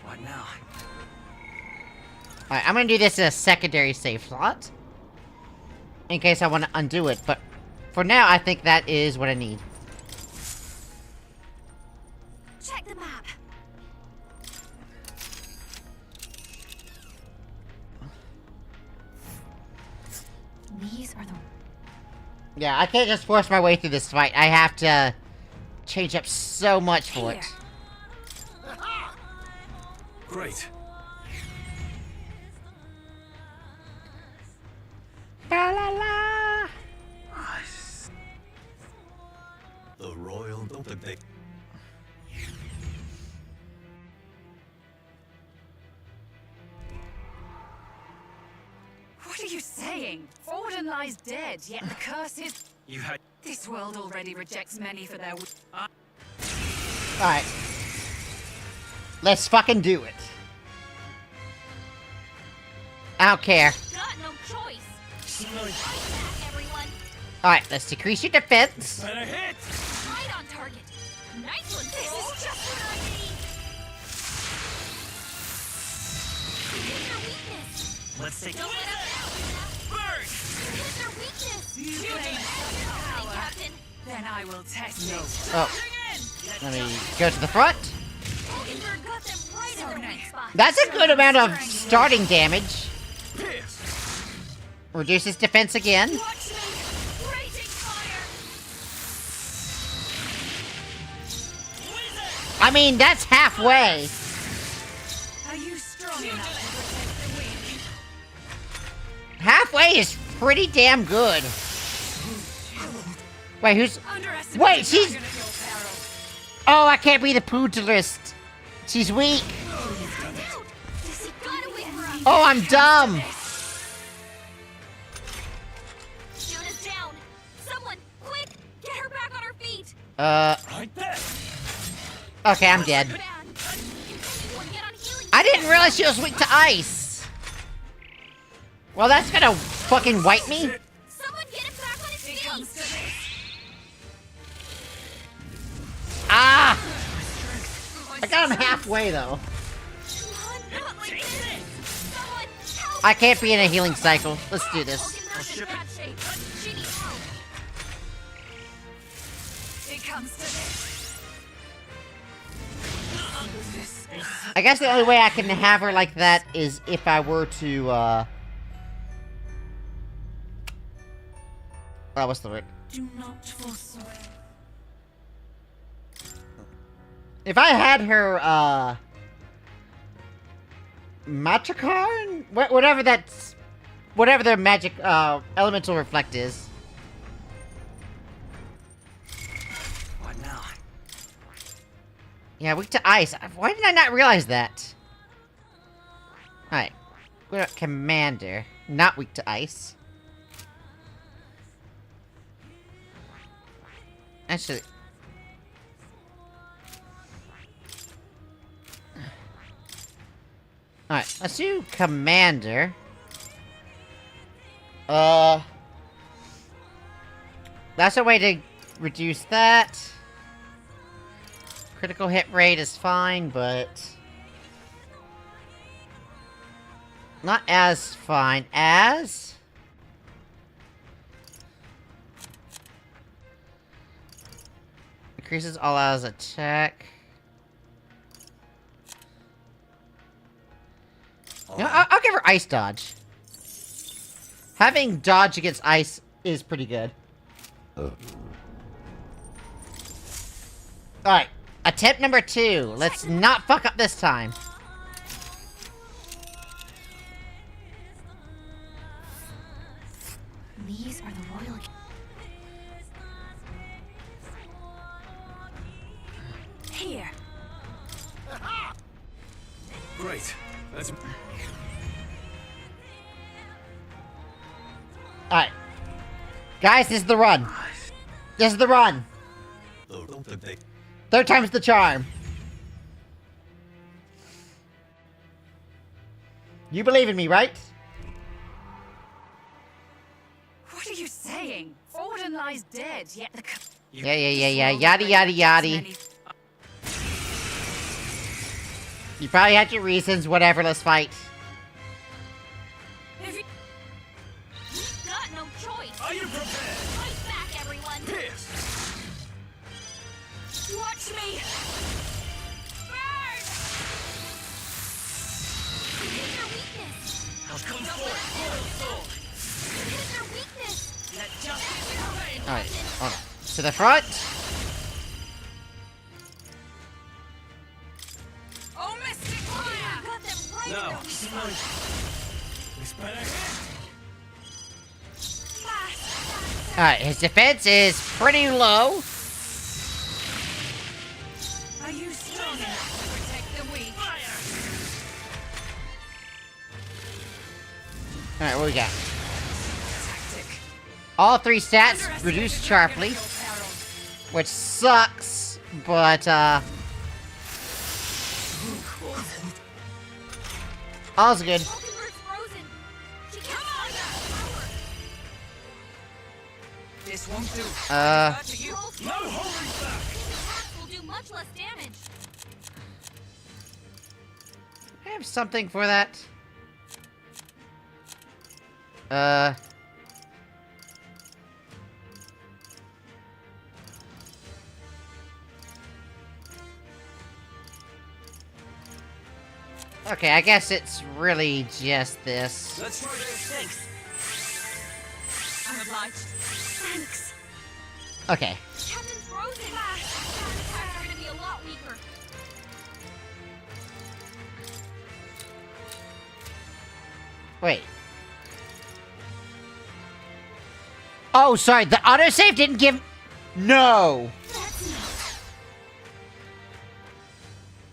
What now? Alright, I'm gonna do this in a secondary save slot. In case I want to undo it, but for now I think that is what I need. Check the map. These are the... Yeah, I can't just force my way through this fight. I have to change up so much for it. Great. La la la! The royal doping. What are you saying? Odin lies dead, yet the curse is... You had... This world already rejects many for their... Alright. Let's fucking do it. I don't care. Got no choice. Everyone. Alright, let's decrease your defense. Better hit. Right on target. Nice one. This is just what I need. Hit their weakness. Let's take... Don't let them out. Burn. Hit their weakness. You claim power, Captain. Then I will test it. Oh. Let me go to the front. Got them right in their weak spot. That's a good amount of starting damage. Reduces defense again. Watch me. Raging fire. I mean, that's halfway. Are you strong enough to protect the weak? Halfway is pretty damn good. Wait, who's... Wait, she's... Oh, I can't be the pugilist. She's weak. Oh, I'm dumb. Jonah's down. Someone, quick, get her back on her feet. Right there. Okay, I'm dead. I didn't realize she was weak to ice. Well, that's gonna fucking wipe me. Someone get him back on his feet. I got him halfway, though. I can't be in a healing cycle. Let's do this. It comes to this. I guess the only way I can have her like that is if I were to, oh, what's the word? Do not forswear. If I had her, Machakarn? Whatever that's... Whatever their magic, elemental reflect is. What now? Yeah, weak to ice. Why did I not realize that? Alright. We're at Commander. Not weak to ice. Actually... Alright, let's do Commander. That's a way to reduce that. Critical hit rate is fine, but... not as fine as... increases all out attack. You know, I'll give her ice dodge. Having dodge against ice is pretty good. Alright, attempt number 2. Let's not fuck up this time. These are the royal... Here. Great. Let's... Alright. Guys, this is the run. This is the run. Third time's the charm. You believe in me, right? What are you saying? Forden lies dead, yet the... Yeah, yada yada yada. You probably had your reasons, whatever, let's fight. We've got no choice. Are you prepared? Fight back, everyone. Watch me! Burn! Hit your weakness. I'll come forward. Hit your weakness. Let justice prevail. Alright, hold on. To the front. Oh, Mystic Fire! Got them right No. in the weak spot. Alright, his defense is pretty low. Are you strong enough to protect the weak? Alright, what we got? All 3 stats reduced sharply. Which sucks, but, all's good. This won't do. No holding back. Will do much less damage. I have something for that. Okay, I guess it's really just this. Let's try this. Thanks. I'm obliged. Thanks. Okay. Captain Frozen. Attacks are gonna be a lot weaker. Wait. Oh, sorry, the autosave didn't give... No!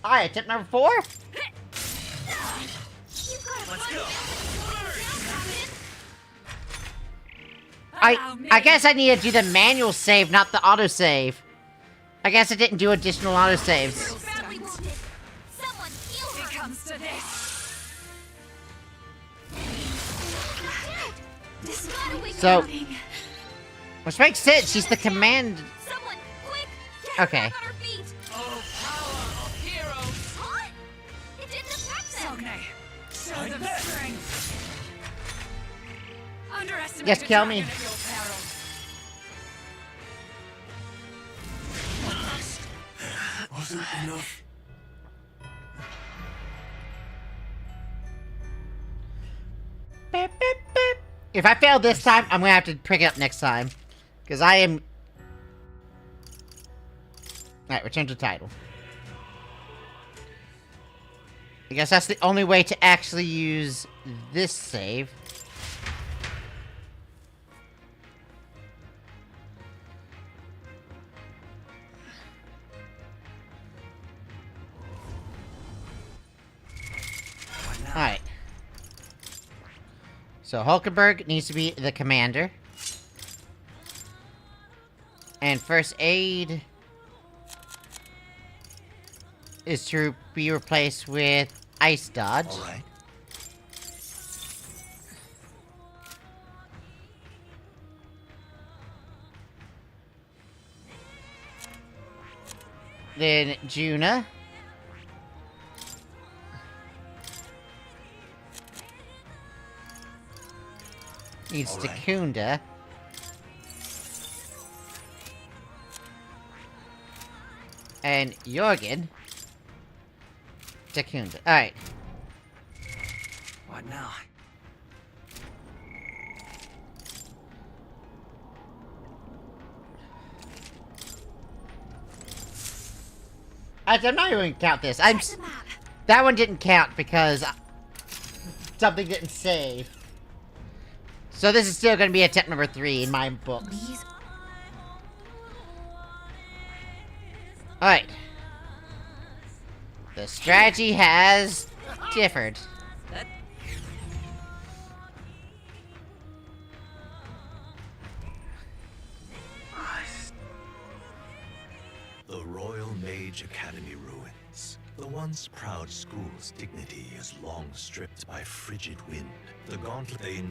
Alright, attempt number 4? Let's go. I guess I need to do the manual save, not the autosave. I guess I didn't do additional autosaves. Badly wounded. Someone heal her. It comes to this. This gotta wake So, up. which makes sense, she's the command... Someone, quick! Okay. Get her back on her feet. Oh, power of heroes! Show them strength. Underestimate Just a kill dragon me. at your peril. Wasn't enough. Beep, beep, beep. If I fail this time, I'm gonna have to pick it up next time. Because I am... Alright, return to title. I guess that's the only way to actually use this save. Alright. So Hulkenberg needs to be the commander. And first aid is to be replaced with ice dodge. Alright. Then Juna. Needs Alright. Takunda. And Jorgen. Takunda. Alright. What now? I'm not even gonna count this. That one didn't count because something didn't save. So this is still gonna be attempt number 3 in my book. Alright. The strategy has differed. The Royal Mage Academy ruins. The once proud school's dignity is long stripped by frigid wind. The gauntlet they...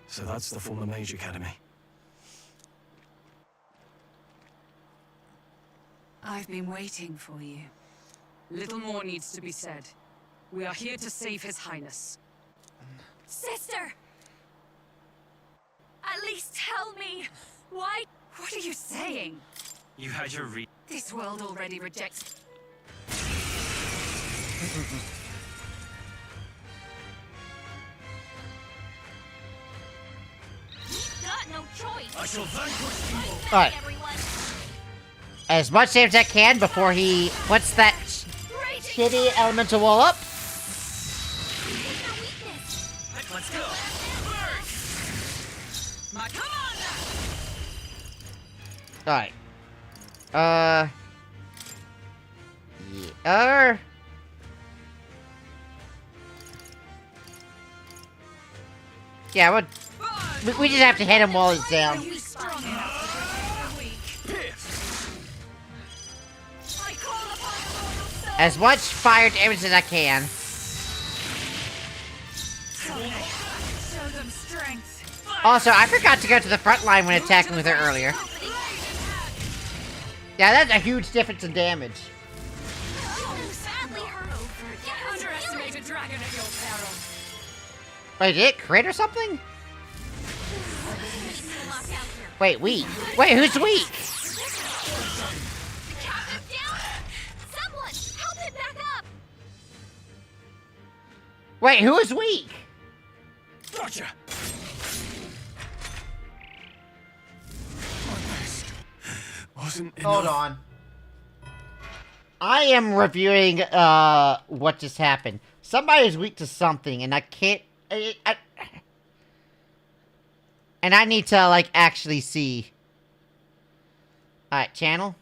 So that's the former Mage Academy. I've been waiting for you. Little more needs to be said. We are here to save His Highness. Sister! At least tell me, why? What are you saying? You had your This world already rejects... We've got no choice. I shall vanquish evil. Alright. As much save as I can before he puts that shitty elemental wall up. Let's go. Come on. Alright. Yeah. Yeah, we just have to hit him while he's down. As much fire damage as I can. Show them strength. Also, I forgot to go to the front line when attacking with her earlier. Yeah, that's a huge difference in damage. Underestimate a dragon at your peril. Wait, did it crit or something? Wait, weak. Wait, who's weak? Someone, help him back up! Wait, who is weak? Gotcha! Wasn't enough. Hold on. I am reviewing, what just happened. Somebody's weak to something, and I can't... and I need to, like, actually see. Alright, channel.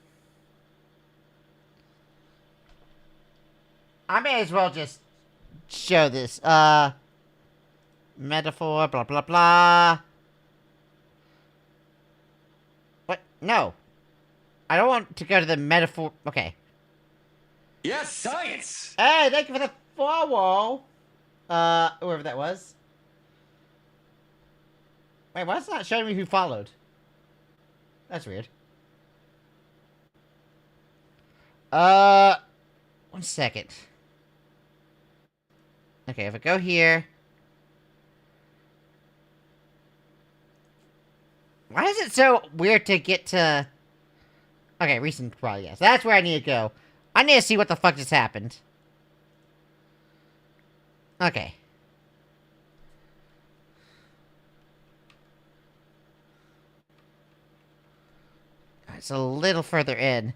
I may as well just show this. Metaphor, blah, blah, blah. What? No. I don't want to go to the metaphor... Okay. Yes, science! Hey, thank you for the follow. Whoever that was. Wait, why is it not showing me who followed? That's weird. 1 second. Okay, if I go here... Why is it so weird to get to... Okay, recent probably, yes. That's where I need to go. I need to see what the fuck just happened. Okay. It's a little further in.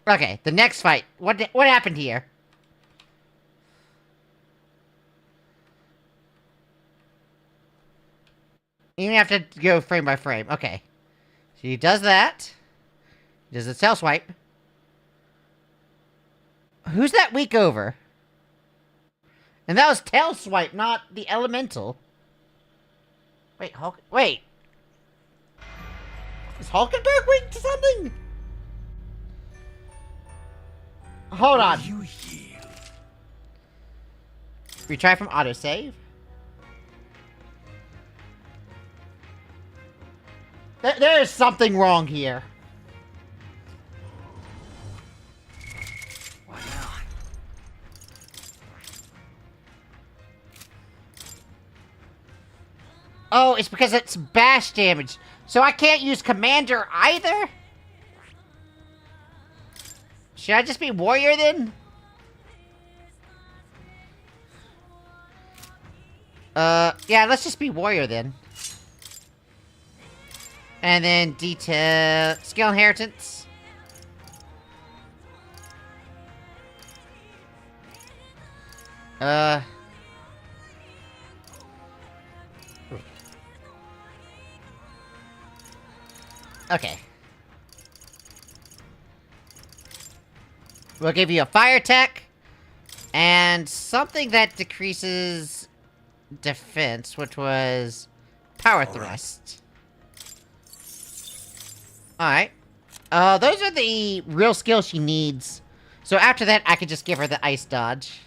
Okay, the next fight. What happened here? You have to go frame by frame. Okay. So he does that. He does the tail swipe. Who's that weak over? And that was tail swipe, not the elemental. Wait, wait. Is Hulkenberg weak to something? Hold on. Retry from autosave. There is something wrong here. Why not? Oh, it's because it's bash damage. So I can't use commander either? Should I just be warrior then? Yeah, let's just be warrior then. And then detail... skill inheritance. Okay. We'll give you a fire attack. And something that decreases defense, which was power thrust. Alright. Those are the real skills she needs. So after that, I could just give her the ice dodge.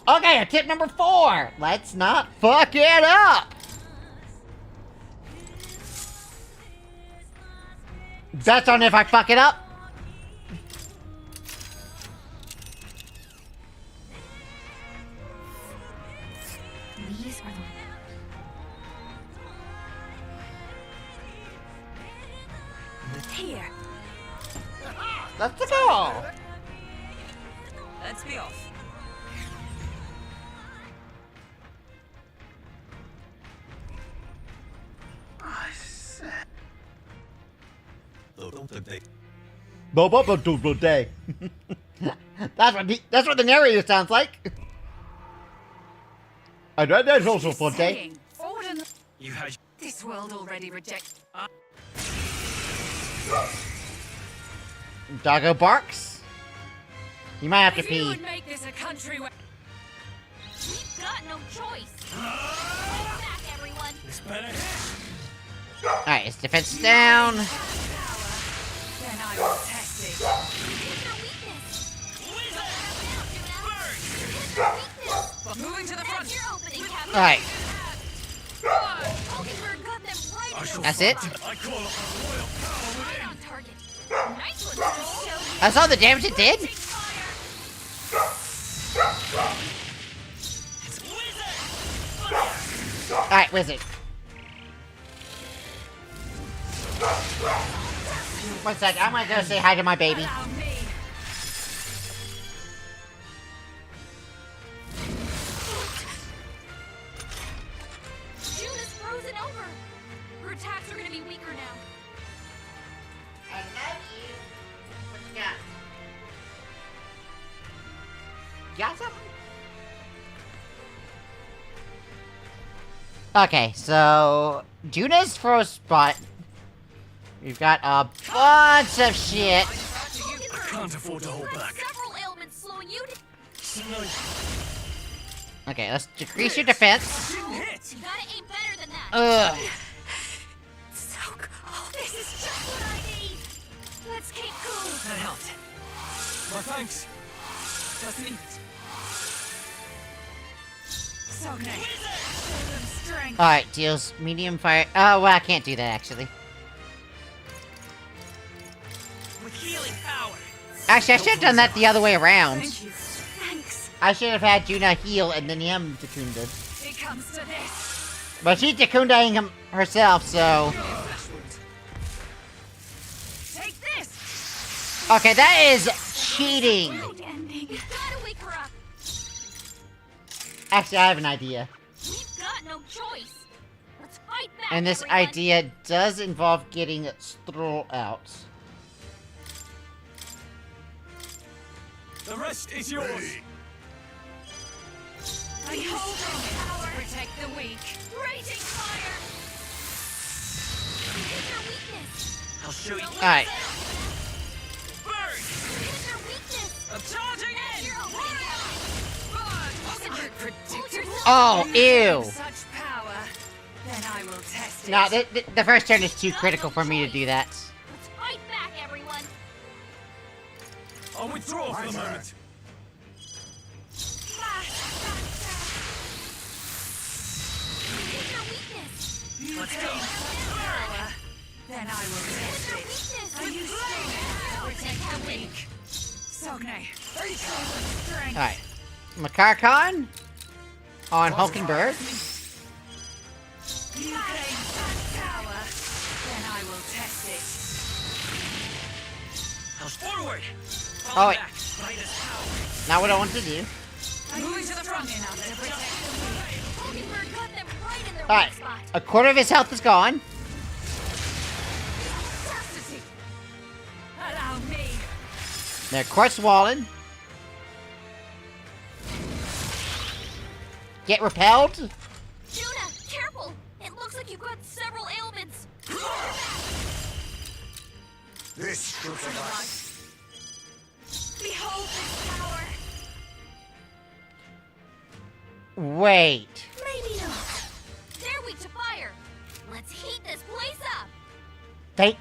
Okay, tip number 4. Let's not fuck it up. That's on if I fuck it up. These are the... Here. Let's go. Let's be off. I said. Day. That's what the narrator sounds like. I know that's also for day. You had this world already rejected. Doggo barks. You might have to If you pee. would make this a country where We've got no choice. Fight back, everyone. This better hit. Alright, his defense is down. Then I will test it. But moving to the front. Your opening, Captain. Alright, Hulkenberg got them right. that's it. I call it a royal power Right on target. Nice one, Joel. That's all the damage it did? Alright, wizard. 1 sec, I'm gonna go say hi to my baby. June is frozen over. Her attacks are gonna be weaker now. I love you. What you got? Got something? Okay, so Juna's first spot. We've got a bunch of shit. I can't afford to hold back. Several ailments slowing you down. Okay, let's decrease your defense. You gotta aim better than that. Ugh. So cool. This is just what I need. Let's keep cool. That helped. My thanks. Just leave it. Sogne, show them strength. Alright, deals medium fire. Oh, well, I can't do that actually. With healing power. Actually, I should have done that the other way around. Thank you. Thanks. I should have had Juna heal and then him Takunda. It comes to this. But she's Takundaing him herself, so. Take this. Okay, that is cheating. Good ending. Gotta wake her up. Actually, I have an idea. We've got no choice. Let's fight back. And this everyone. idea does involve getting Stroll out. The rest is yours. Behold power to protect the weak. Raging fire. Hit your weakness. I'll show you. Alright. Burn! Hit your weakness. I'm charging in. You're Wasn't it predictable? Oh, ew. Such power. Then I will test it. No, the first turn is too critical for me to do that. Let's fight back, everyone. I'll withdraw for the moment. Hit your weakness. Let's go. Power. Then I will test Hit your it. weakness. Are you strong to protect the weak? Sogne, show them strength. Alright. Makarkon on Hulkenberg. You claim such power. Then I will test it. How's forward? Oh, wait. Back. Right as power. Not what I want to do. Are you strong enough to protect the weak? Hulkenberg got them right in their Alright. weak spot. A quarter of his health is gone. Chastity. Allow me. They're quartz wallen. Get repelled. Juna, careful. It looks like you've got several ailments. This should suffice. Behold this power. Wait. Maybe not. They're weak to fire. Let's heat this place up. They.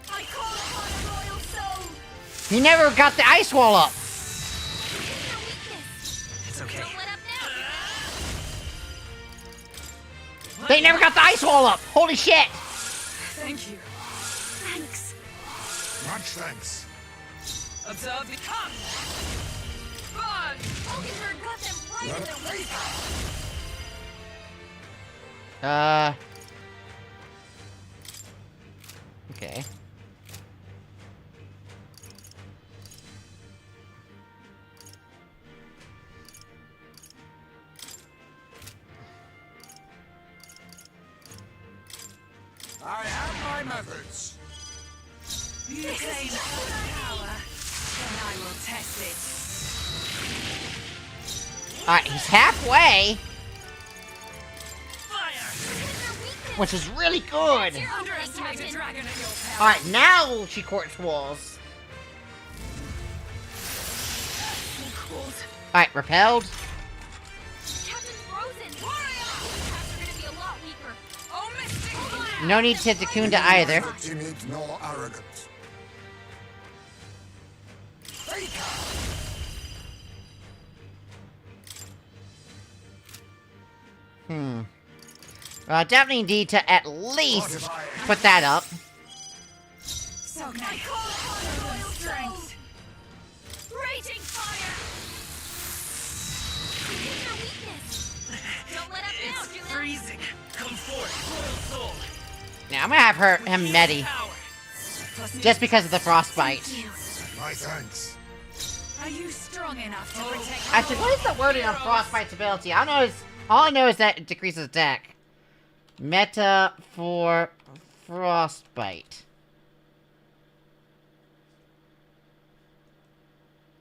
I call upon a royal soul. He never got the ice wall up. Hit your weakness. It's okay. Don't let up now. They never got the ice wall up. Holy shit. Thank you. Thanks. Much thanks. Observe the come. Burn. Hulkenberg got them right in their weak spot. Okay. I have my methods. You claim such power. Then I will test it. Alright, he's halfway. Fire. Which is really good. Underestimate a dragon at your power. Alright, now she quartz walls. Alright, repelled. Captain's frozen. Captain's gonna be a lot weaker. Oh, mystic. No need to Takunda either. Neither timid nor arrogant. Definitely need to at least put that up. Sogne, I call upon a royal strength. Raging fire. Hit your weakness. Don't let up now, It's Juna. freezing. Come forth, royal soul. Now I'm gonna have him Medi. Power. Just because of the frostbite. My thanks. Are you strong enough to protect? Actually, what is the wording on frostbite's ability? All I know is that it decreases attack. Meta for frostbite.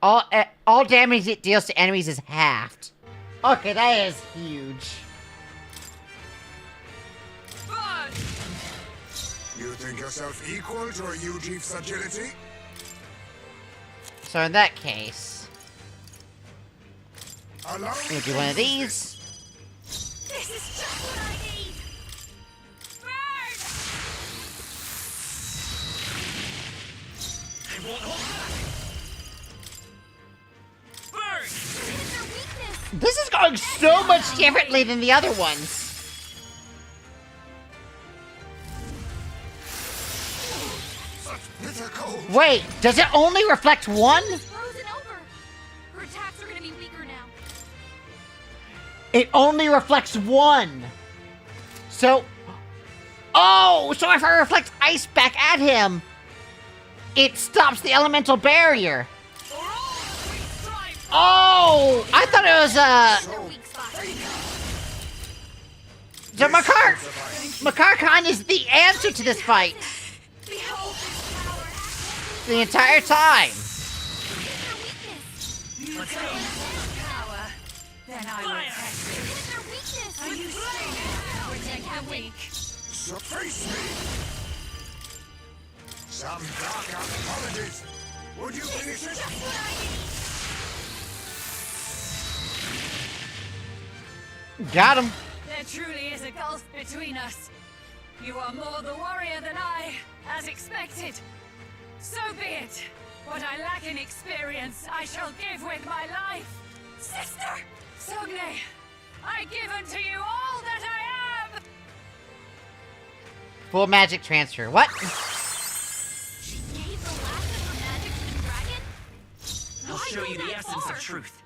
All damage it deals to enemies is halved. Okay, that is huge. Burn. You think yourself equal to a Ujief's agility? So in that case, Allow we'll do one of these. This is just what I need. Burn. I won't hold back. This is going so much differently than the other ones. Wait, does it only reflect one? Frozen over. Her attacks are gonna be weaker now. It only reflects one. So... Oh, so if I reflect ice back at him, it stops the elemental barrier. Oh, I thought it was, So Makar-Khan is the answer to this fight. The entire time. Let's go. Power. Then I will test it. Are you strong? Protect the weak. Face me! Some dark apologies. Would you finish it? Got him. There truly is a gulf between us. You are more the warrior than I, as expected. So be it. What I lack in experience, I shall give with my life. Sister! Sogne, I give unto you all that I am! Full magic transfer. What? She gave the last of her magic to the dragon? I'll show you the essence of truth.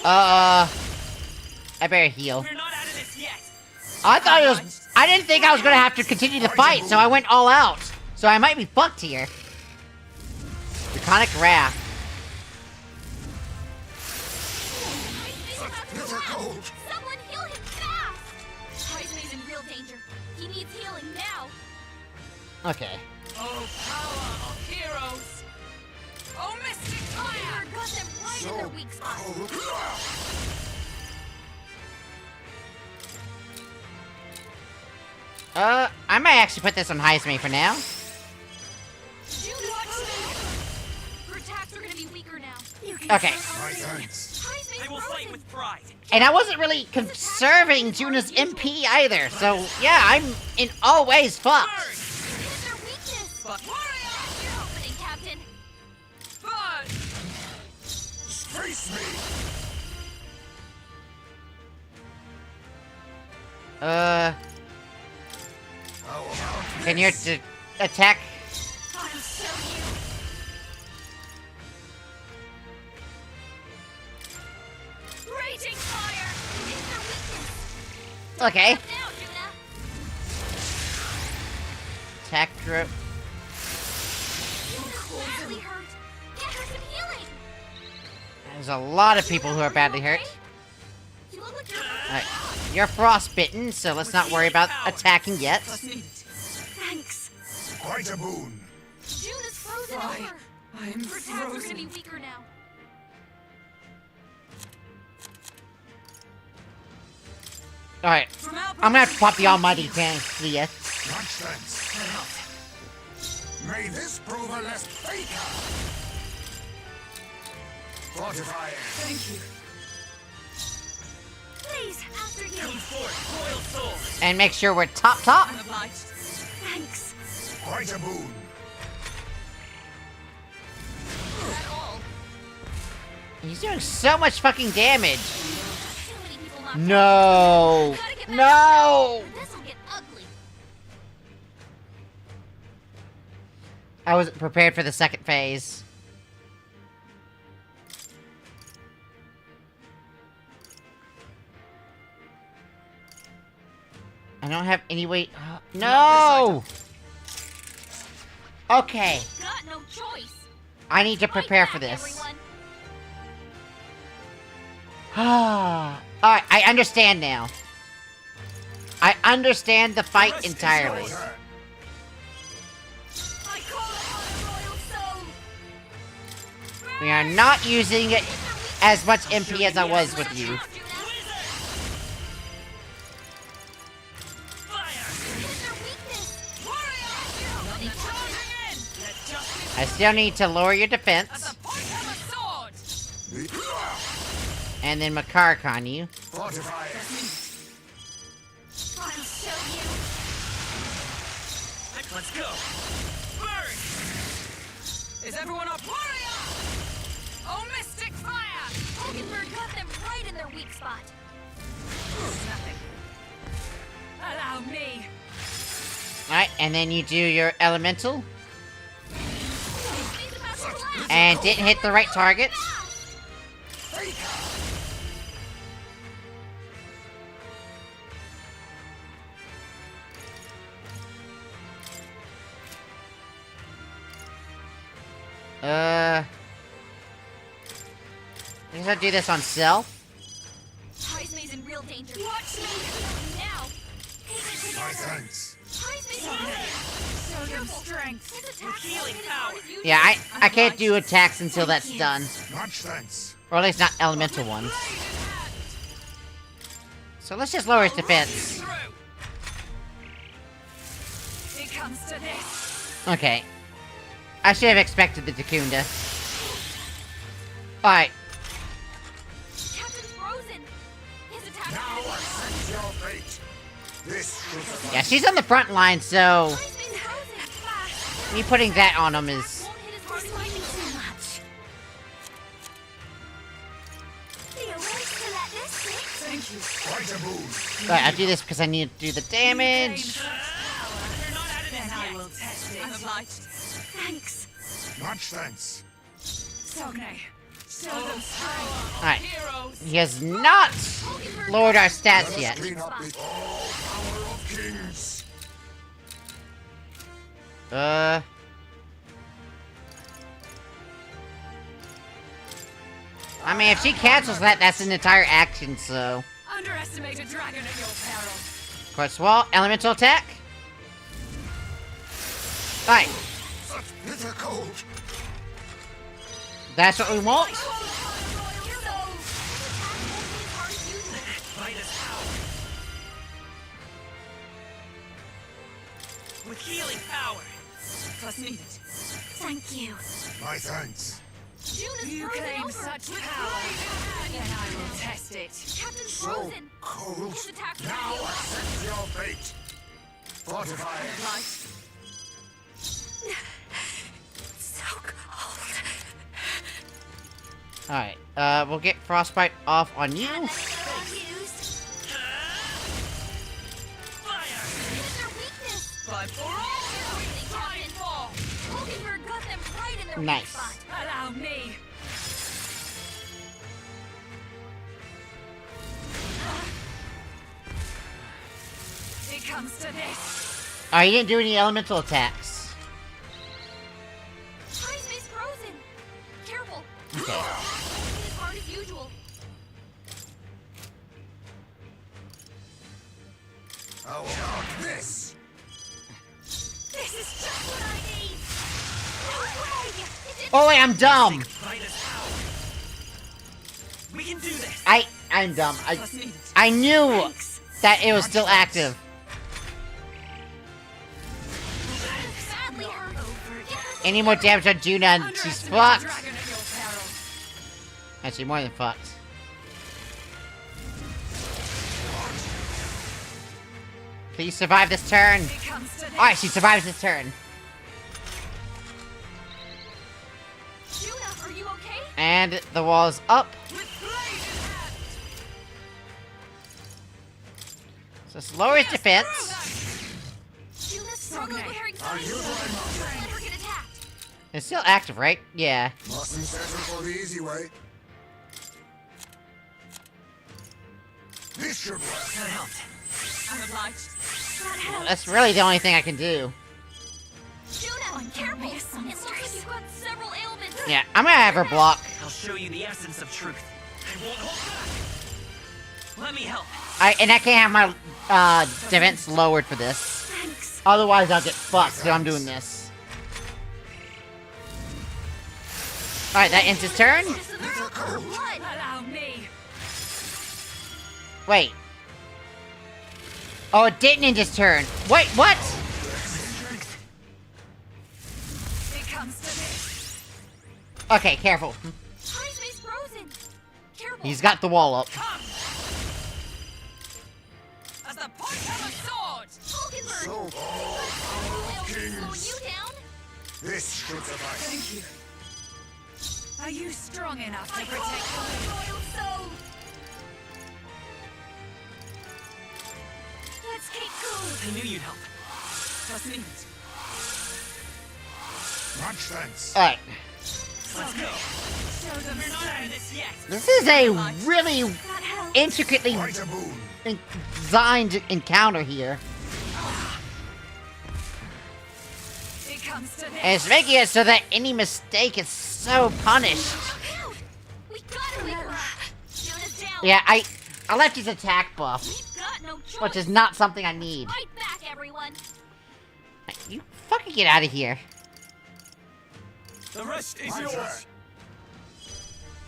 I better heal. We're not out of this yet. I thought it was... I didn't think I was gonna have to continue the fight, so I went all out. So I might be fucked here. Draconic Wrath. Someone heal him fast! Heisman's in real danger. He needs healing now. Okay. Oh, power of heroes! Oh, mystic fire! Got them right in their weak spot. I might actually put this on Heisman for now. Her attacks are gonna be weaker now. Okay. I will fight with pride. And I wasn't really conserving Juna's MP either, so yeah, I'm in all ways fucked. Their weakness. Your opening, Captain. Face me! Can you attack? I'll show you. Raging fire. It's their weakness. Okay. Now, Juna. Attack drip. Juna's badly hurt. Get her some healing. There's a lot of people who are badly hurt. You look like you're Alright. You're frostbitten, so let's not worry about attacking yet. Thanks. Quite a boon. Juna's frozen over. I'm Her attacks are frozen. gonna be weaker now. Alright. I'm gonna have to pop the almighty tank. See ya. Nonsense. May this prove a less faker. Fortify it. Thank you. Please, after you. Come forth, royal soul. And make sure we're top. I'm obliged. Thanks. Quite a boon. Is that all? He's doing so much fucking damage. Too many people knocked No. out. Gotta get back No. up. This'll get ugly. I wasn't prepared for the second phase. I don't have any way... No! Okay. Got no choice. I need to prepare for this. Alright, I understand now. I understand the fight entirely. We are not using it as much MP as I was with you. I still need to lower your defense. And then Makar-Khan you. Fortify it. I'll show you. Let's go. Burn! Is everyone up? Warrior! Oh, mystic fire! Hulkenberg got them right in their weak spot. Nothing. Allow me. Alright, and then you do your elemental. And didn't hit the right target. I guess I'll do this on self. Heismay's in real danger. Watch me now. My thanks. Show them strength. With healing power. Yeah, I can't do attacks until that's done. Much thanks. Or at least not elemental ones. So let's just lower his defense. It comes to this. Okay. I should have expected the Drakeodia. Alright. Captain's frozen. His attack. Now accept your fate. This should Yeah, she's on the front line, so me putting that on him is... Thank you. quite a move. Alright, I'll do this because I need to do the damage. Then I will test it. Thanks. Much thanks. Sogne. Show them strength. Alright. Heroes. He has not lowered our stats Let us yet. clean up the all power of kings. I mean, if she cancels that, that's an entire action, so... Underestimate a dragon at your peril. Quartz wall, elemental attack. Alright, Such bitter cold. that's what we want. With healing power. Plus needed. Thank you. My thanks. You claim such power. Then I will test it. Captain's So frozen. cold. His attack. Now accept your fate. Fortify. So cold. Alright, we'll get Frostbite off on you. But for all, try and fall. Hulkenberg got them right in their weak Nice. spot. Allow me. It comes to this. Alright, you didn't do any elemental attacks. Heismay's frozen. Careful. Okay. As hard as usual. How about this? This is just what I need. No way. It didn't Oh wait, I'm dumb. We can do this. I'm dumb. I knew that it was still active. sadly hurt. Any more damage on Juna and she's fucked. Actually, more than fucked. Please survive this turn. Alright, she survives this turn. Juna, are you okay? And the wall's up. So slower his defense. Juna's struggling with her anxiety. Let her get attacked. It's still active, right? Yeah. Mustn't settle for the easy way. This should work. That helped. I'm obliged. That's really the only thing I can do. Juna, careful. It looks like you've got several ailments. Yeah, I'm gonna have her block. I'll show you the essence of truth. I won't hold back. Let me help. And I can't have my defense lowered for this. Thanks. Otherwise, I'll get fucked. So I'm doing this. All right, that ends his turn. Allow me. Wait. Oh, it didn't end his turn. Wait, what? It comes to this. Okay, careful. Heismay's frozen. Careful. He's got the wall up. As the point of a sword. Hulkenberg. So all power of Slowing kings. you down. This should suffice. Thank you. Are you strong enough to protect the royal soul? Let's keep cool. I knew you'd help. Trust me. Much thanks. Alright. Let's go. Show them We're not out of this yet. This is a really intricately designed encounter here. It comes to this. And it's making it so that any mistake is so punished. We gotta wake her up. Shoot us down. Yeah, I left his attack buff, Got no choice. which is not something I need. Fight back, everyone. You fucking get out of here. The rest is yours.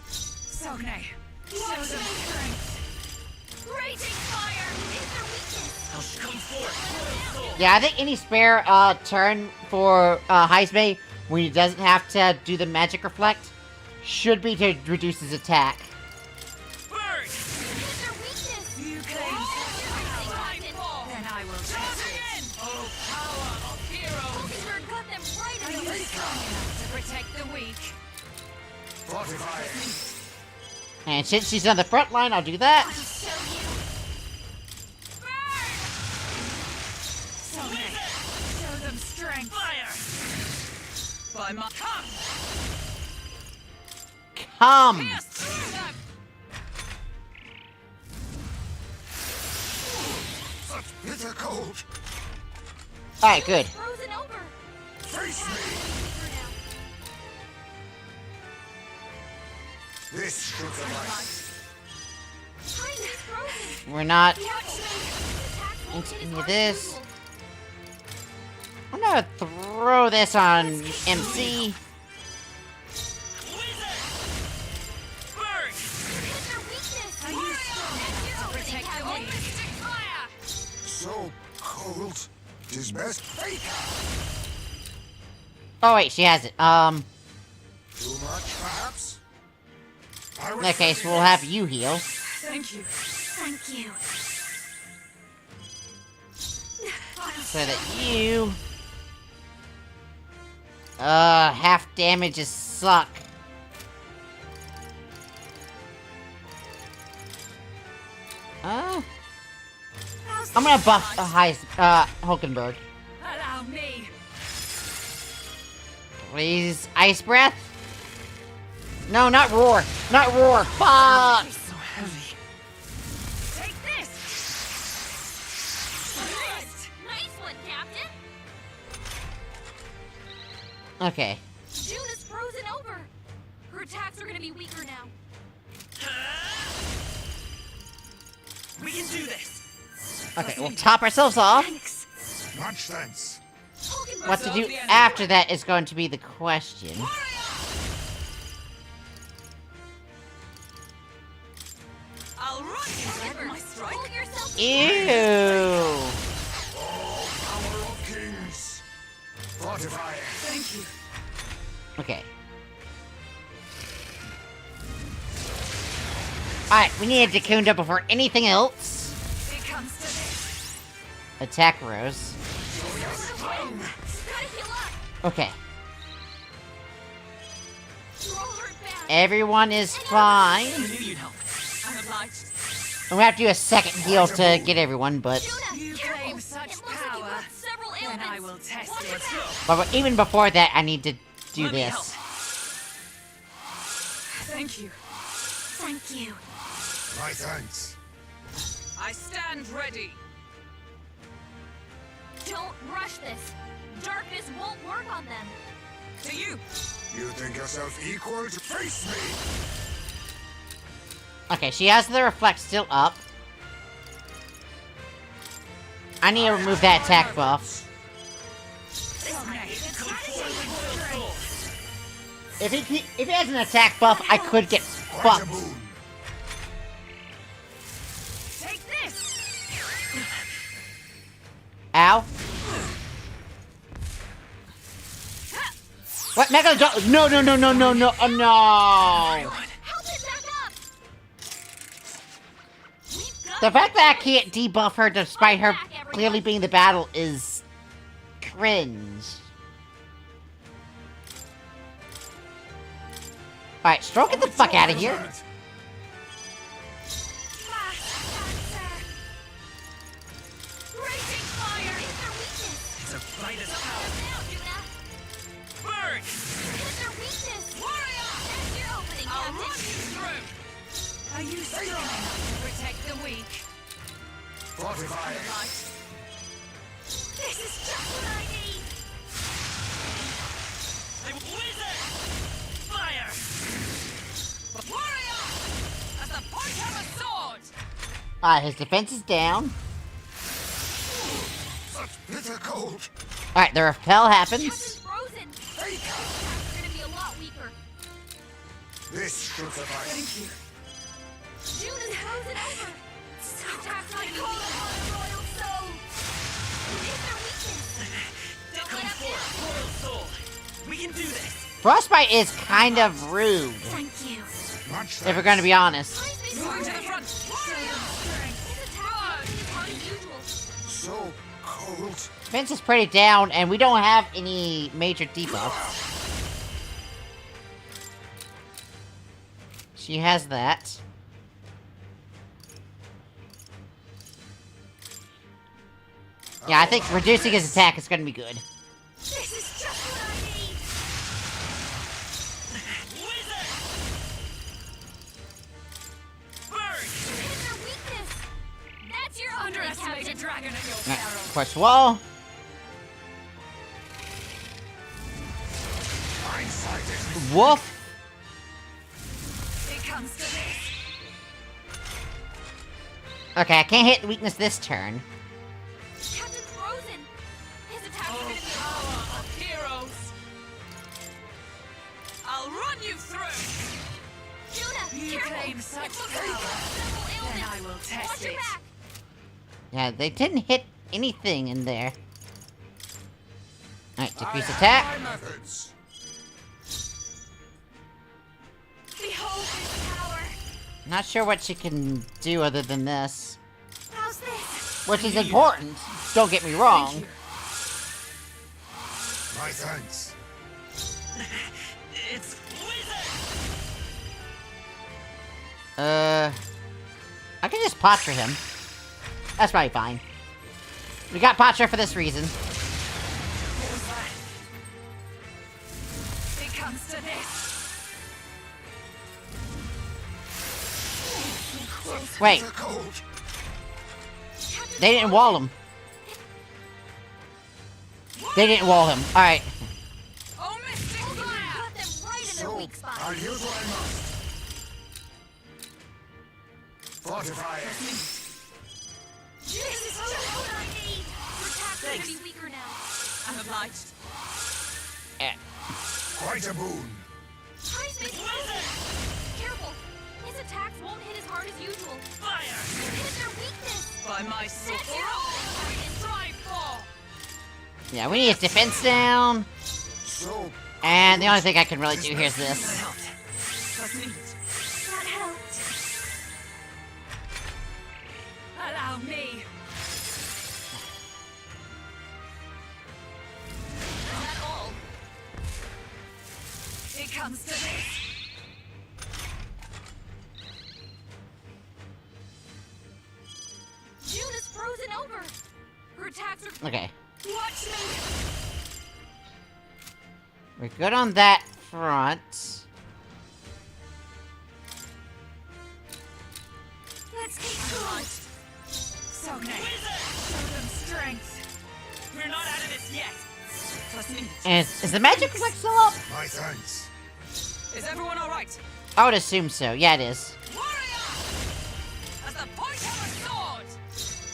Sogne, show them strength. Raging fire is their weakness. Come forth. Yeah, I think any spare turn for Heisme when he doesn't have to do the magic reflect should be to reduce his attack. It's their weakness. You claim then I will test it. Oh, power of heroes! Vulture got them right Are in you the strong enough to protect the weak? Fortify. And since she's on the front line, I'll do that. I'll show you. Sogne, show them strength. Fire! By my Come! Such bitter cold. Alright, good. Frozen over. Face me. This should suffice. Time is frozen. We're not Watch me. into any of this. I'm gonna throw this on MC. It's their weakness. Are you strong enough to protect the weak? So cold. 'Tis best fake. Oh wait, she has it. Too much, perhaps? In that case, we'll have you heal. Thank you. Thank you. So that you... half damages suck. I'm gonna buff Hulkenberg. Allow me. Please, Ice Breath? No, not Roar. Not Roar. Fuck! So heavy. Take this. Nice one, Captain. Okay. June is frozen over. Her attacks are gonna be weaker now. We can do this. Okay, we'll top ourselves off. Much thanks. What to do after that is going to be the question. I'll run you. My strike. Hold yourself. Ew. Power of kings. Fortify. Thank you. Okay. Alright, we need a Dakunda before anything else. It comes to this. Attack Rose. Gotta heal up. Okay. Roll her back. Everyone is fine. I knew you'd help. I'm obliged. I'm gonna have to do a second heal to get everyone, but... You claim such power. Several Then I ailments. will test it. But even before that, I need to do Let me this. help. Thank you. Thank you. My thanks. I stand ready. Don't rush this. Darkness won't work on them. To you. You think yourself equal to face me? Okay, she has the reflect still up. I need to remove that attack buff. If he has an attack buff, I could get fucked. Take this. Ow. What? Mega No, no, no, no, no, no, oh, no. Help it back up. The fact that I can't debuff her despite her clearly being the battle is cringe. Alright, Stroke, get the fuck out of here. Raging fire! It's a fighter's power. Burn! Hit their weakness! Warrior! There's your opening, I'll Captain! run you through! Are you strong enough to protect the weak? Fortify it. This is just what I need! Wizard! Fire! Warrior! At the point of a sword! Alright, his defense is down. Such bitter cold. Alright, the repel happens. Captain's frozen! We're gonna be a lot weaker. This should suffice. Thank you. June is frozen over! Attacks my call upon a royal soul! Is their weakness? Don't let up now! Royal soul! We can do this! Frostbite is kind of rude, Thank you. Much if we're gonna be honest. Move to the front! His attack is hard as usual. So cold. Defense is pretty down, and we don't have any major debuffs. She has that. Yeah, I think reducing his attack is gonna be good. This is just what I need! Wizard! Burn! Hit their weakness! That's your Underestimate a Captain! dragon at your Alright, peril! push wall. Woof. It comes to this! Okay, I can't hit weakness this turn. Captain's frozen! His attack is gonna be Power of heroes! I'll run you through! Judah, You careful! claim such It looks power. like a Then illness. I will test Watch your it. back! Yeah, they didn't hit anything in there. Alright, decrease attack. My methods. Behold his power! Not sure what she can do other than this. How's this? Which is important, don't get me wrong. My thanks. It's wizard! I can just posture him. That's probably fine. We got posture for this reason. It comes to this! Wait, Bitter cold. they didn't wall him. They didn't wall him. Alright. Oh, Mystic Fire! Got them right in their So, weak spot! I'll use what I must. Fortify it. This is just what I need! Your attacks are gonna be weaker now. I'm obliged. Quite a boon. Hi, Space Frozen! Careful! His attacks won't hit as hard as usual. Fire! Hit their weakness! By my sword! That's your opening and drive fall! Yeah, we need his defense down. So, And the only thing I can really do here is this. That helped. Allow me. Not all. It comes to this. June is frozen over. Her attacks are. Okay. Watch me. We're good on that front. Let's keep going. So nice. Show them strength. We're not out of this yet! Trust me. And is the magic reflect still up? my thanks. Is everyone alright? I would assume so. Yeah, it is. At the point of a sword!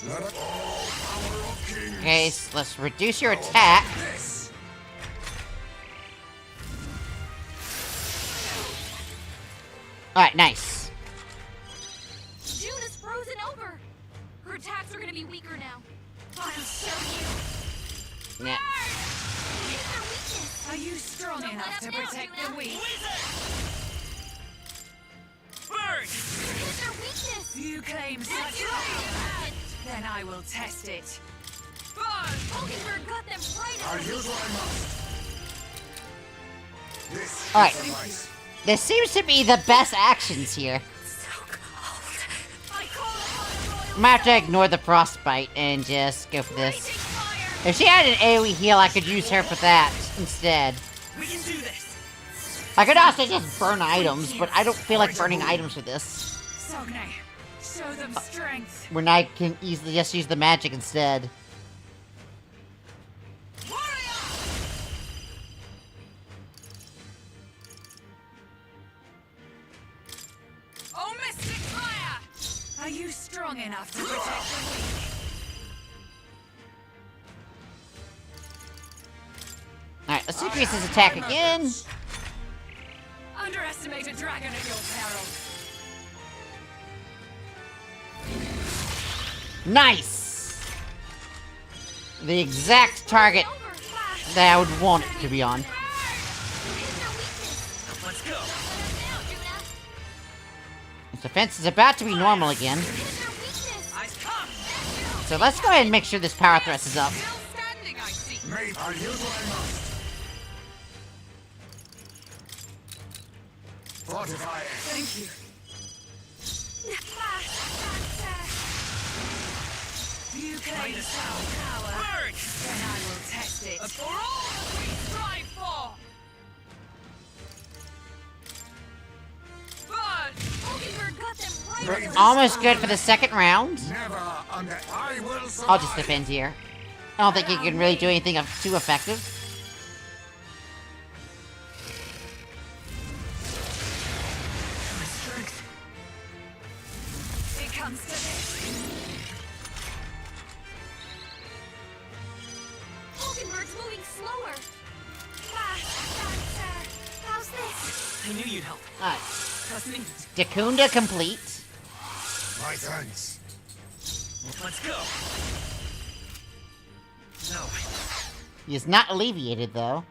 Let it all power of kings. Okay, so let's reduce your attack. This. Alright, nice. June is frozen over. Her attacks are gonna be weaker now. I'll show you. Yeah. Hit their weakness. Are you strong Don't enough let to up now, protect Juna. the weak? Burn! Hit their weakness. You claim That's such your power. opening. Then I will test it. Pokenberg got them right I'll in the use what I must. This Alright. should suffice. This seems to be the best actions here. I'm gonna have to ignore the frostbite and just go for this. If she had an AoE heal, I could use her for that instead. We can do this. I could also just burn items, but I don't feel like burning items for this. Sogne, show them strength. When I can easily just use the magic instead. Oh, Mystic Fire! Are you strong enough to protect the weak? Alright, let's increase his attack again. Underestimate a dragon at your peril. Nice! The exact target that I would want it to be on. Let's go. His defense is about to be normal again. So let's go ahead and make sure this power thrust is up. Mate, I'll use what I must. Fortify it. Thank you. You claim some power, then I will test it. For all that we strive for! But Ogenberg got them right. We're almost good for the second round. Never under. I will survive. I'll just defend here. I don't think you can really do anything too effective. It comes to this. Ogenberg's moving slower. How's this? I knew you'd help. Alright. Trust me. Dakunda complete. My thanks. Let's go. No. He is not alleviated though.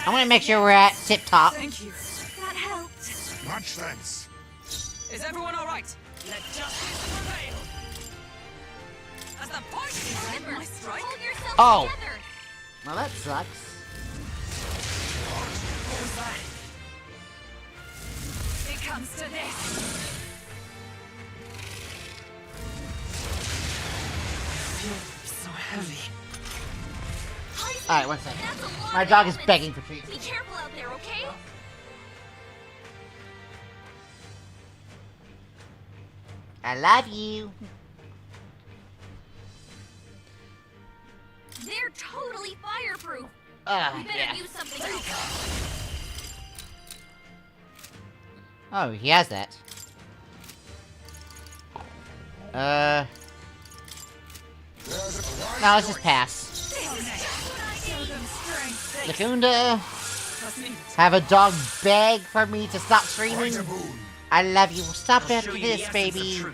I want to make sure we're at tip top. Thank you. That helped. Much thanks. Is everyone alright? Let justice prevail. As the point of my strike. Hold yourself Oh. together. Well, that sucks. What was that? It comes to this. So heavy. Alright, one second. My dog is begging for treats. Be careful out there, okay? I love you. They're totally fireproof. We better Yeah. use something else. Oh, he has that. No, let's just pass. Dakunda, have a dog beg for me to stop screaming. I love you. Stop after this, baby.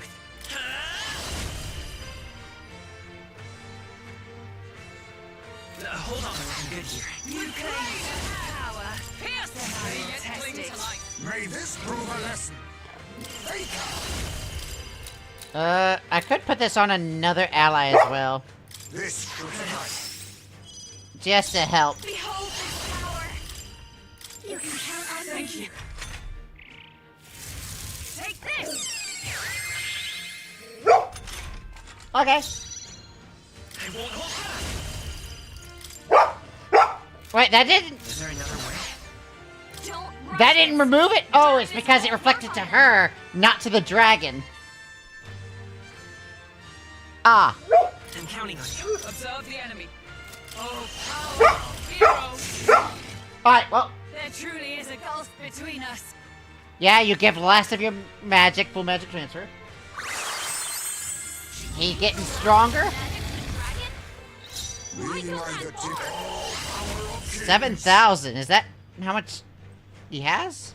Hold on, we're good here. You claim power. Pierce them, I will test it. May this prove a lesson. I could put this on another ally as well. This should suffice. Just to help. Behold this power. You can count on Thank me. you. Take this. Okay. I won't hold back. Wait, that didn't. Is there another way? Don't That didn't remove it? Oh, it's because it reflected to her, not to the dragon. Ah. I'm counting on you. Observe the enemy. Oh, power of heroes. Alright, well. There truly is a gulf between us. Yeah, you give the last of your magic, full magic transfer. He's getting stronger. 7,000. Is that how much he has?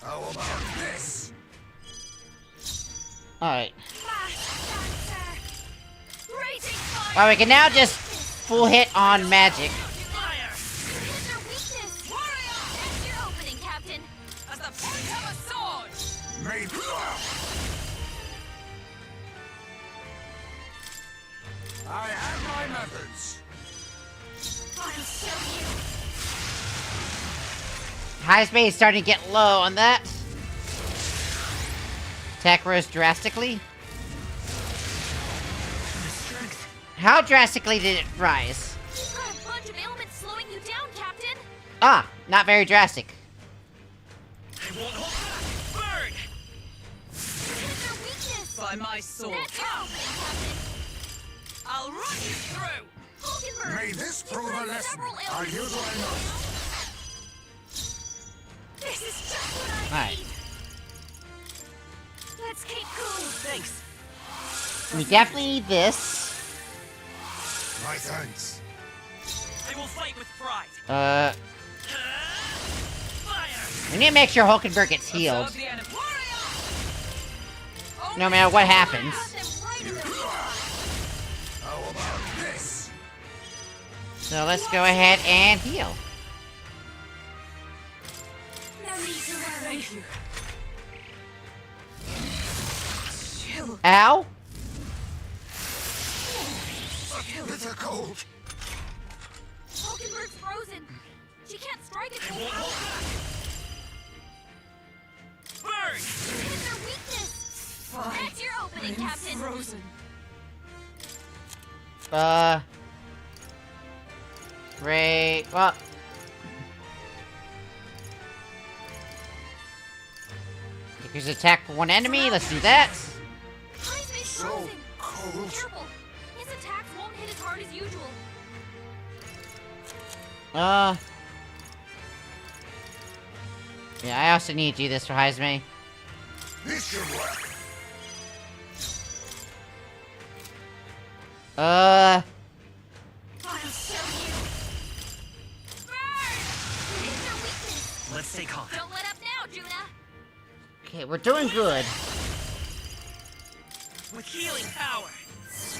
How about this? Alright. Well, we can now just full hit on magic. As the point of a sword. Made. I have my methods. I'll show you. High speed is starting to get low on that. Attack rose drastically. How drastically did it rise? You've got a bunch of ailments slowing you down, Captain. Ah, not very drastic. I won't hold back. Burn! Hit their weakness. By my sword. That's your opening, Captain. I'll run you through. Hulkenberg, May this you've prove a got lesson. several I'll ailments. use what I know. This is just what I Alright. need. Let's keep cool. Thanks. We definitely need this. My thanks. I will fight with pride. We need to make sure Hulkenberg gets healed. Observe the enemy. No matter what happens. How about this? So let's go ahead and heal. No need to worry. Thank you. Ow! Bitter cold. Hulkenberg's frozen. She can't strike at I full won't power. hold back. Burn! Hit their weakness. That's your opening, Captain. Frozen. Great. Well. Decrease attack for one enemy. Let's do that. Heisman's So frozen. cold. Careful. His attacks won't hit as hard as usual. Yeah, I also need to do this for Heisman. This should work. I'll show you. Burn! Hit their weakness. Let's take heart. Don't let up now, Juna. Okay, we're doing good. With healing power.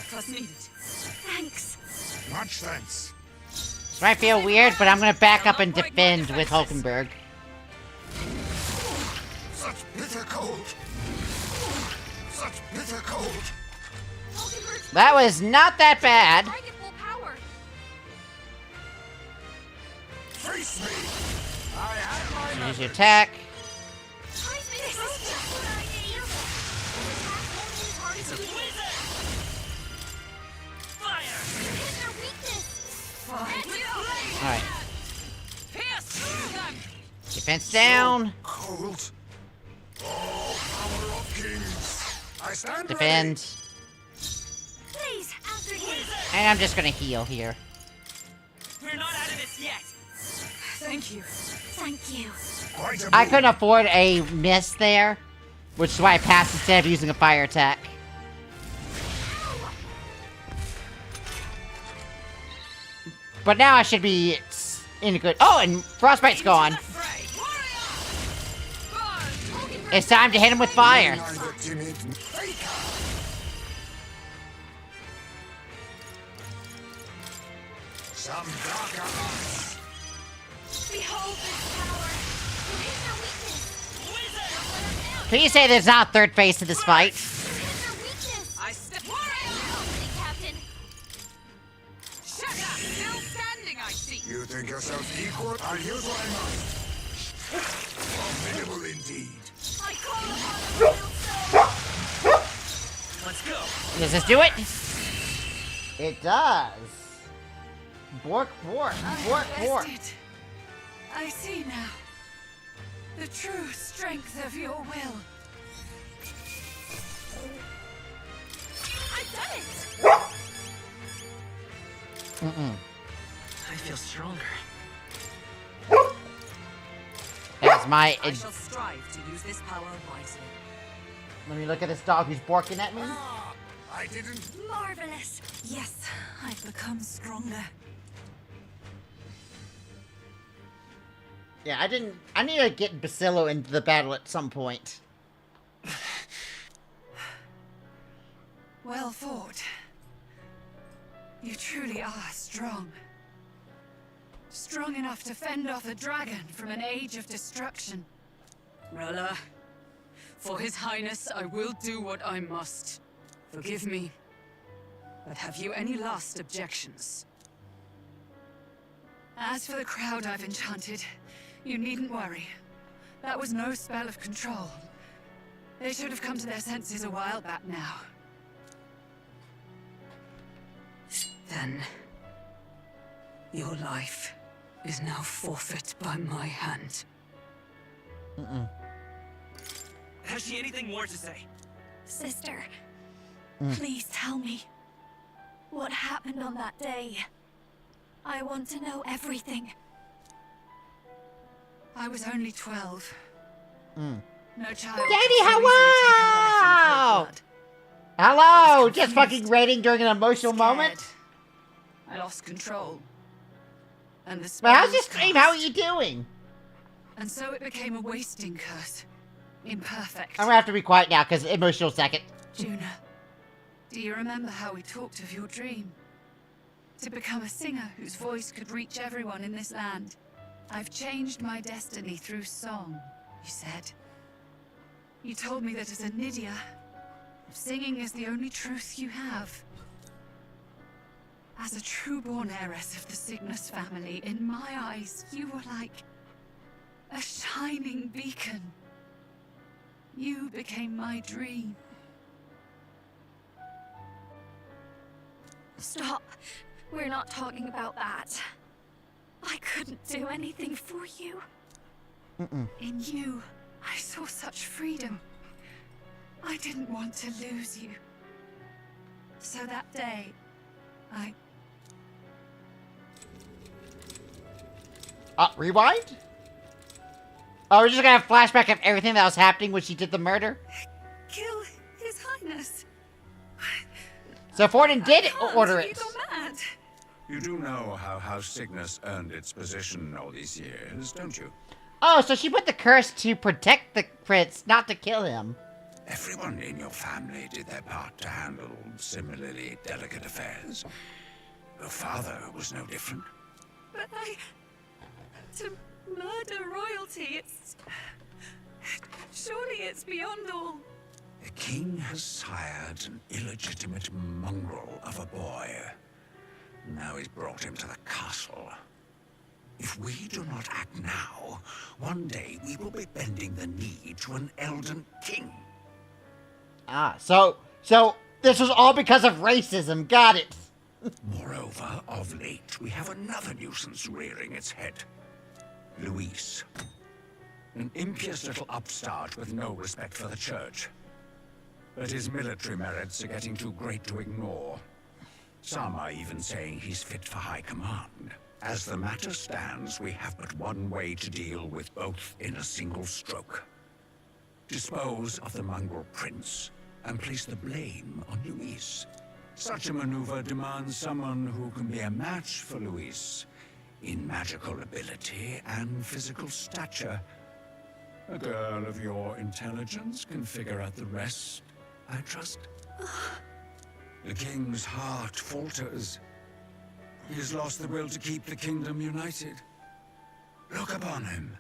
Trust needed. Thanks. Much thanks. This might feel weird, but I'm gonna back up and defend with Hulkenberg. Such bitter cold. Such bitter cold. Hulkenberg's That was not that bad. strike at full power. Face me. I had my Use your methods. attack. Heisman is just what I need. His attacks won't hit as hard as usual. Fire! Hit their weakness. That's your opening. Alright. Pierce through them! Defense down. Cold. All power of kings. I stand Defend. Please, after you. And I'm just gonna heal here. We're not out of this yet. Thank you. Thank you. ready. Quite a I move. couldn't afford a miss there, which is why I passed instead of using a fire attack. But now I should be in a good. Oh, and Frostbite's gone. It's time to hit him with fire. I'm the timid faker. Some darker arts. Behold this power. Hit their weakness. Don't let them down. Please say there's not a third phase to this fight. Hit their weakness. I step. That's your opening, Captain. Shut up. Still standing, I see. You think yourself equal? I'll use what I must. Formidable indeed. I call upon the royal soul. Let's go. Does this do it? It does. Bork, bork, bork, bork. Rested. I see now. The true strength of your will. I've done it. Mm-mm. I feel stronger. That's my. I shall strive to use this power wisely. Let me look at this dog who's barking at me. I didn't. Marvelous. Yes, I've become stronger. Yeah, I didn't. I need to get Bacillo into the battle at some point. Well fought. You truly are strong. Strong enough to fend off a dragon from an age of destruction. Rella, for His Highness, I will do what I must. Forgive me. But have you any last objections? As for the crowd I've enchanted, you needn't worry. That was no spell of control. They should have come to their senses a while back now. Then, your life is now forfeit by my hand. Has she anything more to say? Sister, please tell me. What happened on that day? I want to know everything. I was only 12. No child. Daddy, hello! Hello! Just fucking raiding during an emotional moment? I lost control. And the But how's spell your was stream? cast. How are you doing? And so it became a wasting curse. Imperfect. I'm gonna have to be quiet now, because emotional second. Juna, do you remember how we talked of your dream? To become a singer whose voice could reach everyone in this land. I've changed my destiny through song, you said. You told me that as a Nydia, singing is the only truth you have. As a true-born heiress of the Cygnus family, in my eyes, you were like a shining beacon. You became my dream. Stop. We're not talking about that. I couldn't do anything for you. In you, I saw such freedom. I didn't want to lose you. So that day, Rewind? Oh, we're just gonna have a flashback of everything that was happening when she did the murder? Kill His Highness. So Forden did order You it. go mad. You do know how House Cygnus earned its position all these years, don't you? Oh, so she put the curse to protect the prince, not to kill him. Everyone in your family did their part to handle similarly delicate affairs. Your father was no different. But to murder royalty, surely it's beyond all. The king has sired an illegitimate mongrel of a boy. Now he's brought him to the castle. If we do not act now, one day we will be bending the knee to an Elden king. Ah, so this was all because of racism. Got it. Moreover, of late, we have another nuisance rearing its head. Luis. An impious little upstart with no respect for the church. But his military merits are getting too great to ignore. Some are even saying he's fit for high command. As the matter stands, we have but one way to deal with both in a single stroke. Dispose of the mongrel prince, and place the blame on Luis. Such a maneuver demands someone who can be a match for Luis in magical ability and physical stature. A girl of your intelligence can figure out the rest, I trust. The king's heart falters. He has lost the will to keep the kingdom united. Look upon him,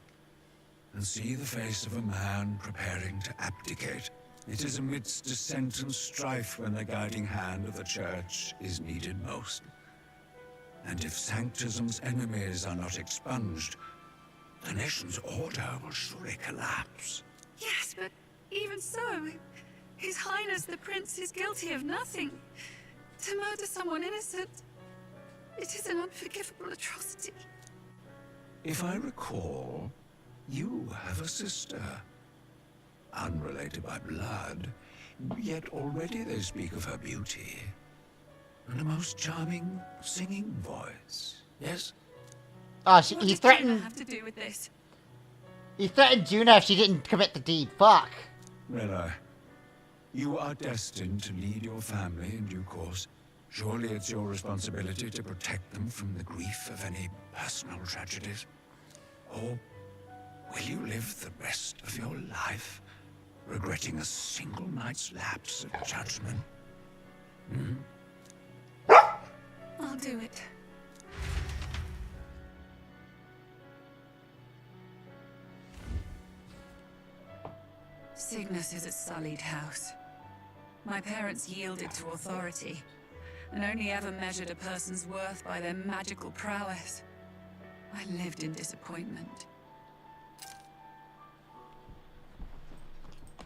and see the face of a man preparing to abdicate. It is amidst dissent and strife when the guiding hand of the church is needed most. And if Sanctism's enemies are not expunged, the nation's order will surely collapse. Yes, but even so, His Highness the Prince is guilty of nothing. To murder someone innocent, it is an unforgivable atrocity. If I recall, you have a sister. Unrelated by blood, yet already they speak of her beauty. And a most charming singing voice, yes? Oh, What he does threatened. Juna have to do with this? He threatened Juna if she didn't commit the deed. Fuck. Rilla, you are destined to lead your family in due course. Surely it's your responsibility to protect them from the grief of any personal tragedies. Or will you live the rest of your life regretting a single night's lapse of judgment? I'll do it. Cygnus is a sullied house. My parents yielded to authority, and only ever measured a person's worth by their magical prowess. I lived in disappointment.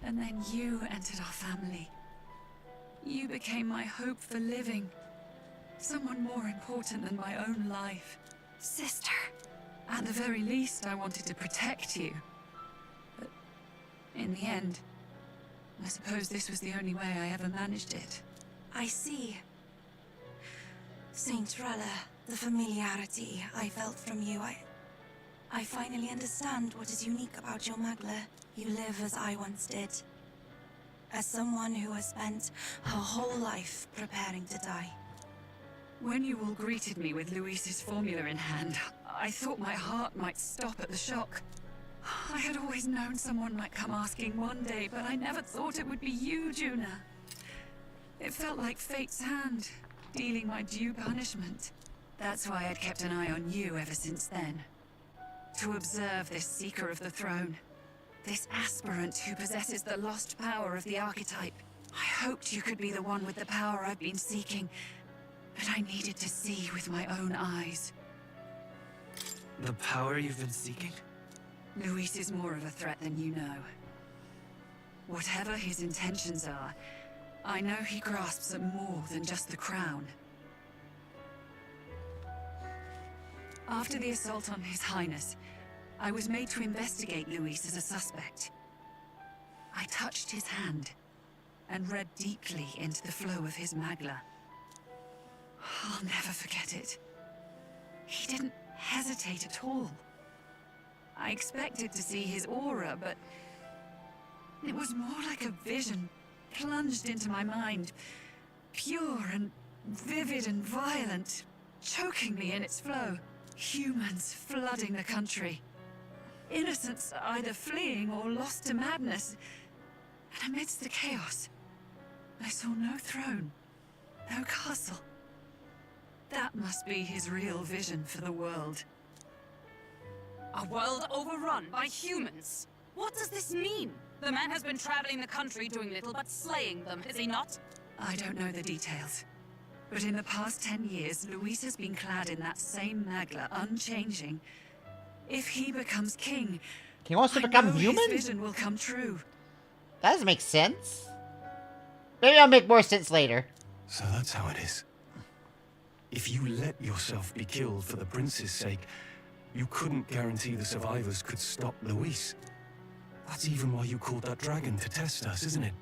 And then you entered our family. You became my hope for living. Someone more important than my own life. Sister. At the very least, I wanted to protect you. But in the end, I suppose this was the only way I ever managed it. I see. Saint Rella, the familiarity I felt from you, I finally understand what is unique about your Magla. You live as I once did. As someone who has spent her whole life preparing to die. When you all greeted me with Luis's formula in hand, I thought my heart might stop at the shock. I had always known someone might come asking one day, but I never thought it would be you, Juna. It felt like fate's hand, dealing my due punishment. That's why I'd kept an eye on you ever since then. To observe this seeker of the throne. This aspirant who possesses the lost power of the archetype. I hoped you could be the one with the power I've been seeking, but I needed to see with my own eyes. The power you've been seeking? Luis is more of a threat than you know. Whatever his intentions are, I know he grasps at more than just the crown. After the assault on His Highness, I was made to investigate Luis as a suspect. I touched his hand and read deeply into the flow of his Magla. I'll never forget it. He didn't hesitate at all. I expected to see his aura, but it was more like a vision plunged into my mind, pure and vivid and violent, choking me in its flow. Humans flooding the country. Innocents either fleeing or lost to madness. And amidst the chaos, I saw no throne, no castle. That must be his real vision for the world. A world overrun by humans? What does this mean? The man has been traveling the country doing little but slaying them, is he not? I don't know the details. But in the past 10 years, Luis has been clad in that same Magla, unchanging. If he becomes king, he wants to become human? His vision will come true. That doesn't make sense. Maybe I'll make more sense later. So that's how it is. If you let yourself be killed for the prince's sake, you couldn't guarantee the survivors could stop Luis. That's even why you called that dragon to test us, isn't it?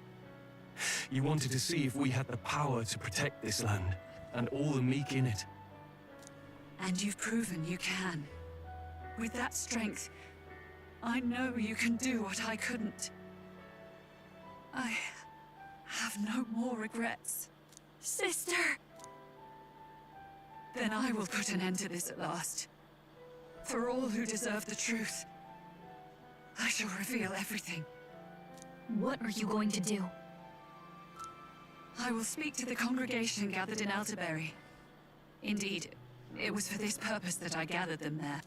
You wanted to see if we had the power to protect this land, and all the meek in it. And you've proven you can. With that strength, I know you can do what I couldn't. I have no more regrets. Sister! Then I will put an end to this at last. For all who deserve the truth, I shall reveal everything. What are you going to do? I will speak to the congregation gathered in Altaberry. Indeed, it was for this purpose that I gathered them there.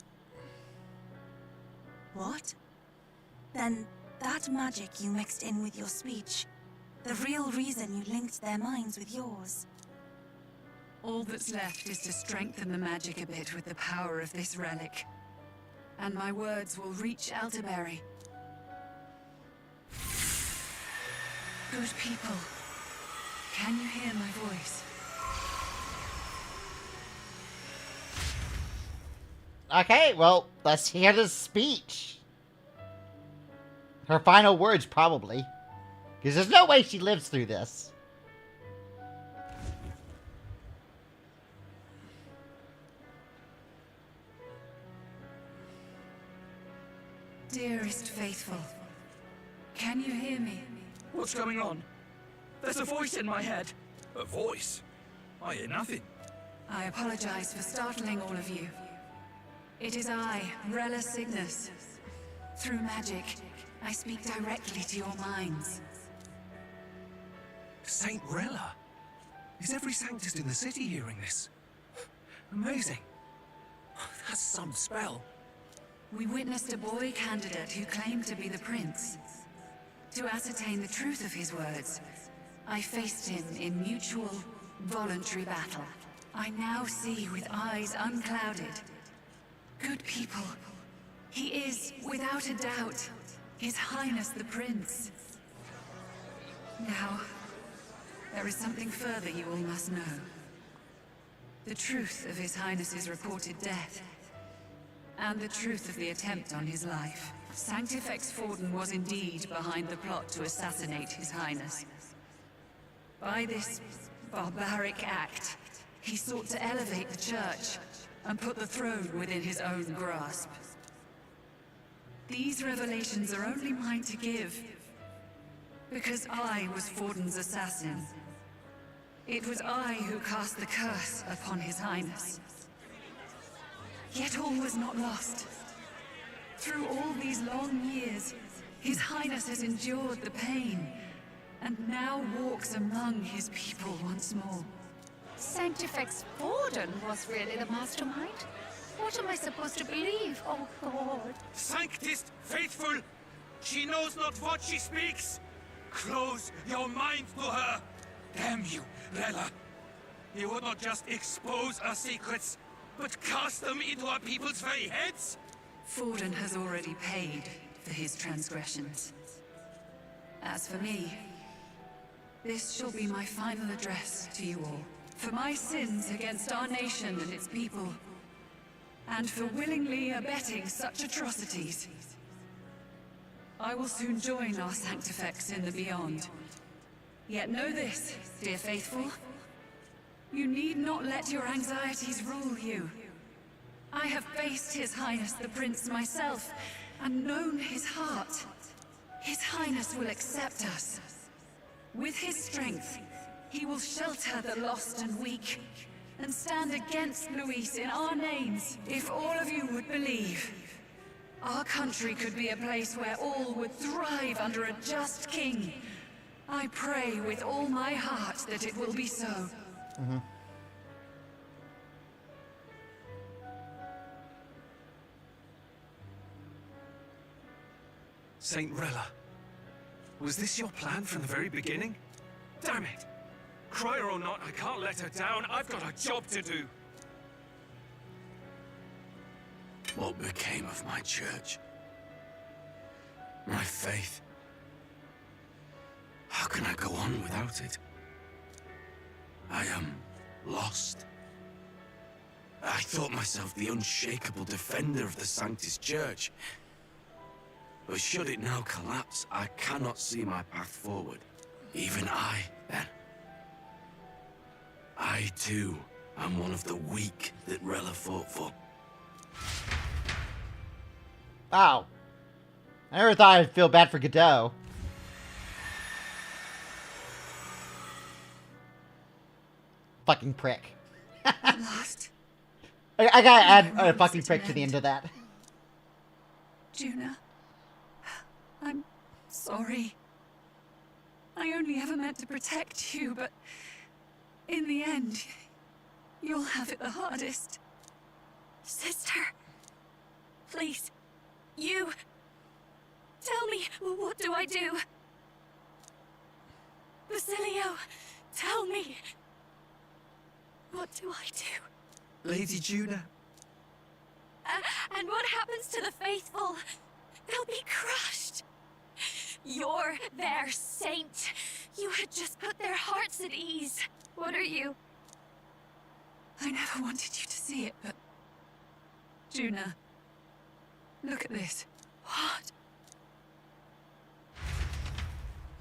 What? Then that magic you mixed in with your speech, the real reason you linked their minds with yours. All that's left is to strengthen the magic a bit with the power of this relic. And my words will reach Altaberry. Good people, can you hear my voice? Okay, well, let's hear the speech. Her final words, probably. Because there's no way she lives through this. Dearest faithful, can you hear me? What's going on? There's a voice in my head. A voice? I hear nothing. I apologize for startling all of you. It is I, Rella Cygnus. Through magic, I speak directly to your minds. Saint Rella? Is every Sanctist in the city hearing this? Amazing. That's some spell. We witnessed a boy candidate who claimed to be the prince. To ascertain the truth of his words, I faced him in mutual voluntary battle. I now see with eyes unclouded. Good people. He is, without a doubt, His Highness the Prince. Now, there is something further you all must know. The truth of His Highness's reported death, and the truth of the attempt on his life. Sanctifex Forden was indeed behind the plot to assassinate His Highness. By this barbaric act, he sought to elevate the Church and put the throne within his own grasp. These revelations are only mine to give, because I was Forden's assassin. It was I who cast the curse upon His Highness. Yet all was not lost. Through all these long years, His Highness has endured the pain, and now walks among his people once more. Sanctifex Forden was really the mastermind? What am I supposed to believe? Oh, God. Sanctist faithful! She knows not what she speaks! Close your mind to her! Damn you, Rella! You would not just expose our secrets, but cast them into our people's very heads? Forden has already paid for his transgressions. As for me, this shall be my final address to you all. For my sins against our nation and its people, and for willingly abetting such atrocities. I will soon join our Sanctifex in the beyond. Yet know this, dear faithful. You need not let your anxieties rule you. I have faced His Highness the Prince myself, and known his heart. His Highness will accept us. With his strength, he will shelter the lost and weak, and stand against Luis in our names. If all of you would believe, our country could be a place where all would thrive under a just king. I pray with all my heart that it will be so. Mm-hmm. Saint Rella, was this your plan from the very beginning? Damn it! Crier or not, I can't let her down. I've got a job to do. What became of my church? My faith? How can I go on without it? I am lost. I thought myself the unshakable defender of the Sanctus Church. But should it now collapse, I cannot see my path forward. Even I, then. I, too, am one of the weak that Rella fought for. Wow. I never thought I'd feel bad for Godot. Fucking prick. Lost. I gotta add a fucking prick to the end of that. Juna, I'm sorry. I only ever meant to protect you, but in the end, you'll have it the hardest. Sister, please, you... Tell me, what do I do? Basilio, tell me. What do I do? Lady Juna. And what happens to the faithful? They'll be crushed. You're their saint. You had just put their hearts at ease. What are you? I never wanted you to see it, but... Juna, look at this. What?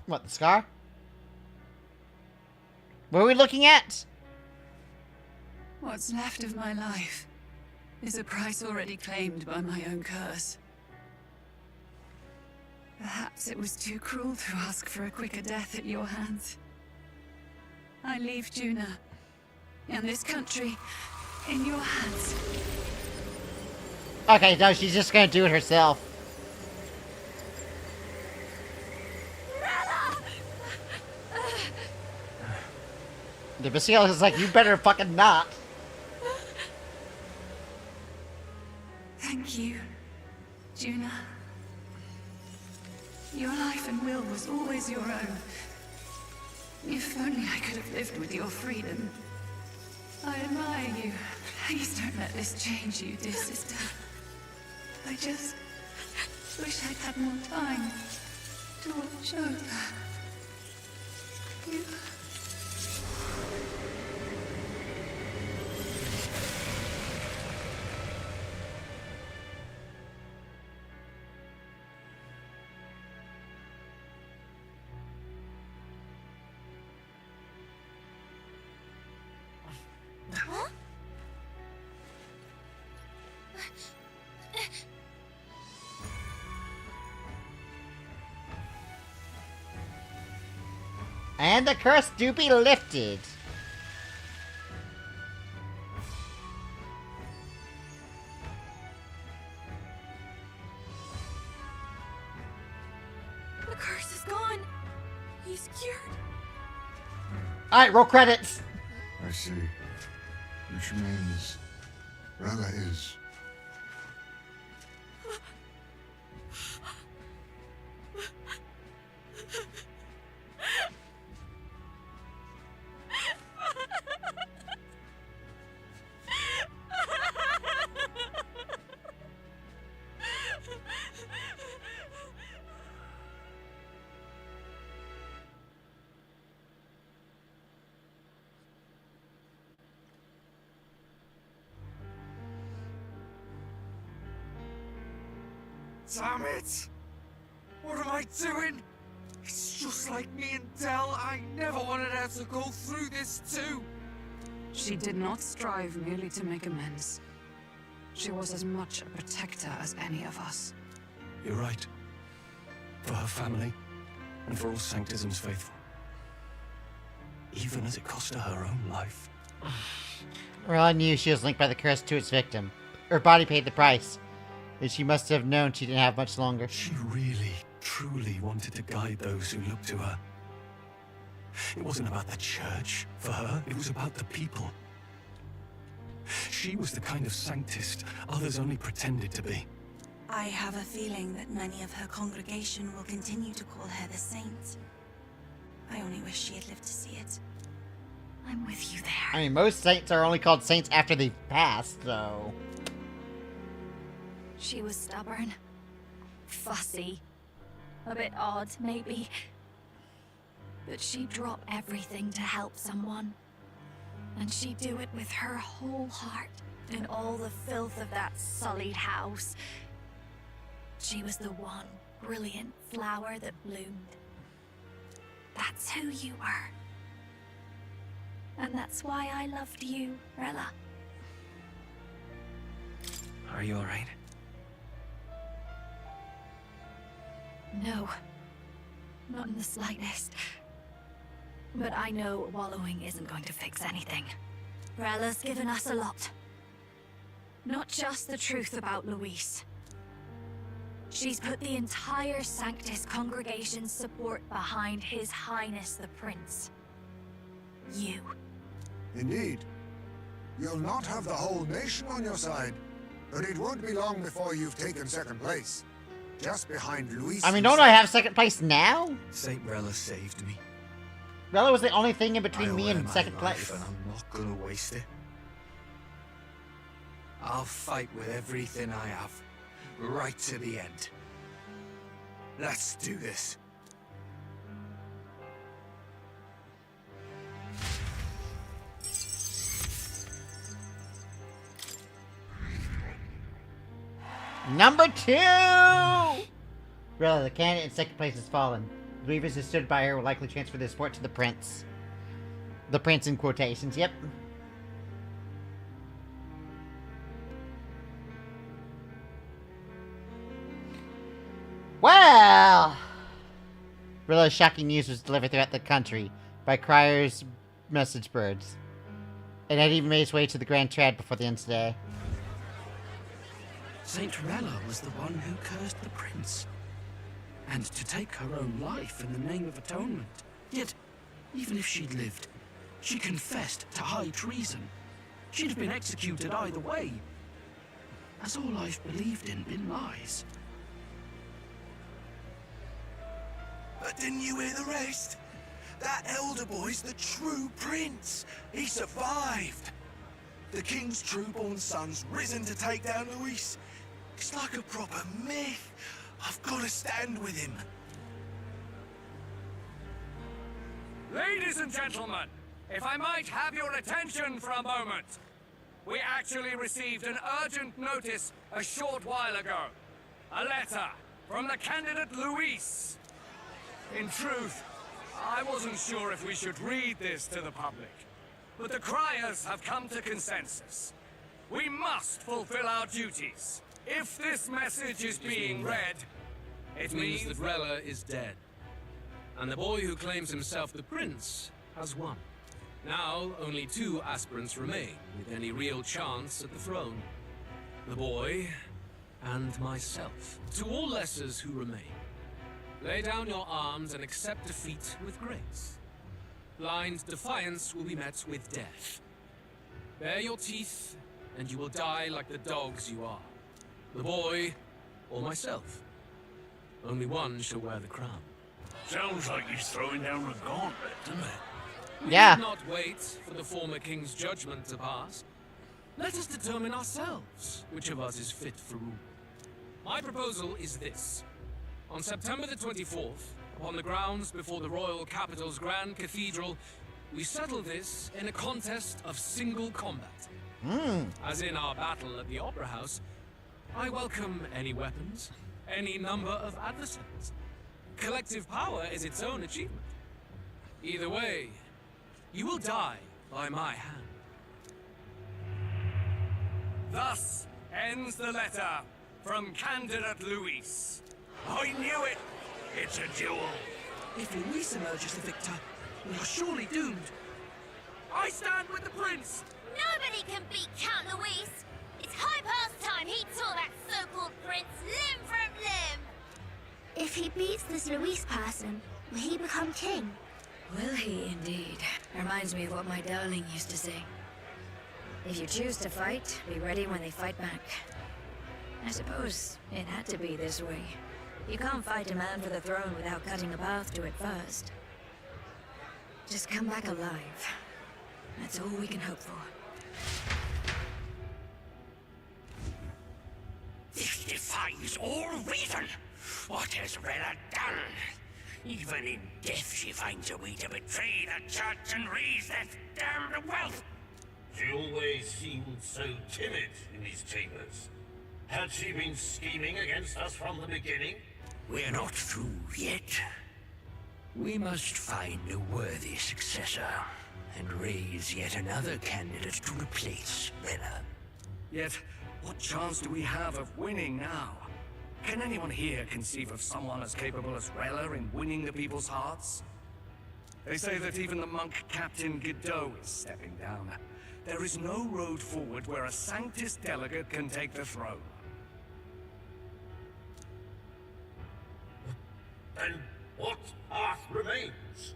What, the scar? What are we looking at? What's left of my life is a price already claimed by my own curse. Perhaps it was too cruel to ask for a quicker death at your hands. I leave Juna and this country in your hands. Okay, no, she's just gonna do it herself. The Basilio is like, you better fucking not. Thank you, Juna. Your life and will was always your own. If only I could have lived with your freedom. I admire you. Please don't let this change you, dear sister. I just wish I'd had more time to watch over you. Huh? And the curse do be lifted. The curse is gone. He's cured. Alright, roll credits. I see. Which means Rella is. Damn it! What am I doing? It's just like me and Dell. I never wanted her to go through this too. She did not strive merely to make amends. She was as much a protector as any of us. You're right. For her family, and for all Sanctism's faithful. Even as it cost her her own life. Rella knew she was linked by the curse to its victim. Her body paid the price. And she must have known she didn't have much longer. She really, truly wanted to guide those who looked to her. It wasn't about the church for her, it was about the people. She was the kind of sanctist others only pretended to be. I have a feeling that many of her congregation will continue to call her the saint. I only wish she had lived to see it. I'm with you there. I mean, most saints are only called saints after they've passed, so... She was stubborn, fussy, a bit odd, maybe. But she'd drop everything to help someone. And she'd do it with her whole heart in all the filth of that sullied house. She was the one brilliant flower that bloomed. That's who you were. And that's why I loved you, Rella. Are you alright? No, not in the slightest. But I know wallowing isn't going to fix anything. Rella's given us a lot. Not just the truth about Luis. She's put the entire Sanctus congregation's support behind His Highness the Prince. You. Indeed. You'll not have the whole nation on your side, but it won't be long before you've taken second place. Just behind Luis. I mean, don't I have second place now? Saint Rella saved me. Rella was the only thing in between me and second place. And I'm not gonna waste it. I'll fight with everything I have, right to the end. Let's do this. Number 2! Rella, the candidate in second place has fallen. The Grievous who stood by her will likely transfer the support to the Prince. The Prince in quotations, yep. Well! Rella's shocking news was delivered throughout the country by Crier's message birds. It had even made its way to the Grand Trad before the end of the day. Saint Rella was the one who cursed the prince. And to take her own life in the name of atonement. Yet, even if she'd lived, she confessed to high treason. She'd have been executed either way. Has all I've believed in been lies? But didn't you hear the rest? That elder boy's the true prince. He survived. The king's true-born son's risen to take down Luis. It's like a proper myth. I've got to stand with him. Ladies and gentlemen, if I might have your attention for a moment. We actually received an urgent notice a short while ago. A letter from the candidate Luis. In truth, I wasn't sure if we should read this to the public, but the criers have come to consensus. We must fulfill our duties. If this message is being read, it means that Rella is dead. And the boy who claims himself the prince has won. Now, only 2 aspirants remain, with any real chance at the throne. The boy, and myself. To all lessers who remain, lay down your arms and accept defeat with grace. Blind defiance will be met with death. Bare your teeth, and you will die like the dogs you are. The boy, or myself. Only one shall wear the crown. Sounds like he's throwing down the gauntlet, doesn't it? We Yeah. need not wait for the former king's judgment to pass. Let us determine ourselves which of us is fit for rule. My proposal is this. On September the 24th, upon the grounds before the royal capital's grand cathedral, we settle this in a contest of single combat. As in our battle at the Opera House, I welcome any weapons, any number of adversaries. Collective power is its own achievement. Either way, you will die by my hand. Thus ends the letter from candidate Luis. I knew it! It's a duel. If Luis emerges the victor, we are surely doomed. I stand with the prince! Nobody can beat Count Luis! It's high past time he tore that so-called prince limb from limb! If he beats this Luis person, will he become king? Will he indeed? Reminds me of what my darling used to say. If you choose to fight, be ready when they fight back. I suppose it had to be this way. You can't fight a man for the throne without cutting a path to it first. Just come back alive. That's all we can hope for. This defies all reason. What has Rella done? Even in death she finds a way to betray the church and raise that damned wealth. She always seemed so timid in these chambers. Had she been scheming against us from the beginning? We're not through yet. We must find a worthy successor and raise yet another candidate to replace Rella. Yet, what chance do we have of winning now? Can anyone here conceive of someone as capable as Rella in winning the people's hearts? They say that even the monk Captain Godot is stepping down. There is no road forward where a Sanctus delegate can take the throne. Then what path remains?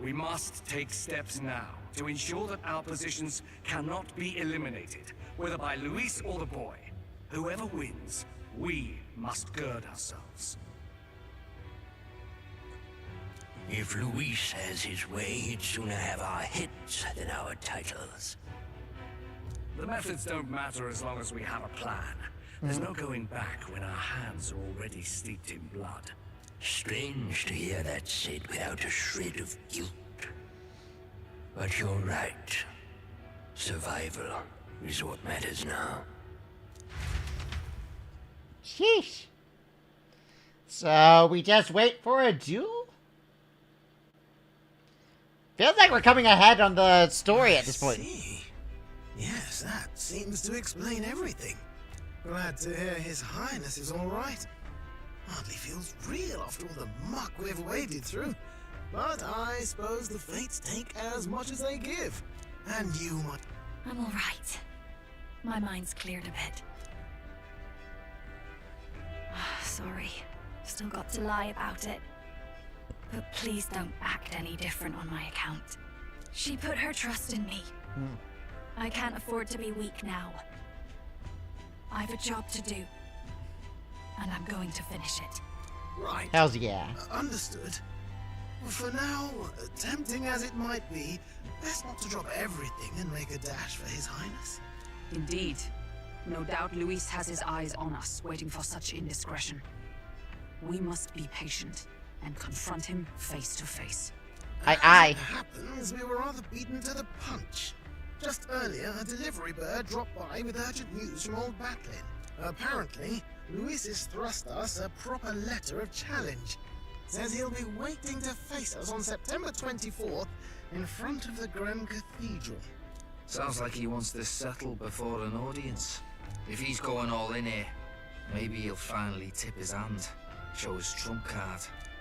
We must take steps now to ensure that our positions cannot be eliminated, whether by Luis or the boy. Whoever wins, we must gird ourselves. If Luis has his way, he'd sooner have our heads than our titles. The methods don't matter as long as we have a plan. There's no going back when our hands are already steeped in blood. Strange to hear that said without a shred of guilt. But you're right. Survival is what matters now. Sheesh. So we just wait for a duel? Feels like we're coming ahead on the story at this point. Yes, that seems to explain everything. Glad to hear His Highness is all right. Hardly feels real after all the muck we've waded through. But I suppose the fates take as much as they give. And you might... I'm all right. My mind's cleared a bit. Sorry. Still got to lie about it. But please don't act any different on my account. She put her trust in me. I can't afford to be weak now. I've a job to do. And I'm going to finish it. Right. Hells yeah. Understood. For now, tempting as it might be, best not to drop everything and make a dash for His Highness. Indeed. No doubt Luis has his eyes on us, waiting for such indiscretion. We must be patient and confront him face to face. As it happens, we were rather beaten to the punch. Just earlier, a delivery bird dropped by with urgent news from Old Batlin. Apparently, Luis has thrust us a proper letter of challenge. Says he'll be waiting to face us on September 24th in front of the Grand Cathedral. Sounds like he wants this settled before an audience. If he's going all in here, maybe he'll finally tip his hand, show his trump card.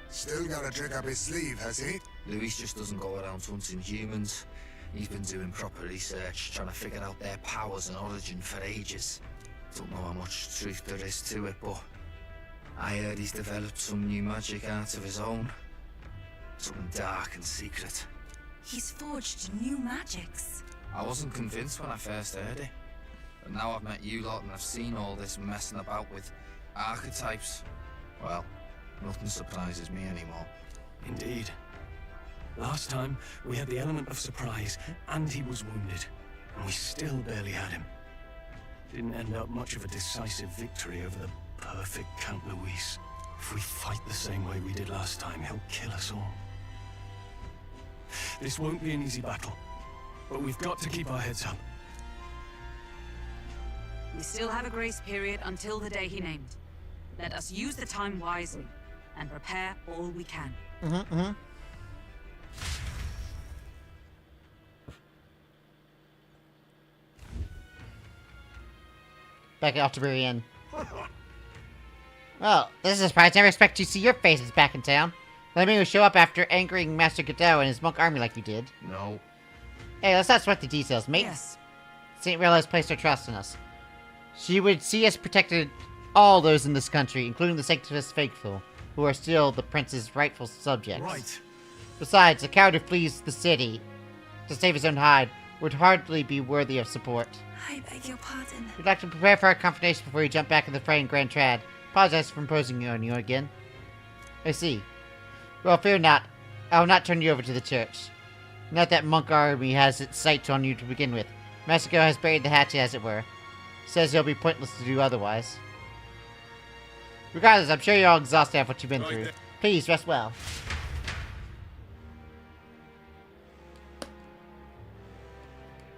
Still got a trick up his sleeve, has he? Luis just doesn't go around hunting humans. He's been doing proper research, trying to figure out their powers and origin for ages. Don't know how much truth there is to it, but I heard he's developed some new magic art of his own. Something dark and secret. He's forged new magics. I wasn't convinced when I first heard it. But now I've met you lot and I've seen all this messing about with archetypes. Well, nothing surprises me anymore. Indeed. Last time, we had the element of surprise, and he was wounded. And we still barely had him. Didn't end up much of a decisive victory over the perfect Count Luis. If we fight the same way we did last time, he'll kill us all. This won't be an easy battle, but we've got to keep our heads up. We still have a grace period until the day he named. Let us use the time wisely and prepare all we can. Back at Altabury Inn. Well, this is a surprise. Never expect to see your faces back in town. Let me show up after angering Master Godot and his monk army like you did. No. Hey, let's not sweat the details, mate. Yes. St. Rilla has placed her trust in us. She would see us protected all those in this country, including the Sanctus Faithful, who are still the prince's rightful subjects. Right. Besides, a coward who flees the city to save his own hide would hardly be worthy of support. I beg your pardon. We'd like to prepare for our confrontation before you jump back in the fray in Grand Trad. Apologize for imposing on you again. I see. Well, fear not. I will not turn you over to the church. Not that monk army has its sights on you to begin with. Master Godot has buried the hatchet, as it were. Says it'll be pointless to do otherwise. Regardless, I'm sure you're all exhausted after what you've been through. Please, rest well.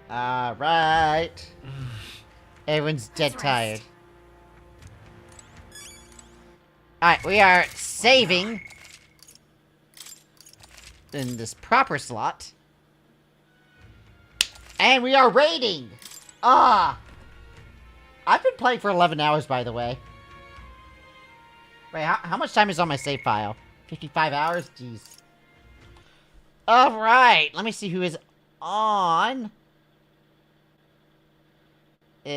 Alright. Everyone's dead tired. Alright, we are saving in this proper slot. And we are raiding! I've been playing for 11 hours, by the way. Wait, how much time is on my save file? 55 hours? Jeez. Alright, let me see who is on. Who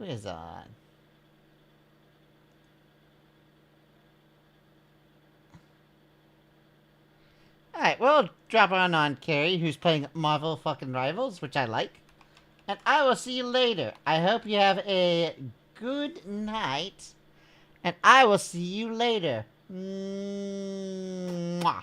is on? Alright, we'll drop on Carrie, who's playing Marvel fucking Rivals, which I like. And I will see you later. I hope you have a good night. And I will see you later. Mwah.